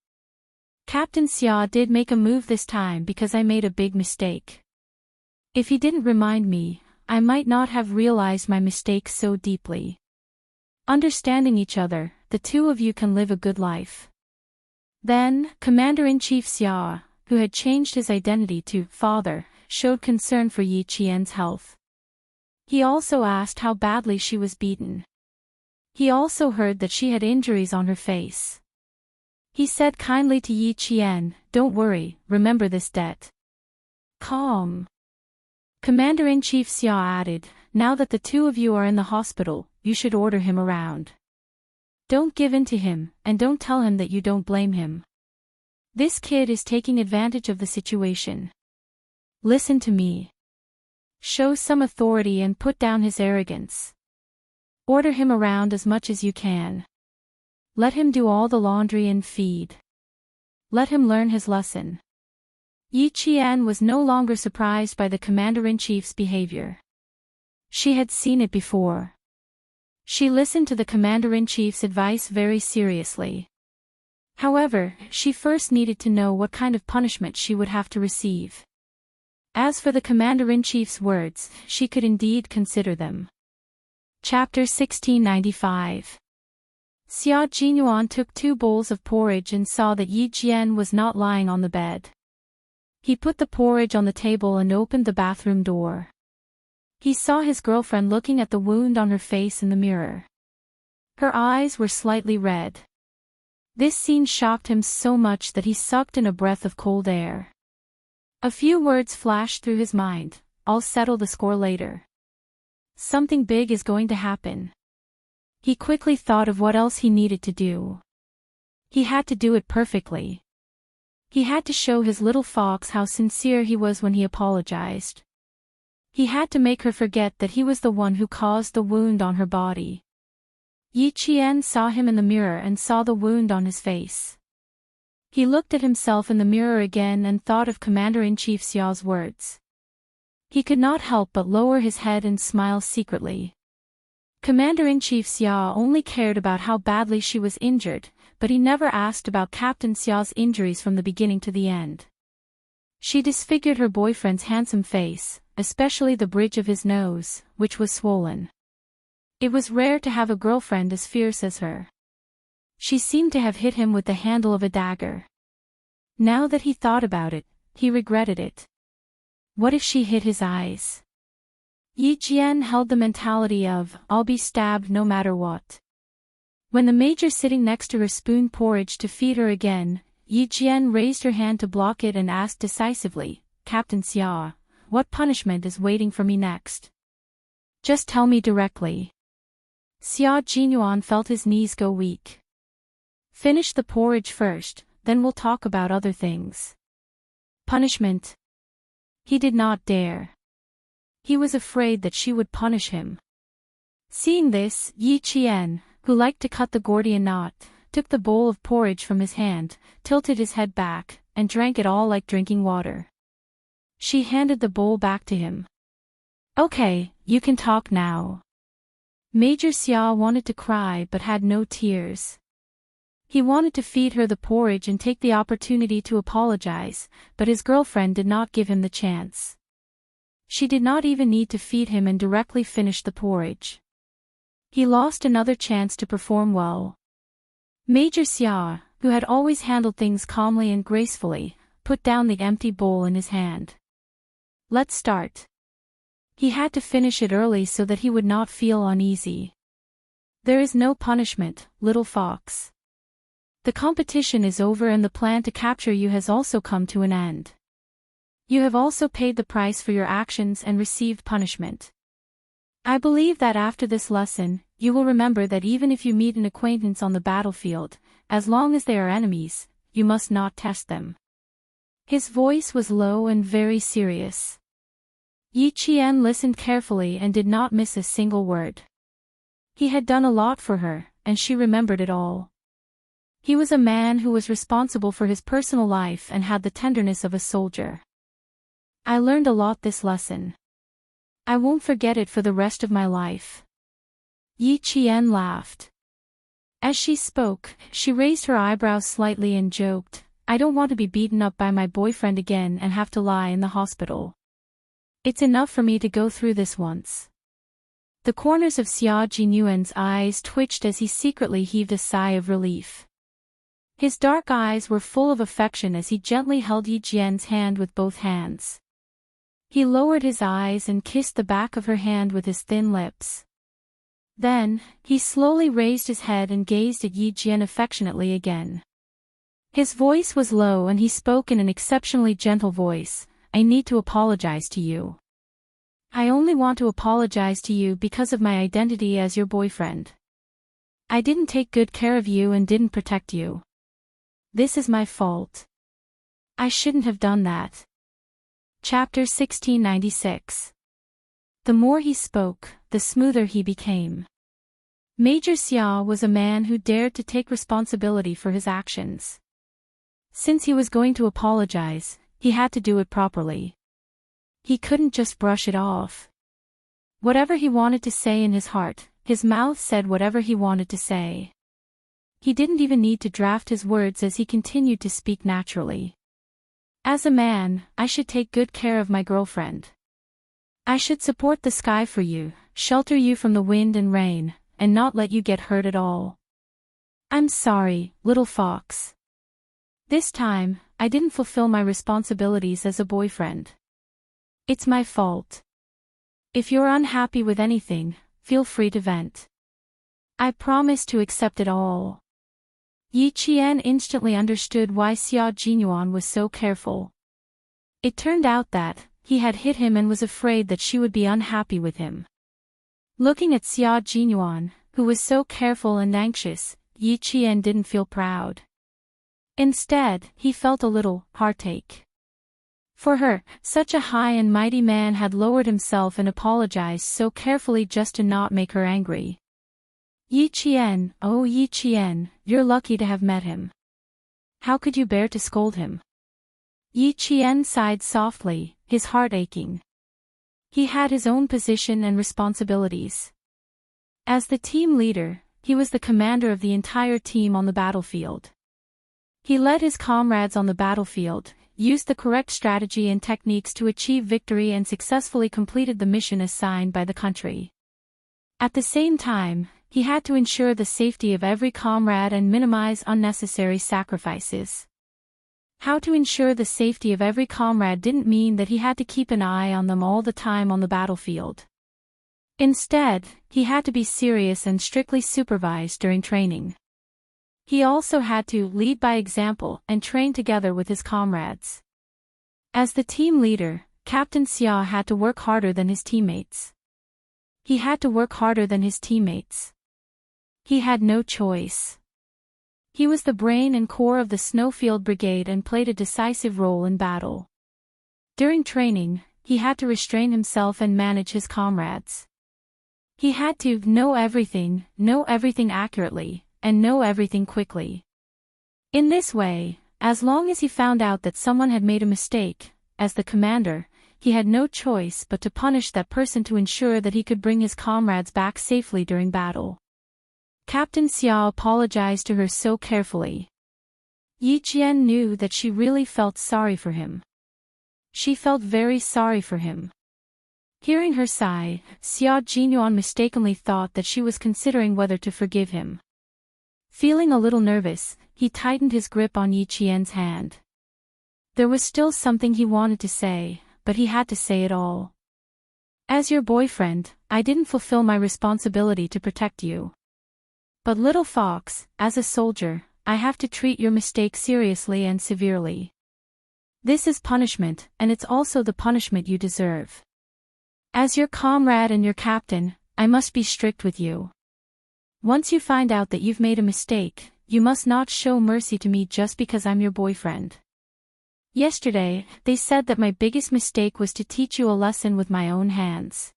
Captain Xia did make a move this time because I made a big mistake. If he didn't remind me, I might not have realized my mistake so deeply. Understanding each other, the two of you can live a good life. Then, Commander-in-Chief Xia, who had changed his identity to father, showed concern for Yi Qian's health. He also asked how badly she was beaten. He also heard that she had injuries on her face. He said kindly to Yi Qian, Don't worry, remember this debt. Calm. Commander-in-Chief Xia added, Now that the two of you are in the hospital, you should order him around. Don't give in to him, and don't tell him that you don't blame him. This kid is taking advantage of the situation. Listen to me. Show some authority and put down his arrogance. Order him around as much as you can. Let him do all the laundry and feed. Let him learn his lesson. Yi Qian was no longer surprised by the Commander-in-Chief's behavior. She had seen it before. She listened to the Commander-in-Chief's advice very seriously. However, she first needed to know what kind of punishment she would have to receive. As for the Commander-in-Chief's words, she could indeed consider them. Chapter 1695. Xia Jinyuan took 2 bowls of porridge and saw that Yi Qian was not lying on the bed. He put the porridge on the table and opened the bathroom door. He saw his girlfriend looking at the wound on her face in the mirror. Her eyes were slightly red. This scene shocked him so much that he sucked in a breath of cold air. A few words flashed through his mind, I'll settle the score later. Something big is going to happen. He quickly thought of what else he needed to do. He had to do it perfectly. He had to show his little fox how sincere he was when he apologized. He had to make her forget that he was the one who caused the wound on her body. Yi Qian saw him in the mirror and saw the wound on his face. He looked at himself in the mirror again and thought of Commander-in-Chief Xiao's words. He could not help but lower his head and smile secretly. Commander-in-Chief Xiao only cared about how badly she was injured, but he never asked about Captain Xiao's injuries from the beginning to the end. She disfigured her boyfriend's handsome face, especially the bridge of his nose, which was swollen. It was rare to have a girlfriend as fierce as her. She seemed to have hit him with the handle of a dagger. Now that he thought about it, he regretted it. What if she hit his eyes? Yi Jian held the mentality of, I'll be stabbed no matter what. When the major sitting next to her spooned porridge to feed her again, Yi Jian raised her hand to block it and asked decisively, Captain Xia, what punishment is waiting for me next? Just tell me directly. Xia Jinyuan felt his knees go weak. Finish the porridge first, then we'll talk about other things. Punishment. He did not dare. He was afraid that she would punish him. Seeing this, Yi Qian, who liked to cut the Gordian knot, took the bowl of porridge from his hand, tilted his head back, and drank it all like drinking water. She handed the bowl back to him. Okay, you can talk now. Major Xia wanted to cry but had no tears. He wanted to feed her the porridge and take the opportunity to apologize, but his girlfriend did not give him the chance. She did not even need to feed him and directly finished the porridge. He lost another chance to perform well. Major Xia, who had always handled things calmly and gracefully, put down the empty bowl in his hand. Let's start. He had to finish it early so that he would not feel uneasy. There is no punishment, little fox. The competition is over and the plan to capture you has also come to an end. You have also paid the price for your actions and received punishment. I believe that after this lesson, you will remember that even if you meet an acquaintance on the battlefield, as long as they are enemies, you must not test them. His voice was low and very serious. Yi Qian listened carefully and did not miss a single word. He had done a lot for her, and she remembered it all. He was a man who was responsible for his personal life and had the tenderness of a soldier. I learned a lot this lesson. I won't forget it for the rest of my life. Yi Qian laughed. As she spoke, she raised her eyebrows slightly and joked, I don't want to be beaten up by my boyfriend again and have to lie in the hospital. It's enough for me to go through this once. The corners of Xia Jinyuan's eyes twitched as he secretly heaved a sigh of relief. His dark eyes were full of affection as he gently held Yi Jian's hand with both hands. He lowered his eyes and kissed the back of her hand with his thin lips. Then, he slowly raised his head and gazed at Yi Jian affectionately again. His voice was low and he spoke in an exceptionally gentle voice, I need to apologize to you. I only want to apologize to you because of my identity as your boyfriend. I didn't take good care of you and didn't protect you. This is my fault. I shouldn't have done that. Chapter 1696. The more he spoke, the smoother he became. Major Xia was a man who dared to take responsibility for his actions. Since he was going to apologize, he had to do it properly. He couldn't just brush it off. Whatever he wanted to say in his heart, his mouth said whatever he wanted to say. He didn't even need to draft his words as he continued to speak naturally. As a man, I should take good care of my girlfriend. I should support the sky for you, shelter you from the wind and rain, and not let you get hurt at all. I'm sorry, little fox. This time, I didn't fulfill my responsibilities as a boyfriend. It's my fault. If you're unhappy with anything, feel free to vent. I promise to accept it all. Yi Qian instantly understood why Xia Jinyuan was so careful. It turned out that he had hit him and was afraid that she would be unhappy with him. Looking at Xia Jinyuan, who was so careful and anxious, Yi Qian didn't feel proud. Instead, he felt a little heartache. For her, such a high and mighty man had lowered himself and apologized so carefully just to not make her angry. Yi Qian, oh Yi Qian, you're lucky to have met him. How could you bear to scold him? Yi Qian sighed softly, his heart aching. He had his own position and responsibilities. As the team leader, he was the commander of the entire team on the battlefield. He led his comrades on the battlefield, used the correct strategy and techniques to achieve victory and successfully completed the mission assigned by the country. At the same time, he had to ensure the safety of every comrade and minimize unnecessary sacrifices. How to ensure the safety of every comrade didn't mean that he had to keep an eye on them all the time on the battlefield. Instead, he had to be serious and strictly supervised during training. He also had to lead by example and train together with his comrades. As the team leader, Captain Xia had to work harder than his teammates. He had to work harder than his teammates. He had no choice. He was the brain and core of the Snowfield Brigade and played a decisive role in battle. During training, he had to restrain himself and manage his comrades. He had to know everything accurately, and know everything quickly. In this way, as long as he found out that someone had made a mistake, as the commander, he had no choice but to punish that person to ensure that he could bring his comrades back safely during battle. Captain Xia apologized to her so carefully. Yi Qian knew that she really felt sorry for him. She felt very sorry for him. Hearing her sigh, Xia Jinyuan mistakenly thought that she was considering whether to forgive him. Feeling a little nervous, he tightened his grip on Yi Qian's hand. There was still something he wanted to say, but he had to say it all. As your boyfriend, I didn't fulfill my responsibility to protect you. But little fox, as a soldier, I have to treat your mistake seriously and severely. This is punishment, and it's also the punishment you deserve. As your comrade and your captain, I must be strict with you. Once you find out that you've made a mistake, you must not show mercy to me just because I'm your boyfriend. Yesterday, they said that my biggest mistake was to teach you a lesson with my own hands.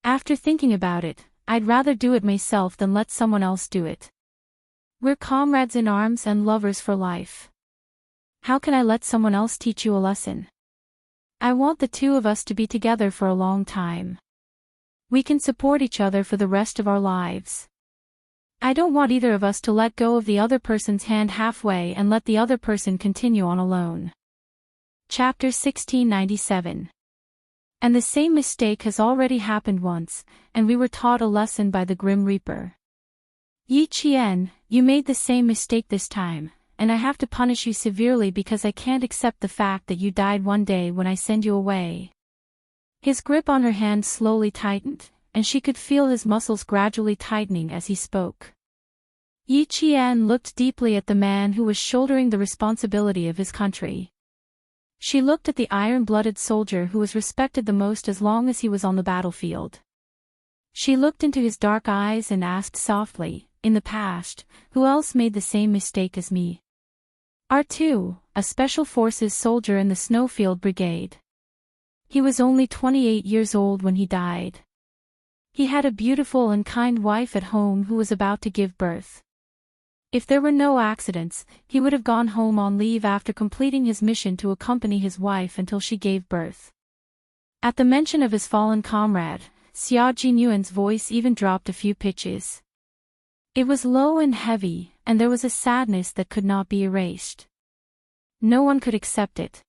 After thinking about it, I'd rather do it myself than let someone else do it. We're comrades in arms and lovers for life. How can I let someone else teach you a lesson? I want the two of us to be together for a long time. We can support each other for the rest of our lives. I don't want either of us to let go of the other person's hand halfway and let the other person continue on alone. Chapter 1697. And the same mistake has already happened once, and we were taught a lesson by the Grim Reaper. Yi Qian, you made the same mistake this time, and I have to punish you severely because I can't accept the fact that you died one day when I send you away. His grip on her hand slowly tightened, and she could feel his muscles gradually tightening as he spoke. Yi Qian looked deeply at the man who was shouldering the responsibility of his country. She looked at the iron-blooded soldier who was respected the most as long as he was on the battlefield. She looked into his dark eyes and asked softly, in the past, who else made the same mistake as me? R2, a Special Forces soldier in the Snowfield Brigade. He was only 28 years old when he died. He had a beautiful and kind wife at home who was about to give birth. If there were no accidents, he would have gone home on leave after completing his mission to accompany his wife until she gave birth. At the mention of his fallen comrade, Xia Jinyuan's voice even dropped a few pitches. It was low and heavy, and there was a sadness that could not be erased. No one could accept it.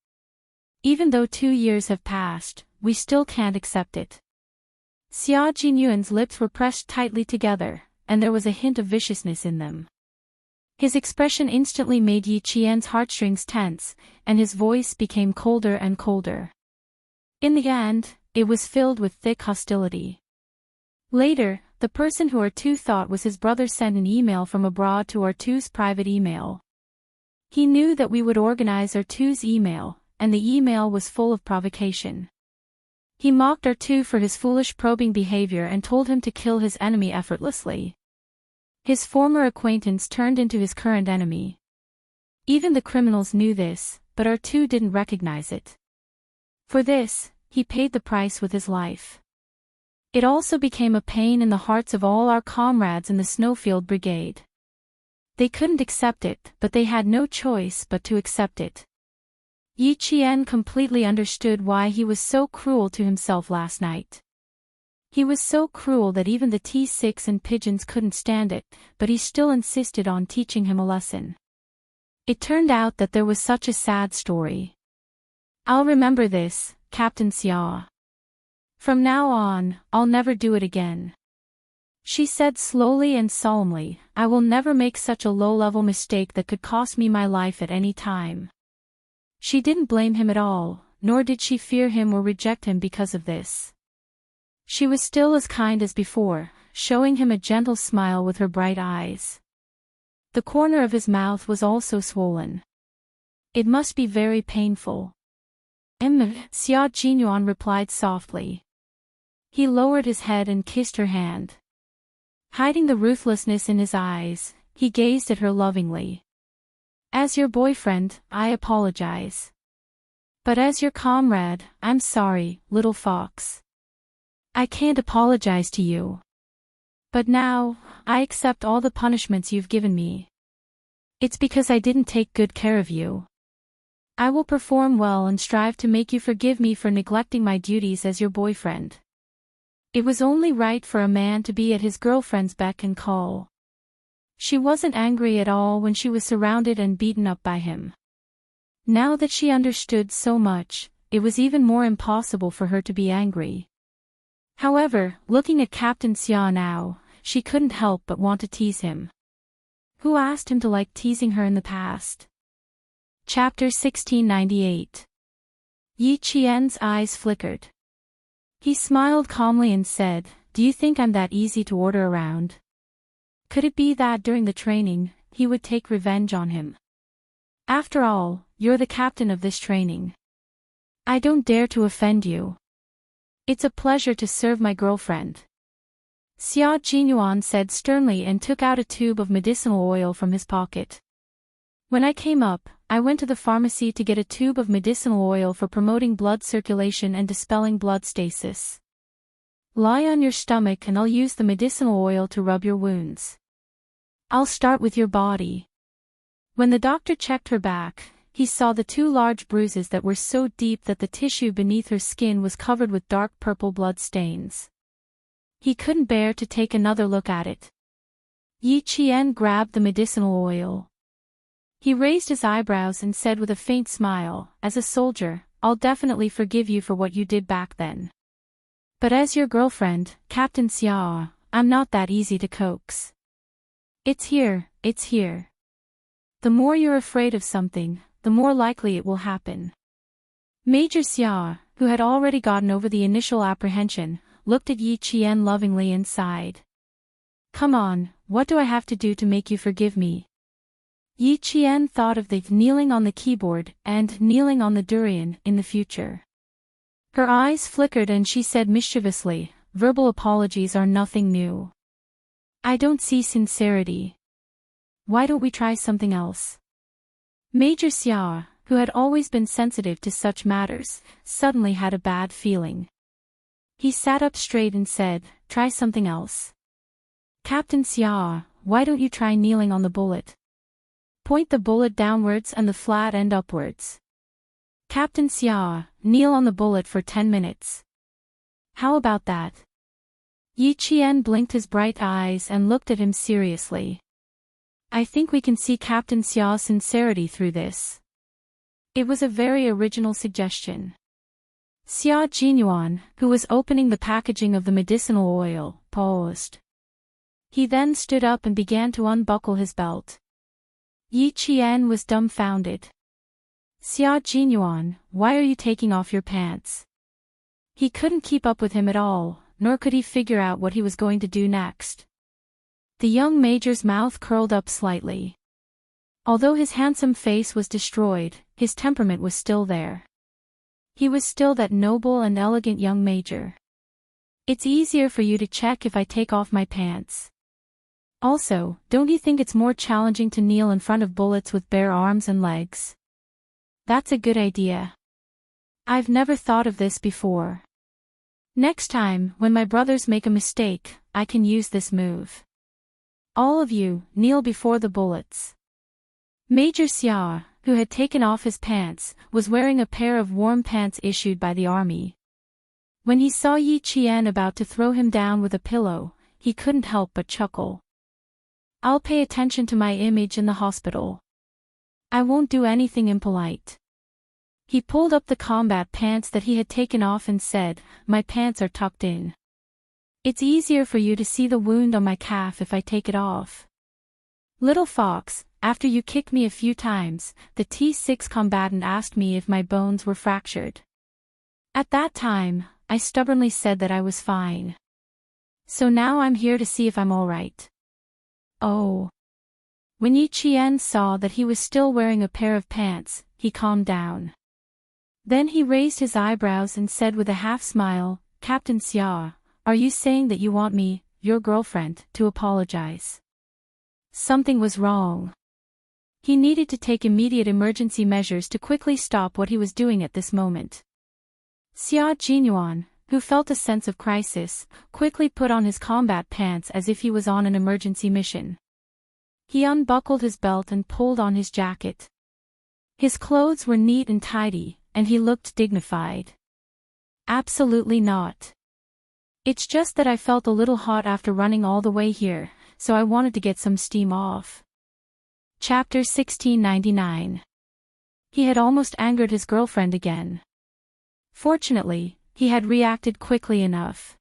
Even though 2 years have passed, we still can't accept it. Xia Jinyuan's lips were pressed tightly together, and there was a hint of viciousness in them. His expression instantly made Yi Qian's heartstrings tense, and his voice became colder and colder. In the end, it was filled with thick hostility. Later, the person who R2 thought was his brother sent an email from abroad to R2's private email. He knew that we would organize R2's email, and the email was full of provocation. He mocked R2 for his foolish probing behavior and told him to kill his enemy effortlessly. His former acquaintance turned into his current enemy. Even the criminals knew this, but R2 didn't recognize it. For this, he paid the price with his life. It also became a pain in the hearts of all our comrades in the Snowfield Brigade. They couldn't accept it, but they had no choice but to accept it. Yi Qian completely understood why he was so cruel to himself last night. He was so cruel that even the T6 and pigeons couldn't stand it, but he still insisted on teaching him a lesson. It turned out that there was such a sad story. I'll remember this, Captain Xia. From now on, I'll never do it again. She said slowly and solemnly, I will never make such a low-level mistake that could cost me my life at any time. She didn't blame him at all, nor did she fear him or reject him because of this. She was still as kind as before, showing him a gentle smile with her bright eyes. The corner of his mouth was also swollen. It must be very painful. Xia Jinyuan replied softly. He lowered his head and kissed her hand. Hiding the ruthlessness in his eyes, he gazed at her lovingly. As your boyfriend, I apologize. But as your comrade, I'm sorry, little fox. I can't apologize to you. But now, I accept all the punishments you've given me. It's because I didn't take good care of you. I will perform well and strive to make you forgive me for neglecting my duties as your boyfriend. It was only right for a man to be at his girlfriend's beck and call. She wasn't angry at all when she was surrounded and beaten up by him. Now that she understood so much, it was even more impossible for her to be angry. However, looking at Captain Xia now, she couldn't help but want to tease him. Who asked him to like teasing her in the past? Chapter 1698. Yi Qian's eyes flickered. He smiled calmly and said, Do you think I'm that easy to order around? Could it be that during the training, he would take revenge on him? After all, you're the captain of this training. I don't dare to offend you. It's a pleasure to serve my girlfriend. Xia Jinyuan said sternly and took out a tube of medicinal oil from his pocket. When I came up, I went to the pharmacy to get a tube of medicinal oil for promoting blood circulation and dispelling blood stasis. Lie on your stomach and I'll use the medicinal oil to rub your wounds. I'll start with your body. When the doctor checked her back, he saw the 2 large bruises that were so deep that the tissue beneath her skin was covered with dark purple blood stains. He couldn't bear to take another look at it. Yi Qian grabbed the medicinal oil. He raised his eyebrows and said with a faint smile, As a soldier, I'll definitely forgive you for what you did back then. But as your girlfriend, Captain Xia, I'm not that easy to coax. It's here, it's here. The more you're afraid of something, the more likely it will happen. Major Xia, who had already gotten over the initial apprehension, looked at Yi Qian lovingly and sighed. Come on, what do I have to do to make you forgive me? Yi Qian thought of the kneeling on the keyboard and kneeling on the durian in the future. Her eyes flickered and she said mischievously, Verbal apologies are nothing new. I don't see sincerity. Why don't we try something else? Major Xia, who had always been sensitive to such matters, suddenly had a bad feeling. He sat up straight and said, Try something else. Captain Xia, why don't you try kneeling on the bullet? Point the bullet downwards and the flat end upwards. Captain Xia, kneel on the bullet for 10 minutes. How about that? Yi Qian blinked his bright eyes and looked at him seriously. I think we can see Captain Xia's sincerity through this. It was a very original suggestion. Xia Jinyuan, who was opening the packaging of the medicinal oil, paused. He then stood up and began to unbuckle his belt. Yi Qian was dumbfounded. Xia Jinyuan, why are you taking off your pants? He couldn't keep up with him at all, nor could he figure out what he was going to do next. The young major's mouth curled up slightly. Although his handsome face was destroyed, his temperament was still there. He was still that noble and elegant young major. It's easier for you to check if I take off my pants. Also, don't you think it's more challenging to kneel in front of bullets with bare arms and legs? That's a good idea. I've never thought of this before. Next time, when my brothers make a mistake, I can use this move. All of you, kneel before the bullets. Major Xia, who had taken off his pants, was wearing a pair of warm pants issued by the army. When he saw Yi Qian about to throw him down with a pillow, he couldn't help but chuckle. I'll pay attention to my image in the hospital. I won't do anything impolite. He pulled up the combat pants that he had taken off and said, my pants are tucked in. It's easier for you to see the wound on my calf if I take it off. Little fox, after you kicked me a few times, the T6 combatant asked me if my bones were fractured. At that time, I stubbornly said that I was fine. So now I'm here to see if I'm alright. Oh. When Yi Qian saw that he was still wearing a pair of pants, he calmed down. Then he raised his eyebrows and said with a half-smile, Captain Xia, are you saying that you want me, your girlfriend, to apologize? Something was wrong. He needed to take immediate emergency measures to quickly stop what he was doing at this moment. Xia Jinyuan, who felt a sense of crisis, quickly put on his combat pants as if he was on an emergency mission. He unbuckled his belt and pulled on his jacket. His clothes were neat and tidy, and he looked dignified. Absolutely not. It's just that I felt a little hot after running all the way here, so I wanted to get some steam off. Chapter 1699. He had almost angered his girlfriend again. Fortunately, he had reacted quickly enough.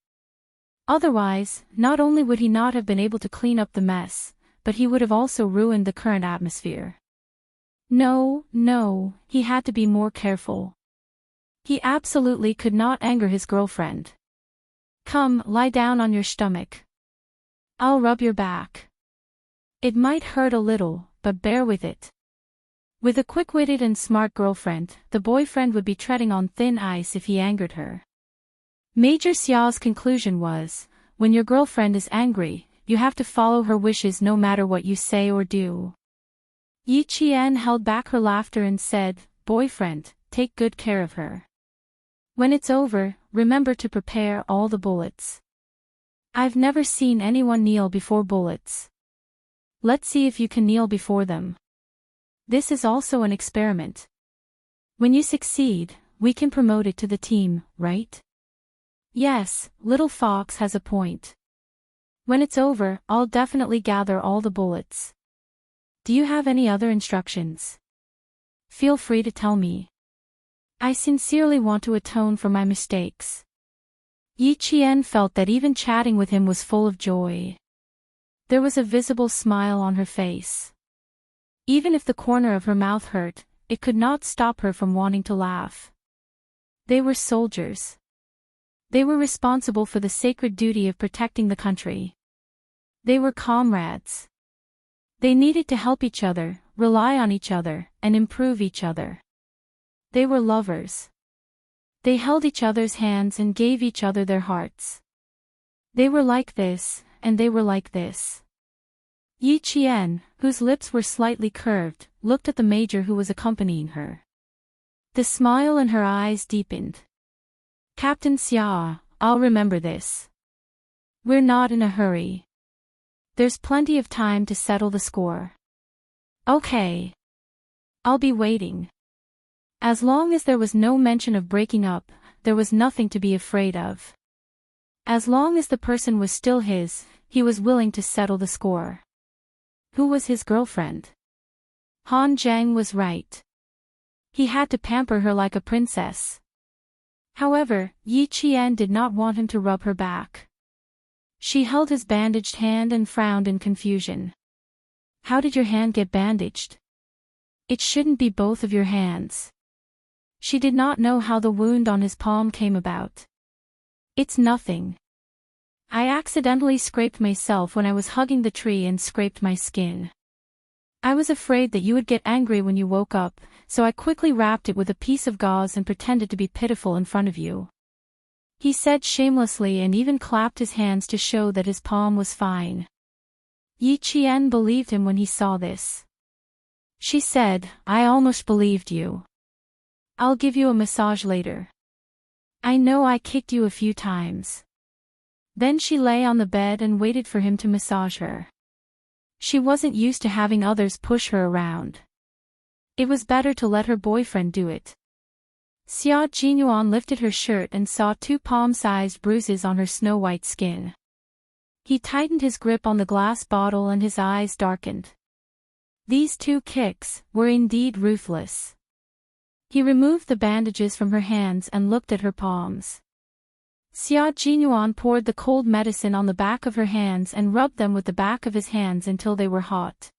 Otherwise, not only would he not have been able to clean up the mess, but he would have also ruined the current atmosphere. No, he had to be more careful. He absolutely could not anger his girlfriend. Come, lie down on your stomach. I'll rub your back. It might hurt a little, but bear with it. With a quick-witted and smart girlfriend, the boyfriend would be treading on thin ice if he angered her. Major Xiao's conclusion was, when your girlfriend is angry, you have to follow her wishes no matter what you say or do. Yi Qian held back her laughter and said, boyfriend, take good care of her. When it's over, remember to prepare all the bullets. I've never seen anyone kneel before bullets. Let's see if you can kneel before them. This is also an experiment. When you succeed, we can promote it to the team, right? Yes, Little Fox has a point. When it's over, I'll definitely gather all the bullets. Do you have any other instructions? Feel free to tell me. I sincerely want to atone for my mistakes. Yi Qian felt that even chatting with him was full of joy. There was a visible smile on her face. Even if the corner of her mouth hurt, it could not stop her from wanting to laugh. They were soldiers. They were responsible for the sacred duty of protecting the country. They were comrades. They needed to help each other, rely on each other, and improve each other. They were lovers. They held each other's hands and gave each other their hearts. They were like this, and they were like this. Yi Qian, whose lips were slightly curved, looked at the major who was accompanying her. The smile in her eyes deepened. Captain Xia, I'll remember this. We're not in a hurry. There's plenty of time to settle the score. Okay. I'll be waiting. As long as there was no mention of breaking up, there was nothing to be afraid of. As long as the person was still his, he was willing to settle the score. Who was his girlfriend? Han Zhang was right. He had to pamper her like a princess. However, Yi Qian did not want him to rub her back. She held his bandaged hand and frowned in confusion. How did your hand get bandaged? It shouldn't be both of your hands. She did not know how the wound on his palm came about. It's nothing. I accidentally scraped myself when I was hugging the tree and scraped my skin. I was afraid that you would get angry when you woke up, so I quickly wrapped it with a piece of gauze and pretended to be pitiful in front of you. He said shamelessly and even clapped his hands to show that his palm was fine. Yi Qian believed him when he saw this. She said, I almost believed you. I'll give you a massage later. I know I kicked you a few times. Then she lay on the bed and waited for him to massage her. She wasn't used to having others push her around. It was better to let her boyfriend do it. Xia Jinyuan lifted her shirt and saw 2 palm-sized bruises on her snow-white skin. He tightened his grip on the glass bottle and his eyes darkened. These 2 kicks were indeed ruthless. He removed the bandages from her hands and looked at her palms. Xia Jinyuan poured the cold medicine on the back of her hands and rubbed them with the back of his hands until they were hot.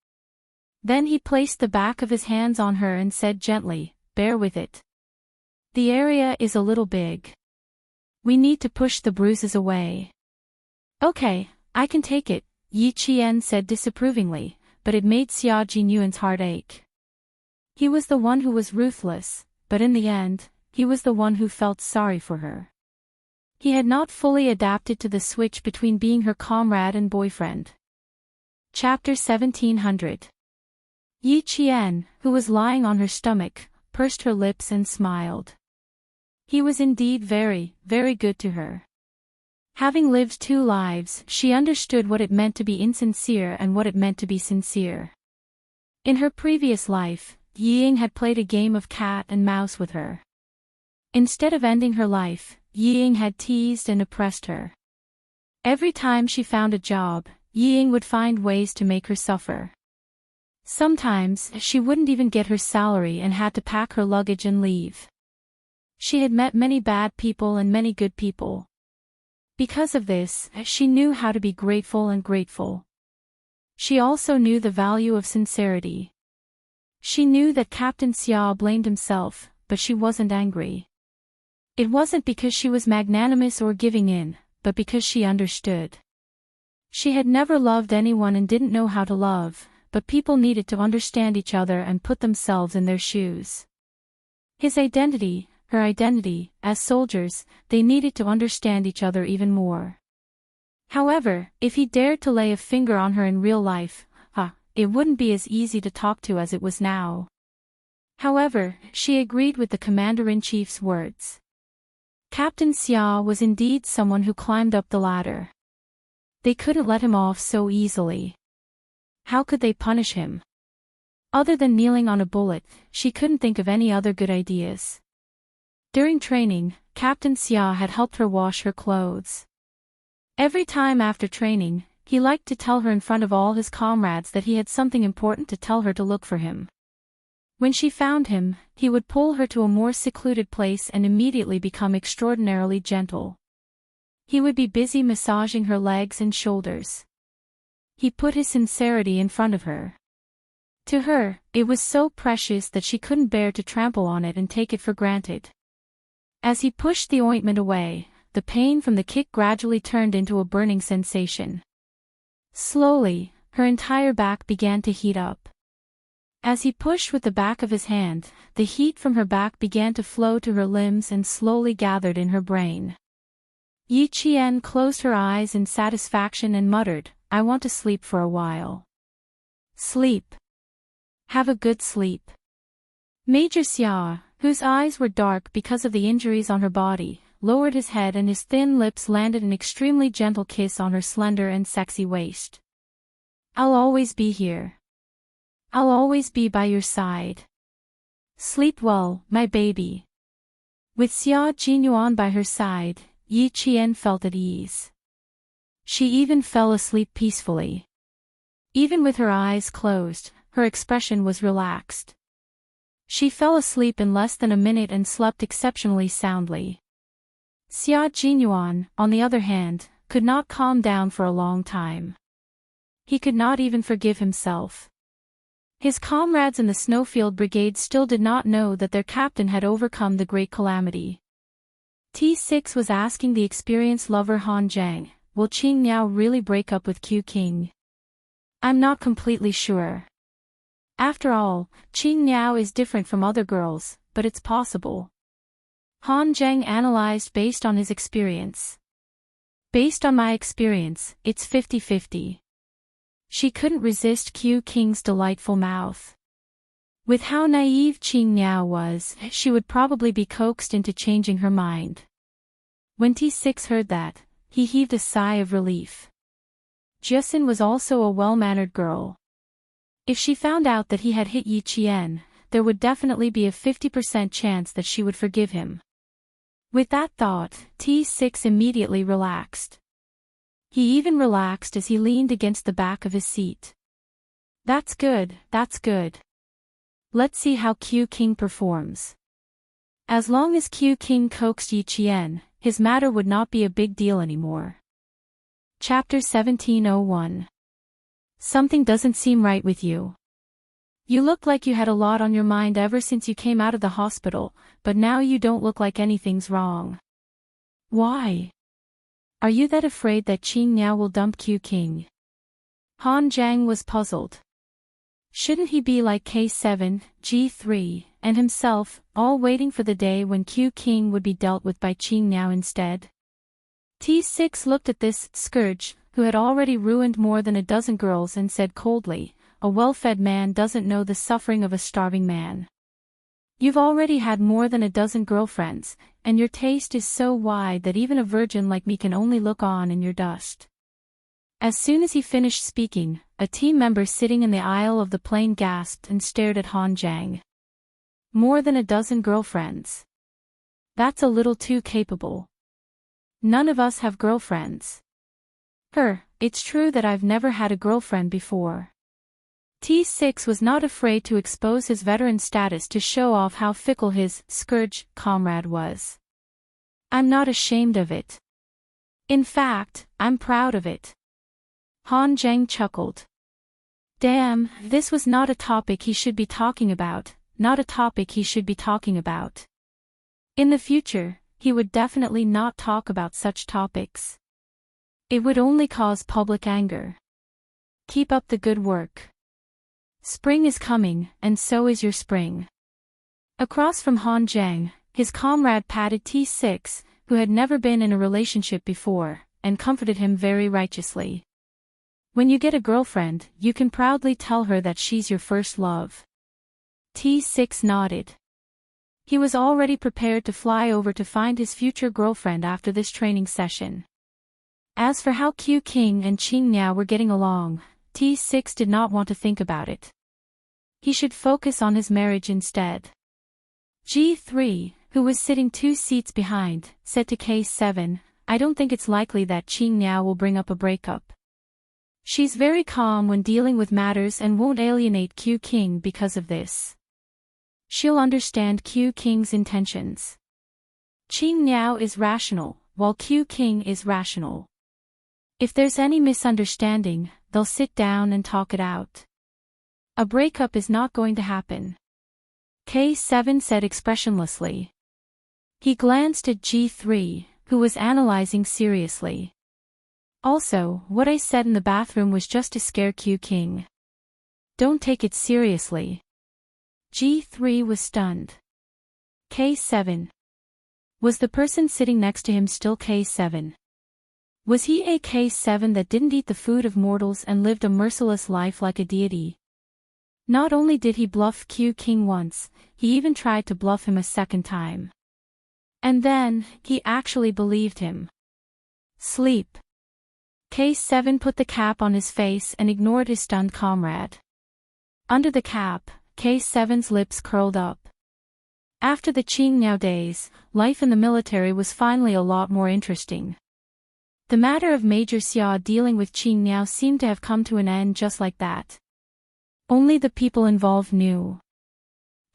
Then he placed the back of his hands on her and said gently, "Bear with it. The area is a little big. We need to push the bruises away." "Okay, I can take it," Yi Qian said disapprovingly, but it made Xia Jinyuan's heart ache. He was the one who was ruthless, but in the end, he was the one who felt sorry for her. He had not fully adapted to the switch between being her comrade and boyfriend. Chapter 1700. Yi Qian, who was lying on her stomach, pursed her lips and smiled. He was indeed very, very good to her. Having lived 2 lives, she understood what it meant to be insincere and what it meant to be sincere. In her previous life, Yiying had played a game of cat and mouse with her. Instead of ending her life, Yiying had teased and oppressed her. Every time she found a job, Yiying would find ways to make her suffer. Sometimes, she wouldn't even get her salary and had to pack her luggage and leave. She had met many bad people and many good people. Because of this, she knew how to be grateful and grateful. She also knew the value of sincerity. She knew that Captain Xia blamed himself, but she wasn't angry. It wasn't because she was magnanimous or giving in, but because she understood. She had never loved anyone and didn't know how to love, but people needed to understand each other and put themselves in their shoes. His identity, her identity, as soldiers, they needed to understand each other even more. However, if he dared to lay a finger on her in real life, it wouldn't be as easy to talk to as it was now. However, she agreed with the commander-in-chief's words. Captain Xia was indeed someone who climbed up the ladder. They couldn't let him off so easily. How could they punish him? Other than kneeling on a bullet, she couldn't think of any other good ideas. During training, Captain Xia had helped her wash her clothes. Every time after training, he liked to tell her in front of all his comrades that he had something important to tell her to look for him. When she found him, he would pull her to a more secluded place and immediately become extraordinarily gentle. He would be busy massaging her legs and shoulders. He put his sincerity in front of her. To her, it was so precious that she couldn't bear to trample on it and take it for granted. As he pushed the ointment away, the pain from the kick gradually turned into a burning sensation. Slowly, her entire back began to heat up. As he pushed with the back of his hand, the heat from her back began to flow to her limbs and slowly gathered in her brain. Yi Qian closed her eyes in satisfaction and muttered, "I want to sleep for a while." "Sleep. Have a good sleep." Major Xia, whose eyes were dark because of the injuries on her body, lowered his head and his thin lips landed an extremely gentle kiss on her slender and sexy waist. "I'll always be here. I'll always be by your side. Sleep well, my baby." With Xia Jinyuan by her side, Yi Qian felt at ease. She even fell asleep peacefully. Even with her eyes closed, her expression was relaxed. She fell asleep in less than a minute and slept exceptionally soundly. Xia Jinyuan, on the other hand, could not calm down for a long time. He could not even forgive himself. His comrades in the Snowfield Brigade still did not know that their captain had overcome the great calamity. T6 was asking the experienced lover Han Zhang, "Will Qing Niao really break up with Q King? I'm not completely sure. After all, Qing Niao is different from other girls, but it's possible." Han Zhang analyzed based on his experience. "Based on my experience, it's 50-50. She couldn't resist Q King's delightful mouth. With how naive Qing Niao was, she would probably be coaxed into changing her mind." When T6 heard that, he heaved a sigh of relief. Jiasin was also a well-mannered girl. If she found out that he had hit Yi Qian, there would definitely be a 50% chance that she would forgive him. With that thought, T6 immediately relaxed. He even relaxed as he leaned against the back of his seat. That's good, that's good. Let's see how Q King performs. As long as Q King coaxed Yi Qian, his matter would not be a big deal anymore. Chapter 1701. Something doesn't seem right with you. You look like you had a lot on your mind ever since you came out of the hospital, but now you don't look like anything's wrong. Why? Are you that afraid that Qing Niao will dump Q King? Han Zhang was puzzled. Shouldn't he be like K7, G3, and himself, all waiting for the day when Q King would be dealt with by Qing Niao instead? T6 looked at this scourge, who had already ruined more than a dozen girls, and said coldly, "A well-fed man doesn't know the suffering of a starving man. You've already had more than a dozen girlfriends, and your taste is so wide that even a virgin like me can only look on in your dust." As soon as he finished speaking, a team member sitting in the aisle of the plane gasped and stared at Han Zhang. More than a dozen girlfriends. That's a little too capable. None of us have girlfriends. It's true that I've never had a girlfriend before. T6 was not afraid to expose his veteran status to show off how fickle his scourge comrade was. I'm not ashamed of it. In fact, I'm proud of it. Han Zhang chuckled. Damn, this was not a topic he should be talking about, not a topic he should be talking about. In the future, he would definitely not talk about such topics. It would only cause public anger. Keep up the good work. Spring is coming, and so is your spring. Across from Han Zhang, his comrade patted T6, who had never been in a relationship before, and comforted him very righteously. When you get a girlfriend, you can proudly tell her that she's your first love. T6 nodded. He was already prepared to fly over to find his future girlfriend after this training session. As for how Q King and Qing Niao were getting along, T6 did not want to think about it. He should focus on his marriage instead. G3, who was sitting 2 seats behind, said to K7, "I don't think it's likely that Qing Niao will bring up a breakup. She's very calm when dealing with matters and won't alienate Q King because of this. She'll understand Q King's intentions. Qing Niao is rational, while Q King is rational. If there's any misunderstanding, they'll sit down and talk it out. A breakup is not going to happen." K7 said expressionlessly. He glanced at G3, who was analyzing seriously. Also, what I said in the bathroom was just to scare Q King. Don't take it seriously. G3 was stunned. K7. Was the person sitting next to him still K7? Was he a K7 that didn't eat the food of mortals and lived a merciless life like a deity? Not only did he bluff Q King once, he even tried to bluff him a second time. And then, he actually believed him. Sleep. K7 put the cap on his face and ignored his stunned comrade. Under the cap, K7's lips curled up. After the Qing Niao days, life in the military was finally a lot more interesting. The matter of Major Xia dealing with Qing Niao seemed to have come to an end just like that. Only the people involved knew.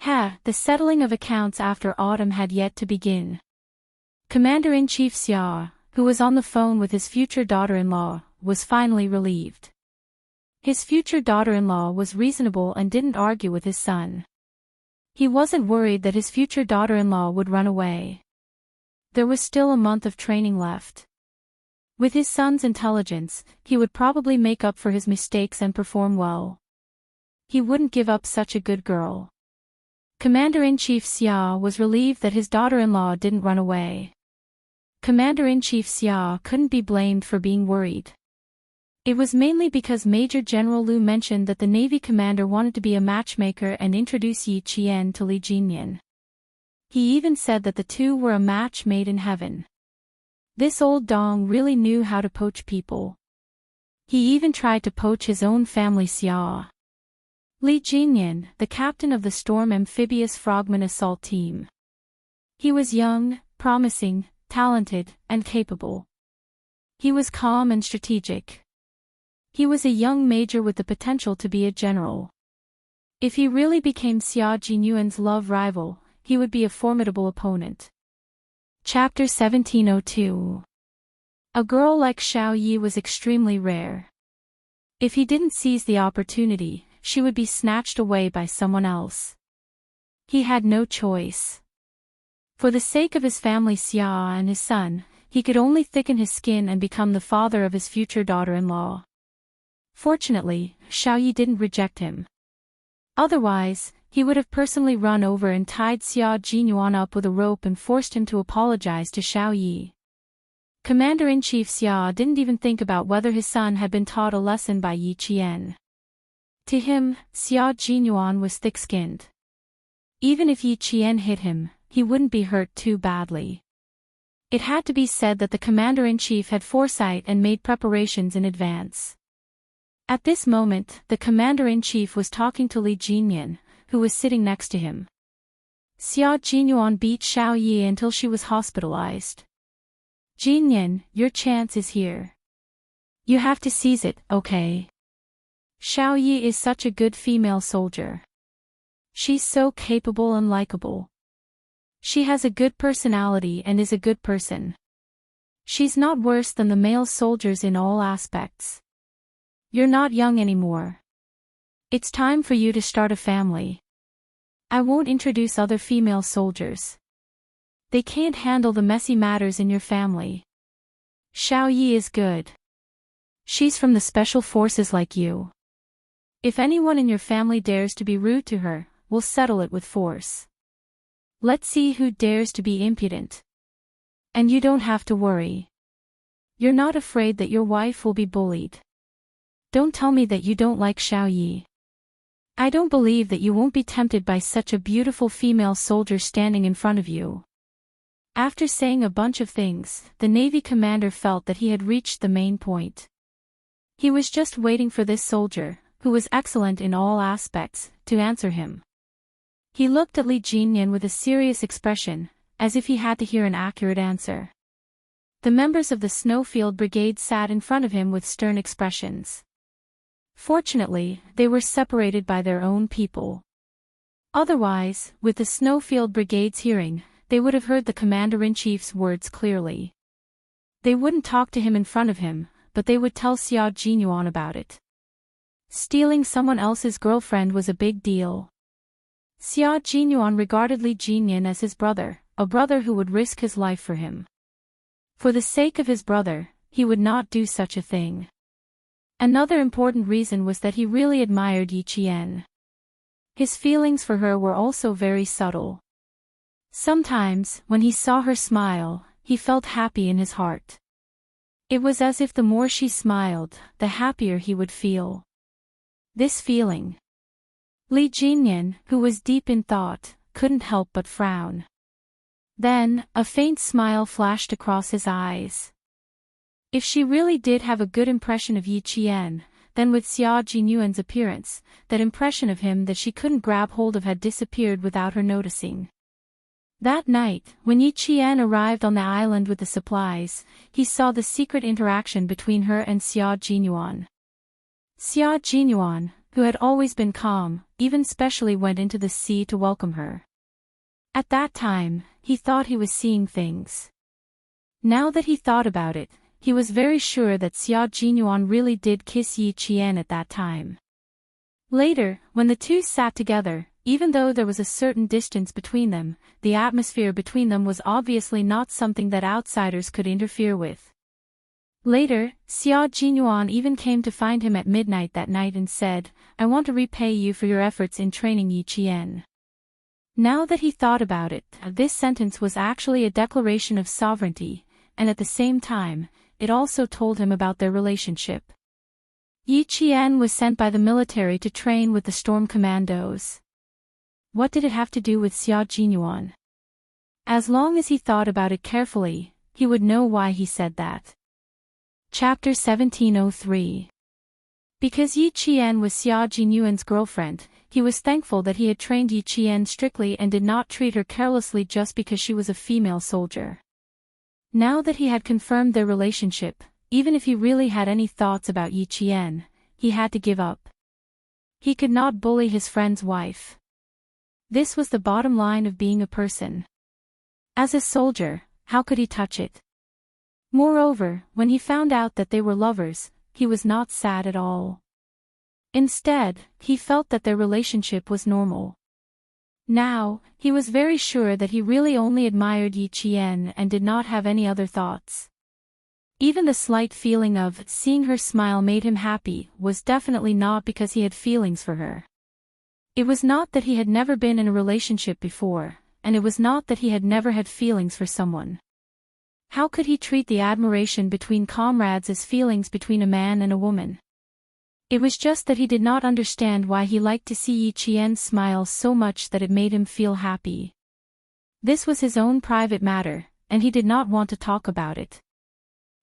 The settling of accounts after autumn had yet to begin. Commander-in-Chief Xia, who was on the phone with his future daughter-in-law, was finally relieved. His future daughter-in-law was reasonable and didn't argue with his son. He wasn't worried that his future daughter-in-law would run away. There was still a month of training left. With his son's intelligence, he would probably make up for his mistakes and perform well. He wouldn't give up such a good girl. Commander-in-Chief Xia was relieved that his daughter-in-law didn't run away. Commander-in-Chief Xia couldn't be blamed for being worried. It was mainly because Major General Liu mentioned that the Navy commander wanted to be a matchmaker and introduce Yi Qian to Li Jinyan. He even said that the two were a match made in heaven. This old dong really knew how to poach people. He even tried to poach his own family Xia. Li Jinyan, the captain of the Storm Amphibious Frogman Assault Team. He was young, promising, talented, and capable. He was calm and strategic. He was a young major with the potential to be a general. If he really became Xia Jinyuan's love rival, he would be a formidable opponent. Chapter 1702. A girl like Xiao Yi was extremely rare. If he didn't seize the opportunity, she would be snatched away by someone else. He had no choice. For the sake of his family Xia and his son, he could only thicken his skin and become the father of his future daughter-in-law. Fortunately, Xiao Yi didn't reject him. Otherwise, he would have personally run over and tied Xia Jinyuan up with a rope and forced him to apologize to Xiao Yi. Commander-in-Chief Xia didn't even think about whether his son had been taught a lesson by Yi Qian. To him, Xia Jinyuan was thick-skinned. Even if Yi Qian hit him, he wouldn't be hurt too badly. It had to be said that the commander-in-chief had foresight and made preparations in advance. At this moment, the commander-in-chief was talking to Li Jinyan, who was sitting next to him. Xia Jinyuan beat Xiao Yi until she was hospitalized. Jinyan, your chance is here. You have to seize it, okay? Xiao Yi is such a good female soldier. She's so capable and likable. She has a good personality and is a good person. She's not worse than the male soldiers in all aspects. You're not young anymore. It's time for you to start a family. I won't introduce other female soldiers. They can't handle the messy matters in your family. Xiao Yi is good. She's from the special forces like you. If anyone in your family dares to be rude to her, we'll settle it with force. Let's see who dares to be impudent. And you don't have to worry. You're not afraid that your wife will be bullied. Don't tell me that you don't like Xiao Yi. I don't believe that you won't be tempted by such a beautiful female soldier standing in front of you. After saying a bunch of things, the Navy commander felt that he had reached the main point. He was just waiting for this soldier, who was excellent in all aspects, to answer him. He looked at Li Jinyan with a serious expression, as if he had to hear an accurate answer. The members of the Snowfield Brigade sat in front of him with stern expressions. Fortunately, they were separated by their own people. Otherwise, with the Snowfield Brigade's hearing, they would have heard the commander-in-chief's words clearly. They wouldn't talk to him in front of him, but they would tell Xia Jinyuan about it. Stealing someone else's girlfriend was a big deal. Xia Jinyuan regarded Li Jinyan as his brother, a brother who would risk his life for him. For the sake of his brother, he would not do such a thing. Another important reason was that he really admired Yi Qian. His feelings for her were also very subtle. Sometimes, when he saw her smile, he felt happy in his heart. It was as if the more she smiled, the happier he would feel. This feeling. Li Jinyan, who was deep in thought, couldn't help but frown. Then, a faint smile flashed across his eyes. If she really did have a good impression of Yi Qian, then with Xia Jinyuan's appearance, that impression of him that she couldn't grab hold of had disappeared without her noticing. That night, when Yi Qian arrived on the island with the supplies, he saw the secret interaction between her and Xia Jinyuan. Xia Jinyuan, who had always been calm, even specially went into the sea to welcome her. At that time, he thought he was seeing things. Now that he thought about it, he was very sure that Xia Jinyuan really did kiss Yi Qian at that time. Later, when the two sat together, even though there was a certain distance between them, the atmosphere between them was obviously not something that outsiders could interfere with. Later, Xia Jinyuan even came to find him at midnight that night and said, "I want to repay you for your efforts in training Yi Qian." Now that he thought about it, this sentence was actually a declaration of sovereignty, and at the same time, it also told him about their relationship. Yi Qian was sent by the military to train with the Storm Commandos. What did it have to do with Xia Jinyuan? As long as he thought about it carefully, he would know why he said that. Chapter 1703. Because Yi Qian was Xia Jinyuan's girlfriend, he was thankful that he had trained Yi Qian strictly and did not treat her carelessly just because she was a female soldier. Now that he had confirmed their relationship, even if he really had any thoughts about Yi Qian, he had to give up. He could not bully his friend's wife. This was the bottom line of being a person. As a soldier, how could he touch it? Moreover, when he found out that they were lovers, he was not sad at all. Instead, he felt that their relationship was normal. Now, he was very sure that he really only admired Yi Qian and did not have any other thoughts. Even the slight feeling of seeing her smile made him happy was definitely not because he had feelings for her. It was not that he had never been in a relationship before, and it was not that he had never had feelings for someone. How could he treat the admiration between comrades as feelings between a man and a woman? It was just that he did not understand why he liked to see Yi Qian smile so much that it made him feel happy. This was his own private matter, and he did not want to talk about it.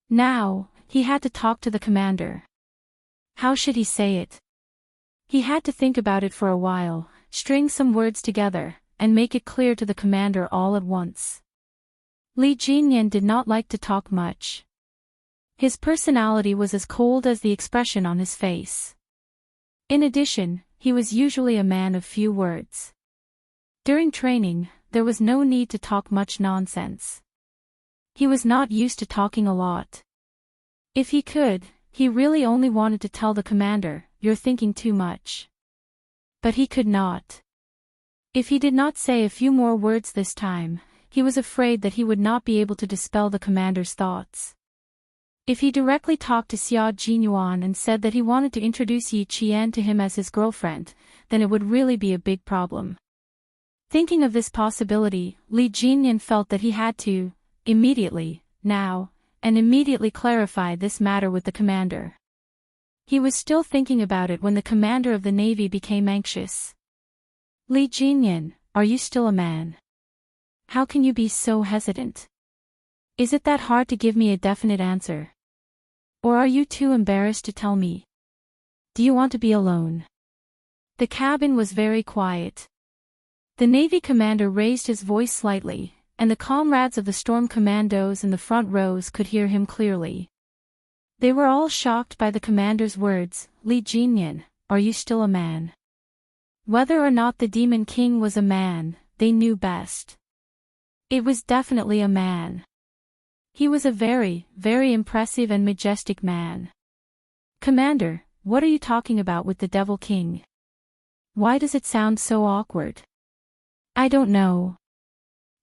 Now, he had to talk to the commander. How should he say it? He had to think about it for a while, string some words together, and make it clear to the commander all at once. Li Jinyan did not like to talk much. His personality was as cold as the expression on his face. In addition, he was usually a man of few words. During training, there was no need to talk much nonsense. He was not used to talking a lot. If he could, he really only wanted to tell the commander, "You're thinking too much." But he could not. If he did not say a few more words this time, he was afraid that he would not be able to dispel the commander's thoughts. If he directly talked to Xia Jinyuan and said that he wanted to introduce Yi Qian to him as his girlfriend, then it would really be a big problem. Thinking of this possibility, Li Jinyan felt that he had to, immediately, now, and immediately clarify this matter with the commander. He was still thinking about it when the commander of the navy became anxious. "Li Jinyan, are you still a man? How can you be so hesitant? Is it that hard to give me a definite answer? Or are you too embarrassed to tell me? Do you want to be alone?" The cabin was very quiet. The Navy commander raised his voice slightly, and the comrades of the storm commandos in the front rows could hear him clearly. They were all shocked by the commander's words. "Li Jinyan, are you still a man?" Whether or not the Demon King was a man, they knew best. It was definitely a man. He was a very, very impressive and majestic man. "Commander, what are you talking about with the Devil King? Why does it sound so awkward?" "I don't know.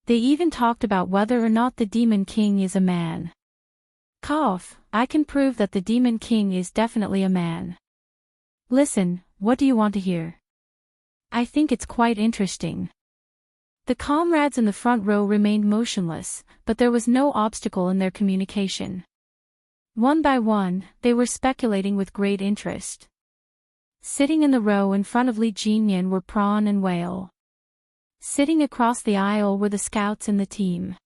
They even talked about whether or not the Demon King is a man." "Cough, I can prove that the Demon King is definitely a man." "Listen, what do you want to hear?" "I think it's quite interesting." The comrades in the front row remained motionless, but there was no obstacle in their communication. One by one, they were speculating with great interest. Sitting in the row in front of Li Jinyan were Prawn and Whale. Sitting across the aisle were the scouts in the team.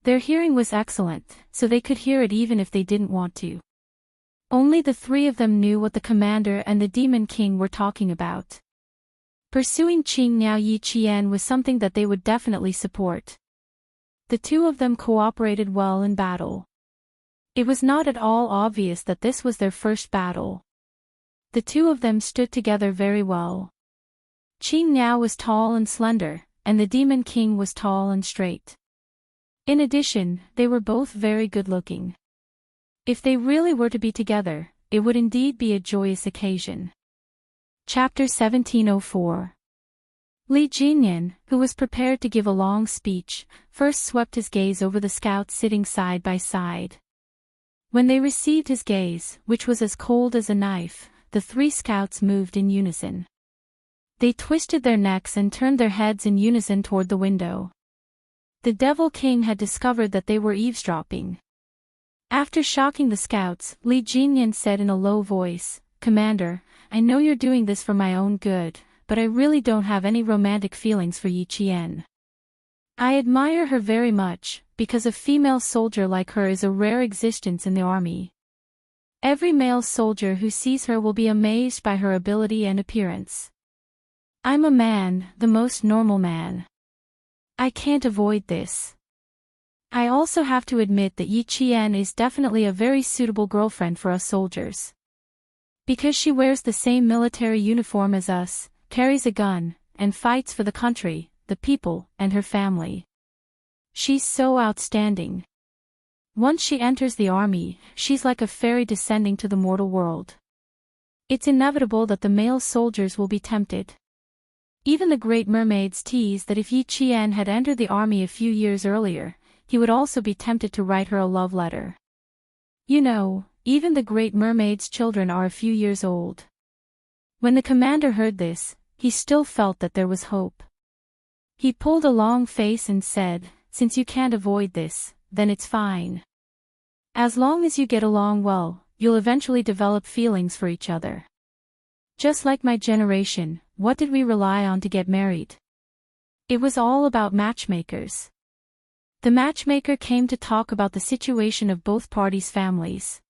Their hearing was excellent, so they could hear it even if they didn't want to. Only the three of them knew what the commander and the Demon King were talking about. Pursuing Qingniao Yi Qian was something that they would definitely support. The two of them cooperated well in battle. It was not at all obvious that this was their first battle. The two of them stood together very well. Qingniao was tall and slender, and the Demon King was tall and straight. In addition, they were both very good-looking. If they really were to be together, it would indeed be a joyous occasion. Chapter 1704. Li Jinyan, who was prepared to give a long speech, first swept his gaze over the scouts sitting side by side. When they received his gaze, which was as cold as a knife, the three scouts moved in unison. They twisted their necks and turned their heads in unison toward the window. The Devil King had discovered that they were eavesdropping. After shocking the scouts, Li Jinyan said in a low voice, "Commander, I know you're doing this for my own good, but I really don't have any romantic feelings for Yi Qian. I admire her very much, because a female soldier like her is a rare existence in the army. Every male soldier who sees her will be amazed by her ability and appearance. I'm a man, the most normal man. I can't avoid this. I also have to admit that Yi Qian is definitely a very suitable girlfriend for us soldiers. Because she wears the same military uniform as us, carries a gun, and fights for the country, the people, and her family. She's so outstanding. Once she enters the army, she's like a fairy descending to the mortal world. It's inevitable that the male soldiers will be tempted. Even the Great Mermaids tease that if Yi Qian had entered the army a few years earlier, he would also be tempted to write her a love letter. You know, even the Great Mermaid's children are a few years old. When the commander heard this, he still felt that there was hope. He pulled a long face and said, "Since you can't avoid this, then it's fine. As long as you get along well, you'll eventually develop feelings for each other. Just like my generation, what did we rely on to get married? It was all about matchmakers." The matchmaker came to talk about the situation of both parties' families.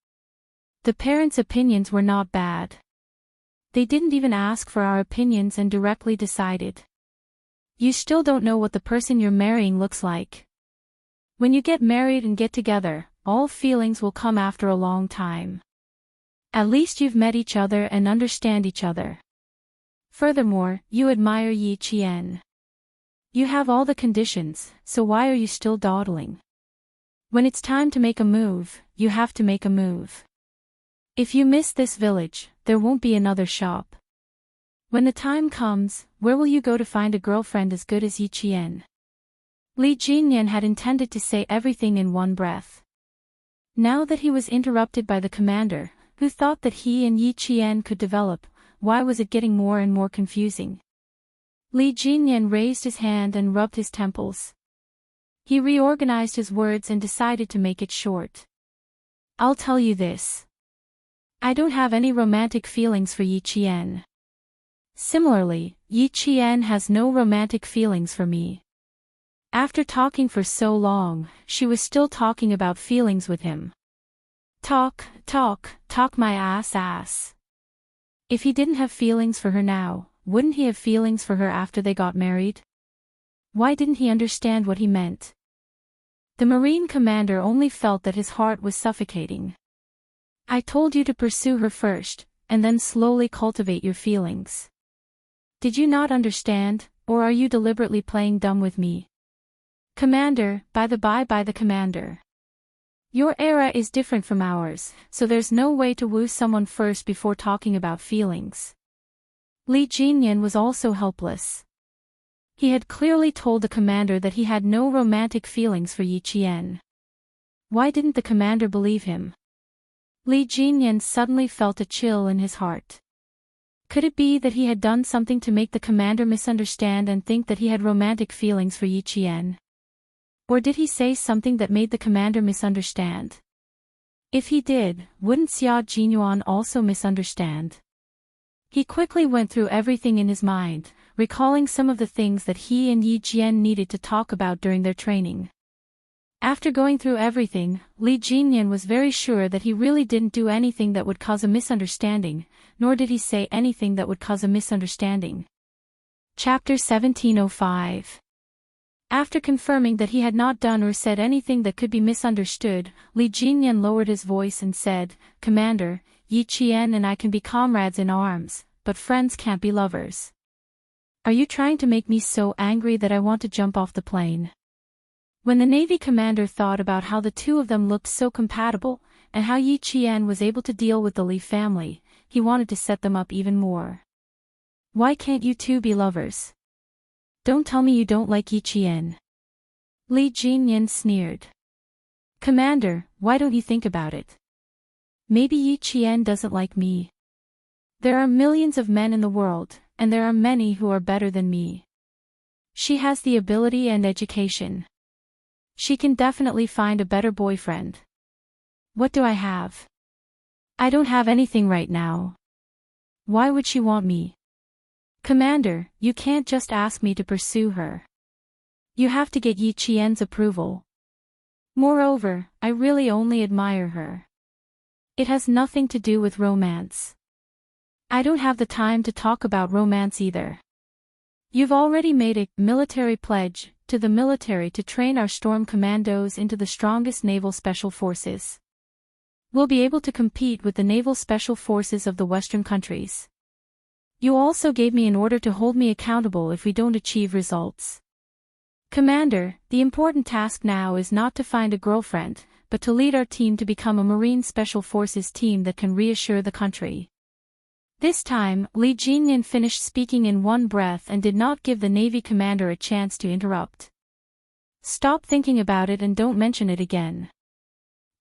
The parents' opinions were not bad. They didn't even ask for our opinions and directly decided. You still don't know what the person you're marrying looks like. When you get married and get together, all feelings will come after a long time. At least you've met each other and understand each other. Furthermore, you admire Yi Qian. You have all the conditions, so why are you still dawdling? When it's time to make a move, you have to make a move. If you miss this village, there won't be another shop. When the time comes, where will you go to find a girlfriend as good as Yi Qian? Li Jinyan had intended to say everything in one breath. Now that he was interrupted by the commander, who thought that he and Yi Qian could develop, why was it getting more and more confusing? Li Jinyan raised his hand and rubbed his temples. He reorganized his words and decided to make it short. I'll tell you this. I don't have any romantic feelings for Yi Qian. Similarly, Yi Qian has no romantic feelings for me. After talking for so long, she was still talking about feelings with him. Talk my ass. If he didn't have feelings for her now, wouldn't he have feelings for her after they got married? Why didn't he understand what he meant? The Marine commander only felt that his heart was suffocating. I told you to pursue her first, and then slowly cultivate your feelings. Did you not understand, or are you deliberately playing dumb with me? Commander, by the commander. Your era is different from ours, so there's no way to woo someone first before talking about feelings. Li Jinyan was also helpless. He had clearly told the commander that he had no romantic feelings for Yi Qian. Why didn't the commander believe him? Li Jinyan suddenly felt a chill in his heart. Could it be that he had done something to make the commander misunderstand and think that he had romantic feelings for Yi Qian? Or did he say something that made the commander misunderstand? If he did, wouldn't Xia Jinyuan also misunderstand? He quickly went through everything in his mind, recalling some of the things that he and Yi Jian needed to talk about during their training. After going through everything, Li Jinyan was very sure that he really didn't do anything that would cause a misunderstanding, nor did he say anything that would cause a misunderstanding. Chapter 1705. After confirming that he had not done or said anything that could be misunderstood, Li Jinyan lowered his voice and said, "Commander, Yi Qian and I can be comrades in arms, but friends can't be lovers. Are you trying to make me so angry that I want to jump off the plane?" When the Navy commander thought about how the two of them looked so compatible, and how Yi Qian was able to deal with the Li family, he wanted to set them up even more. Why can't you two be lovers? Don't tell me you don't like Yi Qian. Li Jinyan sneered. Commander, why don't you think about it? Maybe Yi Qian doesn't like me. There are millions of men in the world, and there are many who are better than me. She has the ability and education. She can definitely find a better boyfriend. What do I have? I don't have anything right now. Why would she want me? Commander, you can't just ask me to pursue her. You have to get Yi Qian's approval. Moreover, I really only admire her. It has nothing to do with romance. I don't have the time to talk about romance either. You've already made a military pledge to the military to train our storm commandos into the strongest naval special forces. We'll be able to compete with the naval special forces of the Western countries. You also gave me an order to hold me accountable if we don't achieve results. Commander, the important task now is not to find a girlfriend, but to lead our team to become a Marine Special Forces team that can reassure the country. This time, Li Jinyan finished speaking in one breath and did not give the Navy commander a chance to interrupt. Stop thinking about it and don't mention it again.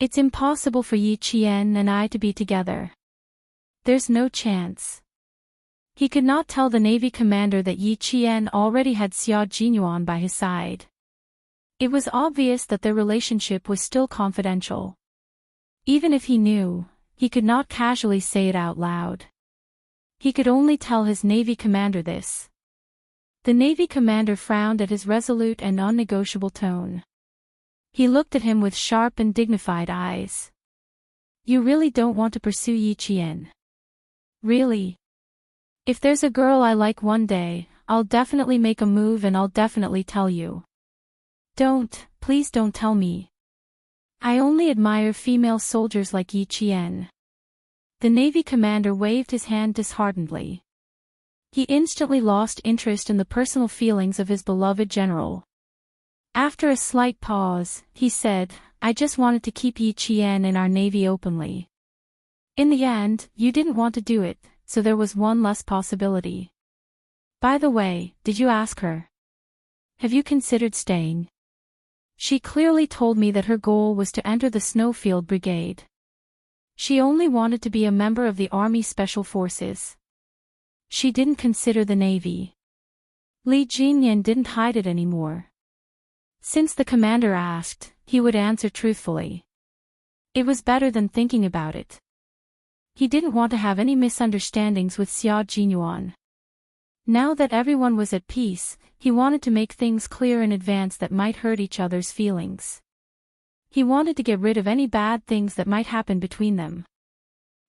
It's impossible for Yi Qian and I to be together. There's no chance. He could not tell the Navy commander that Yi Qian already had Xia Jinyuan by his side. It was obvious that their relationship was still confidential. Even if he knew, he could not casually say it out loud. He could only tell his Navy commander this. The Navy commander frowned at his resolute and unnegotiable tone. He looked at him with sharp and dignified eyes. You really don't want to pursue Yi Qian? Really? If there's a girl I like one day, I'll definitely make a move and I'll definitely tell you. Please don't tell me. I only admire female soldiers like Yi Qian. The Navy commander waved his hand disheartenedly. He instantly lost interest in the personal feelings of his beloved general. After a slight pause, he said, I just wanted to keep Yi Qian in our Navy openly. In the end, you didn't want to do it, so there was one less possibility. By the way, did you ask her? Have you considered staying? She clearly told me that her goal was to enter the Snowfield Brigade. She only wanted to be a member of the Army Special Forces. She didn't consider the Navy. Li Jinyan didn't hide it anymore. Since the commander asked, he would answer truthfully. It was better than thinking about it. He didn't want to have any misunderstandings with Xia Jinyuan. Now that everyone was at peace, he wanted to make things clear in advance that might hurt each other's feelings. He wanted to get rid of any bad things that might happen between them.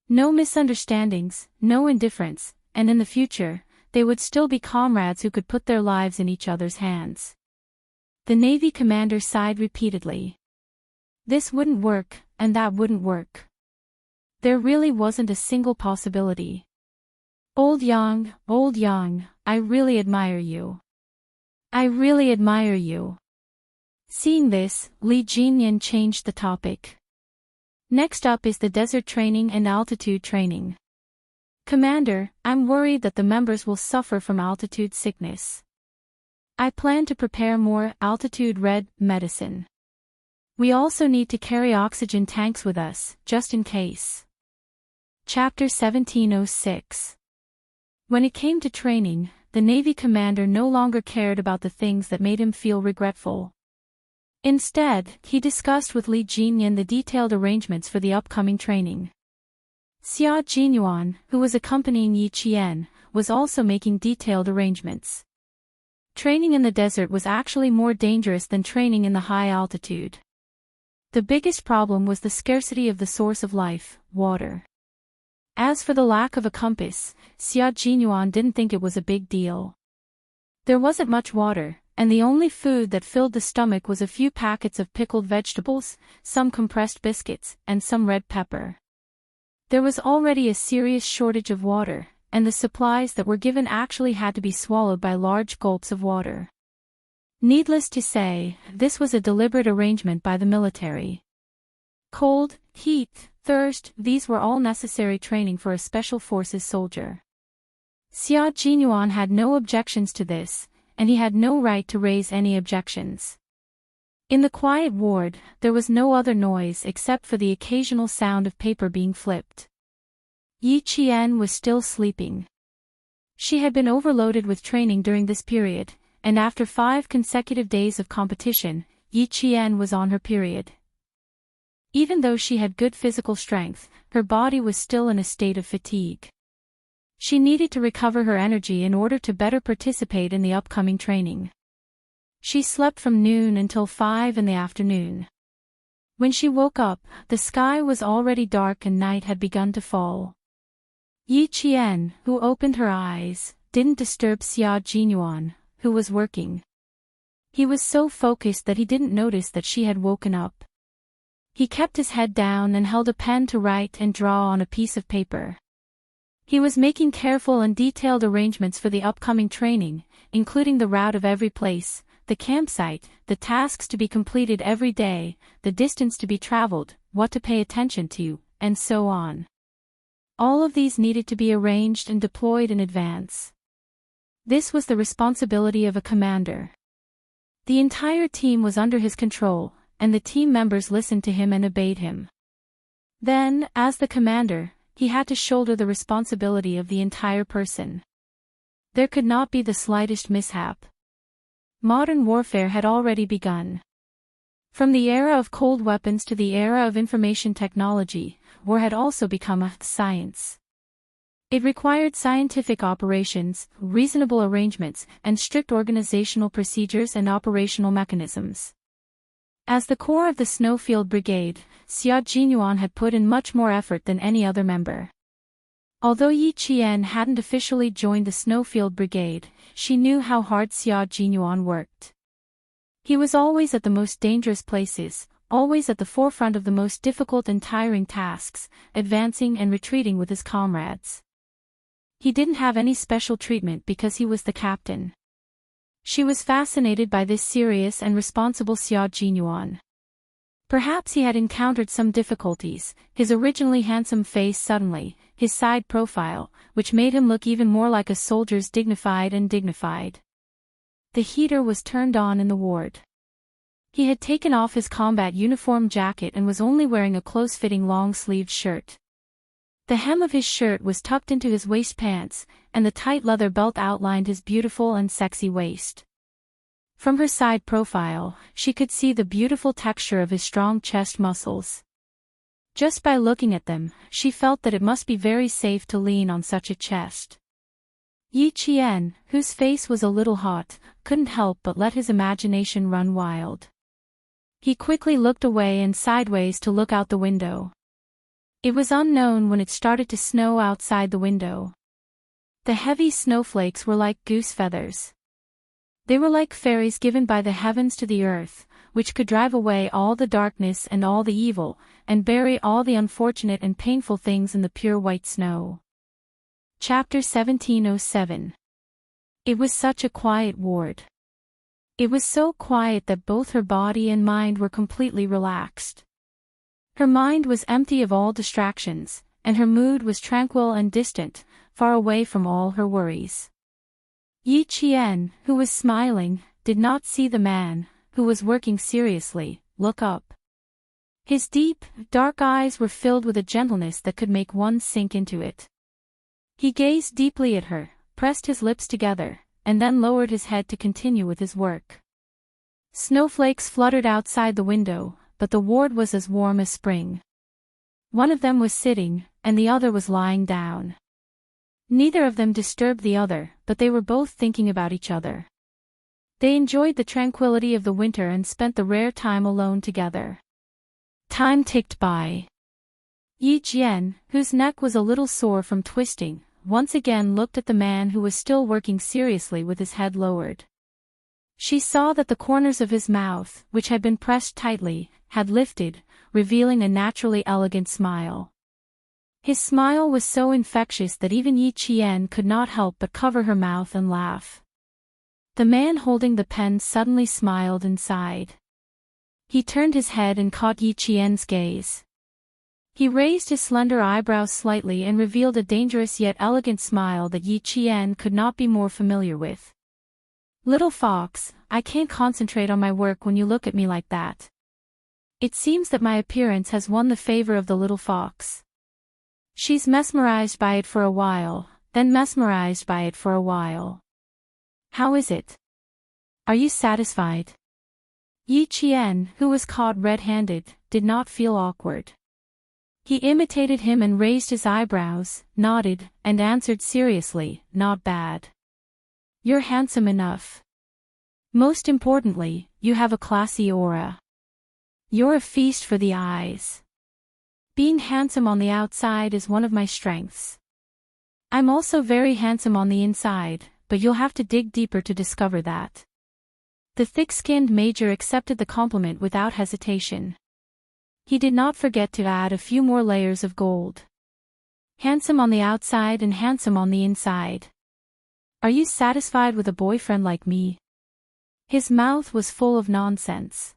No misunderstandings, no indifference, and in the future, they would still be comrades who could put their lives in each other's hands. The Navy commander sighed repeatedly. This wouldn't work, and that wouldn't work. There really wasn't a single possibility. Old Yang, I really admire you. I really admire you. Seeing this, Li Jinyan changed the topic. Next up is the desert training and altitude training. Commander, I'm worried that the members will suffer from altitude sickness. I plan to prepare more altitude-red medicine. We also need to carry oxygen tanks with us, just in case. Chapter 1706. When it came to training, the Navy commander no longer cared about the things that made him feel regretful. Instead, he discussed with Li Jinyan the detailed arrangements for the upcoming training. Xia Jinyuan, who was accompanying Yi Qian, was also making detailed arrangements. Training in the desert was actually more dangerous than training in the high altitude. The biggest problem was the scarcity of the source of life, water. As for the lack of a compass, Xia Jinyuan didn't think it was a big deal. There wasn't much water, and the only food that filled the stomach was a few packets of pickled vegetables, some compressed biscuits, and some red pepper. There was already a serious shortage of water, and the supplies that were given actually had to be swallowed by large gulps of water. Needless to say, this was a deliberate arrangement by the military. Cold, heat, thirst, these were all necessary training for a special forces soldier. Xia Jinyuan had no objections to this, and he had no right to raise any objections. In the quiet ward, there was no other noise except for the occasional sound of paper being flipped. Yi Qian was still sleeping. She had been overloaded with training during this period, and after 5 consecutive days of competition, Yi Qian was on her period. Even though she had good physical strength, her body was still in a state of fatigue. She needed to recover her energy in order to better participate in the upcoming training. She slept from noon until 5 in the afternoon. When she woke up, the sky was already dark and night had begun to fall. Yi Qian, who opened her eyes, didn't disturb Xia Jinyuan, who was working. He was so focused that he didn't notice that she had woken up. He kept his head down and held a pen to write and draw on a piece of paper. He was making careful and detailed arrangements for the upcoming training, including the route of every place, the campsite, the tasks to be completed every day, the distance to be traveled, what to pay attention to, and so on. All of these needed to be arranged and deployed in advance. This was the responsibility of a commander. The entire team was under his control, and the team members listened to him and obeyed him. Then, as the commander, he had to shoulder the responsibility of the entire person. There could not be the slightest mishap. Modern warfare had already begun. From the era of cold weapons to the era of information technology, war had also become a science. It required scientific operations, reasonable arrangements, and strict organizational procedures and operational mechanisms. As the core of the Snowfield Brigade, Xia Jinyuan had put in much more effort than any other member. Although Yi Qian hadn't officially joined the Snowfield Brigade, she knew how hard Xia Jinyuan worked. He was always at the most dangerous places, always at the forefront of the most difficult and tiring tasks, advancing and retreating with his comrades. He didn't have any special treatment because he was the captain. She was fascinated by this serious and responsible Xia Jinyuan. Perhaps he had encountered some difficulties, his originally handsome face suddenly, his side profile, which made him look even more like a soldier's dignified. The heater was turned on in the ward. He had taken off his combat uniform jacket and was only wearing a close-fitting long-sleeved shirt. The hem of his shirt was tucked into his waist pants, and the tight leather belt outlined his beautiful and sexy waist. From her side profile, she could see the beautiful texture of his strong chest muscles. Just by looking at them, she felt that it must be very safe to lean on such a chest. Yi Qian, whose face was a little hot, couldn't help but let his imagination run wild. He quickly looked away and sideways to look out the window. It was unknown when it started to snow outside the window. The heavy snowflakes were like goose feathers. They were like fairies given by the heavens to the earth, which could drive away all the darkness and all the evil, and bury all the unfortunate and painful things in the pure white snow. Chapter 1707. It was such a quiet ward. It was so quiet that both her body and mind were completely relaxed. Her mind was empty of all distractions, and her mood was tranquil and distant, far away from all her worries. Yi Qian, who was smiling, did not see the man, who was working seriously, look up. His deep, dark eyes were filled with a gentleness that could make one sink into it. He gazed deeply at her, pressed his lips together, and then lowered his head to continue with his work. Snowflakes fluttered outside the window, but the ward was as warm as spring. One of them was sitting, and the other was lying down. Neither of them disturbed the other, but they were both thinking about each other. They enjoyed the tranquility of the winter and spent the rare time alone together. Time ticked by. Yi Qian, whose neck was a little sore from twisting, once again looked at the man who was still working seriously with his head lowered. She saw that the corners of his mouth, which had been pressed tightly, had lifted, revealing a naturally elegant smile. His smile was so infectious that even Yi Qian could not help but cover her mouth and laugh. The man holding the pen suddenly smiled and sighed. He turned his head and caught Yi Qian's gaze. He raised his slender eyebrows slightly and revealed a dangerous yet elegant smile that Yi Qian could not be more familiar with. "Little fox, I can't concentrate on my work when you look at me like that. It seems that my appearance has won the favor of the little fox. She's mesmerized by it for a while, then mesmerized by it for a while. How is it? Are you satisfied?" Yi Qian, who was caught red-handed, did not feel awkward. He imitated him and raised his eyebrows, nodded, and answered seriously, "Not bad. You're handsome enough. Most importantly, you have a classy aura." You're a feast for the eyes. Being handsome on the outside is one of my strengths. I'm also very handsome on the inside, but you'll have to dig deeper to discover that. The thick-skinned Major accepted the compliment without hesitation. He did not forget to add a few more layers of gold. Handsome on the outside and handsome on the inside. Are you satisfied with a boyfriend like me? His mouth was full of nonsense.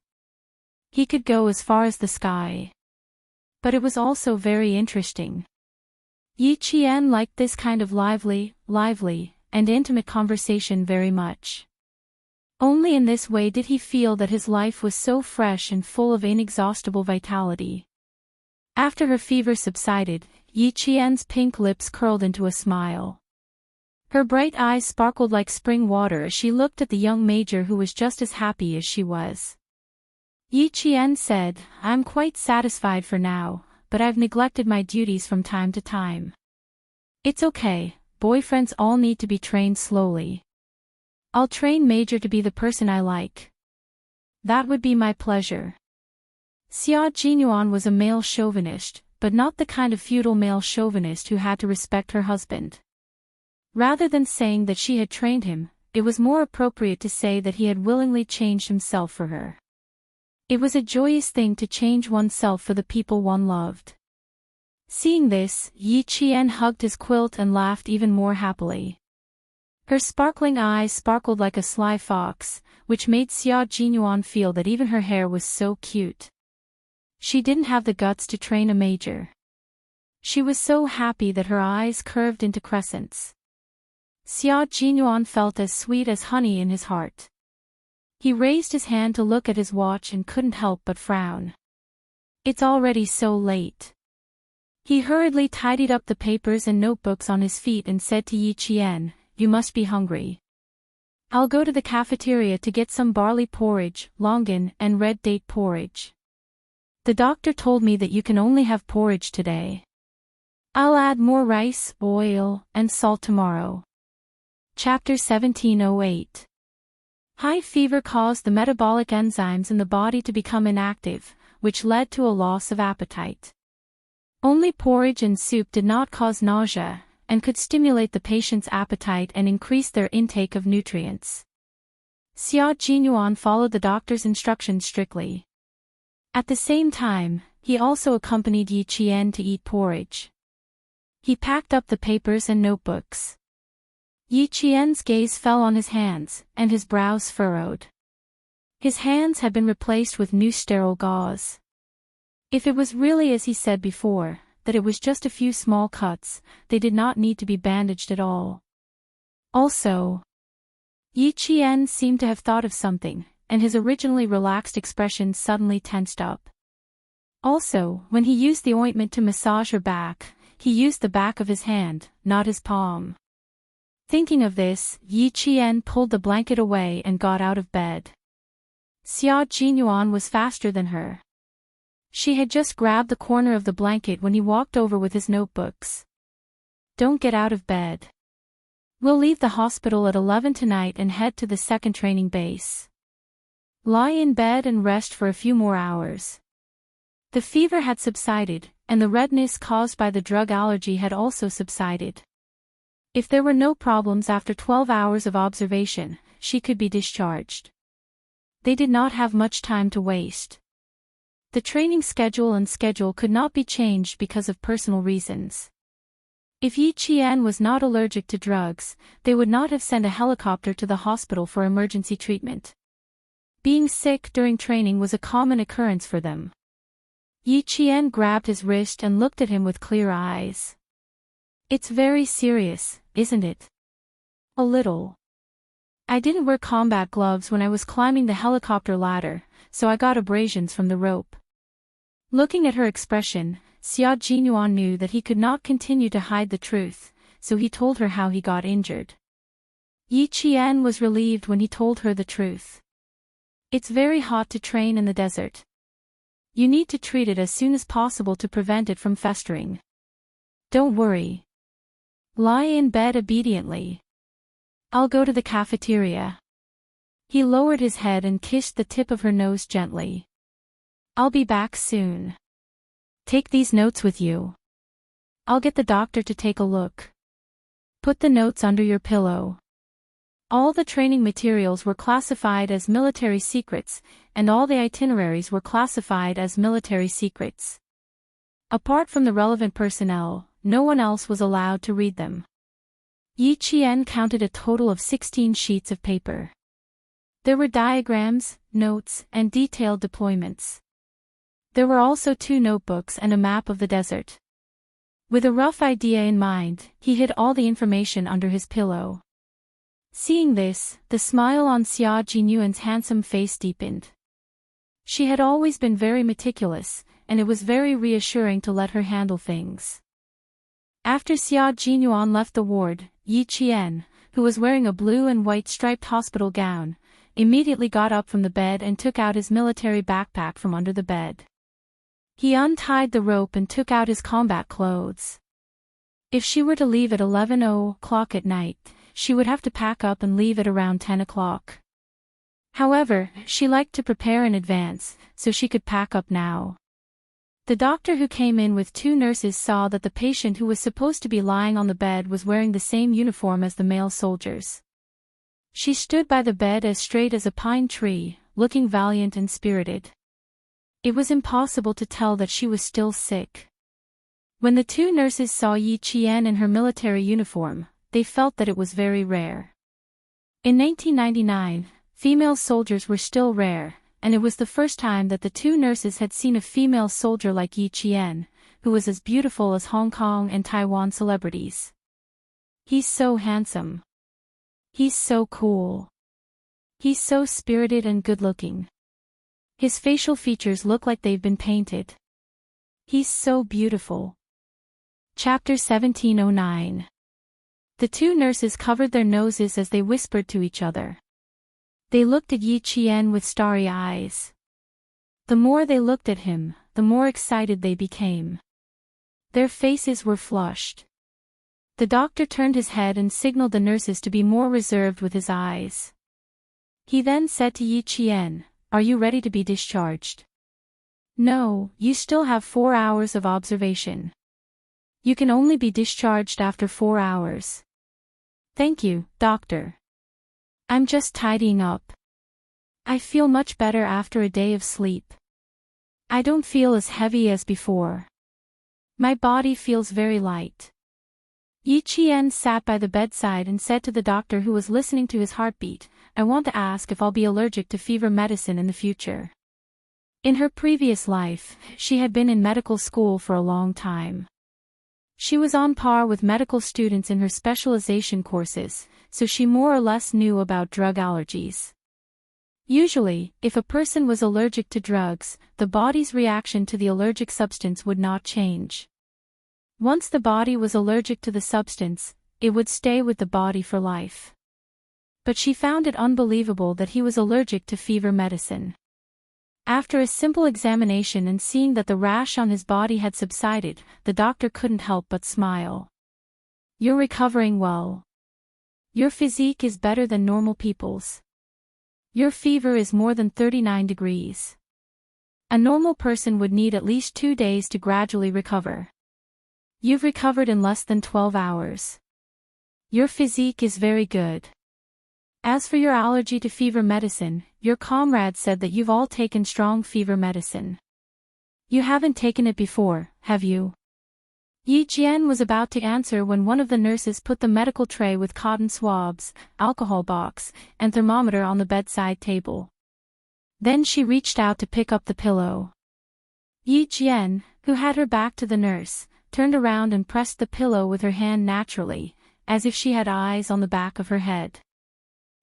He could go as far as the sky. But it was also very interesting. Yi Qian liked this kind of lively, and intimate conversation very much. Only in this way did he feel that his life was so fresh and full of inexhaustible vitality. After her fever subsided, Yi Qian's pink lips curled into a smile. Her bright eyes sparkled like spring water as she looked at the young Major who was just as happy as she was. Yi Qian said, I'm quite satisfied for now, but I've neglected my duties from time to time. It's okay, boyfriends all need to be trained slowly. I'll train Major to be the person I like. That would be my pleasure. Xia Jinyuan was a male chauvinist, but not the kind of feudal male chauvinist who had to respect her husband. Rather than saying that she had trained him, it was more appropriate to say that he had willingly changed himself for her. It was a joyous thing to change oneself for the people one loved. Seeing this, Yi Qian hugged his quilt and laughed even more happily. Her sparkling eyes sparkled like a sly fox, which made Xia Jinyuan feel that even her hair was so cute. She didn't have the guts to train a major. She was so happy that her eyes curved into crescents. Xia Jinyuan felt as sweet as honey in his heart. He raised his hand to look at his watch and couldn't help but frown. It's already so late. He hurriedly tidied up the papers and notebooks on his feet and said to Yi Qian, You must be hungry. I'll go to the cafeteria to get some barley porridge, longan, and red date porridge. The doctor told me that you can only have porridge today. I'll add more rice, oil, and salt tomorrow. Chapter 1708. High fever caused the metabolic enzymes in the body to become inactive, which led to a loss of appetite. Only porridge and soup did not cause nausea, and could stimulate the patient's appetite and increase their intake of nutrients. Xia Jinyuan followed the doctor's instructions strictly. At the same time, he also accompanied Yi Qian to eat porridge. He packed up the papers and notebooks. Yi Qian's gaze fell on his hands, and his brows furrowed. His hands had been replaced with new sterile gauze. If it was really as he said before, that it was just a few small cuts, they did not need to be bandaged at all. Also, Yi Qian seemed to have thought of something, and his originally relaxed expression suddenly tensed up. Also, when he used the ointment to massage her back, he used the back of his hand, not his palm. Thinking of this, Yi Qian pulled the blanket away and got out of bed. Xia Jinyuan was faster than her. She had just grabbed the corner of the blanket when he walked over with his notebooks. Don't get out of bed. We'll leave the hospital at 11 tonight and head to the second training base. Lie in bed and rest for a few more hours. The fever had subsided, and the redness caused by the drug allergy had also subsided. If there were no problems after 12 hours of observation, she could be discharged. They did not have much time to waste. The training schedule could not be changed because of personal reasons. If Yi Qian was not allergic to drugs, they would not have sent a helicopter to the hospital for emergency treatment. Being sick during training was a common occurrence for them. Yi Qian grabbed his wrist and looked at him with clear eyes. It's very serious, isn't it? A little. I didn't wear combat gloves when I was climbing the helicopter ladder, so I got abrasions from the rope. Looking at her expression, Xia Jinyuan knew that he could not continue to hide the truth, so he told her how he got injured. Yi Qian was relieved when he told her the truth. It's very hot to train in the desert. You need to treat it as soon as possible to prevent it from festering. Don't worry. Lie in bed obediently. I'll go to the cafeteria. He lowered his head and kissed the tip of her nose gently. I'll be back soon. Take these notes with you. I'll get the doctor to take a look. Put the notes under your pillow. All the training materials were classified as military secrets, and all the itineraries were classified as military secrets. Apart from the relevant personnel, no one else was allowed to read them. Yi Qian counted a total of 16 sheets of paper. There were diagrams, notes, and detailed deployments. There were also 2 notebooks and a map of the desert. With a rough idea in mind, he hid all the information under his pillow. Seeing this, the smile on Xia Jinyuan's handsome face deepened. She had always been very meticulous, and it was very reassuring to let her handle things. After Xia Jinyuan left the ward, Yi Qian, who was wearing a blue and white striped hospital gown, immediately got up from the bed and took out his military backpack from under the bed. He untied the rope and took out his combat clothes. If she were to leave at 11:00 at night, she would have to pack up and leave at around 10 o'clock. However, she liked to prepare in advance, so she could pack up now. The doctor who came in with 2 nurses saw that the patient who was supposed to be lying on the bed was wearing the same uniform as the male soldiers. She stood by the bed as straight as a pine tree, looking valiant and spirited. It was impossible to tell that she was still sick. When the 2 nurses saw Yi Qian in her military uniform, they felt that it was very rare. In 1999, female soldiers were still rare, and it was the first time that the 2 nurses had seen a female soldier like Yi Qian, who was as beautiful as Hong Kong and Taiwan celebrities. He's so handsome. He's so cool. He's so spirited and good-looking. His facial features look like they've been painted. He's so beautiful. Chapter 1709. The 2 nurses covered their noses as they whispered to each other. They looked at Yi Qian with starry eyes. The more they looked at him, the more excited they became. Their faces were flushed. The doctor turned his head and signaled the nurses to be more reserved with his eyes. He then said to Yi Qian, "Are you ready to be discharged?" "No, you still have 4 hours of observation. You can only be discharged after 4 hours. Thank you, doctor. I'm just tidying up. I feel much better after a day of sleep. I don't feel as heavy as before. My body feels very light." Yi Qian sat by the bedside and said to the doctor who was listening to his heartbeat, "I want to ask if I'll be allergic to fever medicine in the future." In her previous life, she had been in medical school for a long time. She was on par with medical students in her specialization courses, so she more or less knew about drug allergies. Usually, if a person was allergic to drugs, the body's reaction to the allergic substance would not change. Once the body was allergic to the substance, it would stay with the body for life. But she found it unbelievable that he was allergic to fever medicine. After a simple examination and seeing that the rash on his body had subsided, the doctor couldn't help but smile. "You're recovering well. Your physique is better than normal people's. Your fever is more than 39 degrees. A normal person would need at least 2 days to gradually recover. You've recovered in less than 12 hours. Your physique is very good. As for your allergy to fever medicine, your comrade said that you've all taken strong fever medicine. You haven't taken it before, have you?" Yi Jian was about to answer when one of the nurses put the medical tray with cotton swabs, alcohol box, and thermometer on the bedside table. Then she reached out to pick up the pillow. Yi Jian, who had her back to the nurse, turned around and pressed the pillow with her hand naturally, as if she had eyes on the back of her head.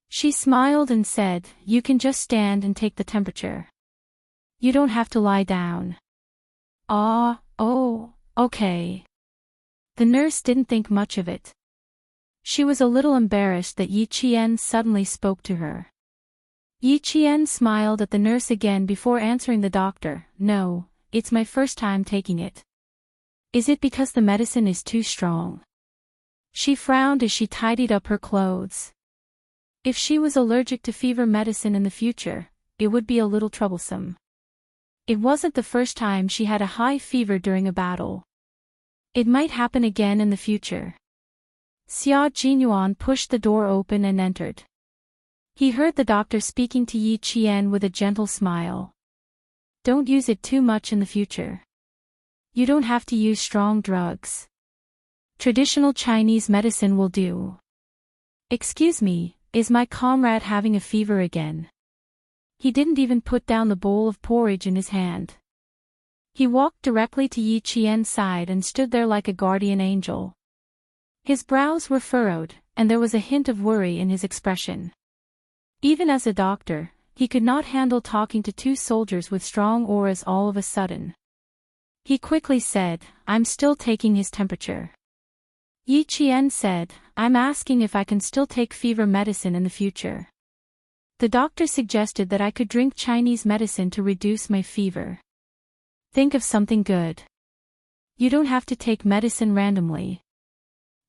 She smiled and said, "You can just stand and take the temperature. You don't have to lie down." Oh, okay. The nurse didn't think much of it. She was a little embarrassed that Yi Qian suddenly spoke to her. Yi Qian smiled at the nurse again before answering the doctor, "No, it's my first time taking it." "Is it because the medicine is too strong?" She frowned as she tidied up her clothes. If she was allergic to fever medicine in the future, it would be a little troublesome. It wasn't the first time she had a high fever during a battle. It might happen again in the future. Xia Jinyuan pushed the door open and entered. He heard the doctor speaking to Yi Qian with a gentle smile. Don't use it too much in the future. You don't have to use strong drugs. Traditional Chinese medicine will do. Excuse me, is my comrade having a fever again? He didn't even put down the bowl of porridge in his hand. He walked directly to Yi Qian's side and stood there like a guardian angel. His brows were furrowed, and there was a hint of worry in his expression. Even as a doctor, he could not handle talking to two soldiers with strong auras all of a sudden. He quickly said, I'm still taking his temperature. Yi Qian said, I'm asking if I can still take fever medicine in the future. The doctor suggested that I could drink Chinese medicine to reduce my fever. Think of something good. You don't have to take medicine randomly.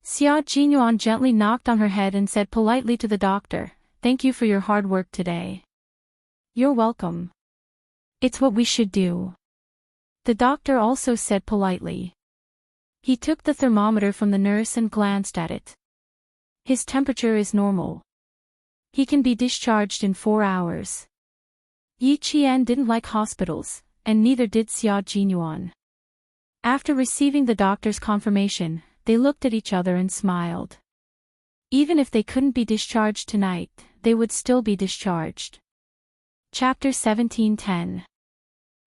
Xia Jinyuan gently knocked on her head and said politely to the doctor, Thank you for your hard work today. You're welcome. It's what we should do. The doctor also said politely. He took the thermometer from the nurse and glanced at it. His temperature is normal. He can be discharged in 4 hours. Yi Qian didn't like hospitals, and neither did Xia Jinyuan. After receiving the doctor's confirmation, they looked at each other and smiled. Even if they couldn't be discharged tonight, they would still be discharged. Chapter 17:10.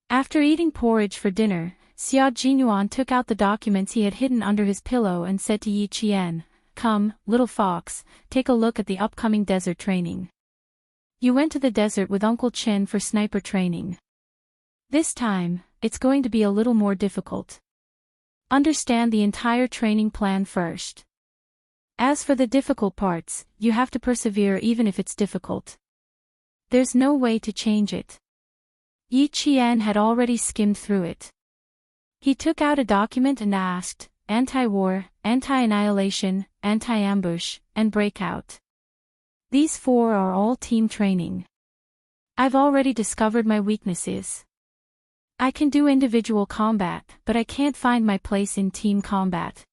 After eating porridge for dinner, Xia Jinyuan took out the documents he had hidden under his pillow and said to Yi Qian, Come, little fox, take a look at the upcoming desert training. You went to the desert with Uncle Chen for sniper training. This time, it's going to be a little more difficult. Understand the entire training plan first. As for the difficult parts, you have to persevere even if it's difficult. There's no way to change it. Yi Qian had already skimmed through it. He took out a document and asked, Anti-war, anti-annihilation, anti-ambush, and breakout. These 4 are all team training. I've already discovered my weaknesses. I can do individual combat, but I can't find my place in team combat.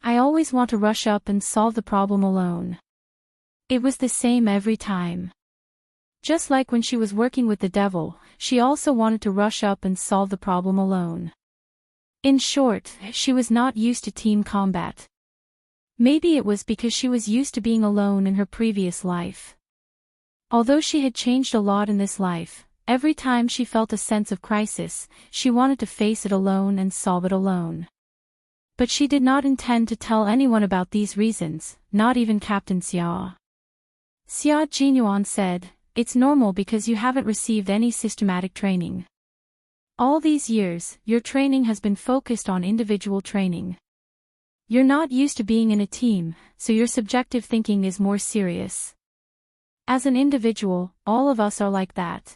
I always want to rush up and solve the problem alone. It was the same every time. Just like when she was working with the devil, she also wanted to rush up and solve the problem alone. In short, she was not used to team combat. Maybe it was because she was used to being alone in her previous life. Although she had changed a lot in this life, every time she felt a sense of crisis, she wanted to face it alone and solve it alone. But she did not intend to tell anyone about these reasons, not even Captain Xia. Xia Jinyuan said, It's normal because you haven't received any systematic training. All these years, your training has been focused on individual training. You're not used to being in a team, so your subjective thinking is more serious. As an individual, all of us are like that.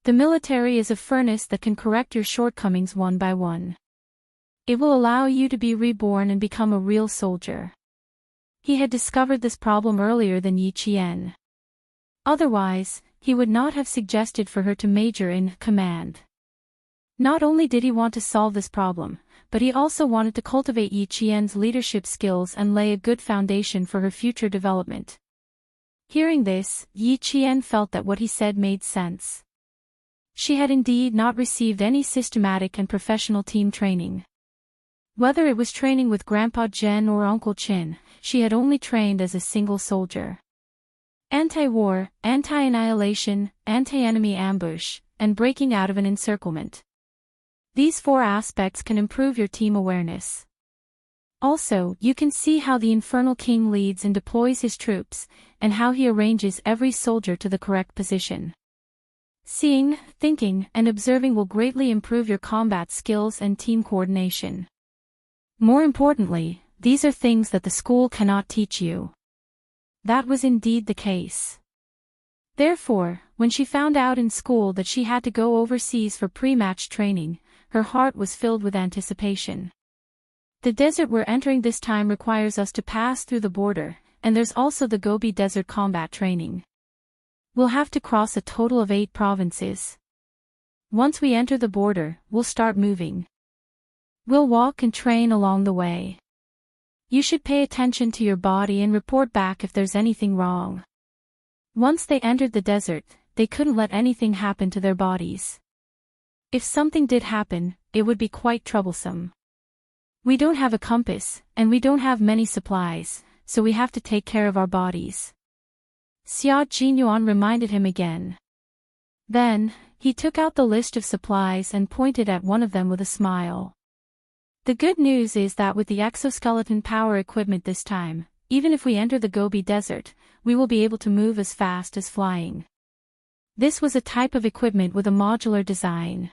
The military is a furnace that can correct your shortcomings one by one. It will allow you to be reborn and become a real soldier. He had discovered this problem earlier than Yi Qian. Otherwise, he would not have suggested for her to major in command. Not only did he want to solve this problem, but he also wanted to cultivate Yi Qian's leadership skills and lay a good foundation for her future development. Hearing this, Yi Qian felt that what he said made sense. She had indeed not received any systematic and professional team training. Whether it was training with Grandpa Zhen or Uncle Qin, she had only trained as a single soldier. Anti-war, anti-annihilation, anti-enemy ambush, and breaking out of an encirclement. These 4 aspects can improve your team awareness. Also, you can see how the Infernal King leads and deploys his troops, and how he arranges every soldier to the correct position. Seeing, thinking, and observing will greatly improve your combat skills and team coordination. More importantly, these are things that the school cannot teach you. That was indeed the case. Therefore, when she found out in school that she had to go overseas for pre-match training, her heart was filled with anticipation. The desert we're entering this time requires us to pass through the border, and there's also the Gobi Desert combat training. We'll have to cross a total of 8 provinces. Once we enter the border, we'll start moving. We'll walk and train along the way. You should pay attention to your body and report back if there's anything wrong. Once they entered the desert, they couldn't let anything happen to their bodies. If something did happen, it would be quite troublesome. We don't have a compass, and we don't have many supplies, so we have to take care of our bodies. Xia Jinyuan reminded him again. Then, he took out the list of supplies and pointed at one of them with a smile. The good news is that with the exoskeleton power equipment this time, even if we enter the Gobi Desert, we will be able to move as fast as flying. This was a type of equipment with a modular design.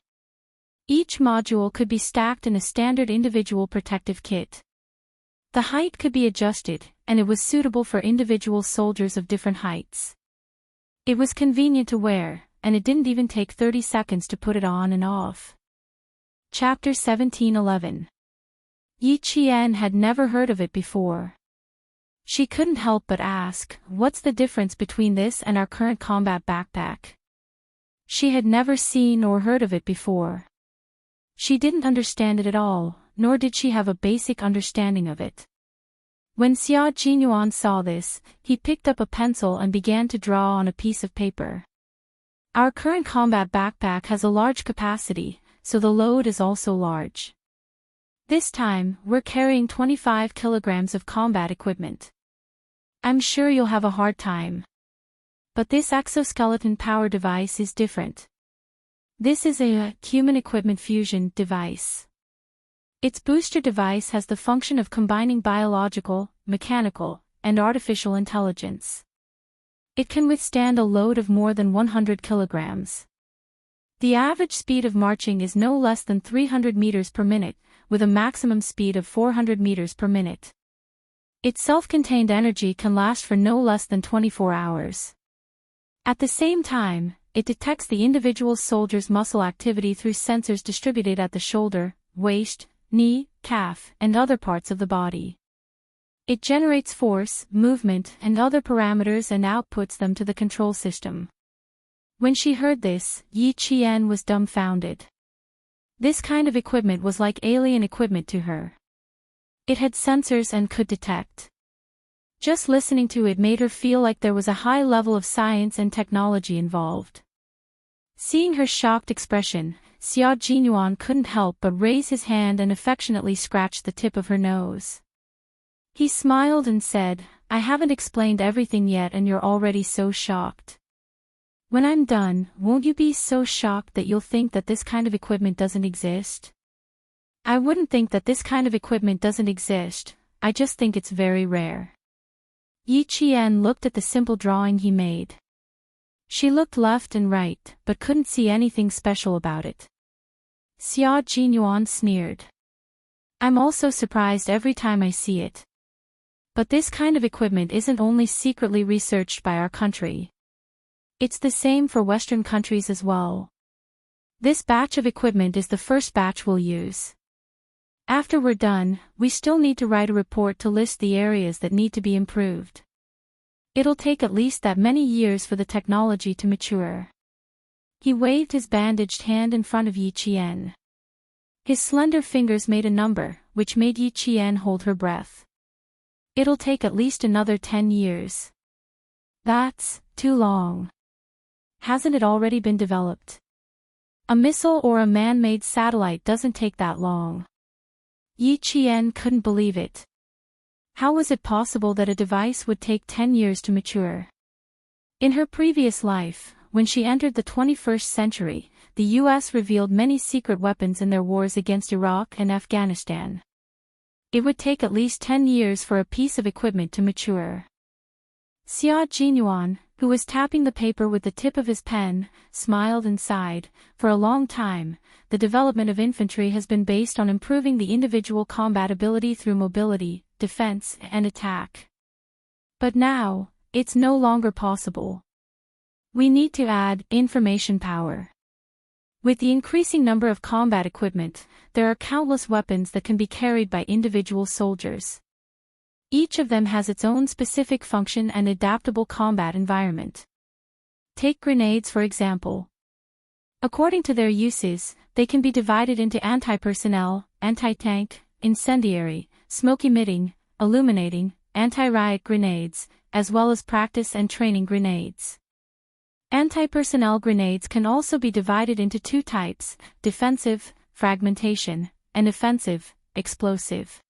Each module could be stacked in a standard individual protective kit. The height could be adjusted, and it was suitable for individual soldiers of different heights. It was convenient to wear, and it didn't even take 30 seconds to put it on and off. Chapter 1711. Yi Qian had never heard of it before. She couldn't help but ask, what's the difference between this and our current combat backpack? She had never seen or heard of it before. She didn't understand it at all, nor did she have a basic understanding of it. When Xia Jinyuan saw this, he picked up a pencil and began to draw on a piece of paper. Our current combat backpack has a large capacity, so the load is also large. This time, we're carrying 25 kilograms of combat equipment. I'm sure you'll have a hard time. But this exoskeleton power device is different. This is a human equipment fusion device. Its booster device has the function of combining biological, mechanical, and artificial intelligence. It can withstand a load of more than 100 kilograms. The average speed of marching is no less than 300 meters per minute, with a maximum speed of 400 meters per minute. Its self-contained energy can last for no less than 24 hours. At the same time, it detects the individual soldier's muscle activity through sensors distributed at the shoulder, waist, knee, calf, and other parts of the body. It generates force, movement, and other parameters and outputs them to the control system. When she heard this, Yi Qian was dumbfounded. This kind of equipment was like alien equipment to her. It had sensors and could detect. Just listening to it made her feel like there was a high level of science and technology involved. Seeing her shocked expression, Xia Jinyuan couldn't help but raise his hand and affectionately scratch the tip of her nose. He smiled and said, I haven't explained everything yet and you're already so shocked. When I'm done, won't you be so shocked that you'll think that this kind of equipment doesn't exist? I wouldn't think that this kind of equipment doesn't exist, I just think it's very rare. Yi Qian looked at the simple drawing he made. She looked left and right, but couldn't see anything special about it. Xia Jinyuan sneered. I'm also surprised every time I see it. But this kind of equipment isn't only secretly researched by our country. It's the same for Western countries as well. This batch of equipment is the first batch we'll use. After we're done, we still need to write a report to list the areas that need to be improved. It'll take at least that many years for the technology to mature. He waved his bandaged hand in front of Yi Qian. His slender fingers made a number, which made Yi Qian hold her breath. It'll take at least another 10 years. That's too long. Hasn't it already been developed? A missile or a man-made satellite doesn't take that long. Yi Qian couldn't believe it. How was it possible that a device would take 10 years to mature? In her previous life, when she entered the 21st century, the US revealed many secret weapons in their wars against Iraq and Afghanistan. It would take at least 10 years for a piece of equipment to mature. Xia Jinyuan, who was tapping the paper with the tip of his pen, smiled and sighed. For a long time, the development of infantry has been based on improving the individual combat ability through mobility, defense, and attack. But now, it's no longer possible. We need to add information power. With the increasing number of combat equipment, there are countless weapons that can be carried by individual soldiers. Each of them has its own specific function and adaptable combat environment. Take grenades for example. According to their uses, they can be divided into anti-personnel, anti-tank, incendiary, smoke-emitting, illuminating, anti-riot grenades, as well as practice and training grenades. Anti-personnel grenades can also be divided into two types: defensive, fragmentation, and offensive, explosive.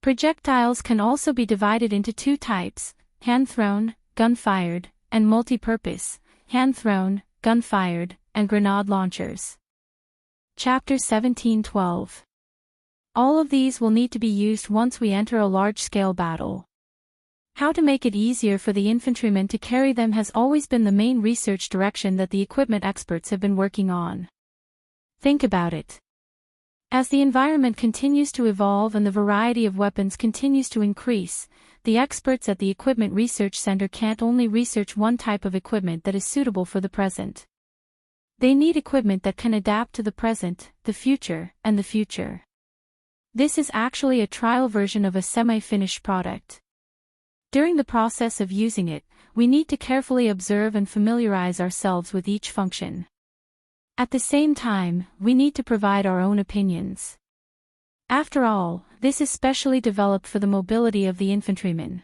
Projectiles can also be divided into two types: hand-thrown, gun-fired, and multi-purpose, hand-thrown, gun-fired, and grenade launchers. Chapter 17:12. All of these will need to be used once we enter a large-scale battle. How to make it easier for the infantrymen to carry them has always been the main research direction that the equipment experts have been working on. Think about it. As the environment continues to evolve and the variety of weapons continues to increase, the experts at the Equipment Research Center can't only research one type of equipment that is suitable for the present. They need equipment that can adapt to the present, the future, and the future. This is actually a trial version of a semi-finished product. During the process of using it, we need to carefully observe and familiarize ourselves with each function. At the same time, we need to provide our own opinions. After all, this is specially developed for the mobility of the infantrymen.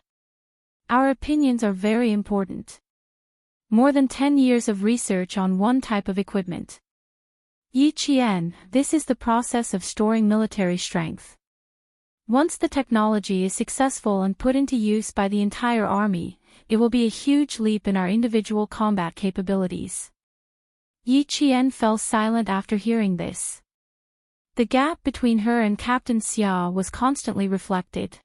Our opinions are very important. More than 10 years of research on one type of equipment. Yiqian, this is the process of storing military strength. Once the technology is successful and put into use by the entire army, it will be a huge leap in our individual combat capabilities. Yiqian fell silent after hearing this. The gap between her and Captain Xia was constantly reflected.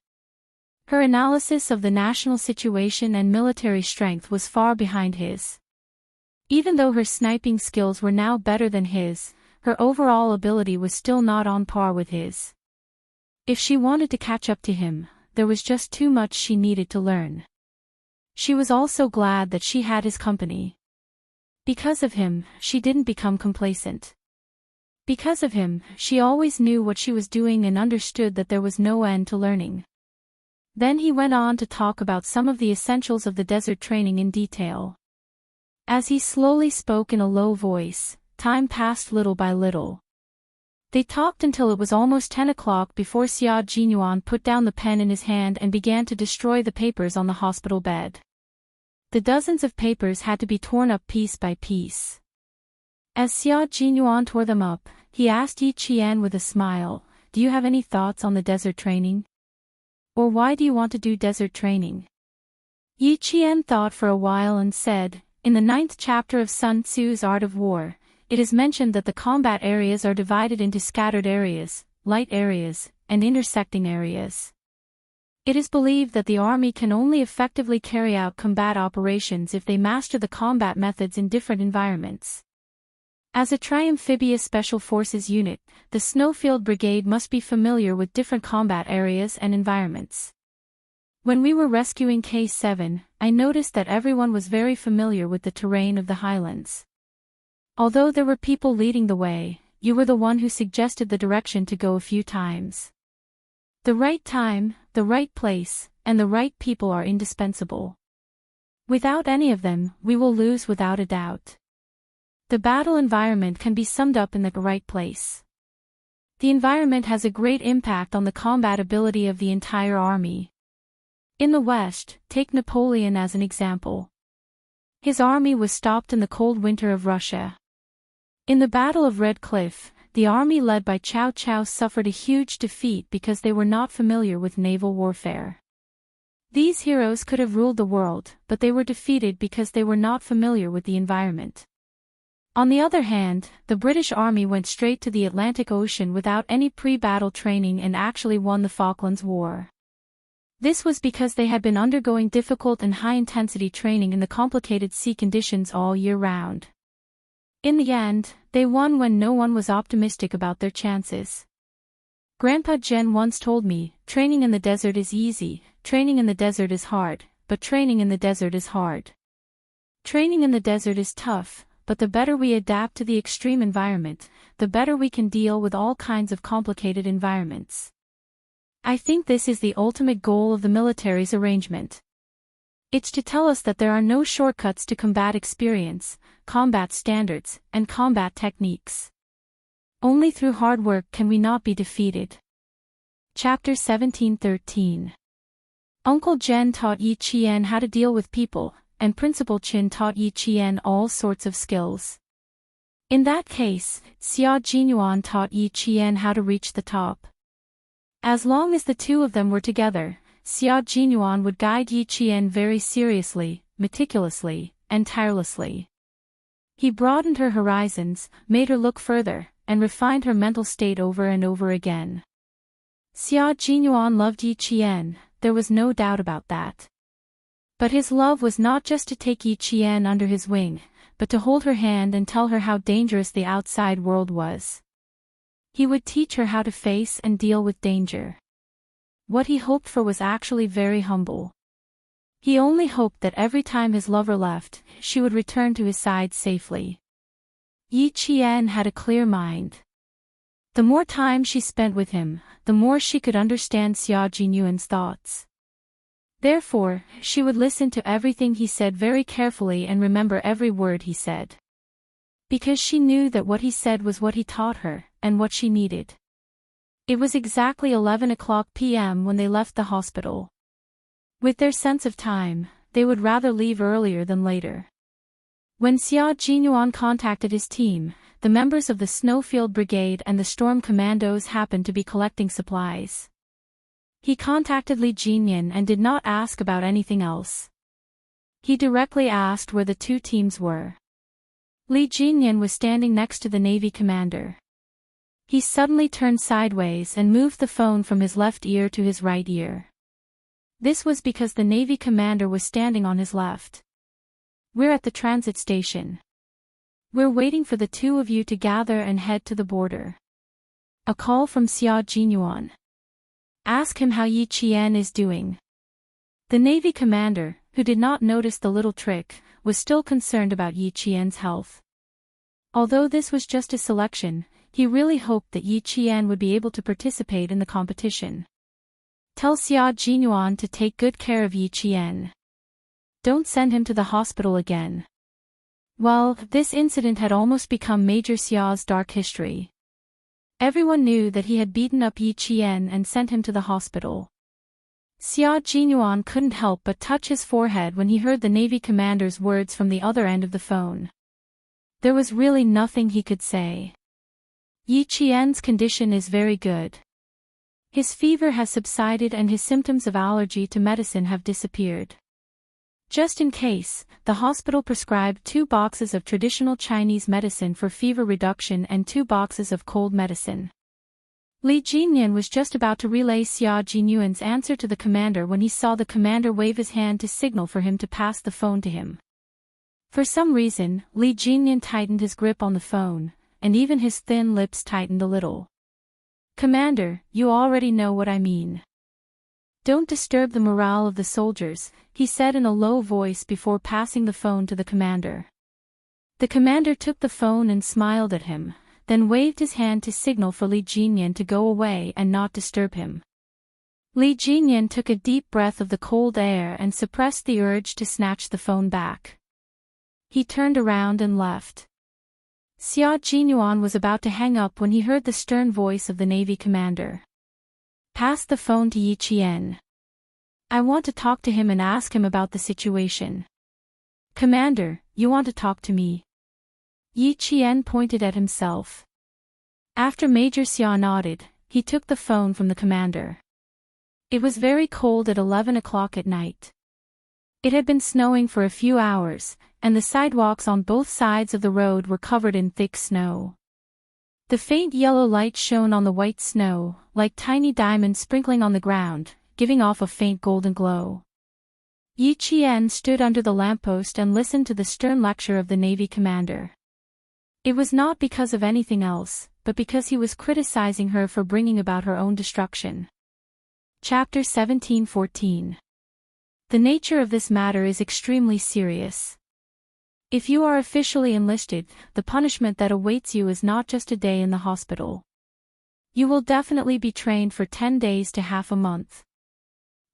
Her analysis of the national situation and military strength was far behind his. Even though her sniping skills were now better than his, her overall ability was still not on par with his. If she wanted to catch up to him, there was just too much she needed to learn. She was also glad that she had his company. Because of him, she didn't become complacent. Because of him, she always knew what she was doing and understood that there was no end to learning. Then he went on to talk about some of the essentials of the desert training in detail. As he slowly spoke in a low voice, time passed little by little. They talked until it was almost 10 o'clock before Xia Jinyuan put down the pen in his hand and began to destroy the papers on the hospital bed. The dozens of papers had to be torn up piece by piece. As Xia Jinyuan tore them up, he asked Yiqian with a smile, "Do you have any thoughts on the desert training? Or why do you want to do desert training?" Yiqian thought for a while and said, "In the 9th chapter of Sun Tzu's Art of War, it is mentioned that the combat areas are divided into scattered areas, light areas, and intersecting areas. It is believed that the army can only effectively carry out combat operations if they master the combat methods in different environments. As a tri-amphibious special forces unit, the Snowfield Brigade must be familiar with different combat areas and environments. When we were rescuing K7, I noticed that everyone was very familiar with the terrain of the highlands. Although there were people leading the way, you were the one who suggested the direction to go a few times. The right time, the right place, and the right people are indispensable. Without any of them, we will lose without a doubt. The battle environment can be summed up in the right place. The environment has a great impact on the combat ability of the entire army. In the West, take Napoleon as an example. His army was stopped in the cold winter of Russia. In the Battle of Red Cliff, the army led by Cao Cao suffered a huge defeat because they were not familiar with naval warfare. These heroes could have ruled the world, but they were defeated because they were not familiar with the environment. On the other hand, the British Army went straight to the Atlantic Ocean without any pre-battle training and actually won the Falklands War. This was because they had been undergoing difficult and high-intensity training in the complicated sea conditions all year round. In the end, they won when no one was optimistic about their chances. Grandpa Jen once told me, "Training in the desert is easy, training in the desert is hard, but training in the desert is hard. Training in the desert is tough, but the better we adapt to the extreme environment, the better we can deal with all kinds of complicated environments." I think this is the ultimate goal of the military's arrangement. It's to tell us that there are no shortcuts to combat experience, combat standards, and combat techniques. Only through hard work can we not be defeated. Chapter 17:13. Uncle Jen taught Yi Qian how to deal with people, and Principal Qin taught Yi Qian all sorts of skills. In that case, Xia Jinyuan taught Yi Qian how to reach the top. As long as the two of them were together, Xia Jinyuan would guide Yi Qian very seriously, meticulously, and tirelessly. He broadened her horizons, made her look further, and refined her mental state over and over again. Xia Jinyuan loved Yi Qian, there was no doubt about that. But his love was not just to take Yi Qian under his wing, but to hold her hand and tell her how dangerous the outside world was. He would teach her how to face and deal with danger. What he hoped for was actually very humble. He only hoped that every time his lover left, she would return to his side safely. Yi Qian had a clear mind. The more time she spent with him, the more she could understand Xia Jinyuan's thoughts. Therefore, she would listen to everything he said very carefully and remember every word he said. Because she knew that what he said was what he taught her, and what she needed. It was exactly 11:00 p.m. when they left the hospital. With their sense of time, they would rather leave earlier than later. When Xia Jinyuan contacted his team, the members of the Snowfield Brigade and the Storm Commandos happened to be collecting supplies. He contacted Li Jinyan and did not ask about anything else. He directly asked where the two teams were. Li Jinyan was standing next to the Navy commander. He suddenly turned sideways and moved the phone from his left ear to his right ear. This was because the Navy commander was standing on his left. "We're at the transit station. We're waiting for the two of you to gather and head to the border." A call from Xia Jinyuan. "Ask him how Yi Qian is doing." The Navy commander, who did not notice the little trick, was still concerned about Yi Qian's health. Although this was just a selection, he really hoped that Yi Qian would be able to participate in the competition. "Tell Xia Jinyuan to take good care of Yi Qian. Don't send him to the hospital again." Well, this incident had almost become Major Xia's dark history. Everyone knew that he had beaten up Yi Qian and sent him to the hospital. Xia Jinyuan couldn't help but touch his forehead when he heard the Navy commander's words from the other end of the phone. There was really nothing he could say. Yi Qian's condition is very good. His fever has subsided and his symptoms of allergy to medicine have disappeared. Just in case, the hospital prescribed 2 boxes of traditional Chinese medicine for fever reduction and 2 boxes of cold medicine. Li Jinyan was just about to relay Xia Jinyuan's answer to the commander when he saw the commander wave his hand to signal for him to pass the phone to him. For some reason, Li Jinyan tightened his grip on the phone, and even his thin lips tightened a little. "Commander, you already know what I mean. Don't disturb the morale of the soldiers," he said in a low voice before passing the phone to the commander. The commander took the phone and smiled at him, then waved his hand to signal for Li Jinyan to go away and not disturb him. Li Jinyan took a deep breath of the cold air and suppressed the urge to snatch the phone back. He turned around and left. Xia Jinyuan was about to hang up when he heard the stern voice of the Navy commander. "Pass the phone to Yi Qian. I want to talk to him and ask him about the situation." "Commander, you want to talk to me?" Yi Qian pointed at himself. After Major Xia nodded, he took the phone from the commander. It was very cold at 11:00 at night. It had been snowing for a few hours, and the sidewalks on both sides of the road were covered in thick snow. The faint yellow light shone on the white snow, like tiny diamonds sprinkling on the ground, giving off a faint golden glow. Yi Qian stood under the lamppost and listened to the stern lecture of the Navy commander. It was not because of anything else, but because he was criticizing her for bringing about her own destruction. Chapter 17:14. The nature of this matter is extremely serious. If you are officially enlisted, the punishment that awaits you is not just a day in the hospital. You will definitely be trained for 10 days to half a month.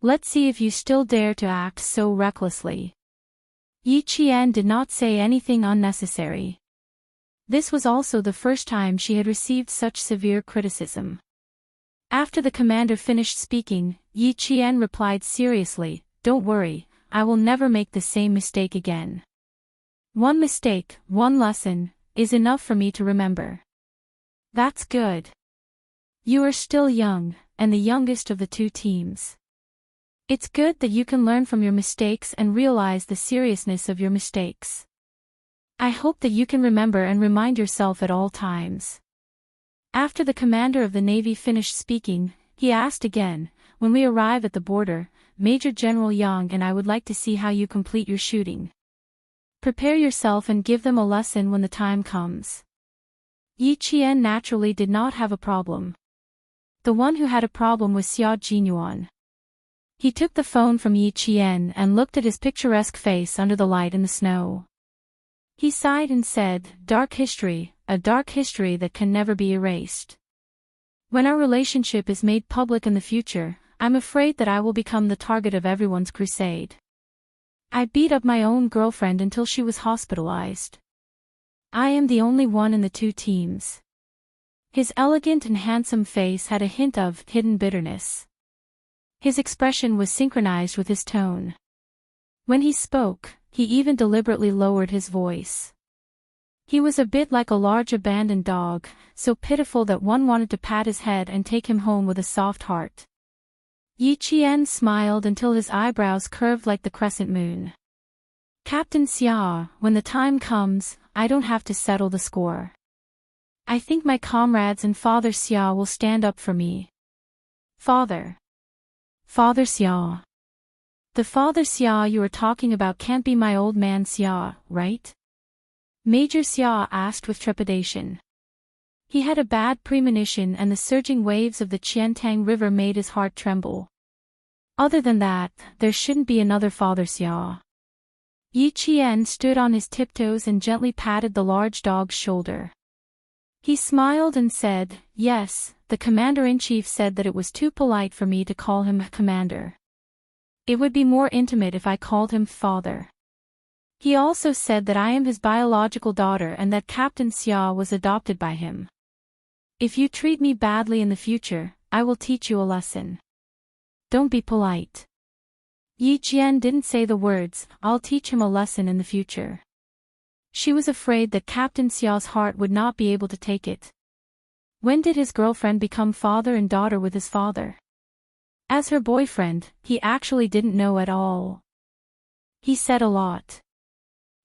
Let's see if you still dare to act so recklessly. Yi Qian did not say anything unnecessary. This was also the first time she had received such severe criticism. After the commander finished speaking, Yi Qian replied seriously, "Don't worry, I will never make the same mistake again. One mistake, one lesson, is enough for me to remember." That's good. You are still young, and the youngest of the two teams. It's good that you can learn from your mistakes and realize the seriousness of your mistakes. I hope that you can remember and remind yourself at all times. After the commander of the Navy finished speaking, he asked again, "When we arrive at the border, Major General Yang and I would like to see how you complete your shooting. Prepare yourself and give them a lesson when the time comes." Yi Qian naturally did not have a problem. The one who had a problem was Xia Jinyuan. He took the phone from Yi Qian and looked at his picturesque face under the light in the snow. He sighed and said, "Dark history, a dark history that can never be erased. When our relationship is made public in the future, I'm afraid that I will become the target of everyone's crusade. I beat up my own girlfriend until she was hospitalized. I am the only one in the two teams." His elegant and handsome face had a hint of hidden bitterness. His expression was synchronized with his tone. When he spoke, he even deliberately lowered his voice. He was a bit like a large abandoned dog, so pitiful that one wanted to pat his head and take him home with a soft heart. Yi Qian smiled until his eyebrows curved like the crescent moon. "Captain Xia, when the time comes, I don't have to settle the score. I think my comrades and Father Xia will stand up for me." "Father Xia. The Father Xia you are talking about can't be my old man Xia, right?" Major Xia asked with trepidation. He had a bad premonition and the surging waves of the Qiantang River made his heart tremble. Other than that, there shouldn't be another Father Xia. Yi Qian stood on his tiptoes and gently patted the large dog's shoulder. He smiled and said, "Yes, the commander-in-chief said that it was too polite for me to call him commander. It would be more intimate if I called him father. He also said that I am his biological daughter and that Captain Xia was adopted by him. If you treat me badly in the future, I will teach you a lesson. Don't be polite." Yi Qian didn't say the words, "I'll teach him a lesson in the future." She was afraid that Captain Xiao's heart would not be able to take it. When did his girlfriend become father and daughter with his father? As her boyfriend, he actually didn't know at all. He said a lot.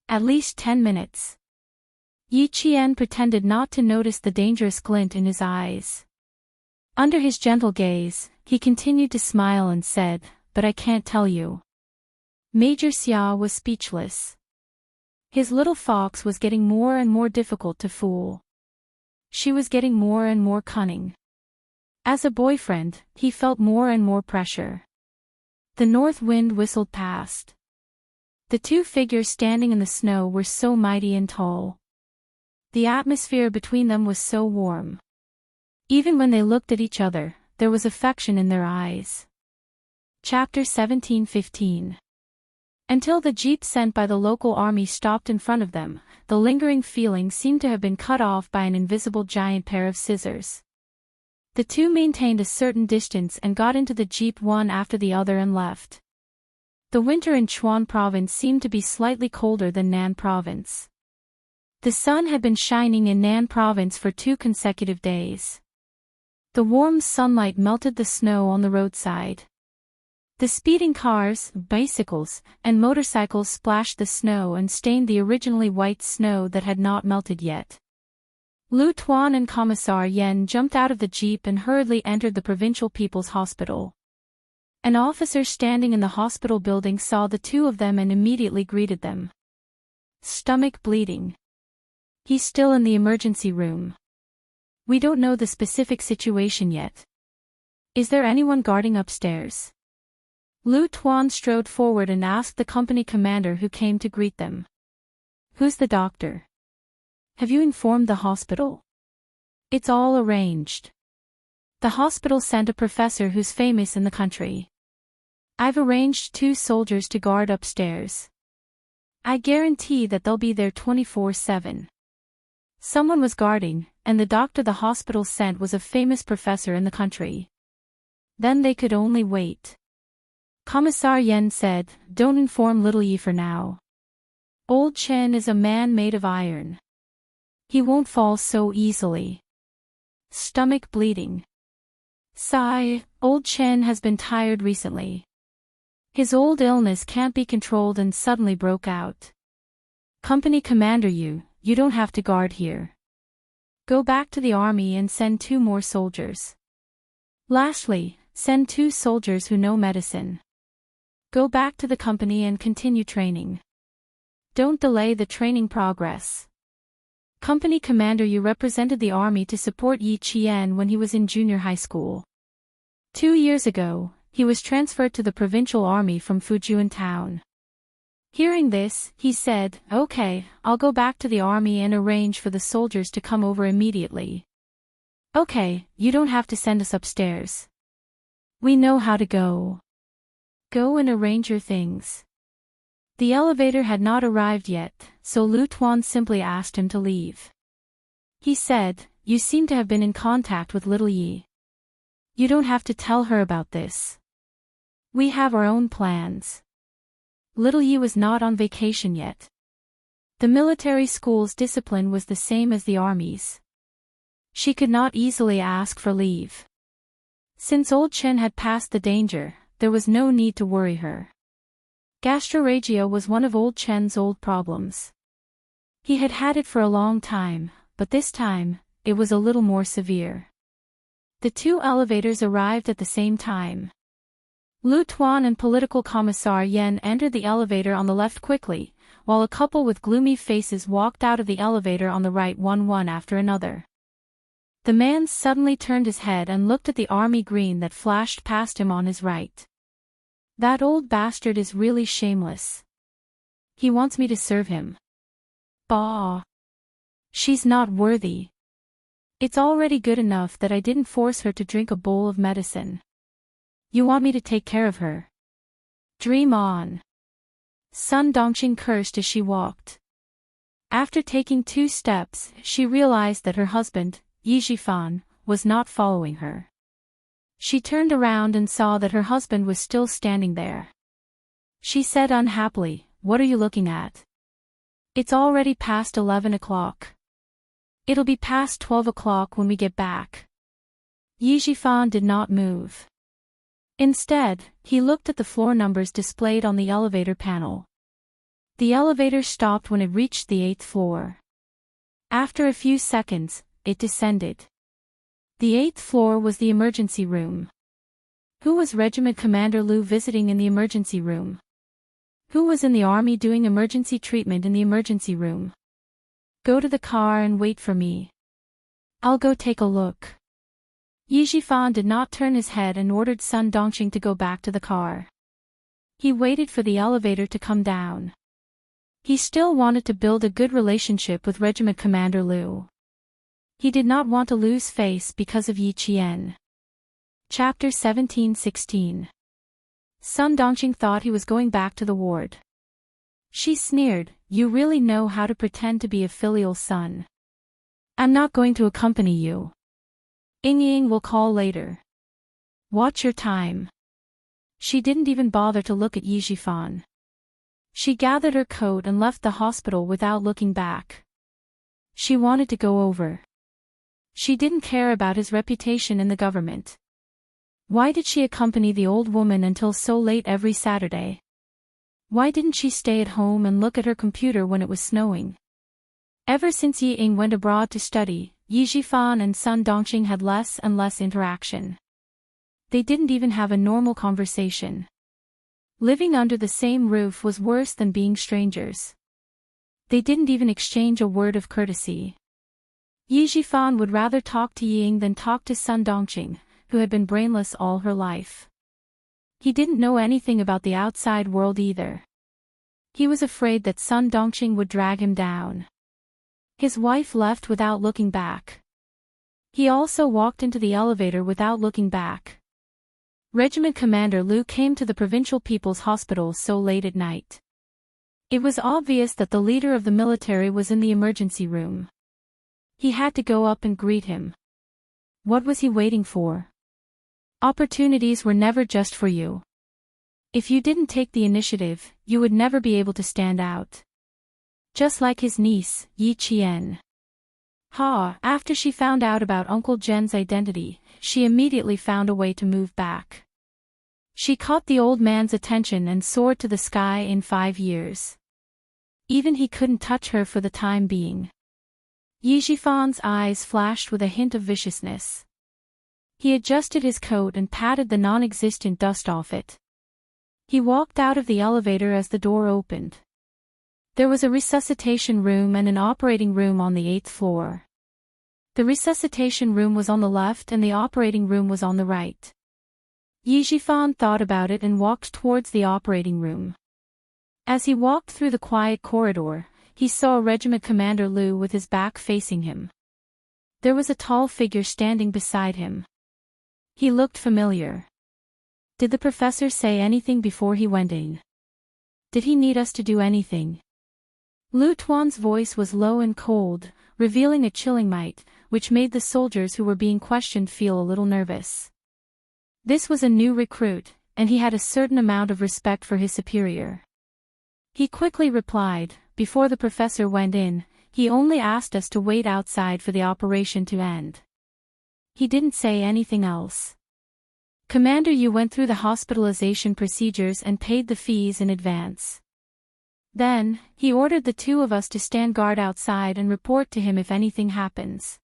At least 10 minutes. Yi Qian pretended not to notice the dangerous glint in his eyes. Under his gentle gaze, he continued to smile and said, "But I can't tell you." Major Xia was speechless. His little fox was getting more and more difficult to fool. She was getting more and more cunning. As a boyfriend, he felt more and more pressure. The north wind whistled past. The two figures standing in the snow were so mighty and tall. The atmosphere between them was so warm. Even when they looked at each other, there was affection in their eyes. Chapter 17:15. Until the jeep sent by the local army stopped in front of them, the lingering feeling seemed to have been cut off by an invisible giant pair of scissors. The two maintained a certain distance and got into the jeep one after the other and left. The winter in Chuan province seemed to be slightly colder than Nan province. The sun had been shining in Nan province for 2 consecutive days. The warm sunlight melted the snow on the roadside. The speeding cars, bicycles, and motorcycles splashed the snow and stained the originally white snow that had not melted yet. Lu Tuan and Commissar Yen jumped out of the jeep and hurriedly entered the Provincial People's Hospital. An officer standing in the hospital building saw the two of them and immediately greeted them. "Stomach bleeding. He's still in the emergency room. We don't know the specific situation yet. Is there anyone guarding upstairs?" Lu Tuan strode forward and asked the company commander who came to greet them. "Who's the doctor? Have you informed the hospital?" "It's all arranged. The hospital sent a professor who's famous in the country. I've arranged 2 soldiers to guard upstairs. I guarantee that they'll be there 24/7. Someone was guarding, and the doctor the hospital sent was a famous professor in the country. Then they could only wait. Commissar Yen said, "Don't inform little Yi for now. Old Chen is a man made of iron. He won't fall so easily." Stomach bleeding. Sigh, old Chen has been tired recently. His old illness can't be controlled and suddenly broke out. Company commander, you don't have to guard here. Go back to the army and send 2 more soldiers. Lastly, send 2 soldiers who know medicine. Go back to the company and continue training. Don't delay the training progress. Company commander, you represented the army to support Yi Qian when he was in junior high school. 2 years ago, he was transferred to the provincial army from Fujian town. Hearing this, he said, "Okay, I'll go back to the army and arrange for the soldiers to come over immediately." "Okay, you don't have to send us upstairs. We know how to go. Go and arrange your things." The elevator had not arrived yet, so Lu Tuan simply asked him to leave. He said, "You seem to have been in contact with little Yi. You don't have to tell her about this. We have our own plans." Little Yi was not on vacation yet. The military school's discipline was the same as the army's. She could not easily ask for leave. Since old Chen had passed the danger, there was no need to worry her. Gastrorrhea was one of old Chen's old problems. He had had it for a long time, but this time, it was a little more severe. The 2 elevators arrived at the same time. Lu Tuan and Political Commissar Yen entered the elevator on the left quickly, while a couple with gloomy faces walked out of the elevator on the right one after another. The man suddenly turned his head and looked at the army green that flashed past him on his right. "That old bastard is really shameless. He wants me to serve him. Bah! She's not worthy. It's already good enough that I didn't force her to drink a bowl of medicine. You want me to take care of her? Dream on." Sun Dongqing cursed as she walked. After taking 2 steps, she realized that her husband, Yi Jifan, was not following her. She turned around and saw that her husband was still standing there. She said unhappily, "What are you looking at? It's already past 11 o'clock. It'll be past 12 o'clock when we get back." Yi Jifan did not move. Instead, he looked at the floor numbers displayed on the elevator panel. The elevator stopped when it reached the 8th floor. After a few seconds, it descended. The 8th floor was the emergency room. Who was Regiment Commander Lu visiting in the emergency room? Who was in the army doing emergency treatment in the emergency room? Go to the car and wait for me. I'll go take a look. Yi Jifan did not turn his head and ordered Sun Dongqing to go back to the car. He waited for the elevator to come down. He still wanted to build a good relationship with Regiment Commander Lu. He did not want to lose face because of Yi Qian. Chapter 17-16. Sun Dongqing thought he was going back to the ward. She sneered, "You really know how to pretend to be a filial son. I'm not going to accompany you. Ying will call later. Watch your time." She didn't even bother to look at Yi Jifan. She gathered her coat and left the hospital without looking back. She wanted to go over. She didn't care about his reputation in the government. Why did she accompany the old woman until so late every Saturday? Why didn't she stay at home and look at her computer when it was snowing? Ever since Yi Ying went abroad to study, Yi Jifan and Sun Dongqing had less and less interaction. They didn't even have a normal conversation. Living under the same roof was worse than being strangers. They didn't even exchange a word of courtesy. Yi Jifan would rather talk to Yi Ying than talk to Sun Dongqing, who had been brainless all her life. He didn't know anything about the outside world either. He was afraid that Sun Dongqing would drag him down. His wife left without looking back. He also walked into the elevator without looking back. Regiment Commander Lu came to the Provincial People's Hospital so late at night. It was obvious that the leader of the military was in the emergency room. He had to go up and greet him. What was he waiting for? Opportunities were never just for you. If you didn't take the initiative, you would never be able to stand out. Just like his niece, Yi Qian. After she found out about Uncle Jen's identity, she immediately found a way to move back. She caught the old man's attention and soared to the sky in 5 years. Even he couldn't touch her for the time being. Yi Jifan's eyes flashed with a hint of viciousness. He adjusted his coat and patted the non-existent dust off it. He walked out of the elevator as the door opened. There was a resuscitation room and an operating room on the 8th floor. The resuscitation room was on the left and the operating room was on the right. Yi Jifan thought about it and walked towards the operating room. As he walked through the quiet corridor, he saw Regiment Commander Lu with his back facing him. There was a tall figure standing beside him. He looked familiar. Did the professor say anything before he went in? Did he need us to do anything? Lu Tuan's voice was low and cold, revealing a chilling might, which made the soldiers who were being questioned feel a little nervous. This was a new recruit, and he had a certain amount of respect for his superior. He quickly replied, before the professor went in, he only asked us to wait outside for the operation to end. He didn't say anything else. Commander Yu went through the hospitalization procedures and paid the fees in advance. Then, he ordered the two of us to stand guard outside and report to him if anything happens.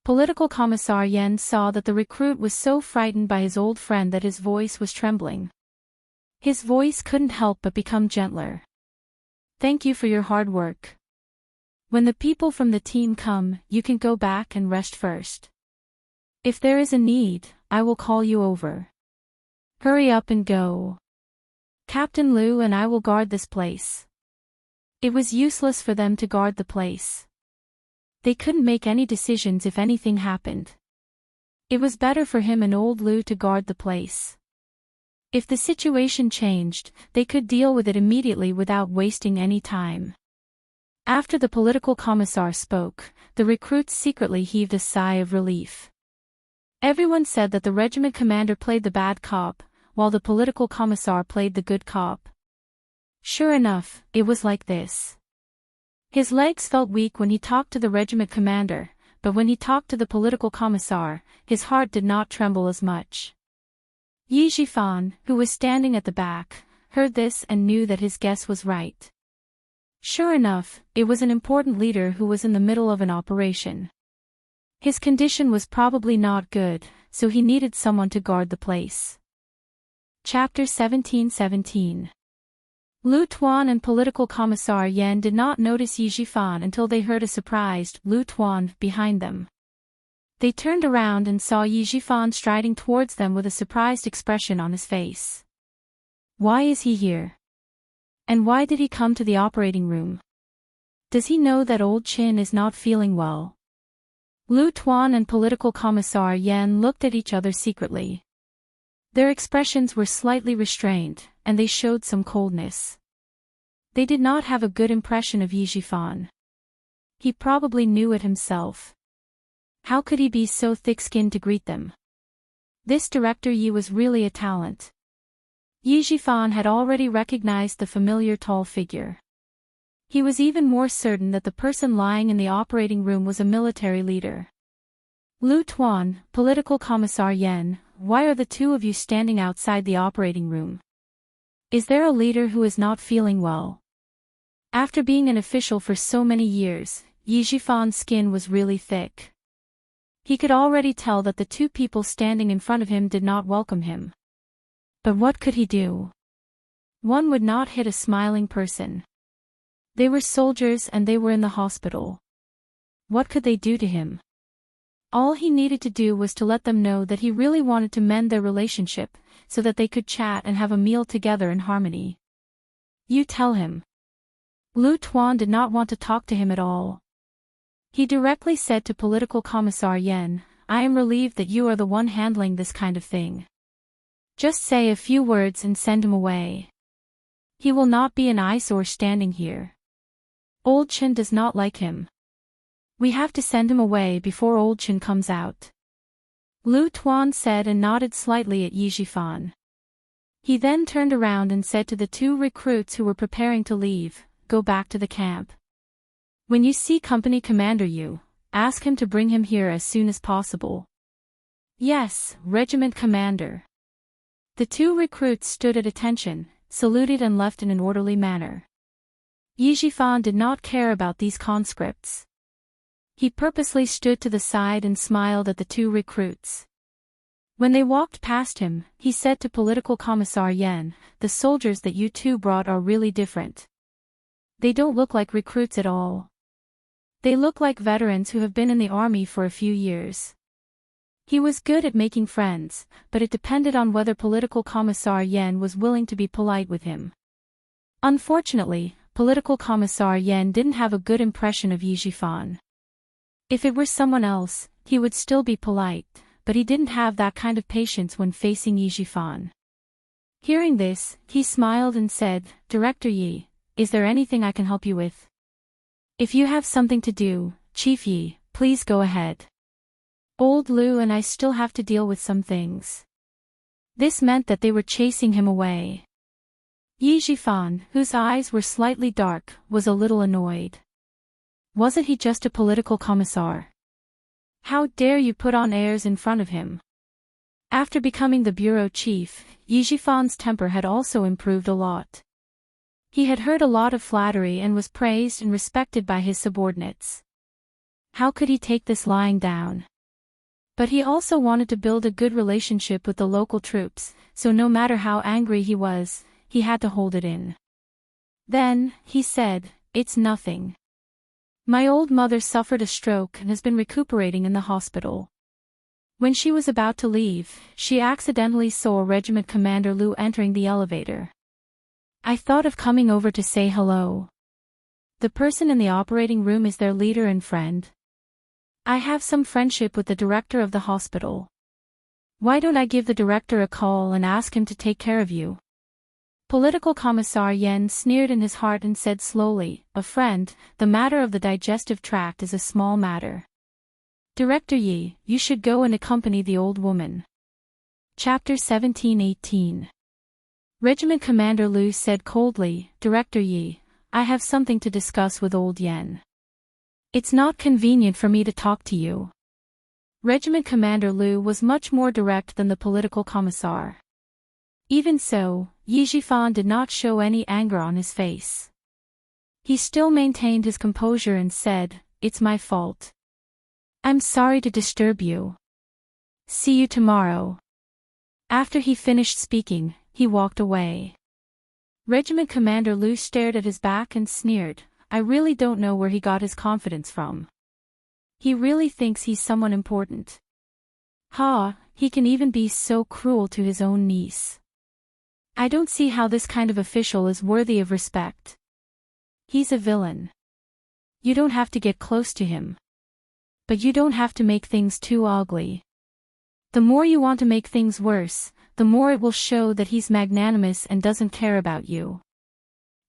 Political Commissar Yen saw that the recruit was so frightened by his old friend that his voice was trembling. His voice couldn't help but become gentler. Thank you for your hard work. When the people from the team come, you can go back and rest first. If there is a need, I will call you over. Hurry up and go. Captain Lu and I will guard this place. It was useless for them to guard the place. They couldn't make any decisions if anything happened. It was better for him and old Lu to guard the place. If the situation changed, they could deal with it immediately without wasting any time. After the political commissar spoke, the recruits secretly heaved a sigh of relief. Everyone said that the regiment commander played the bad cop, while the political commissar played the good cop. Sure enough, it was like this. His legs felt weak when he talked to the regiment commander, but when he talked to the political commissar, his heart did not tremble as much. Yi Jifan, who was standing at the back, heard this and knew that his guess was right. Sure enough, it was an important leader who was in the middle of an operation. His condition was probably not good, so he needed someone to guard the place. Chapter 1717. Lu Tuan and political commissar Yen did not notice Yi Jifan until they heard a surprised Lu Tuan behind them. They turned around and saw Yi Jifan striding towards them with a surprised expression on his face. Why is he here? And why did he come to the operating room? Does he know that old Qin is not feeling well? Lu Tuan and political commissar Yen looked at each other secretly. Their expressions were slightly restrained, and they showed some coldness. They did not have a good impression of Yi Jifan. He probably knew it himself. How could he be so thick-skinned to greet them? This Director Yi was really a talent. Yi Jifan had already recognized the familiar tall figure. He was even more certain that the person lying in the operating room was a military leader. Lu Tuan, political commissar Yen, why are the two of you standing outside the operating room? Is there a leader who is not feeling well? After being an official for so many years, Yi Jifan's skin was really thick. He could already tell that the two people standing in front of him did not welcome him. But what could he do? One would not hit a smiling person. They were soldiers and they were in the hospital. What could they do to him? All he needed to do was to let them know that he really wanted to mend their relationship, so that they could chat and have a meal together in harmony. You tell him. Lu Tuan did not want to talk to him at all. He directly said to political commissar Yen, I am relieved that you are the one handling this kind of thing. Just say a few words and send him away. He will not be an eyesore standing here. Old Chen does not like him. We have to send him away before Old Chen comes out. Lu Tuan said and nodded slightly at Yi Jifan. He then turned around and said to the two recruits who were preparing to leave, "Go back to the camp. When you see Company Commander Yu, ask him to bring him here as soon as possible." "Yes, Regiment Commander." The two recruits stood at attention, saluted and left in an orderly manner. Yi Jifan did not care about these conscripts. He purposely stood to the side and smiled at the two recruits. When they walked past him, he said to Political Commissar Yen, "The soldiers that you two brought are really different. They don't look like recruits at all. They look like veterans who have been in the army for a few years." He was good at making friends, but it depended on whether Political Commissar Yen was willing to be polite with him. Unfortunately, Political Commissar Yen didn't have a good impression of Yi Jifan. If it were someone else, he would still be polite, but he didn't have that kind of patience when facing Yi Jifan. Hearing this, he smiled and said, "Director Yi, is there anything I can help you with?" "If you have something to do, Chief Yi, please go ahead. Old Lu and I still have to deal with some things." This meant that they were chasing him away. Yi Jifan, whose eyes were slightly dark, was a little annoyed. Wasn't he just a political commissar? How dare you put on airs in front of him? After becoming the bureau chief, Yi Jifan's temper had also improved a lot. He had heard a lot of flattery and was praised and respected by his subordinates. How could he take this lying down? But he also wanted to build a good relationship with the local troops, so no matter how angry he was, he had to hold it in. Then, he said, "It's nothing. My old mother suffered a stroke and has been recuperating in the hospital." When she was about to leave, she accidentally saw Regiment Commander Lu entering the elevator. "I thought of coming over to say hello. The person in the operating room is their leader and friend. I have some friendship with the director of the hospital. Why don't I give the director a call and ask him to take care of you?" Political Commissar Yen sneered in his heart and said slowly, "A friend, the matter of the digestive tract is a small matter. Director Yi, you should go and accompany the old woman." Chapter 17-18. Regiment Commander Lu said coldly, "Director Yi, I have something to discuss with old Yen. It's not convenient for me to talk to you." Regiment Commander Lu was much more direct than the political commissar. Even so, Yi Jifan did not show any anger on his face. He still maintained his composure and said, "It's my fault. I'm sorry to disturb you. See you tomorrow." After he finished speaking, he walked away. Regiment Commander Lu stared at his back and sneered, "I really don't know where he got his confidence from. He really thinks he's someone important. Ha, he can even be so cruel to his own niece. I don't see how this kind of official is worthy of respect. He's a villain. You don't have to get close to him. But you don't have to make things too ugly. The more you want to make things worse, the more it will show that he's magnanimous and doesn't care about you."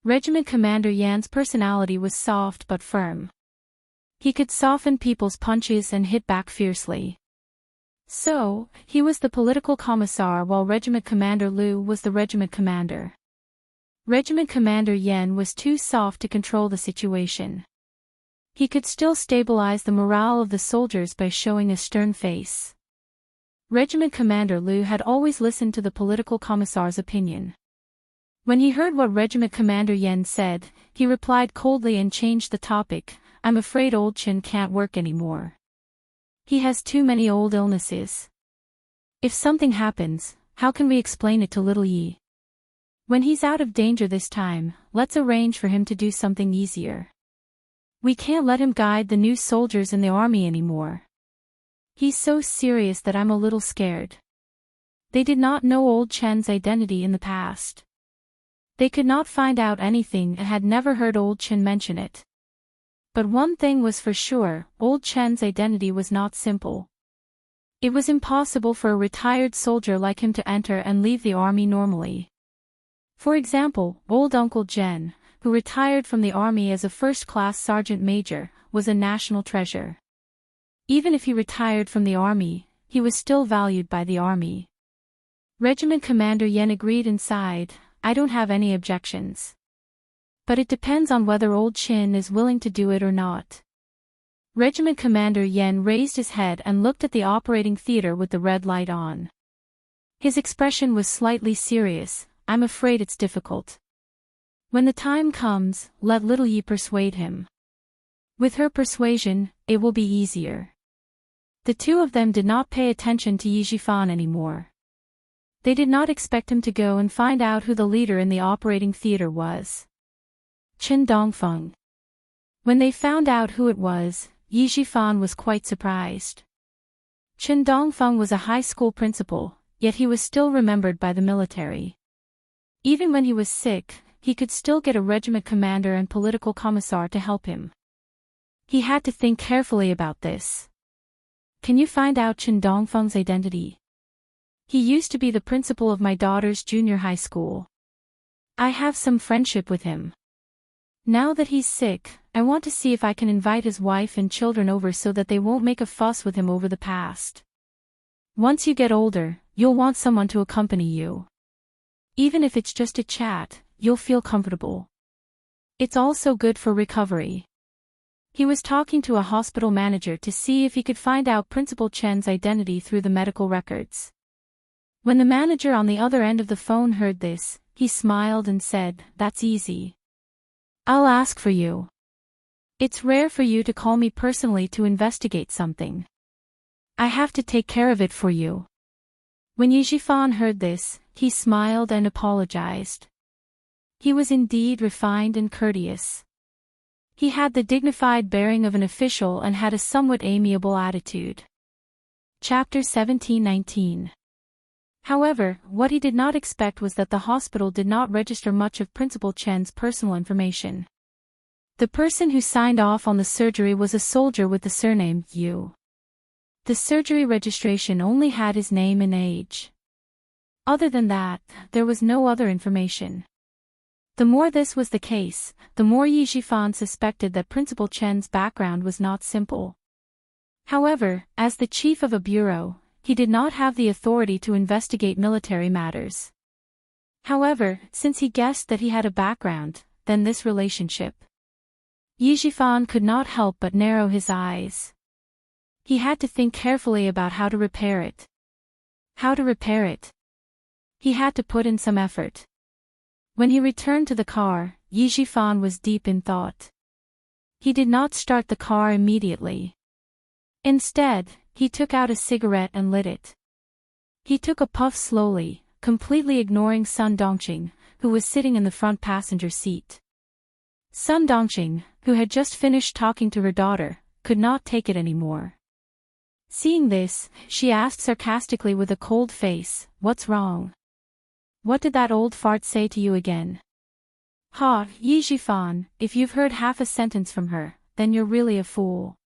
Regiment Commander Yan's personality was soft but firm. He could soften people's punches and hit back fiercely. So, he was the political commissar while Regiment Commander Lu was the regiment commander. Regiment Commander Yen was too soft to control the situation. He could still stabilize the morale of the soldiers by showing a stern face. Regiment Commander Lu had always listened to the political commissar's opinion. When he heard what Regiment Commander Yen said, he replied coldly and changed the topic, "I'm afraid old Chen can't work anymore. He has too many old illnesses. If something happens, how can we explain it to little Yi? When he's out of danger this time, let's arrange for him to do something easier. We can't let him guide the new soldiers in the army anymore. He's so serious that I'm a little scared." They did not know old Chen's identity in the past. They could not find out anything and had never heard old Chen mention it. But one thing was for sure, old Chen's identity was not simple. It was impossible for a retired soldier like him to enter and leave the army normally. For example, old Uncle Jen, who retired from the army as a first-class sergeant major, was a national treasure. Even if he retired from the army, he was still valued by the army. Regiment Commander Yen agreed and sighed, "I don't have any objections. But it depends on whether old Chin is willing to do it or not." Regiment Commander Yen raised his head and looked at the operating theater with the red light on. His expression was slightly serious. "I'm afraid it's difficult. When the time comes, let little Yi persuade him. With her persuasion, it will be easier." The two of them did not pay attention to Yi Jifan anymore. They did not expect him to go and find out who the leader in the operating theater was. Chen Dongfeng. When they found out who it was, Yi Jifan was quite surprised. Chen Dongfeng was a high school principal, yet he was still remembered by the military. Even when he was sick, he could still get a regiment commander and political commissar to help him. He had to think carefully about this. "Can you find out Chen Dongfeng's identity? He used to be the principal of my daughter's junior high school. I have some friendship with him. Now that he's sick, I want to see if I can invite his wife and children over so that they won't make a fuss with him over the past. Once you get older, you'll want someone to accompany you. Even if it's just a chat, you'll feel comfortable. It's also good for recovery." He was talking to a hospital manager to see if he could find out Principal Chen's identity through the medical records. When the manager on the other end of the phone heard this, he smiled and said, "That's easy. I'll ask for you. It's rare for you to call me personally to investigate something. I have to take care of it for you." When Yi Jifan heard this, he smiled and apologized. He was indeed refined and courteous. He had the dignified bearing of an official and had a somewhat amiable attitude. Chapter 17-19. However, what he did not expect was that the hospital did not register much of Principal Chen's personal information. The person who signed off on the surgery was a soldier with the surname Yu. The surgery registration only had his name and age. Other than that, there was no other information. The more this was the case, the more Yi Jifan suspected that Principal Chen's background was not simple. However, as the chief of a bureau, he did not have the authority to investigate military matters. However, since he guessed that he had a background, then this relationship. Yi Jifan could not help but narrow his eyes. He had to think carefully about how to repair it. How to repair it? He had to put in some effort. When he returned to the car, Yi Jifan was deep in thought. He did not start the car immediately. Instead, he took out a cigarette and lit it. He took a puff slowly, completely ignoring Sun Dongqing, who was sitting in the front passenger seat. Sun Dongqing, who had just finished talking to her daughter, could not take it anymore. Seeing this, she asked sarcastically with a cold face, "What's wrong? What did that old fart say to you again?" "Ha, Yi Jifan, if you've heard half a sentence from her, then you're really a fool.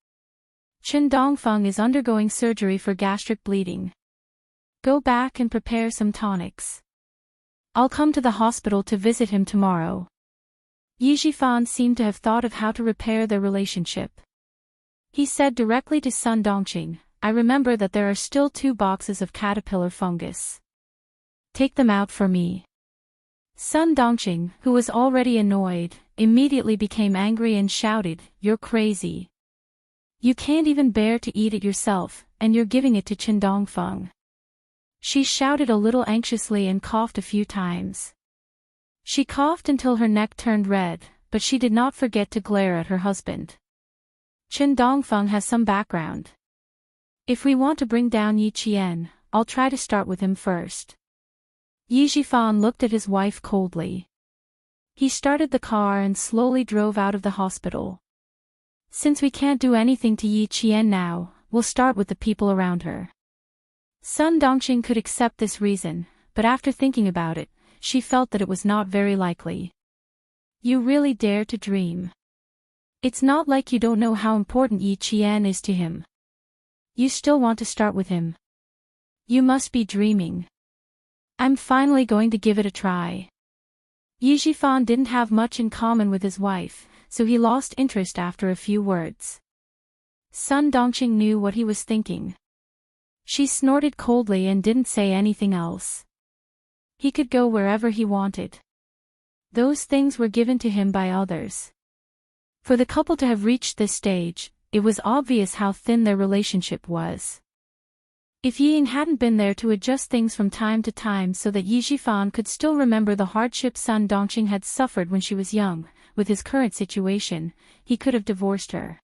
Chen Dongfeng is undergoing surgery for gastric bleeding. Go back and prepare some tonics. I'll come to the hospital to visit him tomorrow." Yi Jifan seemed to have thought of how to repair their relationship. He said directly to Sun Dongqing, "I remember that there are still 2 boxes of caterpillar fungus. Take them out for me." Sun Dongqing, who was already annoyed, immediately became angry and shouted, "You're crazy. You can't even bear to eat it yourself, and you're giving it to Chen Dongfeng." She shouted a little anxiously and coughed a few times. She coughed until her neck turned red, but she did not forget to glare at her husband. "Chen Dongfeng has some background. If we want to bring down Yi Qian, I'll try to start with him first." Yi Jifan looked at his wife coldly. He started the car and slowly drove out of the hospital. "Since we can't do anything to Yi Qian now, we'll start with the people around her." Sun Dongqing could accept this reason, but after thinking about it, she felt that it was not very likely. "You really dare to dream. It's not like you don't know how important Yi Qian is to him. You still want to start with him." You must be dreaming. I'm finally going to give it a try. Yi Jifan didn't have much in common with his wife, so he lost interest after a few words. Sun Dongqing knew what he was thinking. She snorted coldly and didn't say anything else. He could go wherever he wanted. Those things were given to him by others. For the couple to have reached this stage, it was obvious how thin their relationship was. If Yi Ying hadn't been there to adjust things from time to time so that Yi Jifan could still remember the hardship Sun Dongqing had suffered when she was young, with his current situation, he could have divorced her.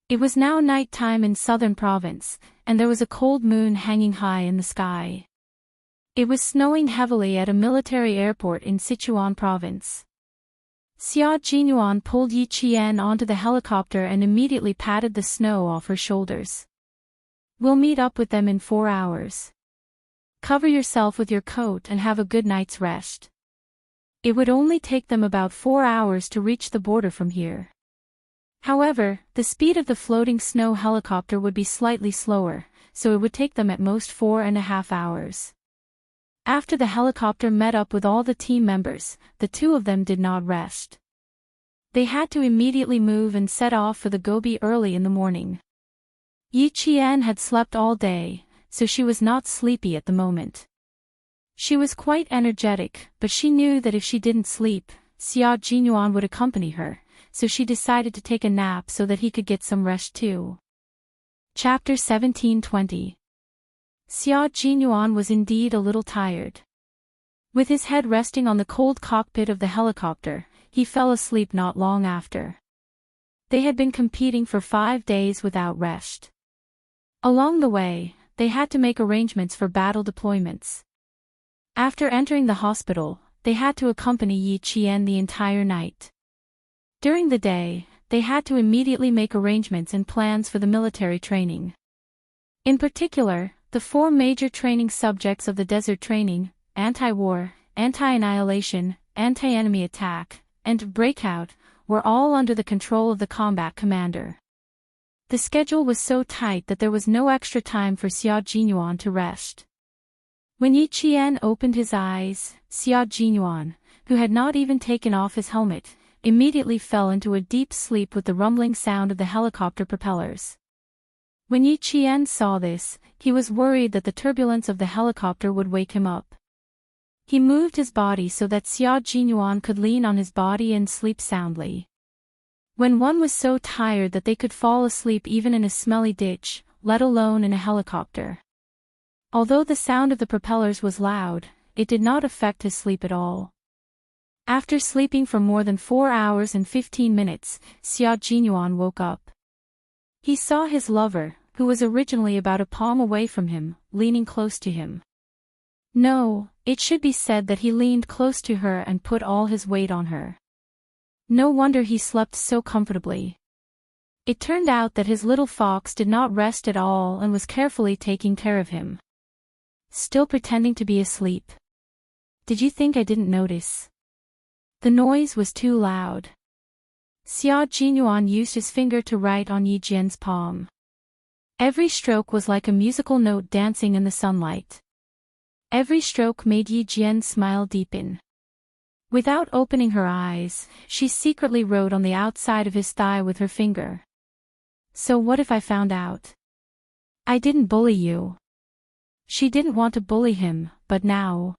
It was now night time in southern province, and there was a cold moon hanging high in the sky. It was snowing heavily at a military airport in Sichuan province. Xia Jinyuan pulled Yi Qian onto the helicopter and immediately patted the snow off her shoulders. We'll meet up with them in 4 hours. Cover yourself with your coat and have a good night's rest. It would only take them about 4 hours to reach the border from here. However, the speed of the floating snow helicopter would be slightly slower, so it would take them at most 4.5 hours. After the helicopter met up with all the team members, the two of them did not rest. They had to immediately move and set off for the Gobi early in the morning. Yi Qian had slept all day, so she was not sleepy at the moment. She was quite energetic, but she knew that if she didn't sleep, Xia Jinyuan would accompany her, so she decided to take a nap so that he could get some rest too. Chapter 17:20. Xia Jinyuan was indeed a little tired. With his head resting on the cold cockpit of the helicopter, he fell asleep not long after. They had been competing for 5 days without rest. Along the way, they had to make arrangements for battle deployments. After entering the hospital, they had to accompany Yi Qian the entire night. During the day, they had to immediately make arrangements and plans for the military training. In particular, the 4 major training subjects of the desert training, anti-war, anti-annihilation, anti-enemy attack, and breakout, were all under the control of the combat commander. The schedule was so tight that there was no extra time for Xia Jinyuan to rest. When Yi Qian opened his eyes, Xia Jinyuan, who had not even taken off his helmet, immediately fell into a deep sleep with the rumbling sound of the helicopter propellers. When Yi Qian saw this, he was worried that the turbulence of the helicopter would wake him up. He moved his body so that Xia Jinyuan could lean on his body and sleep soundly. When one was so tired that they could fall asleep even in a smelly ditch, let alone in a helicopter. Although the sound of the propellers was loud, it did not affect his sleep at all. After sleeping for more than 4 hours and 15 minutes, Xia Jinyuan woke up. He saw his lover, who was originally about a palm away from him, leaning close to him. No, it should be said that he leaned close to her and put all his weight on her. No wonder he slept so comfortably. It turned out that his little fox did not rest at all and was carefully taking care of him. Still pretending to be asleep. Did you think I didn't notice? The noise was too loud. Xia Jinyuan used his finger to write on Yi Jian's palm. Every stroke was like a musical note dancing in the sunlight. Every stroke made Yi Jian's smile deepen. Without opening her eyes, she secretly wrote on the outside of his thigh with her finger. So what if I found out? I didn't bully you. She didn't want to bully him, but now.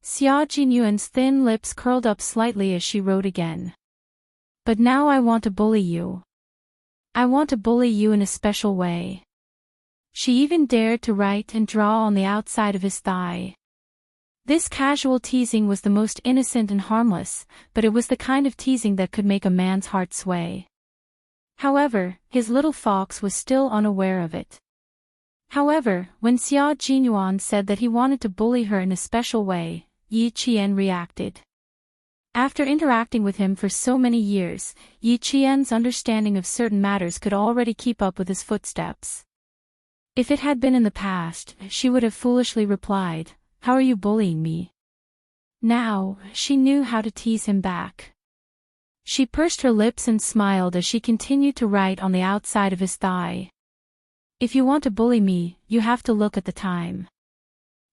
Xia Jinyuan's thin lips curled up slightly as she wrote again. But now I want to bully you. I want to bully you in a special way. She even dared to write and draw on the outside of his thigh. This casual teasing was the most innocent and harmless, but it was the kind of teasing that could make a man's heart sway. However, his little fox was still unaware of it. However, when Xia Jinyuan said that he wanted to bully her in a special way, Yi Qian reacted. After interacting with him for so many years, Yi Qian's understanding of certain matters could already keep up with his footsteps. If it had been in the past, she would have foolishly replied, "How are you bullying me?" Now, she knew how to tease him back. She pursed her lips and smiled as she continued to write on the outside of his thigh. If you want to bully me, you have to look at the time.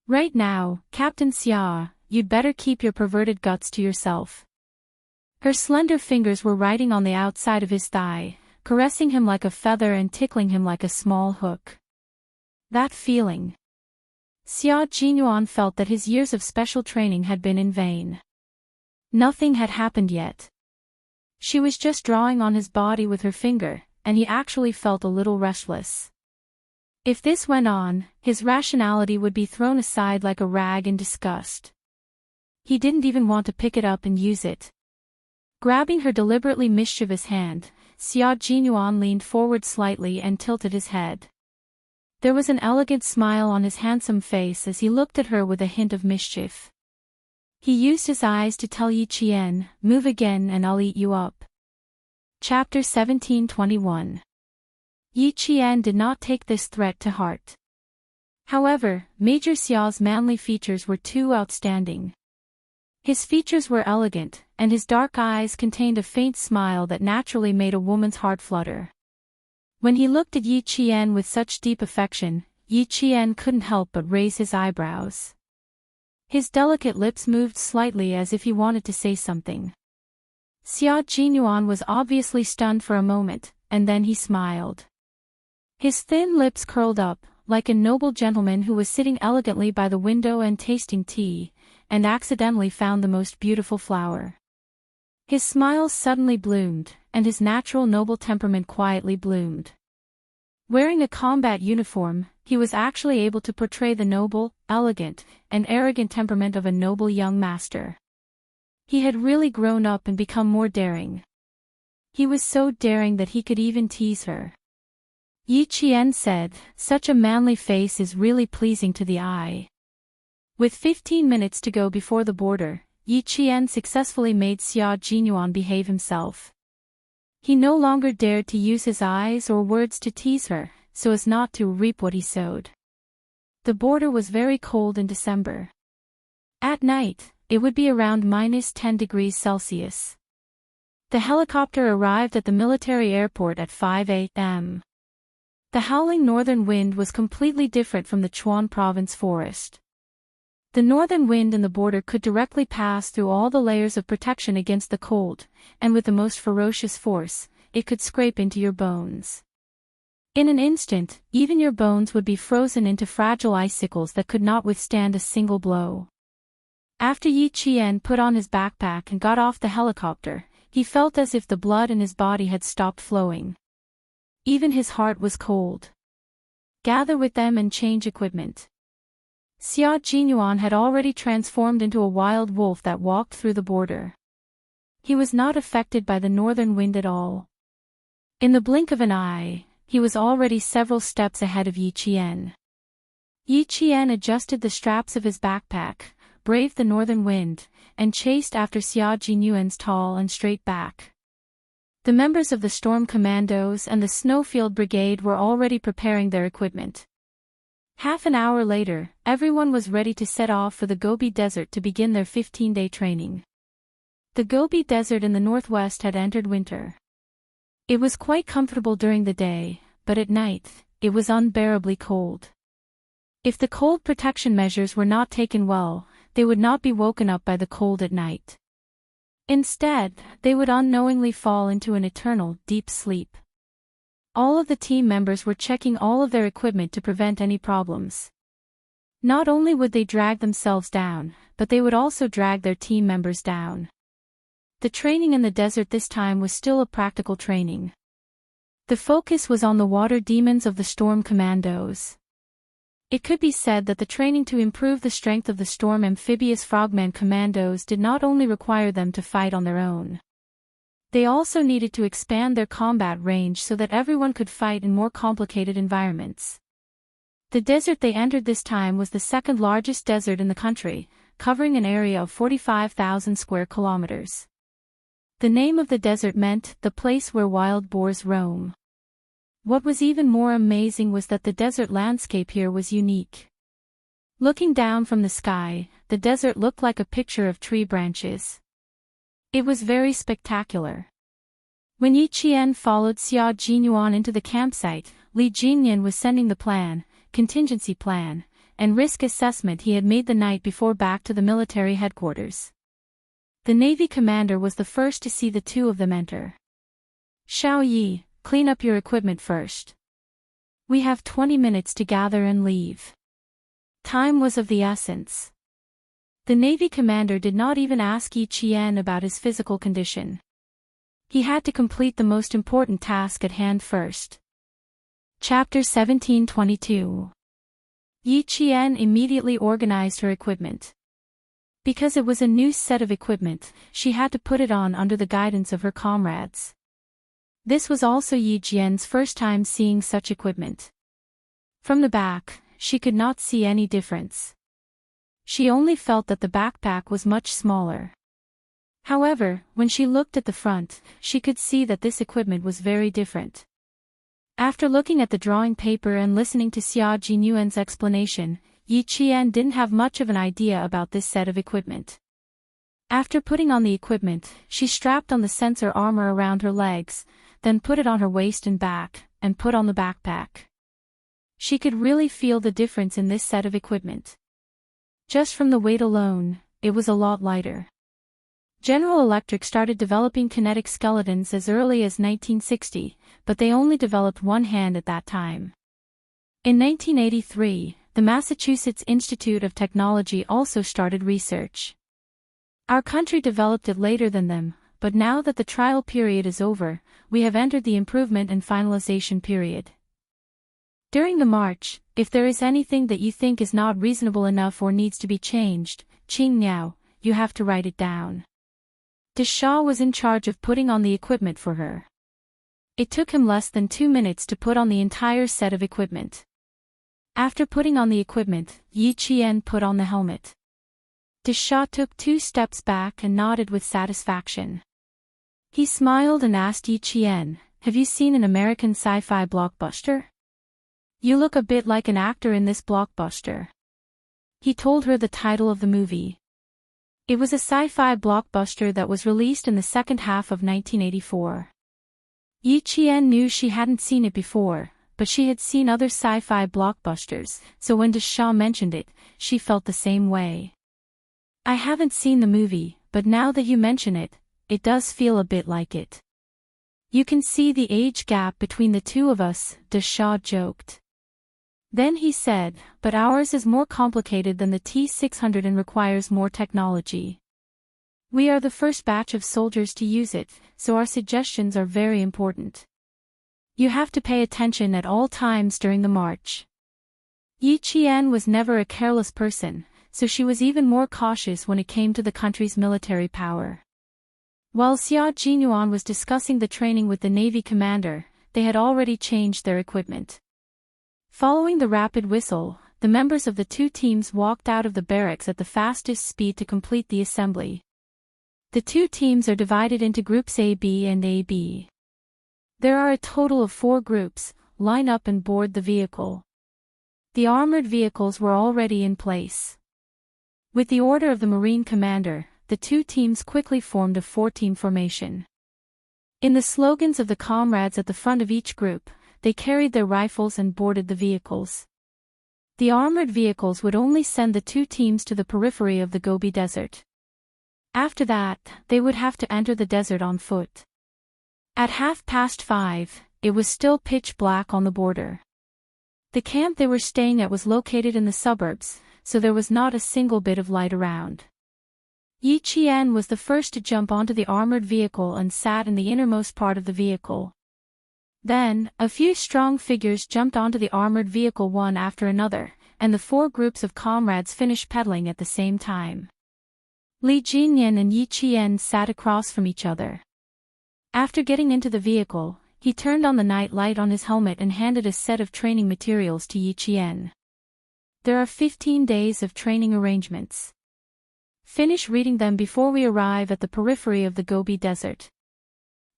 Right now, Captain Xia, you'd better keep your perverted guts to yourself. Her slender fingers were writing on the outside of his thigh, caressing him like a feather and tickling him like a small hook. That feeling. Xia Jinyuan felt that his years of special training had been in vain. Nothing had happened yet. She was just drawing on his body with her finger, and he actually felt a little restless. If this went on, his rationality would be thrown aside like a rag in disgust. He didn't even want to pick it up and use it. Grabbing her deliberately mischievous hand, Xia Jinyuan leaned forward slightly and tilted his head. There was an elegant smile on his handsome face as he looked at her with a hint of mischief. He used his eyes to tell Yi Qian, "Move again and I'll eat you up." Chapter 17:21. Yi Qian did not take this threat to heart. However, Major Xiao's manly features were too outstanding. His features were elegant, and his dark eyes contained a faint smile that naturally made a woman's heart flutter. When he looked at Yi Qian with such deep affection, Yi Qian couldn't help but raise his eyebrows. His delicate lips moved slightly as if he wanted to say something. Xia Jinyuan was obviously stunned for a moment, and then he smiled. His thin lips curled up, like a noble gentleman who was sitting elegantly by the window and tasting tea, and accidentally found the most beautiful flower. His smile suddenly bloomed, and his natural noble temperament quietly bloomed. Wearing a combat uniform, he was actually able to portray the noble, elegant, and arrogant temperament of a noble young master. He had really grown up and become more daring. He was so daring that he could even tease her. Yi Qian said, "Such a manly face is really pleasing to the eye." With 15 minutes to go before the border, Yi Qian successfully made Xia Jinyuan behave himself. He no longer dared to use his eyes or words to tease her, so as not to reap what he sowed. The border was very cold in December. At night, it would be around -10 degrees Celsius. The helicopter arrived at the military airport at 5 a.m. The howling northern wind was completely different from the Chuan province forest. The northern wind in the border could directly pass through all the layers of protection against the cold, and with the most ferocious force, it could scrape into your bones. In an instant, even your bones would be frozen into fragile icicles that could not withstand a single blow. After Yi Qian put on his backpack and got off the helicopter, he felt as if the blood in his body had stopped flowing. Even his heart was cold. Gather with them and change equipment. Xia Jinyuan had already transformed into a wild wolf that walked through the border. He was not affected by the northern wind at all. In the blink of an eye, he was already several steps ahead of Yi Qian. Yi Qian adjusted the straps of his backpack, braved the northern wind, and chased after Xia Jinyuan's tall and straight back. The members of the Storm Commandos and the Snowfield Brigade were already preparing their equipment. Half an hour later, everyone was ready to set off for the Gobi Desert to begin their 15-day training. The Gobi Desert in the northwest had entered winter. It was quite comfortable during the day, but at night, it was unbearably cold. If the cold protection measures were not taken well, they would not be woken up by the cold at night. Instead, they would unknowingly fall into an eternal, deep sleep. All of the team members were checking all of their equipment to prevent any problems. Not only would they drag themselves down, but they would also drag their team members down. The training in the desert this time was still a practical training. The focus was on the water demons of the Storm Commandos. It could be said that the training to improve the strength of the Storm Amphibious Frogman Commandos did not only require them to fight on their own. They also needed to expand their combat range so that everyone could fight in more complicated environments. The desert they entered this time was the second largest desert in the country, covering an area of 45,000 square kilometers. The name of the desert meant the place where wild boars roam. What was even more amazing was that the desert landscape here was unique. Looking down from the sky, the desert looked like a picture of tree branches. It was very spectacular. When Yi Qian followed Xia Jinyuan into the campsite, Li Jinyan was sending the plan, contingency plan, and risk assessment he had made the night before back to the military headquarters. The Navy commander was the first to see the two of them enter. "Xiao Yi, clean up your equipment first. We have 20 minutes to gather and leave." Time was of the essence. The Navy commander did not even ask Yi Qian about his physical condition. He had to complete the most important task at hand first. Chapter 1722. Yi Qian immediately organized her equipment. Because it was a new set of equipment, she had to put it on under the guidance of her comrades. This was also Yi Qian's first time seeing such equipment. From the back, she could not see any difference. She only felt that the backpack was much smaller. However, when she looked at the front, she could see that this equipment was very different. After looking at the drawing paper and listening to Xia Jinyuan's explanation, Yi Qian didn't have much of an idea about this set of equipment. After putting on the equipment, she strapped on the sensor armor around her legs, then put it on her waist and back, and put on the backpack. She could really feel the difference in this set of equipment. Just from the weight alone, it was a lot lighter. General Electric started developing kinetic skeletons as early as 1960, but they only developed one hand at that time. In 1983, the Massachusetts Institute of Technology also started research. Our country developed it later than them, but now that the trial period is over, we have entered the improvement and finalization period. During the march, if there is anything that you think is not reasonable enough or needs to be changed, Qing Niao, you have to write it down. De Shaw was in charge of putting on the equipment for her. It took him less than 2 minutes to put on the entire set of equipment. After putting on the equipment, Yi Qian put on the helmet. De Shaw took 2 steps back and nodded with satisfaction. He smiled and asked Yi Qian, "Have you seen an American sci-fi blockbuster? You look a bit like an actor in this blockbuster." He told her the title of the movie. It was a sci-fi blockbuster that was released in the second half of 1984. Yi Qian knew she hadn't seen it before, but she had seen other sci-fi blockbusters, so when De Shaw mentioned it, she felt the same way. "I haven't seen the movie, but now that you mention it, it does feel a bit like it. You can see the age gap between the two of us," De Shaw joked. Then he said, "But ours is more complicated than the T-600 and requires more technology. We are the first batch of soldiers to use it, so our suggestions are very important. You have to pay attention at all times during the march." Yi Qian was never a careless person, so she was even more cautious when it came to the country's military power. While Xia Jinyuan was discussing the training with the Navy commander, they had already changed their equipment. Following the rapid whistle, the members of the two teams walked out of the barracks at the fastest speed to complete the assembly. The two teams are divided into groups AB and AB. There are a total of 4 groups. Line up and board the vehicle. The armored vehicles were already in place. With the order of the Marine commander, the two teams quickly formed a 4-team formation. In the slogans of the comrades at the front of each group, they carried their rifles and boarded the vehicles. The armored vehicles would only send the two teams to the periphery of the Gobi Desert. After that, they would have to enter the desert on foot. At 5:30, it was still pitch black on the border. The camp they were staying at was located in the suburbs, so there was not a single bit of light around. Yi Qian was the first to jump onto the armored vehicle and sat in the innermost part of the vehicle. Then, a few strong figures jumped onto the armored vehicle one after another, and the 4 groups of comrades finished pedaling at the same time. Li Jinyan and Yi Qian sat across from each other. After getting into the vehicle, he turned on the night light on his helmet and handed a set of training materials to Yi Qian. "There are 15 days of training arrangements. Finish reading them before we arrive at the periphery of the Gobi Desert.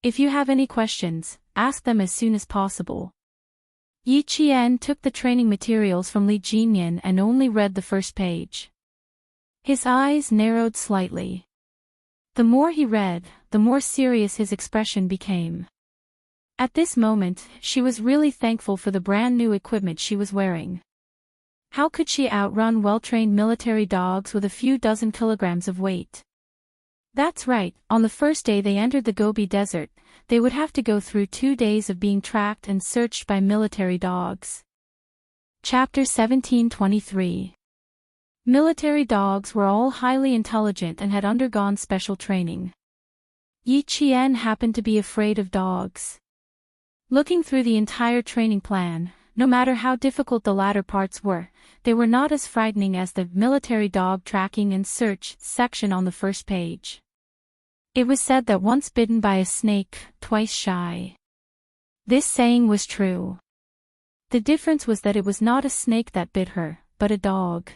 If you have any questions, ask them as soon as possible." Yi Qian took the training materials from Li Jinyan and only read the first page. His eyes narrowed slightly. The more he read, the more serious his expression became. At this moment, she was really thankful for the brand new equipment she was wearing. How could she outrun well-trained military dogs with a few dozen kilograms of weight? That's right, on the first day they entered the Gobi Desert, they would have to go through 2 days of being tracked and searched by military dogs. Chapter 1723. Military dogs were all highly intelligent and had undergone special training. Yi Qian happened to be afraid of dogs. Looking through the entire training plan, no matter how difficult the latter parts were, they were not as frightening as the military dog tracking and search section on the first page. It was said that once bitten by a snake, twice shy. This saying was true. The difference was that it was not a snake that bit her, but a dog.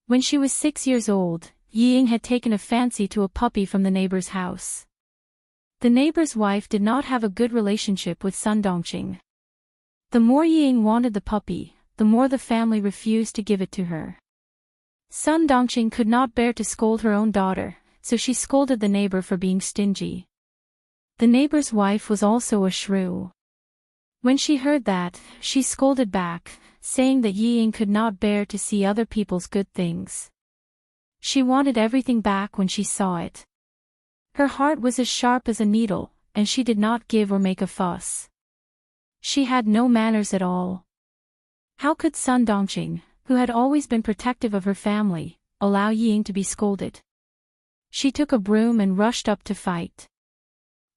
When she was 6 years old, Ying had taken a fancy to a puppy from the neighbor's house. The neighbor's wife did not have a good relationship with Sun Dongqing. The more Ying wanted the puppy, the more the family refused to give it to her. Sun Dongqing could not bear to scold her own daughter, so she scolded the neighbor for being stingy. The neighbor's wife was also a shrew. When she heard that, she scolded back, saying that Ying could not bear to see other people's good things. She wanted everything back when she saw it. Her heart was as sharp as a needle, and she did not give or make a fuss. She had no manners at all. How could Sun Dongqing, who had always been protective of her family, allow Ying to be scolded? She took a broom and rushed up to fight.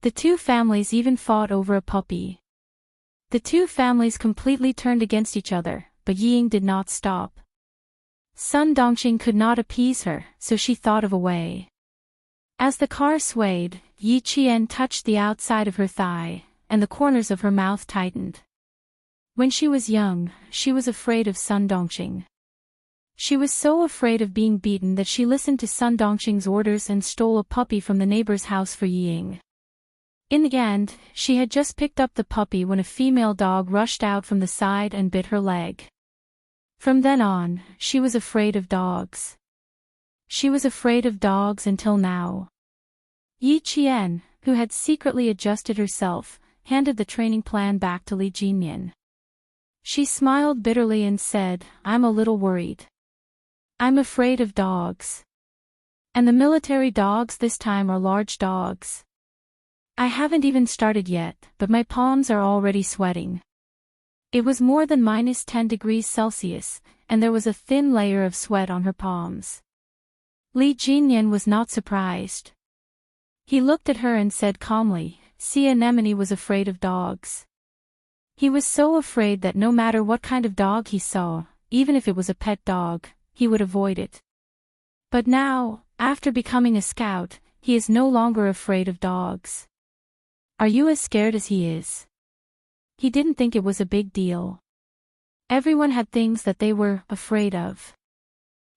The two families even fought over a puppy. The two families completely turned against each other, but Ying did not stop. Sun Dongqing could not appease her, so she thought of a way. As the car swayed, Yi Qian touched the outside of her thigh, and the corners of her mouth tightened. When she was young, she was afraid of Sun Dongqing. She was so afraid of being beaten that she listened to Sun Dongqing's orders and stole a puppy from the neighbor's house for Ying. In the end, she had just picked up the puppy when a female dog rushed out from the side and bit her leg. From then on, she was afraid of dogs. She was afraid of dogs until now. Yi Qian, who had secretly adjusted herself, handed the training plan back to Li Jinyan. She smiled bitterly and said, "I'm a little worried. I'm afraid of dogs. And the military dogs this time are large dogs. I haven't even started yet, but my palms are already sweating." It was more than -10 degrees Celsius, and there was a thin layer of sweat on her palms. Li Jinyan was not surprised. He looked at her and said calmly, "See, Anemone was afraid of dogs." He was so afraid that no matter what kind of dog he saw, even if it was a pet dog, he would avoid it. But now, after becoming a scout, he is no longer afraid of dogs. Are you as scared as he is? He didn't think it was a big deal. Everyone had things that they were afraid of.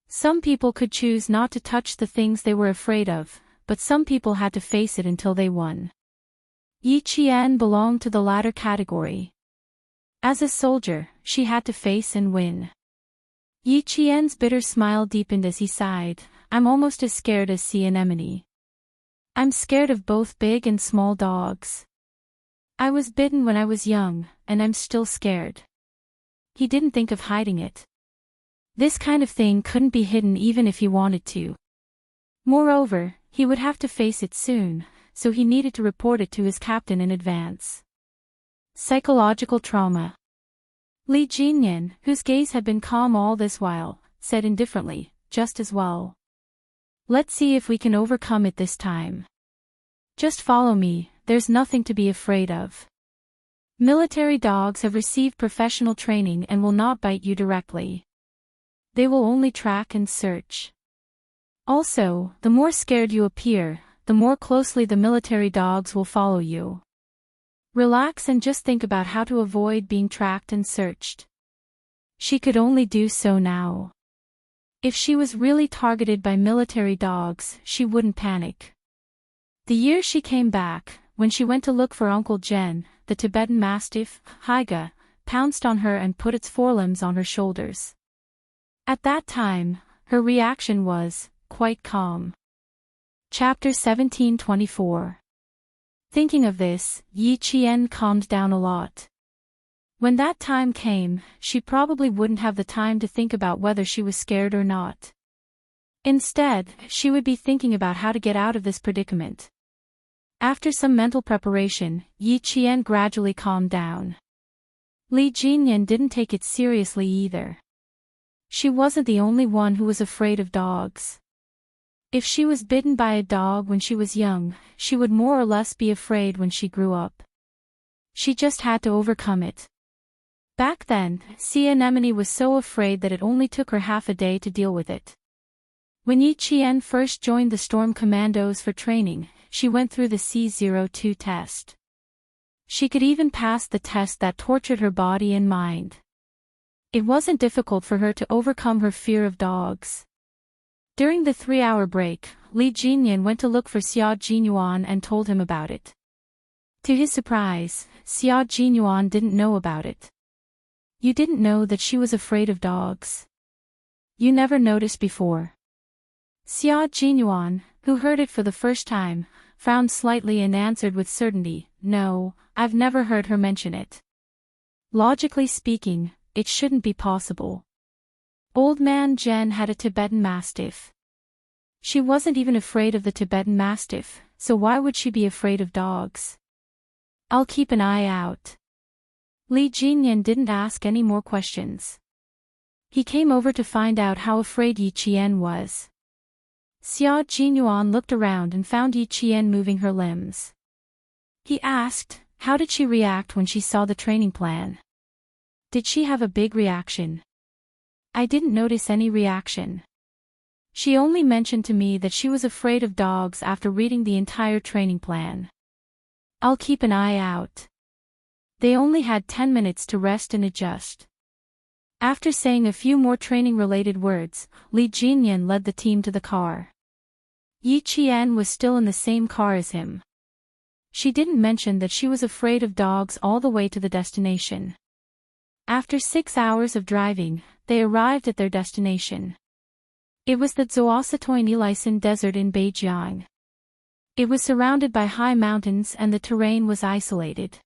Some people could choose not to touch the things they were afraid of, but some people had to face it until they won. Yi Qian belonged to the latter category. As a soldier, she had to face and win. Yi Qian's bitter smile deepened as he sighed, "I'm almost as scared as sea anemone. I'm scared of both big and small dogs. I was bitten when I was young, and I'm still scared." He didn't think of hiding it. This kind of thing couldn't be hidden even if he wanted to. Moreover, he would have to face it soon, so he needed to report it to his captain in advance. Psychological trauma. Li Jinyan, whose gaze had been calm all this while, said indifferently, "Just as well. Let's see if we can overcome it this time. Just follow me, there's nothing to be afraid of. Military dogs have received professional training and will not bite you directly. They will only track and search. Also, the more scared you appear, the more closely the military dogs will follow you. Relax and just think about how to avoid being tracked and searched." She could only do so now. If she was really targeted by military dogs, she wouldn't panic. The year she came back, when she went to look for Uncle Jen, the Tibetan Mastiff, Haiga, pounced on her and put its forelimbs on her shoulders. At that time, her reaction was quite calm. Chapter 1724. Thinking of this, Yi Qian calmed down a lot. When that time came, she probably wouldn't have the time to think about whether she was scared or not. Instead, she would be thinking about how to get out of this predicament. After some mental preparation, Yi Qian gradually calmed down. Li Jinyan didn't take it seriously either. She wasn't the only one who was afraid of dogs. If she was bitten by a dog when she was young, she would more or less be afraid when she grew up. She just had to overcome it. Back then, Sea Anemone was so afraid that it only took her half a day to deal with it. When Yi Qian first joined the Storm Commandos for training, she went through the C02 test. She could even pass the test that tortured her body and mind. It wasn't difficult for her to overcome her fear of dogs. During the 3-hour break, Li Jinyan went to look for Xia Jinyuan and told him about it. To his surprise, Xia Jinyuan didn't know about it. You didn't know that she was afraid of dogs? You never noticed before. Xia Jinyuan, who heard it for the first time, frowned slightly and answered with certainty, "No, I've never heard her mention it. Logically speaking, it shouldn't be possible." Old man Zhen had a Tibetan Mastiff. She wasn't even afraid of the Tibetan Mastiff, so why would she be afraid of dogs? I'll keep an eye out. Li Jinyan didn't ask any more questions. He came over to find out how afraid Yi Qian was. Xia Jinyuan looked around and found Yi Qian moving her limbs. He asked, how did she react when she saw the training plan? Did she have a big reaction? I didn't notice any reaction. She only mentioned to me that she was afraid of dogs after reading the entire training plan. I'll keep an eye out. They only had 10 minutes to rest and adjust. After saying a few more training-related words, Li Jinyan led the team to the car. Yi Qian was still in the same car as him. She didn't mention that she was afraid of dogs all the way to the destination. After 6 hours of driving, they arrived at their destination. It was the Zhuositoin Desert in Beijiang. It was surrounded by high mountains and the terrain was isolated.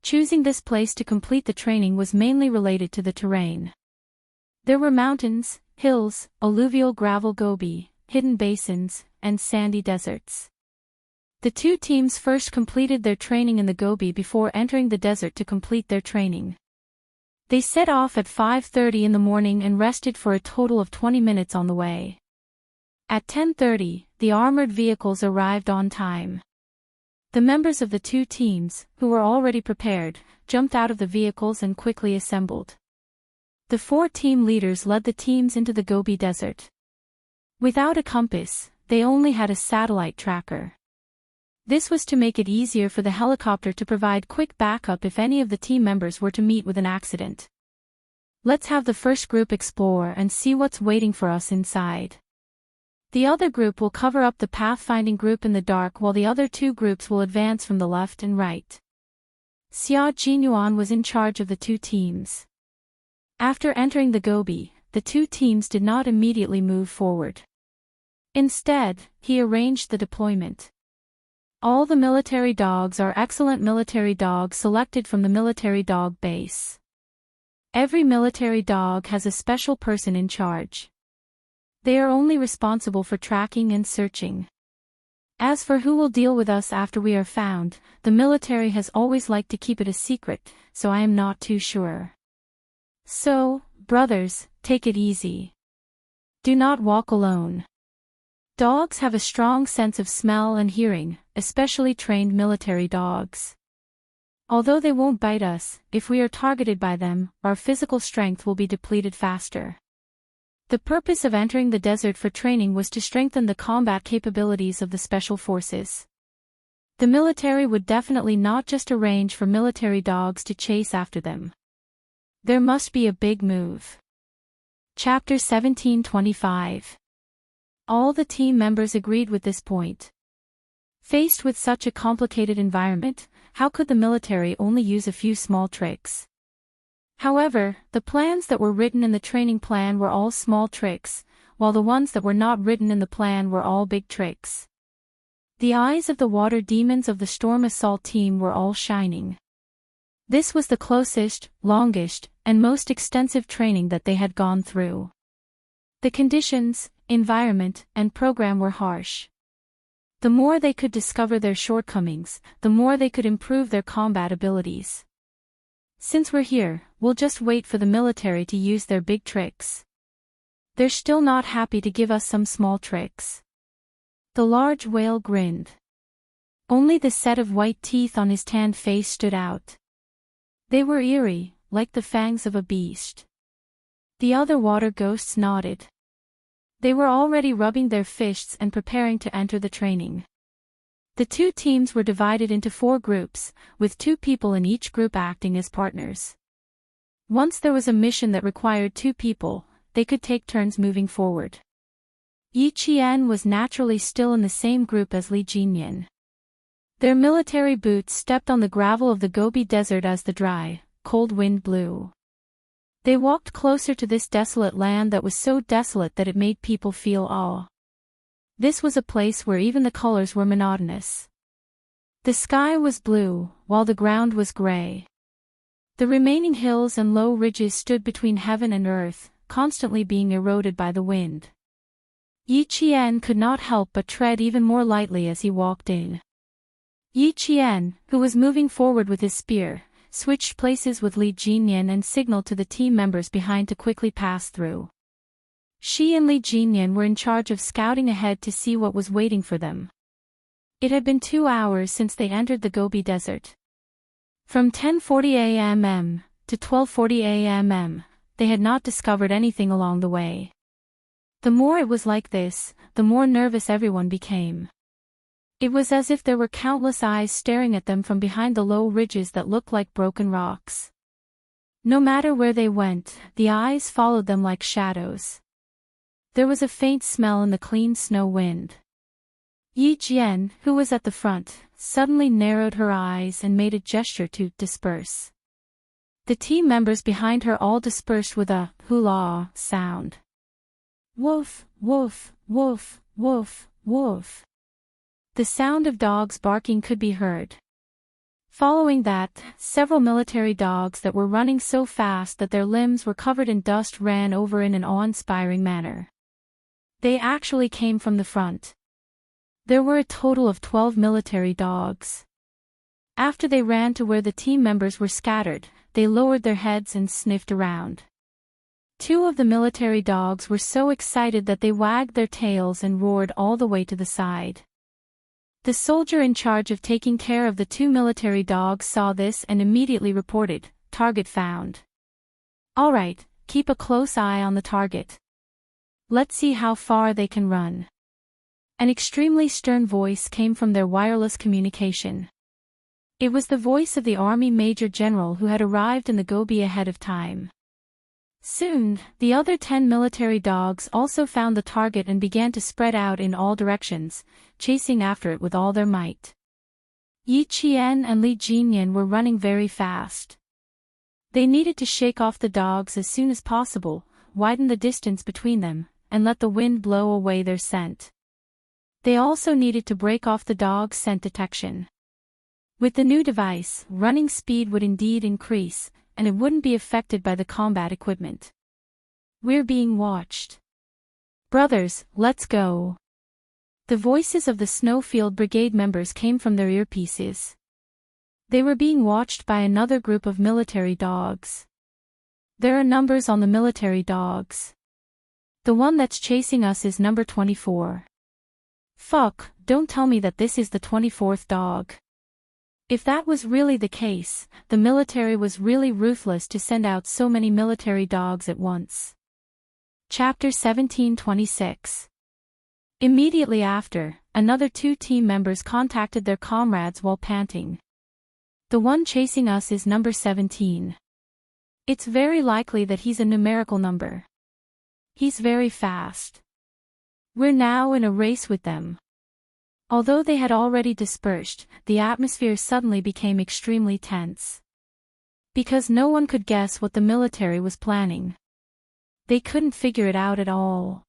Choosing this place to complete the training was mainly related to the terrain. There were mountains, hills, alluvial gravel gobi, hidden basins, and sandy deserts. The two teams first completed their training in the gobi before entering the desert to complete their training. They set off at 5:30 in the morning and rested for a total of 20 minutes on the way. At 10:30, the armored vehicles arrived on time. The members of the two teams, who were already prepared, jumped out of the vehicles and quickly assembled. The 4 team leaders led the teams into the Gobi Desert. Without a compass, they only had a satellite tracker. This was to make it easier for the helicopter to provide quick backup if any of the team members were to meet with an accident. Let's have the first group explore and see what's waiting for us inside. The other group will cover up the pathfinding group in the dark while the other 2 groups will advance from the left and right. Xia Jinyuan was in charge of the 2 teams. After entering the Gobi, the 2 teams did not immediately move forward. Instead, he arranged the deployment. All the military dogs are excellent military dogs selected from the military dog base. Every military dog has a special person in charge. They are only responsible for tracking and searching. As for who will deal with us after we are found, the military has always liked to keep it a secret, so I am not too sure. So, brothers, take it easy. Do not walk alone. Dogs have a strong sense of smell and hearing, especially trained military dogs. Although they won't bite us, if we are targeted by them, our physical strength will be depleted faster. The purpose of entering the desert for training was to strengthen the combat capabilities of the special forces. The military would definitely not just arrange for military dogs to chase after them. There must be a big move. Chapter 1725. All the team members agreed with this point. Faced with such a complicated environment, how could the military only use a few small tricks? However, the plans that were written in the training plan were all small tricks, while the ones that were not written in the plan were all big tricks. The eyes of the water demons of the storm assault team were all shining. This was the closest, longest, and most extensive training that they had gone through. The conditions, environment, and program were harsh. The more they could discover their shortcomings, the more they could improve their combat abilities. Since we're here, we'll just wait for the military to use their big tricks. They're still not happy to give us some small tricks. The large whale grinned. Only the set of white teeth on his tanned face stood out. They were eerie, like the fangs of a beast. The other water ghosts nodded. They were already rubbing their fists and preparing to enter the training. The two teams were divided into 4 groups, with 2 people in each group acting as partners. Once there was a mission that required 2 people, they could take turns moving forward. Yi Qian was naturally still in the same group as Li Jinyan. Their military boots stepped on the gravel of the Gobi Desert as the dry, cold wind blew. They walked closer to this desolate land that was so desolate that it made people feel awe. This was a place where even the colors were monotonous. The sky was blue, while the ground was gray. The remaining hills and low ridges stood between heaven and earth, constantly being eroded by the wind. Yi Qian could not help but tread even more lightly as he walked in. Yi Qian, who was moving forward with his spear, switched places with Li Jinyan and signaled to the team members behind to quickly pass through. She and Li Jinyan were in charge of scouting ahead to see what was waiting for them. It had been 2 hours since they entered the Gobi Desert. From 10:40 a.m. to 12:40 a.m., they had not discovered anything along the way. The more it was like this, the more nervous everyone became. It was as if there were countless eyes staring at them from behind the low ridges that looked like broken rocks. No matter where they went, the eyes followed them like shadows. There was a faint smell in the clean snow wind. Yi Jian, who was at the front, suddenly narrowed her eyes and made a gesture to disperse. The team members behind her all dispersed with a hula sound. Woof, woof, woof, woof, woof. The sound of dogs barking could be heard. Following that, several military dogs that were running so fast that their limbs were covered in dust ran over in an awe-inspiring manner. They actually came from the front. There were a total of 12 military dogs. After they ran to where the team members were scattered, they lowered their heads and sniffed around. 2 of the military dogs were so excited that they wagged their tails and roared all the way to the side. The soldier in charge of taking care of the 2 military dogs saw this and immediately reported, "Target found." "All right, keep a close eye on the target. Let's see how far they can run." An extremely stern voice came from their wireless communication. It was the voice of the Army Major General who had arrived in the Gobi ahead of time. Soon, the other 10 military dogs also found the target and began to spread out in all directions, chasing after it with all their might. Yi Qian and Li Jinyan were running very fast. They needed to shake off the dogs as soon as possible, widen the distance between them, and let the wind blow away their scent. They also needed to break off the dogs' scent detection. With the new device, running speed would indeed increase, and it wouldn't be affected by the combat equipment. "We're being watched. Brothers, let's go." The voices of the Snowfield Brigade members came from their earpieces. They were being watched by another group of military dogs. "There are numbers on the military dogs. The one that's chasing us is number 24. Fuck, don't tell me that this is the 24th dog." If that was really the case, the military was really ruthless to send out so many military dogs at once. Chapter 1726. Immediately after, another 2 team members contacted their comrades while panting. "The one chasing us is number 17. It's very likely that he's a numerical number. He's very fast. We're now in a race with them." Although they had already dispersed, the atmosphere suddenly became extremely tense. Because no one could guess what the military was planning. They couldn't figure it out at all.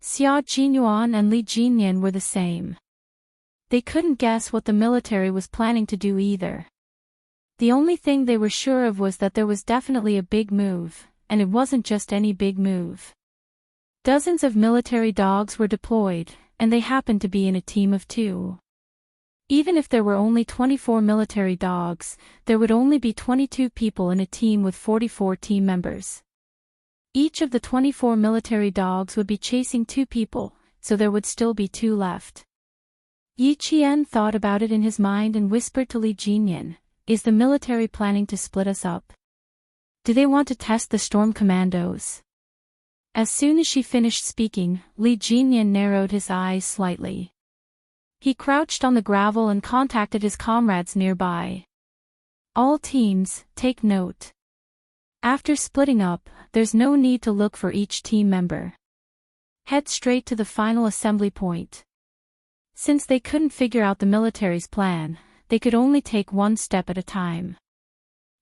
Xia Jinyuan and Li Jinyan were the same. They couldn't guess what the military was planning to do either. The only thing they were sure of was that there was definitely a big move, and it wasn't just any big move. Dozens of military dogs were deployed, and they happened to be in a team of 2. Even if there were only 24 military dogs, there would only be 22 people in a team with 44 team members. Each of the 24 military dogs would be chasing 2 people, so there would still be 2 left. Yi Qian thought about it in his mind and whispered to Li Jinyan, "Is the military planning to split us up? Do they want to test the storm commandos?" As soon as she finished speaking, Li Jinyan narrowed his eyes slightly. He crouched on the gravel and contacted his comrades nearby. "All teams, take note. After splitting up, there's no need to look for each team member. Head straight to the final assembly point." Since they couldn't figure out the military's plan, they could only take one step at a time.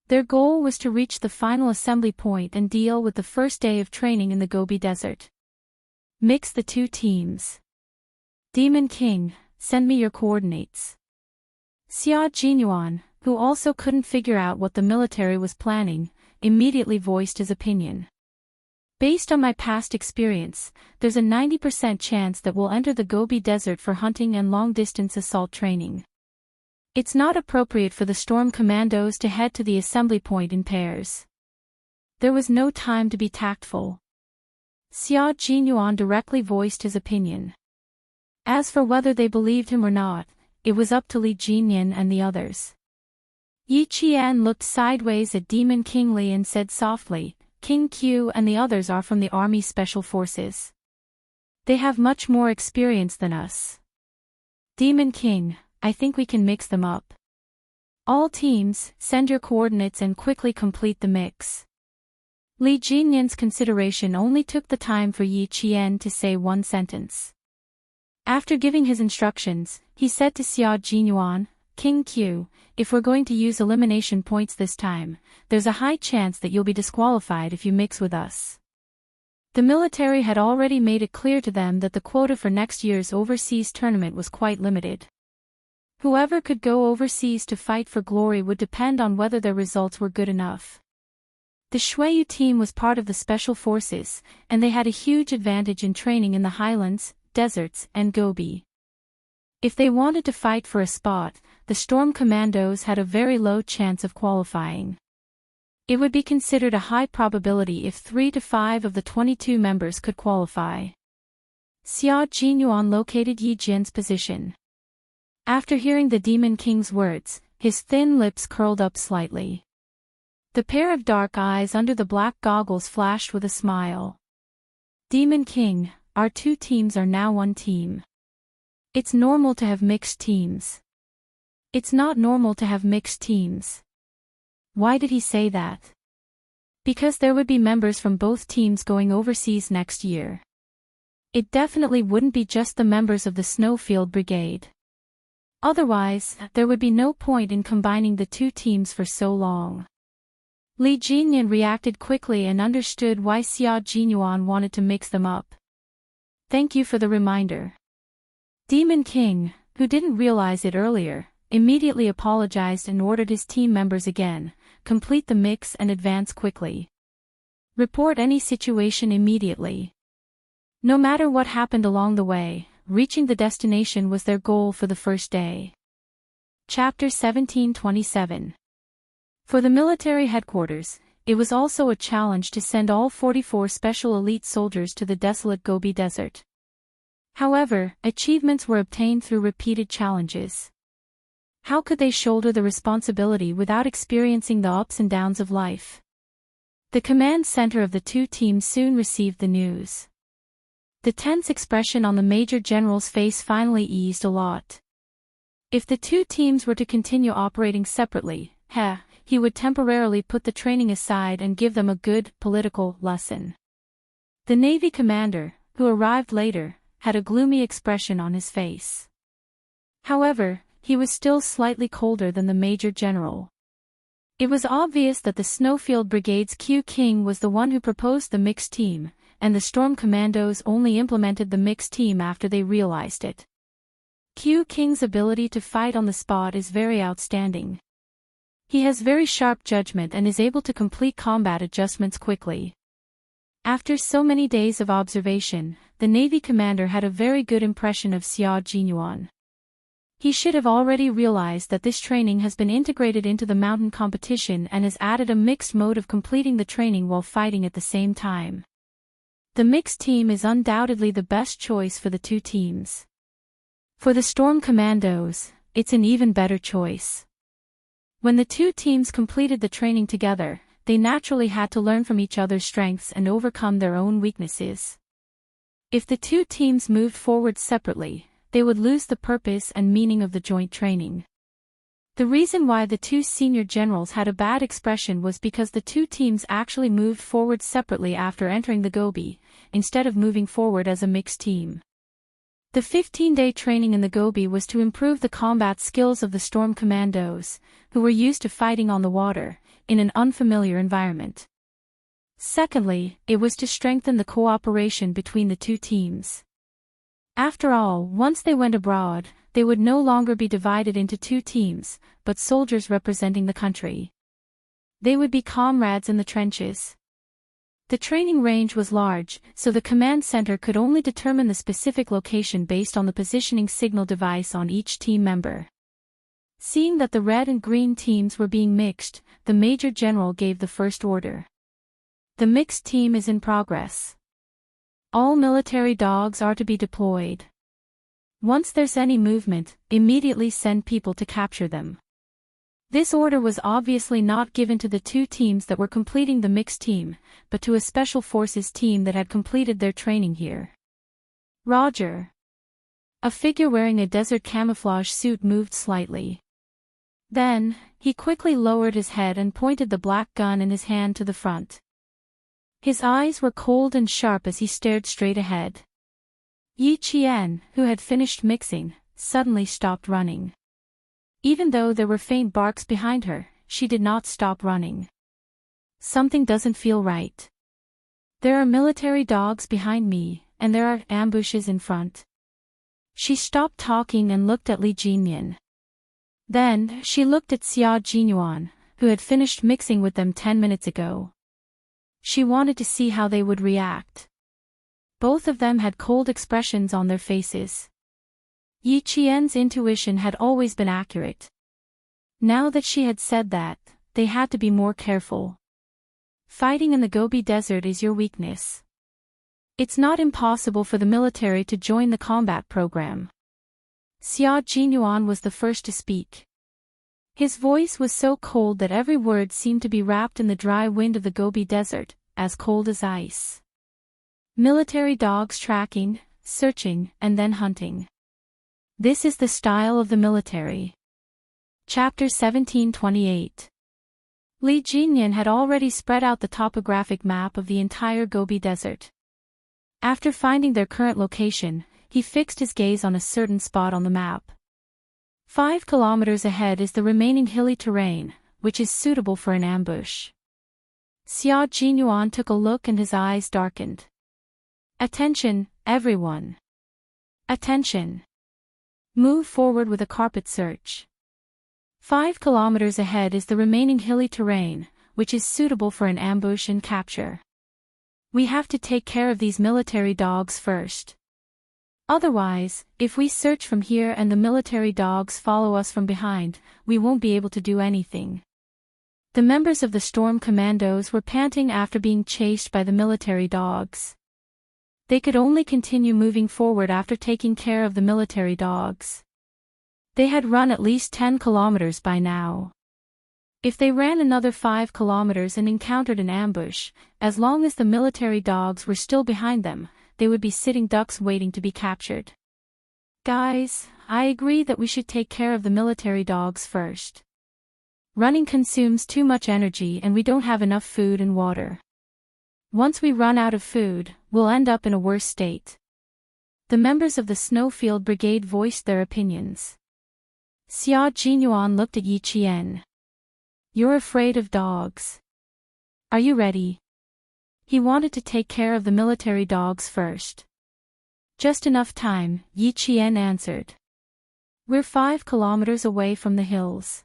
Their goal was to reach the final assembly point and deal with the first day of training in the Gobi Desert. Mix the 2 teams. Demon King, send me your coordinates. Xia Jinyuan, who also couldn't figure out what the military was planning, immediately voiced his opinion. "Based on my past experience, there's a 90% chance that we'll enter the Gobi Desert for hunting and long-distance assault training. It's not appropriate for the storm commandos to head to the assembly point in pairs." There was no time to be tactful. Xia Jinyuan directly voiced his opinion. As for whether they believed him or not, it was up to Li Jinyan and the others. Yi Qian looked sideways at Demon King Li and said softly, "King Q and the others are from the Army Special Forces. They have much more experience than us. Demon King, I think we can mix them up. All teams, send your coordinates and quickly complete the mix." Li Jinyan's consideration only took the time for Yi Qian to say one sentence. After giving his instructions, he said to Xia Jinyuan, "King Q, if we're going to use elimination points this time, there's a high chance that you'll be disqualified if you mix with us." The military had already made it clear to them that the quota for next year's overseas tournament was quite limited. Whoever could go overseas to fight for glory would depend on whether their results were good enough. The Shuiyu team was part of the Special Forces, and they had a huge advantage in training in the highlands, deserts, and Gobi. If they wanted to fight for a spot, the Storm Commandos had a very low chance of qualifying. It would be considered a high probability if 3 to 5 of the 22 members could qualify. Xia Jinyuan located Yi Jian's position. After hearing the Demon King's words, his thin lips curled up slightly. The pair of dark eyes under the black goggles flashed with a smile. "Demon King, our 2 teams are now 1 team. It's normal to have mixed teams." "It's not normal to have mixed teams." Why did he say that? Because there would be members from both teams going overseas next year. It definitely wouldn't be just the members of the Snowfield Brigade. Otherwise, there would be no point in combining the 2 teams for so long. Li Jinyan reacted quickly and understood why Xia Jinyuan wanted to mix them up. "Thank you for the reminder." Demon King, who didn't realize it earlier, immediately apologized and ordered his team members again, complete the mix and advance quickly. Report any situation immediately. No matter what happened along the way, reaching the destination was their goal for the first day. Chapter 1727. For the military headquarters, it was also a challenge to send all 44 special elite soldiers to the desolate Gobi Desert. However, achievements were obtained through repeated challenges. How could they shoulder the responsibility without experiencing the ups and downs of life? The command center of the 2 teams soon received the news. The tense expression on the Major General's face finally eased a lot. If the 2 teams were to continue operating separately, he would temporarily put the training aside and give them a good, political lesson. The Navy commander, who arrived later, had a gloomy expression on his face. However, he was still slightly colder than the Major General. It was obvious that the Snowfield Brigade's Q King was the one who proposed the mixed team, and the Storm Commandos only implemented the mixed team after they realized it. Q King's ability to fight on the spot is very outstanding. He has very sharp judgment and is able to complete combat adjustments quickly. After so many days of observation, the Navy commander had a very good impression of Xia Jinyuan. He should have already realized that this training has been integrated into the mountain competition and has added a mixed mode of completing the training while fighting at the same time. The mixed team is undoubtedly the best choice for the two teams. For the Storm Commandos, it's an even better choice. When the two teams completed the training together, they naturally had to learn from each other's strengths and overcome their own weaknesses. If the two teams moved forward separately, they would lose the purpose and meaning of the joint training. The reason why the two senior generals had a bad expression was because the two teams actually moved forward separately after entering the Gobi, instead of moving forward as a mixed team. The 15-day training in the Gobi was to improve the combat skills of the Storm Commandos, who were used to fighting on the water, in an unfamiliar environment. Secondly, it was to strengthen the cooperation between the two teams. After all, once they went abroad, they would no longer be divided into two teams, but soldiers representing the country. They would be comrades in the trenches. The training range was large, so the command center could only determine the specific location based on the positioning signal device on each team member. Seeing that the red and green teams were being mixed, the Major General gave the first order. The mixed team is in progress. All military dogs are to be deployed. Once there's any movement, immediately send people to capture them. This order was obviously not given to the two teams that were completing the mixed team, but to a special forces team that had completed their training here. Roger. A figure wearing a desert camouflage suit moved slightly. Then, he quickly lowered his head and pointed the black gun in his hand to the front. His eyes were cold and sharp as he stared straight ahead. Yi Qian, who had finished mixing, suddenly stopped running. Even though there were faint barks behind her, she did not stop running. Something doesn't feel right. There are military dogs behind me, and there are ambushes in front. She stopped talking and looked at Li Jinyan. Then, she looked at Xia Jinyuan, who had finished mixing with them 10 minutes ago. She wanted to see how they would react. Both of them had cold expressions on their faces. Yi Qian's intuition had always been accurate. Now that she had said that, they had to be more careful. Fighting in the Gobi Desert is your weakness. It's not impossible for the military to join the combat program. Xia Jinyuan was the first to speak. His voice was so cold that every word seemed to be wrapped in the dry wind of the Gobi Desert, as cold as ice. Military dogs tracking, searching, and then hunting. This is the style of the military. Chapter 1728. Li Jinyan had already spread out the topographic map of the entire Gobi Desert. After finding their current location, he fixed his gaze on a certain spot on the map. 5 kilometers ahead is the remaining hilly terrain, which is suitable for an ambush. Xia Jinyuan took a look and his eyes darkened. Attention, everyone. Attention. Move forward with a carpet search. 5 kilometers ahead is the remaining hilly terrain, which is suitable for an ambush and capture. We have to take care of these military dogs first. Otherwise, if we search from here and the military dogs follow us from behind, we won't be able to do anything. The members of the Storm Commandos were panting after being chased by the military dogs. They could only continue moving forward after taking care of the military dogs. They had run at least 10 kilometers by now. If they ran another 5 kilometers and encountered an ambush, as long as the military dogs were still behind them, they would be sitting ducks waiting to be captured. Guys, I agree that we should take care of the military dogs first. Running consumes too much energy and we don't have enough food and water. Once we run out of food, we'll end up in a worse state. The members of the Snowfield Brigade voiced their opinions. Xia Jinyuan looked at Yi Qian. You're afraid of dogs. Are you ready? He wanted to take care of the military dogs first. Just enough time, Yi Qian answered. We're 5 kilometers away from the hills.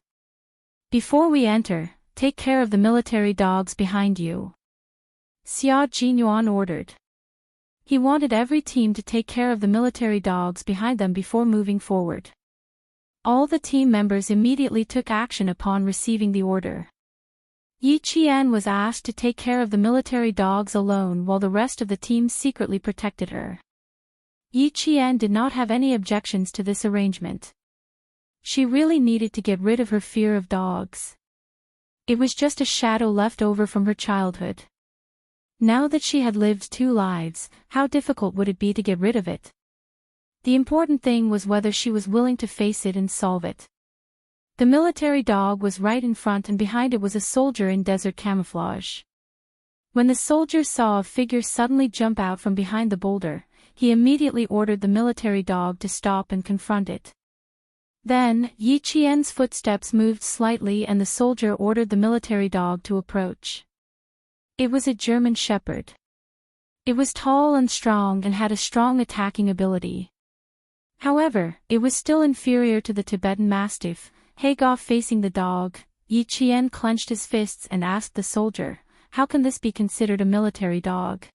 Before we enter, take care of the military dogs behind you. Xia Jinyuan ordered. He wanted every team to take care of the military dogs behind them before moving forward. All the team members immediately took action upon receiving the order. Yi Qian was asked to take care of the military dogs alone while the rest of the team secretly protected her. Yi Qian did not have any objections to this arrangement. She really needed to get rid of her fear of dogs. It was just a shadow left over from her childhood. Now that she had lived 2 lives, how difficult would it be to get rid of it? The important thing was whether she was willing to face it and solve it. The military dog was right in front and behind it was a soldier in desert camouflage. When the soldier saw a figure suddenly jump out from behind the boulder, he immediately ordered the military dog to stop and confront it. Then, Yi Qian's footsteps moved slightly and the soldier ordered the military dog to approach. It was a German Shepherd. It was tall and strong and had a strong attacking ability. However, it was still inferior to the Tibetan Mastiff. Hagoff facing the dog, Yi Qian clenched his fists and asked the soldier, "How can this be considered a military dog?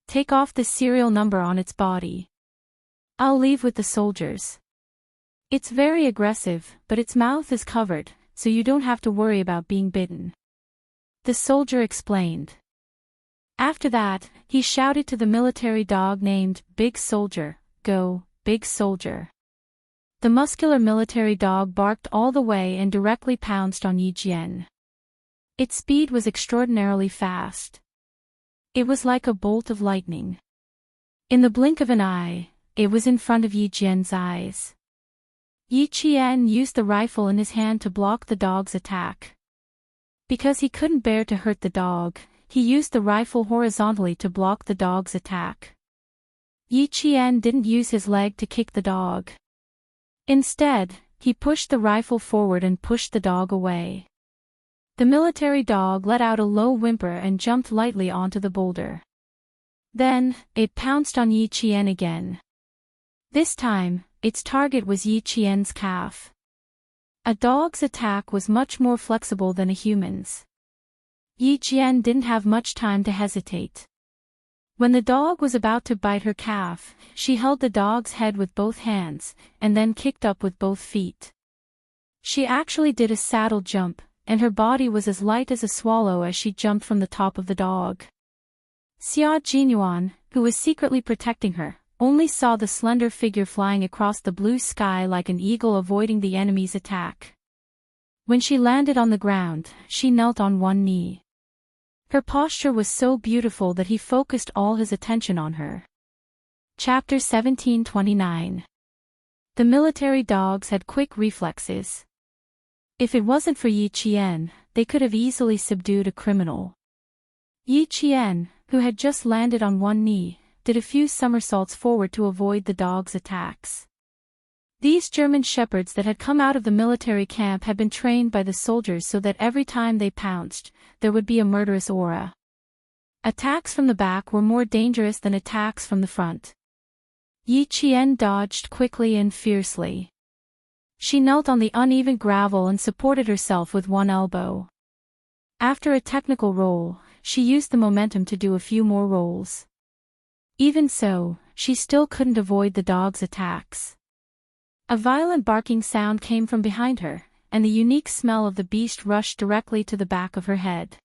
Take off the serial number on its body. I'll leave with the soldiers. It's very aggressive, but its mouth is covered, so you don't have to worry about being bitten," the soldier explained. After that, he shouted to the military dog named Big Soldier, "Go, Big Soldier." The muscular military dog barked all the way and directly pounced on Yi Qian. Its speed was extraordinarily fast. It was like a bolt of lightning. In the blink of an eye, it was in front of Yi Qian's eyes. Yi Qian used the rifle in his hand to block the dog's attack. Because he couldn't bear to hurt the dog, he used the rifle horizontally to block the dog's attack. Yi Qian didn't use his leg to kick the dog. Instead, he pushed the rifle forward and pushed the dog away. The military dog let out a low whimper and jumped lightly onto the boulder. Then, it pounced on Yi Qian again. This time, its target was Yi Qian's calf. A dog's attack was much more flexible than a human's. Yi Qian didn't have much time to hesitate. When the dog was about to bite her calf, she held the dog's head with both hands, and then kicked up with both feet. She actually did a saddle jump, and her body was as light as a swallow as she jumped from the top of the dog. Xia Jinyuan, who was secretly protecting her, only saw the slender figure flying across the blue sky like an eagle avoiding the enemy's attack. When she landed on the ground, she knelt on one knee. Her posture was so beautiful that he focused all his attention on her. Chapter 1729. The military dogs had quick reflexes. If it wasn't for Yi Qian, they could have easily subdued a criminal. Yi Qian, who had just landed on one knee, did a few somersaults forward to avoid the dog's attacks. These German shepherds that had come out of the military camp had been trained by the soldiers so that every time they pounced, there would be a murderous aura. Attacks from the back were more dangerous than attacks from the front. Yi Qian dodged quickly and fiercely. She knelt on the uneven gravel and supported herself with one elbow. After a technical roll, she used the momentum to do a few more rolls. Even so, she still couldn't avoid the dog's attacks. A violent barking sound came from behind her, and the unique smell of the beast rushed directly to the back of her head.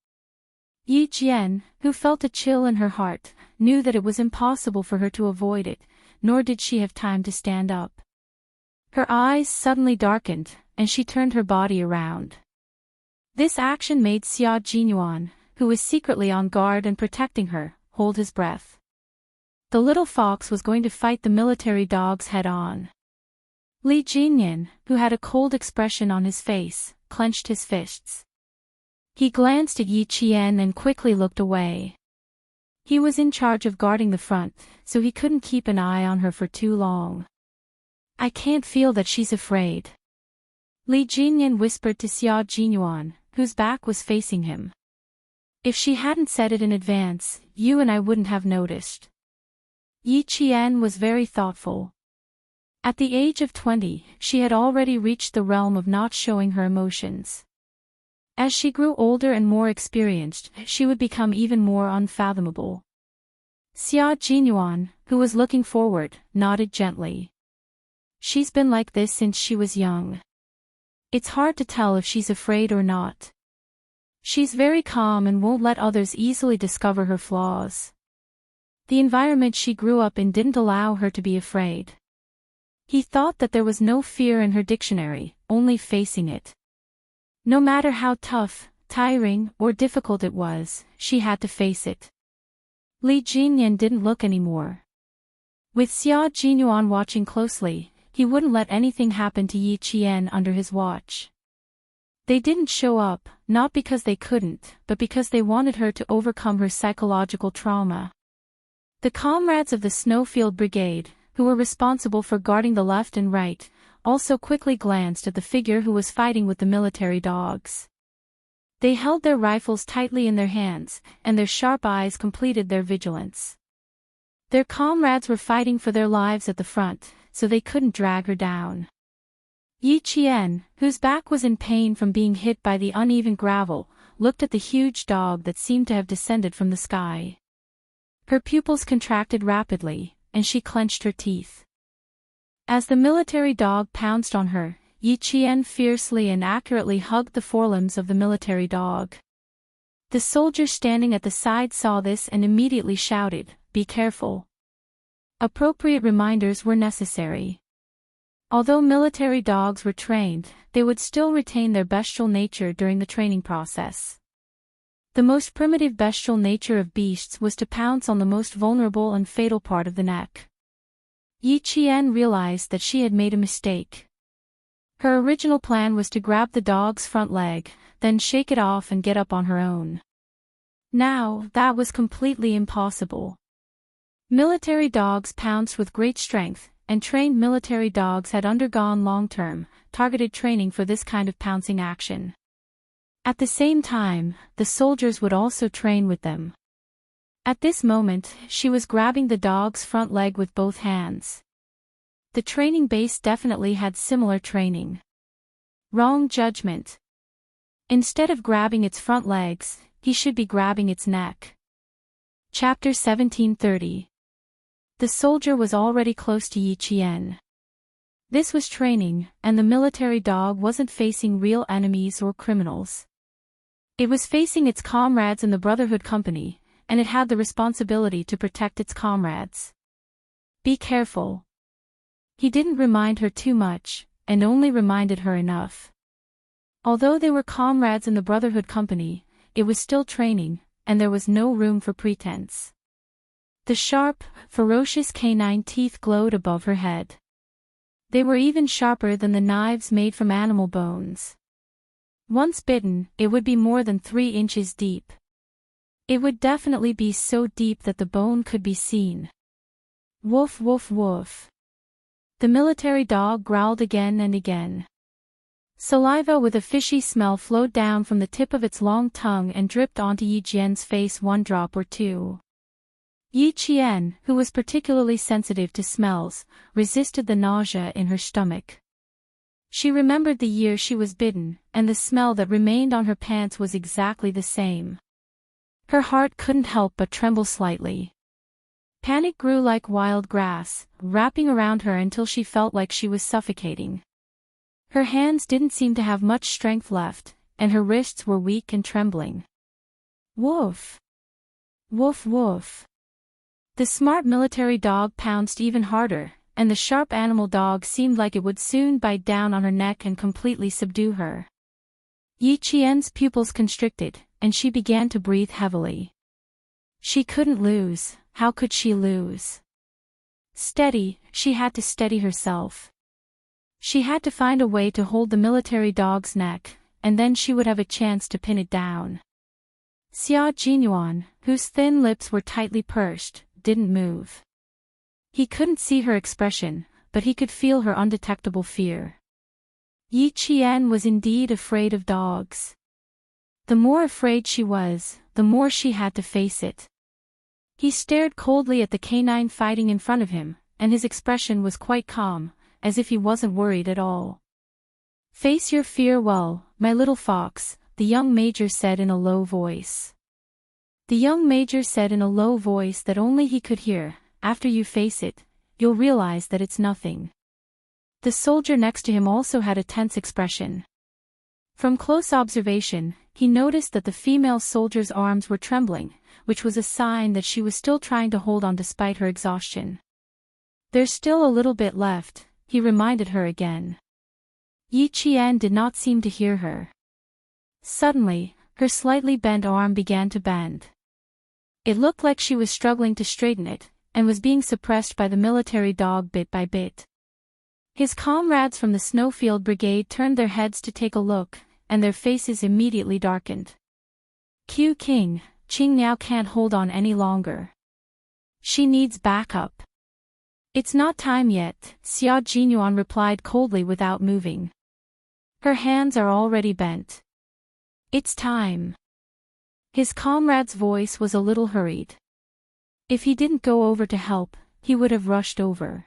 Yi Qian, who felt a chill in her heart, knew that it was impossible for her to avoid it, nor did she have time to stand up. Her eyes suddenly darkened, and she turned her body around. This action made Xia Jinyuan, who was secretly on guard and protecting her, hold his breath. The little fox was going to fight the military dogs head-on. Li Jinyan, who had a cold expression on his face, clenched his fists. He glanced at Yi Qian and quickly looked away. He was in charge of guarding the front, so he couldn't keep an eye on her for too long. "I can't feel that she's afraid," Li Jinyan whispered to Xia Jinyuan, whose back was facing him. "If she hadn't said it in advance, you and I wouldn't have noticed." Yi Qian was very thoughtful. At the age of 20, she had already reached the realm of not showing her emotions. As she grew older and more experienced, she would become even more unfathomable. Xia Jinyuan, who was looking forward, nodded gently. She's been like this since she was young. It's hard to tell if she's afraid or not. She's very calm and won't let others easily discover her flaws. The environment she grew up in didn't allow her to be afraid. He thought that there was no fear in her dictionary, only facing it. No matter how tough, tiring, or difficult it was, she had to face it. Li Jinyan didn't look anymore. With Xia Jinyuan watching closely, he wouldn't let anything happen to Yi Qian under his watch. They didn't show up, not because they couldn't, but because they wanted her to overcome her psychological trauma. The comrades of the Snowfield Brigade, who were responsible for guarding the left and right, also quickly glanced at the figure who was fighting with the military dogs. They held their rifles tightly in their hands, and their sharp eyes completed their vigilance. Their comrades were fighting for their lives at the front, so they couldn't drag her down. Yi Qian, whose back was in pain from being hit by the uneven gravel, looked at the huge dog that seemed to have descended from the sky. Her pupils contracted rapidly, and she clenched her teeth. As the military dog pounced on her, Yi Qian fiercely and accurately hugged the forelimbs of the military dog. The soldier standing at the side saw this and immediately shouted, "Be careful." Appropriate reminders were necessary. Although military dogs were trained, they would still retain their bestial nature during the training process. The most primitive bestial nature of beasts was to pounce on the most vulnerable and fatal part of the neck. Yi Qian realized that she had made a mistake. Her original plan was to grab the dog's front leg, then shake it off and get up on her own. Now, that was completely impossible. Military dogs pounced with great strength, and trained military dogs had undergone long-term, targeted training for this kind of pouncing action. At the same time, the soldiers would also train with them. At this moment, she was grabbing the dog's front leg with both hands. The training base definitely had similar training. Wrong judgment. Instead of grabbing its front legs, he should be grabbing its neck. Chapter 1730. The soldier was already close to Yi Qian. This was training, and the military dog wasn't facing real enemies or criminals. It was facing its comrades in the Brotherhood Company, and it had the responsibility to protect its comrades. Be careful. He didn't remind her too much, and only reminded her enough. Although they were comrades in the Brotherhood Company, it was still training, and there was no room for pretense. The sharp, ferocious canine teeth glowed above her head. They were even sharper than the knives made from animal bones. Once bitten, it would be more than 3 inches deep. It would definitely be so deep that the bone could be seen. Woof woof woof. The military dog growled again and again. Saliva with a fishy smell flowed down from the tip of its long tongue and dripped onto Yi Qian's face 1 drop or 2. Yi Qian, who was particularly sensitive to smells, resisted the nausea in her stomach. She remembered the year she was bitten, and the smell that remained on her pants was exactly the same. Her heart couldn't help but tremble slightly. Panic grew like wild grass, wrapping around her until she felt like she was suffocating. Her hands didn't seem to have much strength left, and her wrists were weak and trembling. Woof! Woof woof! The smart military dog pounced even harder, and the sharp animal dog seemed like it would soon bite down on her neck and completely subdue her. Yi Qian's pupils constricted, and she began to breathe heavily. She couldn't lose. How could she lose? Steady, she had to steady herself. She had to find a way to hold the military dog's neck, and then she would have a chance to pin it down. Xia Jinyuan, whose thin lips were tightly pursed, didn't move. He couldn't see her expression, but he could feel her undetectable fear. Yi Qian was indeed afraid of dogs. The more afraid she was, the more she had to face it. He stared coldly at the canine fighting in front of him, and his expression was quite calm, as if he wasn't worried at all. "Face your fear well, my little fox," the young major said in a low voice. The young major said in a low voice that only he could hear, "After you face it, you'll realize that it's nothing." The soldier next to him also had a tense expression. From close observation, he noticed that the female soldier's arms were trembling, which was a sign that she was still trying to hold on despite her exhaustion. "There's still a little bit left," he reminded her again. Yi Qian did not seem to hear her. Suddenly, her slightly bent arm began to bend. It looked like she was struggling to straighten it, and was being suppressed by the military dog bit by bit. His comrades from the Snowfield Brigade turned their heads to take a look, and their faces immediately darkened. "Q King, Qing now can't hold on any longer. She needs backup." "It's not time yet," Xia Jinyuan replied coldly without moving. "Her hands are already bent. It's time." His comrade's voice was a little hurried. If he didn't go over to help, he would have rushed over.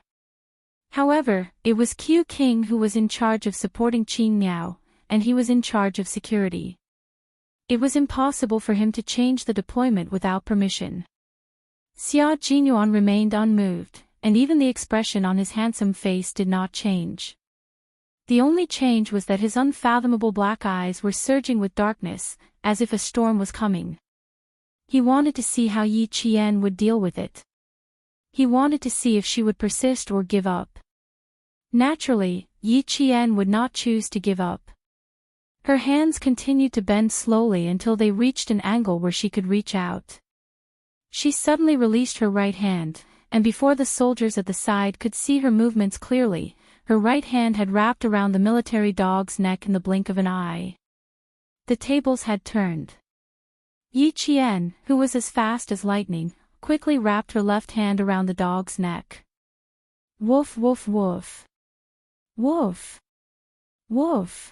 However, it was Q King who was in charge of supporting Qing Miao, and he was in charge of security. It was impossible for him to change the deployment without permission. Xia Jinyuan remained unmoved, and even the expression on his handsome face did not change. The only change was that his unfathomable black eyes were surging with darkness, as if a storm was coming. He wanted to see how Yi Qian would deal with it. He wanted to see if she would persist or give up. Naturally, Yi Qian would not choose to give up. Her hands continued to bend slowly until they reached an angle where she could reach out. She suddenly released her right hand, and before the soldiers at the side could see her movements clearly, her right hand had wrapped around the military dog's neck in the blink of an eye. The tables had turned. Yi Qian, who was as fast as lightning, quickly wrapped her left hand around the dog's neck. Woof woof woof. Woof. Woof.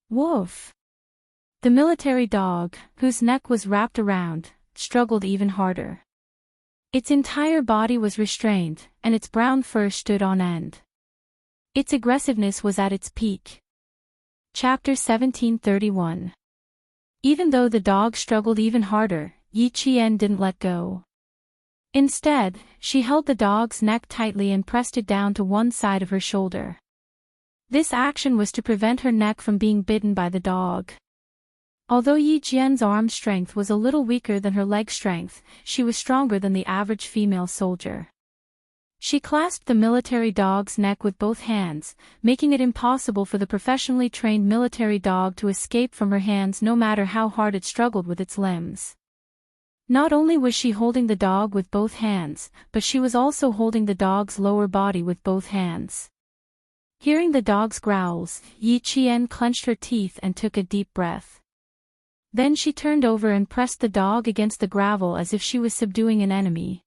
Woof. The military dog, whose neck was wrapped around, struggled even harder. Its entire body was restrained, and its brown fur stood on end. Its aggressiveness was at its peak. Chapter 1731. Even though the dog struggled even harder, Yi Qian didn't let go. Instead, she held the dog's neck tightly and pressed it down to one side of her shoulder. This action was to prevent her neck from being bitten by the dog. Although Yi Qian's arm strength was a little weaker than her leg strength, she was stronger than the average female soldier. She clasped the military dog's neck with both hands, making it impossible for the professionally trained military dog to escape from her hands no matter how hard it struggled with its limbs. Not only was she holding the dog with both hands, but she was also holding the dog's lower body with both hands. Hearing the dog's growls, Yi Qian clenched her teeth and took a deep breath. Then she turned over and pressed the dog against the gravel as if she was subduing an enemy.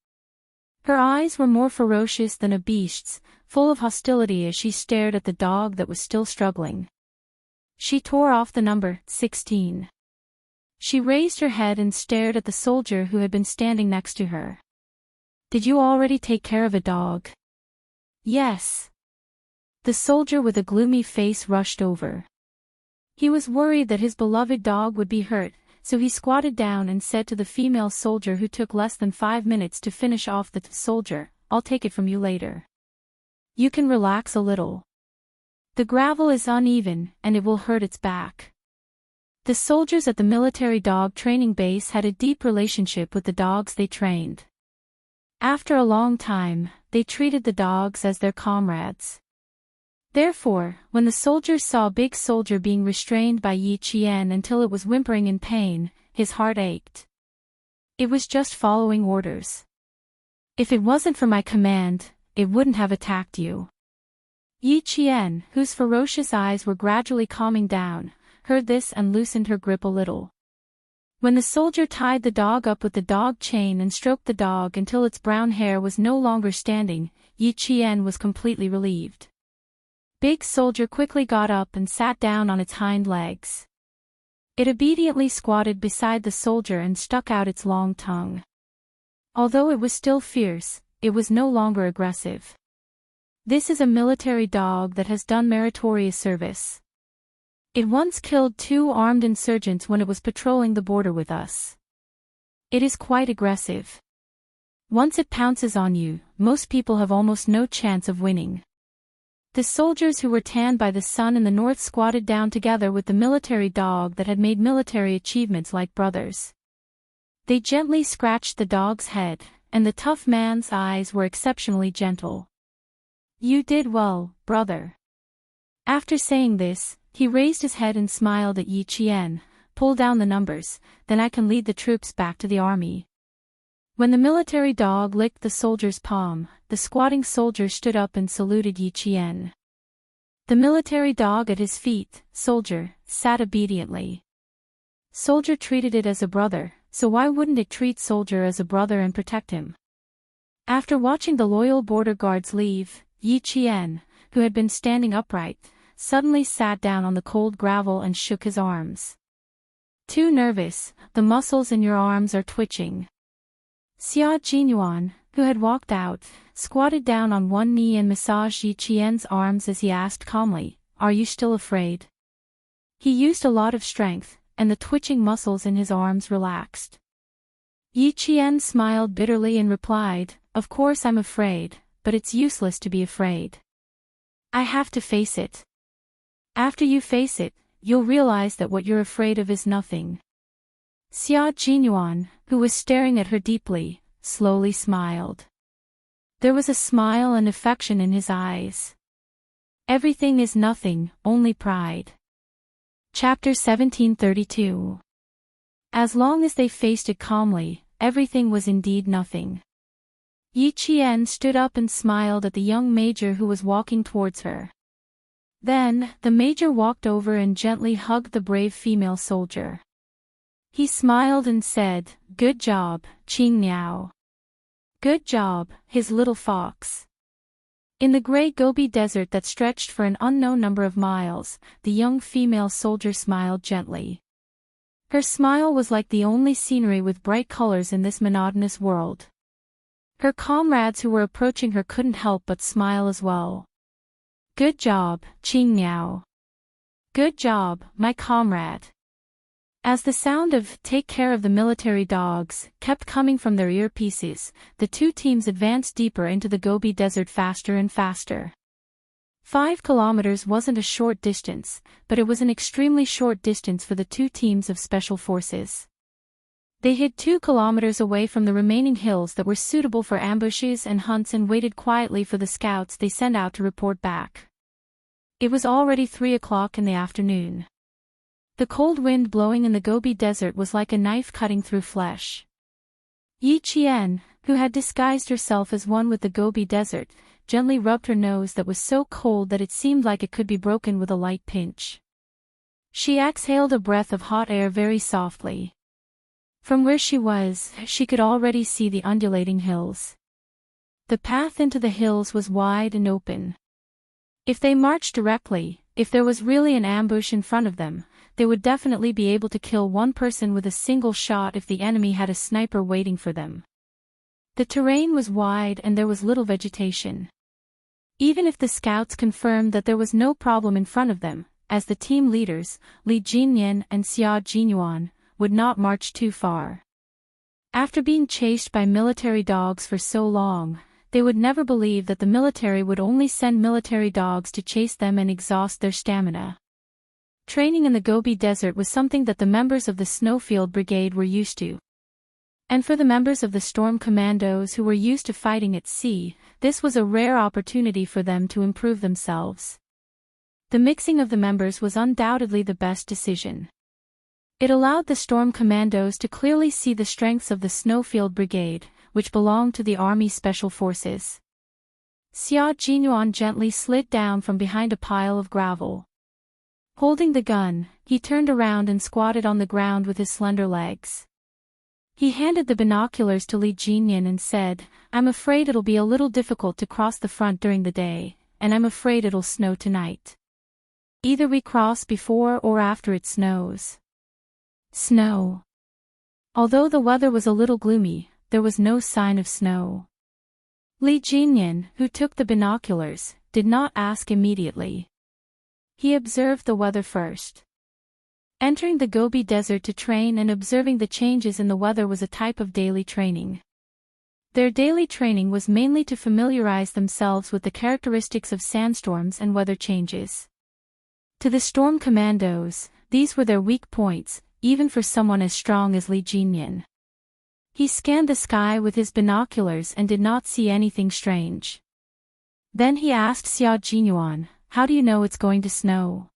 Her eyes were more ferocious than a beast's, full of hostility as she stared at the dog that was still struggling. She tore off the number 16. She raised her head and stared at the soldier who had been standing next to her. "Did you already take care of a dog?" "Yes." The soldier with a gloomy face rushed over. He was worried that his beloved dog would be hurt, so he squatted down and said to the female soldier who took less than 5 minutes to finish off the soldier, "I'll take it from you later. You can relax a little. The gravel is uneven, and it will hurt its back." The soldiers at the military dog training base had a deep relationship with the dogs they trained. After a long time, they treated the dogs as their comrades. Therefore, when the soldiers saw Big Soldier being restrained by Yi Qian until it was whimpering in pain, his heart ached. It was just following orders. "If it wasn't for my command, it wouldn't have attacked you." Yi Qian, whose ferocious eyes were gradually calming down, heard this and loosened her grip a little. When the soldier tied the dog up with the dog chain and stroked the dog until its brown hair was no longer standing, Yi Qian was completely relieved. Big Soldier quickly got up and sat down on its hind legs. It obediently squatted beside the soldier and stuck out its long tongue. Although it was still fierce, it was no longer aggressive. This is a military dog that has done meritorious service. It once killed 2 armed insurgents when it was patrolling the border with us. It is quite aggressive. Once it pounces on you, most people have almost no chance of winning. The soldiers who were tanned by the sun in the north squatted down together with the military dog that had made military achievements like brothers. They gently scratched the dog's head, and the tough man's eyes were exceptionally gentle. "You did well, brother." After saying this, he raised his head and smiled at Yi Qian. "Pull down the numbers, then I can lead the troops back to the army." When the military dog licked the soldier's palm, the squatting soldier stood up and saluted Yi Qian. The military dog at his feet, soldier, sat obediently. Soldier treated it as a brother, so why wouldn't it treat soldier as a brother and protect him? After watching the loyal border guards leave, Yi Qian, who had been standing upright, suddenly sat down on the cold gravel and shook his arms. "Too nervous, the muscles in your arms are twitching." Xia Jinyuan, who had walked out, squatted down on one knee and massaged Yi Qian's arms as he asked calmly, "Are you still afraid?" He used a lot of strength, and the twitching muscles in his arms relaxed. Yi Qian smiled bitterly and replied, "Of course I'm afraid, but it's useless to be afraid. I have to face it. After you face it, you'll realize that what you're afraid of is nothing." Xia Jinyuan, who was staring at her deeply, slowly smiled. There was a smile and affection in his eyes. Everything is nothing, only pride. Chapter 1732. As long as they faced it calmly, everything was indeed nothing. Yi Qian stood up and smiled at the young major who was walking towards her. Then, the major walked over and gently hugged the brave female soldier. He smiled and said, "Good job, Qing Niao. Good job, his little fox." In the gray Gobi Desert that stretched for an unknown number of miles, the young female soldier smiled gently. Her smile was like the only scenery with bright colors in this monotonous world. Her comrades who were approaching her couldn't help but smile as well. "Good job, Qing Niao. Good job, my comrade." As the sound of "take care of the military dogs" kept coming from their earpieces, the 2 teams advanced deeper into the Gobi Desert faster and faster. 5 kilometers wasn't a short distance, but it was an extremely short distance for the 2 teams of special forces. They hid 2 kilometers away from the remaining hills that were suitable for ambushes and hunts and waited quietly for the scouts they sent out to report back. It was already 3 o'clock in the afternoon. The cold wind blowing in the Gobi Desert was like a knife cutting through flesh. Yi Qian, who had disguised herself as one with the Gobi Desert, gently rubbed her nose that was so cold that it seemed like it could be broken with a light pinch. She exhaled a breath of hot air very softly. From where she was, she could already see the undulating hills. The path into the hills was wide and open. If they marched directly, if there was really an ambush in front of them, they would definitely be able to kill one person with a single shot if the enemy had a sniper waiting for them. The terrain was wide and there was little vegetation. Even if the scouts confirmed that there was no problem in front of them, as the team leaders, Li Jinyan and Xia Jinyuan, would not march too far. After being chased by military dogs for so long, they would never believe that the military would only send military dogs to chase them and exhaust their stamina. Training in the Gobi Desert was something that the members of the Snowfield Brigade were used to. And for the members of the Storm Commandos who were used to fighting at sea, this was a rare opportunity for them to improve themselves. The mixing of the members was undoubtedly the best decision. It allowed the Storm Commandos to clearly see the strengths of the Snowfield Brigade, which belonged to the Army Special Forces. Xia Jinyuan gently slid down from behind a pile of gravel. Holding the gun, he turned around and squatted on the ground with his slender legs. He handed the binoculars to Li Jinyan and said, "I'm afraid it'll be a little difficult to cross the front during the day, and I'm afraid it'll snow tonight. Either we cross before or after it snows." Snow. Although the weather was a little gloomy, there was no sign of snow. Li Jinyan, who took the binoculars, did not ask immediately. He observed the weather first. Entering the Gobi Desert to train and observing the changes in the weather was a type of daily training. Their daily training was mainly to familiarize themselves with the characteristics of sandstorms and weather changes. To the storm commandos, these were their weak points, even for someone as strong as Li Jinyan. He scanned the sky with his binoculars and did not see anything strange. Then he asked Xia Jinyuan, "How do you know it's going to snow?"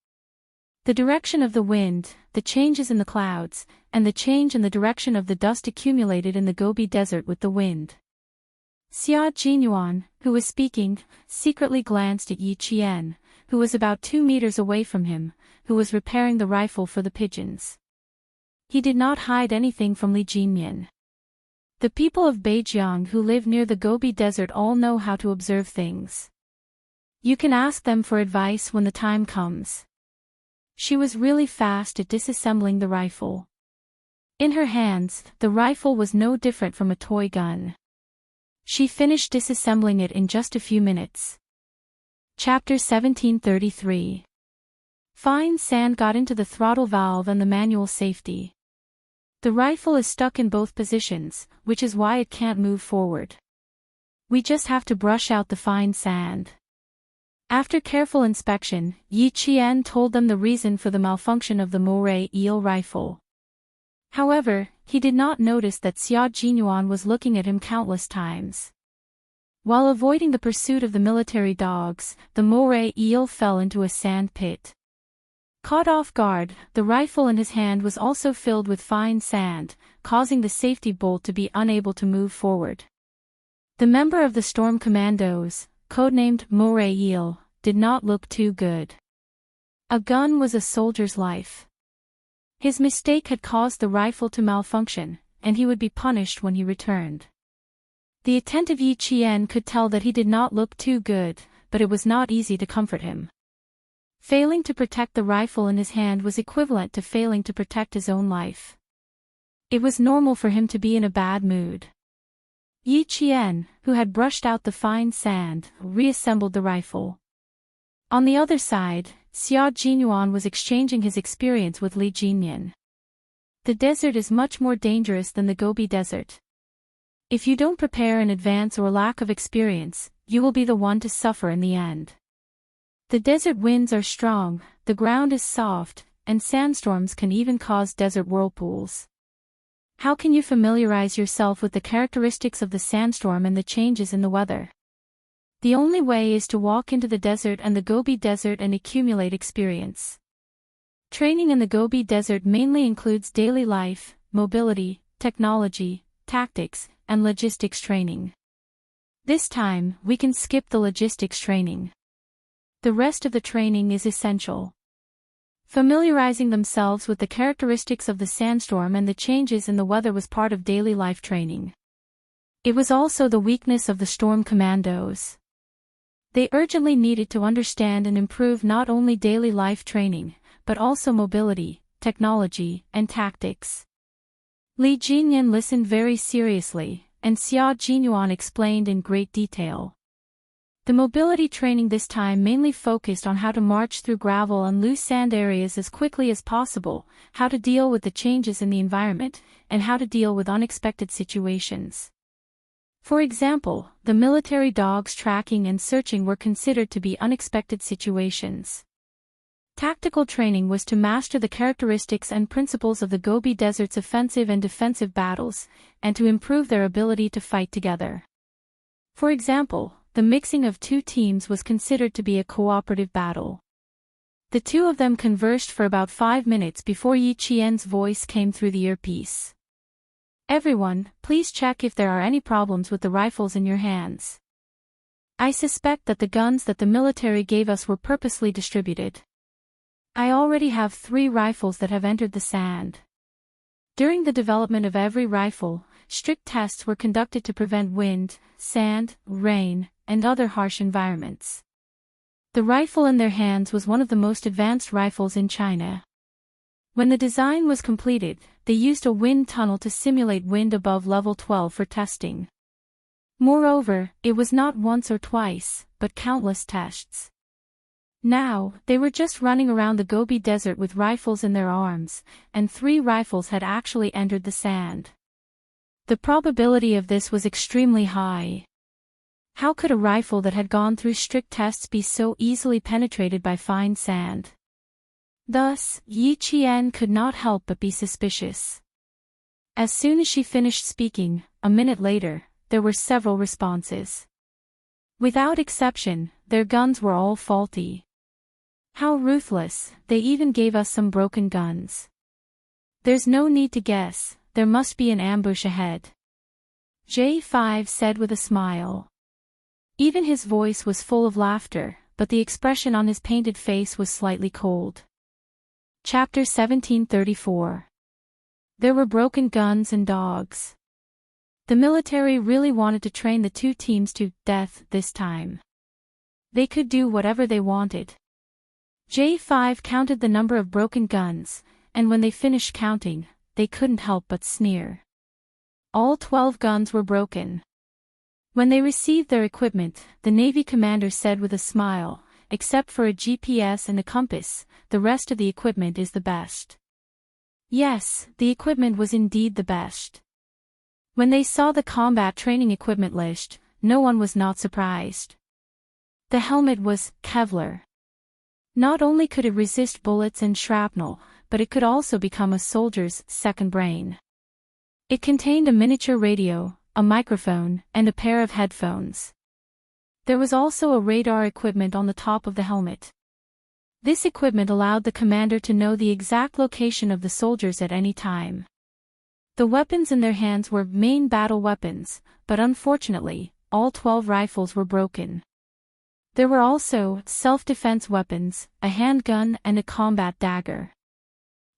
The direction of the wind, the changes in the clouds, and the change in the direction of the dust accumulated in the Gobi Desert with the wind. Xia Jinyuan, who was speaking, secretly glanced at Yi Qian, who was about 2 meters away from him, who was repairing the rifle for the pigeons. He did not hide anything from Li Jinyan. The people of Beijiang who live near the Gobi Desert all know how to observe things. You can ask them for advice when the time comes. She was really fast at disassembling the rifle. In her hands, the rifle was no different from a toy gun. She finished disassembling it in just a few minutes. Chapter 1733. Fine sand got into the throttle valve and the manual safety. The rifle is stuck in both positions, which is why it can't move forward. We just have to brush out the fine sand. After careful inspection, Yi Qian told them the reason for the malfunction of the moray eel rifle. However, he did not notice that Xia Jinyuan was looking at him countless times. While avoiding the pursuit of the military dogs, the moray eel fell into a sand pit. Caught off guard, the rifle in his hand was also filled with fine sand, causing the safety bolt to be unable to move forward. The member of the Storm Commandos, codenamed Moray Eel, did not look too good. A gun was a soldier's life. His mistake had caused the rifle to malfunction, and he would be punished when he returned. The attentive Yi Qian could tell that he did not look too good, but it was not easy to comfort him. Failing to protect the rifle in his hand was equivalent to failing to protect his own life. It was normal for him to be in a bad mood. Yi Qian, who had brushed out the fine sand, reassembled the rifle. On the other side, Xia Jinyuan was exchanging his experience with Li Jinyan. The desert is much more dangerous than the Gobi Desert. If you don't prepare in advance or lack of experience, you will be the one to suffer in the end. The desert winds are strong, the ground is soft, and sandstorms can even cause desert whirlpools. How can you familiarize yourself with the characteristics of the sandstorm and the changes in the weather? The only way is to walk into the desert and the Gobi Desert and accumulate experience. Training in the Gobi Desert mainly includes daily life, mobility, technology, tactics, and logistics training. This time, we can skip the logistics training. The rest of the training is essential. Familiarizing themselves with the characteristics of the sandstorm and the changes in the weather was part of daily life training. It was also the weakness of the storm commandos. They urgently needed to understand and improve not only daily life training, but also mobility, technology, and tactics. Li Jinyan listened very seriously, and Xia Jinyuan explained in great detail. The mobility training this time mainly focused on how to march through gravel and loose sand areas as quickly as possible, how to deal with the changes in the environment, and how to deal with unexpected situations. For example, the military dogs tracking and searching were considered to be unexpected situations. Tactical training was to master the characteristics and principles of the Gobi Desert's offensive and defensive battles, and to improve their ability to fight together. For example, the mixing of two teams was considered to be a cooperative battle. The two of them conversed for about 5 minutes before Yi Qian's voice came through the earpiece. "Everyone, please check if there are any problems with the rifles in your hands. I suspect that the guns that the military gave us were purposely distributed. I already have 3 rifles that have entered the sand. During the development of every rifle, strict tests were conducted to prevent wind, sand, rain, and other harsh environments. The rifle in their hands was one of the most advanced rifles in China. When the design was completed, they used a wind tunnel to simulate wind above level 12 for testing. Moreover, it was not once or twice, but countless tests. Now, they were just running around the Gobi Desert with rifles in their arms, and 3 rifles had actually entered the sand. The probability of this was extremely high. How could a rifle that had gone through strict tests be so easily penetrated by fine sand? Thus, Yi Qian could not help but be suspicious. As soon as she finished speaking, a minute later, there were several responses. Without exception, their guns were all faulty. How ruthless, they even gave us some broken guns. There's no need to guess, there must be an ambush ahead. J5 said with a smile. Even his voice was full of laughter, but the expression on his painted face was slightly cold. Chapter 1734. There were broken guns and dogs. The military really wanted to train the 2 teams to death this time. They could do whatever they wanted. J5 counted the number of broken guns, and when they finished counting, they couldn't help but sneer. All 12 guns were broken. When they received their equipment, the Navy commander said with a smile, "Except for a GPS and a compass, the rest of the equipment is the best." Yes, the equipment was indeed the best. When they saw the combat training equipment list, no one was not surprised. The helmet was Kevlar. Not only could it resist bullets and shrapnel, but it could also become a soldier's second brain. It contained a miniature radio, a microphone, and a pair of headphones. There was also a radar equipment on the top of the helmet. This equipment allowed the commander to know the exact location of the soldiers at any time. The weapons in their hands were main battle weapons, but unfortunately, all 12 rifles were broken. There were also self-defense weapons, a handgun and a combat dagger.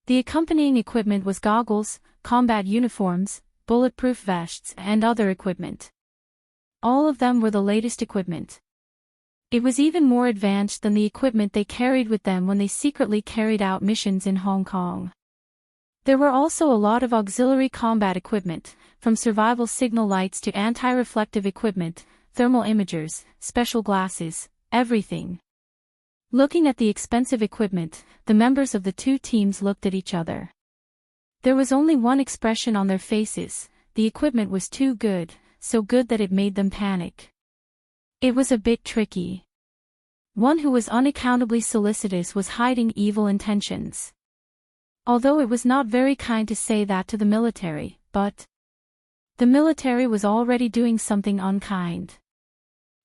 The accompanying equipment was goggles, combat uniforms, bulletproof vests, and other equipment. All of them were the latest equipment. It was even more advanced than the equipment they carried with them when they secretly carried out missions in Hong Kong. There were also a lot of auxiliary combat equipment, from survival signal lights to anti-reflective equipment, thermal imagers, special glasses, everything. Looking at the expensive equipment, the members of the 2 teams looked at each other. There was only one expression on their faces: the equipment was too good, so good that it made them panic. It was a bit tricky. One who was unaccountably solicitous was hiding evil intentions. Although it was not very kind to say that to the military, but the military was already doing something unkind.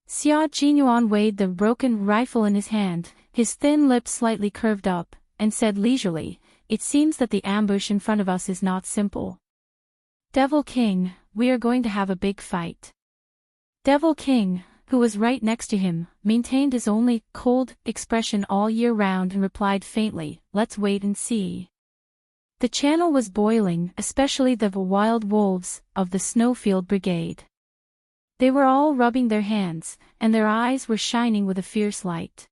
Xia Jinyuan weighed the broken rifle in his hand, his thin lips slightly curved up, and said leisurely, "It seems that the ambush in front of us is not simple. Devil King, we are going to have a big fight." Devil King, who was right next to him, maintained his only cold expression all year round and replied faintly, "Let's wait and see." The channel was boiling, especially the wild wolves of the Snowfield Brigade. They were all rubbing their hands, and their eyes were shining with a fierce light.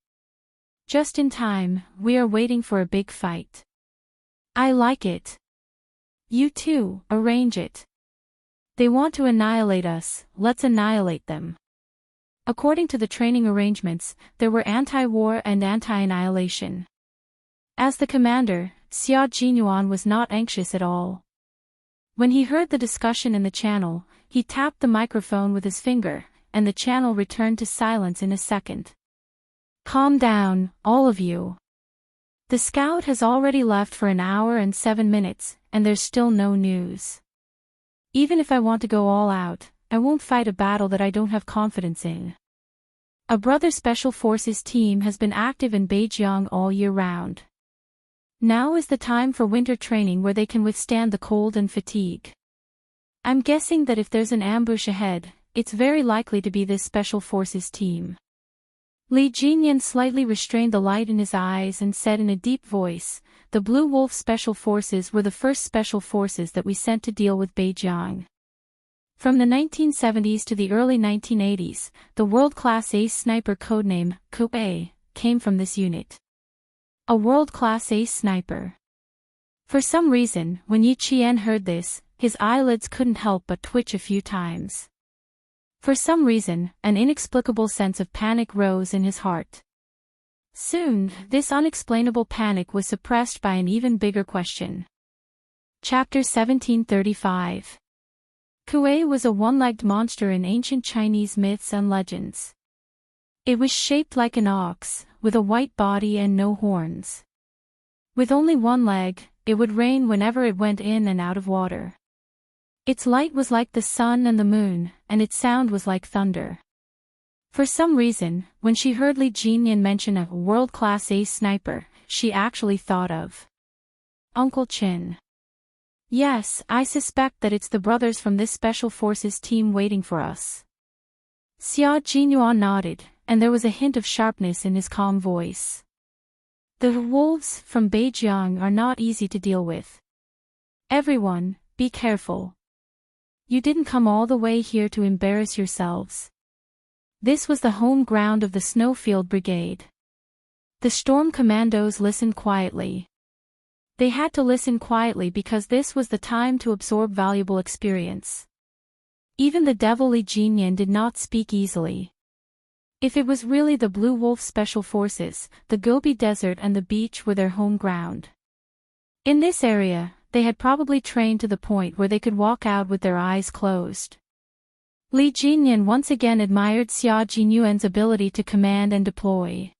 "Just in time, we are waiting for a big fight. I like it. You too, arrange it. They want to annihilate us, let's annihilate them." According to the training arrangements, there were anti-war and anti-annihilation. As the commander, Xia Jinyuan was not anxious at all. When he heard the discussion in the channel, he tapped the microphone with his finger, and the channel returned to silence in a second. "Calm down, all of you. The scout has already left for an hour and 7 minutes, and there's still no news. Even if I want to go all out, I won't fight a battle that I don't have confidence in. A brother Special Forces team has been active in Beijing all year round. Now is the time for winter training where they can withstand the cold and fatigue. I'm guessing that if there's an ambush ahead, it's very likely to be this Special Forces team." Li Jinyan slightly restrained the light in his eyes and said in a deep voice, "The Blue Wolf Special Forces were the first special forces that we sent to deal with Beijing. From the 1970s to the early 1980s, the world-class ace sniper codename, Coup A, came from this unit. A world-class ace sniper." For some reason, when Yi Qian heard this, his eyelids couldn't help but twitch a few times. For some reason, an inexplicable sense of panic rose in his heart. Soon, this unexplainable panic was suppressed by an even bigger question. Chapter 1735. Kuei was a one-legged monster in ancient Chinese myths and legends. It was shaped like an ox, with a white body and no horns. With only one leg, it would rain whenever it went in and out of water. Its light was like the sun and the moon, and its sound was like thunder. For some reason, when she heard Li Jinyan mention a world-class ace sniper, she actually thought of Uncle Chin. Yes, I suspect that it's the brothers from this Special Forces team waiting for us. Xia Jinyuan nodded, and there was a hint of sharpness in his calm voice. The wolves from Beijiang are not easy to deal with. Everyone, be careful. You didn't come all the way here to embarrass yourselves. This was the home ground of the Snowfield Brigade. The Storm Commandos listened quietly. They had to listen quietly because this was the time to absorb valuable experience. Even the devil Li Jinyan did not speak easily. If it was really the Blue Wolf Special Forces, the Gobi Desert and the beach were their home ground. In this area, they had probably trained to the point where they could walk out with their eyes closed. Li Jinyan once again admired Xia Jinyuan's ability to command and deploy.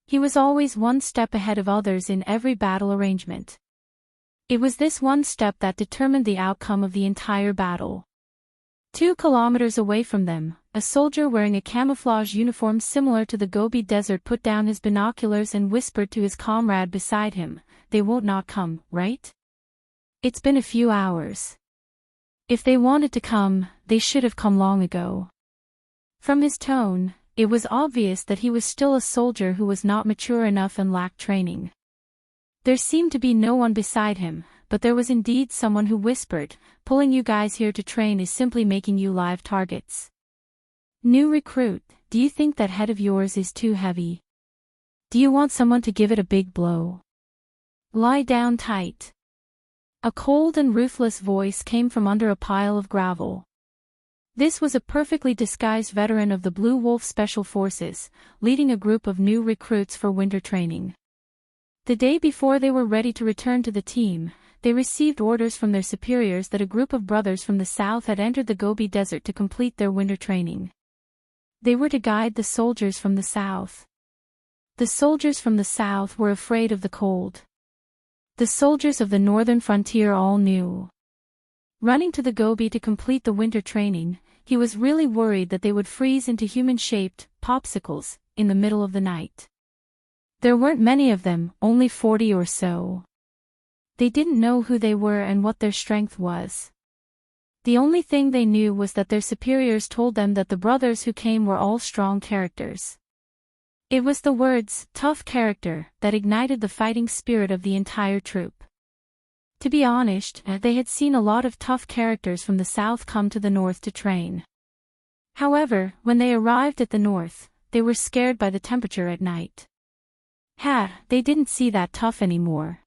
He was always one step ahead of others in every battle arrangement. It was this one step that determined the outcome of the entire battle. 2 kilometers away from them, a soldier wearing a camouflage uniform similar to the Gobi Desert put down his binoculars and whispered to his comrade beside him, "They won't not come, right? It's been a few hours. If they wanted to come, they should have come long ago." From his tone, it was obvious that he was still a soldier who was not mature enough and lacked training. There seemed to be no one beside him, but there was indeed someone who whispered, "Pulling you guys here to train is simply making you live targets. New recruit, do you think that head of yours is too heavy? Do you want someone to give it a big blow? Lie down tight." A cold and ruthless voice came from under a pile of gravel. This was a perfectly disguised veteran of the Blue Wolf Special Forces, leading a group of new recruits for winter training. The day before they were ready to return to the team, they received orders from their superiors that a group of brothers from the south had entered the Gobi Desert to complete their winter training. They were to guide the soldiers from the south. The soldiers from the south were afraid of the cold. The soldiers of the northern frontier all knew. Running to the Gobi to complete the winter training, he was really worried that they would freeze into human-shaped popsicles in the middle of the night. There weren't many of them, only 40 or so. They didn't know who they were and what their strength was. The only thing they knew was that their superiors told them that the brothers who came were all strong characters. It was the words, "tough character," that ignited the fighting spirit of the entire troop. To be honest, they had seen a lot of tough characters from the south come to the north to train. However, when they arrived at the north, they were scared by the temperature at night. They didn't see that tough anymore.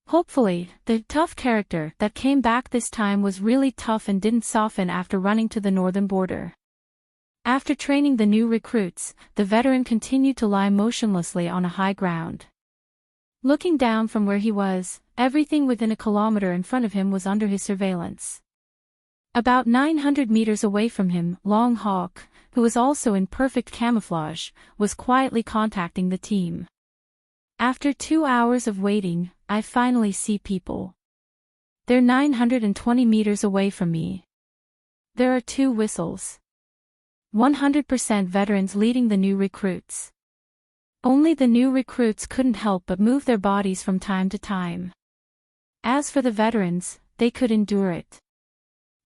Hopefully, the tough character that came back this time was really tough and didn't soften after running to the northern border. After training the new recruits, the veteran continued to lie motionlessly on a high ground. Looking down from where he was, everything within a kilometer in front of him was under his surveillance. About 900 meters away from him, Long Hawk, who was also in perfect camouflage, was quietly contacting the team. "After 2 hours of waiting, I finally see people. They're 920 meters away from me. There are 2 whistles. 100% veterans leading the new recruits. Only the new recruits couldn't help but move their bodies from time to time. As for the veterans, they could endure it.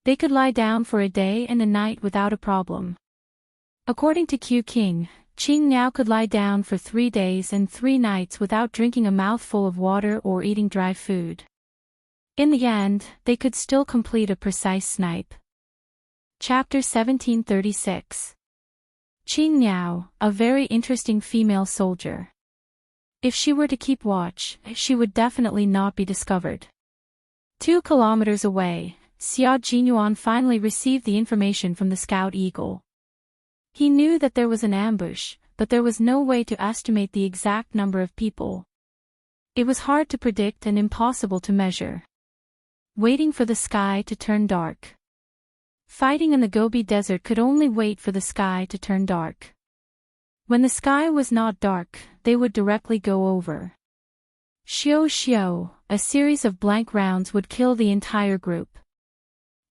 They could lie down for a day and a night without a problem." According to Q King, Qing now could lie down for 3 days and 3 nights without drinking a mouthful of water or eating dry food. In the end, they could still complete a precise snipe. Chapter 1736. Qing Niao, a very interesting female soldier. If she were to keep watch, she would definitely not be discovered. 2 kilometers away, Xiao Jinyuan finally received the information from the Scout Eagle. He knew that there was an ambush, but there was no way to estimate the exact number of people. It was hard to predict and impossible to measure. Waiting for the sky to turn dark. Fighting in the Gobi Desert could only wait for the sky to turn dark. When the sky was not dark, they would directly go over. Xiao xiao, a series of blank rounds would kill the entire group.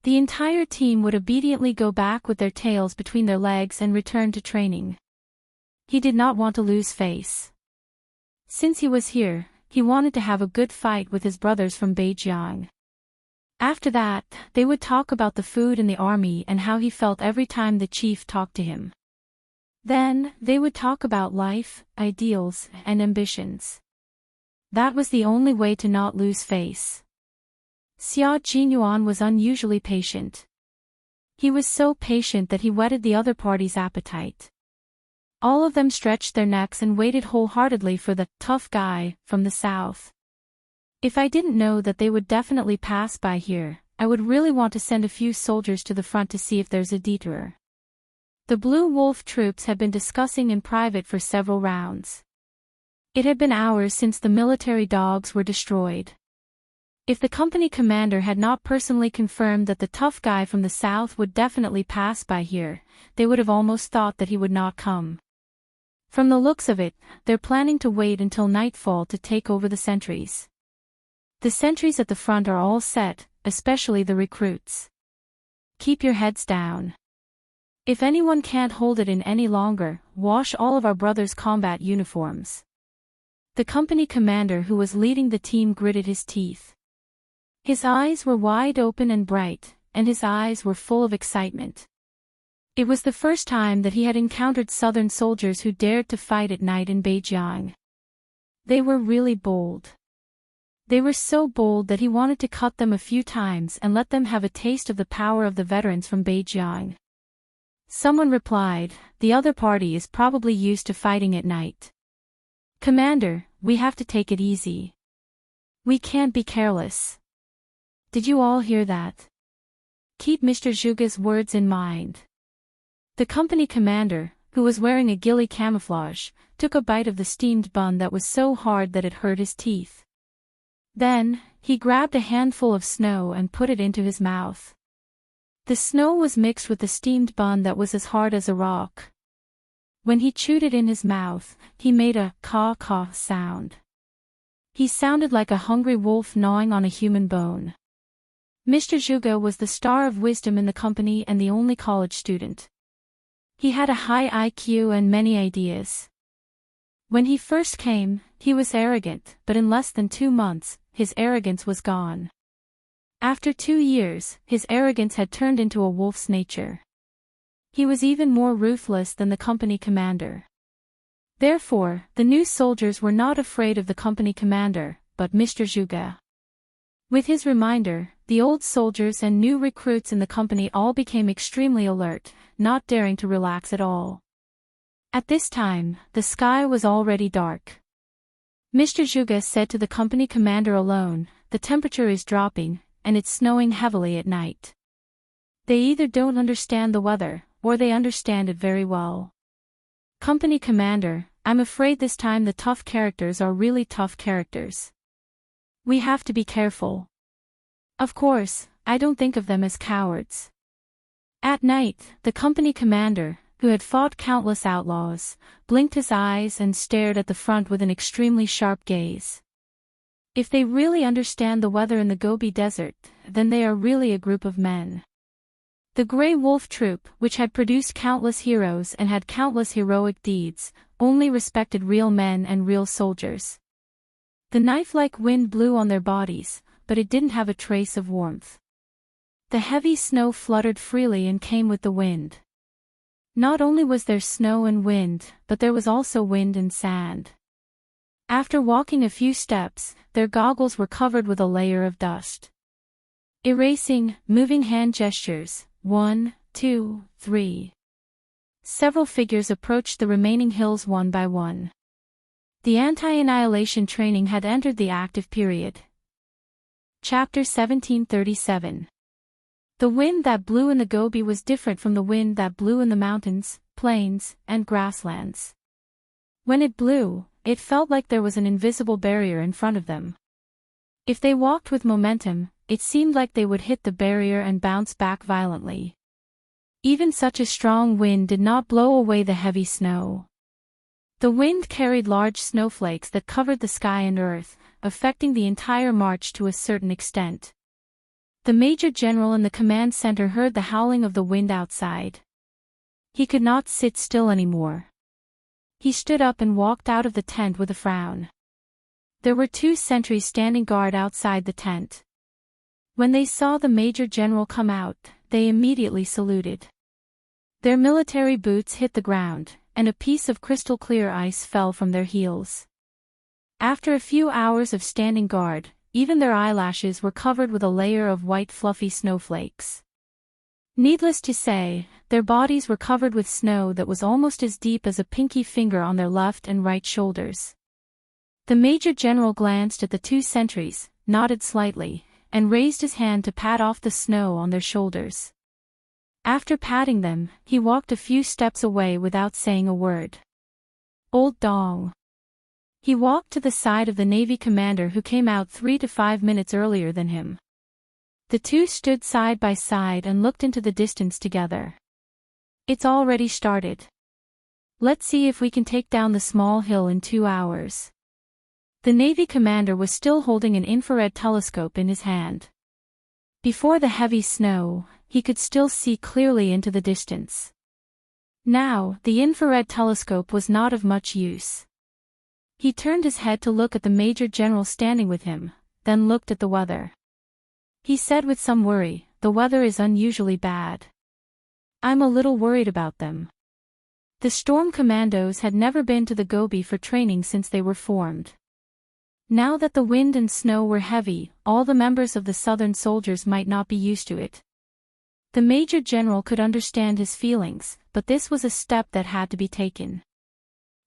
The entire team would obediently go back with their tails between their legs and return to training. He did not want to lose face. Since he was here, he wanted to have a good fight with his brothers from Beijiang. After that, they would talk about the food in the army and how he felt every time the chief talked to him. Then, they would talk about life, ideals, and ambitions. That was the only way to not lose face. Xiao Jinyuan was unusually patient. He was so patient that he whetted the other party's appetite. All of them stretched their necks and waited wholeheartedly for the tough guy from the south. If I didn't know that they would definitely pass by here, I would really want to send a few soldiers to the front to see if there's a detour. The Blue Wolf troops had been discussing in private for several rounds. It had been hours since the military dogs were destroyed. If the company commander had not personally confirmed that the tough guy from the south would definitely pass by here, they would have almost thought that he would not come. From the looks of it, they're planning to wait until nightfall to take over the sentries. The sentries at the front are all set, especially the recruits. Keep your heads down. If anyone can't hold it in any longer, wash all of our brothers' combat uniforms. The company commander who was leading the team gritted his teeth. His eyes were wide open and bright, and his eyes were full of excitement. It was the first time that he had encountered southern soldiers who dared to fight at night in Beijiang. They were really bold. They were so bold that he wanted to cut them a few times and let them have a taste of the power of the veterans from Beijiang. Someone replied, "The other party is probably used to fighting at night. Commander, we have to take it easy. We can't be careless." Did you all hear that? Keep Mr. Zhuge's words in mind. The company commander, who was wearing a ghillie camouflage, took a bite of the steamed bun that was so hard that it hurt his teeth. Then, he grabbed a handful of snow and put it into his mouth. The snow was mixed with the steamed bun that was as hard as a rock. When he chewed it in his mouth, he made a caw-caw sound. He sounded like a hungry wolf gnawing on a human bone. Mr. Zhuge was the star of wisdom in the company and the only college student. He had a high IQ and many ideas. When he first came, he was arrogant, but in less than 2 months, his arrogance was gone. After 2 years, his arrogance had turned into a wolf's nature. He was even more ruthless than the company commander. Therefore, the new soldiers were not afraid of the company commander, but Mr. Zhuge. With his reminder, the old soldiers and new recruits in the company all became extremely alert, not daring to relax at all. At this time, the sky was already dark. Mr. Zhuge said to the company commander alone, "The temperature is dropping, and it's snowing heavily at night." They either don't understand the weather, or they understand it very well. Company commander, I'm afraid this time the tough characters are really tough characters. We have to be careful. Of course, I don't think of them as cowards. At night, the company commander, who had fought countless outlaws, blinked his eyes and stared at the front with an extremely sharp gaze. If they really understand the weather in the Gobi Desert, then they are really a group of men. The Grey Wolf Troop, which had produced countless heroes and had countless heroic deeds, only respected real men and real soldiers. The knife-like wind blew on their bodies, but it didn't have a trace of warmth. The heavy snow fluttered freely and came with the wind. Not only was there snow and wind, but there was also wind and sand. After walking a few steps, their goggles were covered with a layer of dust. Erasing, moving hand gestures, 1, 2, 3. Several figures approached the remaining hills one by one. The anti-annihilation training had entered the active period. Chapter 1737. The wind that blew in the Gobi was different from the wind that blew in the mountains, plains, and grasslands. When it blew, it felt like there was an invisible barrier in front of them. If they walked with momentum, it seemed like they would hit the barrier and bounce back violently. Even such a strong wind did not blow away the heavy snow. The wind carried large snowflakes that covered the sky and earth, affecting the entire march to a certain extent. The Major General in the command center heard the howling of the wind outside. He could not sit still anymore. He stood up and walked out of the tent with a frown. There were 2 sentries standing guard outside the tent. When they saw the Major General come out, they immediately saluted. Their military boots hit the ground, and a piece of crystal-clear ice fell from their heels. After a few hours of standing guard, even their eyelashes were covered with a layer of white fluffy snowflakes. Needless to say, their bodies were covered with snow that was almost as deep as a pinky finger on their left and right shoulders. The Major General glanced at the 2 sentries, nodded slightly, and raised his hand to pat off the snow on their shoulders. After patting them, he walked a few steps away without saying a word. Old Dong. He walked to the side of the Navy commander who came out 3 to 5 minutes earlier than him. The 2 stood side by side and looked into the distance together. It's already started. Let's see if we can take down the small hill in 2 hours. The Navy commander was still holding an infrared telescope in his hand. Before the heavy snow, he could still see clearly into the distance. Now, the infrared telescope was not of much use. He turned his head to look at the Major General standing with him, then looked at the weather. He said with some worry, "The weather is unusually bad. I'm a little worried about them." The Storm Commandos had never been to the Gobi for training since they were formed. Now that the wind and snow were heavy, all the members of the Southern soldiers might not be used to it. The Major General could understand his feelings, but this was a step that had to be taken.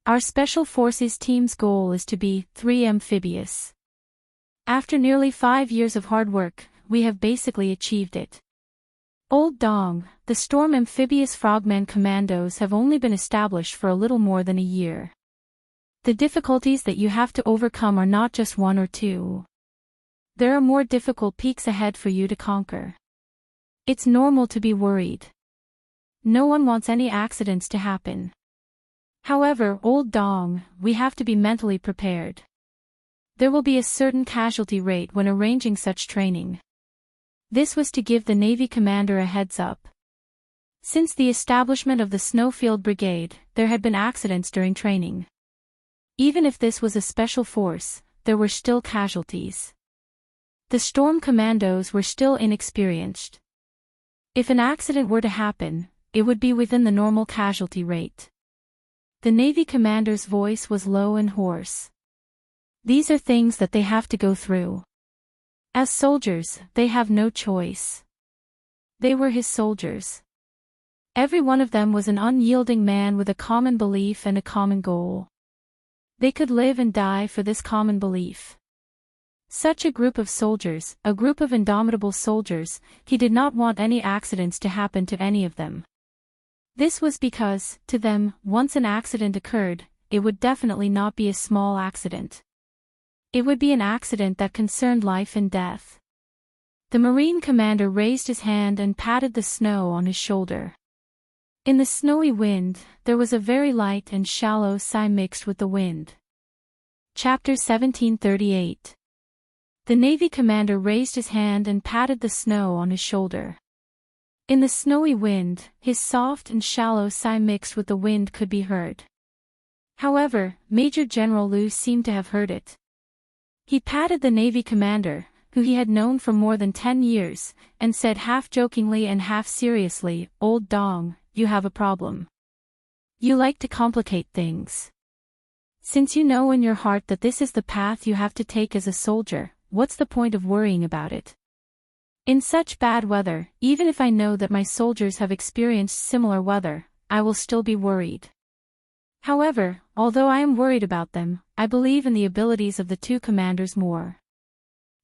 Our Special Forces team's goal is to be 3 amphibious. After nearly 5 years of hard work, we have basically achieved it. Old Dong, the Storm Amphibious Frogman Commandos have only been established for a little more than a year. The difficulties that you have to overcome are not just 1 or 2. There are more difficult peaks ahead for you to conquer. It's normal to be worried. No one wants any accidents to happen. However, Old Dong, we have to be mentally prepared. There will be a certain casualty rate when arranging such training. This was to give the Navy commander a heads up. Since the establishment of the Snowfield Brigade, there had been accidents during training. Even if this was a special force, there were still casualties. The Storm Commandos were still inexperienced. If an accident were to happen, it would be within the normal casualty rate. The Navy commander's voice was low and hoarse. These are things that they have to go through. As soldiers, they have no choice. They were his soldiers. Every one of them was an unyielding man with a common belief and a common goal. They could live and die for this common belief. Such a group of soldiers, a group of indomitable soldiers, he did not want any accidents to happen to any of them. This was because, to them, once an accident occurred, it would definitely not be a small accident. It would be an accident that concerned life and death. The Marine commander raised his hand and patted the snow on his shoulder. In the snowy wind, there was a very light and shallow sigh mixed with the wind. Chapter 1738. The Navy commander raised his hand and patted the snow on his shoulder. In the snowy wind, his soft and shallow sigh mixed with the wind could be heard. However, Major General Liu seemed to have heard it. He patted the Navy commander, who he had known for more than 10 years, and said half jokingly and half seriously, "Old Dong, you have a problem. You like to complicate things. Since you know in your heart that this is the path you have to take as a soldier, what's the point of worrying about it? In such bad weather, even if I know that my soldiers have experienced similar weather, I will still be worried. However, although I am worried about them, I believe in the abilities of the 2 commanders more.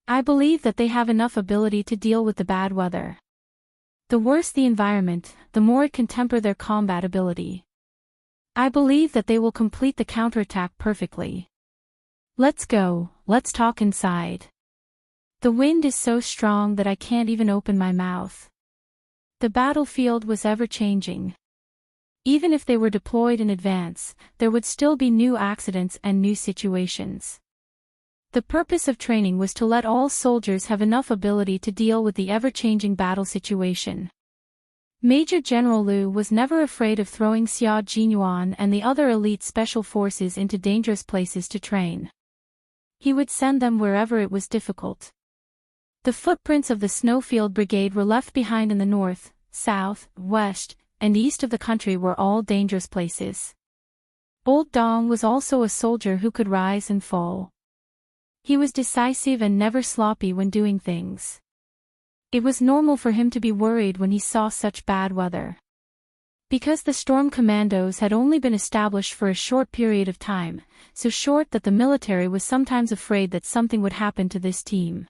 I believe that they have enough ability to deal with the bad weather. The worse the environment, the more it can temper their combat ability. I believe that they will complete the counterattack perfectly. Let's go, let's talk inside. The wind is so strong that I can't even open my mouth. The battlefield was ever-changing. Even if they were deployed in advance, there would still be new accidents and new situations. The purpose of training was to let all soldiers have enough ability to deal with the ever-changing battle situation. Major General Liu was never afraid of throwing Xia Jinyuan and the other elite special forces into dangerous places to train. He would send them wherever it was difficult. The footprints of the Snowfield Brigade were left behind in the north, south, west, and east of the country were all dangerous places. Old Dong was also a soldier who could rise and fall. He was decisive and never sloppy when doing things. It was normal for him to be worried when he saw such bad weather. Because the Storm Commandos had only been established for a short period of time, so short that the military was sometimes afraid that something would happen to this team.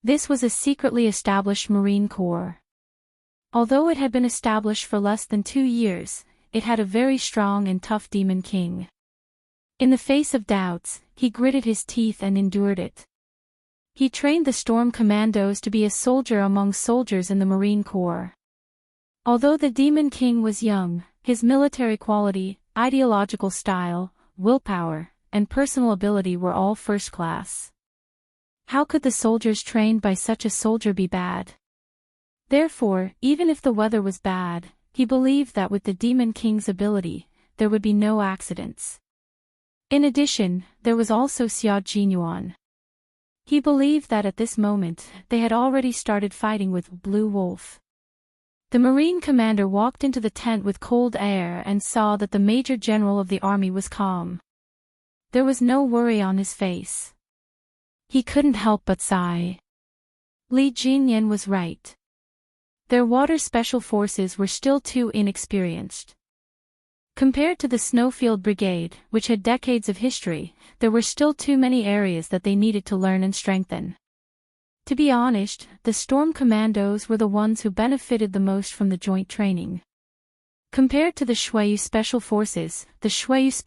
This was a secretly established Marine Corps. Although it had been established for less than 2 years, it had a very strong and tough Demon King. In the face of doubts, he gritted his teeth and endured it. He trained the Storm Commandos to be a soldier among soldiers in the Marine Corps. Although the Demon King was young, his military quality, ideological style, willpower, and personal ability were all first class. How could the soldiers trained by such a soldier be bad? Therefore, even if the weather was bad, he believed that with the Demon King's ability, there would be no accidents. In addition, there was also Xia Jinyuan. He believed that at this moment, they had already started fighting with Blue Wolf. The Marine commander walked into the tent with cold air and saw that the Major General of the army was calm. There was no worry on his face. He couldn't help but sigh. Li Jinyan was right. Their water special forces were still too inexperienced. Compared to the Snowfield Brigade, which had decades of history, there were still too many areas that they needed to learn and strengthen. To be honest, the Storm Commandos were the ones who benefited the most from the joint training. Compared to the Shuayu Special Forces, the Shuayu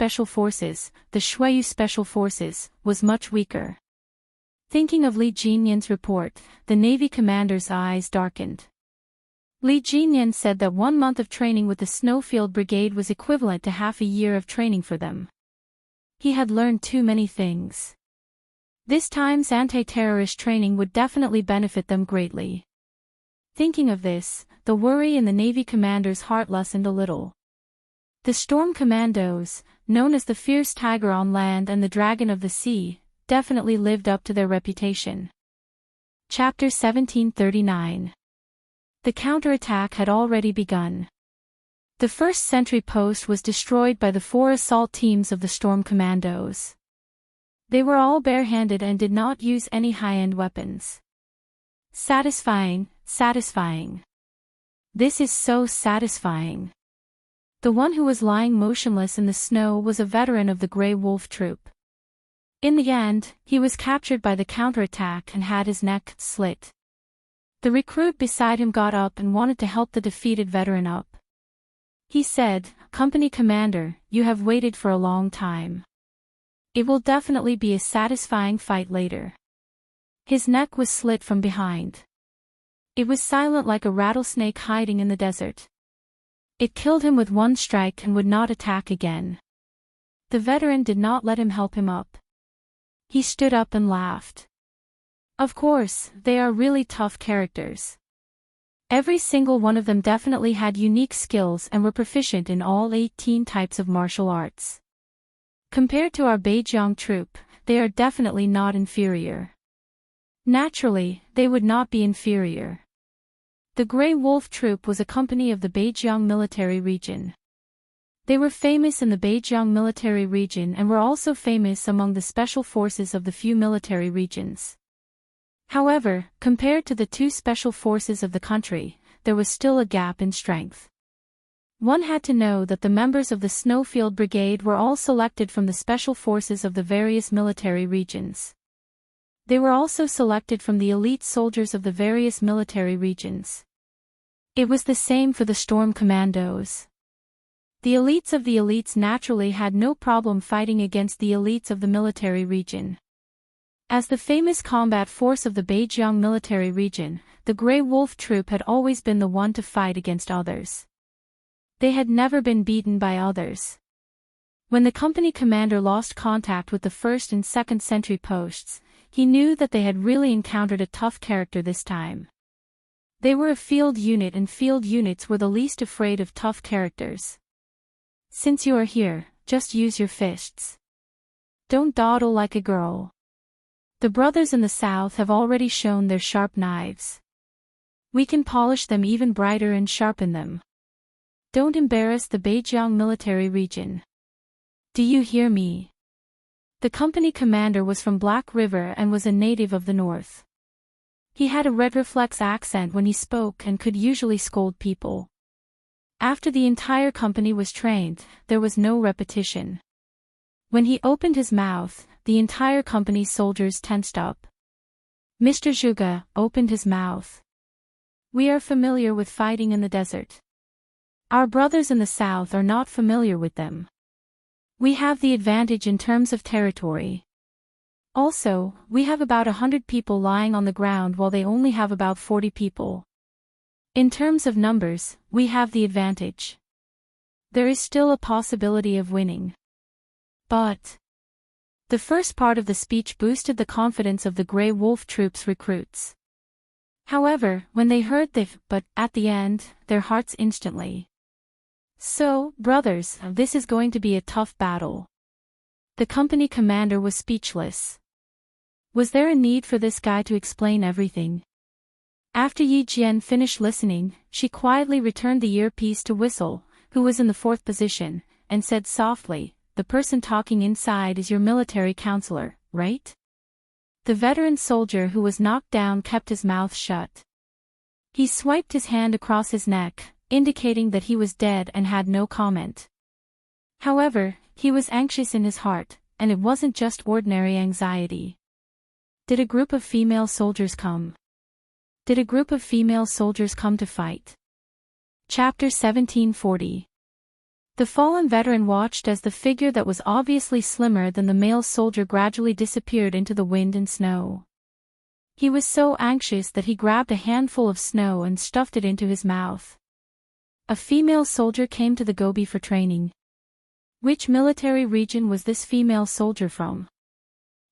Special Forces was much weaker. Thinking of Li Jinyan's report, the Navy commander's eyes darkened. Li Jinyan said that 1 month of training with the Snowfield Brigade was equivalent to half a year of training for them. He had learned too many things. This time's anti-terrorist training would definitely benefit them greatly. Thinking of this, the worry in the Navy commander's heart lessened a little. The Storm Commandos, known as the Fierce Tiger on land and the Dragon of the Sea, definitely lived up to their reputation. Chapter 1739. The counterattack had already begun. The first sentry post was destroyed by the 4 assault teams of the Storm Commandos. They were all barehanded and did not use any high-end weapons. Satisfying. This is so satisfying. The one who was lying motionless in the snow was a veteran of the Grey Wolf troop. In the end, he was captured by the counterattack and had his neck slit. The recruit beside him got up and wanted to help the defeated veteran up. He said, "Company commander, you have waited for a long time. It will definitely be a satisfying fight later." His neck was slit from behind. It was silent like a rattlesnake hiding in the desert. It killed him with 1 strike and would not attack again. The veteran did not let him help him up. He stood up and laughed. Of course, they are really tough characters. Every single one of them definitely had unique skills and were proficient in all 18 types of martial arts. Compared to our Beijiang troop, they are definitely not inferior. Naturally, they would not be inferior. The Grey Wolf troop was a company of the Beijiang military region. They were famous in the Beijiang military region and were also famous among the special forces of the few military regions. However, compared to the 2 special forces of the country, there was still a gap in strength. One had to know that the members of the Snowfield Brigade were all selected from the special forces of the various military regions. They were also selected from the elite soldiers of the various military regions. It was the same for the Storm Commandos. The elites of the elites naturally had no problem fighting against the elites of the military region. As the famous combat force of the Beijiang military region, the Grey Wolf Troop had always been the one to fight against others. They had never been beaten by others. When the company commander lost contact with the 1st and 2nd sentry posts, he knew that they had really encountered a tough character this time. They were a field unit, and field units were the least afraid of tough characters. Since you are here, just use your fists. Don't dawdle like a girl. The brothers in the south have already shown their sharp knives. We can polish them even brighter and sharpen them. Don't embarrass the Beijiang military region. Do you hear me? The company commander was from Black River and was a native of the north. He had a red reflex accent when he spoke and could usually scold people. After the entire company was trained, there was no repetition. When he opened his mouth, the entire company's soldiers tensed up. Mr. Zhuge opened his mouth. We are familiar with fighting in the desert. Our brothers in the south are not familiar with them. We have the advantage in terms of territory. Also, we have about 100 people lying on the ground while they only have about 40 people. In terms of numbers, we have the advantage. There is still a possibility of winning. But the first part of the speech boosted the confidence of the Grey Wolf Troop's recruits. However, when they heard the "but" at the end, their hearts instantly. So, brothers, this is going to be a tough battle. The company commander was speechless. Was there a need for this guy to explain everything? After Yi Jian finished listening, she quietly returned the earpiece to Whistle, who was in the 4th position, and said softly, "The person talking inside is your military counselor, right?" The veteran soldier who was knocked down kept his mouth shut. He swiped his hand across his neck, indicating that he was dead, and had no comment. However, he was anxious in his heart, and it wasn't just ordinary anxiety. Did a group of female soldiers come? Did a group of female soldiers come to fight? Chapter 1740. The fallen veteran watched as the figure that was obviously slimmer than the male soldier gradually disappeared into the wind and snow. He was so anxious that he grabbed a handful of snow and stuffed it into his mouth. A female soldier came to the Gobi for training. Which military region was this female soldier from?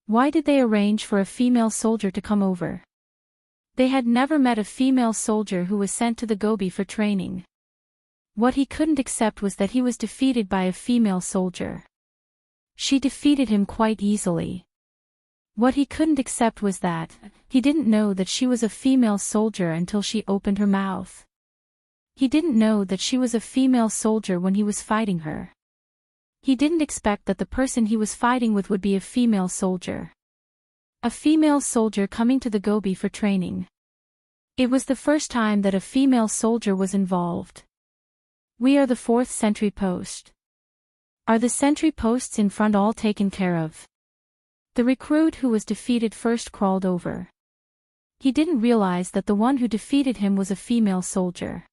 Why did they arrange for a female soldier to come over? They had never met a female soldier who was sent to the Gobi for training. What he couldn't accept was that he was defeated by a female soldier. She defeated him quite easily. What he couldn't accept was that he didn't know that she was a female soldier until she opened her mouth. He didn't know that she was a female soldier when he was fighting her. He didn't expect that the person he was fighting with would be a female soldier. A female soldier coming to the Gobi for training. It was the first time that a female soldier was involved. We are the 4th sentry post. Are the sentry posts in front all taken care of? The recruit who was defeated first crawled over. He didn't realize that the one who defeated him was a female soldier.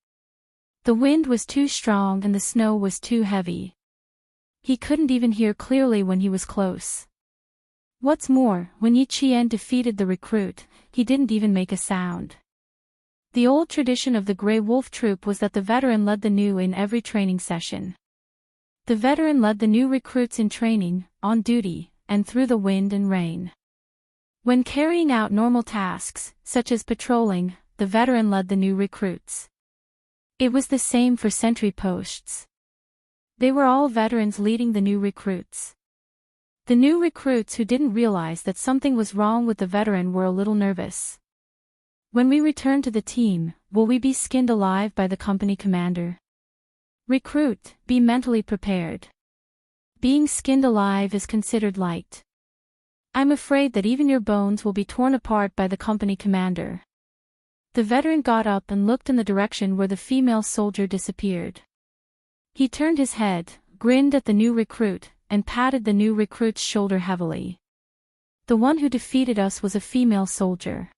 The wind was too strong and the snow was too heavy. He couldn't even hear clearly when he was close. What's more, when Yi Qian defeated the recruit, he didn't even make a sound. The old tradition of the Grey Wolf Troop was that the veteran led the new in every training session. The veteran led the new recruits in training, on duty, and through the wind and rain. When carrying out normal tasks, such as patrolling, the veteran led the new recruits. It was the same for sentry posts. They were all veterans leading the new recruits. The new recruits who didn't realize that something was wrong with the veteran were a little nervous. When we return to the team, will we be skinned alive by the company commander? Recruit, be mentally prepared. Being skinned alive is considered light. I'm afraid that even your bones will be torn apart by the company commander. The veteran got up and looked in the direction where the female soldier disappeared. He turned his head, grinned at the new recruit, and patted the new recruit's shoulder heavily. The one who defeated us was a female soldier.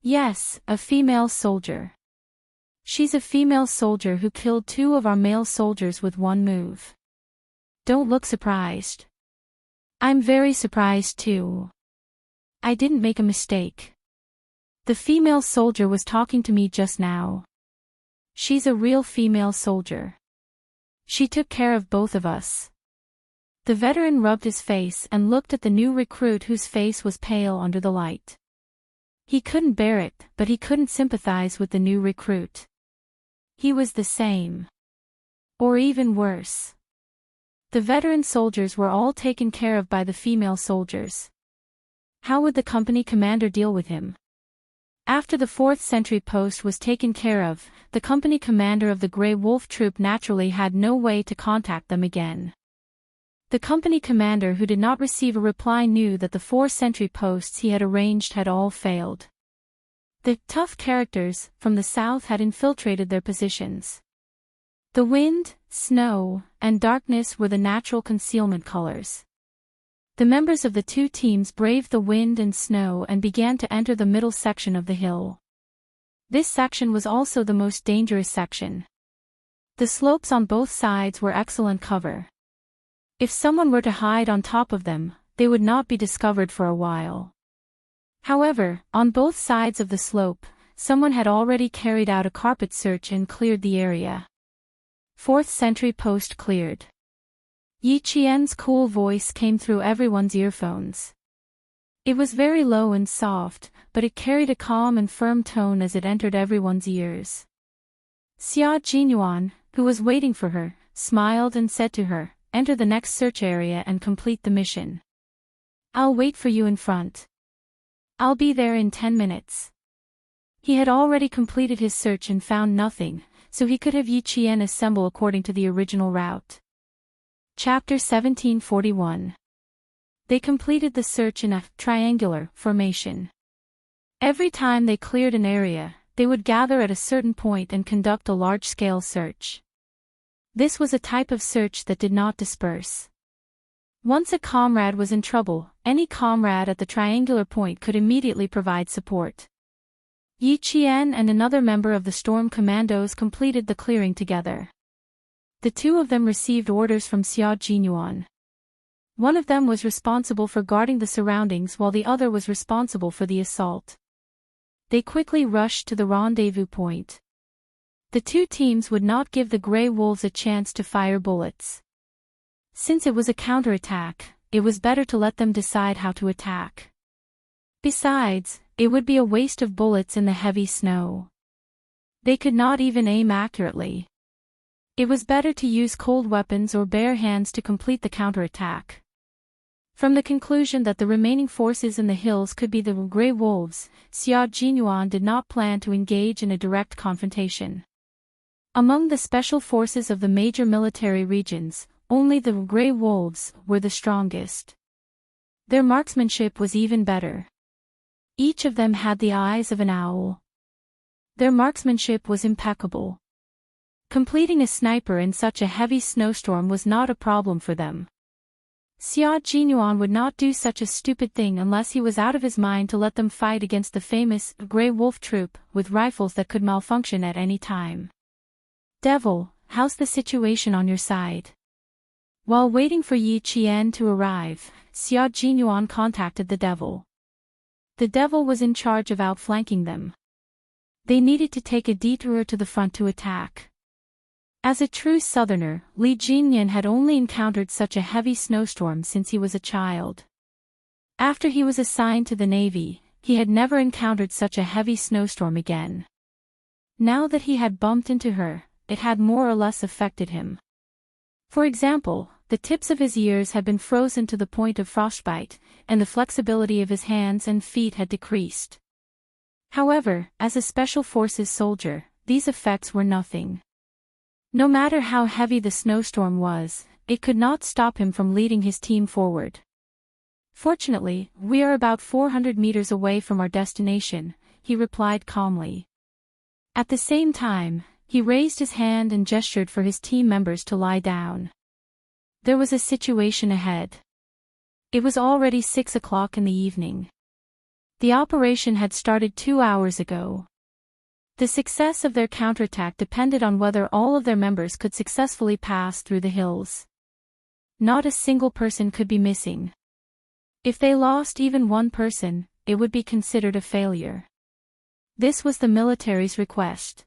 Yes, a female soldier. She's a female soldier who killed 2 of our male soldiers with one move. Don't look surprised. I'm very surprised too. I didn't make a mistake. The female soldier was talking to me just now. She's a real female soldier. She took care of both of us. The veteran rubbed his face and looked at the new recruit whose face was pale under the light. He couldn't bear it, but he couldn't sympathize with the new recruit. He was the same. Or even worse. The veteran soldiers were all taken care of by the female soldiers. How would the company commander deal with him? After the 4th sentry post was taken care of, the company commander of the Grey Wolf troop naturally had no way to contact them again. The company commander who did not receive a reply knew that the 4 sentry posts he had arranged had all failed. The tough characters from the south had infiltrated their positions. The wind, snow, and darkness were the natural concealment colors. The members of the 2 teams braved the wind and snow and began to enter the middle section of the hill. This section was also the most dangerous section. The slopes on both sides were excellent cover. If someone were to hide on top of them, they would not be discovered for a while. However, on both sides of the slope, someone had already carried out a carpet search and cleared the area. 4th sentry post cleared. Yi Qian's cool voice came through everyone's earphones. It was very low and soft, but it carried a calm and firm tone as it entered everyone's ears. Xia Jinyuan, who was waiting for her, smiled and said to her, "Enter the next search area and complete the mission. I'll wait for you in front. I'll be there in 10 minutes." He had already completed his search and found nothing, so he could have Yi Qian assemble according to the original route. Chapter 1741. They completed the search in a triangular formation. Every time they cleared an area, they would gather at a certain point and conduct a large-scale search. This was a type of search that did not disperse. Once a comrade was in trouble, any comrade at the triangular point could immediately provide support. Yi Qian and another member of the Storm Commandos completed the clearing together. The 2 of them received orders from Xia Jinyuan. One of them was responsible for guarding the surroundings while the other was responsible for the assault. They quickly rushed to the rendezvous point. The 2 teams would not give the Grey Wolves a chance to fire bullets. Since it was a counterattack, it was better to let them decide how to attack. Besides, it would be a waste of bullets in the heavy snow. They could not even aim accurately. It was better to use cold weapons or bare hands to complete the counterattack. From the conclusion that the remaining forces in the hills could be the Grey Wolves, Xia Jinyuan did not plan to engage in a direct confrontation. Among the special forces of the major military regions, only the Grey Wolves were the strongest. Their marksmanship was even better. Each of them had the eyes of an owl. Their marksmanship was impeccable. Completing a sniper in such a heavy snowstorm was not a problem for them. Xia Jinyuan would not do such a stupid thing unless he was out of his mind to let them fight against the famous Grey Wolf troop with rifles that could malfunction at any time. "Devil, how's the situation on your side?" While waiting for Yi Qian to arrive, Xia Jinyuan contacted the Devil. The Devil was in charge of outflanking them. They needed to take a detour to the front to attack. As a true southerner, Li Jinyan had only encountered such a heavy snowstorm since he was a child. After he was assigned to the Navy, he had never encountered such a heavy snowstorm again. Now that he had bumped into her, it had more or less affected him. For example, the tips of his ears had been frozen to the point of frostbite, and the flexibility of his hands and feet had decreased. However, as a Special Forces soldier, these effects were nothing. No matter how heavy the snowstorm was, it could not stop him from leading his team forward. "Fortunately, we are about 400 meters away from our destination," he replied calmly. At the same time, he raised his hand and gestured for his team members to lie down. There was a situation ahead. It was already 6 o'clock in the evening. The operation had started 2 hours ago. The success of their counterattack depended on whether all of their members could successfully pass through the hills. Not a single person could be missing. If they lost even one person, it would be considered a failure. This was the military's request.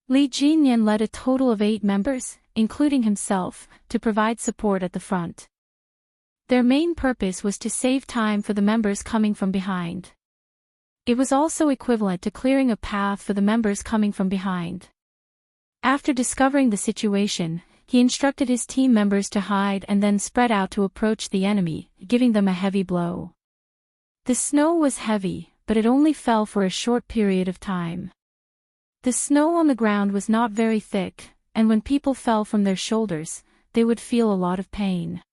Li Jinyan led a total of 8 members, including himself, to provide support at the front. Their main purpose was to save time for the members coming from behind. It was also equivalent to clearing a path for the members coming from behind. After discovering the situation, he instructed his team members to hide and then spread out to approach the enemy, giving them a heavy blow. The snow was heavy, but it only fell for a short period of time. The snow on the ground was not very thick, and when people fell from their shoulders, they would feel a lot of pain.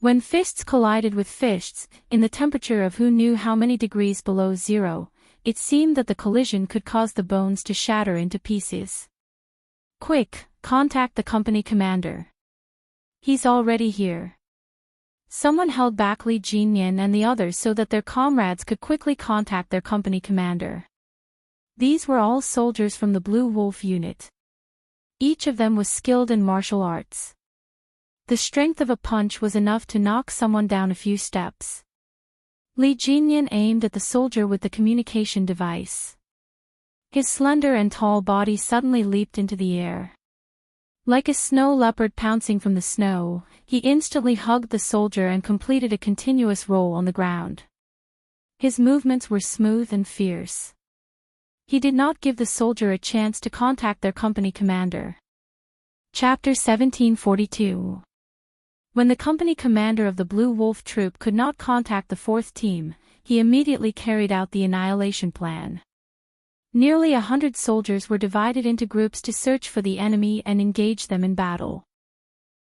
When fists collided with fists, in the temperature of who knew how many degrees below zero, it seemed that the collision could cause the bones to shatter into pieces. Quick, contact the company commander. He's already here. Someone held back Li Jinyan and the others so that their comrades could quickly contact their company commander. These were all soldiers from the Blue Wolf unit. Each of them was skilled in martial arts. The strength of a punch was enough to knock someone down a few steps. Li Jinyan aimed at the soldier with the communication device. His slender and tall body suddenly leaped into the air. Like a snow leopard pouncing from the snow, he instantly hugged the soldier and completed a continuous roll on the ground. His movements were smooth and fierce. He did not give the soldier a chance to contact their company commander. Chapter 1742. When the company commander of the Blue Wolf troop could not contact the 4th team, he immediately carried out the annihilation plan. Nearly 100 soldiers were divided into groups to search for the enemy and engage them in battle.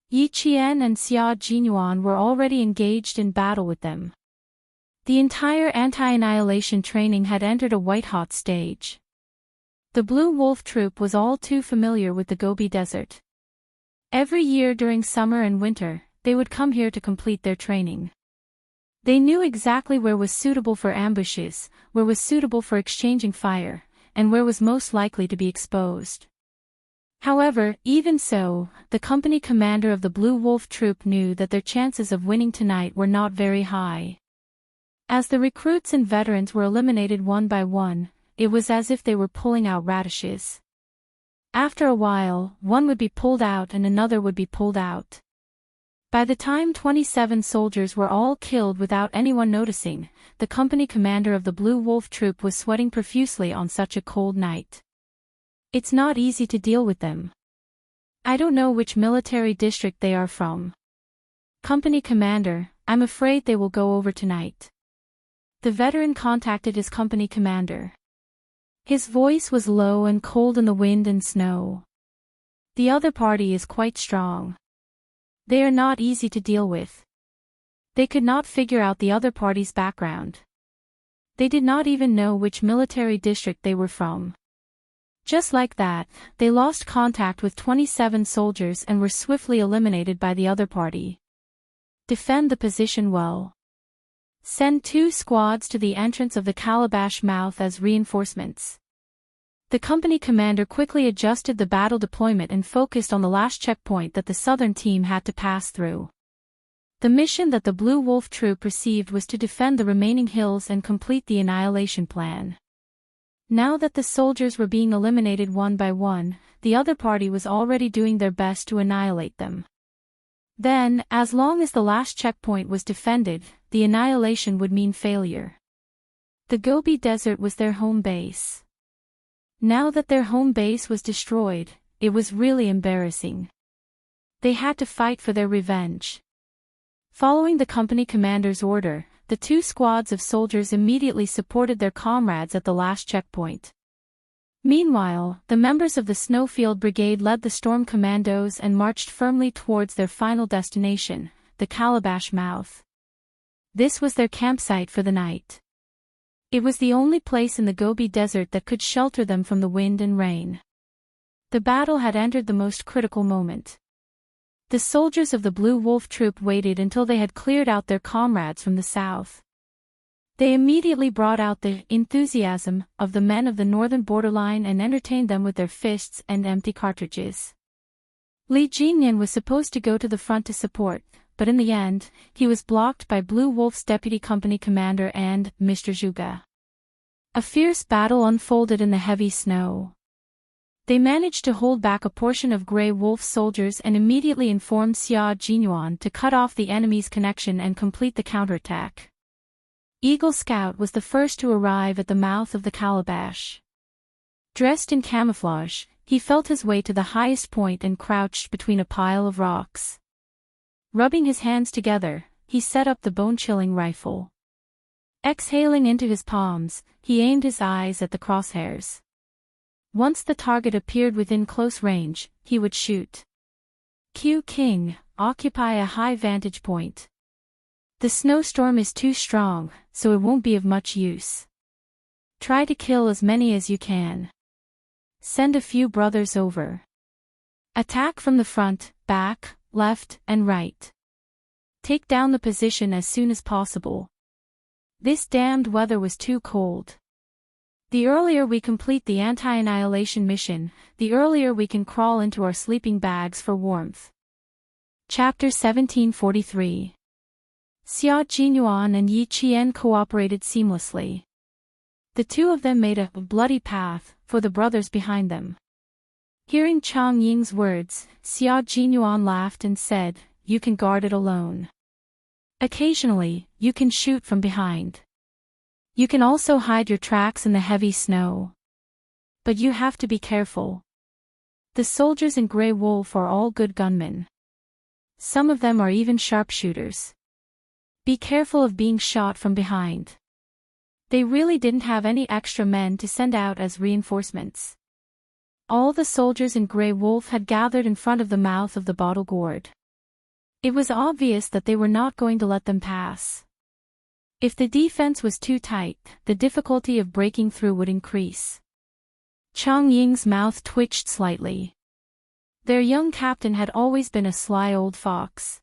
Yi Qian and Xia Jinyuan were already engaged in battle with them. The entire anti-annihilation training had entered a white-hot stage. The Blue Wolf troop was all too familiar with the Gobi Desert. Every year during summer and winter, they would come here to complete their training. They knew exactly where was suitable for ambushes, where was suitable for exchanging fire, and where was most likely to be exposed. However, even so, the company commander of the Blue Wolf troop knew that their chances of winning tonight were not very high. As the recruits and veterans were eliminated one by one, it was as if they were pulling out radishes. After a while, one would be pulled out and another would be pulled out. By the time 27 soldiers were all killed without anyone noticing, the company commander of the Blue Wolf troop was sweating profusely on such a cold night. It's not easy to deal with them. I don't know which military district they are from. Company commander, I'm afraid they will go over tonight. The veteran contacted his company commander. His voice was low and cold in the wind and snow. The other party is quite strong. They are not easy to deal with. They could not figure out the other party's background. They did not even know which military district they were from. Just like that, they lost contact with 27 soldiers and were swiftly eliminated by the other party. Defend the position well. Send 2 squads to the entrance of the calabash mouth as reinforcements. The company commander quickly adjusted the battle deployment and focused on the last checkpoint that the southern team had to pass through. The mission that the Blue Wolf troop received was to defend the remaining hills and complete the annihilation plan. Now that the soldiers were being eliminated one by one, the other party was already doing their best to annihilate them. Then, as long as the last checkpoint was defended, the annihilation would mean failure. The Gobi Desert was their home base. Now that their home base was destroyed, it was really embarrassing. They had to fight for their revenge. Following the company commander's order, the 2 squads of soldiers immediately supported their comrades at the last checkpoint. Meanwhile, the members of the Snowfield Brigade led the Storm Commandos and marched firmly towards their final destination, the Calabash Mouth. This was their campsite for the night. It was the only place in the Gobi Desert that could shelter them from the wind and rain. The battle had entered the most critical moment. The soldiers of the Blue Wolf troop waited until they had cleared out their comrades from the south. They immediately brought out the enthusiasm of the men of the northern borderline and entertained them with their fists and empty cartridges. Li Jinyan was supposed to go to the front to support, but in the end, he was blocked by Blue Wolf's deputy company commander and Mr. Zhuge. A fierce battle unfolded in the heavy snow. They managed to hold back a portion of Grey Wolf's soldiers and immediately informed Xia Jinyuan to cut off the enemy's connection and complete the counterattack. Eagle Scout was the first to arrive at the mouth of the calabash. Dressed in camouflage, he felt his way to the highest point and crouched between a pile of rocks. Rubbing his hands together, he set up the bone-chilling rifle. Exhaling into his palms, he aimed his eyes at the crosshairs. Once the target appeared within close range, he would shoot. Q King, occupy a high vantage point. The snowstorm is too strong, so it won't be of much use. Try to kill as many as you can. Send a few brothers over. Attack from the front, back, left, and right. Take down the position as soon as possible. This damned weather was too cold. The earlier we complete the anti-annihilation mission, the earlier we can crawl into our sleeping bags for warmth. Chapter 1743. Xia Jinyuan and Yi Qian cooperated seamlessly. The two of them made a bloody path for the brothers behind them. Hearing Chang Ying's words, Xia Jinyuan laughed and said, "You can guard it alone. Occasionally, you can shoot from behind. You can also hide your tracks in the heavy snow. But you have to be careful. The soldiers in Grey Wolf are all good gunmen. Some of them are even sharpshooters. Be careful of being shot from behind." They really didn't have any extra men to send out as reinforcements. All the soldiers in Grey Wolf had gathered in front of the mouth of the bottle gourd. It was obvious that they were not going to let them pass. If the defense was too tight, the difficulty of breaking through would increase. Chang Ying's mouth twitched slightly. Their young captain had always been a sly old fox.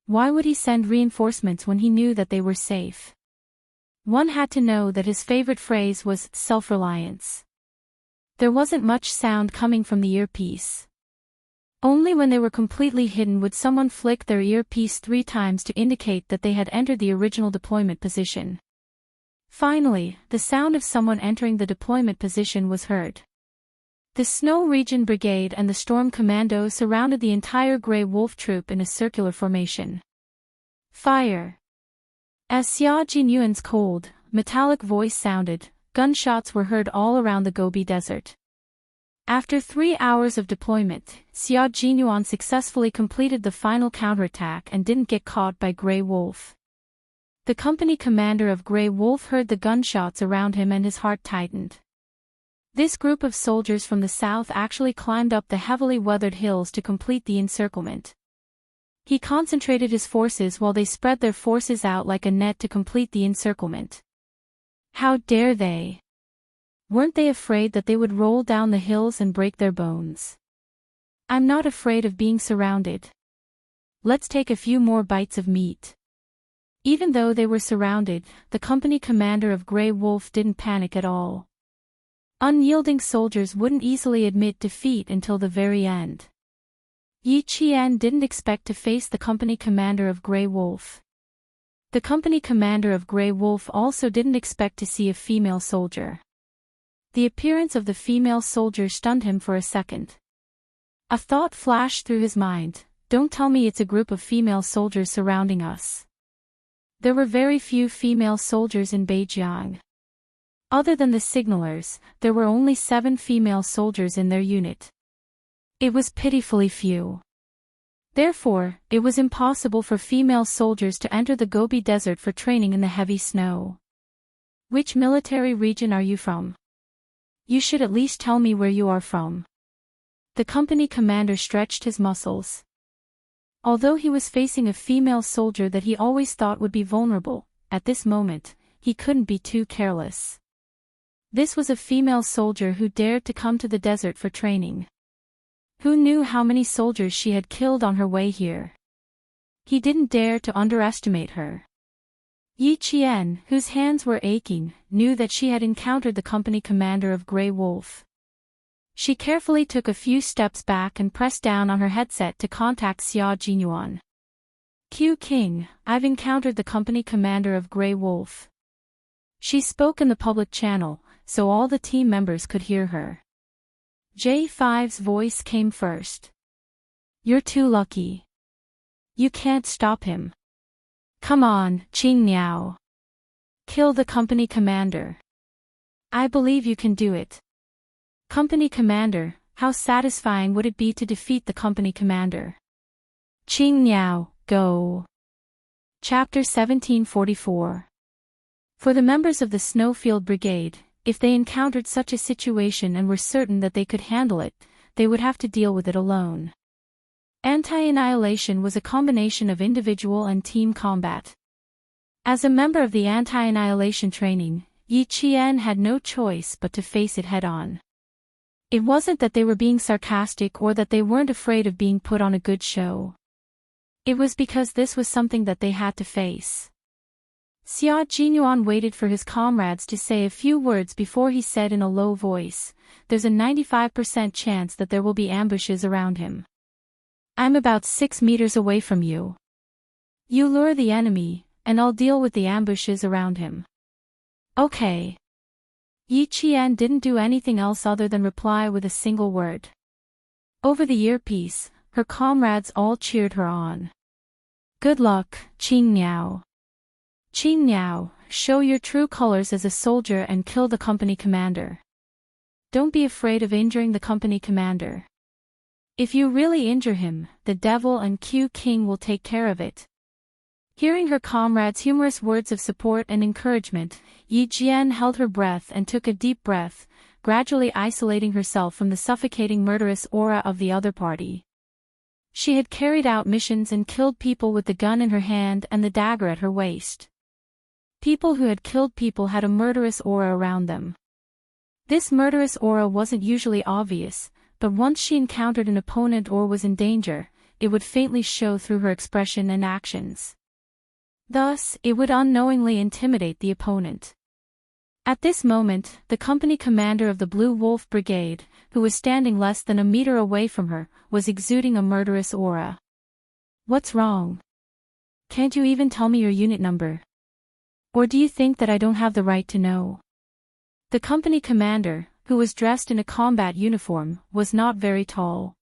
Why would he send reinforcements when he knew that they were safe? One had to know that his favorite phrase was self-reliance. There wasn't much sound coming from the earpiece. Only when they were completely hidden would someone flick their earpiece 3 times to indicate that they had entered the original deployment position. Finally, the sound of someone entering the deployment position was heard. The Snow Region Brigade and the Storm Commando surrounded the entire Grey Wolf troop in a circular formation. Fire! As Xia Jinyuan's cold, metallic voice sounded, gunshots were heard all around the Gobi Desert. After 3 hours of deployment, Xia Jinyuan successfully completed the final counterattack and didn't get caught by Grey Wolf. The company commander of Grey Wolf heard the gunshots around him and his heart tightened. This group of soldiers from the south actually climbed up the heavily weathered hills to complete the encirclement. He concentrated his forces while they spread their forces out like a net to complete the encirclement. How dare they? Weren't they afraid that they would roll down the hills and break their bones? I'm not afraid of being surrounded. Let's take a few more bites of meat. Even though they were surrounded, the company commander of Grey Wolf didn't panic at all. Unyielding soldiers wouldn't easily admit defeat until the very end. Yi Qian didn't expect to face the company commander of Grey Wolf. The company commander of Grey Wolf also didn't expect to see a female soldier. The appearance of the female soldier stunned him for a second. A thought flashed through his mind, don't tell me it's a group of female soldiers surrounding us. There were very few female soldiers in Beijiang. Other than the signalers, there were only 7 female soldiers in their unit. It was pitifully few. Therefore, it was impossible for female soldiers to enter the Gobi Desert for training in the heavy snow. Which military region are you from? You should at least tell me where you are from. The company commander stretched his muscles. Although he was facing a female soldier that he always thought would be vulnerable, at this moment, he couldn't be too careless. This was a female soldier who dared to come to the desert for training. Who knew how many soldiers she had killed on her way here? He didn't dare to underestimate her. Yi Qian, whose hands were aching, knew that she had encountered the company commander of Grey Wolf. She carefully took a few steps back and pressed down on her headset to contact Xia Jinyuan. Q King, I've encountered the company commander of Grey Wolf. She spoke in the public channel, so all the team members could hear her. J5's voice came first. You're too lucky. You can't stop him. Come on, Qing Niao. Kill the company commander. I believe you can do it. Company commander, how satisfying would it be to defeat the company commander? Qing Niao, go. Chapter 1744. For the members of the Snowfield Brigade, if they encountered such a situation and were certain that they could handle it, they would have to deal with it alone. Anti-annihilation was a combination of individual and team combat. As a member of the anti-annihilation training, Yi Qian had no choice but to face it head-on. It wasn't that they were being sarcastic or that they weren't afraid of being put on a good show. It was because this was something that they had to face. Xia Jinyuan waited for his comrades to say a few words before he said in a low voice, "There's a 95% chance that there will be ambushes around him. I'm about 6 meters away from you. You lure the enemy, and I'll deal with the ambushes around him." Okay. Yi Qian didn't do anything else other than reply with a single word. Over the earpiece, her comrades all cheered her on. Good luck, Qing Niao. Qing Niao, show your true colors as a soldier and kill the company commander. Don't be afraid of injuring the company commander. If you really injure him, the devil and Q King will take care of it. Hearing her comrades' humorous words of support and encouragement, Yi Jian held her breath and took a deep breath, gradually isolating herself from the suffocating murderous aura of the other party. She had carried out missions and killed people with the gun in her hand and the dagger at her waist. People who had killed people had a murderous aura around them. This murderous aura wasn't usually obvious, but once she encountered an opponent or was in danger, it would faintly show through her expression and actions. Thus, it would unknowingly intimidate the opponent. At this moment, the company commander of the Blue Wolf Brigade, who was standing less than a meter away from her, was exuding a murderous aura. What's wrong? Can't you even tell me your unit number? Or do you think that I don't have the right to know? The company commander, who was dressed in a combat uniform, was not very tall.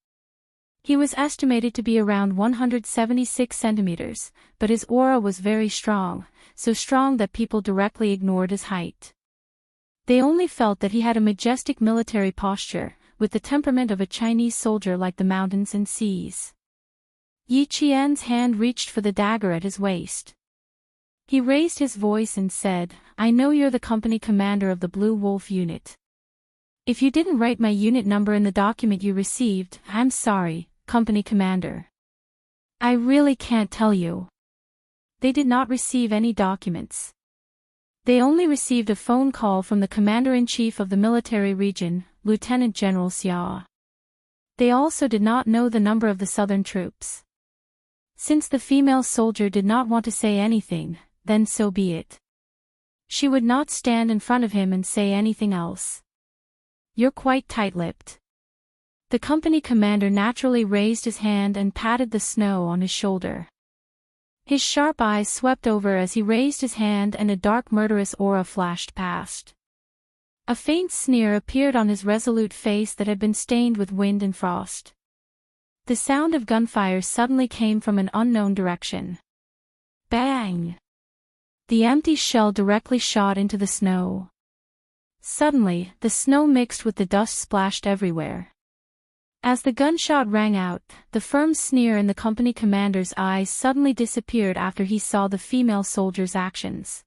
He was estimated to be around 176 centimeters, but his aura was very strong, so strong that people directly ignored his height. They only felt that he had a majestic military posture, with the temperament of a Chinese soldier like the mountains and seas. Yi Qian's hand reached for the dagger at his waist. He raised his voice and said, "I know you're the company commander of the Blue Wolf unit. If you didn't write my unit number in the document you received, I'm sorry, company commander. I really can't tell you." They did not receive any documents. They only received a phone call from the commander-in-chief of the military region, Lieutenant General Xia. They also did not know the number of the southern troops. Since the female soldier did not want to say anything, then so be it. She would not stand in front of him and say anything else. You're quite tight-lipped. The company commander naturally raised his hand and patted the snow on his shoulder. His sharp eyes swept over as he raised his hand and a dark murderous aura flashed past. A faint sneer appeared on his resolute face that had been stained with wind and frost. The sound of gunfire suddenly came from an unknown direction. Bang! The empty shell directly shot into the snow. Suddenly, the snow mixed with the dust splashed everywhere. As the gunshot rang out, the firm sneer in the company commander's eyes suddenly disappeared after he saw the female soldier's actions.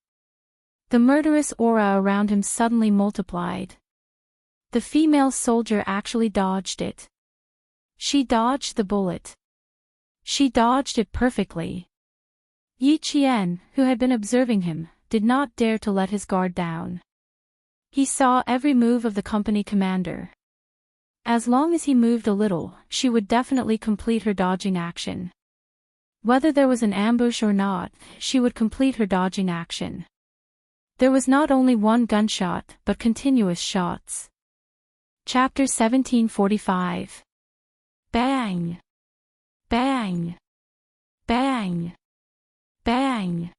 The murderous aura around him suddenly multiplied. The female soldier actually dodged it. She dodged the bullet. She dodged it perfectly. Yi Qian, who had been observing him, did not dare to let his guard down. He saw every move of the company commander. As long as he moved a little, she would definitely complete her dodging action. Whether there was an ambush or not, she would complete her dodging action. There was not only one gunshot, but continuous shots. Chapter 1745. Bang! Bang! Bang! Bang!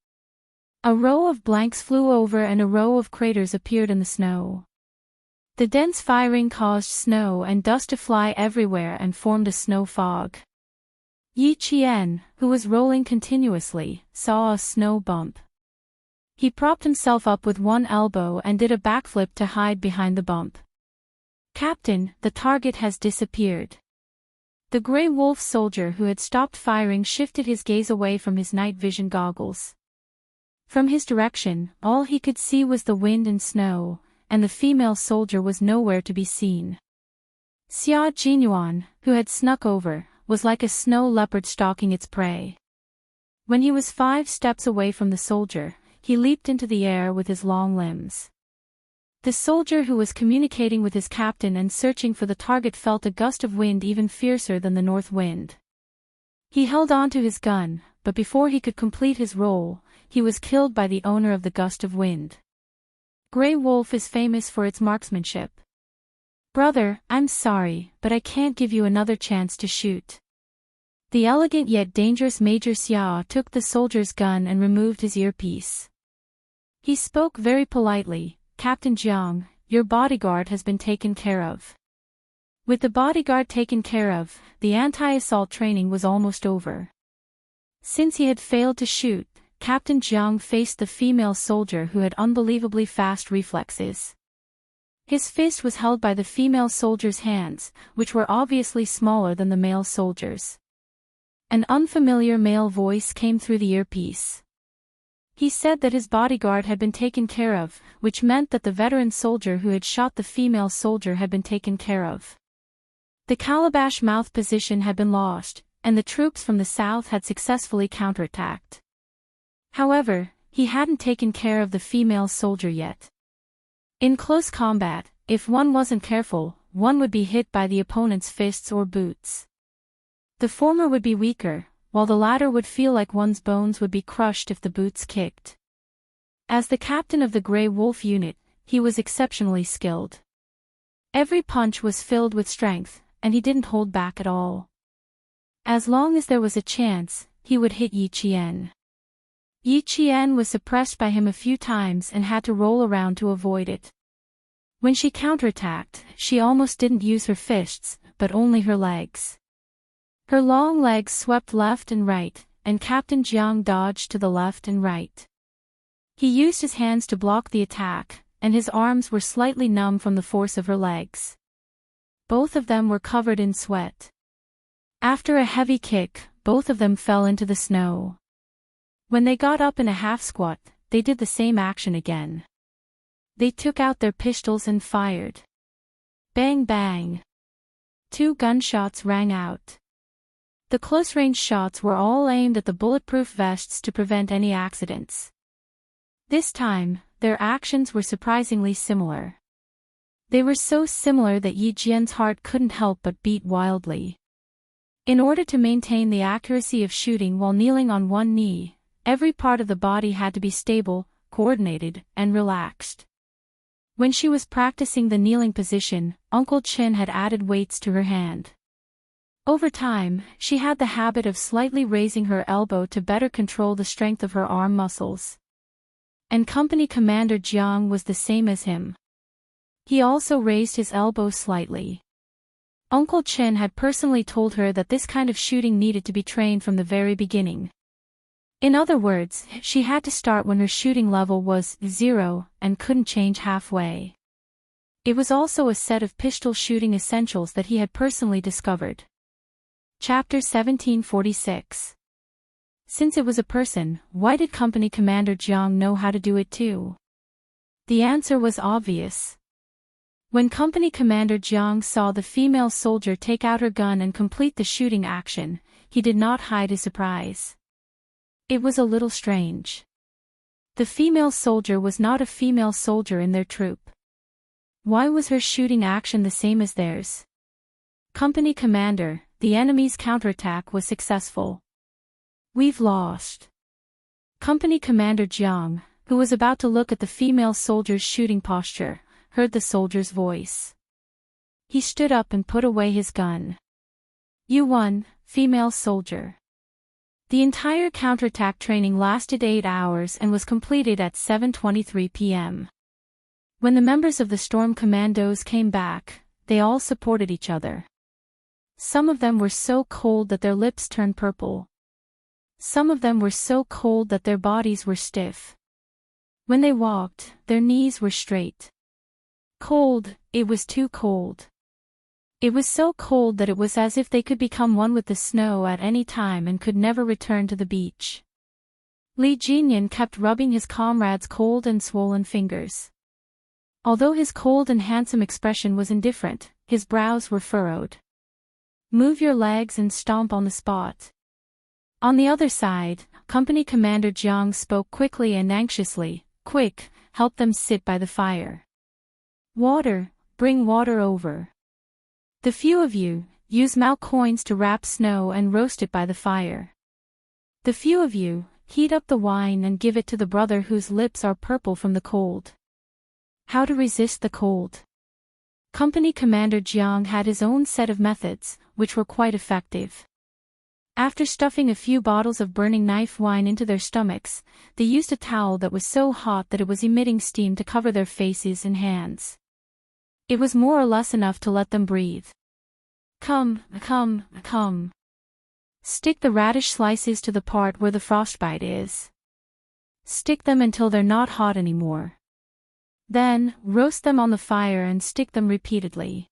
A row of blanks flew over and a row of craters appeared in the snow. The dense firing caused snow and dust to fly everywhere and formed a snow fog. Yi Qian, who was rolling continuously, saw a snow bump. He propped himself up with one elbow and did a backflip to hide behind the bump. "Captain, the target has disappeared." The Grey Wolf soldier who had stopped firing shifted his gaze away from his night vision goggles. From his direction, all he could see was the wind and snow, and the female soldier was nowhere to be seen. Xia Jinyuan, who had snuck over, was like a snow leopard stalking its prey. When he was 5 steps away from the soldier, he leaped into the air with his long limbs. The soldier who was communicating with his captain and searching for the target felt a gust of wind even fiercer than the north wind. He held on to his gun, but before he could complete his roll, he was killed by the owner of the gust of wind. Grey Wolf is famous for its marksmanship. "Brother, I'm sorry, but I can't give you another chance to shoot." The elegant yet dangerous Major Xia took the soldier's gun and removed his earpiece. He spoke very politely, "Captain Jiang, your bodyguard has been taken care of." With the bodyguard taken care of, the anti-assault training was almost over. Since he had failed to shoot, Captain Jiang faced the female soldier who had unbelievably fast reflexes. His fist was held by the female soldier's hands, which were obviously smaller than the male soldier's. An unfamiliar male voice came through the earpiece. He said that his bodyguard had been taken care of, which meant that the veteran soldier who had shot the female soldier had been taken care of. The calabash mouth position had been lost, and the troops from the south had successfully counterattacked. However, he hadn't taken care of the female soldier yet. In close combat, if one wasn't careful, one would be hit by the opponent's fists or boots. The former would be weaker, while the latter would feel like one's bones would be crushed if the boots kicked. As the captain of the Grey Wolf unit, he was exceptionally skilled. Every punch was filled with strength, and he didn't hold back at all. As long as there was a chance, he would hit Yi Qian. Yi Qian was suppressed by him a few times and had to roll around to avoid it. When she counterattacked, she almost didn't use her fists, but only her legs. Her long legs swept left and right, and Captain Jiang dodged to the left and right. He used his hands to block the attack, and his arms were slightly numb from the force of her legs. Both of them were covered in sweat. After a heavy kick, both of them fell into the snow. When they got up in a half squat, they did the same action again. They took out their pistols and fired. Bang bang. 2 gunshots rang out. The close-range shots were all aimed at the bulletproof vests to prevent any accidents. This time, their actions were surprisingly similar. They were so similar that Yi Jian's heart couldn't help but beat wildly. In order to maintain the accuracy of shooting while kneeling on one knee, every part of the body had to be stable, coordinated, and relaxed. When she was practicing the kneeling position, Uncle Chin had added weights to her hand. Over time, she had the habit of slightly raising her elbow to better control the strength of her arm muscles. And Company Commander Jiang was the same as him. He also raised his elbow slightly. Uncle Chin had personally told her that this kind of shooting needed to be trained from the very beginning. In other words, she had to start when her shooting level was 0 and couldn't change halfway. It was also a set of pistol shooting essentials that he had personally discovered. Chapter 1746. Since it was a person, why did Company Commander Jiang know how to do it too? The answer was obvious. When Company Commander Jiang saw the female soldier take out her gun and complete the shooting action, he did not hide his surprise. It was a little strange. The female soldier was not a female soldier in their troop. Why was her shooting action the same as theirs? Company Commander, the enemy's counterattack was successful. We've lost. Company Commander Jiang, who was about to look at the female soldier's shooting posture, heard the soldier's voice. He stood up and put away his gun. You won, female soldier. The entire counterattack training lasted 8 hours and was completed at 7:23 p.m. When the members of the Storm Commandos came back, they all supported each other. Some of them were so cold that their lips turned purple. Some of them were so cold that their bodies were stiff. When they walked, their knees were straight. Cold, it was too cold. It was so cold that it was as if they could become one with the snow at any time and could never return to the beach. Li Jinyan kept rubbing his comrade's cold and swollen fingers. Although his cold and handsome expression was indifferent, his brows were furrowed. Move your legs and stomp on the spot. On the other side, Company Commander Jiang spoke quickly and anxiously. Quick, help them sit by the fire. Water, bring water over. The few of you, use Mao coins to wrap snow and roast it by the fire. The few of you, heat up the wine and give it to the brother whose lips are purple from the cold. How to resist the cold? Company Commander Jiang had his own set of methods, which were quite effective. After stuffing a few bottles of burning knife wine into their stomachs, they used a towel that was so hot that it was emitting steam to cover their faces and hands. It was more or less enough to let them breathe. Come. Stick the radish slices to the part where the frostbite is. Stick them until they're not hot anymore. Then, roast them on the fire and stick them repeatedly.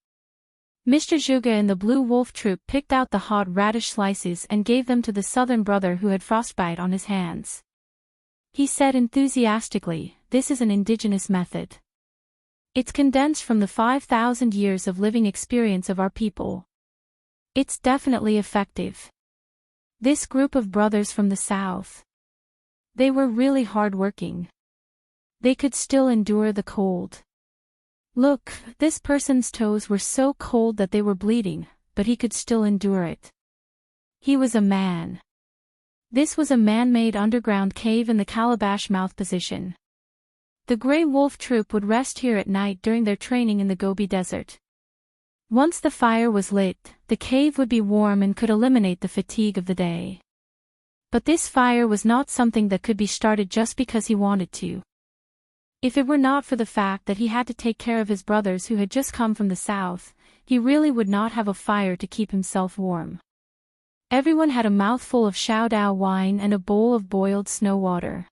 Mr. Zhuge and the Blue Wolf Troop picked out the hot radish slices and gave them to the southern brother who had frostbite on his hands. He said enthusiastically, "This is an indigenous method. It's condensed from the 5,000 years of living experience of our people. It's definitely effective." This group of brothers from the south. They were really hard-working. They could still endure the cold. Look, this person's toes were so cold that they were bleeding, but he could still endure it. He was a man. This was a man-made underground cave in the calabash mouth position. The Grey Wolf Troop would rest here at night during their training in the Gobi Desert. Once the fire was lit, the cave would be warm and could eliminate the fatigue of the day. But this fire was not something that could be started just because he wanted to. If it were not for the fact that he had to take care of his brothers who had just come from the south, he really would not have a fire to keep himself warm. Everyone had a mouthful of Shaodao wine and a bowl of boiled snow water.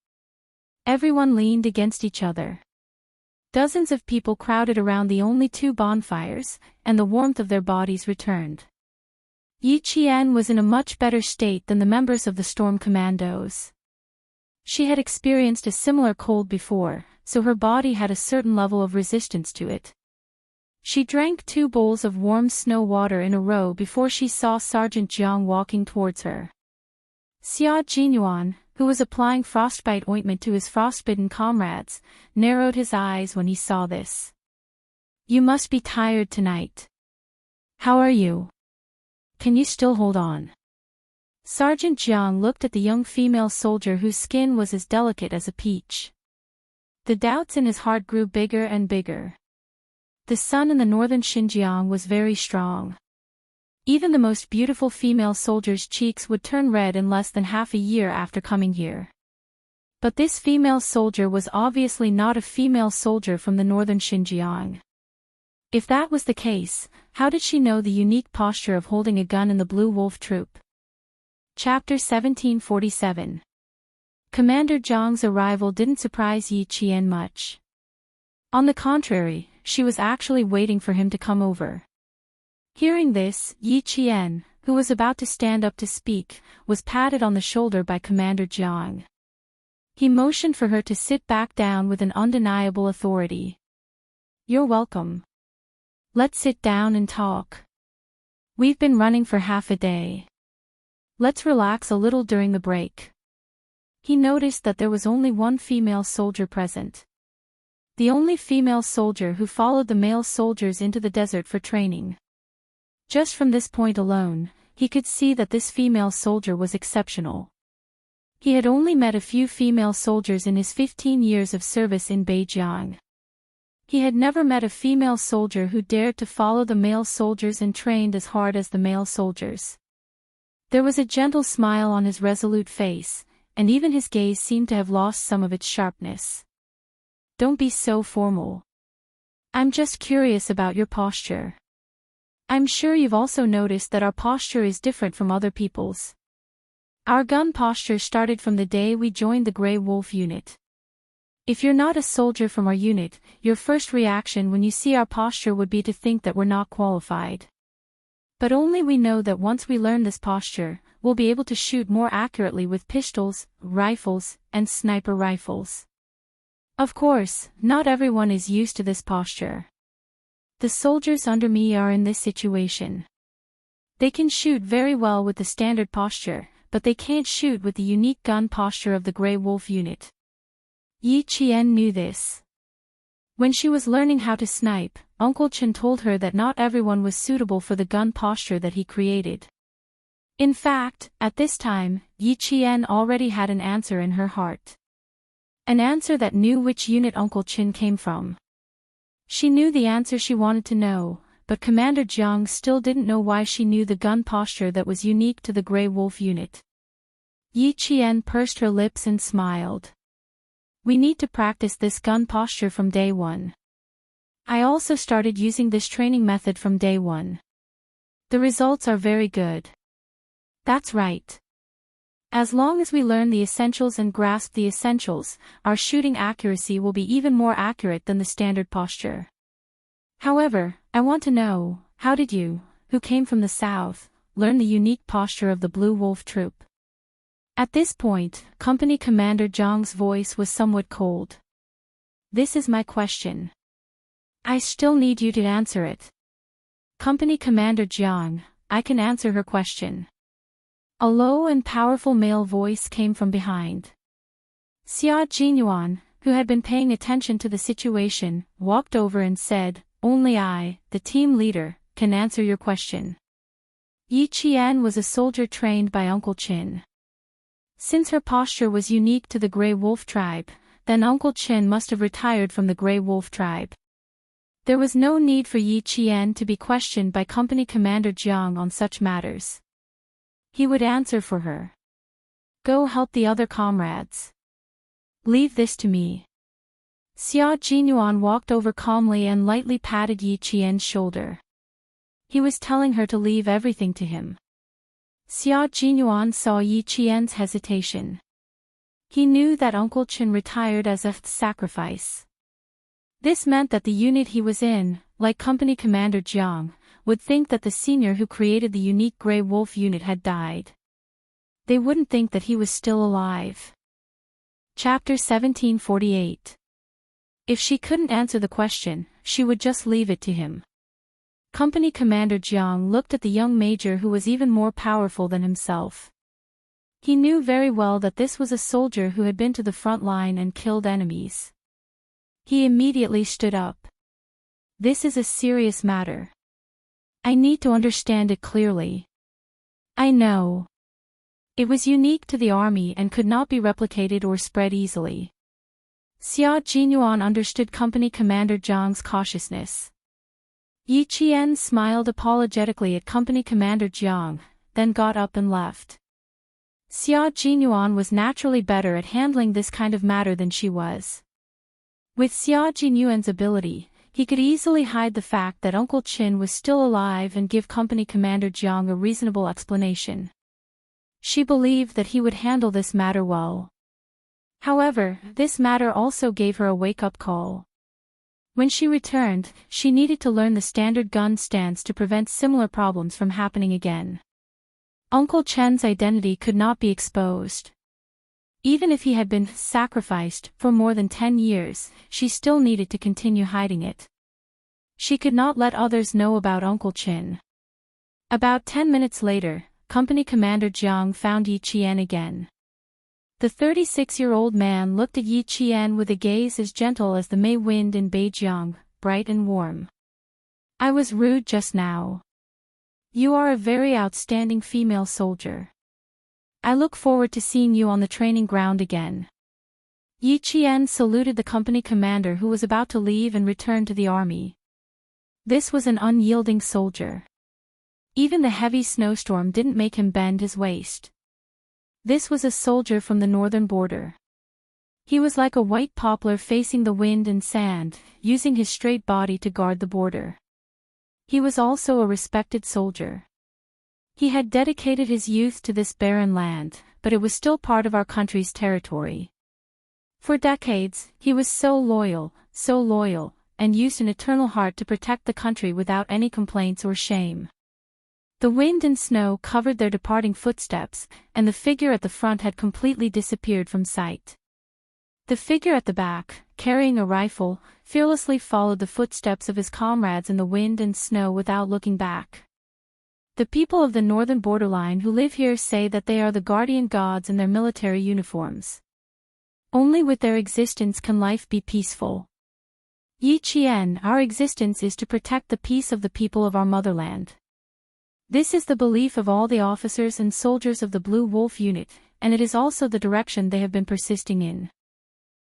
Everyone leaned against each other. Dozens of people crowded around the only 2 bonfires, and the warmth of their bodies returned. Yi Qian was in a much better state than the members of the Storm Commandos. She had experienced a similar cold before, so her body had a certain level of resistance to it. She drank 2 bowls of warm snow water in a row before she saw Sergeant Jiang walking towards her. Xia Jinyuan, who was applying frostbite ointment to his frostbitten comrades, narrowed his eyes when he saw this. You must be tired tonight. How are you? Can you still hold on? Sergeant Jiang looked at the young female soldier whose skin was as delicate as a peach. The doubts in his heart grew bigger and bigger. The sun in the northern Xinjiang was very strong. Even the most beautiful female soldier's cheeks would turn red in less than half a year after coming here. But this female soldier was obviously not a female soldier from the northern Xinjiang. If that was the case, how did she know the unique posture of holding a gun in the Blue Wolf Troop? Chapter 1747. Commander Zhang's arrival didn't surprise Yi Qian much. On the contrary, she was actually waiting for him to come over. Hearing this, Yi Qian, who was about to stand up to speak, was patted on the shoulder by Commander Jiang. He motioned for her to sit back down with an undeniable authority. You're welcome. Let's sit down and talk. We've been running for half a day. Let's relax a little during the break. He noticed that there was only one female soldier present. The only female soldier who followed the male soldiers into the desert for training. Just from this point alone, he could see that this female soldier was exceptional. He had only met a few female soldiers in his 15 years of service in Beijing. He had never met a female soldier who dared to follow the male soldiers and trained as hard as the male soldiers. There was a gentle smile on his resolute face, and even his gaze seemed to have lost some of its sharpness. Don't be so formal. I'm just curious about your posture. I'm sure you've also noticed that our posture is different from other people's. Our gun posture started from the day we joined the Grey Wolf unit. If you're not a soldier from our unit, your first reaction when you see our posture would be to think that we're not qualified. But only we know that once we learn this posture, we'll be able to shoot more accurately with pistols, rifles, and sniper rifles. Of course, not everyone is used to this posture. The soldiers under me are in this situation. They can shoot very well with the standard posture, but they can't shoot with the unique gun posture of the Grey Wolf unit. Yi Qian knew this. When she was learning how to snipe, Uncle Chen told her that not everyone was suitable for the gun posture that he created. In fact, at this time, Yi Qian already had an answer in her heart. An answer that knew which unit Uncle Chen came from. She knew the answer she wanted to know, but Commander Jiang still didn't know why she knew the gun posture that was unique to the Grey Wolf unit. Yi Qian pursed her lips and smiled. We need to practice this gun posture from day one. I also started using this training method from day one. The results are very good. That's right. As long as we learn the essentials and grasp the essentials, our shooting accuracy will be even more accurate than the standard posture. However, I want to know, how did you, who came from the south, learn the unique posture of the Blue Wolf troop? At this point, Company Commander Zhang's voice was somewhat cold. This is my question. I still need you to answer it. Company Commander Jiang, I can answer her question. A low and powerful male voice came from behind. Xia Jinyuan, who had been paying attention to the situation, walked over and said, Only I, the team leader, can answer your question. Yi Qian was a soldier trained by Uncle Qin. Since her posture was unique to the Grey Wolf tribe, then Uncle Qin must have retired from the Grey Wolf tribe. There was no need for Yi Qian to be questioned by Company Commander Jiang on such matters. He would answer for her. Go help the other comrades. Leave this to me. Xia Jinyuan walked over calmly and lightly patted Yi Qian's shoulder. He was telling her to leave everything to him. Xia Jinyuan saw Yi Qian's hesitation. He knew that Uncle Chen retired as a sacrifice. This meant that the unit he was in, like Company Commander Jiang, would think that the senior who created the unique Grey Wolf unit had died. They wouldn't think that he was still alive. Chapter 1748. If she couldn't answer the question, she would just leave it to him. Company Commander Jiang looked at the young major who was even more powerful than himself. He knew very well that this was a soldier who had been to the front line and killed enemies. He immediately stood up. This is a serious matter. I need to understand it clearly. I know. It was unique to the army and could not be replicated or spread easily. Xia Jinyuan understood Company Commander Jiang's cautiousness. Yi Qian smiled apologetically at Company Commander Jiang, then got up and left. Xia Jinyuan was naturally better at handling this kind of matter than she was. With Xia Jinyuan's ability, he could easily hide the fact that Uncle Qin was still alive and give Company Commander Jiang a reasonable explanation. She believed that he would handle this matter well. However, this matter also gave her a wake-up call. When she returned, she needed to learn the standard gun stance to prevent similar problems from happening again. Uncle Chen's identity could not be exposed. Even if he had been sacrificed for more than 10 years, she still needed to continue hiding it. She could not let others know about Uncle Chen. About 10 minutes later, Company Commander Jiang found Yi Qian again. The 36-year-old man looked at Yi Qian with a gaze as gentle as the May wind in Beijing, bright and warm. I was rude just now. You are a very outstanding female soldier. I look forward to seeing you on the training ground again. Yi Qian saluted the company commander who was about to leave and return to the army. This was an unyielding soldier. Even the heavy snowstorm didn't make him bend his waist. This was a soldier from the northern border. He was like a white poplar facing the wind and sand, using his straight body to guard the border. He was also a respected soldier. He had dedicated his youth to this barren land, but it was still part of our country's territory. For decades, he was so loyal, and used an eternal heart to protect the country without any complaints or shame. The wind and snow covered their departing footsteps, and the figure at the front had completely disappeared from sight. The figure at the back, carrying a rifle, fearlessly followed the footsteps of his comrades in the wind and snow without looking back. The people of the northern borderline who live here say that they are the guardian gods in their military uniforms. Only with their existence can life be peaceful. Yi Qian, our existence is to protect the peace of the people of our motherland. This is the belief of all the officers and soldiers of the Blue Wolf unit, and it is also the direction they have been persisting in.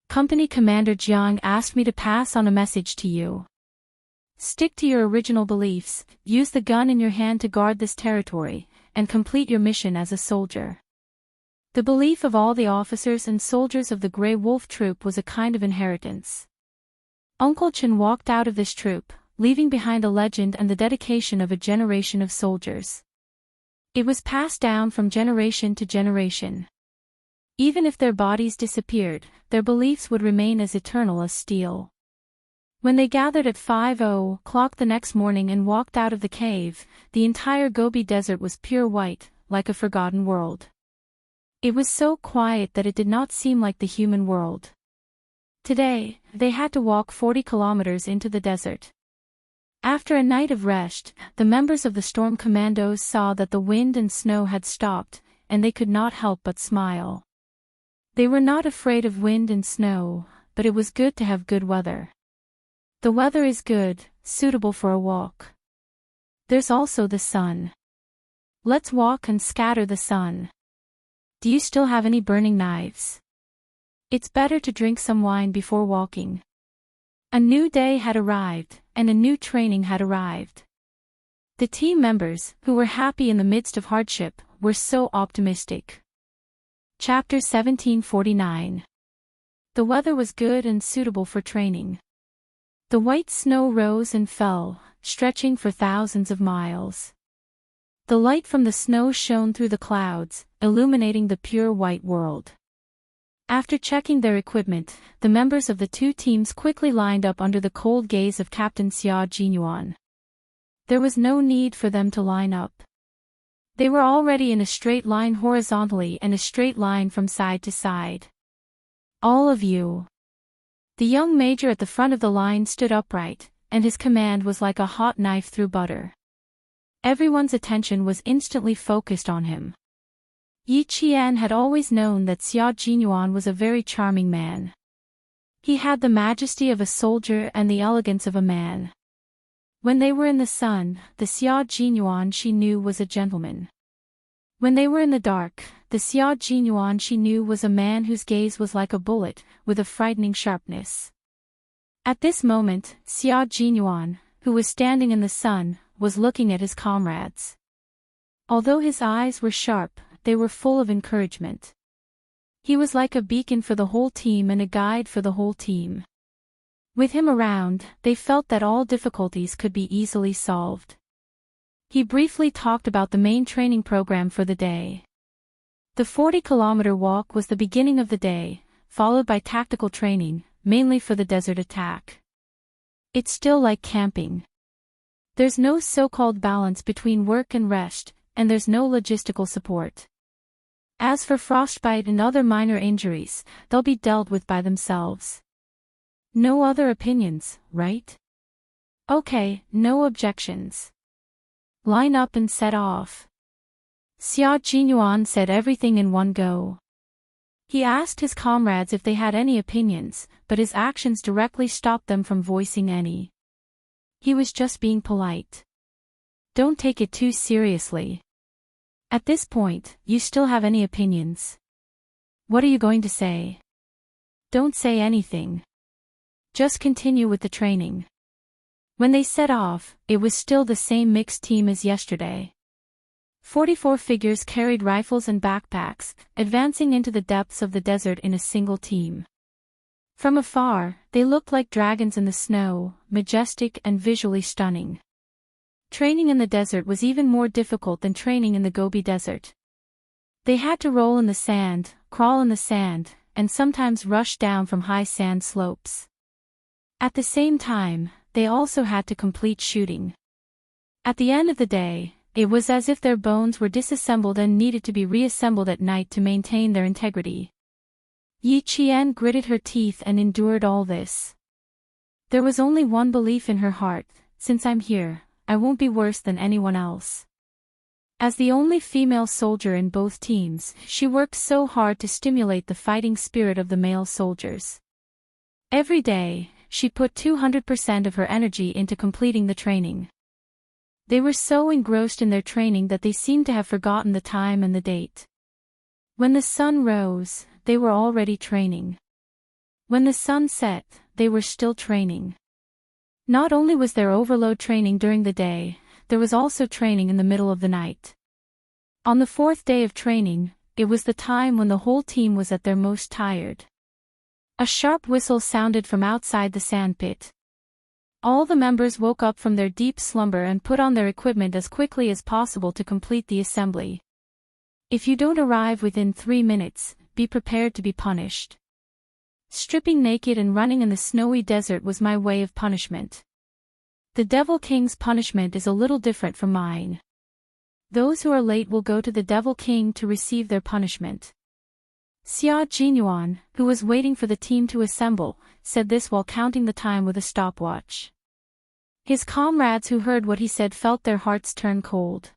Company Commander Jiang asked me to pass on a message to you. Stick to your original beliefs, use the gun in your hand to guard this territory, and complete your mission as a soldier. The belief of all the officers and soldiers of the Grey Wolf troop was a kind of inheritance. Uncle Chen walked out of this troop, leaving behind a legend and the dedication of a generation of soldiers. It was passed down from generation to generation. Even if their bodies disappeared, their beliefs would remain as eternal as steel. When they gathered at 5:00 the next morning and walked out of the cave, the entire Gobi Desert was pure white, like a forgotten world. It was so quiet that it did not seem like the human world. Today, they had to walk 40 kilometers into the desert. After a night of rest, the members of the Storm Commandos saw that the wind and snow had stopped, and they could not help but smile. They were not afraid of wind and snow, but it was good to have good weather. The weather is good, suitable for a walk. There's also the sun. Let's walk and scatter the sun. Do you still have any burning knives? It's better to drink some wine before walking. A new day had arrived, and a new training had arrived. The team members, who were happy in the midst of hardship, were so optimistic. Chapter 1749. The weather was good and suitable for training. The white snow rose and fell, stretching for thousands of miles. The light from the snow shone through the clouds, illuminating the pure white world. After checking their equipment, the members of the two teams quickly lined up under the cold gaze of Captain Xia Jinyuan. There was no need for them to line up. They were already in a straight line horizontally and a straight line from side to side. All of you. The young major at the front of the line stood upright, and his command was like a hot knife through butter. Everyone's attention was instantly focused on him. Yi Qian had always known that Xia Jinyuan was a very charming man. He had the majesty of a soldier and the elegance of a man. When they were in the sun, the Xia Jinyuan she knew was a gentleman. When they were in the dark, the Xia Jinyuan she knew was a man whose gaze was like a bullet, with a frightening sharpness. At this moment, Xia Jinyuan, who was standing in the sun, was looking at his comrades. Although his eyes were sharp, they were full of encouragement. He was like a beacon for the whole team and a guide for the whole team. With him around, they felt that all difficulties could be easily solved. He briefly talked about the main training program for the day. The 40-kilometer walk was the beginning of the day, followed by tactical training, mainly for the desert attack. It's still like camping. There's no so-called balance between work and rest, and there's no logistical support. As for frostbite and other minor injuries, they'll be dealt with by themselves. No other opinions, right? Okay, no objections. Line up and set off. Xia Jinyuan said everything in one go. He asked his comrades if they had any opinions, but his actions directly stopped them from voicing any. He was just being polite. Don't take it too seriously. At this point, you still have any opinions? What are you going to say? Don't say anything. Just continue with the training. When they set off, it was still the same mixed team as yesterday. 44 figures carried rifles and backpacks, advancing into the depths of the desert in a single team. From afar, they looked like dragons in the snow, majestic and visually stunning. Training in the desert was even more difficult than training in the Gobi Desert. They had to roll in the sand, crawl in the sand, and sometimes rush down from high sand slopes. At the same time, they also had to complete shooting. At the end of the day, it was as if their bones were disassembled and needed to be reassembled at night to maintain their integrity. Yi Qian gritted her teeth and endured all this. There was only one belief in her heart: since I'm here, I won't be worse than anyone else. As the only female soldier in both teams, she worked so hard to stimulate the fighting spirit of the male soldiers. Every day, she put 200% of her energy into completing the training. They were so engrossed in their training that they seemed to have forgotten the time and the date. When the sun rose, they were already training. When the sun set, they were still training. Not only was there overload training during the day, there was also training in the middle of the night. On the fourth day of training, it was the time when the whole team was at their most tired. A sharp whistle sounded from outside the sandpit. All the members woke up from their deep slumber and put on their equipment as quickly as possible to complete the assembly. If you don't arrive within 3 minutes, be prepared to be punished. Stripping naked and running in the snowy desert was my way of punishment. The Devil King's punishment is a little different from mine. Those who are late will go to the Devil King to receive their punishment. Xia Jinyuan, who was waiting for the team to assemble, said this while counting the time with a stopwatch. His comrades who heard what he said felt their hearts turn cold.